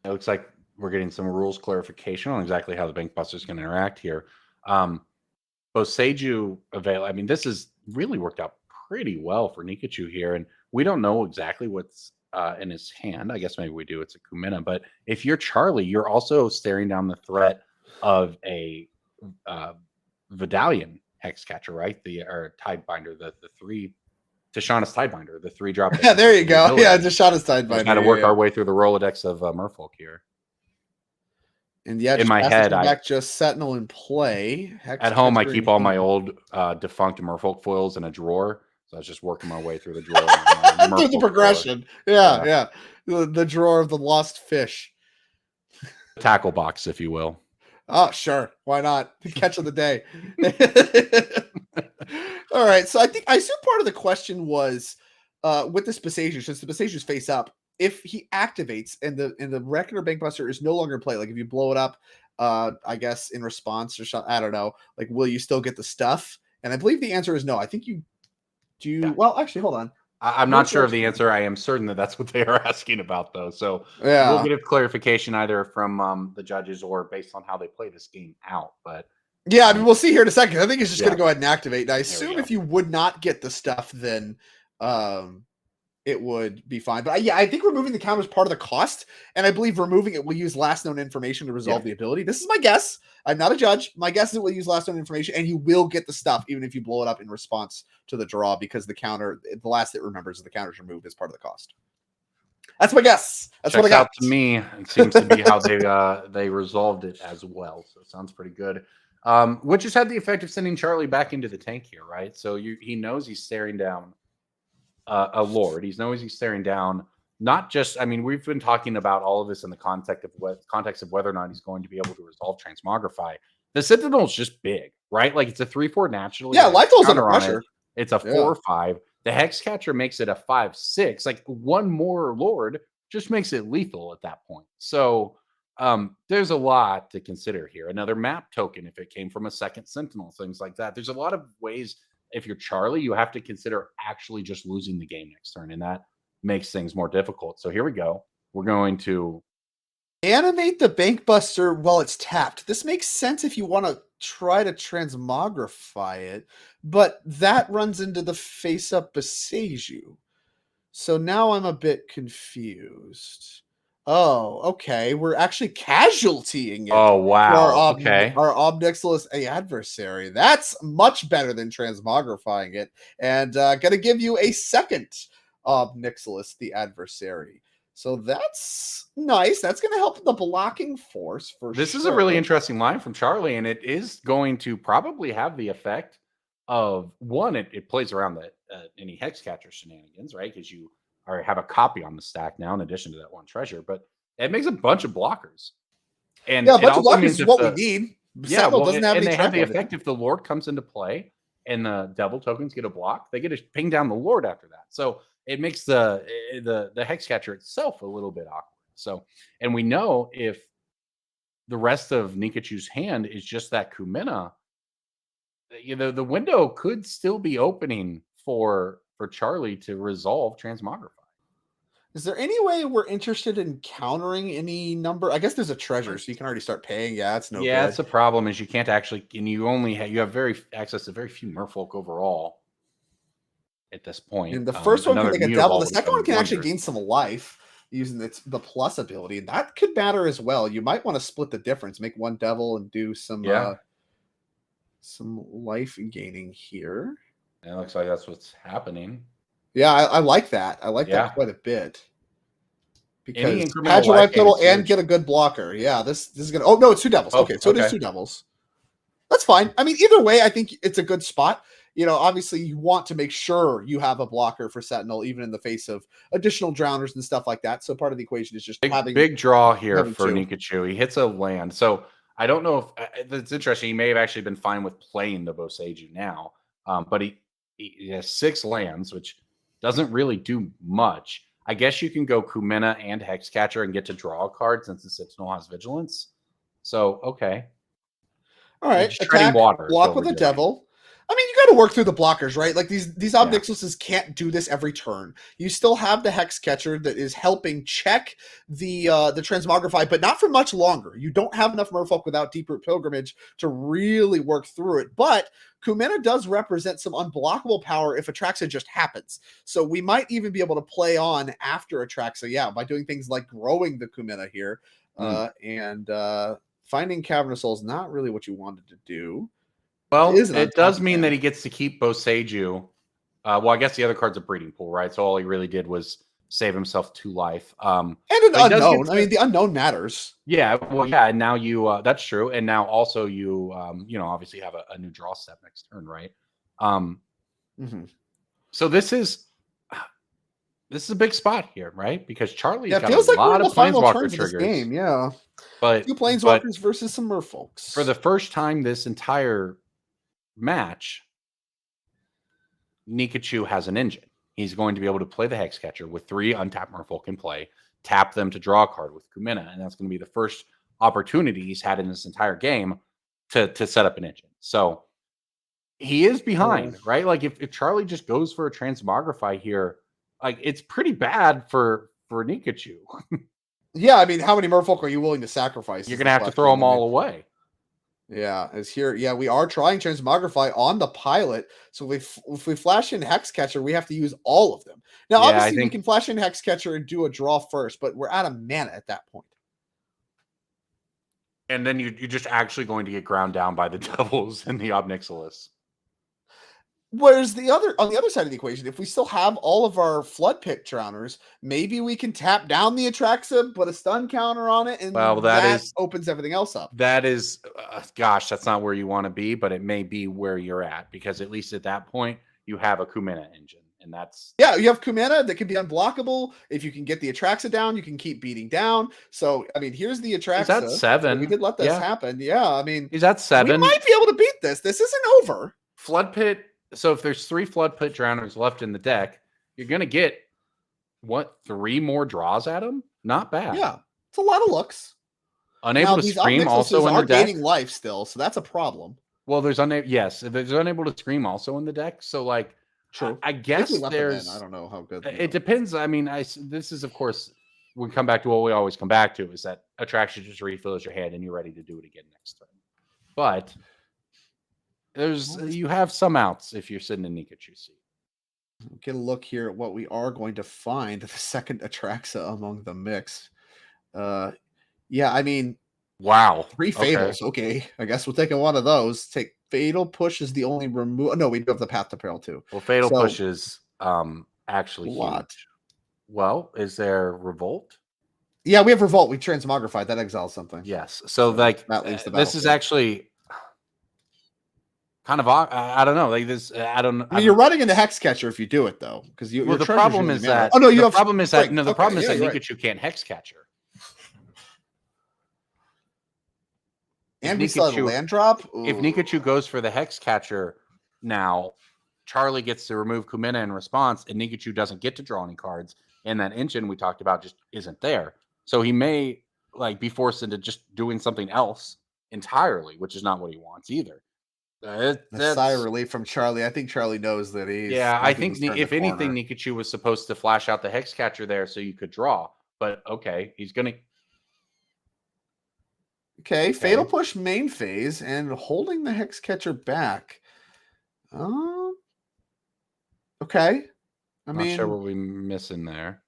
[SPEAKER 7] it looks like we're getting some rules clarification on exactly how the Bankbuster is going to interact here. Both Seiju avail. I mean, this has really worked out pretty well for Nikachu here, and we don't know exactly what's in his hand. I guess maybe we do. It's a Kumina, but if you're Charlie, you're also staring down the threat of a Vidalian Hexcatcher, right? Or Tidebinder, the 3 Tishana's Tidebinder, the 3-drop.
[SPEAKER 6] Yeah, there you go. Yeah, Tishana's Tidebinder.
[SPEAKER 7] We've got to work our way through the Rolodex of Merfolk here.
[SPEAKER 6] And yeah,
[SPEAKER 7] in my head,
[SPEAKER 6] just Sentinel in play.
[SPEAKER 7] At home, I keep all my old defunct Merfolk foils in a drawer. So I was just working my way through the drawer.
[SPEAKER 6] There's a progression. Yeah. The drawer of the lost fish.
[SPEAKER 7] Tackle box, if you will.
[SPEAKER 6] Oh, sure. Why not? The catch of the day. All right. So I assume part of the question was with the Spacesius, since the Spacesius face up, if he activates and the regular Bankbuster is no longer in play, like if you blow it up, I guess in response or something, I don't know, like will you still get the stuff? And I believe the answer is no. I think you do. Yeah. Well, actually, hold on.
[SPEAKER 7] I'm not sure of the answer. I am certain that that's what they are asking about, though. So we'll get a clarification either from the judges or based on how they play this game out. But
[SPEAKER 6] yeah, I mean, we'll see here in a second. I think it's just going to go ahead and activate. And I assume if you would not get the stuff, then it would be fine. But I think removing the counter is part of the cost. And I believe removing it will use last known information to resolve the ability. This is my guess. I'm not a judge. My guess is it will use last known information and you will get the stuff even if you blow it up in response to the draw because the counter, the last it remembers is the counter's removed as part of the cost. That's my guess. That's what I got.
[SPEAKER 7] Out to me. It seems to be how they resolved it as well. So it sounds pretty good. Which has had the effect of sending Charlie back into the tank here, right? So he knows he's staring down a Lord. He knows he's staring down not just, I mean, we've been talking about all of this in the context of whether or not he's going to be able to resolve Transmogrify. The Sentinel's just big, right? Like it's a 3/4 naturally.
[SPEAKER 6] Yeah, Litho's under pressure.
[SPEAKER 7] It's a 4/5. The Hexcatcher makes it a 5/6. Like one more Lord just makes it lethal at that point. So there's a lot to consider here. Another map token if it came from a second Sentinel, things like that. There's a lot of ways. If you're Charlie, you have to consider actually just losing the game next turn, and that makes things more difficult. So here we go. We're going to
[SPEAKER 6] animate the Bankbuster while it's tapped. This makes sense if you want to try to Transmogrify it, but that runs into the face-up Beseiju. So now I'm a bit confused. Oh, okay. We're actually casualtying it.
[SPEAKER 7] Oh, wow. Okay.
[SPEAKER 6] Our Obnixilis adversary. That's much better than Transmogrifying it. And going to give you a second Obnixilis, the adversary. So that's nice. That's going to help the blocking force for
[SPEAKER 7] This is a really interesting line from Charlie, and it is going to probably have the effect of, one, it plays around any Hexcatcher shenanigans, right? Because you have a copy on the stack now in addition to that one treasure, but it makes a bunch of blockers. And
[SPEAKER 6] yeah, a bunch of blockers is what we need.
[SPEAKER 7] Yeah, well, doesn't have any. And they have the effect if the Lord comes into play and the Devil tokens get a block, they get to ping down the Lord after that. So it makes the Hexcatcher itself a little bit awkward. So, and we know if the rest of Nikachu's hand is just that Kumina, the window could still be opening for Charlie to resolve Transmogrify.
[SPEAKER 6] Is there any way we're interested in countering any number? I guess there's a treasure, so you can already start paying. Yeah, that's no good.
[SPEAKER 7] Yeah, that's the problem is you can't actually, and you have access to very few Merfolk overall at this point.
[SPEAKER 6] And the first one can make a devil. The second one can actually gain some life. using the plus ability. That could matter as well. You might want to split the difference, make one devil and do some life gaining here.
[SPEAKER 7] It looks like that's what's happening.
[SPEAKER 6] Yeah, I like that. I like
[SPEAKER 7] Yeah.
[SPEAKER 6] that quite a bit.
[SPEAKER 7] Any
[SPEAKER 6] Because
[SPEAKER 7] incremental
[SPEAKER 6] add your
[SPEAKER 7] life
[SPEAKER 6] life
[SPEAKER 7] gain
[SPEAKER 6] total
[SPEAKER 7] is
[SPEAKER 6] and
[SPEAKER 7] huge.
[SPEAKER 6] get a good blocker. Yeah, this is gonna. Oh no, it's 2 devils.
[SPEAKER 7] Oh,
[SPEAKER 6] Okay, so it is
[SPEAKER 7] okay.
[SPEAKER 6] 2 devils. That's fine. I mean, either way, I think it's a good spot. You know, obviously, you want to make sure you have a blocker for Sentinel, even in the face of additional drowners and stuff like that. So part of the equation is just having
[SPEAKER 7] Big draw here
[SPEAKER 6] having
[SPEAKER 7] for
[SPEAKER 6] 2.
[SPEAKER 7] Nikachu. He hits a land. So I don't know if it's interesting. He may have actually been fine with playing the Boseiju now, but he has 6 lands, which doesn't really do much. I guess you can go Kumena and Hexcatcher and get to draw a card since the Sentinel has Vigilance. So, okay.
[SPEAKER 6] All
[SPEAKER 7] You're
[SPEAKER 6] right,
[SPEAKER 7] just treading
[SPEAKER 6] attack,
[SPEAKER 7] water is
[SPEAKER 6] block
[SPEAKER 7] what
[SPEAKER 6] with
[SPEAKER 7] we're
[SPEAKER 6] a
[SPEAKER 7] doing.
[SPEAKER 6] devil. I mean, you got to work through the blockers, right? Like these Obnixiluses can't do this every turn. You still have the Hex Catcher that is helping check the Transmogrify, but not for much longer. You don't have enough Merfolk without Deeproot Pilgrimage to really work through it. But Kumena does represent some unblockable power if Atraxa just happens. So we might even be able to play on after Atraxa, yeah, by doing things like growing the Kumena here and finding Cavernous Soul is not really what you wanted to do.
[SPEAKER 7] Well,
[SPEAKER 6] Is an
[SPEAKER 7] it does
[SPEAKER 6] untapped
[SPEAKER 7] mean that
[SPEAKER 6] land.
[SPEAKER 7] he gets to keep Boseiju. Well, I guess the other card's a breeding pool, right? So all he really did was save himself 2 life.
[SPEAKER 6] And an
[SPEAKER 7] but he does
[SPEAKER 6] unknown.
[SPEAKER 7] get
[SPEAKER 6] I mean, the unknown matters.
[SPEAKER 7] Yeah, well, yeah, and now you that's true. And now also you obviously have a new draw step next turn, right? So this is a big spot here, right? Because Charlie's
[SPEAKER 6] Yeah, it
[SPEAKER 7] got a
[SPEAKER 6] feels like we're
[SPEAKER 7] lot
[SPEAKER 6] in
[SPEAKER 7] of
[SPEAKER 6] the final
[SPEAKER 7] planeswalker
[SPEAKER 6] turns of this
[SPEAKER 7] triggers.
[SPEAKER 6] game. Yeah,
[SPEAKER 7] But
[SPEAKER 6] 2 planeswalkers versus some merfolks.
[SPEAKER 7] For the first time this entire match, Nikachu has an engine. He's going to be able to play the Hexcatcher with 3 untapped merfolk in play, tap them to draw a card with Kumena, and that's going to be the first opportunity he's had in this entire game to set up an engine. So he is behind, right? Like if Charlie just goes for a Transmogrify here, like it's pretty bad for Nikachu.
[SPEAKER 6] Yeah, I mean, how many merfolk are you willing to sacrifice?
[SPEAKER 7] You're going to have to throw them all away.
[SPEAKER 6] Yeah, it's here. Yeah, we are trying Transmogrify on the pilot. So if we flash in Hexcatcher, we have to use all of them. Now, obviously, we can flash in Hexcatcher and do a draw first, but we're out of mana at that point.
[SPEAKER 7] And then you're just actually going to get ground down by the Devils and the Obnixilis.
[SPEAKER 6] Whereas on the other side of the equation, if we still have all of our Flood Pit Drowners, maybe we can tap down the Atraxa, put a stun counter on it, and that opens everything else up.
[SPEAKER 7] That is, gosh, that's not where you want to be, but it may be where you're at, because at least at that point, you have a Kumena engine, and that's...
[SPEAKER 6] Yeah, you have Kumena that can be unblockable. If you can get the Atraxa down, you can keep beating down. So, I mean, here's the Atraxa.
[SPEAKER 7] He's at 7.
[SPEAKER 6] So we did let this happen. Yeah, I mean...
[SPEAKER 7] He's at 7.
[SPEAKER 6] We might be able to beat this. This isn't over.
[SPEAKER 7] Flood Pit... So if there's 3 Flood Pit Drowners left in the deck, you're going to get, 3 more draws at him? Not bad.
[SPEAKER 6] Yeah, it's a lot of looks.
[SPEAKER 7] Unable to scream also in the deck.
[SPEAKER 6] Gaining life still, so that's a problem.
[SPEAKER 7] Well, there's unable to scream also in the deck. So like,
[SPEAKER 6] true.
[SPEAKER 7] I guess there's.
[SPEAKER 6] I don't know how good.
[SPEAKER 7] It depends. I mean, this is of course we come back to what we always come back to, is that Attraction just refills your hand and you're ready to do it again next turn. But you have some outs if you're sitting in Nikachu seat.
[SPEAKER 6] Get a look here at what we are going to find. The second Atraxa among the mix. Yeah, I mean,
[SPEAKER 7] wow.
[SPEAKER 6] 3 Fatals. Okay, I guess we're taking one of those. Take Fatal Push is the only remove. No, we do have the Path to Peril too.
[SPEAKER 7] Well, Fatal Push is actually huge. Well, is there Revolt?
[SPEAKER 6] Yeah, we have Revolt. We Transmogrified. That exiles something.
[SPEAKER 7] Yes. So like,
[SPEAKER 6] that leaves the
[SPEAKER 7] this is actually kind of I don't know, like this. I don't know.
[SPEAKER 6] I mean, you're running into Hexcatcher if you do it though, because you.
[SPEAKER 7] Well, the problem is that.
[SPEAKER 6] Oh no, you
[SPEAKER 7] the
[SPEAKER 6] have.
[SPEAKER 7] Problem is that no. The problem is that
[SPEAKER 6] right.
[SPEAKER 7] Nikachu can't Hexcatcher.
[SPEAKER 6] And we still have a land drop. Ooh.
[SPEAKER 7] If Nikachu goes for the Hexcatcher now, Charlie gets to remove Kumena in response, and Nikachu doesn't get to draw any cards, and that engine we talked about just isn't there. So he may be forced into just doing something else entirely, which is not what he wants either.
[SPEAKER 6] A sigh of relief from Charlie. I think Charlie knows that he's.
[SPEAKER 7] Yeah, I think if anything, Nikachu was supposed to flash out the Hexcatcher there so you could draw. But okay, he's gonna.
[SPEAKER 6] Okay, Fatal Push main phase and holding the Hexcatcher back. Okay.
[SPEAKER 7] I'm not sure what we're missing there.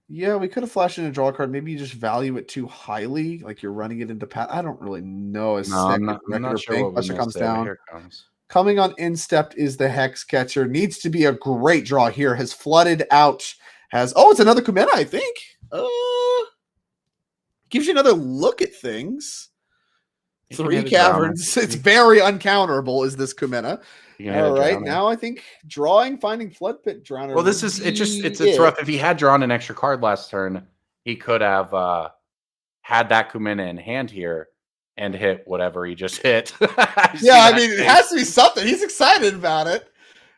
[SPEAKER 6] Yeah, we could have flashed in a draw card. Maybe you just value it too highly, like you're running it into pat. I don't really know. A
[SPEAKER 7] No, I'm
[SPEAKER 6] second
[SPEAKER 7] not
[SPEAKER 6] record
[SPEAKER 7] sure
[SPEAKER 6] bank
[SPEAKER 7] what we
[SPEAKER 6] pressure
[SPEAKER 7] missed
[SPEAKER 6] comes
[SPEAKER 7] there, but
[SPEAKER 6] down.
[SPEAKER 7] here it comes.
[SPEAKER 6] Coming on instepped is the Hex Catcher. Needs to be a great draw here. Has flooded out. It's another Kumena, I think. Gives you another look at things.
[SPEAKER 7] You can
[SPEAKER 6] 3
[SPEAKER 7] hit a drowner.
[SPEAKER 6] caverns. It's very uncounterable, is this Kumena.
[SPEAKER 7] You can hit
[SPEAKER 6] All
[SPEAKER 7] a
[SPEAKER 6] right,
[SPEAKER 7] drowner.
[SPEAKER 6] now I think finding Flood Pit Drowner.
[SPEAKER 7] Well, this
[SPEAKER 6] would
[SPEAKER 7] is it's
[SPEAKER 6] be
[SPEAKER 7] rough. If he had drawn an extra card last turn, he could have had that Kumena in hand here and hit whatever he just hit.
[SPEAKER 6] Yeah, I mean, it has to be something. He's excited about it.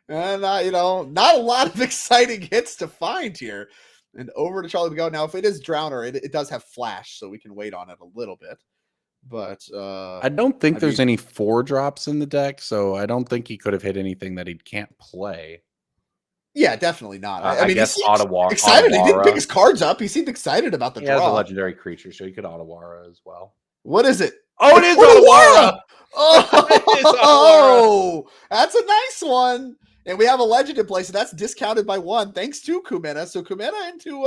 [SPEAKER 6] And, not a lot of exciting hits to find here. And over to Charlie we go. Now, if it is Drowner, it does have Flash, so we can wait on it a little bit. But
[SPEAKER 7] I don't think there's any 4-drops in the deck, so I don't think he could have hit anything that he can't play.
[SPEAKER 6] Yeah, definitely not.
[SPEAKER 7] I mean, guess Ottawa.
[SPEAKER 6] Excited. He didn't pick his cards up. He seemed excited about the draw.
[SPEAKER 7] He has a legendary creature, so he could Ottawa as well.
[SPEAKER 6] What is it?
[SPEAKER 7] Oh, it is Ottawa!
[SPEAKER 6] Oh, that's a nice one. And we have a legend in place, so that's discounted by 1 thanks to Kumena. So Kumena into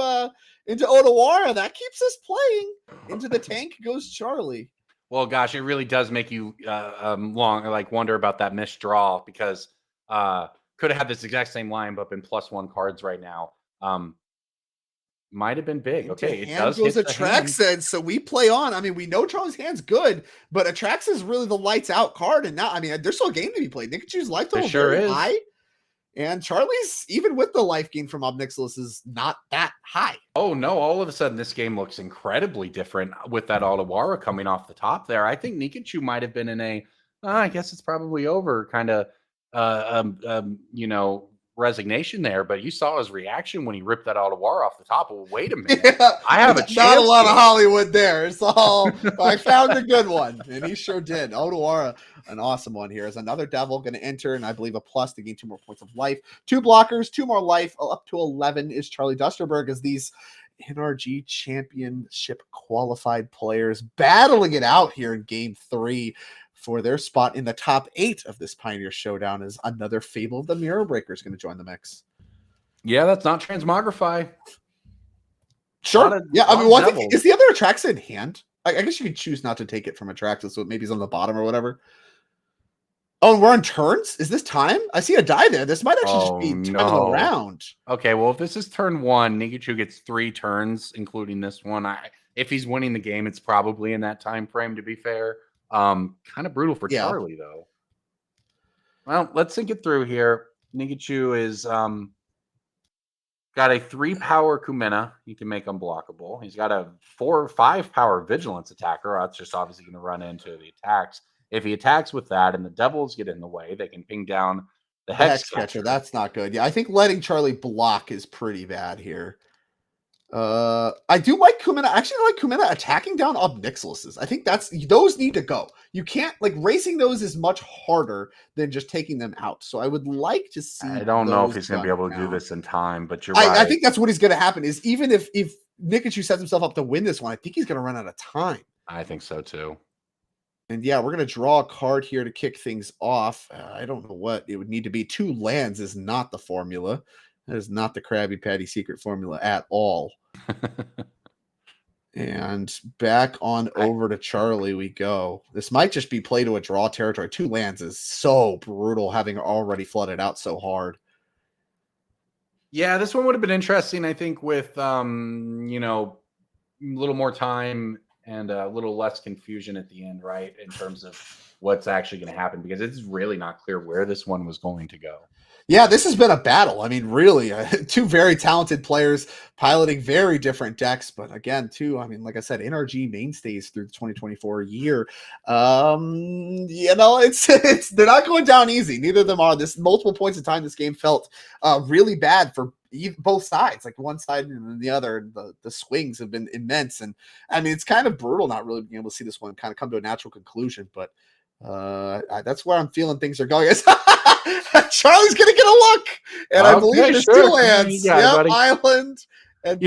[SPEAKER 6] Otawara. That keeps us playing. Into the tank goes Charlie.
[SPEAKER 7] Well, gosh, it really does make you wonder about that missed draw, because could have had this exact same line but been +1 cards right now. Might have been big. Okay, it does
[SPEAKER 6] goes
[SPEAKER 7] hit
[SPEAKER 6] Atraxa, so we play on. I mean, we know Charlie's hand's good, but Atraxa is really the lights out card. And now, I mean, there's still a game to be played. Nikachu's life total very high. And Charlie's, even with the life gain from Ob Nixilis, is not that high.
[SPEAKER 7] Oh, no. All of a sudden, this game looks incredibly different with that Ottawara coming off the top there. I think Nikachu might have been in I guess it's probably over kind of, resignation there. But you saw his reaction when he ripped that Ottawara off the top. Well, wait a minute. Yeah, I have a chance.
[SPEAKER 6] Not a lot of Hollywood there. It's all, I found a good one. And he sure did. Ottawara, an awesome one here. Is another devil going to enter, and I believe a plus to gain 2 more points of life. 2 blockers, 2 more life, up to 11 is Charlie Dusterberg, as these NRG championship qualified players battling it out here in game 3 for their spot in the top 8 of this Pioneer Showdown. Is another Fable of the Mirror Breakers going to join the mix.
[SPEAKER 7] Yeah, that's not Transmogrify.
[SPEAKER 6] Sure. I mean, I think, is the other Atraxa in hand? I guess you could choose not to take it from Atraxa, so maybe it's on the bottom or whatever. Oh, and we're on turns? Is this time? I see a die there. This might actually just be time of the round.
[SPEAKER 7] Okay, well, if this is turn 1, Nikachu gets 3 turns, including this one. If he's winning the game, it's probably in that time frame, to be fair. Kind of brutal for Charlie, though. Well, let's think it through here. Nikachu is got a 3-power Kumena. You can make unblockable. He's got a 4 or 5-power Vigilance attacker. That's just obviously going to run into the attacks. If he attacks with that and the Devils get in the way, they can ping down the Hex Catcher.
[SPEAKER 6] That's not good. Yeah, I think letting Charlie block is pretty bad here. I do like Kumena. Actually, I like Kumena attacking down Ob Nixilis. I think those need to go. You can't, racing those is much harder than just taking them out. So I would like to see.
[SPEAKER 7] I don't know if he's going to be able to do this in time, but you're right.
[SPEAKER 6] I think that's what is going to happen. Is even if Nikachu sets himself up to win this one, I think he's going to run out of time.
[SPEAKER 7] I think so too.
[SPEAKER 6] And yeah, we're going to draw a card here to kick things off. I don't know what it would need to be. 2 lands is not the formula. That is not the Krabby Patty secret formula at all. And back on over to Charlie we go. This might just be play to a draw territory. 2 lands is so brutal, having already flooded out so hard.
[SPEAKER 7] Yeah, this one would have been interesting, I think, with a little more time and a little less confusion at the end, right? In terms of what's actually going to happen, because it's really not clear where this one was going to go.
[SPEAKER 6] Yeah, this has been a battle. I mean, really, 2 very talented players piloting very different decks. But again, like I said, NRG mainstays through the 2024 year. It's they're not going down easy. Neither of them are. This multiple points of time, this game felt really bad for both sides, like one side and the other. The swings have been immense. And I mean, it's kind of brutal not really being able to see this one kind of come to a natural conclusion. But that's where I'm feeling things are going. Charlie's gonna get a look, and I believe there's 2 lands. Island and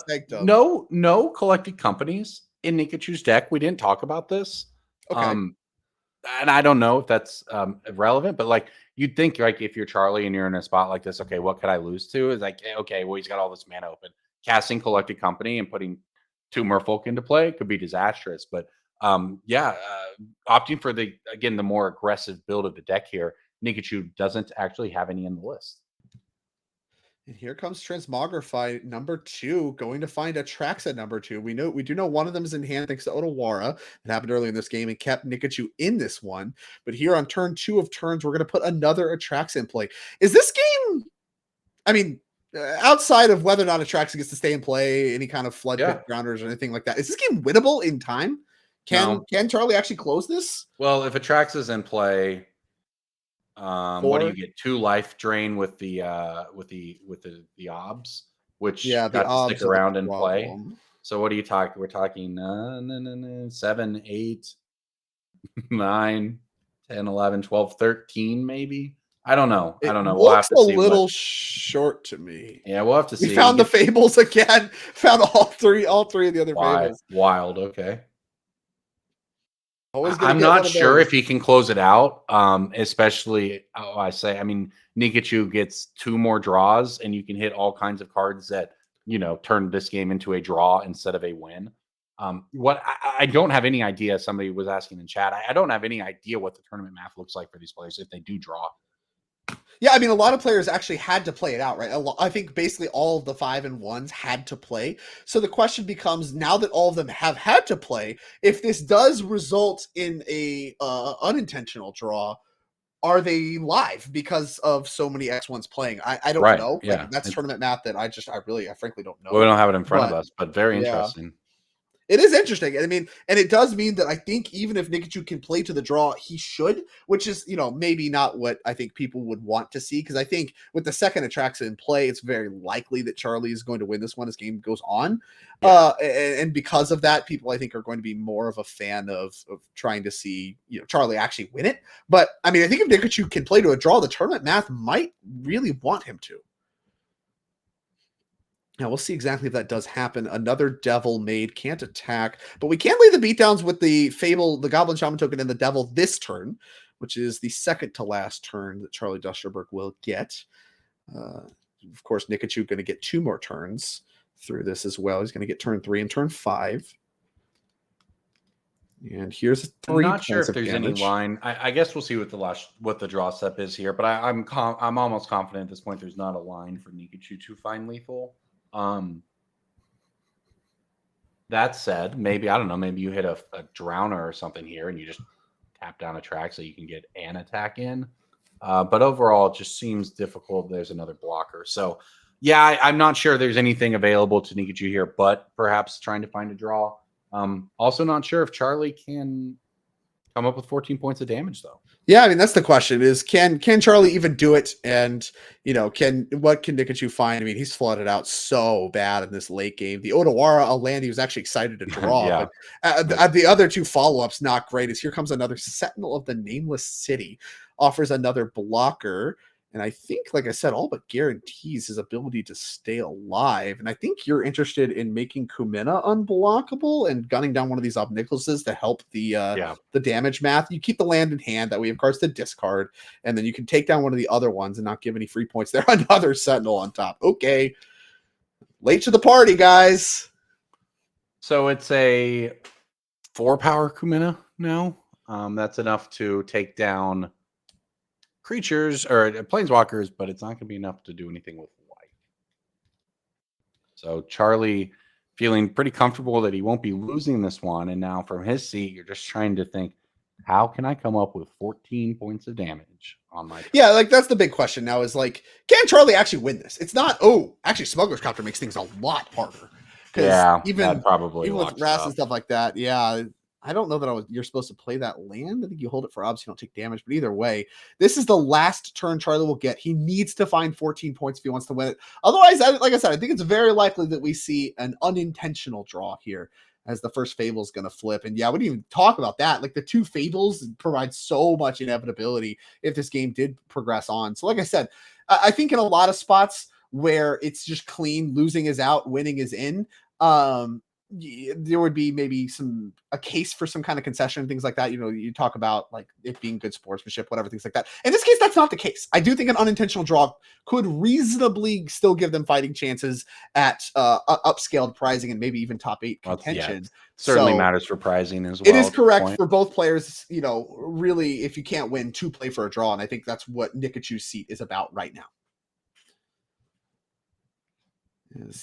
[SPEAKER 6] Sanctum.
[SPEAKER 7] No collected companies in Nikachu's deck. We didn't talk about this.
[SPEAKER 6] Okay.
[SPEAKER 7] And I don't know if that's relevant, but you'd think if you're Charlie and you're in a spot like this, okay, what could I lose to? Is okay, well, he's got all this mana open. casting Collected Company and putting 2 Merfolk into play could be disastrous. But opting for the more aggressive build of the deck here, Nikachu doesn't actually have any in the list.
[SPEAKER 6] And here comes Transmogrify number 2, going to find Atraxa at number 2. We do know one of them is in hand thanks to Otawara. That happened earlier in this game and kept Nikachu in this one. But here on turn 2 of turns, we're going to put another Atraxa in play. Is this game, I mean, outside of whether or not Atraxa gets to stay in play, any kind of flood pit grounders or anything like that, is this game winnable in time? Can Charlie actually close this?
[SPEAKER 7] Well, if Atraxa's in play, what do you get? 2 life drain with the obs, which
[SPEAKER 6] the
[SPEAKER 7] got to
[SPEAKER 6] obs
[SPEAKER 7] stick
[SPEAKER 6] are the
[SPEAKER 7] around and play.
[SPEAKER 6] problem.
[SPEAKER 7] So what are you talking? We're talking 7, 8, 9, 10, 11, 12, 13, maybe. I don't know.
[SPEAKER 6] It
[SPEAKER 7] We'll have
[SPEAKER 6] looks
[SPEAKER 7] to
[SPEAKER 6] a
[SPEAKER 7] see
[SPEAKER 6] little short to me.
[SPEAKER 7] Yeah, we'll have to see.
[SPEAKER 6] We found the fables again. Found all three of the other fables.
[SPEAKER 7] Wild. Okay.
[SPEAKER 6] Always
[SPEAKER 7] I'm not sure if he can close it out. Especially, Nikachu gets 2 more draws, and you can hit all kinds of cards that turn this game into a draw instead of a win. I don't have any idea. Somebody was asking in chat. I don't have any idea what the tournament math looks like for these players if they do draw.
[SPEAKER 6] Yeah, I mean, a lot of players actually had to play it out, right? I think basically all of the 5 and 1s had to play. So the question becomes, now that all of them have had to play, if this does result in a unintentional draw, are they live because of so many X1s playing? I don't know.
[SPEAKER 7] Yeah.
[SPEAKER 6] Like, that's tournament math that I frankly don't know.
[SPEAKER 7] Well, we don't have it in front of us, but very interesting.
[SPEAKER 6] It is interesting. I mean, and it does mean that I think even if Nikachu can play to the draw, he should, which is, maybe not what I think people would want to see. Because I think with the second Atraxa in play, it's very likely that Charlie is going to win this one as game goes on. Yeah. And because of that, people I think are going to be more of a fan of trying to see, Charlie actually win it. But I mean, I think if Nikachu can play to a draw, the tournament math might really want him to. Now, we'll see exactly if that does happen. Another Devil Maid can't attack, but we can lay the beatdowns with the Fable, the Goblin Shaman token, and the Devil this turn, which is the second to last turn that Charlie Dusterberg will get. Of course, Nikachu going to get 2 more turns through this as well. He's going to get turn 3 and turn 5. And here's 3
[SPEAKER 7] I'm not sure if
[SPEAKER 6] points of
[SPEAKER 7] there's
[SPEAKER 6] damage.
[SPEAKER 7] any line. I guess we'll see what the draw step is here, but I'm almost confident at this point there's not a line for Nikachu to find lethal. That said, maybe, I don't know, maybe you hit a Drowner or something here and you just tap down a track so you can get an attack in. But overall, it just seems difficult. There's another blocker. So, yeah, I'm not sure there's anything available to Nikachu here, but perhaps trying to find a draw. Also not sure if Charlie can come up with 14 points of damage, though.
[SPEAKER 6] Yeah, I mean, that's the question is, can Charlie even do it? And, what can Nikachu find? I mean, he's flooded out so bad in this late game. The Otawara, a land he was actually excited to draw.
[SPEAKER 7] Yeah.
[SPEAKER 6] But the other 2 follow-ups, not great. Is here comes another Sentinel of the Nameless City. Offers another blocker. And I think, like I said, all but guarantees his ability to stay alive. And I think you're interested in making Kumina unblockable and gunning down one of these Obnicholas to help the damage math. You keep the land in hand. That way, of course, to discard. And then you can take down one of the other ones and not give any free points there. Another Sentinel on top. Okay. Late to the party, guys.
[SPEAKER 7] So it's a 4-power Kumina now. That's enough to take down creatures or planeswalkers, but it's not going to be enough to do anything with life. So Charlie feeling pretty comfortable that he won't be losing this one. And now from his seat, you're just trying to think, how can I come up with 14 points of damage on my turn?
[SPEAKER 6] Yeah, like that's the big question now is like, can Charlie actually win this? It's not, actually Smuggler's Copter makes things a lot harder.
[SPEAKER 7] Yeah,
[SPEAKER 6] even
[SPEAKER 7] probably
[SPEAKER 6] with Ras and stuff like that. Yeah. I don't know that you're supposed to play that land. I think you hold it for obs, you don't take damage. But either way, this is the last turn Charlie will get. He needs to find 14 points if he wants to win it. Otherwise, like I said, I think it's very likely that we see an unintentional draw here as the first Fable is going to flip. And yeah, we didn't even talk about that. Like the 2 Fables provide so much inevitability if this game did progress on. So like I said, I think in a lot of spots where it's just clean, losing is out, winning is in. there would be maybe a case for some kind of concession and things like that. You talk about like it being good sportsmanship, whatever, things like that. In this case, that's not the case. I do think an unintentional draw could reasonably still give them fighting chances at upscaled prizing and maybe even top 8 contention.
[SPEAKER 7] Certainly
[SPEAKER 6] So
[SPEAKER 7] matters for prizing as well.
[SPEAKER 6] it is correct for both players, really, if you can't win, to play for a draw. And I think that's what Nikachu's seat is about right now.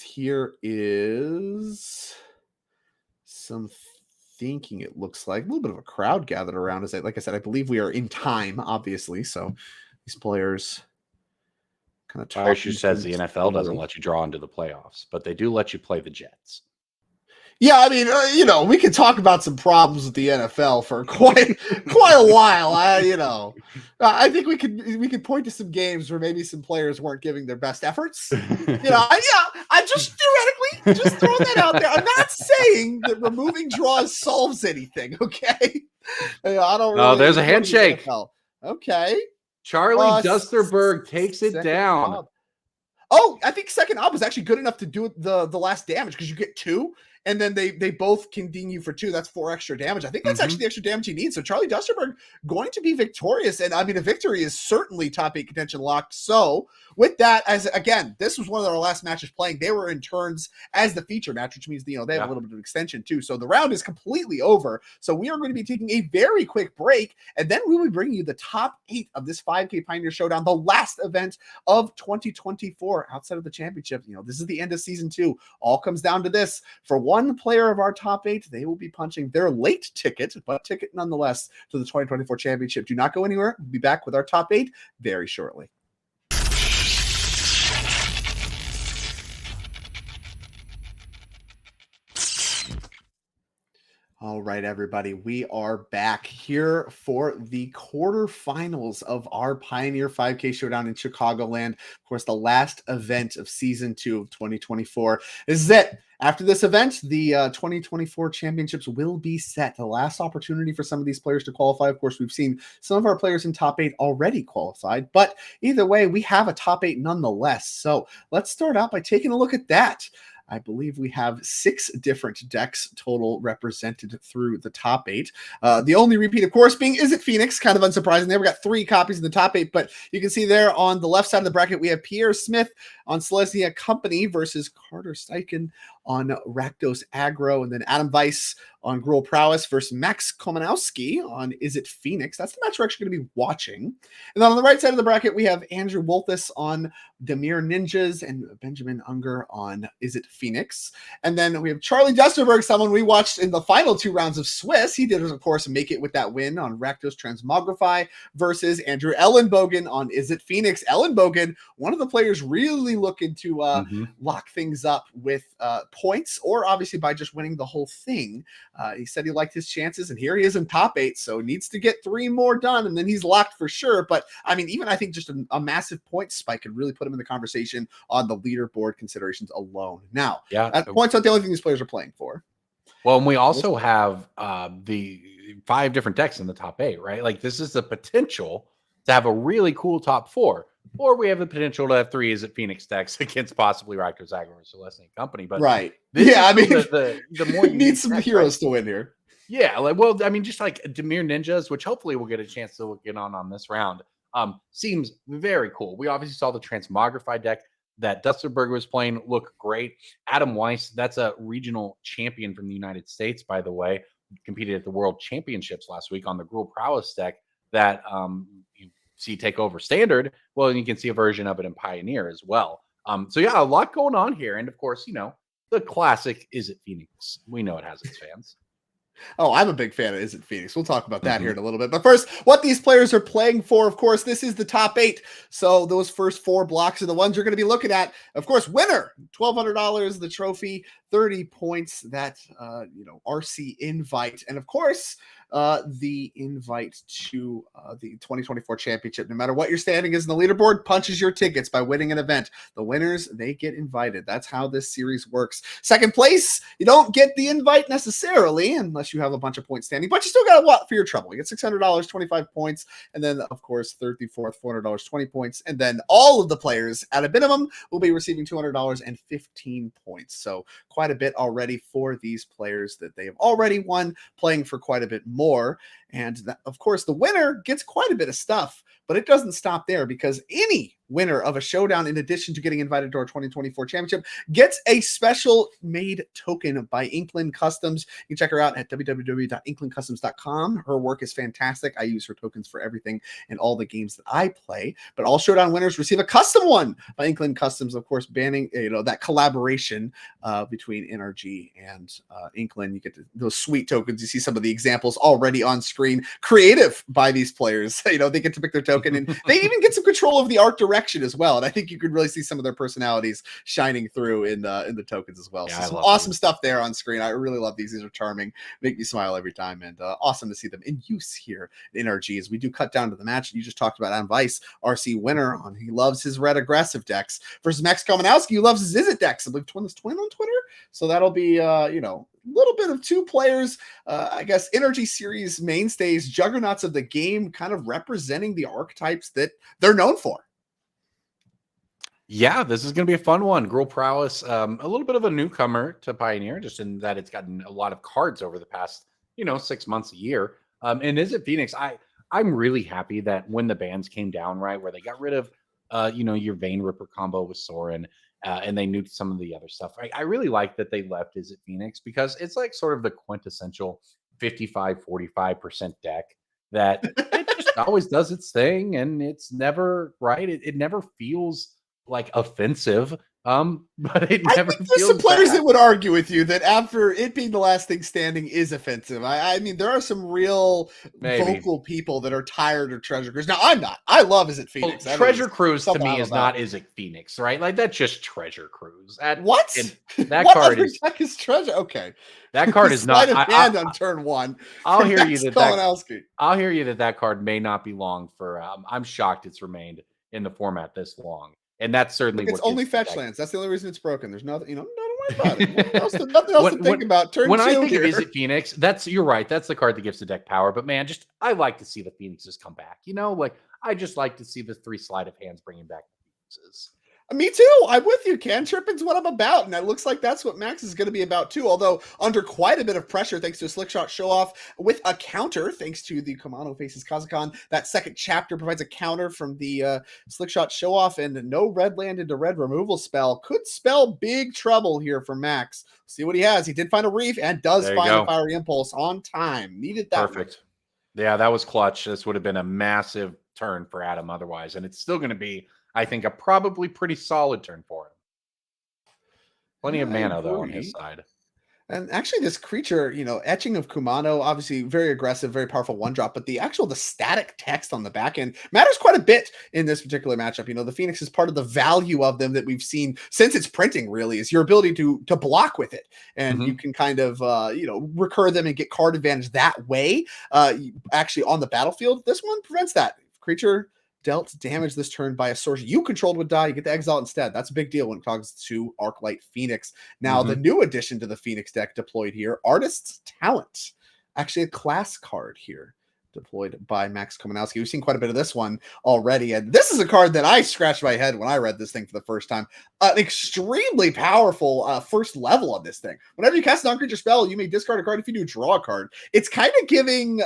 [SPEAKER 6] Here is some thinking, it looks like. A little bit of a crowd gathered around. Like I said, I believe we are in time, obviously. So these players kind of talk.
[SPEAKER 7] Issue says the NFL doesn't let you draw into the playoffs, but they do let you play the Jets.
[SPEAKER 6] Yeah, I mean, we could talk about some problems with the NFL for quite a while. I think we could point to some games where maybe some players weren't giving their best efforts. I just theoretically just throwing that out there. I'm not saying that removing draws solves anything. Okay, I don't. Really
[SPEAKER 7] there's a handshake.
[SPEAKER 6] Okay,
[SPEAKER 7] Charlie Dusterberg takes it down.
[SPEAKER 6] Oh, I think second op is actually good enough to do the last damage because you get 2. And then they both can ding you for 2. That's 4 extra damage. I think that's actually the extra damage you need. So Charlie Dusterberg going to be victorious. And I mean, a victory is certainly top 8 contention locked. So with that, this was one of our last matches playing. They were in turns as the feature match, which means, they have a little bit of extension too. So the round is completely over. So we are going to be taking a very quick break. And then we will be bringing you the top 8 of this 5K Pioneer Showdown, the last event of 2024 outside of the championship. This is the end of season 2. All comes down to this. For one player of our top 8, they will be punching their late ticket, but ticket nonetheless, to the 2024 championship. Do not go anywhere. We'll be back with our top 8 very shortly. All right, everybody, we are back here for the quarterfinals of our Pioneer 5K Showdown in Chicagoland. Of course, the last event of season 2 of 2024. This is it. After this event, the 2024 championships will be set. The last opportunity for some of these players to qualify. Of course, we've seen some of our players in top 8 already qualified, but either way, we have a top 8 nonetheless. So let's start out by taking a look at that. I believe we have 6 different decks total represented through the top 8. The only repeat, of course, being Is It Phoenix, kind of unsurprising. They got 3 copies in the top 8, but you can see there on the left side of the bracket, we have Pierre Smith on Selesnya Company versus Carter Steichen on Rakdos Agro, and then Adam Weiss on Gruel Prowess versus Max Komanowski on Is It Phoenix. That's the match we're actually going to be watching. And then on the right side of the bracket, we have Andrew Wolthus on Demir Ninjas and Benjamin Unger on Is It Phoenix. And then we have Charlie Dusterberg, someone we watched in the final 2 rounds of Swiss. He did, of course, make it with that win on Rakdos Transmogrify versus Andrew Ellenbogen on Is It Phoenix. Ellenbogen, one of the players really looking to lock things up with points, or obviously by just winning the whole thing. He said he liked his chances, and here he is in top 8, so needs to get 3 more done, and then he's locked for sure. But I mean, even I think just a massive point spike could really put him in the conversation on the leaderboard considerations alone. Now, points not the only thing these players are playing for.
[SPEAKER 7] Well, and we also have the 5 different decks in the top 8, right? Like, this is the potential to have a really cool top 4. Or we have the potential to have 3 Is It Phoenix decks against possibly Rakdos Agro or Selesnya Company. But
[SPEAKER 6] right.
[SPEAKER 7] I mean, the more you
[SPEAKER 6] need some heroes to win here.
[SPEAKER 7] Yeah, I mean, just like Demir Ninjas, which hopefully we'll get a chance to get on this round, seems very cool. We obviously saw the Transmogrify deck that Dusterberg was playing look great. Adam Weiss, that's a regional champion from the United States, by the way, competed at the World Championships last week on the Gruel Prowess deck that you see take over Standard. Well, and you can see a version of it in Pioneer as well. So yeah, a lot going on here. And of course, the classic Is It Phoenix. We know it has its fans.
[SPEAKER 6] Oh, I'm a big fan of Is It Phoenix. We'll talk about that here in a little bit. But first, what these players are playing for, of course, this is the top 8. So those first 4 blocks are the ones you're going to be looking at. Of course, winner, $1,200, the trophy, 30 points, that, RC invite. And of course, the invite to the 2024 championship. No matter what your standing is in the leaderboard, punches your tickets by winning an event. The winners, they get invited. That's how this series works. Second place, you don't get the invite necessarily unless you have a bunch of points standing, but you still got a lot for your trouble. You get $600, 25 points, and then, of course, third through fourth, $400, 20 points, and then all of the players at a minimum will be receiving $200 and 15 points. So quite a bit already for these players that they have already won, playing for quite a bit more. And that, of course, the winner gets quite a bit of stuff, but it doesn't stop there, because any winner of a showdown, in addition to getting invited to our 2024 championship, gets a special made token by Inkland Customs. You can check her out at www.inklandcustoms.com. Her work is fantastic. I use her tokens for everything in all the games that I play. But all showdown winners receive a custom one by Inkland Customs, of course, banning that collaboration between NRG and Inkland. You get those sweet tokens. You see some of the examples already on screen, creative by these players. They get to pick their token, and they even get some control of the art direction as well. And I think you could really see some of their personalities shining through in the tokens as well.
[SPEAKER 7] Yeah,
[SPEAKER 6] so some awesome stuff there on screen. I really love these. These are charming, make me smile every time, and awesome to see them in use here in NRG as we do cut down to the match. You just talked about Adam Weiss, RC winner. He loves his red aggressive decks versus Max Komanowski, who loves his Izzet decks. I believe Twin on Twitter. So that'll be little bit of two players, I guess, Energy Series mainstays, juggernauts of the game, kind of representing the archetypes that they're known for.
[SPEAKER 7] Yeah, this is going to be a fun one. Girl Prowess, a little bit of a newcomer to Pioneer, just in that it's gotten a lot of cards over the past, 6 months, a year. And Izzet Phoenix, I'm really happy that when the bans came down, right, where they got rid of, your Vein Ripper combo with Sorin, and they nuked some of the other stuff. I really like that they left Izzet Phoenix, because it's like sort of the quintessential 55-45% deck that it just always does its thing, and it's never right. It never feels like offensive, but it never
[SPEAKER 6] I think there's some players that would argue with you that after it being the last thing standing is offensive. I mean, there are some real vocal people that are tired of Treasure Cruise. Now, I'm not. I love Izzet Phoenix.
[SPEAKER 7] Well, Treasure Cruise to me is not Izzet Phoenix, right? Like, that's just Treasure Cruise.
[SPEAKER 6] What?
[SPEAKER 7] That
[SPEAKER 6] what
[SPEAKER 7] card
[SPEAKER 6] other deck is Treasure? Okay,
[SPEAKER 7] that card is not.
[SPEAKER 6] Hand on turn one.
[SPEAKER 7] I'll hear you I'll hear you that card may not be long for. I'm shocked it's remained in the format this long. And that's certainly
[SPEAKER 6] it's only fetch lands. That's the only reason it's broken. There's nothing, don't worry about it. Nothing else to think about. Turn
[SPEAKER 7] when
[SPEAKER 6] two
[SPEAKER 7] I think
[SPEAKER 6] here.
[SPEAKER 7] of Izzet Phoenix, you're right. That's the card that gives the deck power. But man, I like to see the Phoenixes come back. I just like to see the 3 sleight of hands bringing back the Phoenixes.
[SPEAKER 6] Me too. I'm with you. Cantripping's what I'm about, and it looks like that's what Max is going to be about too. Although under quite a bit of pressure, thanks to a slick shot show off with a counter, thanks to the Kamano faces Kazakhstan. That second chapter provides a counter from the slick shot show off, and no red land into red removal spell could spell big trouble here for Max. See what he has. He did find a reef and does find a fiery impulse on time. Needed that.
[SPEAKER 7] Perfect. Yeah, that was clutch. This would have been a massive turn for Adam otherwise, and it's still going to be, I think, a probably pretty solid turn for him. Plenty of mana, though, on his side.
[SPEAKER 6] And actually, this creature, Etching of Kumano, obviously very aggressive, very powerful one-drop, but the static text on the back end matters quite a bit in this particular matchup. The Phoenix is part of the value of them that we've seen since its printing, really, is your ability to block with it. And you can kind of, recur them and get card advantage that way. Actually, on the battlefield, this one prevents that. Creature dealt damage this turn by a source you controlled would die. You get the Exile instead. That's a big deal when it comes to Arclight Phoenix. Now, the new addition to the Phoenix deck deployed here, Artist's Talent. Actually, a class card here deployed by Max Komanowski. We've seen quite a bit of this one already, and this is a card that I scratched my head when I read this thing for the first time. An extremely powerful first level on this thing. Whenever you cast a non-creature spell, you may discard a card. If you do, draw a card. It's kind of giving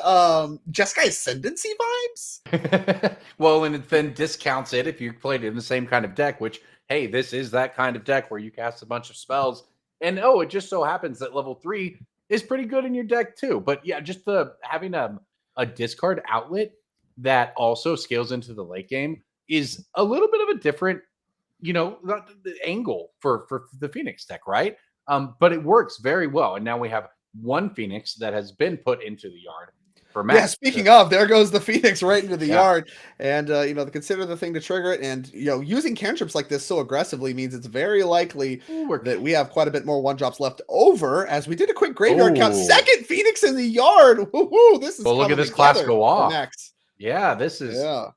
[SPEAKER 6] Jeskai Ascendancy vibes.
[SPEAKER 7] Well, and it then discounts it if you played it in the same kind of deck, which, hey, this is that kind of deck where you cast a bunch of spells, and it just so happens that level 3 is pretty good in your deck too. But yeah, just having a discard outlet that also scales into the late game is a little bit of a different, angle for the Phoenix deck, right? But it works very well. And now we have one Phoenix that has been put into the yard. for Max.
[SPEAKER 6] Yeah, speaking of, there goes the Phoenix right into the
[SPEAKER 7] Yeah.
[SPEAKER 6] yard. And, consider the thing to trigger it. And, using cantrips like this so aggressively means it's very likely that we have quite a bit more one-drops left over as we did a quick graveyard count.
[SPEAKER 7] Oh.
[SPEAKER 6] Second Phoenix in the yard. Woo-hoo, this is
[SPEAKER 7] Well, look
[SPEAKER 6] coming
[SPEAKER 7] at this class
[SPEAKER 6] together
[SPEAKER 7] go
[SPEAKER 6] for
[SPEAKER 7] off.
[SPEAKER 6] Max.
[SPEAKER 7] Yeah, this is
[SPEAKER 6] Yeah.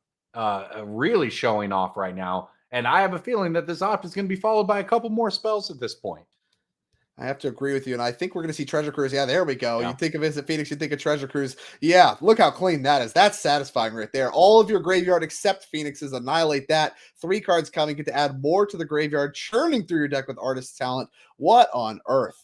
[SPEAKER 7] really showing off right now. And I have a feeling that this off is going to be followed by a couple more spells at this point.
[SPEAKER 6] I have to agree with you, and I think we're going to see Treasure Cruise. Yeah, there we go.
[SPEAKER 7] Yeah.
[SPEAKER 6] You think of Visit Phoenix, you think of Treasure Cruise. Yeah, look how clean that is. That's satisfying right there. All of your graveyard except Phoenixes, annihilate that. 3 cards coming, get to add more to the graveyard, churning through your deck with Artist's Talent. What on earth?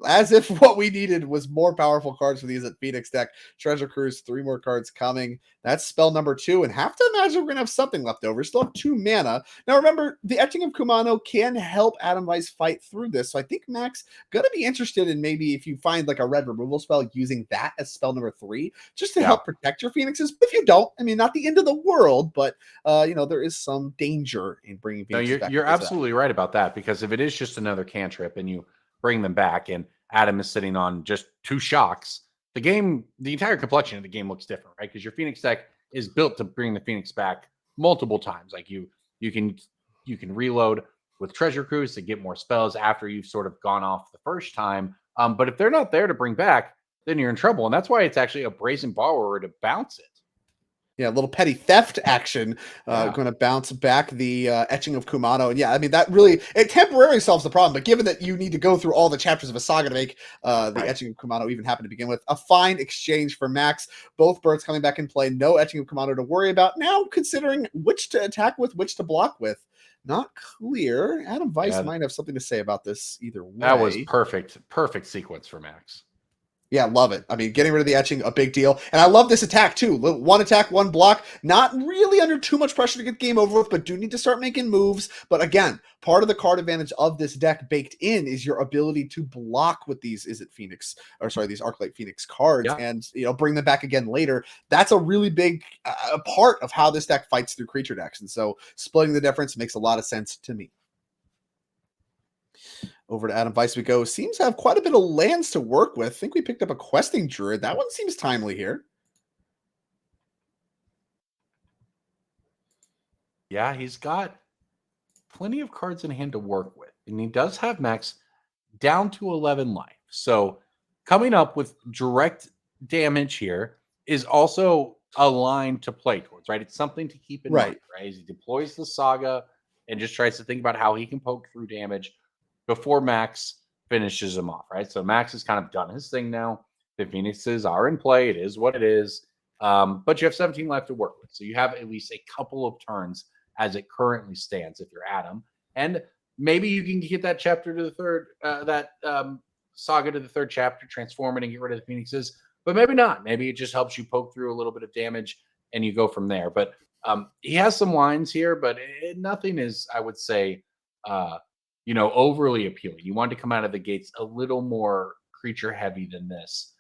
[SPEAKER 6] As if what we needed was more powerful cards for these at Phoenix deck. Treasure Cruise, 3 more cards coming. That's spell number 2, and have to imagine we're going to have something left over. Still have 2 mana. Now remember, the Etching of Kumano can help Adam Weiss fight through this, so I think Max going to be interested in maybe if you find like a red removal spell, using that as spell number 3, just to help protect your Phoenixes. But if you don't, I mean, not the end of the world, but there is some danger in bringing Phoenixes back.
[SPEAKER 7] You're absolutely right about that, because if it is just another cantrip and you bring them back and Adam is sitting on just 2 shocks, the entire complexion of the game looks different, right? Because your Phoenix deck is built to bring the Phoenix back multiple times. Like you can reload with Treasure Cruise to get more spells after you've sort of gone off the first time. But if they're not there to bring back, then you're in trouble. And that's why it's actually a brazen borrower to bounce it.
[SPEAKER 6] Yeah, a little petty theft action, going to bounce back the Etching of Kumano. And yeah, I mean, that really, it temporarily solves the problem. But given that you need to go through all the chapters of a saga to make the Etching of Kumano even happen to begin with, a fine exchange for Max. Both birds coming back in play. No Etching of Kumano to worry about. Now considering which to attack with, which to block with. Not clear. Adam Weiss might have something to say about this either way.
[SPEAKER 7] That was perfect sequence for Max.
[SPEAKER 6] Yeah, love it. I mean, getting rid of the etching, a big deal. And I love this attack, too. 1 attack, 1 block. Not really under too much pressure to get the game over with, but do need to start making moves. But again, part of the card advantage of this deck baked in is your ability to block with these these Arclight Phoenix cards and, bring them back again later. That's a really big part of how this deck fights through creature decks. And so splitting the difference makes a lot of sense to me. Over to Adam Weiss we go. Seems to have quite a bit of lands to work with. I think we picked up a Questing Druid. That one seems timely here.
[SPEAKER 7] Yeah, he's got plenty of cards in hand to work with. And he does have Max down to 11 life. So coming up with direct damage here is also a line to play towards, right? It's something to keep in mind, right? As he deploys the Saga and just tries to think about how he can poke through damage before Max finishes him off, right? So Max has kind of done his thing now. The Phoenixes are in play. It is what it is. But you have 17 left to work with. So you have at least a couple of turns as it currently stands if you're Adam. And maybe you can get that chapter to the third, Saga to the 3rd chapter, transform it and get rid of the Phoenixes. But maybe not. Maybe it just helps you poke through a little bit of damage and you go from there. But he has some lines here, but nothing is, I would say, overly appealing. You want to come out of the gates a little more creature heavy than this.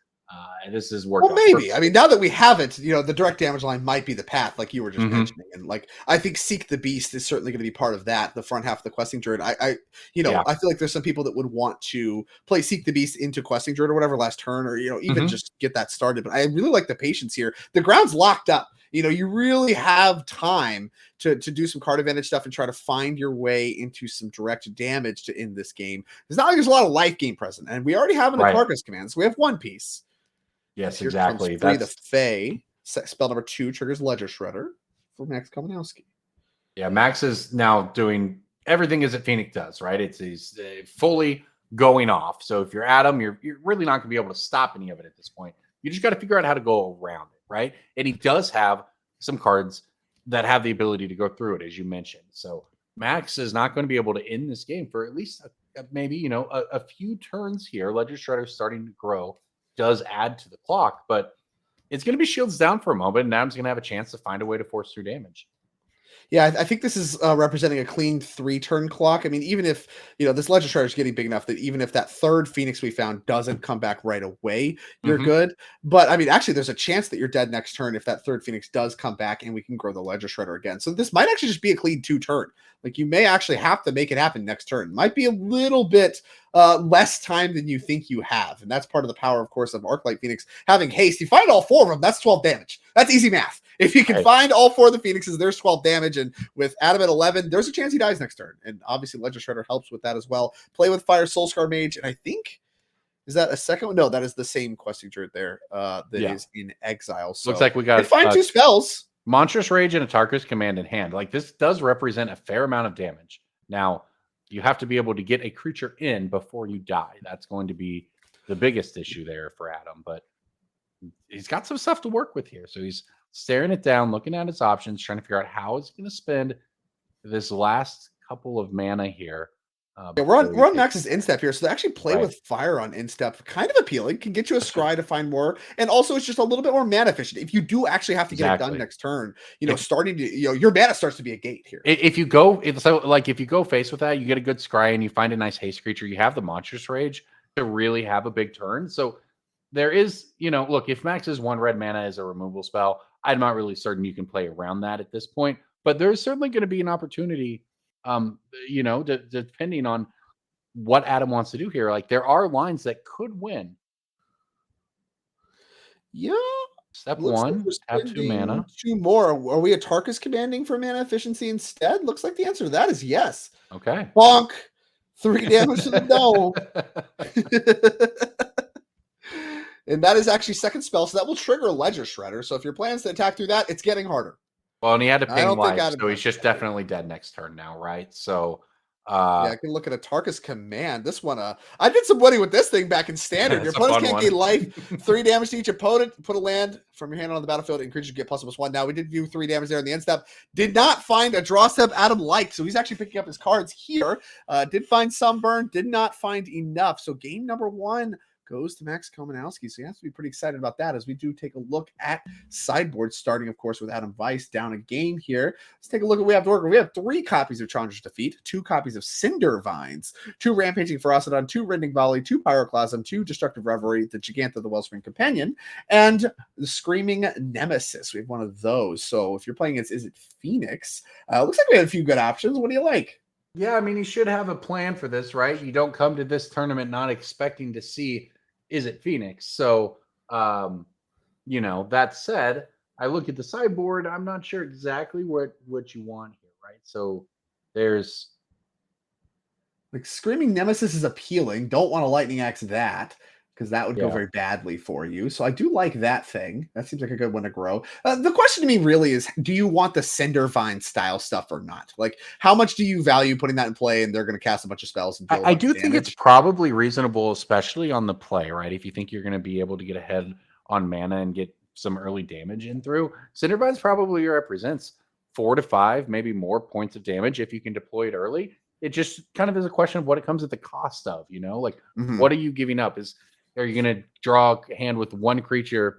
[SPEAKER 7] And this is working.
[SPEAKER 6] Well, maybe. I mean, now that we have it, the direct damage line might be the path, like you were just mentioning. And I think Seek the Beast is certainly going to be part of that. The front half of the Questing Druid. I feel like there's some people that would want to play Seek the Beast into Questing Druid or whatever last turn, or even just get that started. But I really like the patience here. The ground's locked up. You really have time to do some card advantage stuff and try to find your way into some direct damage to end this game. It's not like there's a lot of life gain present, and we already have an Carcass Command, so we have 1 piece.
[SPEAKER 7] Yes,
[SPEAKER 6] Here
[SPEAKER 7] exactly.
[SPEAKER 6] Comes the Fae. Spell number 2 triggers Ledger Shredder for Max Kaminowski.
[SPEAKER 7] Yeah, Max is now doing everything as Phoenix does, right? He's fully going off. So if you're Adam, you're really not going to be able to stop any of it at this point. You just got to figure out how to go around it, right? And he does have some cards that have the ability to go through it, as you mentioned. So Max is not going to be able to end this game for at least maybe a few turns here. Ledger Shredder starting to grow does add to the clock, but it's going to be shields down for a moment, and Adam's going to have a chance to find a way to force through damage.
[SPEAKER 6] Yeah, I think this is representing a clean 3-turn clock. I mean, even if, this Ledger Shredder is getting big enough that even if that 3rd Phoenix we found doesn't come back right away, you're good. But, I mean, actually, there's a chance that you're dead next turn if that 3rd Phoenix does come back and we can grow the Ledger Shredder again. So this might actually just be a clean 2-turn. Like, you may actually have to make it happen next turn. Might be a little bit less time than you think you have. And that's part of the power, of course, of Arclight Phoenix having haste. You find all 4 of them, that's 12 damage. That's easy math. If you can find all 4 of the Phoenixes, there's 12 damage. And with Adam at 11, there's a chance he dies next turn. And obviously, Ledger Shredder helps with that as well. Play with Fire Soulscar Mage. And I think, is that a second one? No, that is the same questing druid there that is in exile. So
[SPEAKER 7] looks like we got
[SPEAKER 6] find 2 spells.
[SPEAKER 7] Monstrous Rage and Atarka's Command in hand. Like, this does represent a fair amount of damage. Now, you have to be able to get a creature in before you die. That's going to be the biggest issue there for Adam. But he's got some stuff to work with here. So he's staring it down, looking at his options, trying to figure out how he's going to spend this last couple of mana here.
[SPEAKER 6] We're on Max's instep here, so they actually play with fire on instep. Kind of appealing, can get you a scry to find more, and also it's just a little bit more mana efficient. If you do actually have to get it done next turn, starting to your mana starts to be a gate here.
[SPEAKER 7] If you go face with that, you get a good scry and you find a nice haste creature. You have the Monstrous Rage to really have a big turn. So there is, look, if Max's 1 red mana is a removal spell, I'm not really certain you can play around that at this point. But there's certainly going to be an opportunity. Depending on what Adam wants to do here, like there are lines that could win.
[SPEAKER 6] Yeah.
[SPEAKER 7] Step 1, have 2 mana.
[SPEAKER 6] 2 more. Are we Atarka's commanding for mana efficiency instead? Looks like the answer to that is yes.
[SPEAKER 7] Okay.
[SPEAKER 6] Bonk. 3 damage to the dome. And that is actually second spell, so that will trigger Ledger Shredder. So if your plan's to attack through that, it's getting harder.
[SPEAKER 7] Well, and he had to ping life, so he's just definitely dead next turn now, right? So,
[SPEAKER 6] I can look at Atarka's Command. This one, I did some winning with this thing back in Standard. Your opponents can't gain life. 3 damage to each opponent. Put a land from your hand on the battlefield, and creatures get +1/+1. Now, we did do 3 damage there in the end step. Did not find a draw step Adam liked, so he's actually picking up his cards here. Did find Sunburn, did not find enough. So game number 1 goes to Max Komanowski. So you have to be pretty excited about that as we do take a look at sideboard, starting, of course, with Adam Weiss down a game here. Let's take a look at what we have to work with. We have 3 copies of Chandra's Defeat, 2 copies of Cinder Vines, 2 Rampaging Ferocidon, 2 Rending Volley, 2 Pyroclasm, 2 Destructive Reverie, the Giganta, the Wellspring Companion, and the Screaming Nemesis. We have one of those. So if you're playing against Is It Phoenix, looks like we have a few good options. What do you like?
[SPEAKER 7] Yeah, I mean, you should have a plan for this, right? You don't come to this tournament not expecting to see Is It Phoenix. So, that said, I look at the sideboard. I'm not sure exactly what you want here, right? So there's
[SPEAKER 6] like Screaming Nemesis is appealing. Don't want to Lightning Axe that, because that would go very badly for you. So I do like that thing. That seems like a good one to grow. The question to me really is, do you want the Cinder Vine style stuff or not? Like, how much do you value putting that in play and they're going to cast a bunch of spells? And
[SPEAKER 7] I do think it's probably reasonable, especially on the play, right? If you think you're going to be able to get ahead on mana and get some early damage in through, Cinder Vines probably represents 4 to 5, maybe more points of damage if you can deploy it early. It just kind of is a question of what it comes at the cost of, what are you giving up? Are you going to draw a hand with 1 creature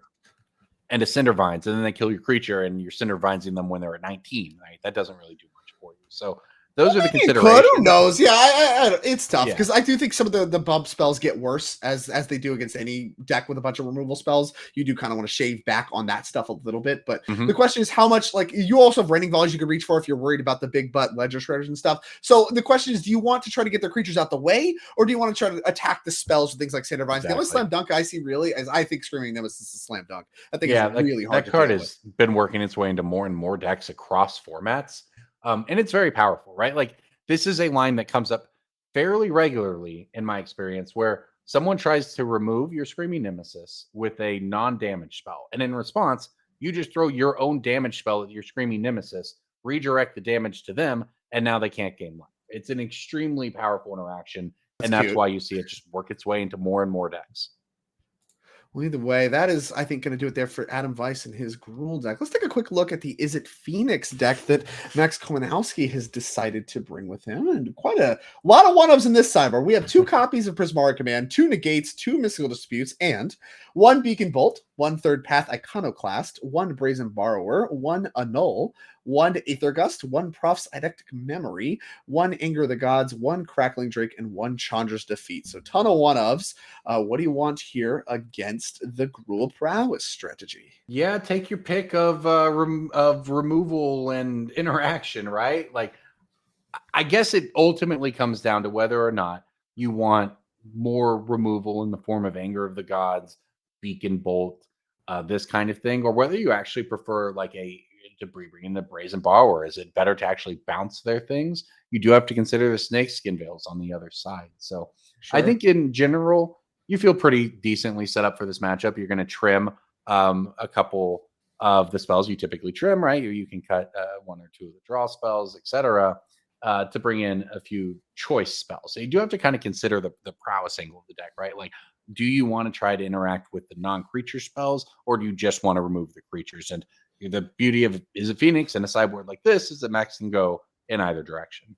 [SPEAKER 7] and a Cinder Vines, and then they kill your creature, and you're Cinder Vinesing them when they're at 19, right? That doesn't really do much for you. So those are the considerations.
[SPEAKER 6] Who knows? Yeah, it's tough because I do think some of the bump spells get worse as they do against any deck with a bunch of removal spells. You do kind of want to shave back on that stuff a little bit. But the question is how much, like, you also have Rending Volleys you could reach for if you're worried about the big butt Ledger Shredders and stuff. So the question is, do you want to try to get their creatures out the way, or do you want to try to attack the spells with things like Cinder Vines? The only slam dunk I see really is I think Screaming Nemesis is a slam dunk. I think it's really hard.
[SPEAKER 7] That card has been working its way into more and more decks across formats. And it's very powerful, right? Like, this is a line that comes up fairly regularly in my experience where someone tries to remove your Screaming Nemesis with a non-damage spell. And in response, you just throw your own damage spell at your Screaming Nemesis, redirect the damage to them, and now they can't gain life. It's an extremely powerful interaction, and that's why you see it just work its way into more and more decks.
[SPEAKER 6] Well, either way, that is, I think, going to do it there for Adam Weiss and his Gruul deck. Let's take a quick look at the Is It Phoenix deck that Max Komanowski has decided to bring with him. And quite a lot of one-ups in this sideboard. We have 2 copies of Prismaric Command, 2 Negates, 2 Mystical Disputes, and 1 Beacon Bolt, 1 Third Path Iconoclast, 1 Brazen Borrower, 1 Annul, 1 Aether Gust, 1 Proph's Eidetic Memory, 1 Anger of the Gods, 1 Crackling Drake, and 1 Chandra's Defeat. So ton of one-ofs. What do you want here against the Gruul Prowess strategy?
[SPEAKER 7] Yeah, take your pick of removal and interaction, right? Like, I guess it ultimately comes down to whether or not you want more removal in the form of Anger of the Gods, Beacon Bolt, this kind of thing, or whether you actually prefer like a debris bringing the Brazen Bar, or is it better to actually bounce their things? You do have to consider the Snakeskin Veils on the other side. So I think in general, you feel pretty decently set up for this matchup. You're going to trim a couple of the spells you typically trim, right? You can cut one or two of the draw spells, etc., to bring in a few choice spells. So you do have to kind of consider the prowess angle of the deck, right? Like, do you want to try to interact with the non-creature spells, or do you just want to remove the creatures? And the beauty of is a Phoenix and a sideboard like this is that Max can go in either direction.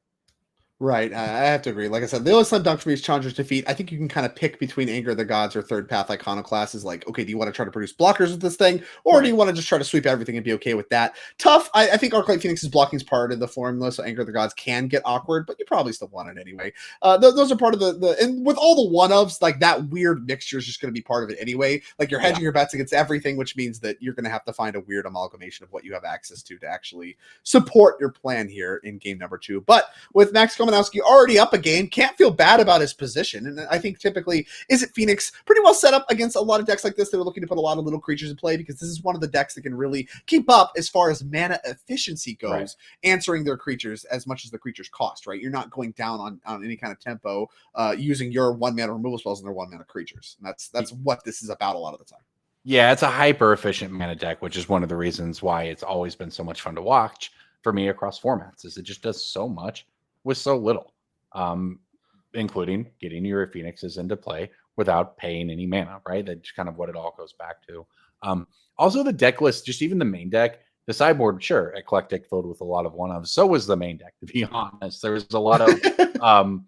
[SPEAKER 6] Right, I have to agree. Like I said, the only slam dunk for me is Chandra's Defeat. I think you can kind of pick between Anger of the Gods or Third Path Iconoclast. Like, okay, do you want to try to produce blockers with this thing, or do you want to just try to sweep everything and be okay with that? Tough. I think Arclight Phoenix's blocking is part of the formula, so Anger of the Gods can get awkward, but you probably still want it anyway. Those are part of the and with all the one-ofs, like that weird mixture is just going to be part of it anyway. Like you're hedging your bets against everything, which means that you're going to have to find a weird amalgamation of what you have access to actually support your plan here in game number 2. But with Max Komanowski already up a game, can't feel bad about his position. And I think typically Is It Phoenix pretty well set up against a lot of decks like this that are looking to put a lot of little creatures in play, because this is one of the decks that can really keep up as far as mana efficiency goes, answering their creatures as much as the creatures cost, right? You're not going down on any kind of tempo using your 1 mana removal spells and their 1 mana creatures. And that's what this is about a lot of the time. Yeah,
[SPEAKER 7] it's a hyper efficient mana deck, which is one of the reasons why it's always been so much fun to watch for me across formats, is it just does so much with so little. Including getting your Phoenixes into play without paying any mana, right? That's kind of what it all goes back to. Also, the deck list, just even the main deck, the sideboard, sure, eclectic, filled with a lot of one-ofs. So was the main deck, to be honest. There's a lot of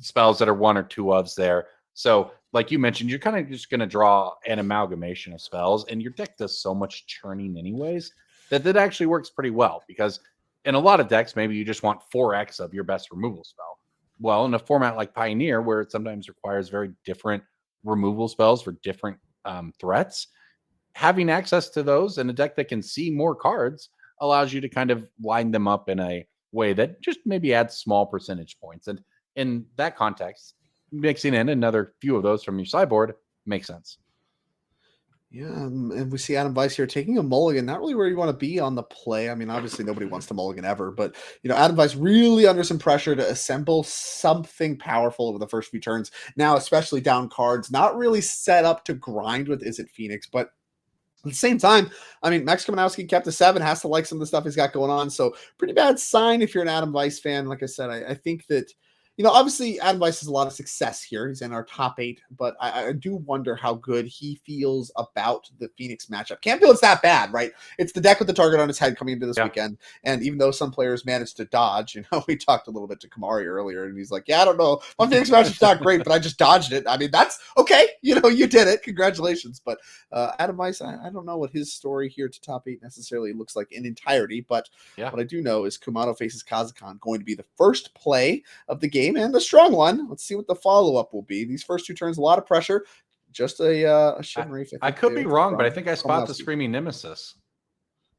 [SPEAKER 7] spells that are 1 or 2-ofs there. So, like you mentioned, you're kind of just going to draw an amalgamation of spells, and your deck does so much churning anyways that actually works pretty well, because in a lot of decks, maybe you just want 4x of your best removal spell. Well, in a format like Pioneer, where it sometimes requires very different removal spells for different threats, having access to those in a deck that can see more cards allows you to kind of line them up in a way that just maybe adds small percentage points. And in that context, mixing in another few of those from your sideboard makes sense.
[SPEAKER 6] Yeah, and we see Adam Weiss here taking a mulligan, not really where you want to be on the play. I mean, obviously nobody wants to mulligan ever, but Adam Weiss really under some pressure to assemble something powerful over the first few turns. Now, especially down cards, not really set up to grind with Is It Phoenix, but at the same time, I mean, Max Komanowski kept a 7, has to like some of the stuff he's got going on. So pretty bad sign if you're an Adam Weiss fan. Like I said, I think that obviously Adam Weiss has a lot of success here. He's in our top 8, but I do wonder how good he feels about the Phoenix matchup. Can't feel it's that bad, right? It's the deck with the target on his head coming into this weekend. And even though some players managed to dodge, we talked a little bit to Kamari earlier, and he's like, yeah, I don't know. My Phoenix matchup's not great, but I just dodged it. I mean, that's okay. You did it. Congratulations. But Adam Weiss, I don't know what his story here to top 8 necessarily looks like in entirety, but what I do know is Kumano faces Kazakhstan, going to be the first play of the game, and a strong one. Let's see what the follow-up will be. These first 2 turns, a lot of pressure. Just a Chivalry.
[SPEAKER 7] I could be wrong, but I think I spot the Screaming Nemesis.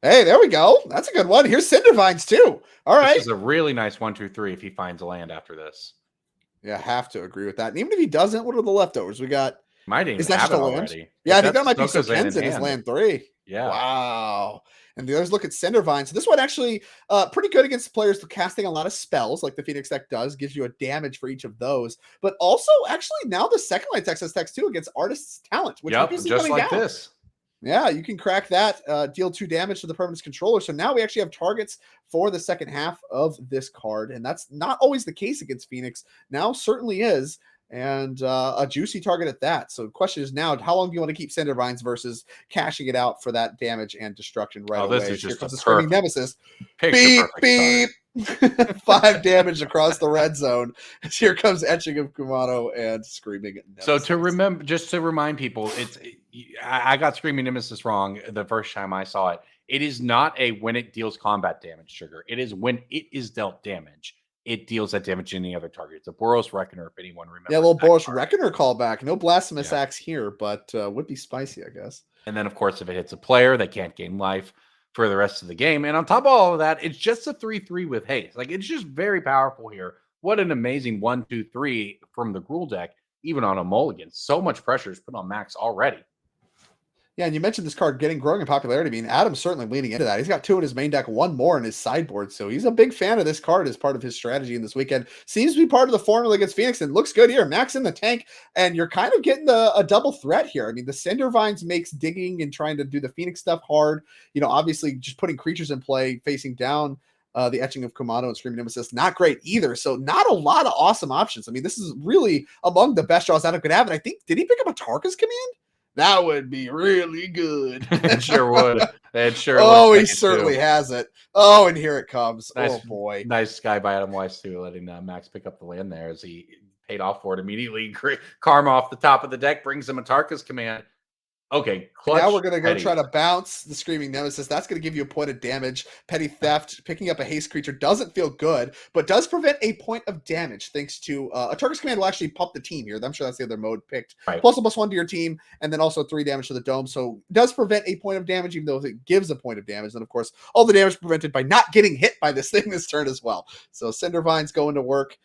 [SPEAKER 6] Hey, there we go. That's a good one. Here's Cindervines too. All right.
[SPEAKER 7] This is a really nice 1, 2, 3 if he finds a land after this.
[SPEAKER 6] Yeah, I have to agree with that. And even if he doesn't, what are the leftovers? We got.
[SPEAKER 7] Might even
[SPEAKER 6] is that
[SPEAKER 7] have
[SPEAKER 6] just
[SPEAKER 7] it
[SPEAKER 6] a land?
[SPEAKER 7] already.
[SPEAKER 6] Yeah, I think that might be Soken's his land 3.
[SPEAKER 7] Yeah.
[SPEAKER 6] Wow. And the others look at Cindervine. So this one actually pretty good against players casting a lot of spells, like the Phoenix deck does, gives you a damage for each of those. But also, actually, now the second line text text too against Artist's Talent, which is
[SPEAKER 7] just like
[SPEAKER 6] down.
[SPEAKER 7] this.
[SPEAKER 6] Yeah, you can crack that, deal 2 damage to the permanent's controller. So now we actually have targets for the second half of this card. And that's not always the case against Phoenix. Now certainly is. And a juicy target at that. So the question is now, how long do you want to keep Cindervines versus cashing it out for that damage and destruction right away?
[SPEAKER 7] This is just
[SPEAKER 6] Here comes the Screaming Nemesis.
[SPEAKER 7] Beep,
[SPEAKER 6] beep. 5 damage across the red zone. Here comes Etching of Kumano and Screaming Nemesis.
[SPEAKER 7] So to remember, just to remind people, I got Screaming Nemesis wrong the first time I saw it. It is not a when it deals combat damage trigger. It is when it is dealt damage, it deals that damage to any other target. It's a Boros Reckoner, if anyone remembers.
[SPEAKER 6] Yeah, a little Boros Reckoner callback. No Blasphemous Axe here, but would be spicy, I guess.
[SPEAKER 7] And then, of course, if it hits a player, they can't gain life for the rest of the game. And on top of all of that, it's just a 3/3 with haste. Like, it's just very powerful here. What an amazing 1, 2, 3 from the Gruul deck. even on a mulligan. So much pressure is put on Max already.
[SPEAKER 6] Yeah, and you mentioned this card growing in popularity. I mean, Adam's certainly leaning into that. He's got 2 in his main deck, 1 more in his sideboard. So he's a big fan of this card as part of his strategy in this weekend. Seems to be part of the formula against Phoenix and looks good here. Max in the tank, and you're kind of getting a double threat here. I mean, the Cinder Vines makes digging and trying to do the Phoenix stuff hard. Obviously just putting creatures in play facing down the Etching of Kumano and Screaming Nemesis, not great either. So not a lot of awesome options. I mean, this is really among the best draws Adam could have. And I think, did he pick up a Tarka's Command? That would be really good.
[SPEAKER 7] It sure would. It sure.
[SPEAKER 6] Oh,
[SPEAKER 7] he
[SPEAKER 6] like certainly has it. Oh, and here it comes.
[SPEAKER 7] Nice,
[SPEAKER 6] oh boy,
[SPEAKER 7] nice guy by Adam Weiss too, letting Max pick up the land there as he paid off for it immediately. Karma off the top of the deck brings him a Tarka's Command. Okay, clutch.
[SPEAKER 6] Now we're going to go
[SPEAKER 7] Petty.
[SPEAKER 6] try to bounce the Screaming Nemesis. That's going to give you a point of damage. Petty Theft, picking up a haste creature doesn't feel good, but does prevent a point of damage thanks to a Target's Command will actually pump the team here. I'm sure that's the other mode picked.
[SPEAKER 7] Right.
[SPEAKER 6] +1/+1 to your team, and then also 3 damage to the dome. So does prevent a point of damage, even though it gives a point of damage. And of course, all the damage prevented by not getting hit by this thing this turn as well. So Cinder Vine's going to work.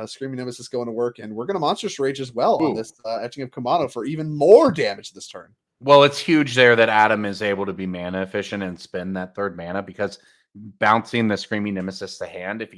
[SPEAKER 6] Screaming Nemesis going to work, and we're going to Monstrous Rage as well on this Etching of Kumano for even more damage this turn.
[SPEAKER 7] Well, it's huge there that Adam is able to be mana efficient and spend that 3rd mana, because bouncing the Screaming Nemesis to hand, if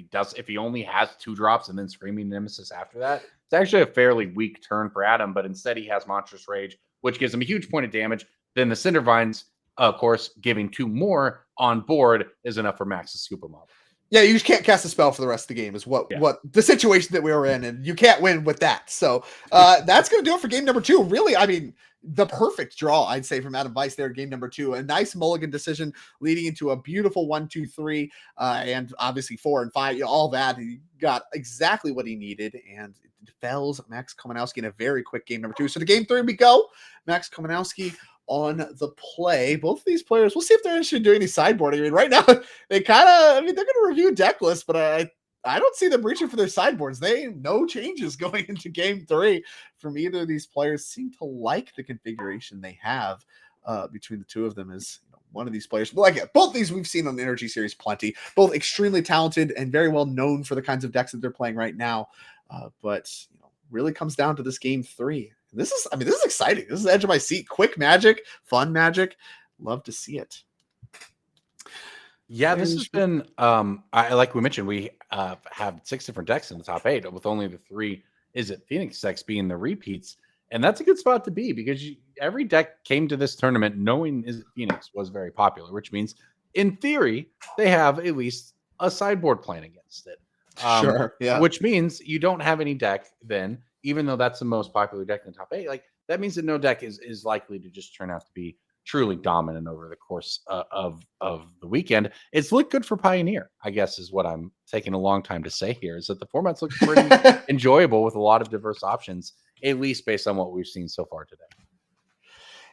[SPEAKER 7] he only has 2 drops and then Screaming Nemesis after that, it's actually a fairly weak turn for Adam. But instead he has Monstrous Rage, which gives him a huge point of damage. Then the Cinder Vines, of course, giving 2 more on board is enough for Max to scoop him up.
[SPEAKER 6] Yeah, you just can't cast a spell for the rest of the game is what the situation that we were in, and you can't win with that. So that's going to do it for game number 2. Really, I mean, the perfect draw, I'd say, from Adam Weiss there, game number 2. A nice mulligan decision leading into a beautiful 1, 2, 3, and obviously 4 and 5, all that. He got exactly what he needed, and it fells Max Komanowski in a very quick game number 2. So to game 3 we go. Max Komanowski on the play. Both of these players, we'll see if they're interested in doing any sideboarding. I mean, right now, they kind of, they're going to review deck lists, but I don't see them reaching for their sideboards. No changes going into game 3 from either of these players. Seem to like the configuration they have between the two of them. Is one of these players, like both these we've seen on the NRG series plenty, both extremely talented and very well known for the kinds of decks that they're playing right now. But really comes down to this game 3. This is exciting. This is the edge of my seat. Quick magic, fun magic. Love to see it.
[SPEAKER 7] Yeah, this has been, like we mentioned, we have 6 different decks in the top 8, with only the 3 Phoenix decks being the repeats. And that's a good spot to be, because every deck came to this tournament knowing Phoenix was very popular, which means, in theory, they have at least a sideboard plan against it.
[SPEAKER 6] Sure, yeah.
[SPEAKER 7] Which means you don't have any deck then, even though that's the most popular deck in the top 8. Like, that means that no deck is likely to just turn out to be truly dominant over the course of the weekend. It's looked good for Pioneer, I guess, is what I'm taking a long time to say here, is that the formats look pretty enjoyable with a lot of diverse options, at least based on what we've seen so far today.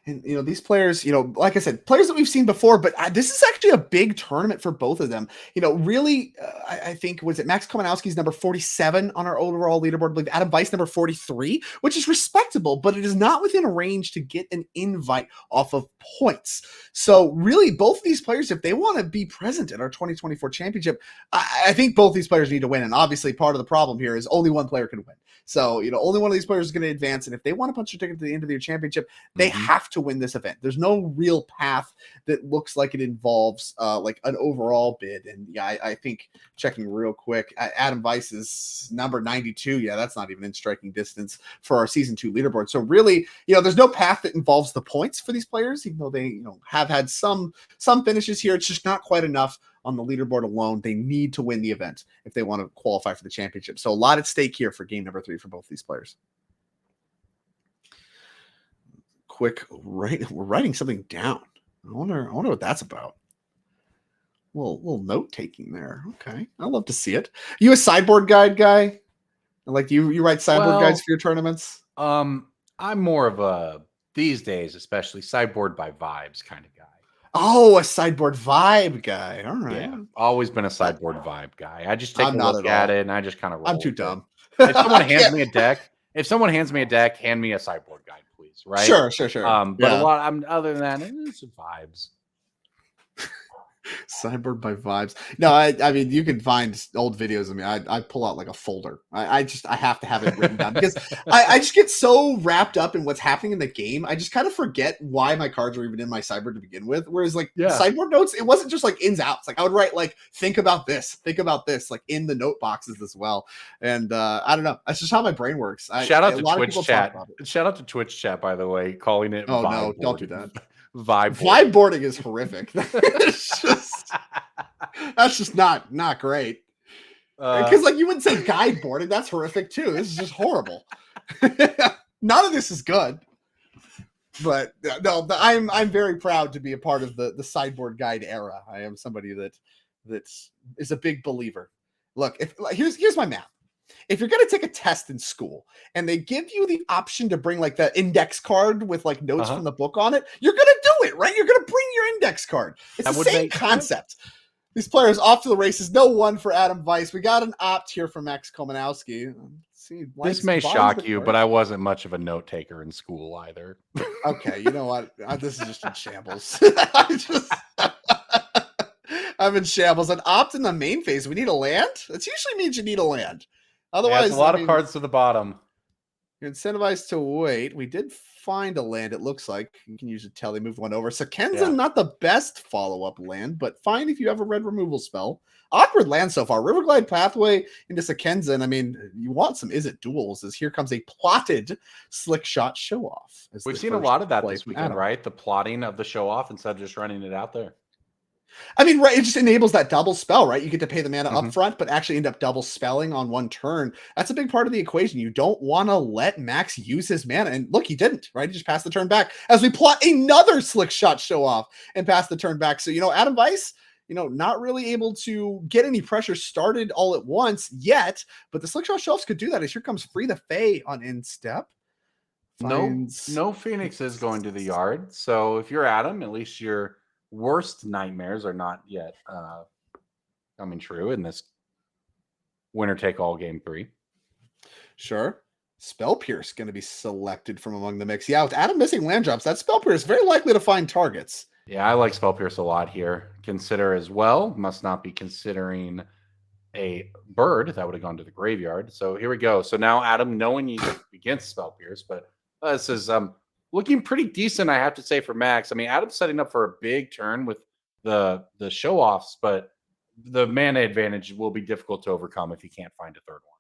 [SPEAKER 6] And, these players, like I said, players that we've seen before, but this is actually a big tournament for both of them. Really, I think, was it Max Komanowski's number 47 on our overall leaderboard? I believe Adam Weiss number 43, which is respectable, but it is not within a range to get an invite off of points. So really, both of these players, if they want to be present in our 2024 championship, I think both these players need to win. And obviously, part of the problem here is only one player can win. So, only one of these players is going to advance. And if they want to punch their ticket to the end of their championship, they have to win this event. There's no real path that looks like it involves like an overall bid. And yeah, I think, checking real quick, Adam Weiss is number 92. Yeah, that's not even in striking distance for our season 2 leaderboard. So really, there's no path that involves the points for these players, even though they have had some finishes here. It's just not quite enough on the leaderboard alone. They need to win the event if they want to qualify for the championship. So a lot at stake here for game number 3 for both these players. Quick, we're writing something down. I wonder what that's about. Little note taking there. Okay, I love to see it. You a sideboard guide guy? Like, you write sideboard guides for your tournaments?
[SPEAKER 7] I'm more of a, these days especially, sideboard by vibes kind of guy.
[SPEAKER 6] Oh, a sideboard vibe guy. All right.
[SPEAKER 7] Yeah, always been a sideboard vibe guy. I just take a look at it and I just kind of roll.
[SPEAKER 6] I'm too dumb.
[SPEAKER 7] If someone hands me a deck, hand me a sideboard guide, please. Right?
[SPEAKER 6] Sure.
[SPEAKER 7] But a lot. Other than that, it's vibes.
[SPEAKER 6] Sideboard by vibes. No, I mean, you can find old videos of me. I pull out like a folder. I have to have it written down because I just get so wrapped up in what's happening in the game. I just kind of forget why my cards were even in my sideboard to begin with. Whereas like sideboard notes, it wasn't just like ins outs. Like I would write like think about this, like in the note boxes as well. And I don't know. That's just how my brain works.
[SPEAKER 7] Shout out
[SPEAKER 6] a
[SPEAKER 7] to
[SPEAKER 6] lot of
[SPEAKER 7] Twitch
[SPEAKER 6] people
[SPEAKER 7] chat.
[SPEAKER 6] talk about it.
[SPEAKER 7] Shout out to Twitch chat, by the way, calling it.
[SPEAKER 6] Oh no,
[SPEAKER 7] vibe
[SPEAKER 6] don't do
[SPEAKER 7] boarding.
[SPEAKER 6] that.
[SPEAKER 7] Vibe
[SPEAKER 6] Vibe boarding is horrific. That's just not great. Because like you wouldn't say guide boarding, that's horrific too. This is just horrible. None of this is good. But no, I'm very proud to be a part of the sideboard guide era. I am somebody that is a big believer. Look, here's my math. If you're going to take a test in school and they give you the option to bring like the index card with like notes from the book on it, you're going to do it, right? You're going to bring your index card. It's the same concept. These players off to the races. No one for Adam Weiss. We got an opt here from Max Komanowski. See,
[SPEAKER 7] this may shock you, but I wasn't much of a note taker in school either.
[SPEAKER 6] Okay, you know what? This is just in shambles. I'm in shambles. An opt in the main phase. We need a land? That usually means you need a land. Otherwise,
[SPEAKER 7] a lot of cards to the bottom.
[SPEAKER 6] You're incentivized to wait. We did find a land, it looks like. You can usually tell they moved one over. Sekenza, not the best follow-up land, but fine if you have a red removal spell. Awkward land so far. Riverglide Pathway into Sekenza, and I mean, you want some Is It Duels, as here comes a plotted Slick Shot Show-Off.
[SPEAKER 7] We've seen a lot of that this weekend, right? The plotting of the show-off instead of just running it out there.
[SPEAKER 6] I mean, right, it just enables that double spell, right? You get to pay the mana up front, but actually end up double spelling on one turn. That's a big part of the equation. You don't want to let Max use his mana. And look, he didn't, right? He just passed the turn back as we plot another Slick Shot Show-Off and pass the turn back. So, Adam Weiss, not really able to get any pressure started all at once yet, but the Slick Shot Show-Offs could do that as here comes Free the Fae on end step.
[SPEAKER 7] No Phoenix is going to the yard. So if you're Adam, at least your worst nightmares are not yet coming true in this winner take all game 3.
[SPEAKER 6] Sure. Spell Pierce going to be selected from among the mix. Yeah, with Adam missing land drops, that Spell Pierce very likely to find targets.
[SPEAKER 7] Yeah, I like Spell Pierce a lot here. Consider as well, must not be considering a bird that would have gone to the graveyard. So here we go. So now Adam, knowing he's against Spell Pierce, but this is looking pretty decent, I have to say, for Max. I mean, Adam's setting up for a big turn with the show-offs, but the mana advantage will be difficult to overcome if he can't find a third one.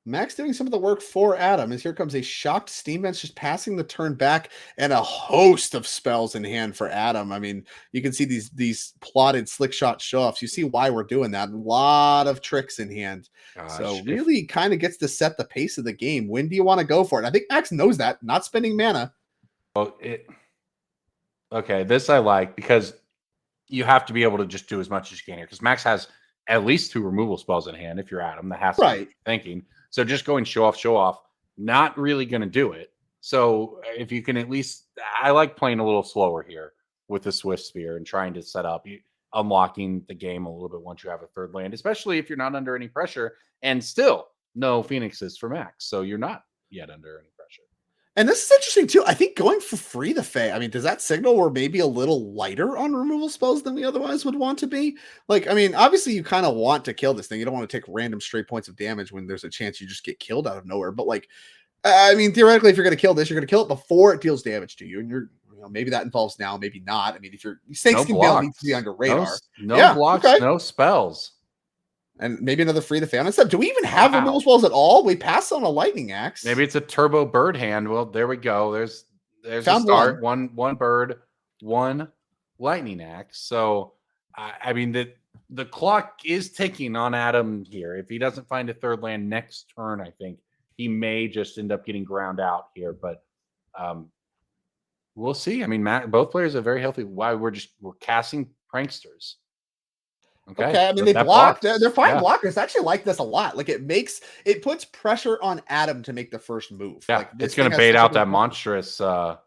[SPEAKER 6] Max doing some of the work for Adam as here comes a shocked Steam Bench just passing the turn back and a host of spells in hand for Adam. I mean, you can see these plotted Slick Shot Show-Offs. You see why we're doing that. A lot of tricks in hand. So really kind of gets to set the pace of the game. When do you want to go for it? I think Max knows that. Not spending mana.
[SPEAKER 7] Well, okay, this I like because you have to be able to just do as much as you can here because Max has at least 2 removal spells in hand if you're Adam. That has to be thinking. So just going show off, not really going to do it. So if you can at least, I like playing a little slower here with the Swift Spear and trying to set up, unlocking the game a little bit once you have a third land, especially if you're not under any pressure and still no Phoenixes for Max. So you're not yet under any pressure.
[SPEAKER 6] And this is interesting too. I think going for Free the Fae, I mean, does that signal we're maybe a little lighter on removal spells than we otherwise would want to be? Like, I mean, obviously you kind of want to kill this thing. You don't want to take random straight points of damage when there's a chance you just get killed out of nowhere. But like, I mean, theoretically, if you're going to kill this, you're going to kill it before it deals damage to you. And you're, maybe that involves now, maybe not. I mean, if you're Snakeskin Veil needs to be on your radar.
[SPEAKER 7] No blocks, no spells.
[SPEAKER 6] And maybe another Free the Fae on step. Do we even have removal spells at all? We passed on a Lightning Axe.
[SPEAKER 7] Maybe it's a Turbo Bird hand. Well, there we go. There's Found a start. One bird, one Lightning Axe. So, I mean, the clock is ticking on Adam here. If he doesn't find a third land next turn, I think he may just end up getting ground out here. But we'll see. I mean, both players are very healthy. Why we're casting Pranksters.
[SPEAKER 6] Okay. I mean, they blocked. They're fine blockers. I actually like this a lot. Like it puts pressure on Adam to make the first move.
[SPEAKER 7] Yeah,
[SPEAKER 6] like,
[SPEAKER 7] it's going to bait out that monstrous. It's going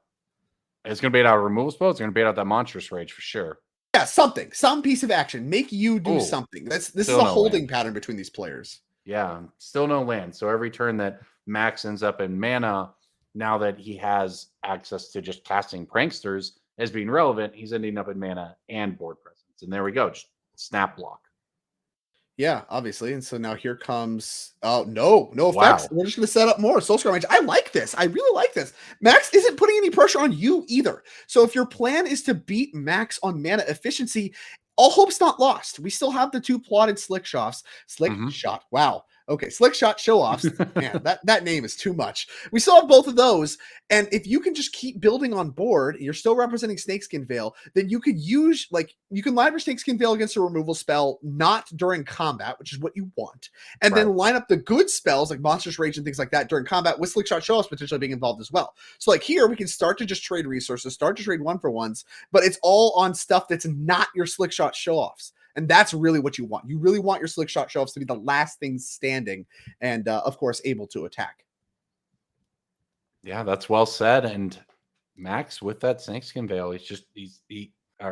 [SPEAKER 7] to bait out a removal spell. It's going to bait out that monstrous rage for sure.
[SPEAKER 6] Yeah, some piece of action. Make you do something. This is a holding pattern between these players.
[SPEAKER 7] Yeah, still no land. So every turn that Max ends up in mana, now that he has access to just casting Pranksters as being relevant, he's ending up in mana and board presence. happens. And there we go. Just snap block.
[SPEAKER 6] Yeah, obviously. And so now here comes no effects.
[SPEAKER 7] Wow.
[SPEAKER 6] We're just gonna set up more soul scroll range. I like this. I really like this. Max isn't putting any pressure on you either. So if your plan is to beat Max on mana efficiency, all hope's not lost. We still have the 2 plotted slick shots. Shot. Wow. Okay, slick shot show offs. Man, that name is too much. We still have both of those. And if you can just keep building on board, you're still representing Snakeskin Veil, then you could use, you can line for Snakeskin Veil against a removal spell, not during combat, which is what you want. And then line up the good spells like Monstrous Rage and things like that during combat with Slick Shot show offs potentially being involved as well. So here we can start to just trade resources, start to trade 1-for-1s, but it's all on stuff that's not your Slick Shot show offs. And that's really what you want. You really want your Slick Shot show offs to be the last things standing and, of course, able to attack.
[SPEAKER 7] Yeah, that's well said. And Max with that Snakeskin Veil,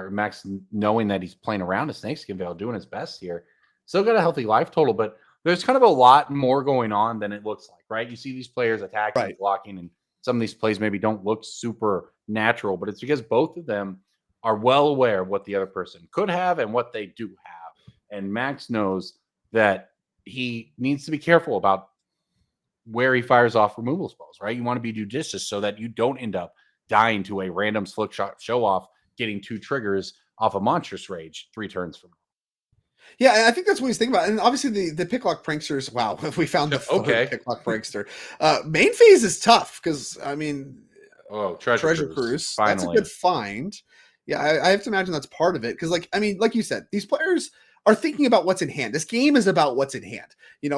[SPEAKER 7] Max knowing that he's playing around a Snakeskin Veil, doing his best here. Still got a healthy life total, but there's kind of a lot more going on than it looks like, right? You see these players attacking, blocking, and some of these plays maybe don't look super natural, but it's because both of them are well aware of what the other person could have and what they do have. And Max knows that he needs to be careful about where he fires off removal spells, right? You want to be judicious so that you don't end up dying to a random Slick Shot show off, getting 2 triggers off a Monstrous Rage 3 turns from now.
[SPEAKER 6] Yeah, and I think that's what he's thinking about. And obviously the Picklock Pranksters, wow, we found the Picklock Prankster. Main phase is tough because, I mean, Treasure Cruise.
[SPEAKER 7] Finally.
[SPEAKER 6] That's a good find. Yeah, I have to imagine that's part of it. Because, like you said, these players are thinking about what's in hand. This game is about what's in hand.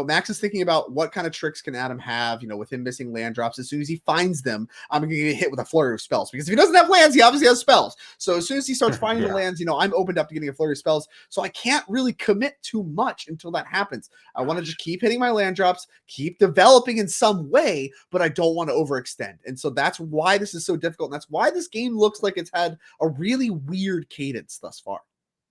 [SPEAKER 6] Max is thinking about what kind of tricks can Adam have, with him missing land drops. As soon as he finds them, I'm going to get hit with a flurry of spells. Because if he doesn't have lands, he obviously has spells. So as soon as he starts finding the lands, I'm opened up to getting a flurry of spells. So I can't really commit too much until that happens. I want to just keep hitting my land drops, keep developing in some way, but I don't want to overextend. And so that's why this is so difficult. And that's why this game looks like it's had a really weird cadence thus far.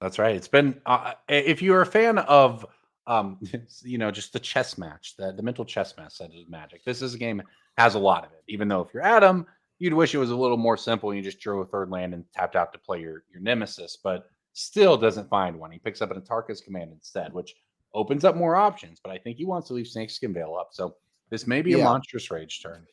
[SPEAKER 7] That's right. It's been, if you're a fan of, just the chess match, the mental chess match that is Magic, this is a game that has a lot of it. Even though if you're Adam, you'd wish it was a little more simple and you just drew a 3rd land and tapped out to play your nemesis, but still doesn't find one. He picks up an Atarka's Command instead, which opens up more options, but I think he wants to leave Snakeskin Veil up. So this may be a Monstrous Rage turn.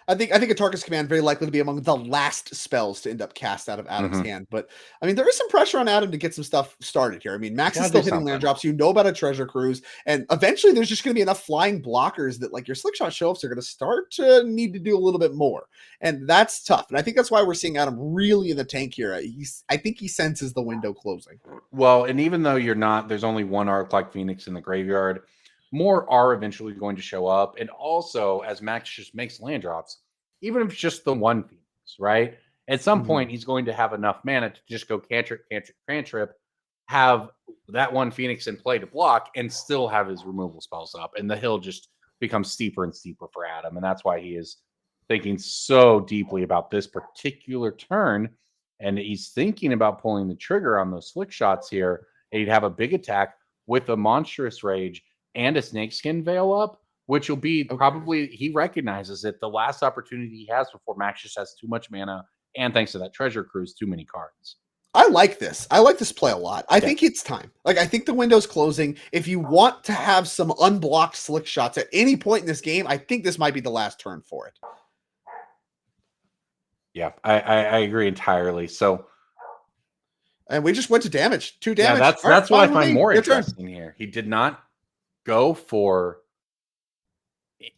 [SPEAKER 6] I think Atarka's Command very likely to be among the last spells to end up cast out of Adam's hand. But I mean, there is some pressure on Adam to get some stuff started here. I mean, Max is still hitting land drops. About a Treasure Cruise, and eventually there's just going to be enough flying blockers that your Slick Shot show-offs are going to start to need to do a little bit more, and that's tough. And I think that's why we're seeing Adam really in the tank here. I think he senses the window closing.
[SPEAKER 7] Well, and even though there's only one Arc-like Phoenix in the graveyard. More are eventually going to show up. And also, as Max just makes land drops, even if it's just the one Phoenix, right? At some point, he's going to have enough mana to just go cantrip, have that one Phoenix in play to block, and still have his removal spells up. And the hill just becomes steeper and steeper for Adam. And that's why he is thinking so deeply about this particular turn. And he's thinking about pulling the trigger on those Slick Shots here. And he'd have a big attack with a Monstrous Rage and a Snakeskin Veil up, which will be probably, he recognizes it, the last opportunity he has before Max just has too much mana, and thanks to that Treasure Cruise, too many cards.
[SPEAKER 6] I like this. I like this play a lot. I think it's time. I think the window's closing. If you want to have some unblocked Slick Shots at any point in this game, I think this might be the last turn for it.
[SPEAKER 7] Yeah, I agree entirely. So,
[SPEAKER 6] and we just went to damage. 2 damage.
[SPEAKER 7] Yeah, that's what I find more interesting here. He did not go for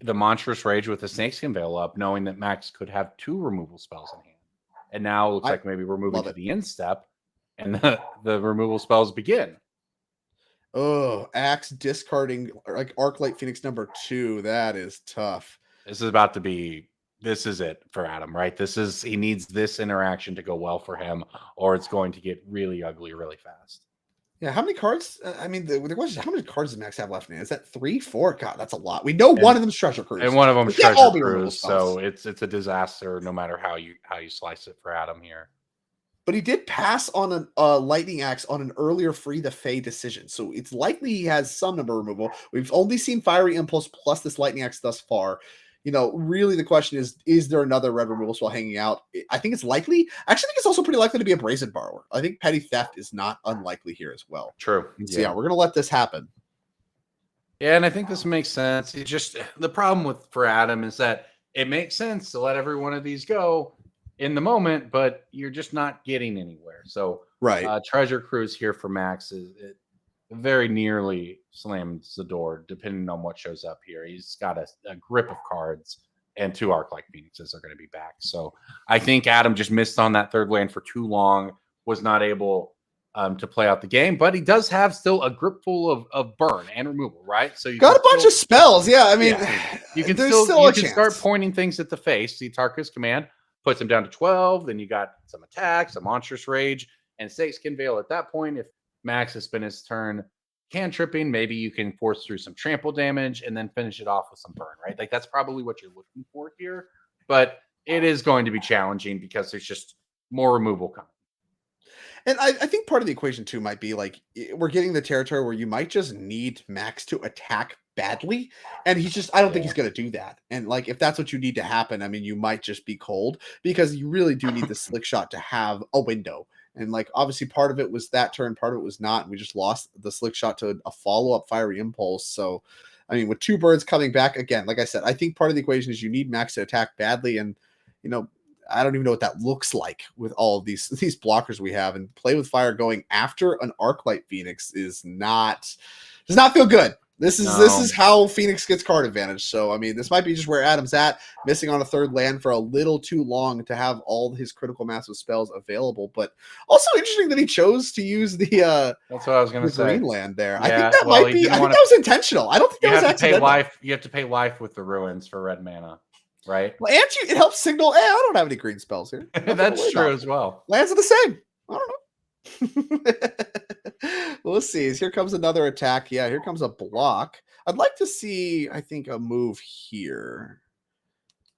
[SPEAKER 7] the Monstrous Rage with the Snakeskin Veil up, knowing that Max could have 2 removal spells in hand. And now it looks like maybe we're moving to the end step, and the removal spells begin.
[SPEAKER 6] Oh, Axe discarding Arclight Phoenix number 2. That is tough.
[SPEAKER 7] This is it for Adam, right? He needs this interaction to go well for him, or it's going to get really ugly really fast.
[SPEAKER 6] Yeah, how many cards? I mean, the question is, how many cards does Max have left in it? Is that 3, 4? God, that's a lot. We know one of them is Treasure Cruise.
[SPEAKER 7] And one of them is Treasure Cruise, so it's a disaster no matter how you slice it for Adam here.
[SPEAKER 6] But he did pass on a Lightning Axe on an earlier Free the Fae decision, so it's likely he has some number removal. We've only seen Fiery Impulse plus this Lightning Axe thus far. really the question is there another red removal spell hanging out? I think it's likely. I actually think it's also pretty likely to be a Brazen Borrower. I think Petty Theft is not unlikely here as well.
[SPEAKER 7] True.
[SPEAKER 6] And so, we're going to let this happen.
[SPEAKER 7] Yeah, and I think this makes sense. It's just the problem for Adam is that it makes sense to let every one of these go in the moment, but you're just not getting anywhere. So,
[SPEAKER 6] right.
[SPEAKER 7] Treasure Cruise here for Max it very nearly slams the door, depending on what shows up here. He's got a grip of cards, and 2 Arc-like Phoenixes are going to be back. So I think Adam just missed on that third land for too long, was not able to play out the game, but he does have still a grip full of burn and removal, right? So you
[SPEAKER 6] got a bunch of spells. Yeah, I mean,
[SPEAKER 7] you can
[SPEAKER 6] there's still
[SPEAKER 7] you
[SPEAKER 6] a
[SPEAKER 7] can
[SPEAKER 6] chance.
[SPEAKER 7] start pointing things at the face. See Tarka's command puts him down to 12. Then you got some attacks, a monstrous rage, and Skin Veil at that point. If Max has spent his turn cantripping, maybe you can force through some trample damage and then finish it off with some burn, right? Like that's probably what you're looking for here. But it is going to be challenging because there's just more removal coming.
[SPEAKER 6] And I think part of the equation too might be like we're getting the territory where you might just need Max to attack badly, and I don't think he's going to do that. And like if that's what you need to happen, I mean, you might just be cold because you really do need the slick shot to have a window. And like obviously part of it was that turn, part of it was not. And we just lost the slick shot to a follow-up fiery impulse. So I mean, with 2 birds coming back again, like I said, I think part of the equation is you need Max to attack badly, and I don't even know what that looks like with all of these blockers we have. And Play with Fire going after an Arclight Phoenix does not feel good. This is how Phoenix gets card advantage. So, I mean, this might be just where Adam's at, missing on a third land for a little too long to have all his critical mass of spells available. But also interesting that he chose to use the
[SPEAKER 7] that's what I was going to say.
[SPEAKER 6] Green land there.
[SPEAKER 7] Yeah,
[SPEAKER 6] I think that might be. I think that was intentional. I don't think that was accidental.
[SPEAKER 7] You have to pay life with the ruins for red mana, right?
[SPEAKER 6] Well, and it helps signal. Hey, I don't have any green spells here.
[SPEAKER 7] That's true as well.
[SPEAKER 6] Lands are the same. I don't know. We'll see. Here comes another attack. Yeah, here comes a block. I'd like to see, I think, a move here.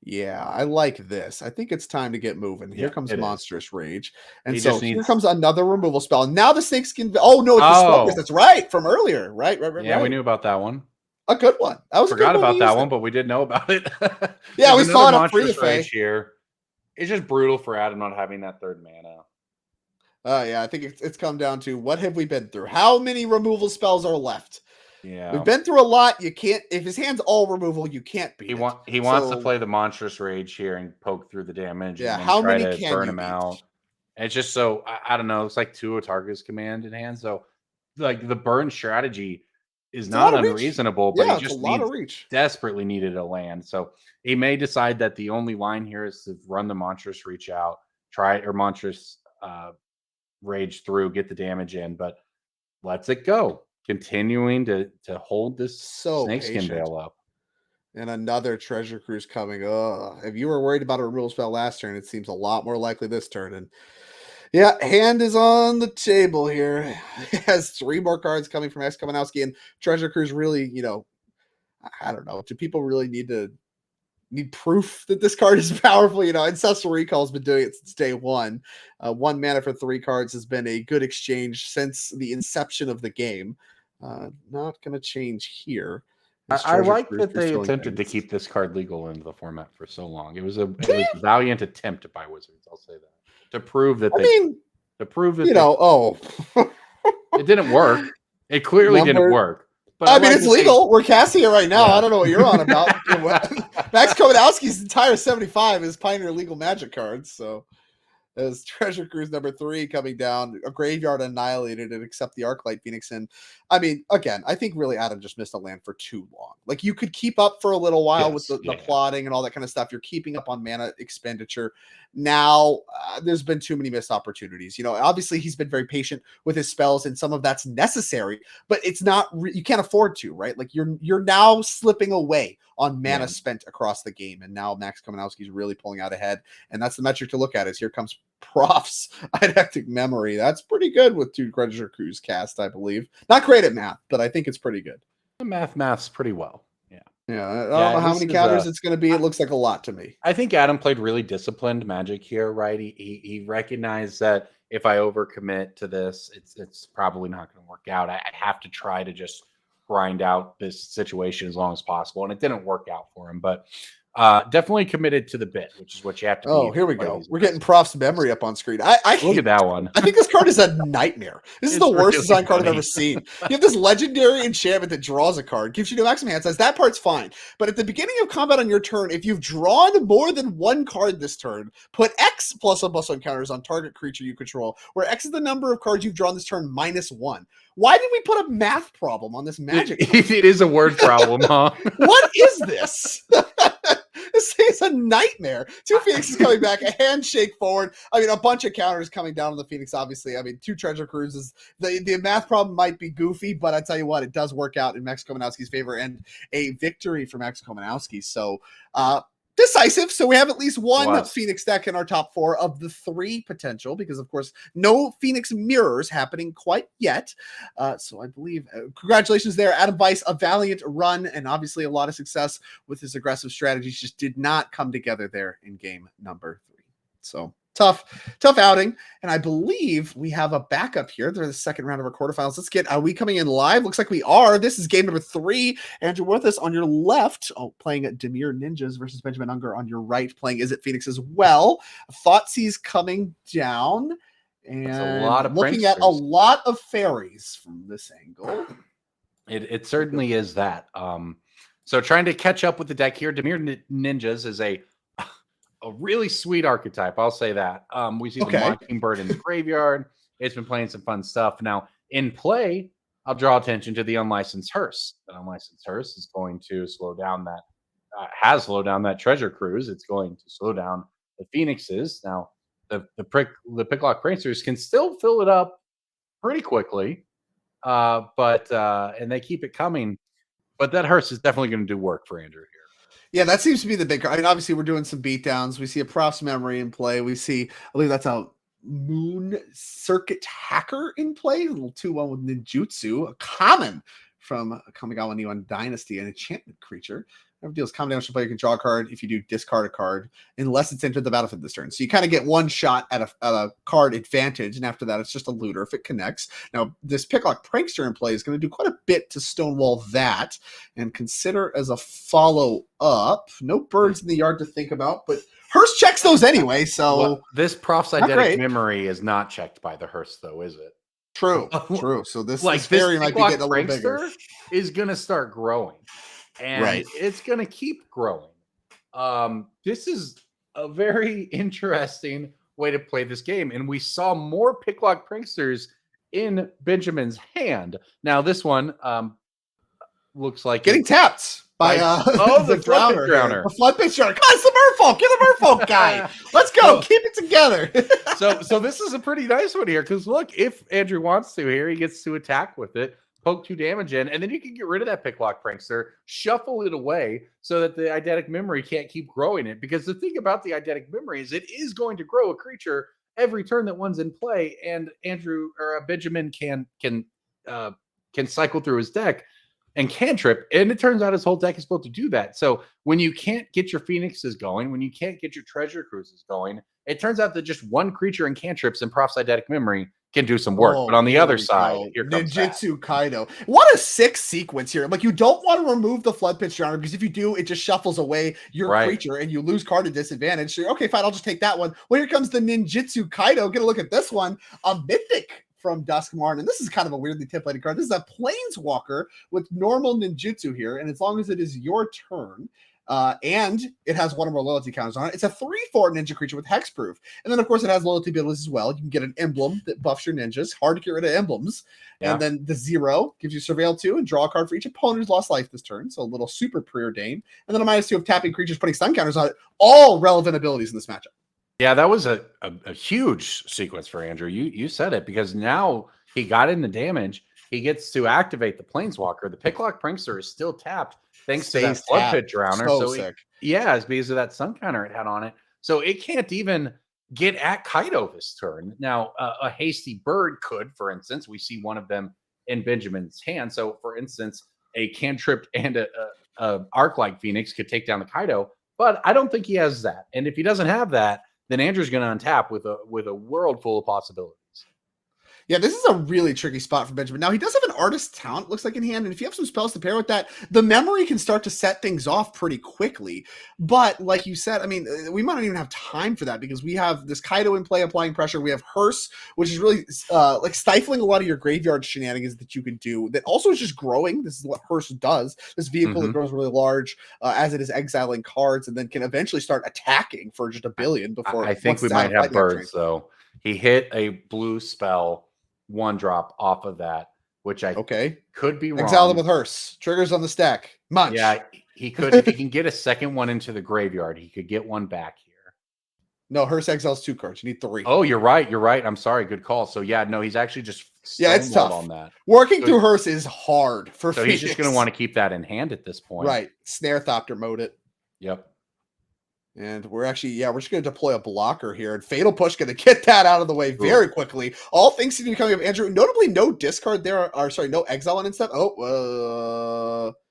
[SPEAKER 6] Yeah, I like this. I think it's time to get moving. Here comes Monstrous Rage. And here comes another removal spell. Now the Snakeskin. Oh, no, it's the Smokers. That's right. From earlier. Right.
[SPEAKER 7] Yeah, we knew about that one.
[SPEAKER 6] A good one. I
[SPEAKER 7] forgot about that one, but we did know about it.
[SPEAKER 6] Yeah, we saw it up free to
[SPEAKER 7] here. It's just brutal for Adam not having that third mana.
[SPEAKER 6] Yeah, I think it's come down to what have we been through? How many removal spells are left?
[SPEAKER 7] Yeah,
[SPEAKER 6] we've been through a lot. You can't if his hand's all removal, you can't beat
[SPEAKER 7] He wants to play the Monstrous Rage here and poke through the damage.
[SPEAKER 6] Yeah,
[SPEAKER 7] and
[SPEAKER 6] how
[SPEAKER 7] try
[SPEAKER 6] many
[SPEAKER 7] to
[SPEAKER 6] can
[SPEAKER 7] burn
[SPEAKER 6] you
[SPEAKER 7] him
[SPEAKER 6] beat?
[SPEAKER 7] out? And it's just so I don't know. It's like 2 of Targa's command in hand. So like the burn strategy is not unreasonable, but he just desperately needed a land. So he may decide that the only line here is to run the Monstrous Reach out, Monstrous Rage through, get the damage in, but lets it go. Continuing to hold this Snakeskin Veil up.
[SPEAKER 6] And another Treasure Cruise coming. If you were worried about a removal spell last turn, it seems a lot more likely this turn. And yeah, hand is on the table here. It has 3 more cards coming from X Kaminowski, and Treasure Cruise really, I don't know. Do people really need proof that this card is powerful? Ancestral Recall has been doing it since day one. 1 mana for 3 cards has been a good exchange since the inception of the game. Not going to change here.
[SPEAKER 7] I like that they attempted to keep this card legal in the format for so long. It was a valiant attempt by Wizards. I'll say that to prove that it didn't work. It clearly didn't work. But
[SPEAKER 6] I mean, it's legal. We're casting it right now. Yeah. I don't know what you're on about. Max Kaminowski's entire 75 is Pioneer Legal Magic cards. So as Treasure Cruise number 3 coming down, a Graveyard Annihilated and accept the Arclight Phoenix. And I mean, again, I think really Adam just missed a land for too long. Like you could keep up for a little while with the plotting and all that kind of stuff. You're keeping up on mana expenditure. Now there's been too many missed opportunities. Obviously he's been very patient with his spells, and some of that's necessary, but it's not. You can't afford to, right? Like you're now slipping away on mana spent across the game, and now Max Kaminowski's really pulling out ahead, and that's the metric to look at. Is here comes Prof's Eidetic Memory. That's pretty good with 2 Treasure Cruise cast, I believe. Not great at math, but I think it's pretty good.
[SPEAKER 7] The math's pretty well.
[SPEAKER 6] Yeah, I don't know how many counters it's going to be. It looks like a lot to me.
[SPEAKER 7] I think Adam played really disciplined Magic here, right? He recognized that if I overcommit to this, it's probably not going to work out. I have to try to just grind out this situation as long as possible, and it didn't work out for him. But Definitely committed to the bit, which is what you have to be.
[SPEAKER 6] Oh, here we go. We're getting Prof's memory up on screen. I
[SPEAKER 7] Look at that one.
[SPEAKER 6] I think this card is a nightmare. This is
[SPEAKER 7] It's
[SPEAKER 6] the worst
[SPEAKER 7] really
[SPEAKER 6] design card I've
[SPEAKER 7] funny.
[SPEAKER 6] ever seen. You have this legendary enchantment that draws a card, gives you no maximum hand size. That part's fine. But at the beginning of combat on your turn, if you've drawn more than one card this turn, put X +1/+1 counters on target creature you control, where X is the number of cards you've drawn this turn -1. Why did we put a math problem on this magic card?
[SPEAKER 7] It is a word problem, huh?
[SPEAKER 6] What is this? This thing is a nightmare. 2 Phoenixes coming back, a handshake forward. I mean, a bunch of counters coming down on the Phoenix, obviously. I mean, 2 treasure cruises. The math problem might be goofy, but I tell you what, it does work out in Max Komanowski's favor, and a victory for Max Komanowski. So, decisive. So we have at least one Phoenix deck in our top 4 of the 3 potential, because of course no Phoenix mirrors happening quite yet. So I believe congratulations there, Adam Weiss, a valiant run, and obviously a lot of success with his aggressive strategies. Just did not come together there in game number 3. So tough outing. And I believe we have a backup here. They're the second round of our quarterfinals. Let's get, are we coming in live? Looks like we are. This is game number 3. Andrew with us on your left, playing Demir Ninjas versus Benjamin Unger on your right, playing Is It Phoenix as well. Thoughtseize coming down and
[SPEAKER 7] a lot of
[SPEAKER 6] looking at a lot of fairies from this angle.
[SPEAKER 7] It certainly is that. So trying to catch up with the deck here. Demir Ninjas is a really sweet archetype. I'll say that. We see the Mockingbird in the graveyard. It's been playing some fun stuff. Now, in play, I'll draw attention to the Unlicensed Hearse. The Unlicensed Hearse is going to slow down that, has slowed down that Treasure Cruise. It's going to slow down the Phoenixes. Now, the Picklock Pranksters can still fill it up pretty quickly, and they keep it coming. But that Hearse is definitely going to do work for Andrew here.
[SPEAKER 6] Yeah, that seems to be the big. I mean, obviously, we're doing some beatdowns. We see a Prof's Memory in play. We see, I believe that's a Moon Circuit Hacker in play. A little 2/1 with Ninjutsu, a common from Kamigawa Neon Dynasty, an enchantment creature. Whenever deals common damage to player, you can draw a card. If you do, discard a card unless it's entered the battlefield this turn. So you kind of get one shot at a card advantage, and after that, it's just a looter if it connects. Now, this Picklock Prankster in play is going to do quite a bit to stonewall that, and consider as a follow-up. No birds in the yard to think about, but Hearst checks those anyway, so...
[SPEAKER 7] Well, this Prof's Eidetic Memory is not checked by the Hearst, though, is it?
[SPEAKER 6] True. So this
[SPEAKER 7] fairy
[SPEAKER 6] might be getting a little bigger.
[SPEAKER 7] Is going to start growing. And it's going to keep growing. This is a very interesting way to play this game. And we saw more Picklock Pranksters in Benjamin's hand. Now, this one looks like
[SPEAKER 6] getting tapped by
[SPEAKER 7] the Flood Pit Drowner.
[SPEAKER 6] The Flood Pit Drowner. Come on, Smurfolk. Get the Merfolk guy. Let's go. Keep it together.
[SPEAKER 7] So this is a pretty nice one here. Because look, if Andrew wants to here, he gets to attack with it. Poke 2 damage in, and then you can get rid of that Picklock Prankster, shuffle it away so that the Eidetic Memory can't keep growing it. Because the thing about the Eidetic Memory is it is going to grow a creature every turn that one's in play, and Andrew or Benjamin can cycle through his deck and cantrip, and it turns out his whole deck is supposed to do that. So when you can't get your Phoenixes going, when you can't get your Treasure Cruises going, it turns out that just one creature in cantrips and Prof's Eidetic Memory can do some work. But on the other side, here comes
[SPEAKER 6] Ninjutsu Kaido. What a sick sequence here. Like, you don't want to remove the Flood Pit Drowner, because if you do, it just shuffles away your creature and you lose card at disadvantage. So, okay, fine, I'll just take that one. Well, here comes the Ninjutsu Kaido. Get a look at this one. A Mythic from Duskmarn. And this is kind of a weirdly templated card. This is a Planeswalker with normal Ninjutsu here. And as long as it is your turn, and it has one of our loyalty counters on it. It's a 3/4 ninja creature with hexproof. And then, of course, it has loyalty abilities as well. You can get an emblem that buffs your ninjas. Hard to get rid of emblems. Yeah. And then the 0 gives you Surveil 2 and draw a card for each opponent who's lost life this turn. So a little super preordained. And then a -2 of tapping creatures, putting stun counters on it. All relevant abilities in this matchup.
[SPEAKER 7] Yeah, that was a huge sequence for Andrew. You said it, because now he got in the damage. He gets to activate the Planeswalker. The Picklock Prankster is still tapped thanks to that Flood Pit Drowner.
[SPEAKER 6] So sick.
[SPEAKER 7] It's because of that sun counter it had on it. So it can't even get at Kaido this turn. Now, a Hasty Bird could, for instance. We see one of them in Benjamin's hand. So, for instance, a cantrip and a Arc-like Phoenix could take down the Kaido. But I don't think he has that. And if he doesn't have that, then Andrew's going to untap with a world full of possibilities.
[SPEAKER 6] Yeah, this is a really tricky spot for Benjamin. Now, he does have an artist talent, looks like, in hand, and if you have some spells to pair with that, the memory can start to set things off pretty quickly. But like you said, I mean, we might not even have time for that because we have this Kaido in play applying pressure. We have Hearse, which is really like stifling a lot of your graveyard shenanigans that you can do. That also is just growing. This is what Hearse does. This vehicle that grows really large as it is exiling cards and then can eventually start attacking for just a billion before.
[SPEAKER 7] I think we might have birds, though. He hit a blue spell 1-drop off of that, which I could be wrong.
[SPEAKER 6] Exile them with Hearse. Triggers on the stack. Munch.
[SPEAKER 7] Yeah, he could. If he can get a second one into the graveyard, he could get one back here.
[SPEAKER 6] No, Hearse exiles 2 cards. You need 3.
[SPEAKER 7] Oh, you're right. You're right. I'm sorry. Good call. So yeah, no, he's actually just
[SPEAKER 6] it's tough
[SPEAKER 7] on that.
[SPEAKER 6] Working through Hearse is hard for
[SPEAKER 7] So
[SPEAKER 6] Phoenix.
[SPEAKER 7] he's just going to want to keep that in hand at this point.
[SPEAKER 6] Right. Snare Thopter mode it.
[SPEAKER 7] Yep.
[SPEAKER 6] And we're actually, we're just going to deploy a blocker here. And Fatal Push going to get that out of the way very quickly. All things seem to be coming up. Andrew, notably no discard there. No exile on Instep.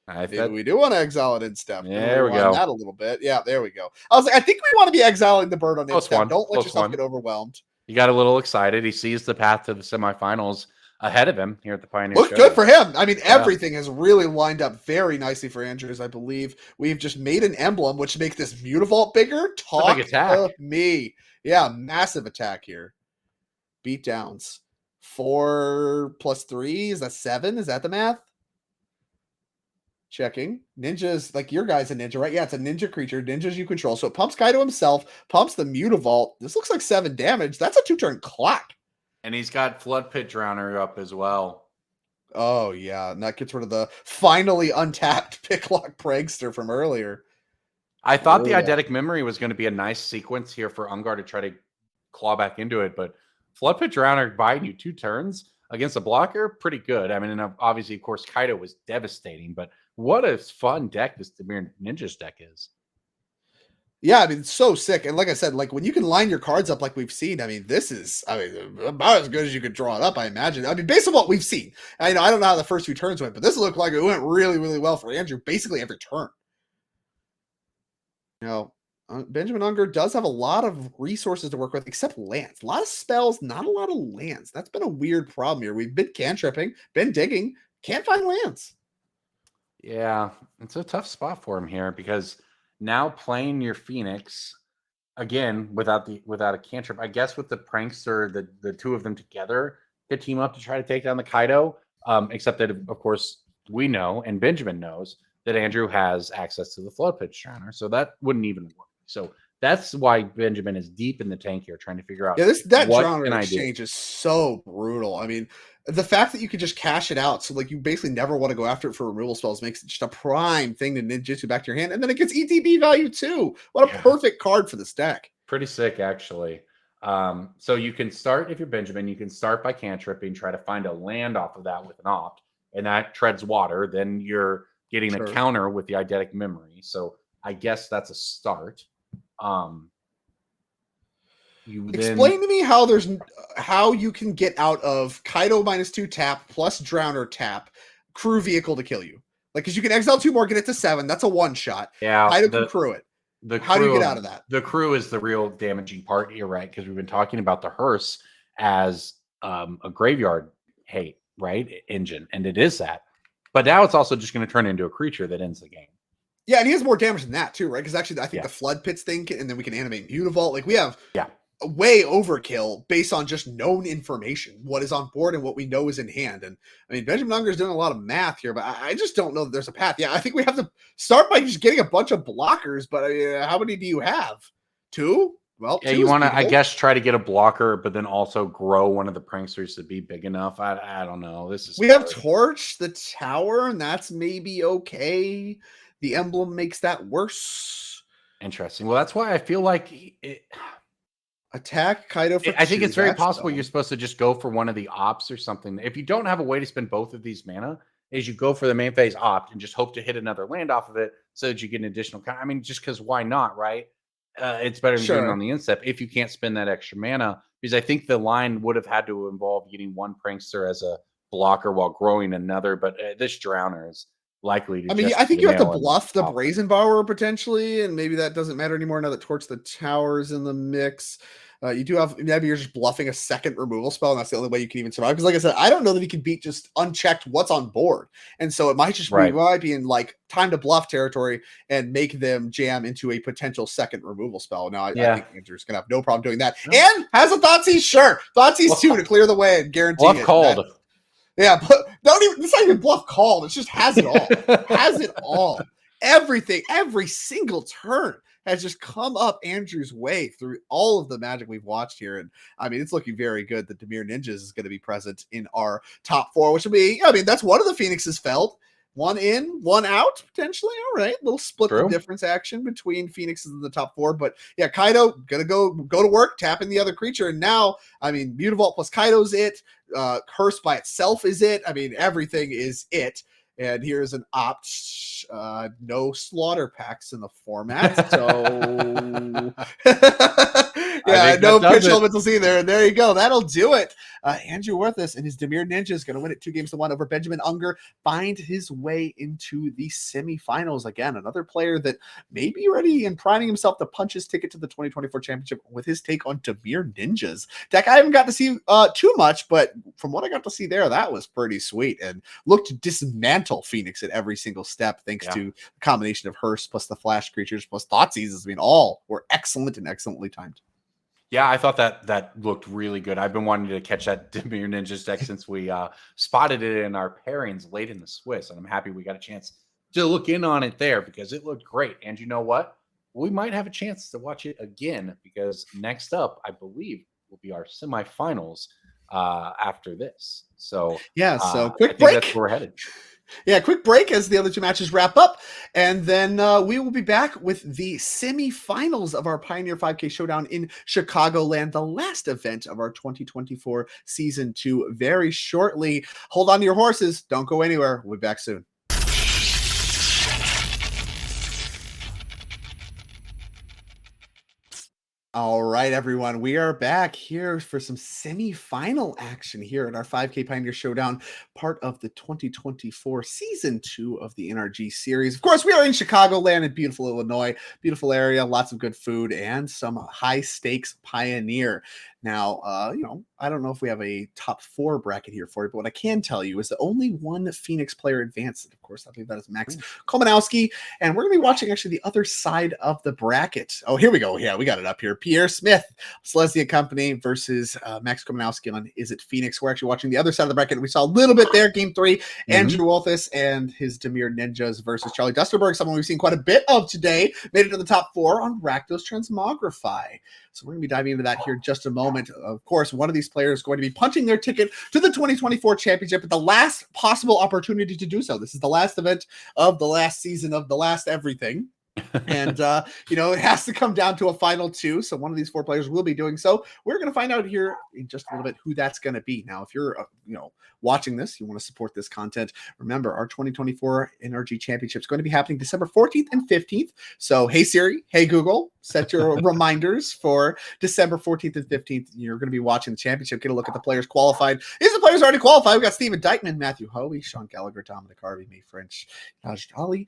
[SPEAKER 6] Maybe we do want to exile it Instep.
[SPEAKER 7] There we go.
[SPEAKER 6] That a little bit. Yeah, there we go. I was like, I think we want to be exiling the bird on Instep. Don't let yourself get overwhelmed.
[SPEAKER 7] He got a little excited. He sees the path to the semifinals ahead of him here at the Pioneer
[SPEAKER 6] Looks
[SPEAKER 7] Showdown.
[SPEAKER 6] good for him. I mean, everything has really lined up very nicely for Andrews, I believe. We've just made an emblem, which makes this Mutavault bigger. Talk to me. Yeah, massive attack here. Beatdowns. 4 + 3, is that 7? Is that the math? Checking. Ninja's, like your guy's a ninja, right? Yeah, it's a ninja creature. Ninjas you control. So it pumps Kaido himself, pumps the Mutavault. This looks like 7 damage. That's a 2-turn clock.
[SPEAKER 7] And he's got Flood Pit Drowner up as well.
[SPEAKER 6] Oh, yeah. And that gets rid of the finally untapped Picklock Prankster from earlier.
[SPEAKER 7] I thought the Eidetic Memory was going to be a nice sequence here for Ungar to try to claw back into it, but Flood Pit Drowner buying you 2 turns against a blocker, pretty good. I mean, and obviously, of course, Kaido was devastating, but what a fun deck this Dimir Ninjas deck is.
[SPEAKER 6] Yeah, I mean, it's so sick. And like I said, like when you can line your cards up like we've seen, I mean, this is, about as good as you could draw it up, I imagine. I mean, based on what we've seen. I don't know how the first 2 turns went, but this looked like it went really, really well for Andrew, basically every turn. Benjamin Unger does have a lot of resources to work with, except lands. A lot of spells, not a lot of lands. That's been a weird problem here. We've been cantripping, been digging, can't find lands.
[SPEAKER 7] Yeah, it's a tough spot for him here because now playing your Phoenix again without a cantrip, I guess with the Prankster, the 2 of them together could team up to try to take down the Kaido. Except that of course we know and Benjamin knows that Andrew has access to the Flood Pit Drowner, so that wouldn't even work. So that's why Benjamin is deep in the tank here, trying to figure out.
[SPEAKER 6] Yeah, that Drowner exchange is so brutal. I mean, the fact that you could just cash it out, so like you basically never want to go after it for removal spells, makes it just a prime thing to ninjutsu back to your hand, and then it gets ETB value too. What a perfect card for this deck.
[SPEAKER 7] Pretty sick, actually. So you can start, if you're Benjamin, you can start by cantripping, try to find a land off of that with an opt, and that treads water. Then you're getting a counter with the Eidetic Memory. So I guess that's a start.
[SPEAKER 6] Explain to me how you can get out of Kaido -2 tap plus Drowner tap crew vehicle to kill you. Like, because you can exile 2 more, get it to 7. That's a 1-shot.
[SPEAKER 7] Yeah,
[SPEAKER 6] Kaido can crew it. How do you get out of that?
[SPEAKER 7] The crew is the real damaging part here, right? Because we've been talking about the Hearse as a graveyard hate, right? Engine, and it is that. But now it's also just going to turn into a creature that ends the game.
[SPEAKER 6] Yeah, and he has more damage than that too, right? Because actually, I think the Flood Pits thing, and then we can animate Mutavault. Like we have way overkill based on just known information, what is on board and what we know is in hand. And I mean, Benjamin Unger is doing a lot of math here, but I just don't know that there's a path. Yeah, I think we have to start by just getting a bunch of blockers. But how many do you have? 2? Well,
[SPEAKER 7] yeah, you want to, I guess, try to get a blocker, but then also grow one of the pranksters to be big enough. I don't know.
[SPEAKER 6] We have Torch, the tower, and that's maybe okay. The emblem makes that worse.
[SPEAKER 7] Interesting. Well, that's why I feel like
[SPEAKER 6] attack Kaido for
[SPEAKER 7] I think it's very possible you're supposed to just go for one of the ops or something. If you don't have a way to spend both of these mana, is you go for the main phase opt and just hope to hit another land off of it so that you get an additional. I mean, just because why not, right? It's better than doing it on the instep if you can't spend that extra mana, because I think the line would have had to involve getting one prankster as a blocker while growing another. But this Drowner is likely to.
[SPEAKER 6] I mean, I think you have to bluff the Brazen Borrower potentially, and maybe that doesn't matter anymore now that Torch the Tower's in the mix. You do have, maybe you're just bluffing a second removal spell, and that's the only way you can even survive. Because like I said, I don't know that he can beat just unchecked what's on board. And so it might just be, might be in like time to bluff territory and make them jam into a potential second removal spell. Now, I think Andrew's going to have no problem doing that. And has a Thoughtseize, sure. Thoughtseizes 2 to clear the way and guarantee
[SPEAKER 7] bluff
[SPEAKER 6] it.
[SPEAKER 7] called.
[SPEAKER 6] Yeah, but it's not even bluff called. It just has it all. Has it all. Everything, every single turn has just come up Andrew's way through all of the magic we've watched here. And I mean, it's looking very good that Dimir Ninjas is going to be present in our top 4, which will be, I mean, that's one of the Phoenix's felt. 1 in, 1 out, potentially. All right. Little split the difference action between Phoenixes in the top 4. But yeah, Kaido gonna go to work, tapping the other creature. And now, I mean, Mutavault plus Kaido's it. Curse by itself is it. I mean, everything is it. And here's an opt. No slaughter packs in the format. So yeah, no pitch elementals either. And there you go. That'll do it. Andrew Worthless and his Dimir Ninja is going to win it 2-1 over Benjamin Unger. Find his way into the semifinals. Again, another player that may be ready and priming himself to punch his ticket to the 2024 championship with his take on Dimir Ninjas. Deck, I haven't got to see too much, but from what I got to see there, that was pretty sweet and looked to dismantle Phoenix at every single step, thanks to the combination of Hearst plus the flash creatures plus Thoughtseizes. I mean, all were excellent and excellently timed.
[SPEAKER 7] Yeah, I thought that looked really good. I've been wanting to catch that Dimir Ninjas deck since we spotted it in our pairings late in the Swiss, and I'm happy we got a chance to look in on it there because it looked great. And you know what? We might have a chance to watch it again because next up, I believe, will be our semifinals after this. So
[SPEAKER 6] yeah, so quick break.
[SPEAKER 7] That's where we're headed.
[SPEAKER 6] Yeah, quick break as the other 2 matches wrap up. And then we will be back with the semifinals of our Pioneer 5K Showdown in Chicagoland, the last event of our 2024 Season 2 very shortly. Hold on to your horses. Don't go anywhere. We'll be back soon. All right, everyone. We are back here for some semifinal action here at our 5K Pioneer Showdown, part of the 2024 Season 2 of the NRG series. Of course, we are in Chicagoland in beautiful Illinois. Beautiful area, lots of good food, and some high-stakes Pioneer. Now, I don't know if we have a top 4 bracket here for you, but what I can tell you is that only one Phoenix player advanced. Of course, I believe that is Max Komanowski, and we're going to be watching actually the other side of the bracket. Oh, here we go. Yeah, we got it up here. Pierre Smith, Selesnya Company versus Max Komanowski on Is It Phoenix. We're actually watching the other side of the bracket. We saw a little bit there, Game 3. Andrew Wolfis and his Dimir Ninjas versus Charlie Dusterberg, someone we've seen quite a bit of today. Made it to the top 4 on Rakdos Transmogrify. So we're going to be diving into that here in just a moment. Of course, one of these players is going to be punching their ticket to the 2024 championship at the last possible opportunity to do so. This is the last event of the last season of the last everything. And, it has to come down to a final 2. So one of these 4 players will be doing so. We're going to find out here in just a little bit who that's going to be. Now, if you're, watching this, you want to support this content, remember our 2024 NRG Championship is going to be happening December 14th and 15th. So, hey Siri, hey Google, set your reminders for December 14th and 15th. You're going to be watching the championship. Get a look at the players qualified. These are the players already qualified. We've got Steven Dykeman, Matthew Hoey, Sean Gallagher, Dominic Harvey, May French, Taj Ali,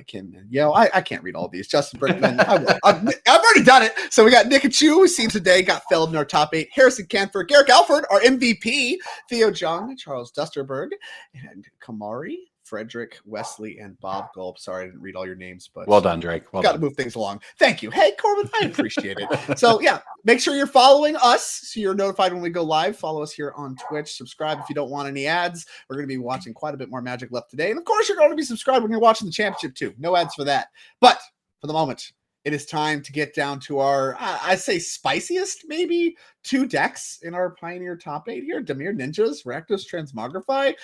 [SPEAKER 6] Kim Yeo. I can't read all of these. Justin Brickman. I've already done it. So we got Nick Chu, who's seen today, got Feld in our top 8. Harrison Canford, Garrick Alford, our MVP, Theo Jung, Charles Dusterberg, and Kamari, Frederick, Wesley, and Bob Gulp. Sorry, I didn't read all your names, but
[SPEAKER 7] well done, Drake. Well
[SPEAKER 6] got
[SPEAKER 7] done.
[SPEAKER 6] To move things along. Thank you. Hey, Corbin, I appreciate it. So yeah, make sure you're following us so you're notified when we go live. Follow us here on Twitch. Subscribe if you don't want any ads. We're going to be watching quite a bit more Magic left today. And of course, you're going to be subscribed when you're watching the championship too. No ads for that. But for the moment, it is time to get down to our, I say spiciest, maybe 2 decks in our Pioneer top 8 here. Dimir Ninjas, Rakdos Transmogrify.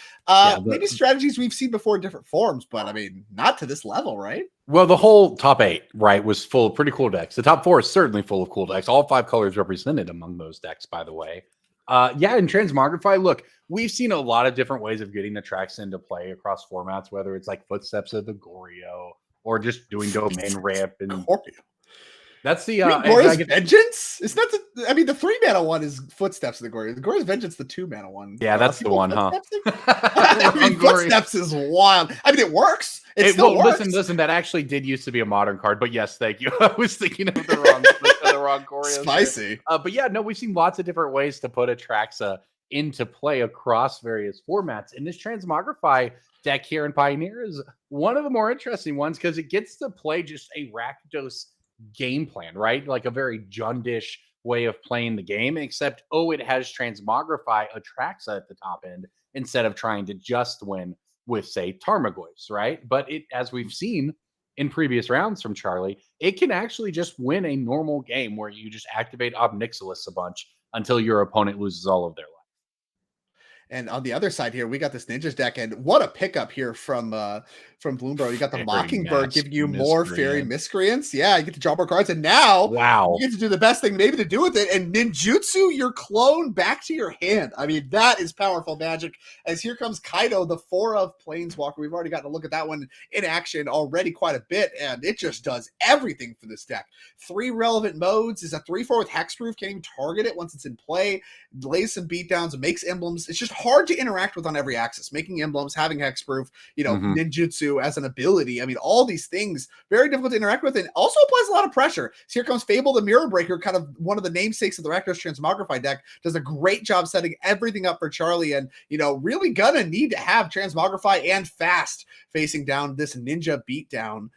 [SPEAKER 6] Maybe strategies we've seen before in different forms, but I mean, not to this level, right?
[SPEAKER 7] Well, the whole top 8, right, was full of pretty cool decks. The top 4 is certainly full of cool decks. All 5 colors represented among those decks, by the way. In Transmogrify, look, we've seen a lot of different ways of getting the tracks into play across formats, whether it's like Footsteps of the Goryo, or just doing domain ramp and that's the
[SPEAKER 6] Glorious Vengeance. It's not the. I mean, the 3-mana one is Footsteps of the Glorious. The Glorious Vengeance, the 2-mana one.
[SPEAKER 7] Yeah, that's the one, huh?
[SPEAKER 6] I mean, Footsteps is wild. I mean, it works. It still works.
[SPEAKER 7] Listen. That actually did used to be a modern card, but yes, thank you. I was thinking of the wrong wrong Choreo.
[SPEAKER 6] Spicy.
[SPEAKER 7] But yeah, no, we've seen lots of different ways to put Atraxa into play across various formats. And this Transmogrify deck here in Pioneer is one of the more interesting ones because it gets to play just a Rakdos game plan, right? Like a very Jundish way of playing the game, except, it has Transmogrify Atraxa at the top end instead of trying to just win with, say, Tarmogoyfs, right? But it, as we've seen in previous rounds from Charlie, it can actually just win a normal game where you just activate Obnixilis a bunch until your opponent loses all of their life.
[SPEAKER 6] And on the other side here, we got this Ninjas deck, and what a pickup here from Bloomberg. You got the
[SPEAKER 7] Fairy
[SPEAKER 6] Mockingbird giving you
[SPEAKER 7] Miscreant.
[SPEAKER 6] more Fairy Miscreants. Yeah, you get to draw more cards, and now
[SPEAKER 7] Wow.
[SPEAKER 6] you get to do the best thing maybe to do with it, and ninjutsu your clone back to your hand. I mean, that is powerful magic. As here comes Kaido, the 4 of Planeswalker. We've already gotten a look at that one in action already quite a bit, and it just does everything for this deck. 3 relevant modes. Is a 3/4 with Hexproof. Can't even target it once it's in play. Lays some beatdowns, makes emblems. It's just hard to interact with on every axis. Making emblems, having hexproof, ninjutsu as an ability. I mean, all these things very difficult to interact with, and also applies a lot of pressure. So here comes Fable the Mirror Breaker, kind of one of the namesakes of the Rakdos Transmogrify deck. Does a great job setting everything up for Charlie, and really gonna need to have Transmogrify and fast facing down this ninja beatdown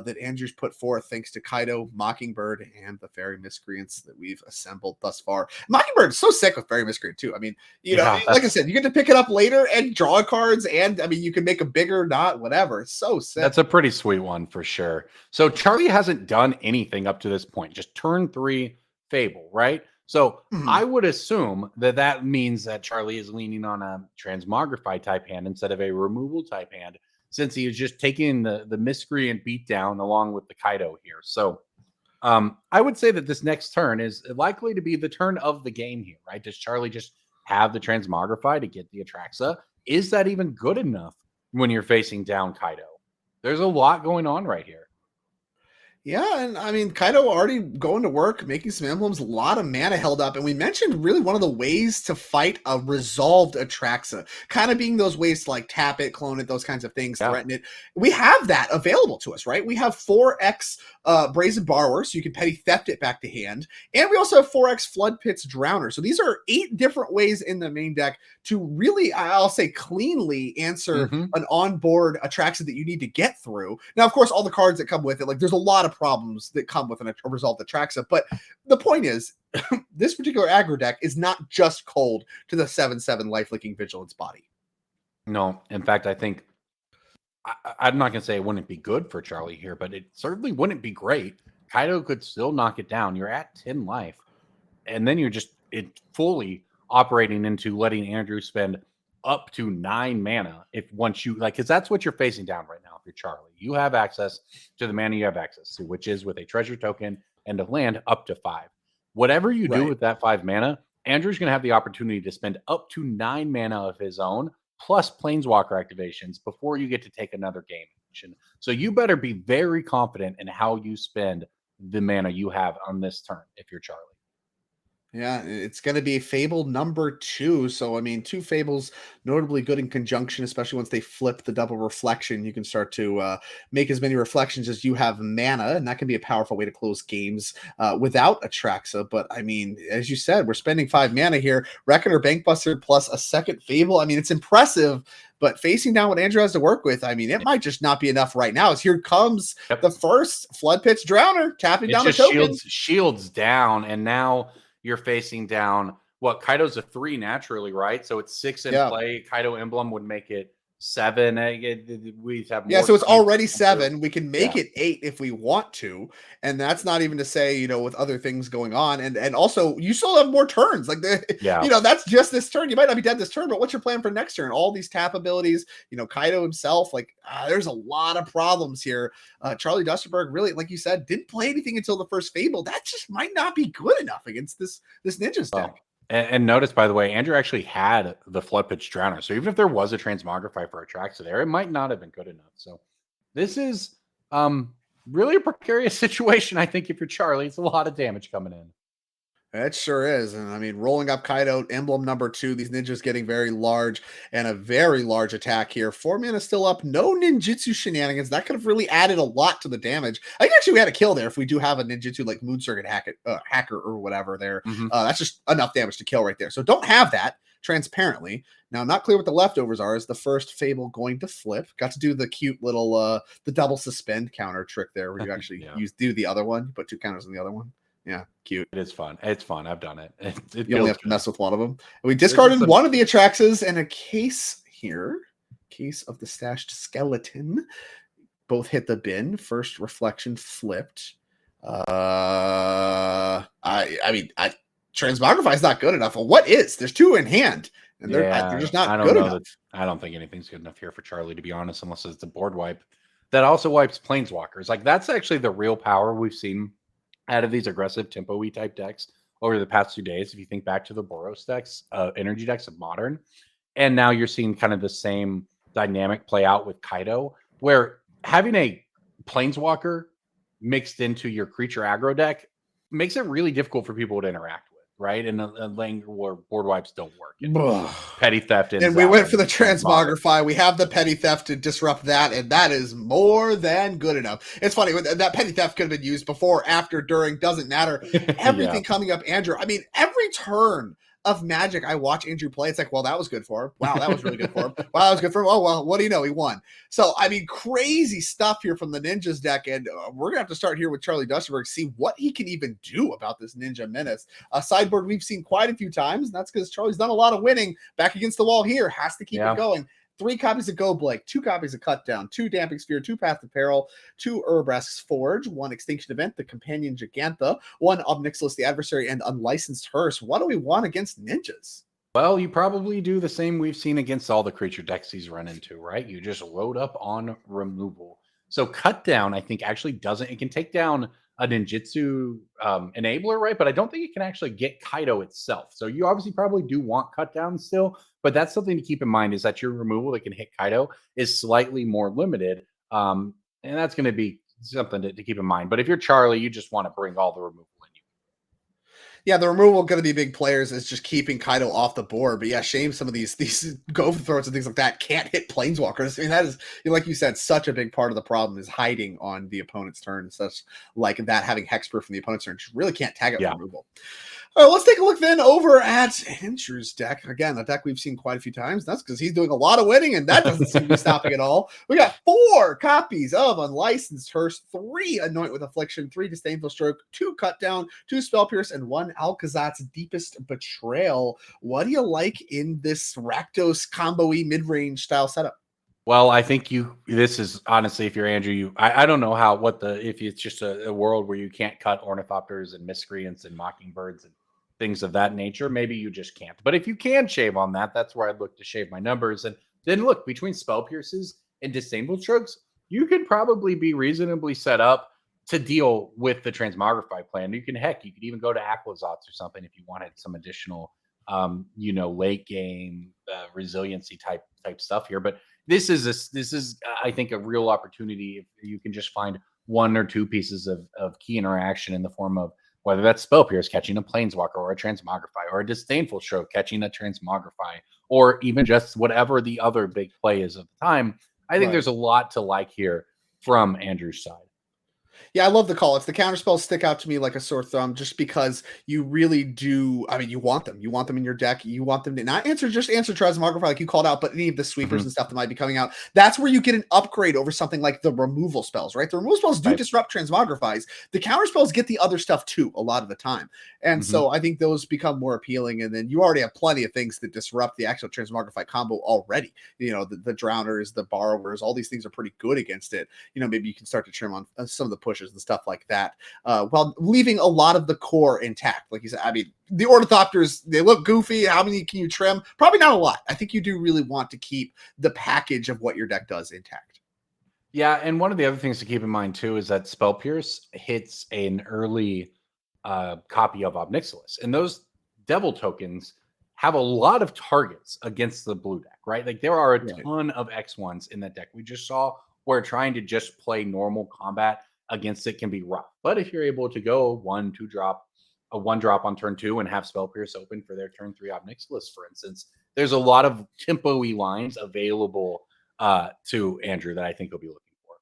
[SPEAKER 6] that Andrew's put forth, thanks to Kaido, Mockingbird, and the Fairy Miscreants that we've assembled thus far. Mockingbird is so sick with Fairy Miscreant too. I mean, like I said, you get to pick it up later and draw cards, and I mean, you can make a bigger knot, whatever. It's so sick.
[SPEAKER 7] That's a pretty sweet one for sure. So Charlie hasn't done anything up to this point, just turn 3 Fable, right? So I would assume that means that Charlie is leaning on a Transmogrify type hand instead of a removal type hand, since he is just taking the Miscreant beatdown along with the Kaido here. So I would say that this next turn is likely to be the turn of the game here, right? Does Charlie just have the Transmogrify to get the Atraxa? Is that even good enough when you're facing down Kaido? There's a lot going on right here.
[SPEAKER 6] Yeah, and I mean, Kaido already going to work, making some emblems, a lot of mana held up. And we mentioned really one of the ways to fight a resolved Atraxa, kind of being those ways to like tap it, clone it, those kinds of things, threaten it. We have that available to us, right? We have 4x Brazen Borrower, so you can petty theft it back to hand. And we also have 4x Flood Pit's Drowner. So these are 8 different ways in the main deck to really, I'll say, cleanly answer an onboard Atraxa that you need to get through. Now, of course, all the cards that come with it, like there's a lot of problems that come with a resolved Atraxa, but the point is, this particular aggro deck is not just cold to the 7/7 Life-Leaking Vigilance body.
[SPEAKER 7] No, in fact, I think I'm not going to say it wouldn't be good for Charlie here, but it certainly wouldn't be great. Kaido could still knock it down. You're at 10 life, and then you're just fully operating into letting Andrew spend up to 9 mana once you like, because that's what you're facing down right now. If you're Charlie, you have access to the mana you have access to, which is with a treasure token and a land up to 5. Whatever you do with that 5 mana, Andrew's going to have the opportunity to spend up to 9 mana of his own plus Planeswalker activations before you get to take another game action. So you better be very confident in how you spend the mana you have on this turn if you're Charlie.
[SPEAKER 6] Yeah, it's going to be Fable number 2. So, I mean, 2 Fables notably good in conjunction, especially once they flip the double reflection. You can start to make as many reflections as you have mana, and that can be a powerful way to close games without Atraxa. But, I mean, as you said, we're spending 5 mana here. Reckoner, Bankbuster, plus a second Fable. I mean, it's impressive, but facing down what Andrew has to work with, I mean, it might just not be enough right now. As here comes the first Flood Pit's Drowner, tapping down a token.
[SPEAKER 7] Shields down, and now you're facing down Kaido's a 3 naturally, right? So it's 6 in play. Kaido emblem would make it 7. We have more,
[SPEAKER 6] so it's already 7. We can make it 8 if we want to, and that's not even to say with other things going on, and also you still have more turns. Like that's just this turn. You might not be dead this turn, but what's your plan for next turn? All these tap abilities. Kaido himself. There's a lot of problems here. Charlie Dusterberg really, like you said, didn't play anything until the first Fable. That just might not be good enough against this Ninjas deck.
[SPEAKER 7] And notice, by the way, Andrew actually had the Flood Pitch Drowner. So even if there was a Transmogrify for Atraxa there, it might not have been good enough. So this is really a precarious situation, I think, if you're Charlie. It's a lot of damage coming in.
[SPEAKER 6] It sure is. And I mean, rolling up Kaido, emblem number 2, these ninjas getting very large and a very large attack here. 4 mana still up. No ninjutsu shenanigans. That could have really added a lot to the damage. I think actually we had a kill there if we do have a ninjutsu like Moon Circuit hacker or whatever there. That's just enough damage to kill right there. So don't have that transparently. Now, not clear what the leftovers are. Is the first Fable going to flip? Got to do the cute little the double suspend counter trick there where you actually do the other one, put 2 counters on the other one. Yeah, cute.
[SPEAKER 7] It is fun. It's fun. I've done it. It
[SPEAKER 6] You only have to
[SPEAKER 7] good.
[SPEAKER 6] mess with one of them. And we discarded one of the Atraxas and a case here. Case of the stashed skeleton. Both hit the bin. First reflection flipped. I mean, Transmogrify is not good enough. Well, what is? There's 2 in hand. And they're just not good enough.
[SPEAKER 7] I don't think anything's good enough here for Charlie, to be honest, unless it's a board wipe. That also wipes Planeswalkers. Like, that's actually the real power we've seen out of these aggressive tempo-y type decks over the past 2 days. If you think back to the Boros decks, energy decks of Modern, and now you're seeing kind of the same dynamic play out with Kaido, where having a Planeswalker mixed into your creature aggro deck makes it really difficult for people to interact with, right? And a lane where board wipes don't work. Petty theft.
[SPEAKER 6] And we went for the Transmogrify. We have the petty theft to disrupt that, and that is more than good enough. It's funny, that petty theft could have been used before, after, during, doesn't matter. Everything coming up, Andrew. I mean, every turn of Magic I watch Andrew play, it's like, well, that was good for him. Wow, that was really good for him. Wow, that was good for him. Oh, well, what do you know? He won. So, I mean, crazy stuff here from the Ninjas deck, and we're going to have to start here with Charlie Dustenberg, see what he can even do about this Ninja Menace. A sideboard we've seen quite a few times, and that's because Charlie's done a lot of winning. Back against the wall here, has to keep it going. 3 copies of Go Blake, 2 copies of Cut Down, 2 Damping Sphere, 2 Path to Peril, 2 Urbrask's Forge, 1 Extinction Event, the Companion Gigantha, 1 Obnixilis the Adversary, and Unlicensed Hearse. What do we want against ninjas?
[SPEAKER 7] Well, you probably do the same we've seen against all the creature decks he's run into, right? You just load up on removal. So Cut Down, I think, actually doesn't. It can take down a ninjutsu enabler, right? But I don't think it can actually get Kaido itself. So you obviously probably do want Cut Down still, but that's something to keep in mind, is that your removal that can hit Kaido is slightly more limited. And that's going to be something to keep in mind. But if you're Charlie, you just want to bring all the removal in you.
[SPEAKER 6] Yeah, the removal going to be big players is just keeping Kaido off the board. But yeah, shame some of these Gopher Throats and things like that can't hit Planeswalkers. I mean, that is, like you said, such a big part of the problem is hiding on the opponent's turn. Such like that, having hexproof from the opponent's turn, just really can't tag it with removal. All right, let's take a look then over at Andrew's deck. Again, a deck we've seen quite a few times. That's because he's doing a lot of winning, and that doesn't seem to be stopping at all. We got 4 copies of Unlicensed Hearse, 3 Anoint with Affliction, 3 Disdainful Stroke, 2 Cut Down, 2 Spell Pierce, and 1 Alcazat's Deepest Betrayal. What do you like in this Rakdos combo-y mid-range style setup?
[SPEAKER 7] Well, I think this is honestly, if you're Andrew, I don't know if it's just a world where you can't cut Ornithopters and Miscreants and Mockingbirds and things of that nature, maybe you just can't. But if you can shave on that, that's where I'd look to shave my numbers. And then look, between Spell Pierces and Disdainful Strokes, you could probably be reasonably set up to deal with the Transmogrify plan. You could even go to Aquazats or something if you wanted some additional late game resiliency type stuff here. But this is I think a real opportunity if you can just find 1 or 2 pieces of key interaction in the form of whether that's Spell Pierce catching a Planeswalker or a Transmogrify, or a Disdainful Stroke catching a Transmogrify, or even just whatever the other big play is at the time. I think there's a lot to like here from Andrew's side.
[SPEAKER 6] Yeah, I love the call. It's the counterspells stick out to me like a sore thumb just because you really do. I mean, you want them. You want them in your deck. You want them to not answer Transmogrify like you called out, but any of the sweepers and stuff that might be coming out. That's where you get an upgrade over something like the removal spells, right? The removal spells do disrupt Transmogrifies. The counterspells get the other stuff too a lot of the time. And so I think those become more appealing. And then you already have plenty of things that disrupt the actual Transmogrify combo already. You know, the Drowners, the Borrowers, all these things are pretty good against it. You know, maybe you can start to trim on some of the pushes and stuff like that, while leaving a lot of the core intact. Like you said, I mean, the Ornithopters, they look goofy. How many can you trim? Probably not a lot. I think you do really want to keep the package of what your deck does intact.
[SPEAKER 7] Yeah, and one of the other things to keep in mind too is that Spell Pierce hits an early copy of Obnixilis, and those Devil tokens have a lot of targets against the blue deck, right? Like there are a ton of X1s in that deck. We just saw where trying to just play normal combat against it can be rough. But if you're able to go 1-2 drop a 1-drop on turn 2 and have Spell Pierce open for their turn 3 Ob Nixilis, for instance. There's a lot of tempo-y lines available to Andrew that I think he'll be looking for.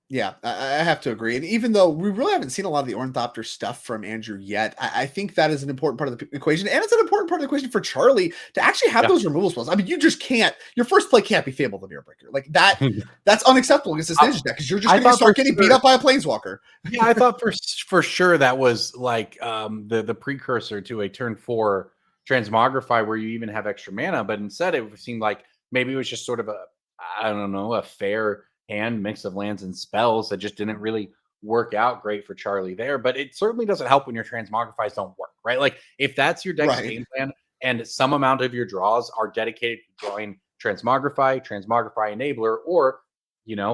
[SPEAKER 6] Yeah, I have to agree. And even though we really haven't seen a lot of the Ornithopter stuff from Andrew yet, I think that is an important part of the equation. And it's an important part of the equation for Charlie to actually have those removal spells. I mean, you just can't, your first play can't be Fable the Mirror Breaker. Like that's unacceptable against this ninja deck because you're just going to start getting beat up by a Planeswalker.
[SPEAKER 7] Yeah, I thought for sure that was like the precursor to a turn 4 Transmogrify where you even have extra mana, but instead it seemed like maybe it was just sort of a fair hand mix of lands and spells that just didn't really work out great for Charlie there. But it certainly doesn't help when your Transmogrifies don't work, right? Like if that's your deck's game plan and some amount of your draws are dedicated to drawing Transmogrify Enabler, or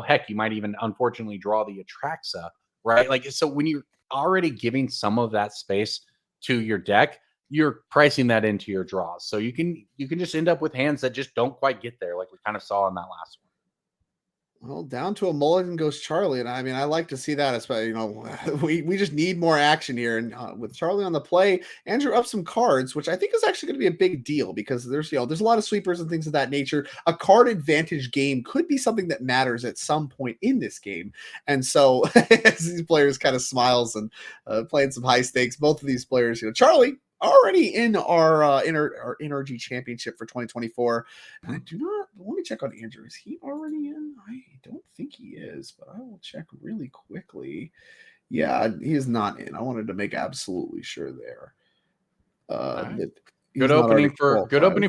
[SPEAKER 7] heck, you might even unfortunately draw the Atraxa, right? Like, so when you're already giving some of that space to your deck, you're pricing that into your draws. So you can just end up with hands that just don't quite get there, like we kind of saw in that last one.
[SPEAKER 6] Well, down to a mulligan goes Charlie, and I mean, I like to see that. Especially, we just need more action here. And with Charlie on the play, Andrew up some cards, which I think is actually going to be a big deal because there's a lot of sweepers and things of that nature. A card advantage game could be something that matters at some point in this game. And so, as these players kind of smiles and playing some high stakes, both of these players, Charlie already in our NRG championship for 2024. And I do not, let me check on Andrew. Is he already in? I don't think he is, but I will check really quickly. Yeah, he is not in. I wanted to make absolutely sure there. That
[SPEAKER 7] good opening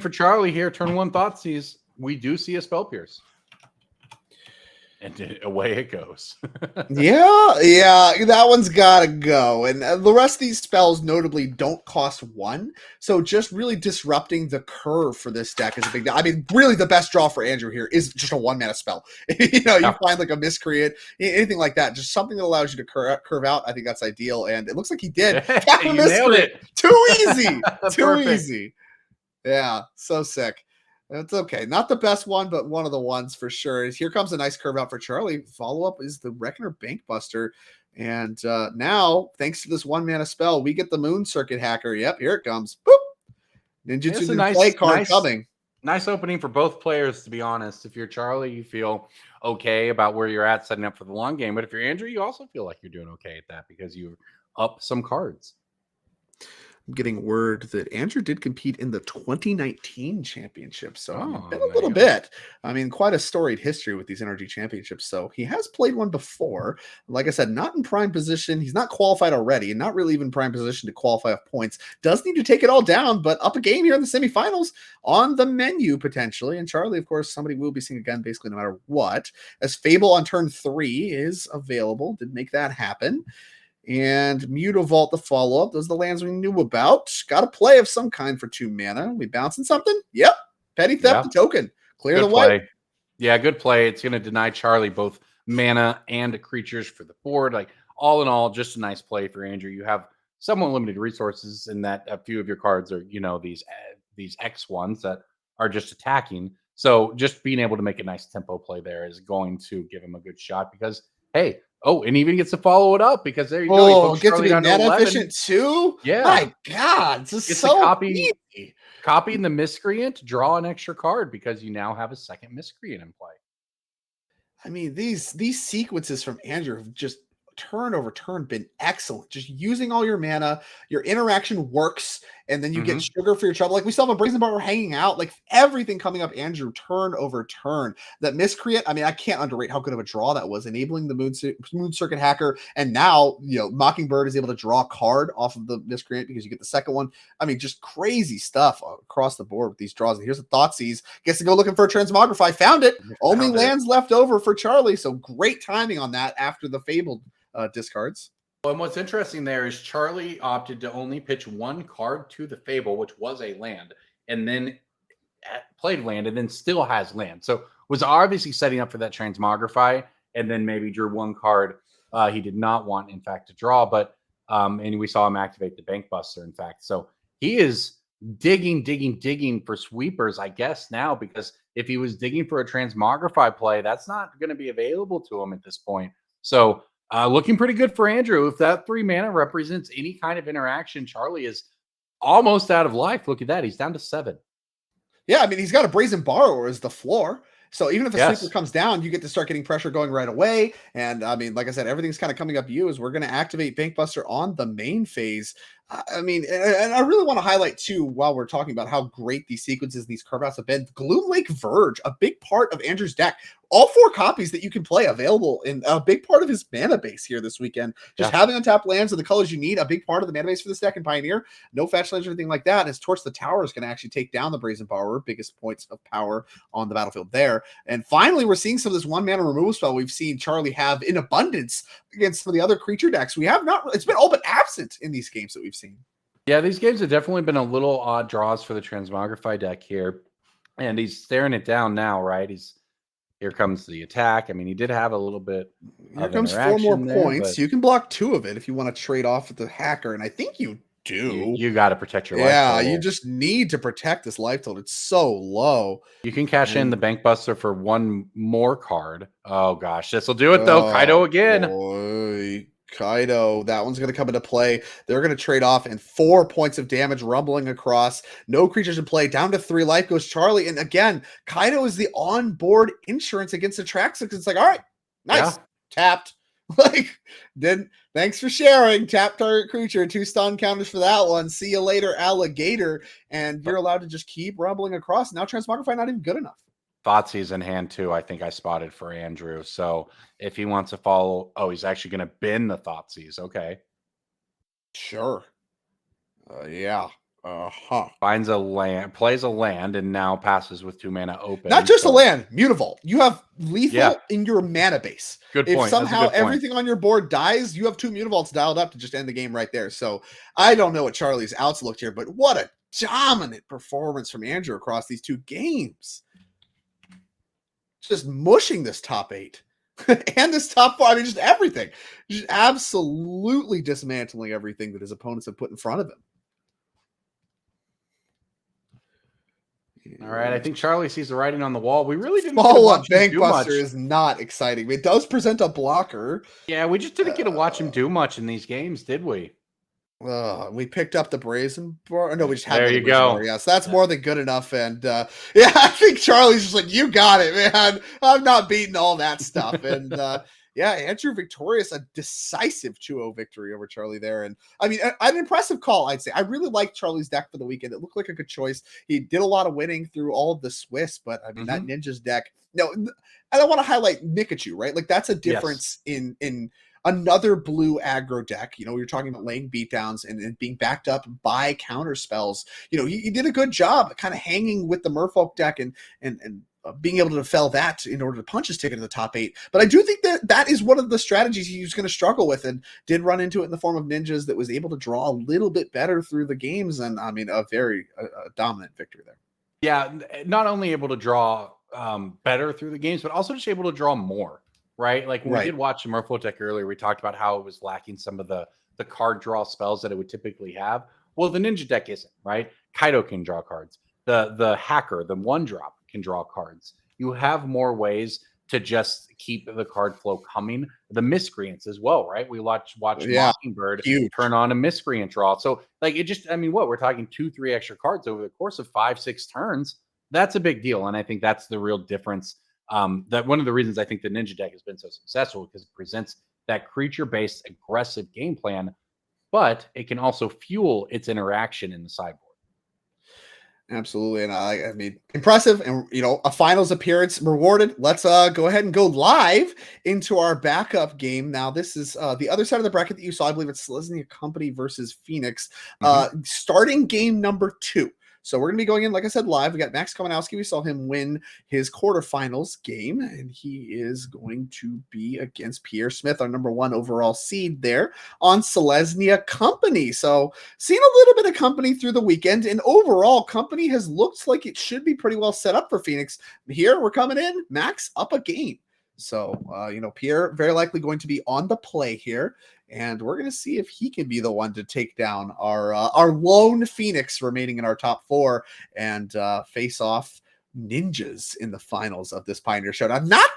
[SPEAKER 7] for Charlie here. Turn 1 Thoughtseize. We do see a Spell Pierce. And away it goes.
[SPEAKER 6] yeah, that one's got to go. And the rest of these spells notably don't cost 1. So just really disrupting the curve for this deck is a big deal. I mean, really the best draw for Andrew here is just a 1-mana spell. You find like a Miscreant, anything like that. Just something that allows you to curve out. I think that's ideal. And it looks like he did.
[SPEAKER 7] You nailed it.
[SPEAKER 6] Too easy. Too
[SPEAKER 7] Perfect.
[SPEAKER 6] easy. Yeah, so sick. That's okay. Not the best one, but one of the ones for sure. Here comes a nice curve out for Charlie. Follow-up is the Reckoner Bankbuster. And now, thanks to this 1-mana spell, we get the Moon Circuit Hacker. Yep, here it comes. Boop! Ninjutsu play card coming.
[SPEAKER 7] Nice opening for both players, to be honest. If you're Charlie, you feel okay about where you're at setting up for the long game. But if you're Andrew, you also feel like you're doing okay at that because you've up some cards.
[SPEAKER 6] I'm getting word that Andrew did compete in the 2019 championship. So been a little bit. I mean, quite a storied history with these NRG championships. So he has played one before. Like I said, not in prime position. He's not qualified already and not really even prime position to qualify off points. Does need to take it all down, but up a game here in the semifinals on the menu potentially. And Charlie, of course, somebody will be seeing again, basically no matter what. As Fable on turn 3 is available. Did make that happen. And Mutavault the follow-up. Those are the lands we knew about. Got a play of some kind for 2 mana. We bouncing something? Yep. Petty Theft the token. Clear the way.
[SPEAKER 7] Yeah, good play. It's going to deny Charlie both mana and creatures for the board. Like all in all, just a nice play for Andrew. You have somewhat limited resources in that a few of your cards are, these X ones that are just attacking. So just being able to make a nice tempo play there is going to give him a good shot because, hey, and even gets to follow it up because there you go.
[SPEAKER 6] He gets to be mana efficient too?
[SPEAKER 7] Yeah.
[SPEAKER 6] My God. This is so easy.
[SPEAKER 7] Copying the Miscreant, draw an extra card because you now have a second Miscreant in play.
[SPEAKER 6] I mean, these sequences from Andrew have just turn over turn been excellent. Just using all your mana, your interaction works, and then you get sugar for your trouble. Like we saw the Brazen Bar hanging out, like everything coming up, Andrew, turn over turn. That Miscreant, I mean, I can't underrate how good of a draw that was, enabling the Moon Circuit Hacker, and now, Mockingbird is able to draw a card off of the Miscreant because you get the second one. I mean, just crazy stuff across the board with these draws. And here's the Thoughtseize. Gets to go looking for a Transmogrify. Found it. Only lands left over for Charlie, so great timing on that after the Fabled discards.
[SPEAKER 7] Well, and what's interesting there is Charlie opted to only pitch 1 card to the Fable, which was a land, and then played land, and then still has land. So was obviously setting up for that Transmogrify, and then maybe drew 1 card he did not want, in fact, to draw. But and we saw him activate the Bankbuster, in fact. So he is digging for sweepers, I guess, now, because if he was digging for a Transmogrify play, that's not going to be available to him at this point. So Looking pretty good for Andrew. If that 3 mana represents any kind of interaction, Charlie is almost out of life. Look at that. He's down to 7.
[SPEAKER 6] Yeah, I mean, he's got a Brazen Borrower as the floor. So even if a
[SPEAKER 7] Yes.
[SPEAKER 6] sleeper comes down, you get to start getting pressure going right away. And I mean, like I said, everything's kind of coming up to you as we're going to activate Bankbuster on the main phase. I mean, and I really want to highlight too, while we're talking about how great these sequences, these carve outs have been, Gloom Lake Verge, a big part of Andrew's deck. All 4 copies that you can play available in a big part of his mana base here this weekend. Just having untapped lands of the colors you need, a big part of the mana base for this deck in Pioneer. No fetch lands or anything like that. His Torch the Tower is going to actually take down the Brazen Borrower, biggest points of power on the battlefield there. And finally, we're seeing some of this 1 mana removal spell we've seen Charlie have in abundance against some of the other creature decks. We have not, it's been all but absent in these games that we've seen.
[SPEAKER 7] Yeah, these games have definitely been a little odd draws for the Transmogrify deck here. And he's staring it down now, right? Here comes the attack. I mean, he did have a little bit
[SPEAKER 6] Here
[SPEAKER 7] of
[SPEAKER 6] comes 4 more
[SPEAKER 7] interaction there,
[SPEAKER 6] points.
[SPEAKER 7] but
[SPEAKER 6] You can block 2 of it if you want to trade off with the hacker, and I think you do.
[SPEAKER 7] you got to protect your life
[SPEAKER 6] Yeah,
[SPEAKER 7] total.
[SPEAKER 6] you just need to protect this life total. It's so low.
[SPEAKER 7] You can cash in the Bankbuster for 1 more card. Oh gosh, this will do it though. Kaido again.
[SPEAKER 6] Boy. Kaido, that one's going to come into play. They're going to trade off, and 4 points of damage rumbling across. No creatures in play. Down to 3 life goes Charlie. And again, Kaido is the on-board insurance against Atraxix. It's like, all right, nice. Tapped. Like, then thanks for sharing. Tap target creature, 2 stun counters for that one. See you later, alligator. And you're allowed to just keep rumbling across. Now Transmogrify not even good enough.
[SPEAKER 7] Thoughtseize in hand too. I think I spotted for Andrew. So if he wants to follow, he's actually going to bin the Thoughtseize. Okay.
[SPEAKER 6] Sure. Yeah.
[SPEAKER 7] Finds a land, plays a land, and now passes with 2 mana open.
[SPEAKER 6] Not just a land, Mutavault. You have lethal in your mana base.
[SPEAKER 7] Good point.
[SPEAKER 6] If somehow everything on your board dies, you have 2 Mutavaults dialed up to just end the game right there. So I don't know what Charlie's outs looked here, but what a dominant performance from Andrew across these 2 games. Just mushing this top 8 and this top 4. I mean, just everything. Just absolutely dismantling everything that his opponents have put in front of him.
[SPEAKER 7] All right, I think Charlie sees the writing on the wall. We really didn't
[SPEAKER 6] follow-up Bankbuster is not exciting. It does present a blocker.
[SPEAKER 7] Yeah, we just didn't get to watch him do much in these games, did we?
[SPEAKER 6] We picked up the Brazen Bar. No, we just had
[SPEAKER 7] there. You go.
[SPEAKER 6] Yes, that's more than good enough. And yeah, I think Charlie's just like, you got it, man. I'm not beating all that stuff. And yeah, Andrew victorious, a decisive 2-0 victory over Charlie there. And I mean, an impressive call, I'd say. I really liked Charlie's deck for the weekend. It looked like a good choice. He did a lot of winning through all of the Swiss, but I mean, that Ninja's deck. No, and I want to highlight Mikachu, right? Like that's a difference in another blue aggro deck. You know, you're talking about laying beatdowns and being backed up by counter spells. You know, he did a good job kind of hanging with the Merfolk deck and being able to fell that in order to punch his ticket to the top 8. But I do think that is one of the strategies he was going to struggle with, and did run into it in the form of Ninjas that was able to draw a little bit better through the games. And I mean, a very dominant victory there.
[SPEAKER 7] Yeah, not only able to draw better through the games, but also just able to draw more. Right, like when we did watch the Merfolk deck earlier, we talked about how it was lacking some of the card draw spells that it would typically have. Well, the Ninja deck isn't, right? Kaido can draw cards. The hacker, the 1-drop can draw cards. You have more ways to just keep the card flow coming. The miscreants as well, right? We watch Mockingbird turn on a miscreant draw. So like it just, I mean, what we're talking 2-3 extra cards over the course of 5-6 turns. That's a big deal, and I think that's the real difference. That one of the reasons I think the Ninja deck has been so successful, because it presents that creature-based aggressive game plan, but it can also fuel its interaction in the sideboard.
[SPEAKER 6] Absolutely. And I mean, impressive. And, you know, a finals appearance rewarded. Let's go ahead and go live into our backup game. Now, this is the other side of the bracket that you saw. I believe it's Selesnya Company versus Phoenix. Starting game number 2. So we're going to be going in, like I said, live. We got Max Komanowski. We saw him win his quarterfinals game, and he is going to be against Pierre Smith, our number 1 overall seed there on Selesnya Company. So seeing a little bit of Company through the weekend, and overall Company has looked like it should be pretty well set up for Phoenix. Here we're coming in, Max up a game. So, you know, Pierre very likely going to be on the play here, and we're going to see if he can be the one to take down our lone Phoenix remaining in our top 4 and face off ninjas in the finals of this Pioneer Showdown. Not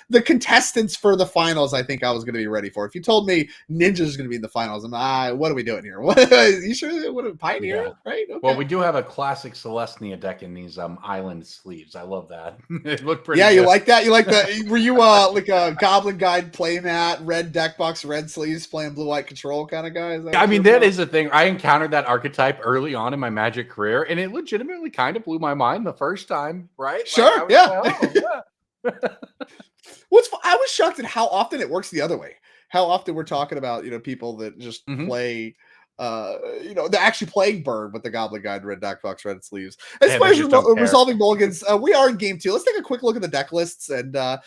[SPEAKER 6] the contestants for the finals I think I was going to be ready for. If you told me ninjas is going to be in the finals, what are we doing here? What, you sure? What a Pioneer,
[SPEAKER 7] Yeah.
[SPEAKER 6] right? Okay.
[SPEAKER 7] Well, we do have a classic Celestia deck in these island sleeves. I love that. It looked pretty
[SPEAKER 6] Yeah,
[SPEAKER 7] good.
[SPEAKER 6] you like that? You like that? Were you like a Goblin Guide playmat, red deck box, red sleeves, playing blue-white control kind of guy?
[SPEAKER 7] I mean, that is the thing. I encountered that archetype early on in my Magic career, and it legitimately kind of blew my mind the first time, right?
[SPEAKER 6] Sure,
[SPEAKER 7] like,
[SPEAKER 6] yeah.
[SPEAKER 7] Like, oh, yeah.
[SPEAKER 6] I was shocked at how often it works the other way. How often we're talking about, people that just play, they're actually playing Bird with the Goblin Guide, red deck box, red sleeves. As far as resolving mulligans, we are in game 2. Let's take a quick look at the deck lists. And, I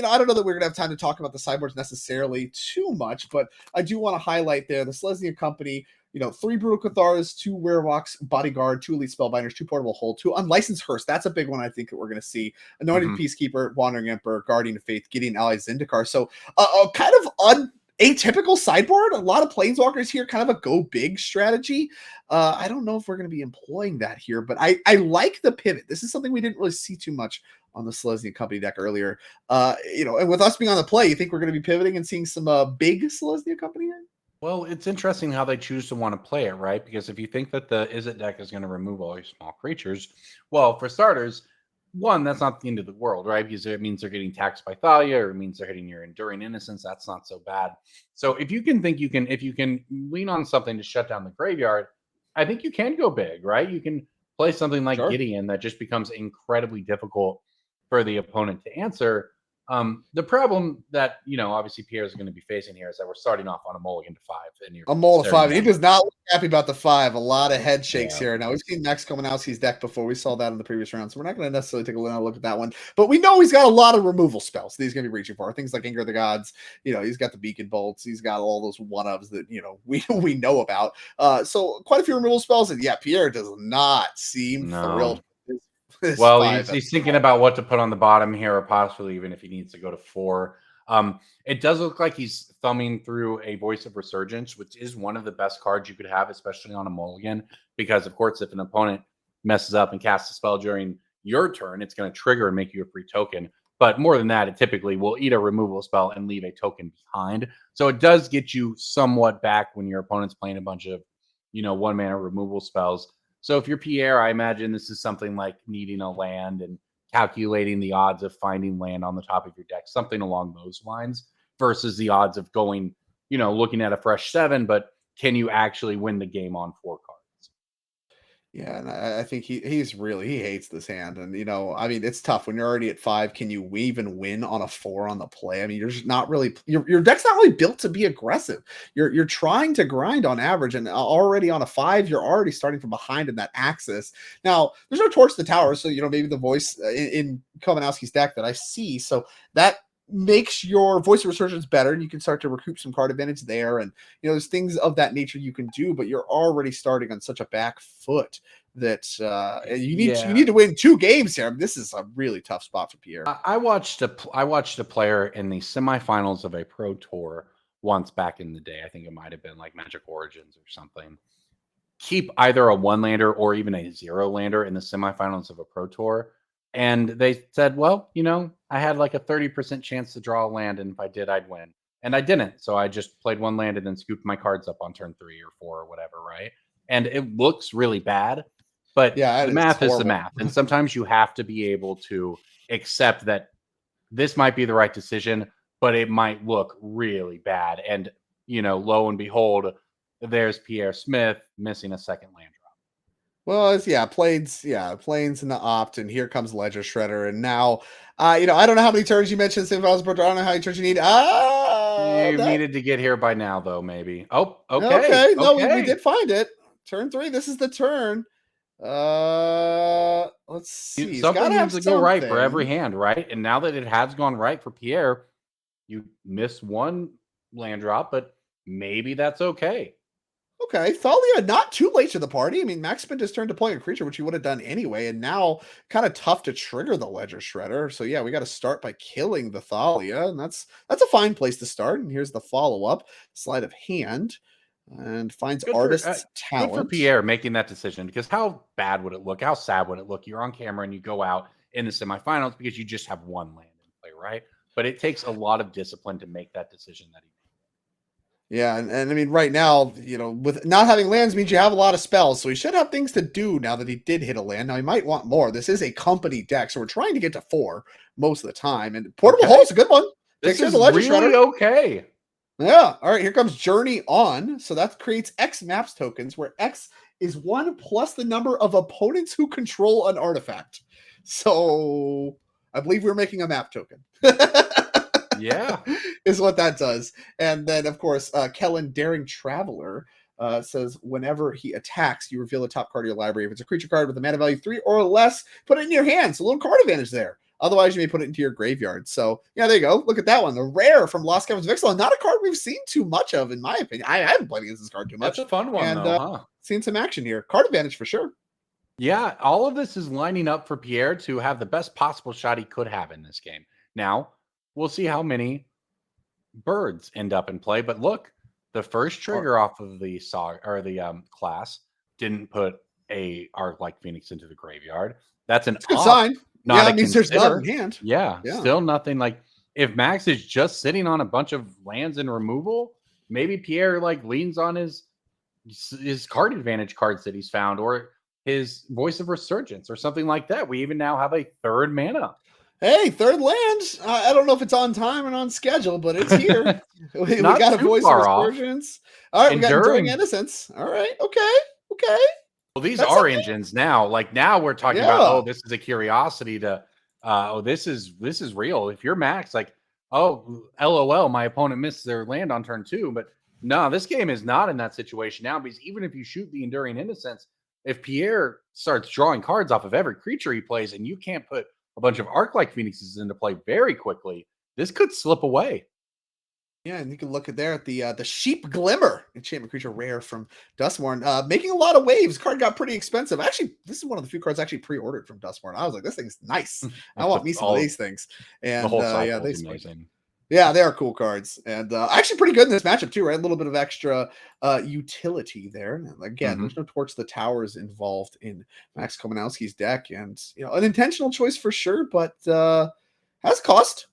[SPEAKER 6] don't know that we're going to have time to talk about the sideboards necessarily too much, but I do want to highlight there the Selesnya Company. 3 Brutal Catharas, 2 Werewolves, Bodyguard, 2 Elite Spellbinders, 2 Portable Hold, 2 Unlicensed Hearse. That's a big one I think that we're going to see. Anointed Peacekeeper, Wandering Emperor, Guardian of Faith, Gideon Ally, Zendikar. So a kind of atypical sideboard. A lot of Planeswalkers here, kind of a go big strategy. I don't know if we're going to be employing that here, but I like the pivot. This is something we didn't really see too much on the Selesnya Company deck earlier. And with us being on the play, you think we're going to be pivoting and seeing some big Selesnya Company here?
[SPEAKER 7] Well, it's interesting how they choose to want to play it, right? Because if you think that the Izzet deck is going to remove all your small creatures, well, for starters, one, that's not the end of the world, right? Because it means they're getting taxed by Thalia, or it means they're hitting your Enduring Innocence. That's not so bad. So if you can lean on something to shut down the graveyard, I think you can go big, right? You can play something like Gideon that just becomes incredibly difficult for the opponent to answer. The problem that obviously Pierre is going to be facing here is that we're starting off on a mulligan to 5. And
[SPEAKER 6] a mulligan to 5. He does not look happy about the 5. A lot of head shakes here. Now we've seen Max Komanowski's deck before. We saw that in the previous round, so we're not going to necessarily take a look at that one. But we know he's got a lot of removal spells that he's going to be reaching for. Things like Anger of the Gods. He's got the Beacon Bolts. He's got all those one-ofs that we know about. So quite a few removal spells. And yeah, Pierre does not seem thrilled.
[SPEAKER 7] Well, he's thinking about what to put on the bottom here, or possibly even if he needs to go to 4. It does look like he's thumbing through a Voice of Resurgence, which is one of the best cards you could have, especially on a mulligan, because, of course, if an opponent messes up and casts a spell during your turn, it's going to trigger and make you a free token. But more than that, it typically will eat a removal spell and leave a token behind. So it does get you somewhat back when your opponent's playing a bunch of, 1-mana removal spells. So if you're Pierre, I imagine this is something like needing a land and calculating the odds of finding land on the top of your deck, something along those lines, versus the odds of going, looking at a fresh 7, but can you actually win the game on 4 cards?
[SPEAKER 6] Yeah, and I think he hates this hand. And it's tough when you're already at 5. Can you even win on a 4 on the play? I mean, you're just not really your deck's not really built to be aggressive. You're trying to grind on average, and already on a 5, you're already starting from behind in that axis. Now, there's no Torch to the Tower, so maybe the voice in Komanowski's deck that I see. So that makes your Voice of Resurgence better, and you can start to recoup some card advantage there. And there's things of that nature you can do, but you're already starting on such a back foot that you need to win 2 games here. I mean, this is a really tough spot for Pierre.
[SPEAKER 7] I watched a player in the semifinals of a pro tour once back in the day. I think it might have been like Magic Origins or something. Keep either a 1-lander or even a 0-lander in the semifinals of a pro tour. And they said, well, I had like a 30% chance to draw a land, and if I did, I'd win. And I didn't. So I just played 1 land and then scooped my cards up on turn 3 or 4 or whatever, right? And it looks really bad, but the math is the math. And sometimes you have to be able to accept that this might be the right decision, but it might look really bad. And, lo and behold, there's Pierre Smith missing a second land.
[SPEAKER 6] Well, Plains and the Opt, and here comes Ledger Shredder, and now, I don't know how many turns you mentioned. I don't know how many turns you need.
[SPEAKER 7] You needed to get here by now, though. Maybe. Oh, okay.
[SPEAKER 6] No, we did find it. Turn 3. This is the turn. Let's see.
[SPEAKER 7] Something needs to go right for every hand, right? And now that it has gone right for Pierre, you missed 1 land drop, but maybe that's okay.
[SPEAKER 6] Okay, Thalia not too late to the party. I mean, Max spent his turn deploying a creature, which he would have done anyway, and now kind of tough to trigger the Ledger Shredder. So yeah, we got to start by killing the Thalia, and that's a fine place to start. And here's the follow-up. Sleight of hand, and finds Artist's Talent.
[SPEAKER 7] Good for Pierre making that decision, because how bad would it look? How sad would it look? You're on camera and you go out in the semifinals because you just have one land in play, right? But it takes a lot of discipline to make that decision that he made.
[SPEAKER 6] Yeah, and I mean, right now, with not having lands means you have a lot of spells, so he should have things to do now that he did hit a land. Now, he might want more. This is a company deck, so we're trying to get to 4 most of the time, and Portable
[SPEAKER 7] Okay.
[SPEAKER 6] Hole is a good one.
[SPEAKER 7] This
[SPEAKER 6] Takes care
[SPEAKER 7] is
[SPEAKER 6] of the Legend
[SPEAKER 7] really
[SPEAKER 6] Shredder.
[SPEAKER 7] okay.
[SPEAKER 6] Yeah. All right. Here comes Journey On. So that creates X maps tokens, where X is 1 plus the number of opponents who control an artifact. So I believe we're making a map token.
[SPEAKER 7] Yeah.
[SPEAKER 6] Is what that does. And then, of course, Kellen Daring Traveler says whenever he attacks, you reveal the top card of your library. If it's a creature card with a mana value 3 or less, put it in your hand. So a little card advantage there. Otherwise, you may put it into your graveyard. So, yeah, there you go. Look at that one. The rare from Lost Caverns of Ixalan. Not a card we've seen too much of, in my opinion. I haven't played against this card too much.
[SPEAKER 7] That's a fun one,
[SPEAKER 6] and,
[SPEAKER 7] though, huh?
[SPEAKER 6] Seen some action here. Card advantage for sure.
[SPEAKER 7] Yeah, all of this is lining up for Pierre to have the best possible shot he could have in this game. Now, we'll see how many birds end up in play. But look, the first trigger off of the saga or the class didn't put a Arc like Phoenix into the graveyard. That's an
[SPEAKER 6] good sign.
[SPEAKER 7] Not
[SPEAKER 6] yeah, it means there's none in hand.
[SPEAKER 7] Yeah, still nothing. Like if Max is just sitting on a bunch of lands in removal, maybe Pierre like leans on his card advantage cards that he's found, or his Voice of Resurgence, or something like that. We even now have a 3rd mana.
[SPEAKER 6] Hey, 3rd land. I don't know if it's on time and on schedule, but it's here. we got a Voice of Resurgence. All right, we got Enduring Innocence. All right, okay.
[SPEAKER 7] Well, these are engines now. Like now we're talking about, this is a curiosity to, this is real. If you're Max, like, LOL, my opponent missed their land on turn 2. But no, this game is not in that situation now, because even if you shoot the Enduring Innocence, if Pierre starts drawing cards off of every creature he plays and you can't put a bunch of Arc-like Phoenixes into play very quickly, this could slip away.
[SPEAKER 6] Yeah, and you can look at the Sheep Glimmer, enchantment creature rare from Dustmourne, making a lot of waves. Card got pretty expensive. Actually, this is one of the few cards actually pre-ordered from Dustmourne. I was like, this thing's nice. I want me some of these things. And
[SPEAKER 7] the whole
[SPEAKER 6] yeah,
[SPEAKER 7] is amazing.
[SPEAKER 6] Yeah, they are cool cards, and actually pretty good in this matchup too, right? A little bit of extra utility there. And again, there's no Torch the Towers involved in Max Komanowski's deck, and an intentional choice for sure, but has cost.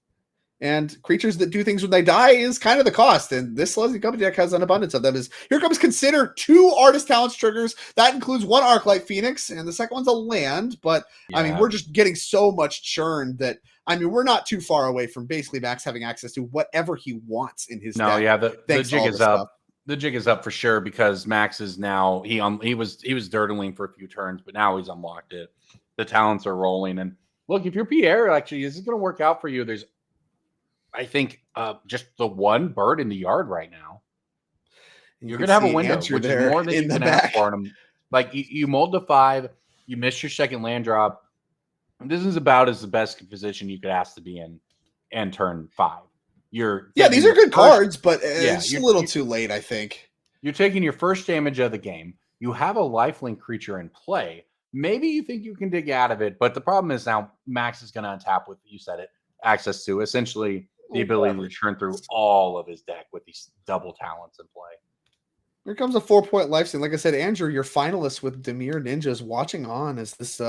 [SPEAKER 6] And creatures that do things when they die is kind of the cost. And this Leslie Company deck has an abundance of them. Here comes Consider, 2 Artist Talents triggers. That includes 1 Arclight Phoenix, and the second one's a land. But, I mean, we're just getting so much churn that, I mean, we're not too far away from basically Max having access to whatever he wants in his deck.
[SPEAKER 7] Yeah, the jig is up. The jig is up for sure, because Max is now, he was dirtling for a few turns, but now he's unlocked it. The talents are rolling. And look, if you're Pierre, actually, this is going to work out for you. There's, I think, just the 1 bird in the yard right now. You're going to have a window, which is more than you can ask for him. Like, you mulled to 5, you missed your second land drop. This is about as the best position you could ask to be in and turn 5. These are good cards, but it's a little too late, I think. You're taking your first damage of the game. You have a lifelink creature in play. Maybe you think you can dig out of it, but the problem is now Max is going to untap with, you said it, access to essentially the ability to churn through all of his deck with these double talents in play. Here comes a 4-point life steal. Like I said, Andrew, your finalist with Demir Ninjas watching on as this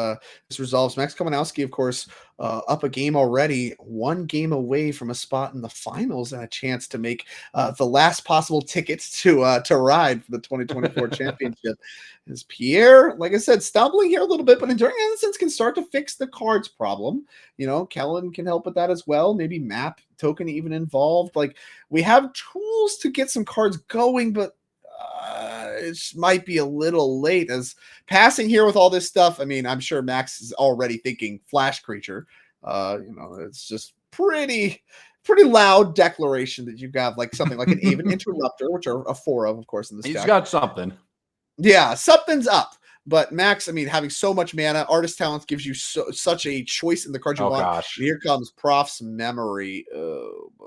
[SPEAKER 7] resolves. Max Komanowski, of course, up a game already, 1 game away from a spot in the finals and a chance to make the last possible tickets to ride for the 2024 championship. Is Pierre, like I said, stumbling here a little bit, but Enduring Innocence can start to fix the cards problem. Kellen can help with that as well. Maybe map token even involved. Like, we have tools to get some cards going, but it might be a little late as passing here with all this stuff. I mean, I'm sure Max is already thinking flash creature. It's just pretty loud declaration that you have, like something like an Aven Interrupter, which are a 4 of course, in this deck. He's got something.
[SPEAKER 6] Yeah, something's up. But Max, I mean, having so much mana, Artist Talents gives you such a choice in the cards you want.
[SPEAKER 7] Gosh.
[SPEAKER 6] And here comes Prof's Memory. Oh boy.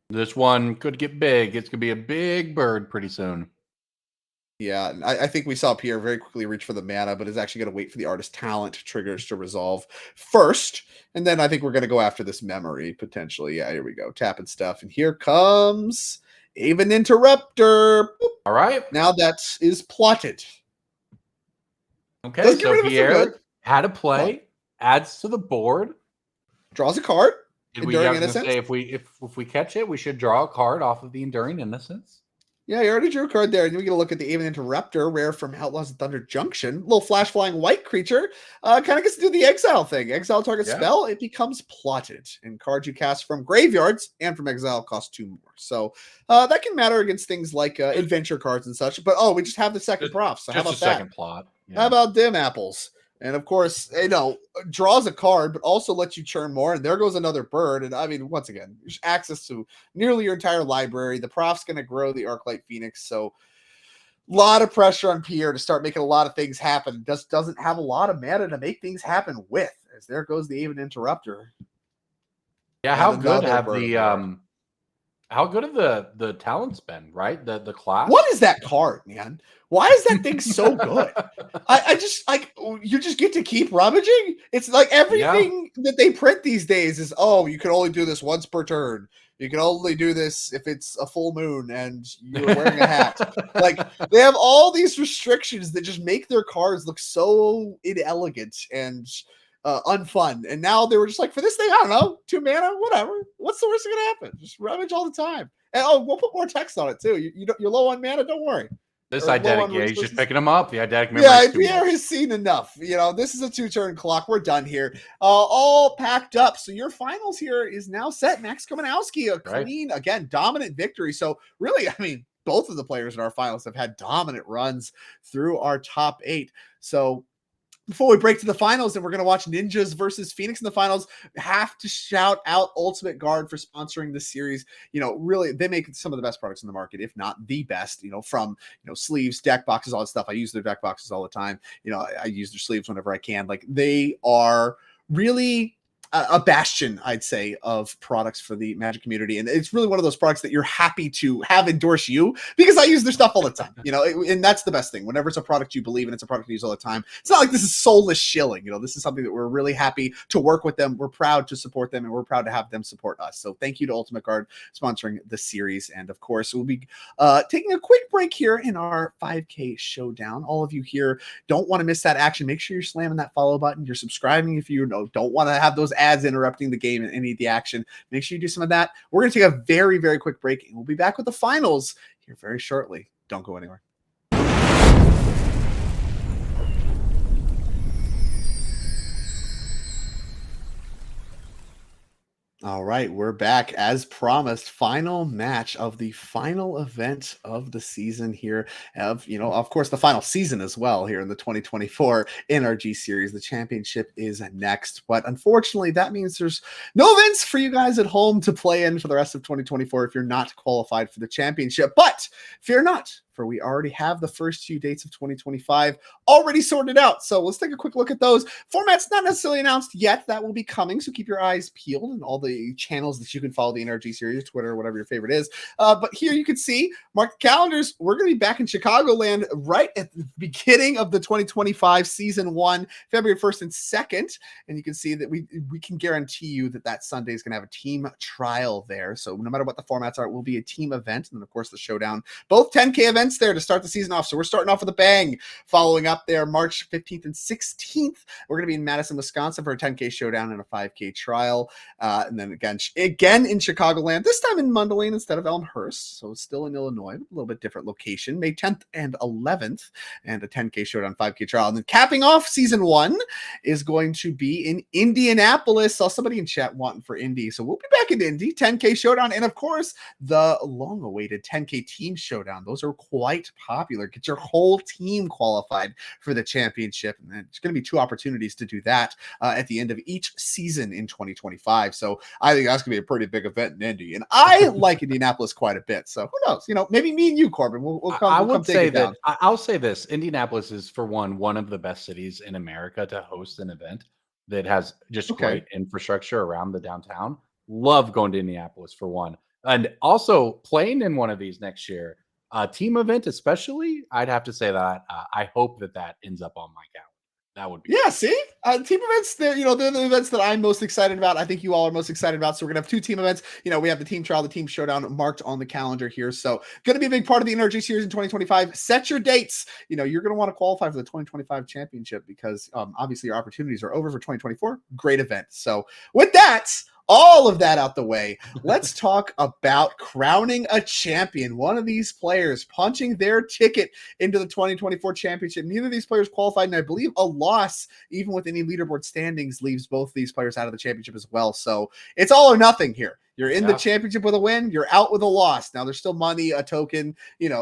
[SPEAKER 7] This one could get big. It's going to be a big bird pretty soon.
[SPEAKER 6] Yeah, I think we saw Pierre very quickly reach for the mana, but is actually going to wait for the Artist Talent triggers to resolve first. And then I think we're going to go after this Memory, potentially. Yeah, here we go. Tapping stuff. And here comes Aven Interrupter. Boop.
[SPEAKER 7] All right.
[SPEAKER 6] Now that is plotted.
[SPEAKER 7] Okay, so Pierre had a play. adds to the board.
[SPEAKER 6] Draws a card.
[SPEAKER 7] I
[SPEAKER 6] Enduring
[SPEAKER 7] was going to
[SPEAKER 6] Innocence.
[SPEAKER 7] say if we catch it, we should draw a card off of the Enduring Innocence.
[SPEAKER 6] Yeah, you already drew a card there. And then we get a look at the Aven Interrupter, rare from Outlaws of Thunder Junction. Little flash flying white creature. Kind of gets to do the exile thing. Exile target spell, it becomes plotted. And cards you cast from graveyards and from exile cost 2 more. So that can matter against things like adventure cards and such. But we just have the second prop. So how about
[SPEAKER 7] a
[SPEAKER 6] that?
[SPEAKER 7] Second plot. Yeah.
[SPEAKER 6] How about dim apples? And of course, draws a card, but also lets you churn more. And there goes another bird. And I mean, once again, access to nearly your entire library. The prof's going to grow the Arclight Phoenix. So a lot of pressure on Pierre to start making a lot of things happen. Just doesn't have a lot of mana to make things happen with. As there goes the Aven Interrupter.
[SPEAKER 7] Yeah,
[SPEAKER 6] And
[SPEAKER 7] how good
[SPEAKER 6] another
[SPEAKER 7] have
[SPEAKER 6] bird
[SPEAKER 7] how good have the talents been, right? The class.
[SPEAKER 6] What is that card, man? Why is that thing so good? I just like you just get to keep rummaging. It's like everything that they print these days is you can only do this once per turn. You can only do this if it's a full moon and you're wearing a hat. Like they have all these restrictions that just make their cards look so inelegant and unfun. And now they were just like, for this thing, I don't know, 2 mana, whatever. What's the worst that's gonna happen? Just rummage all the time. And we'll put more text on it too. You're low on mana, don't worry.
[SPEAKER 7] This Eidetic, he's just picking them up. The Eidetic memory.
[SPEAKER 6] Yeah, Pierre has seen enough. This is a 2-turn clock. We're done here. All packed up. So your finals here is now set. Max Komanowski, a clean, again, dominant victory. So really, I mean, both of the players in our finals have had dominant runs through our top 8. So before we break to the finals, and we're going to watch Ninjas versus Phoenix in the finals, have to shout out Ultimate Guard for sponsoring this series. Really, they make some of the best products in the market, if not the best, from, sleeves, deck boxes, all that stuff. I use their deck boxes all the time. I use their sleeves whenever I can. Like, they are really a bastion, I'd say, of products for the Magic community. And it's really one of those products that you're happy to have endorse you because I use their stuff all the time, and that's the best thing. Whenever it's a product you believe in, it's a product you use all the time. It's not like this is soulless shilling. This is something that we're really happy to work with them. We're proud to support them and we're proud to have them support us. So thank you to Ultimate Guard sponsoring the series. And of course, we'll be taking a quick break here in our 5K showdown. All of you here don't want to miss that action. Make sure you're slamming that follow button. You're subscribing if you don't want to have those ads interrupting the game and any of the action. Make sure you do some of that. We're going to take a very, very quick break and we'll be back with the finals here very shortly. Don't go anywhere. All right, we're back as promised. Final match of the final event of the season here. Of course, the final season as well here in the 2024 NRG series. The championship is next, but unfortunately, that means there's no events for you guys at home to play in for the rest of 2024 if you're not qualified for the championship. But fear not, for we already have the first 2 dates of 2025 already sorted out. So let's take a quick look at those. Format's not necessarily announced yet. That will be coming, so keep your eyes peeled and all the channels that you can follow the NRG series, Twitter, whatever your favorite is. But here you can see, mark the calendars. We're going to be back in Chicagoland right at the beginning of the 2025 Season 1, February 1st and 2nd. And you can see that we can guarantee you that Sunday is going to have a team trial there. So no matter what the formats are, it will be a team event. And then, of course, the Showdown. Both 10K events there to start the season off. So we're starting off with a bang. Following up there, March 15th and 16th, we're going to be in Madison, Wisconsin for a 10K showdown and a 5K trial. And then again in Chicagoland, this time in Mundelein instead of Elmhurst. So still in Illinois, a little bit different location, May 10th and 11th, and a 10K showdown, 5K trial. And then capping off season 1 is going to be in Indianapolis. Saw somebody in chat wanting for Indy. So we'll be back in Indy, 10K showdown. And of course, the long awaited 10K team showdown. Those are quite popular. Get your whole team qualified for the championship. And there's going to be 2 opportunities to do that at the end of each season in 2025. So I think that's going to be a pretty big event in Indy. And I like Indianapolis quite a bit. So who knows? Maybe me and you, Corbin, we'll come.
[SPEAKER 7] I
[SPEAKER 6] would
[SPEAKER 7] would say that I'll say this: Indianapolis is, for one of the best cities in America to host an event that has just great infrastructure around the downtown. Love going to Indianapolis for one, and also playing in one of these next year. Team event, especially, I'd have to say that I hope that ends up on my calendar. That would be
[SPEAKER 6] Yeah, see? Team events, they're the events that I'm most excited about. I think you all are most excited about. So we're gonna have 2 team events. We have the team trial, the team showdown marked on the calendar here. So gonna be a big part of the NRG series in 2025. Set your dates. You're gonna want to qualify for the 2025 championship because obviously your opportunities are over for 2024. Great event. So with that, all of that out the way, let's talk about crowning a champion. One of these players punching their ticket into the 2024 championship. Neither of these players qualified, and I believe a loss, even with any leaderboard standings, leaves both of these players out of the championship as well. So it's all or nothing here. You're in the championship with a win, you're out with a loss. Now there's still money, a token,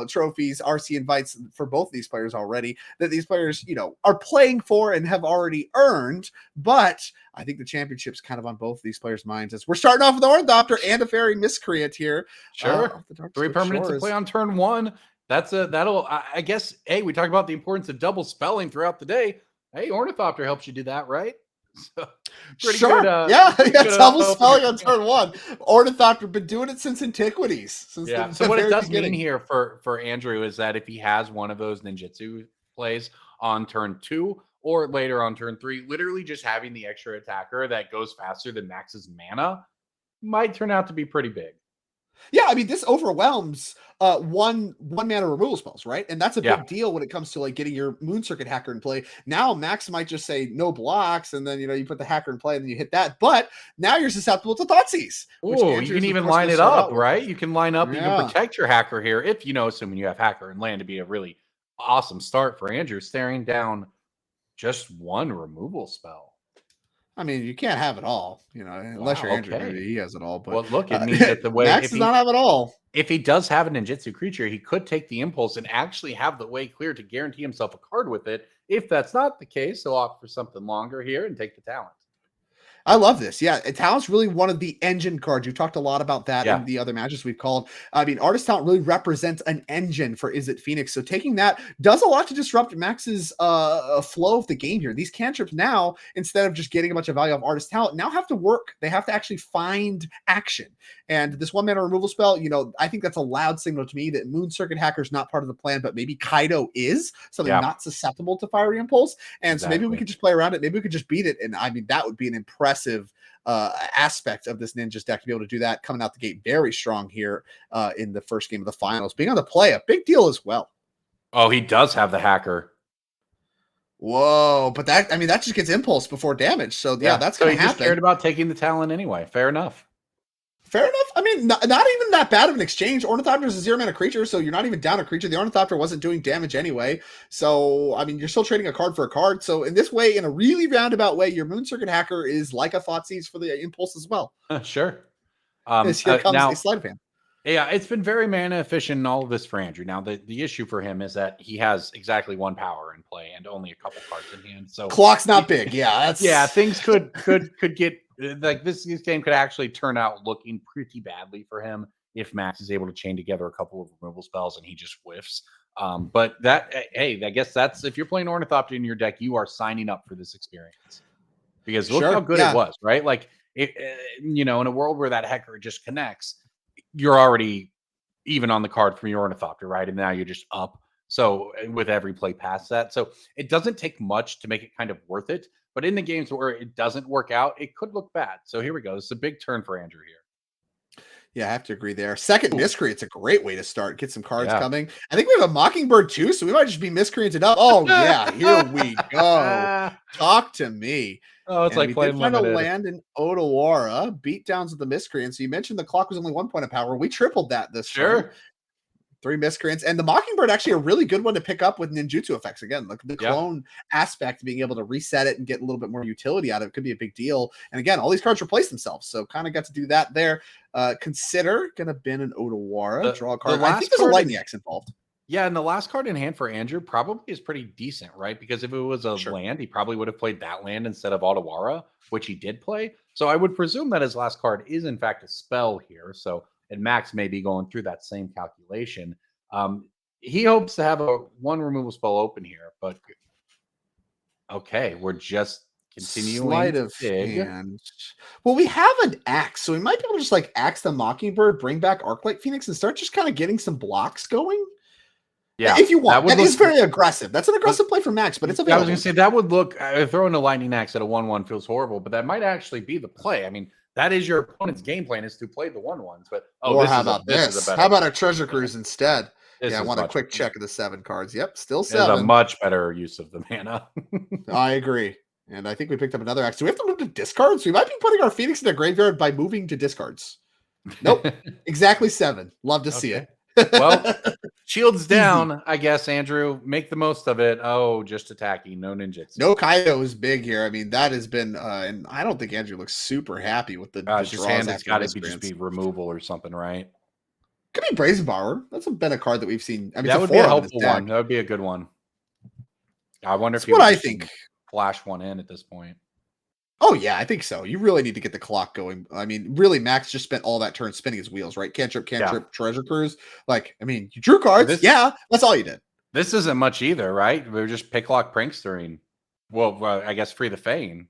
[SPEAKER 6] trophies, RC invites for both of these players already that these players, are playing for and have already earned. But I think the championship's kind of on both of these players' minds as we're starting off with the Ornithopter and a Fairy Miscreant here.
[SPEAKER 7] Sure. 3 permanents to play on turn 1. That'll, I guess, hey, we talked about the importance of double spelling throughout the day. Hey, Ornithopter helps you do that, right? So, pretty
[SPEAKER 6] sure.
[SPEAKER 7] Good,
[SPEAKER 6] double spelling on turn 1. Ornithopter been doing it since antiquities.
[SPEAKER 7] So what it does mean here for Andrew is that if he has one of those ninjutsu plays on turn 2 or later on turn 3, literally just having the extra attacker that goes faster than Max's mana might turn out to be pretty big.
[SPEAKER 6] Yeah, I mean, this overwhelms one mana removal spells, right? And that's a big deal when it comes to getting your Moon Circuit hacker in play. Now Max might just say no blocks, and then you put the hacker in play, and then you hit that. But now you're susceptible to Thoughtseize.
[SPEAKER 7] Oh, you can even line it up, right? You can line up. You can protect your hacker here if assuming you have hacker and land to be a really awesome start for Andrew, staring down just one removal spell.
[SPEAKER 6] I mean, you can't have it all, unless you're Andrew. Maybe he has it all. But
[SPEAKER 7] well, look, it means that the way
[SPEAKER 6] Max does not have it all.
[SPEAKER 7] If he does have a ninjutsu creature, he could take the impulse and actually have the way clear to guarantee himself a card with it. If that's not the case, he'll opt for something longer here and take the talent.
[SPEAKER 6] I love this. Yeah, talent's really one of the engine cards. You talked a lot about that in the other matches we've called. I mean, Artist Talent really represents an engine for Is It Phoenix. So taking that does a lot to disrupt Max's flow of the game here. These cantrips now, instead of just getting a bunch of value off Artist Talent, now have to work. They have to actually find action. And this 1 mana removal spell, I think that's a loud signal to me that Moon Circuit Hacker is not part of the plan, but maybe Kaido is something not susceptible to Fiery Impulse. And so maybe we could just play around it. Maybe we could just beat it. And I mean, that would be an impressive aspect of this Ninjas deck to be able to do that coming out the gate very strong here in the first game of the finals. Being on the play, a big deal as well.
[SPEAKER 7] Oh, he does have the hacker.
[SPEAKER 6] Whoa, but that just gets impulse before damage. So that's going to happen.
[SPEAKER 7] Just cared about taking the talent anyway. Fair enough.
[SPEAKER 6] Fair enough. I mean, not even that bad of an exchange. Ornithopter is a 0 mana creature, so you're not even down a creature. The Ornithopter wasn't doing damage anyway. So, I mean, you're still trading a card for a card. So, in this way, in a really roundabout way, your Moon Circuit Hacker is like a Thoughtseize for the impulse as well.
[SPEAKER 7] Sure.
[SPEAKER 6] Here comes a sleight of hand.
[SPEAKER 7] Yeah, it's been very mana efficient in all of this for Andrew. Now, the issue for him is that he has exactly 1 power in play and only a couple cards in hand. So
[SPEAKER 6] clock's not big. Yeah,
[SPEAKER 7] things could get like this game could actually turn out looking pretty badly for him if Max is able to chain together a couple of removal spells and he just whiffs. But I guess that's if you're playing Ornithopter in your deck, you are signing up for this experience because look how good it was, right? Like in a world where that hacker just connects, you're already even on the card from your Ornithopter, right? And now you're just up. So with every play past that, so it doesn't take much to make it kind of worth it. But in the games where it doesn't work out, it could look bad. So here we go. It's a big turn for Andrew here.
[SPEAKER 6] Yeah, I have to agree there. Second Miscreant's a great way to start. Get some cards coming. I think we have a Mockingbird too, so we might just be Miscreanted up. Oh yeah, here we go. Talk to me.
[SPEAKER 7] Oh, it's like playing limited.
[SPEAKER 6] Land in Odawara, beatdowns of the Miscreants. So you mentioned the clock was only 1 point of power. We tripled that this turn. 3 Miscreants. And the Mockingbird actually a really good one to pick up with ninjutsu effects. Again, like the clone aspect, being able to reset it and get a little bit more utility out of it could be a big deal. And again, all these cards replace themselves. So kind of got to do that there. Consider going to bin an Odawara, draw a card. I think there's a Lightning X involved.
[SPEAKER 7] Yeah, and the last card in hand for Andrew probably is pretty decent, right? Because if it was a land, he probably would have played that land instead of Odawara, which he did play. So I would presume that his last card is in fact a spell here. So and Max may be going through that same calculation. He hopes to have a 1 removal spell open here, but okay, we're just continuing.
[SPEAKER 6] Sleight of hand. Well, we have an axe, so we might be able to just axe the Mockingbird, bring back Arclight Phoenix, and start just kind of getting some blocks going.
[SPEAKER 7] Yeah,
[SPEAKER 6] If you
[SPEAKER 7] that
[SPEAKER 6] want.
[SPEAKER 7] would
[SPEAKER 6] That is
[SPEAKER 7] look.
[SPEAKER 6] very aggressive. That's an aggressive play from Max, but it's
[SPEAKER 7] I was
[SPEAKER 6] available.
[SPEAKER 7] going to say that would look throwing a lightning axe at a 1/1 feels horrible, but that might actually be the play. I mean, that is your opponent's game plan is to play the 1/1s. But
[SPEAKER 6] Or how
[SPEAKER 7] this
[SPEAKER 6] about
[SPEAKER 7] is a
[SPEAKER 6] this?
[SPEAKER 7] better.
[SPEAKER 6] How about a treasure cruise instead?
[SPEAKER 7] This
[SPEAKER 6] Yeah, I
[SPEAKER 7] is
[SPEAKER 6] want a
[SPEAKER 7] much.
[SPEAKER 6] quick check of the 7 cards. Yep, still
[SPEAKER 7] Is a
[SPEAKER 6] 7.
[SPEAKER 7] much better use of the mana.
[SPEAKER 6] I agree. And I think we picked up another axe. Do we have to move to discards? We might be putting our Phoenix in their graveyard by moving to discards. Nope. Exactly 7. Love to see it.
[SPEAKER 7] Well, shields
[SPEAKER 6] Easy.
[SPEAKER 7] down, I guess, Andrew. Make the most of it. Oh, just attacking, no ninjutsu.
[SPEAKER 6] No Kaido is big here. I mean, that has been, and I don't think Andrew looks super happy with the
[SPEAKER 7] Gosh,
[SPEAKER 6] draws
[SPEAKER 7] his hand has
[SPEAKER 6] after
[SPEAKER 7] got to
[SPEAKER 6] miscreants.
[SPEAKER 7] just be removal or something, right?
[SPEAKER 6] Could be Brazen Borrower. That's been a card that we've seen. I mean,
[SPEAKER 7] That
[SPEAKER 6] it's
[SPEAKER 7] would be a
[SPEAKER 6] 4 of in his
[SPEAKER 7] helpful
[SPEAKER 6] deck.
[SPEAKER 7] one. That would be a good one. I wonder if
[SPEAKER 6] That's
[SPEAKER 7] he
[SPEAKER 6] what
[SPEAKER 7] would
[SPEAKER 6] I
[SPEAKER 7] just
[SPEAKER 6] think.
[SPEAKER 7] flash one in at this point.
[SPEAKER 6] Oh yeah, I think so. You really need to get the clock going. I mean, really, Max just spent all that turn spinning his wheels, right? Cantrip, treasure cruise. Like, I mean, you drew cards. Yeah, that's all you did.
[SPEAKER 7] This isn't much either, right? We were just pick lock prankstering. Well, I guess free the Fane.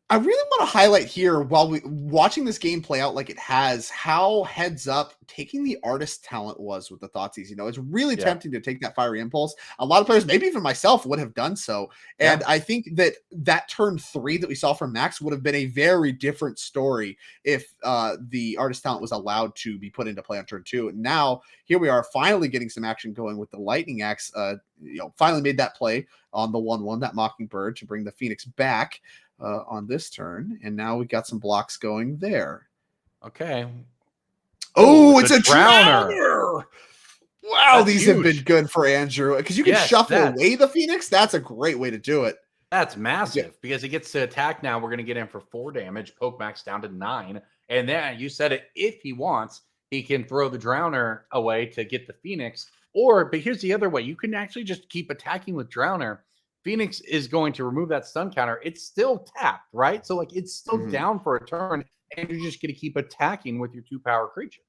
[SPEAKER 6] I really want to highlight here while we watching this game play out like it has, how heads up taking the artist talent was with the Thoughtseize. You know, it's really tempting to take that fiery impulse. A lot of players, maybe even myself, would have done so. And I think that turn 3 that we saw from Max would have been a very different story if the artist talent was allowed to be put into play on turn 2. And now here we are finally getting some action going with the lightning axe. Finally made that play on the 1/1, that Mockingbird, to bring the Phoenix back on this turn, and now we got some blocks going there.
[SPEAKER 7] Okay.
[SPEAKER 6] Oh, it's a drowner. Wow,
[SPEAKER 7] That's
[SPEAKER 6] these
[SPEAKER 7] huge.
[SPEAKER 6] have been good for Andrew because you can shuffle away the Phoenix. That's a great way to do it.
[SPEAKER 7] That's massive because he gets to attack now. We're going to get in for 4 damage, poke Max down to 9. And then you said it, if he wants, he can throw the drowner away to get the Phoenix. But here's the other way. You can actually just keep attacking with drowner. Phoenix is going to remove that stun counter. It's still tapped, right? So like it's still down for a turn, and you're just going to keep attacking with your 2-power creature.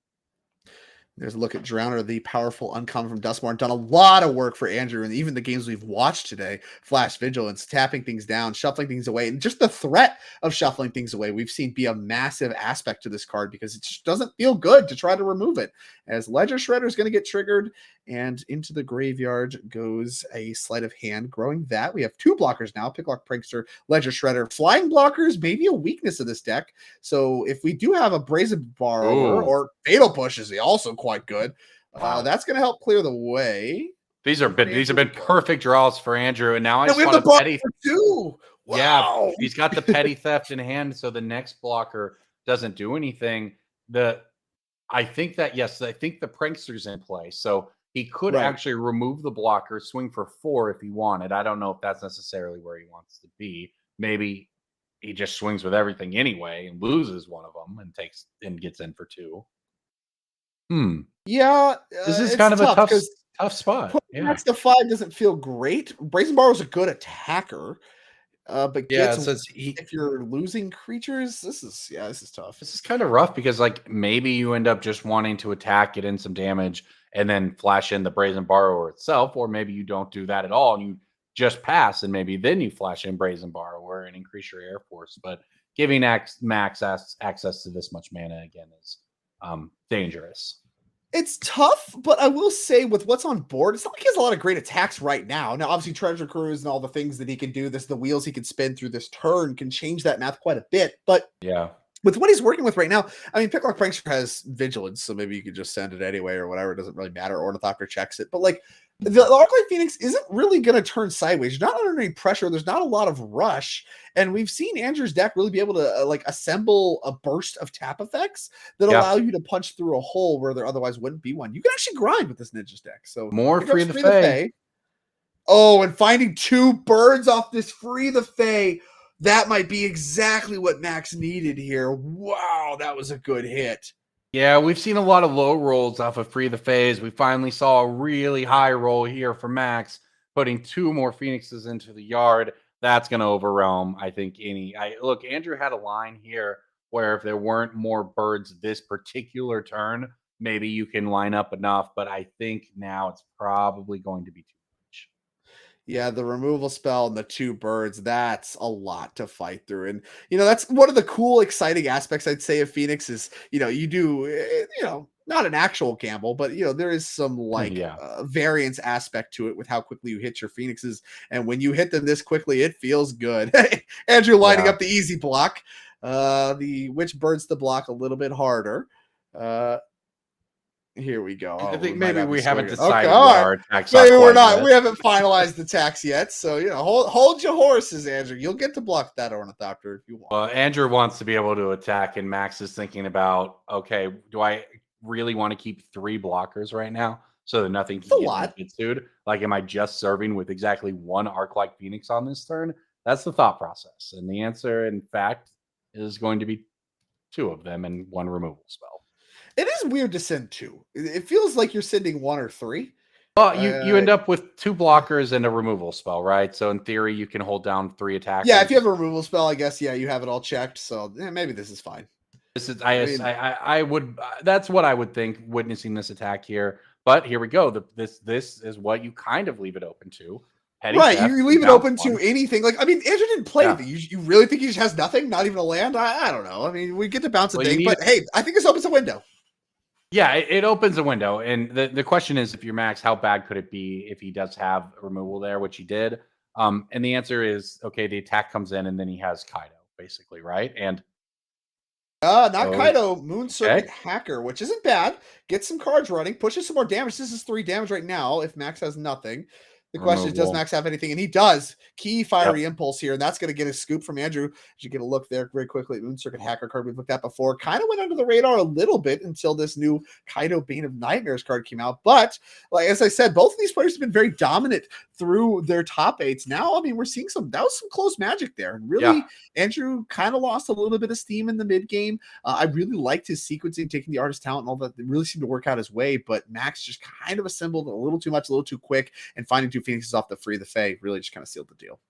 [SPEAKER 6] There's a look at Drowner, the powerful uncommon from Dustborn. Done a lot of work for Andrew, and even the games we've watched today. Flash Vigilance, tapping things down, shuffling things away, and just the threat of shuffling things away we've seen be a massive aspect to this card because it just doesn't feel good to try to remove it. As Ledger Shredder is going to get triggered, and into the graveyard goes a Sleight of Hand. Growing that, we have 2 blockers now, Picklock Prankster, Ledger Shredder. Flying blockers may be a weakness of this deck, so if we do have a Brazen Borrower, or Fatal Push is also quite good. That's going to help clear the way.
[SPEAKER 7] These have been perfect draws for Andrew, and now I just
[SPEAKER 6] we have
[SPEAKER 7] want
[SPEAKER 6] the
[SPEAKER 7] a petty
[SPEAKER 6] too. Wow.
[SPEAKER 7] Yeah, he's got the petty theft in hand, so the next blocker doesn't do anything. I think the prankster's in play, so he could actually remove the blocker, swing for 4 if he wanted. I don't know if that's necessarily where he wants to be. Maybe he just swings with everything anyway and loses one of them and gets in for 2.
[SPEAKER 6] Yeah,
[SPEAKER 7] this is kind of a tough spot.
[SPEAKER 6] Max to 5 doesn't feel great. Brazen Borrower's a good attacker, but if you're losing creatures, this is tough.
[SPEAKER 7] This is kind of rough because like maybe you end up just wanting to attack, get in some damage, and then flash in the Brazen Borrower itself, or maybe you don't do that at all and you just pass, and maybe then you flash in Brazen Borrower and increase your air force. But giving Max access to this much mana again is dangerous.
[SPEAKER 6] It's tough, but I will say with what's on board, it's not like he has a lot of great attacks right now. Now, obviously, Treasure Cruise and all the things that he can do, the wheels he can spin through this turn can change that math quite a bit. But with what he's working with right now, I mean, Picklock Prankster has Vigilance, so maybe you could just send it anyway or whatever. It doesn't really matter. Ornithopter checks it. But like, the Arclight Phoenix isn't really going to turn sideways. You're not under any pressure. There's not a lot of rush. And we've seen Andrew's deck really be able to assemble a burst of tap effects that allow you to punch through a hole where there otherwise wouldn't be one. You can actually grind with this Ninja's deck. So
[SPEAKER 7] more Free the Fae.
[SPEAKER 6] Oh, and finding 2 birds off this Free the Fae. That might be exactly what Max needed here. Wow, that was a good hit.
[SPEAKER 7] Yeah, we've seen a lot of low rolls off of Free the Phase. We finally saw a really high roll here for Max, putting 2 more Phoenixes into the yard. That's going to overwhelm, I think, look, Andrew had a line here where if there weren't more birds this particular turn, maybe you can line up enough. But I think now it's probably going to be too much.
[SPEAKER 6] Yeah, the removal spell and the 2 birds, that's a lot to fight through. And, that's one of the cool, exciting aspects, I'd say, of Phoenix is, you do, not an actual gamble, but there is some like
[SPEAKER 7] Yeah.
[SPEAKER 6] variance aspect to it with how quickly you hit your Phoenixes. And when you hit them this quickly, it feels good. Andrew lining
[SPEAKER 7] Yeah.
[SPEAKER 6] up the easy block. The Witch Birds the block a little bit harder. Here we go.
[SPEAKER 7] I
[SPEAKER 6] Oh,
[SPEAKER 7] think
[SPEAKER 6] might
[SPEAKER 7] maybe
[SPEAKER 6] have
[SPEAKER 7] we
[SPEAKER 6] this
[SPEAKER 7] haven't
[SPEAKER 6] going.
[SPEAKER 7] decided
[SPEAKER 6] Okay, all
[SPEAKER 7] what
[SPEAKER 6] right.
[SPEAKER 7] our attacks
[SPEAKER 6] Maybe
[SPEAKER 7] are
[SPEAKER 6] we're
[SPEAKER 7] quite
[SPEAKER 6] not.
[SPEAKER 7] yet.
[SPEAKER 6] We haven't finalized the tax yet. So hold your horses, Andrew. You'll get to block that Ornithopter if you want.
[SPEAKER 7] Well, Andrew wants to be able to attack, and Max is thinking about, okay, do I really want to keep 3 blockers right now so that nothing
[SPEAKER 6] It's
[SPEAKER 7] can
[SPEAKER 6] a
[SPEAKER 7] get
[SPEAKER 6] lot.
[SPEAKER 7] me Bitsued? Like, am I just serving with exactly 1 Arc-like Phoenix on this turn? That's the thought process. And the answer, in fact, is going to be 2 of them and 1 removal spell.
[SPEAKER 6] It is weird to send 2. It feels like you're sending 1 or 3.
[SPEAKER 7] Well, you end up with 2 blockers and a removal spell, right? So in theory, you can hold down 3 attackers.
[SPEAKER 6] Yeah, if you have a removal spell, I guess you have it all checked. So maybe this is fine.
[SPEAKER 7] This is
[SPEAKER 6] mean-
[SPEAKER 7] I would that's what I would think witnessing this attack here. But here we go. This is what you kind of leave it open to. Petty
[SPEAKER 6] Right,
[SPEAKER 7] theft,
[SPEAKER 6] you leave it
[SPEAKER 7] bounce
[SPEAKER 6] open to
[SPEAKER 7] one.
[SPEAKER 6] anything. Like, I mean, Andrew didn't play
[SPEAKER 7] Yeah.
[SPEAKER 6] anything. You really think he just has nothing? Not even a land? I don't know. I mean, we get to bounce a
[SPEAKER 7] Well, you
[SPEAKER 6] thing,
[SPEAKER 7] need
[SPEAKER 6] but hey, I think this opens a window.
[SPEAKER 7] Yeah, it opens a window. And the question is, if you're Max, how bad could it be if he does have a removal there, which he did? And the answer is, okay, the attack comes in and then he has Kaido, basically, right? And
[SPEAKER 6] Not
[SPEAKER 7] Oh,
[SPEAKER 6] Kaido, Moon Circuit
[SPEAKER 7] okay.
[SPEAKER 6] Hacker, which isn't bad. Get some cards running, pushes some more damage. This is 3 damage right now if Max has nothing. The question is, does
[SPEAKER 7] Removal.
[SPEAKER 6] Max have anything? And he does. Key Fiery Impulse here, and that's going to get a scoop from Andrew. You get a look there very quickly. Moon Circuit Hacker card we've looked at before. Kind of went under the radar a little bit until this new Kaido Bane of Nightmares card came out. But, like as I said, both of these players have been very dominant through their top 8s. Now, I mean, we're seeing that was some close magic there. And really, Andrew kind of lost a little bit of steam in the mid game. I really liked his sequencing, taking the artist talent and all that. It really seemed to work out his way, but Max just kind of assembled a little too much, a little too quick, and finding 2 Phoenixes off the free the Fae really just kind of sealed the deal.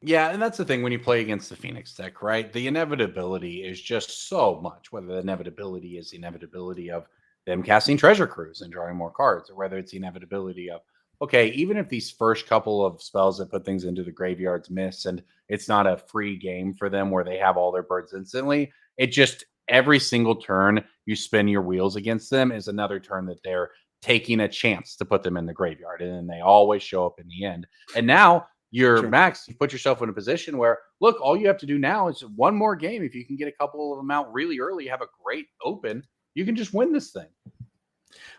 [SPEAKER 7] Yeah, and that's the thing when you play against the Phoenix deck, right? The inevitability is just so much, whether the inevitability is the inevitability of them casting Treasure Cruise and drawing more cards, or whether it's the inevitability of, okay, even if these first couple of spells that put things into the graveyards miss and it's not a free game for them where they have all their birds instantly, it just every single turn you spin your wheels against them is another turn that they're taking a chance to put them in the graveyard, and then they always show up in the end. And now you're
[SPEAKER 6] Sure.
[SPEAKER 7] Max, you put yourself in a position where, look, all you have to do now is 1 more game. If you can get a couple of them out really early, have a great open, you can just win this thing.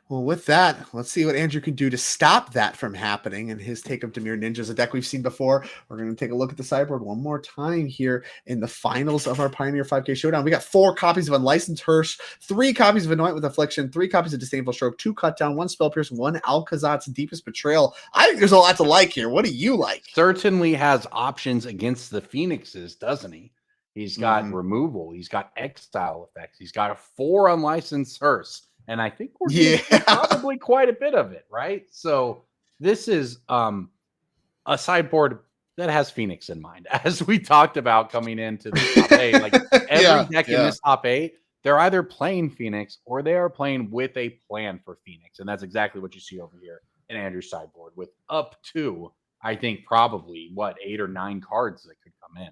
[SPEAKER 6] Well, with that, let's see what Andrew can do to stop that from happening. And his take of Dimir Ninjas, a deck we've seen before. We're going to take a look at the sideboard one more time here in the finals of our Pioneer 5K Showdown. We got 4 copies of Unlicensed Hearse, 3 copies of Anoint with Affliction, 3 copies of Disdainful Stroke, 2 Cut Down, 1 Spell Pierce, 1 Alcazat's Deepest Betrayal. I think there's a lot to like here. What do you like?
[SPEAKER 7] Certainly has options against the Phoenixes, doesn't he? He's got removal. He's got exile effects. He's got a 4 Unlicensed Hearse. And I think we're getting probably quite a bit of it, right? So this is a sideboard that has Phoenix in mind, as we talked about coming into the top 8. Like every deck in this top 8, they're either playing Phoenix or they are playing with a plan for Phoenix, and that's exactly what you see over here in Andrew's sideboard, with up to, I think, probably 8 or 9 cards that could come in.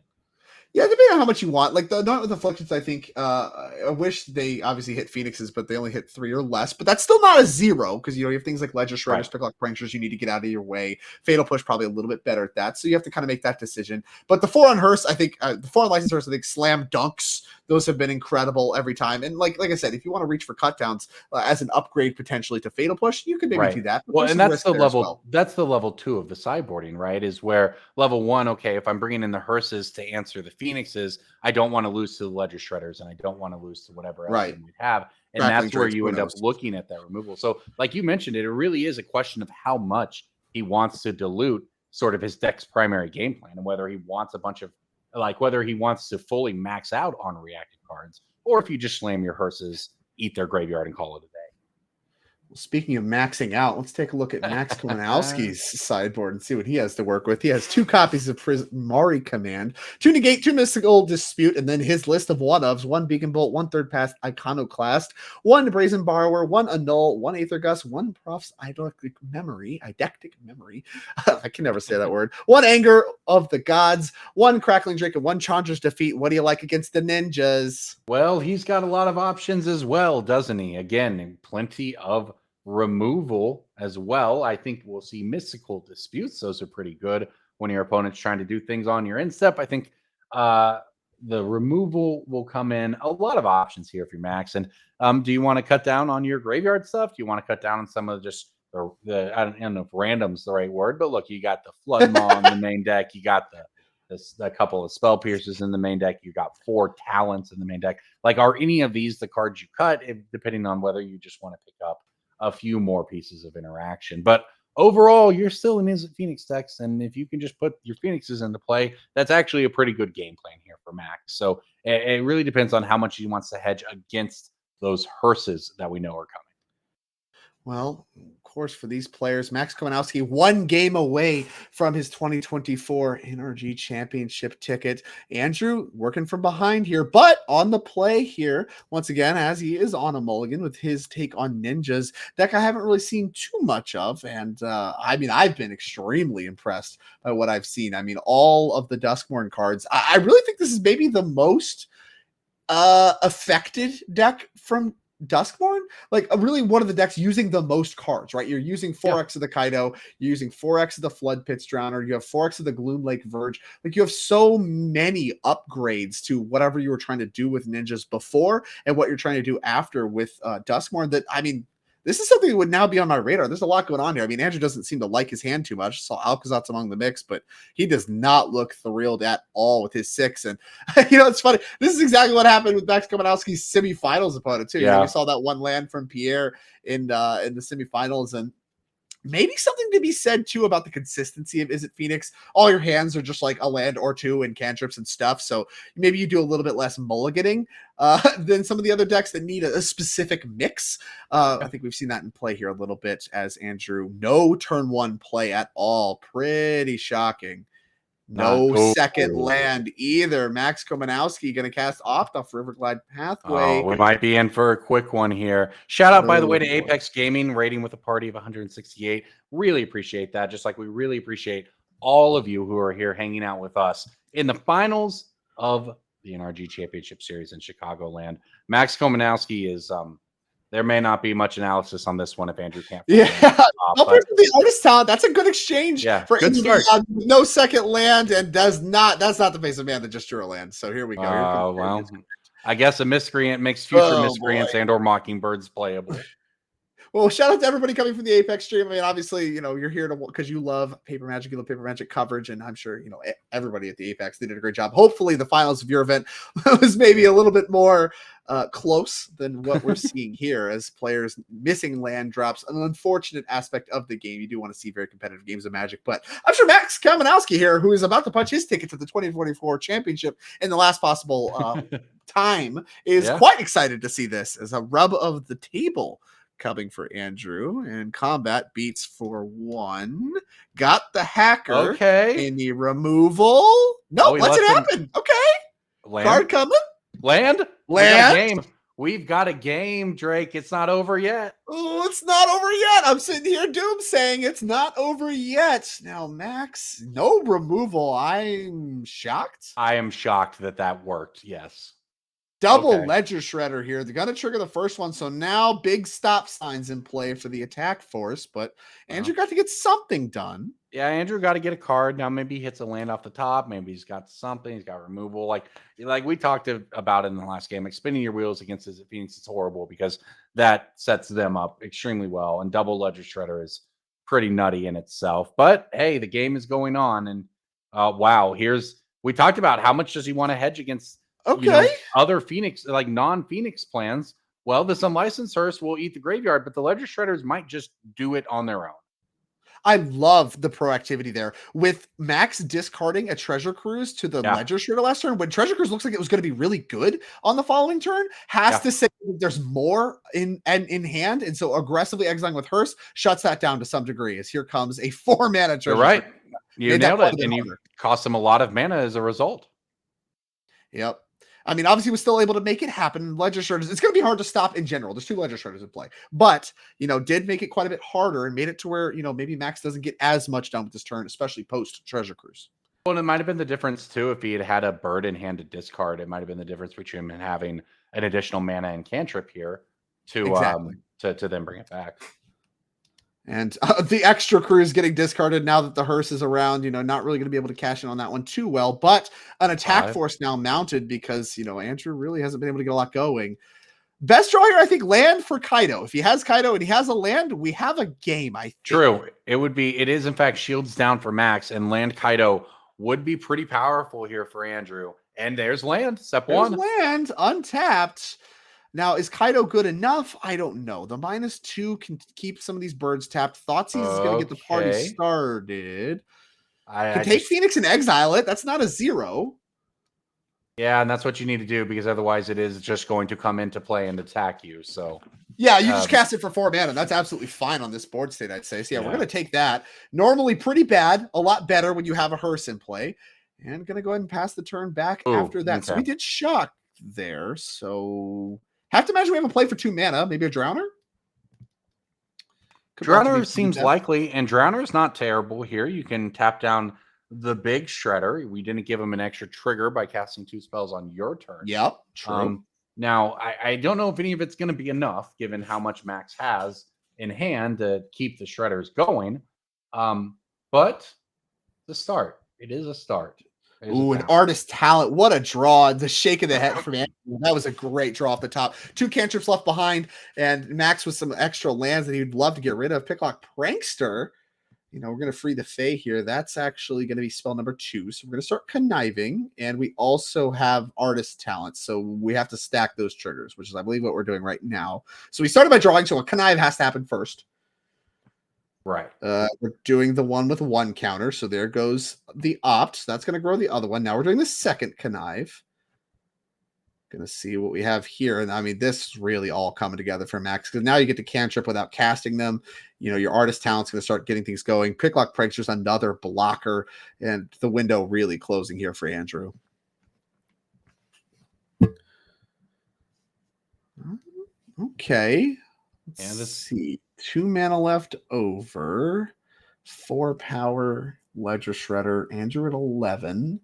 [SPEAKER 6] Yeah, depending on how much you want. Like the Anoint with Afflictions, I think I wish they obviously hit Phoenixes, but they only hit 3 or less. But that's still not a 0 because you have things like Ledger Shredders, Picklock Pranksters you need to get out of your way. Fatal Push probably a little bit better at that, so you have to kind of make that decision. But the 4 on Hearse, I think the 4 on Licensed Hearse, I think slam dunks. Those have been incredible every time. And like I said, if you want to reach for cut downs as an upgrade potentially to Fatal Push, you can maybe do that.
[SPEAKER 7] Well, and that's the level. That's the level 2 of the sideboarding, right? Is where level 1, okay, if I'm bringing in the Hearses to answer the Phoenixes, I don't want to lose to the Ledger Shredders, and I don't want to lose to whatever else we have. And that's where you end up looking at that removal. So, like you mentioned, it really is a question of how much he wants to dilute sort of his deck's primary game plan, and whether he wants a bunch of, like, whether he wants to fully max out on reactive cards, or if you just slam your Hearses, eat their graveyard, and call it a day.
[SPEAKER 6] Speaking of maxing out, let's take a look at Max Komanowski's sideboard and see what he has to work with. He has 2 copies of Prismari Command, 2 Negate, 2 Mystical Dispute, and then his list of one-ofs, 1 Beacon Bolt, 1 Third Pass Iconoclast, 1 Brazen Borrower, 1 Annul, 1 Aether Gust, 1 Prof's Eidectic Memory. I can never say that word. 1 Anger of the Gods, 1 Crackling Drake, and 1 Chandra's Defeat. What do you like against the ninjas?
[SPEAKER 7] Well, he's got a lot of options as well, doesn't he? Again, plenty of removal as well. I think we'll see mystical disputes. Those are pretty good when your opponent's trying to do things on your instep. I think the removal will come in. A lot of options here for Max. And do you want to cut down on your graveyard stuff? Do you want to cut down on some of just the I don't know if random's the right word, but look, you got the Flood Maw in the main deck. You got a couple of Spell Piercers in the main deck. You got 4 Talents in the main deck. Like, are any of these the cards you cut, depending on whether you just want to pick up a few more pieces of interaction? But overall, you're still in Izzet Phoenix decks, and if you can just put your Phoenixes into play, that's actually a pretty good game plan here for Max. So it really depends on how much he wants to hedge against those hearses that we know are coming.
[SPEAKER 6] Well, of course, for these players, Max Komanowski 1 game away from his 2024 NRG championship ticket. Andrew working from behind here, but on the play here, once again, as he is on a mulligan with his take on ninjas, deck I haven't really seen too much of. And I mean, I've been extremely impressed by what I've seen. I mean, all of the Duskmorn cards, I really think this is maybe the most affected deck from Duskmorn, like really one of the decks using the most cards, right? You're using 4x of the Kaido, you're using 4x of the Flood Pits Drowner, you have 4x of the Gloom Lake Verge. Like, you have so many upgrades to whatever you were trying to do with ninjas before and what you're trying to do after with Duskmorn, that, I mean, this is something that would now be on my radar. There's a lot going on here. I mean, Andrew doesn't seem to like his hand too much. So Alcazat's among the mix, but he does not look thrilled at all with his 6. And, it's funny. This is exactly what happened with Max Komanowski's semifinals opponent, too.
[SPEAKER 7] Yeah.
[SPEAKER 6] We saw that one land from Pierre in the semifinals, and maybe something to be said too about the consistency of Izzet Phoenix. All your hands are just like a land or 2 and cantrips and stuff. So maybe you do a little bit less mulliganing than some of the other decks that need a specific mix. I think we've seen that in play here a little bit as Andrew. No turn 1 play at all. Pretty shocking. No second land either. Max Komanowski going to cast off Riverglide Pathway.
[SPEAKER 7] Oh, we might be in for a quick one here. Shout out, by the way, to Apex Gaming, rating with a party of 168. Really appreciate that. Just like we really appreciate all of you who are here hanging out with us in the finals of the NRG Championship Series in Chicagoland. Max Komanowski is there may not be much analysis on this one if Andrew can't.
[SPEAKER 6] The artist talent, that's a good exchange.
[SPEAKER 7] Yeah,
[SPEAKER 6] for
[SPEAKER 7] good start.
[SPEAKER 6] No second land, and that's not the face of man that just drew a land. So here we go.
[SPEAKER 7] Well, I guess a miscreant makes future miscreants and or mockingbirds playable.
[SPEAKER 6] Well, shout out to everybody coming from the Apex stream. I mean, obviously, you're here because you love Paper Magic, you love Paper Magic coverage, and I'm sure, everybody at the Apex did a great job. Hopefully, the finals of your event was maybe a little bit more close than what we're seeing here as players missing land drops. An unfortunate aspect of the game. You do want to see very competitive games of Magic, but I'm sure Max Komanowski here, who is about to punch his ticket to the 2024 championship in the last possible time, is quite excited to see this as a rub of the table coming for Andrew, and combat beats for 1. Got the hacker in the removal. No, let's it happen. Okay. Card coming.
[SPEAKER 7] Land. We've got a game, Drake. It's not over yet.
[SPEAKER 6] Oh, it's not over yet. I'm sitting here doom saying it's not over yet. Now, Max, no removal. I'm shocked.
[SPEAKER 7] I am shocked that worked. Yes.
[SPEAKER 6] Double Ledger Shredder here. They're going to trigger the first one. So now big stop signs in play for the attack force. But Andrew got to get something done.
[SPEAKER 7] Yeah, Andrew got to get a card. Now maybe he hits a land off the top. Maybe he's got something. He's got removal. Like we talked about in the last game. Like spinning your wheels against Izzet Phoenix is horrible because that sets them up extremely well. And Double Ledger Shredder is pretty nutty in itself. But hey, the game is going on. And wow, we talked about how much does he want to hedge against other Phoenix, like non-Phoenix plans. Well, this unlicensed hearse will eat the graveyard, but the Ledger Shredders might just do it on their own.
[SPEAKER 6] I love the proactivity there with Max discarding a Treasure Cruise to the Ledger Shredder last turn. When Treasure Cruise looks like it was going to be really good on the following turn, has to say there's more in hand, and so aggressively exiling with Hearse shuts that down to some degree. As here comes a 4-mana Treasure.
[SPEAKER 7] You're right.
[SPEAKER 6] Shredder.
[SPEAKER 7] You nailed it, and you cost him a lot of mana as a result.
[SPEAKER 6] Yep. I mean, obviously, was still able to make it happen. Ledger Shredders, it's going to be hard to stop in general. There's 2 Ledger Shredders in play, but did make it quite a bit harder and made it to where maybe Max doesn't get as much done with this turn, especially post Treasure Cruise.
[SPEAKER 7] Well, and it might have been the difference too if he had had a bird in hand to discard. It might have been the difference between him and having an additional mana and cantrip here to to then bring it back.
[SPEAKER 6] And the extra cruise getting discarded now that the Hearse is around, not really going to be able to cash in on that one too well. But an attack force now mounted because, Andrew really hasn't been able to get a lot going. Best draw here, I think, land for Kaido. If he has Kaido and he has a land, we have a game, I think.
[SPEAKER 7] True. It is, in fact, shields down for Max, and land Kaido would be pretty powerful here for Andrew. And there's land, step one.
[SPEAKER 6] Land, untapped. Now, is Kaido good enough? I don't know. The -2 can keep some of these birds tapped. Thoughts he's going to get the party started. Can take Phoenix and exile it. That's not a 0.
[SPEAKER 7] Yeah, and that's what you need to do because otherwise it is just going to come into play and attack you. So
[SPEAKER 6] yeah, you just cast it for 4 mana. That's absolutely fine on this board state, I'd say. So yeah, we're going to take that. Normally pretty bad. A lot better when you have a Hearse in play. And going to go ahead and pass the turn back after that. Okay. So we did shock there. So have to imagine we have a play for 2 mana. Maybe a Drowner?
[SPEAKER 7] Drowner seems likely, and Drowner's not terrible here. You can tap down the big Shredder. We didn't give him an extra trigger by casting 2 spells on your turn.
[SPEAKER 6] Yep, true.
[SPEAKER 7] Now, I don't know if any of it's going to be enough, given how much Max has in hand to keep the Shredders going. But the start. It is a start.
[SPEAKER 6] Ooh, an artist talent. What a draw. The shake of the head from Andrew. That was a great draw off the top. 2 cantrips left behind, and Max with some extra lands that he'd love to get rid of. Picklock Prankster. We're going to free the Fae here. That's actually going to be spell number 2. So we're going to start conniving, and we also have artist talent. So we have to stack those triggers, which is, I believe, what we're doing right now. So we started by drawing, so a connive has to happen first.
[SPEAKER 7] Right.
[SPEAKER 6] We're doing the one with 1 counter. So there goes the opt. So that's going to grow the other one. Now we're doing the second connive. Going to see what we have here. And I mean, this is really all coming together for Max because now you get to cantrip without casting them. Your artist talent's going to start getting things going. Picklock Prankster's another blocker, and the window really closing here for Andrew. Okay. Let's see. 2 mana left over. 4 power Ledger Shredder. Andrew at 11.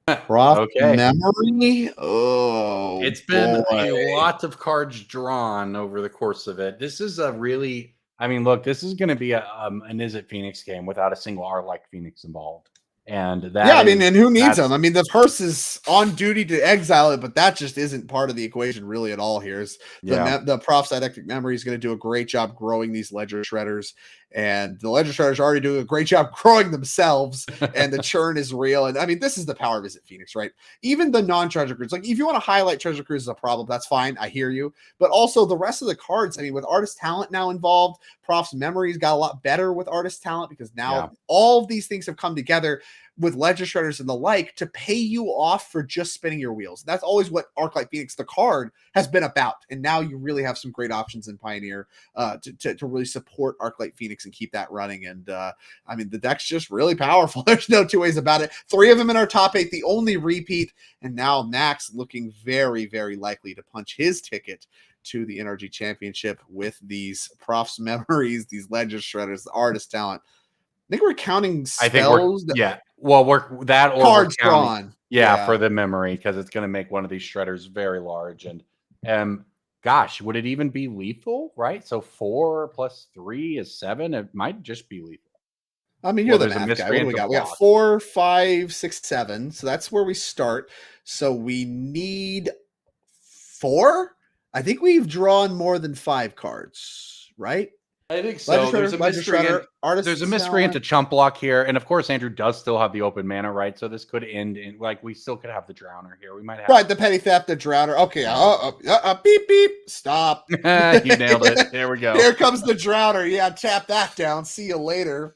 [SPEAKER 6] Memory. Oh,
[SPEAKER 7] it's been a lot of cards drawn over the course of it. This is a really, look, this is going to be an Is It Phoenix game without a single R-like Phoenix involved. And that
[SPEAKER 6] and who needs them? The Hearse is on duty to exile it, but that just isn't part of the equation really at all here. The Prof's Eidetic Memory is going to do a great job growing these Ledger Shredders, and the Ledger Shredders are already doing a great job growing themselves, and the churn is real. And this is the power of Is It Phoenix, right? Even the non-Treasure Cruise, like if you want to highlight Treasure Cruise as a problem, that's fine. I hear you. But also the rest of the cards, with Artist Talent now involved, Prof's Memory's got a lot better with Artist Talent because now all of these things have come together with Ledger Shredders and the like to pay you off for just spinning your wheels. That's always what Arclight Phoenix, the card, has been about. And now you really have some great options in Pioneer to really support Arclight Phoenix and keep that running. And the deck's just really powerful. There's no 2 ways about it. 3 of them in our top 8, the only repeat. And now Max looking very, very likely to punch his ticket to the NRG Championship with these Prof's Memories, these Ledger Shredders, the Artist Talent. I think we're counting spells.
[SPEAKER 7] We're that or
[SPEAKER 6] cards drawn.
[SPEAKER 7] For the memory because it's going to make one of these Shredders very large. And gosh, would it even be lethal? Right. So 4 + 3 is 7. It might just be lethal.
[SPEAKER 6] You're the math guy. What do we got? We got 4, 5, 6, 7. So that's where we start. So we need 4. I think we've drawn more than 5 cards, right?
[SPEAKER 7] I think so. There's a miscreant to chump block here, and of course, Andrew does still have the open mana, right? So this could end in we still could have the Drowner here. We might have
[SPEAKER 6] the petty theft, the Drowner. Okay, beep beep, stop.
[SPEAKER 7] You nailed it. There we go.
[SPEAKER 6] Here comes the Drowner. Yeah, tap that down. See you later.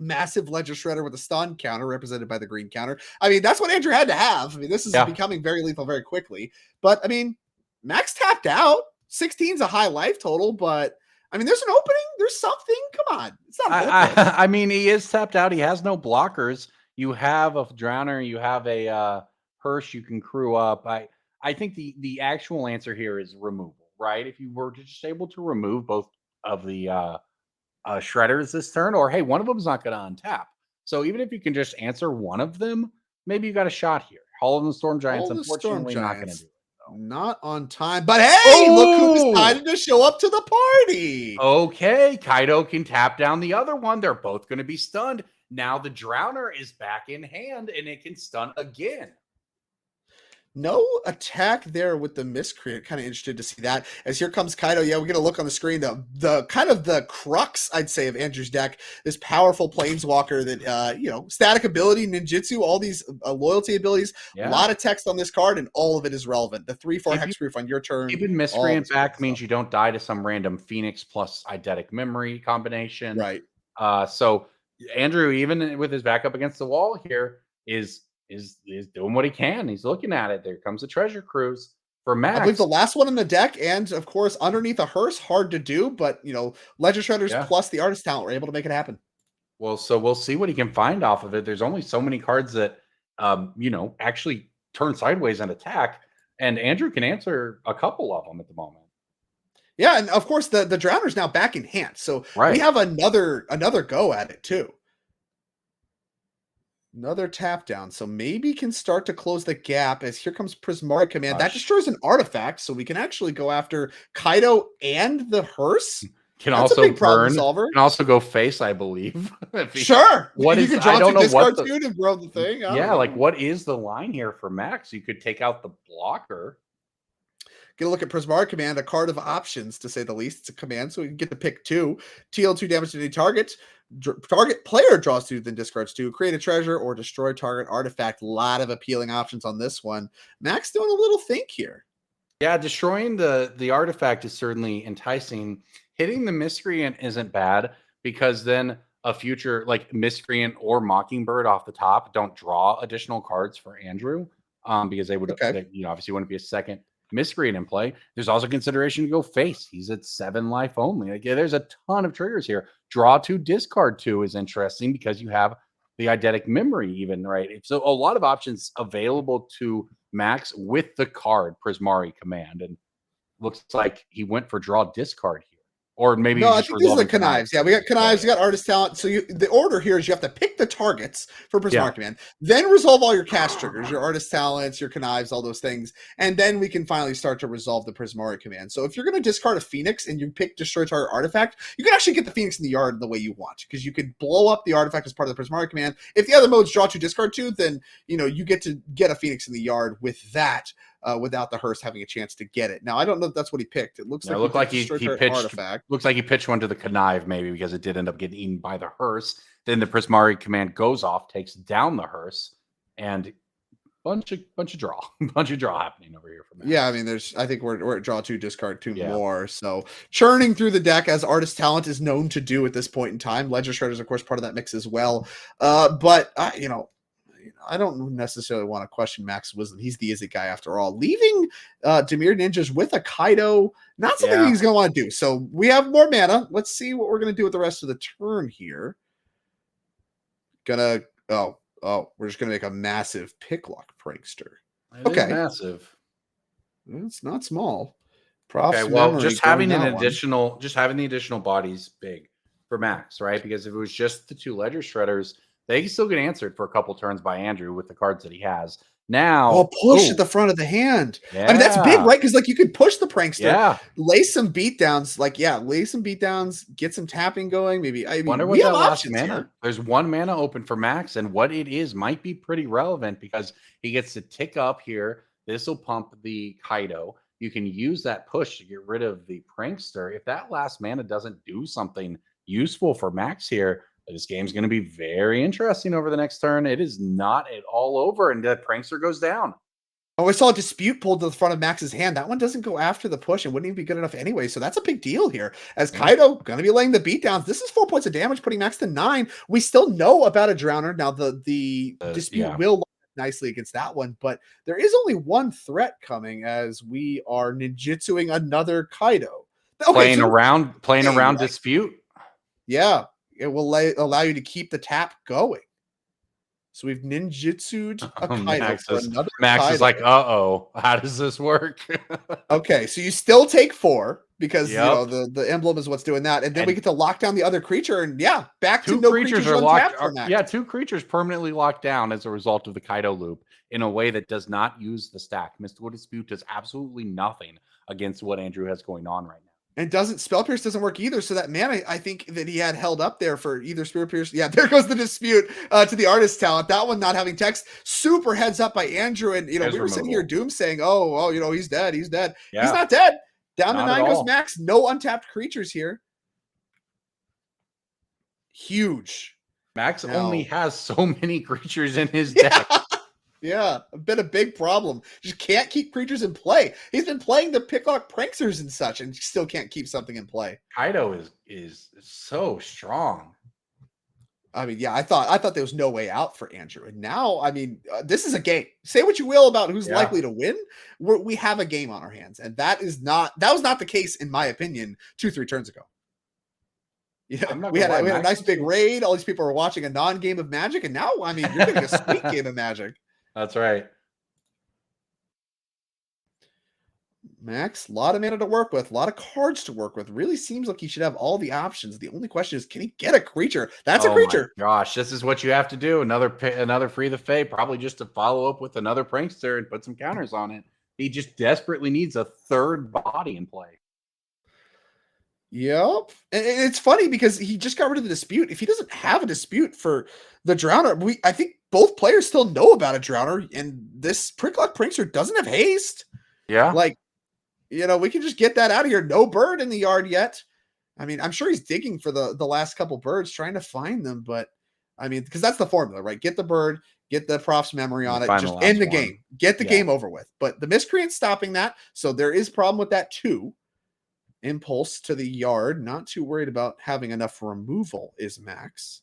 [SPEAKER 6] massive Ledger Shredder with a stun counter represented by the green counter. I mean, that's what Andrew had to have. I mean, this is becoming very lethal very quickly. But I mean, Max tapped out. 16's a high life total, but I mean, there's an opening. There's something. Come on. It's not hopeless.
[SPEAKER 7] I mean, he is tapped out. He has no blockers. You have a Drowner. You have a Hirsch you can crew up. I think the actual answer here is removal, right? If you were just able to remove both of the Shredders this turn, or hey, one of them is not going to untap. So even if you can just answer one of them, maybe you got a shot here. Hall of the Storm Giants, unfortunately, not going to do it.
[SPEAKER 6] Not on time, but hey, look who decided to show up to the party.
[SPEAKER 7] Okay, Kaido can tap down the other one. They're both going to be stunned. Now the Drowner is back in hand, and it can stun again.
[SPEAKER 6] No attack there with the Miscreant. Kind of interested to see that. As here comes Kaido. Yeah, we're going to look on the screen. The kind of the crux, I'd say, of Andrew's deck. This powerful Planeswalker that, static ability, ninjutsu, all these loyalty abilities. A lot of text on this card, and all of it is relevant. The 3/4 hexproof on your turn.
[SPEAKER 7] Keeping Miscreant back means you don't die to some random Phoenix plus eidetic memory combination.
[SPEAKER 6] Right.
[SPEAKER 7] So Andrew, even with his back up against the wall here, is doing what he can. He's looking at it. There comes the treasure cruise for Max.
[SPEAKER 6] I believe the last one in the deck, and of course underneath a hearse, hard to do, but Ledger Shredders plus the artist talent were able to make it happen.
[SPEAKER 7] Well, so we'll see what he can find off of it. There's only so many cards that actually turn sideways and attack, and Andrew can answer a couple of them at the moment.
[SPEAKER 6] Yeah, and of course the Drowner's now back in hand, so we have another go at it too. Another tap down, so maybe can start to close the gap as here comes Prismari Command. That destroys an artifact, so we can actually go after Kaido and the hearse.
[SPEAKER 7] Can That's also a big burn. Solver. Can also go face, I believe.
[SPEAKER 6] Sure. What you is? Could draw I don't know what the and grow the thing.
[SPEAKER 7] Like what is the line here for Max? You could take out the blocker.
[SPEAKER 6] Get a look at Prismari Command, a card of options to say the least. It's a command, so we can get to pick 2. TL2 damage to any target. Target player draws 2, then discards 2. Create a treasure or destroy target artifact. A lot of appealing options on this one. Max doing a little think here.
[SPEAKER 7] Yeah, destroying the artifact is certainly enticing. Hitting the Miscreant isn't bad because then a future like Miscreant or Mockingbird off the top don't draw additional cards for Andrew because they would obviously wouldn't be a second Miscreant in play. There's also consideration to go face. He's at 7 life only. There's a ton of triggers here. Draw 2, discard 2 is interesting because you have the eidetic memory even, right? So a lot of options available to Max with the card Prismari Command, and looks like he went for draw discard here. Or maybe
[SPEAKER 6] I think these are the connives. Yeah, we got connives, you got artist talent. So the order here is you have to pick the targets for Prismari Command, then resolve all your cast triggers, your artist talents, your connives, all those things, and then we can finally start to resolve the Prismari Command. So if you're going to discard a Phoenix and you pick destroy target artifact, you can actually get the Phoenix in the yard the way you want because you could blow up the artifact as part of the Prismari Command. If the other modes draw 2, discard 2, then you get to get a Phoenix in the yard with that. Without the hearse having a chance to get it. Now, I don't know if that's what he picked. It looks like
[SPEAKER 7] he pitched artifact. Looks like he pitched one to the connive maybe because it did end up getting eaten by the hearse. Then the Prismari Command goes off, takes down the hearse, and bunch of draw happening over here from Max.
[SPEAKER 6] Yeah, I mean, I think we're at draw 2, discard 2 more. So churning through the deck as artist talent is known to do at this point in time. Ledger Shredder is of course part of that mix as well. But I don't necessarily want to question Max's wisdom. He's the Izzet guy after all. Leaving Dimir Ninjas with a Kaido, not something he's going to want to do. So we have more mana. Let's see what we're going to do with the rest of the turn here. We're just going to make a massive Picklock Prankster.
[SPEAKER 7] Okay. Massive.
[SPEAKER 6] It's not small.
[SPEAKER 7] Okay, well, just having the additional bodies big for Max, right? Because if it was just the 2 Ledger Shredders, they still get answered for a couple turns by Andrew with the cards that he has. Now,
[SPEAKER 6] push at the front of the hand. Yeah. I mean, that's big, right? Because you could push the Prankster, lay some beatdowns, lay some beatdowns, get some tapping going. Maybe
[SPEAKER 7] wonder what that last mana. Here. There's 1 mana open for Max, and what it is might be pretty relevant because he gets to tick up here. This will pump the Kaido. You can use that push to get rid of the Prankster. If that last mana doesn't do something useful for Max here, this game's going to be very interesting over the next turn. It is not at all over, and the Prankster goes down.
[SPEAKER 6] Oh, I saw a dispute pulled to the front of Max's hand. That one doesn't go after the push and wouldn't even be good enough anyway. So that's a big deal here. As Kaido going to be laying the beatdowns. This is 4 points of damage, putting Max to 9. We still know about a Drowner. Now the dispute will line up nicely against that one, but there is only one threat coming as we are ninjutsuing another Kaido. Okay,
[SPEAKER 7] playing around
[SPEAKER 6] right?
[SPEAKER 7] dispute.
[SPEAKER 6] Yeah, it will allow you to keep the tap going. So we've ninjutsu'd a Kaido for another
[SPEAKER 7] Max
[SPEAKER 6] Kaido.
[SPEAKER 7] is like, uh-oh, how does this work?
[SPEAKER 6] Okay, so you still take 4 because you know the emblem is what's doing that, and then we get to lock down the other creature, and yeah, back to no creatures are locked.
[SPEAKER 7] Yeah, 2 creatures permanently locked down as a result of the Kaido loop in a way that does not use the stack. Mystical Dispute does absolutely nothing against what Andrew has going on right now.
[SPEAKER 6] And Spell Pierce doesn't work either. So that mana, I think that he had held up there for either Spirit Pierce. Yeah, there goes the dispute to the artist talent. That one not having text. Super heads up by Andrew. And, we were sitting here doom saying, oh, he's dead. He's dead. Yeah. He's not dead. Down to 9 goes Max. No untapped creatures here. Huge.
[SPEAKER 7] Max only has so many creatures in his deck.
[SPEAKER 6] Yeah, been a big problem. Just can't keep creatures in play. He's been playing the Picklock Pranksters and such, and still can't keep something in play.
[SPEAKER 7] Kaido is so strong.
[SPEAKER 6] I mean, yeah, I thought there was no way out for Andrew, and now, I mean, this is a game. Say what you will about who's likely to win. We have a game on our hands, and that was not the case, in my opinion, 2-3 turns ago. Yeah, we had a nice big raid. All these people are watching a non-game of Magic, and now, I mean, you're getting a sweet game of Magic.
[SPEAKER 7] That's right.
[SPEAKER 6] Max, a lot of mana to work with, a lot of cards to work with. Really seems like he should have all the options. The only question is, can he get a creature? That's a creature.
[SPEAKER 7] My gosh, this is what you have to do. Another Free the Fae, probably just to follow up with another Prankster and put some counters on it. He just desperately needs a third body in play.
[SPEAKER 6] Yep. And it's funny because he just got rid of the dispute. If he doesn't have a dispute for the Drowner, I think both players still know about a Drowner, and this Pricklock Prankster doesn't have haste.
[SPEAKER 7] Yeah.
[SPEAKER 6] Like, we can just get that out of here. No bird in the yard yet. I mean, I'm sure he's digging for the last couple birds, trying to find them, but I mean, because that's the formula, right? Get the bird, get the prof's memory on it, just end the game. Get the game over with. But the Miscreant's stopping that, so there is problem with that too. Impulse to the yard. Not too worried about having enough removal is Max.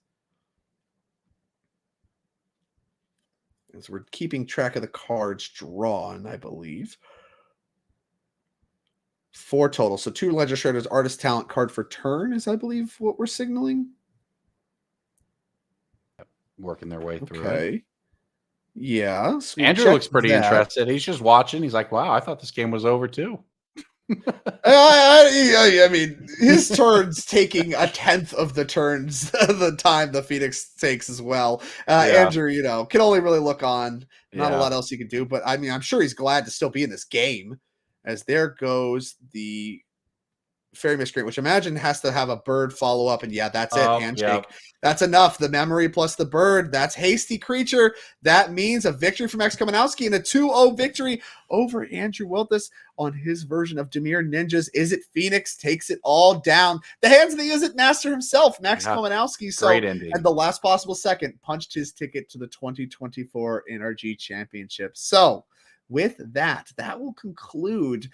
[SPEAKER 6] As we're keeping track of the cards drawn, I believe. 4 total. So 2 Legistrators, Artist Talent card for turn is, I believe, what we're signaling.
[SPEAKER 7] Working their way through
[SPEAKER 6] it. Yeah. So
[SPEAKER 7] Andrew looks pretty interested. He's just watching. He's like, wow, I thought this game was over too.
[SPEAKER 6] I mean, his turn's taking 1/10 of the turns the time the Phoenix takes as well. Andrew, can only really look on. Not a lot else he can do, but I mean, I'm sure he's glad to still be in this game. As there goes the Fairy Miscreant, which imagine has to have a bird follow up, and that's it. Handshake. That's enough. The memory plus the bird. That's hasty creature. That means a victory for Max Komanowski and a 2-0 victory over Andrew Wilthus on his version of Demir Ninjas. Is It Phoenix takes it all down. The hands of the Is It Master himself, Max Komanowski. So, and the last possible second punched his ticket to the 2024 NRG Championship. So, with that will conclude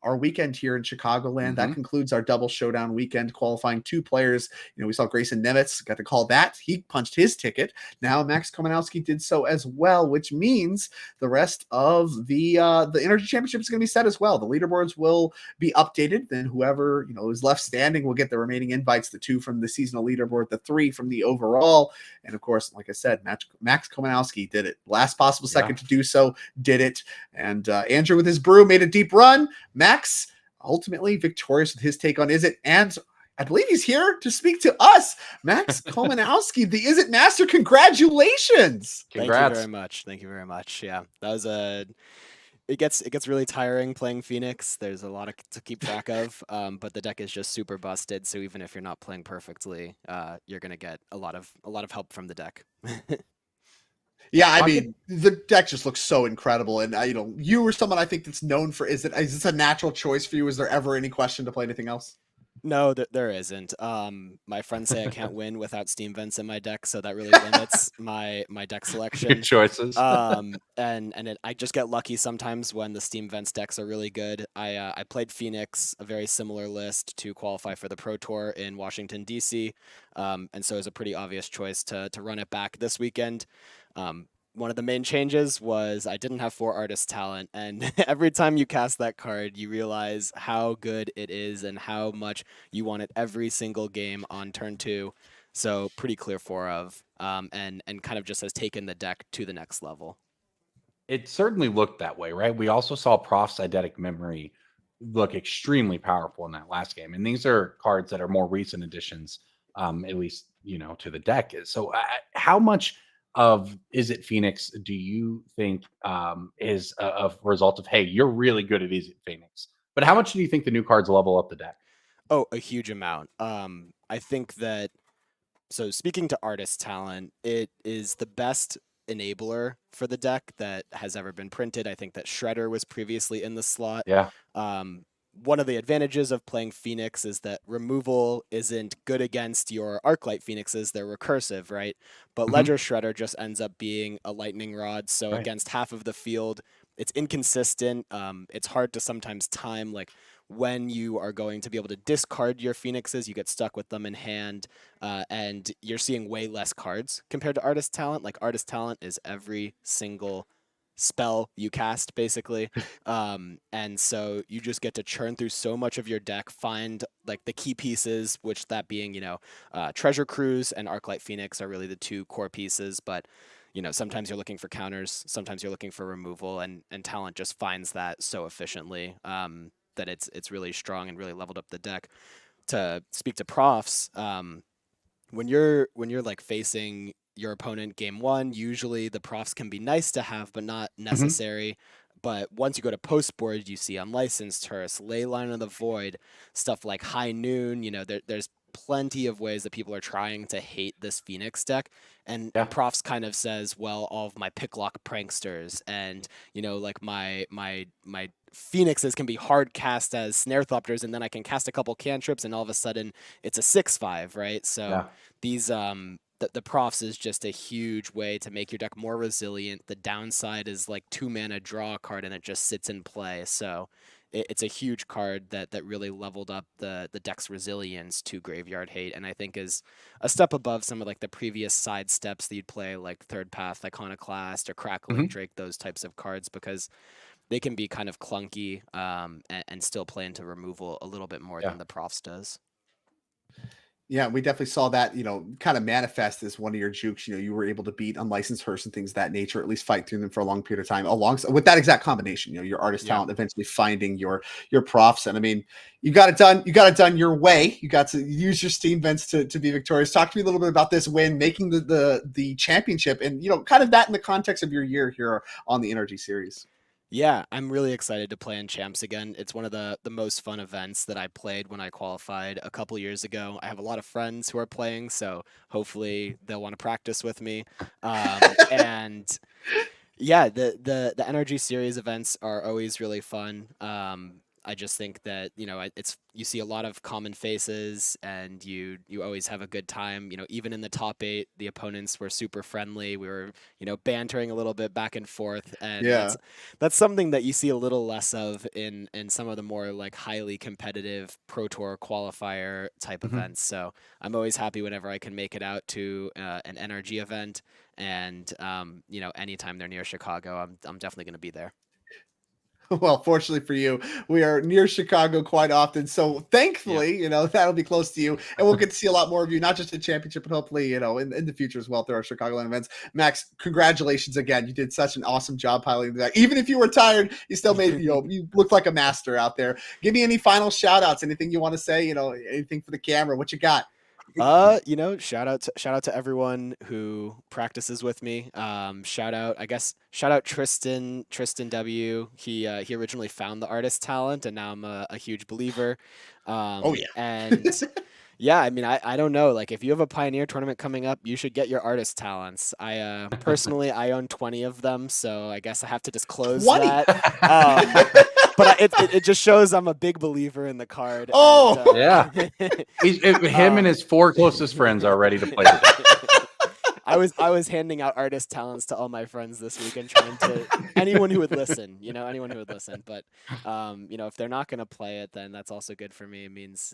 [SPEAKER 6] our weekend here in Chicagoland. That concludes our double showdown weekend, qualifying 2 players. We saw Grayson Nemitz got to call that. He punched his ticket. Now Max Komanowski did so as well, which means the rest of the Energy Championship is going to be set as well. The leaderboards will be updated. Then whoever is left standing will get the remaining invites, the 2 from the seasonal leaderboard, the 3 from the overall. And of course, like I said, Max Komanowski did it. Last possible second to do so, did it. And Andrew with his brew made a deep run. Max ultimately victorious with his take on Is It, and I believe he's here to speak to us. Max Komanowski, the Is It Master. Congratulations!
[SPEAKER 9] Congrats. Thank you very much. Thank you very much. Yeah, that was it gets really tiring playing Phoenix. There's a lot to keep track of, but the deck is just super busted. So even if you're not playing perfectly, you're gonna get a lot of help from the deck.
[SPEAKER 6] Yeah, I mean, the deck just looks so incredible. And, you were someone I think that's known for, is this a natural choice for you? Is there ever any question to play anything else?
[SPEAKER 9] No, there isn't. My friends say I can't win without Steam Vents in my deck, so that really limits my deck
[SPEAKER 7] Good
[SPEAKER 9] selection.
[SPEAKER 7] choices.
[SPEAKER 9] I just get lucky sometimes when the Steam Vents decks are really good. I played Phoenix, a very similar list to qualify for the Pro Tour in Washington D.C., and so it was a pretty obvious choice to run it back this weekend. One of the main changes was I didn't have 4 artist talent, and every time you cast that card, you realize how good it is and how much you want it every single game on turn 2. So pretty clear 4 of, and kind of just has taken the deck to the next level.
[SPEAKER 7] It certainly looked that way, right? We also saw Prof's Eidetic Memory look extremely powerful in that last game. And these are cards that are more recent additions, at least, to the deck. So how much of Is It Phoenix do you think is a result of, hey, you're really good at Is It Phoenix? But how much do you think the new cards level up the deck?
[SPEAKER 9] Oh, a huge amount. I think that, so speaking to artist talent, it is the best enabler for the deck that has ever been printed. I think that Shredder was previously in the slot.
[SPEAKER 7] Yeah.
[SPEAKER 9] One of the advantages of playing Phoenix is that removal isn't good against your Arclight Phoenixes. They're recursive, right? But
[SPEAKER 7] Mhm.
[SPEAKER 9] Ledger Shredder just ends up being a lightning rod. So
[SPEAKER 7] Right.
[SPEAKER 9] against half of the field, it's inconsistent. It's hard to sometimes time like when you are going to be able to discard your Phoenixes. You get stuck with them in hand, and you're seeing way less cards compared to Artist Talent. Like Artist Talent is every single spell you cast basically, and so you just get to churn through so much of your deck, find like the key pieces, which that being Treasure Cruise and Arclight Phoenix are really the 2 core pieces. But sometimes you're looking for counters, sometimes you're looking for removal, and talent just finds that so efficiently, that it's really strong and really leveled up the deck. To speak to profs, when you're like facing your opponent game 1, usually the profs can be nice to have but not
[SPEAKER 7] Mhm.
[SPEAKER 9] necessary. But once you go to post board, you see Unlicensed Hearse, Leyline of the Void, stuff like High Noon. There's plenty of ways that people are trying to hate this Phoenix deck, and
[SPEAKER 7] Yeah.
[SPEAKER 9] profs kind of says, well, all of my picklock pranksters and like my Phoenixes can be hard cast as Snare Thopters, and then I can cast a couple cantrips, and all of a sudden it's a 6/5, right? So
[SPEAKER 7] Yeah.
[SPEAKER 9] these the profs is just a huge way to make your deck more resilient. The downside is like 2 mana draw a card and it just sits in play. So it's a huge card that really leveled up the deck's resilience to graveyard hate, and I think is a step above some of like the previous side steps that you'd play like Third Path, Iconoclast, or Crackling
[SPEAKER 7] Mhm.
[SPEAKER 9] Drake, those types of cards, because they can be kind of clunky, and still play into removal a little bit more
[SPEAKER 7] Yeah.
[SPEAKER 9] than the profs does.
[SPEAKER 6] Yeah, we definitely saw that, kind of manifest as one of your jukes. You were able to beat Unlicensed Hearse and things of that nature, at least fight through them for a long period of time, alongside with that exact combination. Your artist
[SPEAKER 9] Yeah.
[SPEAKER 6] talent eventually finding your profs. And I mean, you got it done. You got it done your way. You got to use your Steam Vents to be victorious. Talk to me a little bit about this win, making the championship, and kind of that in the context of your year here on the NRG series.
[SPEAKER 9] Yeah, I'm really excited to play in Champs again. It's one of the most fun events that I played when I qualified a couple years ago. I have a lot of friends who are playing, so hopefully they'll want to practice with me. And yeah, the NRG series events are always really fun. I just think that it's you see a lot of common faces, and you always have a good time. Even in the top 8, the opponents were super friendly. We were bantering a little bit back and forth, and
[SPEAKER 6] Yeah.
[SPEAKER 9] that's something that you see a little less of in some of the more like highly competitive Pro Tour qualifier type
[SPEAKER 7] Mhm.
[SPEAKER 9] events. So I'm always happy whenever I can make it out to an NRG event, and anytime they're near Chicago, I'm definitely going to be there.
[SPEAKER 6] Well, fortunately for you, we are near Chicago quite often. So thankfully, that'll be close to you. And we'll get to see a lot more of you, not just at championship, but hopefully, in the future as well through our Chicagoland events. Max, congratulations again. You did such an awesome job piloting that. Even if you were tired, you still made, you looked like a master out there. Give me any final shout outs, anything you want to say, anything for the camera, what you got?
[SPEAKER 9] Shout out to everyone who practices with me. Shout out Tristan W. He originally found the artist talent, and now I'm a huge believer.
[SPEAKER 6] Oh, yeah.
[SPEAKER 9] And Yeah, I mean, I don't know. Like, if you have a Pioneer tournament coming up, you should get your artist talents. I personally, I own 20 of them, so I guess I have to disclose
[SPEAKER 6] 20?
[SPEAKER 9] that. But it just shows I'm a big believer in the card.
[SPEAKER 6] Oh!
[SPEAKER 7] Yeah. Him and his 4 closest friends are ready to play the deck.
[SPEAKER 9] I was handing out artist talents to all my friends this week and trying to anyone who would listen, anyone who would listen. But if they're not gonna play it, then that's also good for me. It means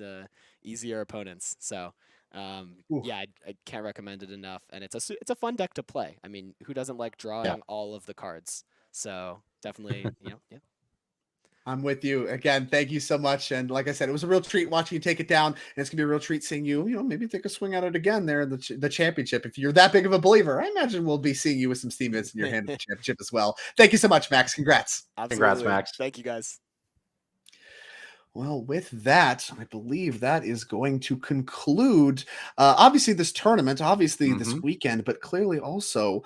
[SPEAKER 9] easier opponents. So yeah, I can't recommend it enough. And it's a fun deck to play. I mean, who doesn't like drawing all of the cards? So definitely, yeah.
[SPEAKER 6] I'm with you. Again, thank you so much. And like I said, it was a real treat watching you take it down. And it's going to be a real treat seeing you, maybe take a swing at it again there in the championship. If you're that big of a believer, I imagine we'll be seeing you with some Steam Ints in your hand at the championship as well. Thank you so much, Max. Congrats.
[SPEAKER 9] Absolutely.
[SPEAKER 7] Congrats, Max.
[SPEAKER 9] Thank you, guys.
[SPEAKER 6] Well, with that, I believe that is going to conclude, obviously, this tournament, obviously this weekend, but clearly also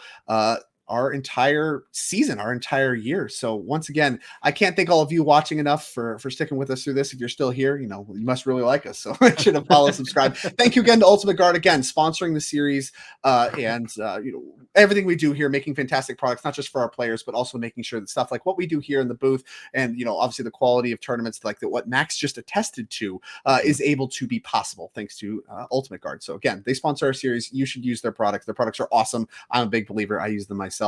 [SPEAKER 6] our entire season, our entire year. So once again, I can't thank all of you watching enough for sticking with us through this. If you're still here, you must really like us. So make sure to follow, subscribe. Thank you again to Ultimate Guard, again, sponsoring the series and everything we do here, making fantastic products, not just for our players, but also making sure that stuff like what we do here in the booth and, obviously the quality of tournaments like what Max just attested to is able to be possible thanks to Ultimate Guard. So again, they sponsor our series. You should use their products. Their products are awesome. I'm a big believer. I use them myself.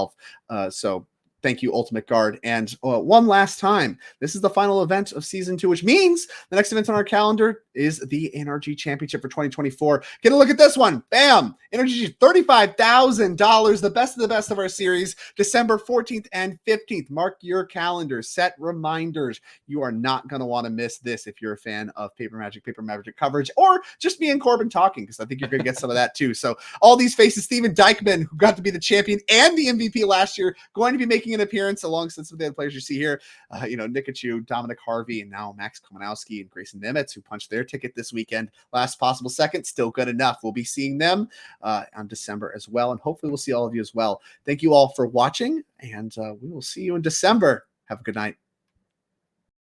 [SPEAKER 6] So thank you, Ultimate Guard. And one last time, this is the final event of Season 2, which means the next event on our calendar is the NRG Championship for 2024. Get a look at this one. Bam! NRG $35,000, the best of the best of our series, December 14th and 15th. Mark your calendars. Set reminders. You are not going to want to miss this if you're a fan of Paper Magic coverage, or just me and Corbin talking, because I think you're going to get some of that too. So all these faces, Steven Dykman, who got to be the champion and the MVP last year, going to be making an appearance alongside some of the other players you see here. Nikachu, Dominic Harvey, and now Max Komanowski and Grayson Nimitz, who punched their ticket this weekend. Last possible second, still good enough. We'll be seeing them on December as well, and hopefully we'll see all of you as well. Thank you all for watching, and we will see you in December. Have a good night.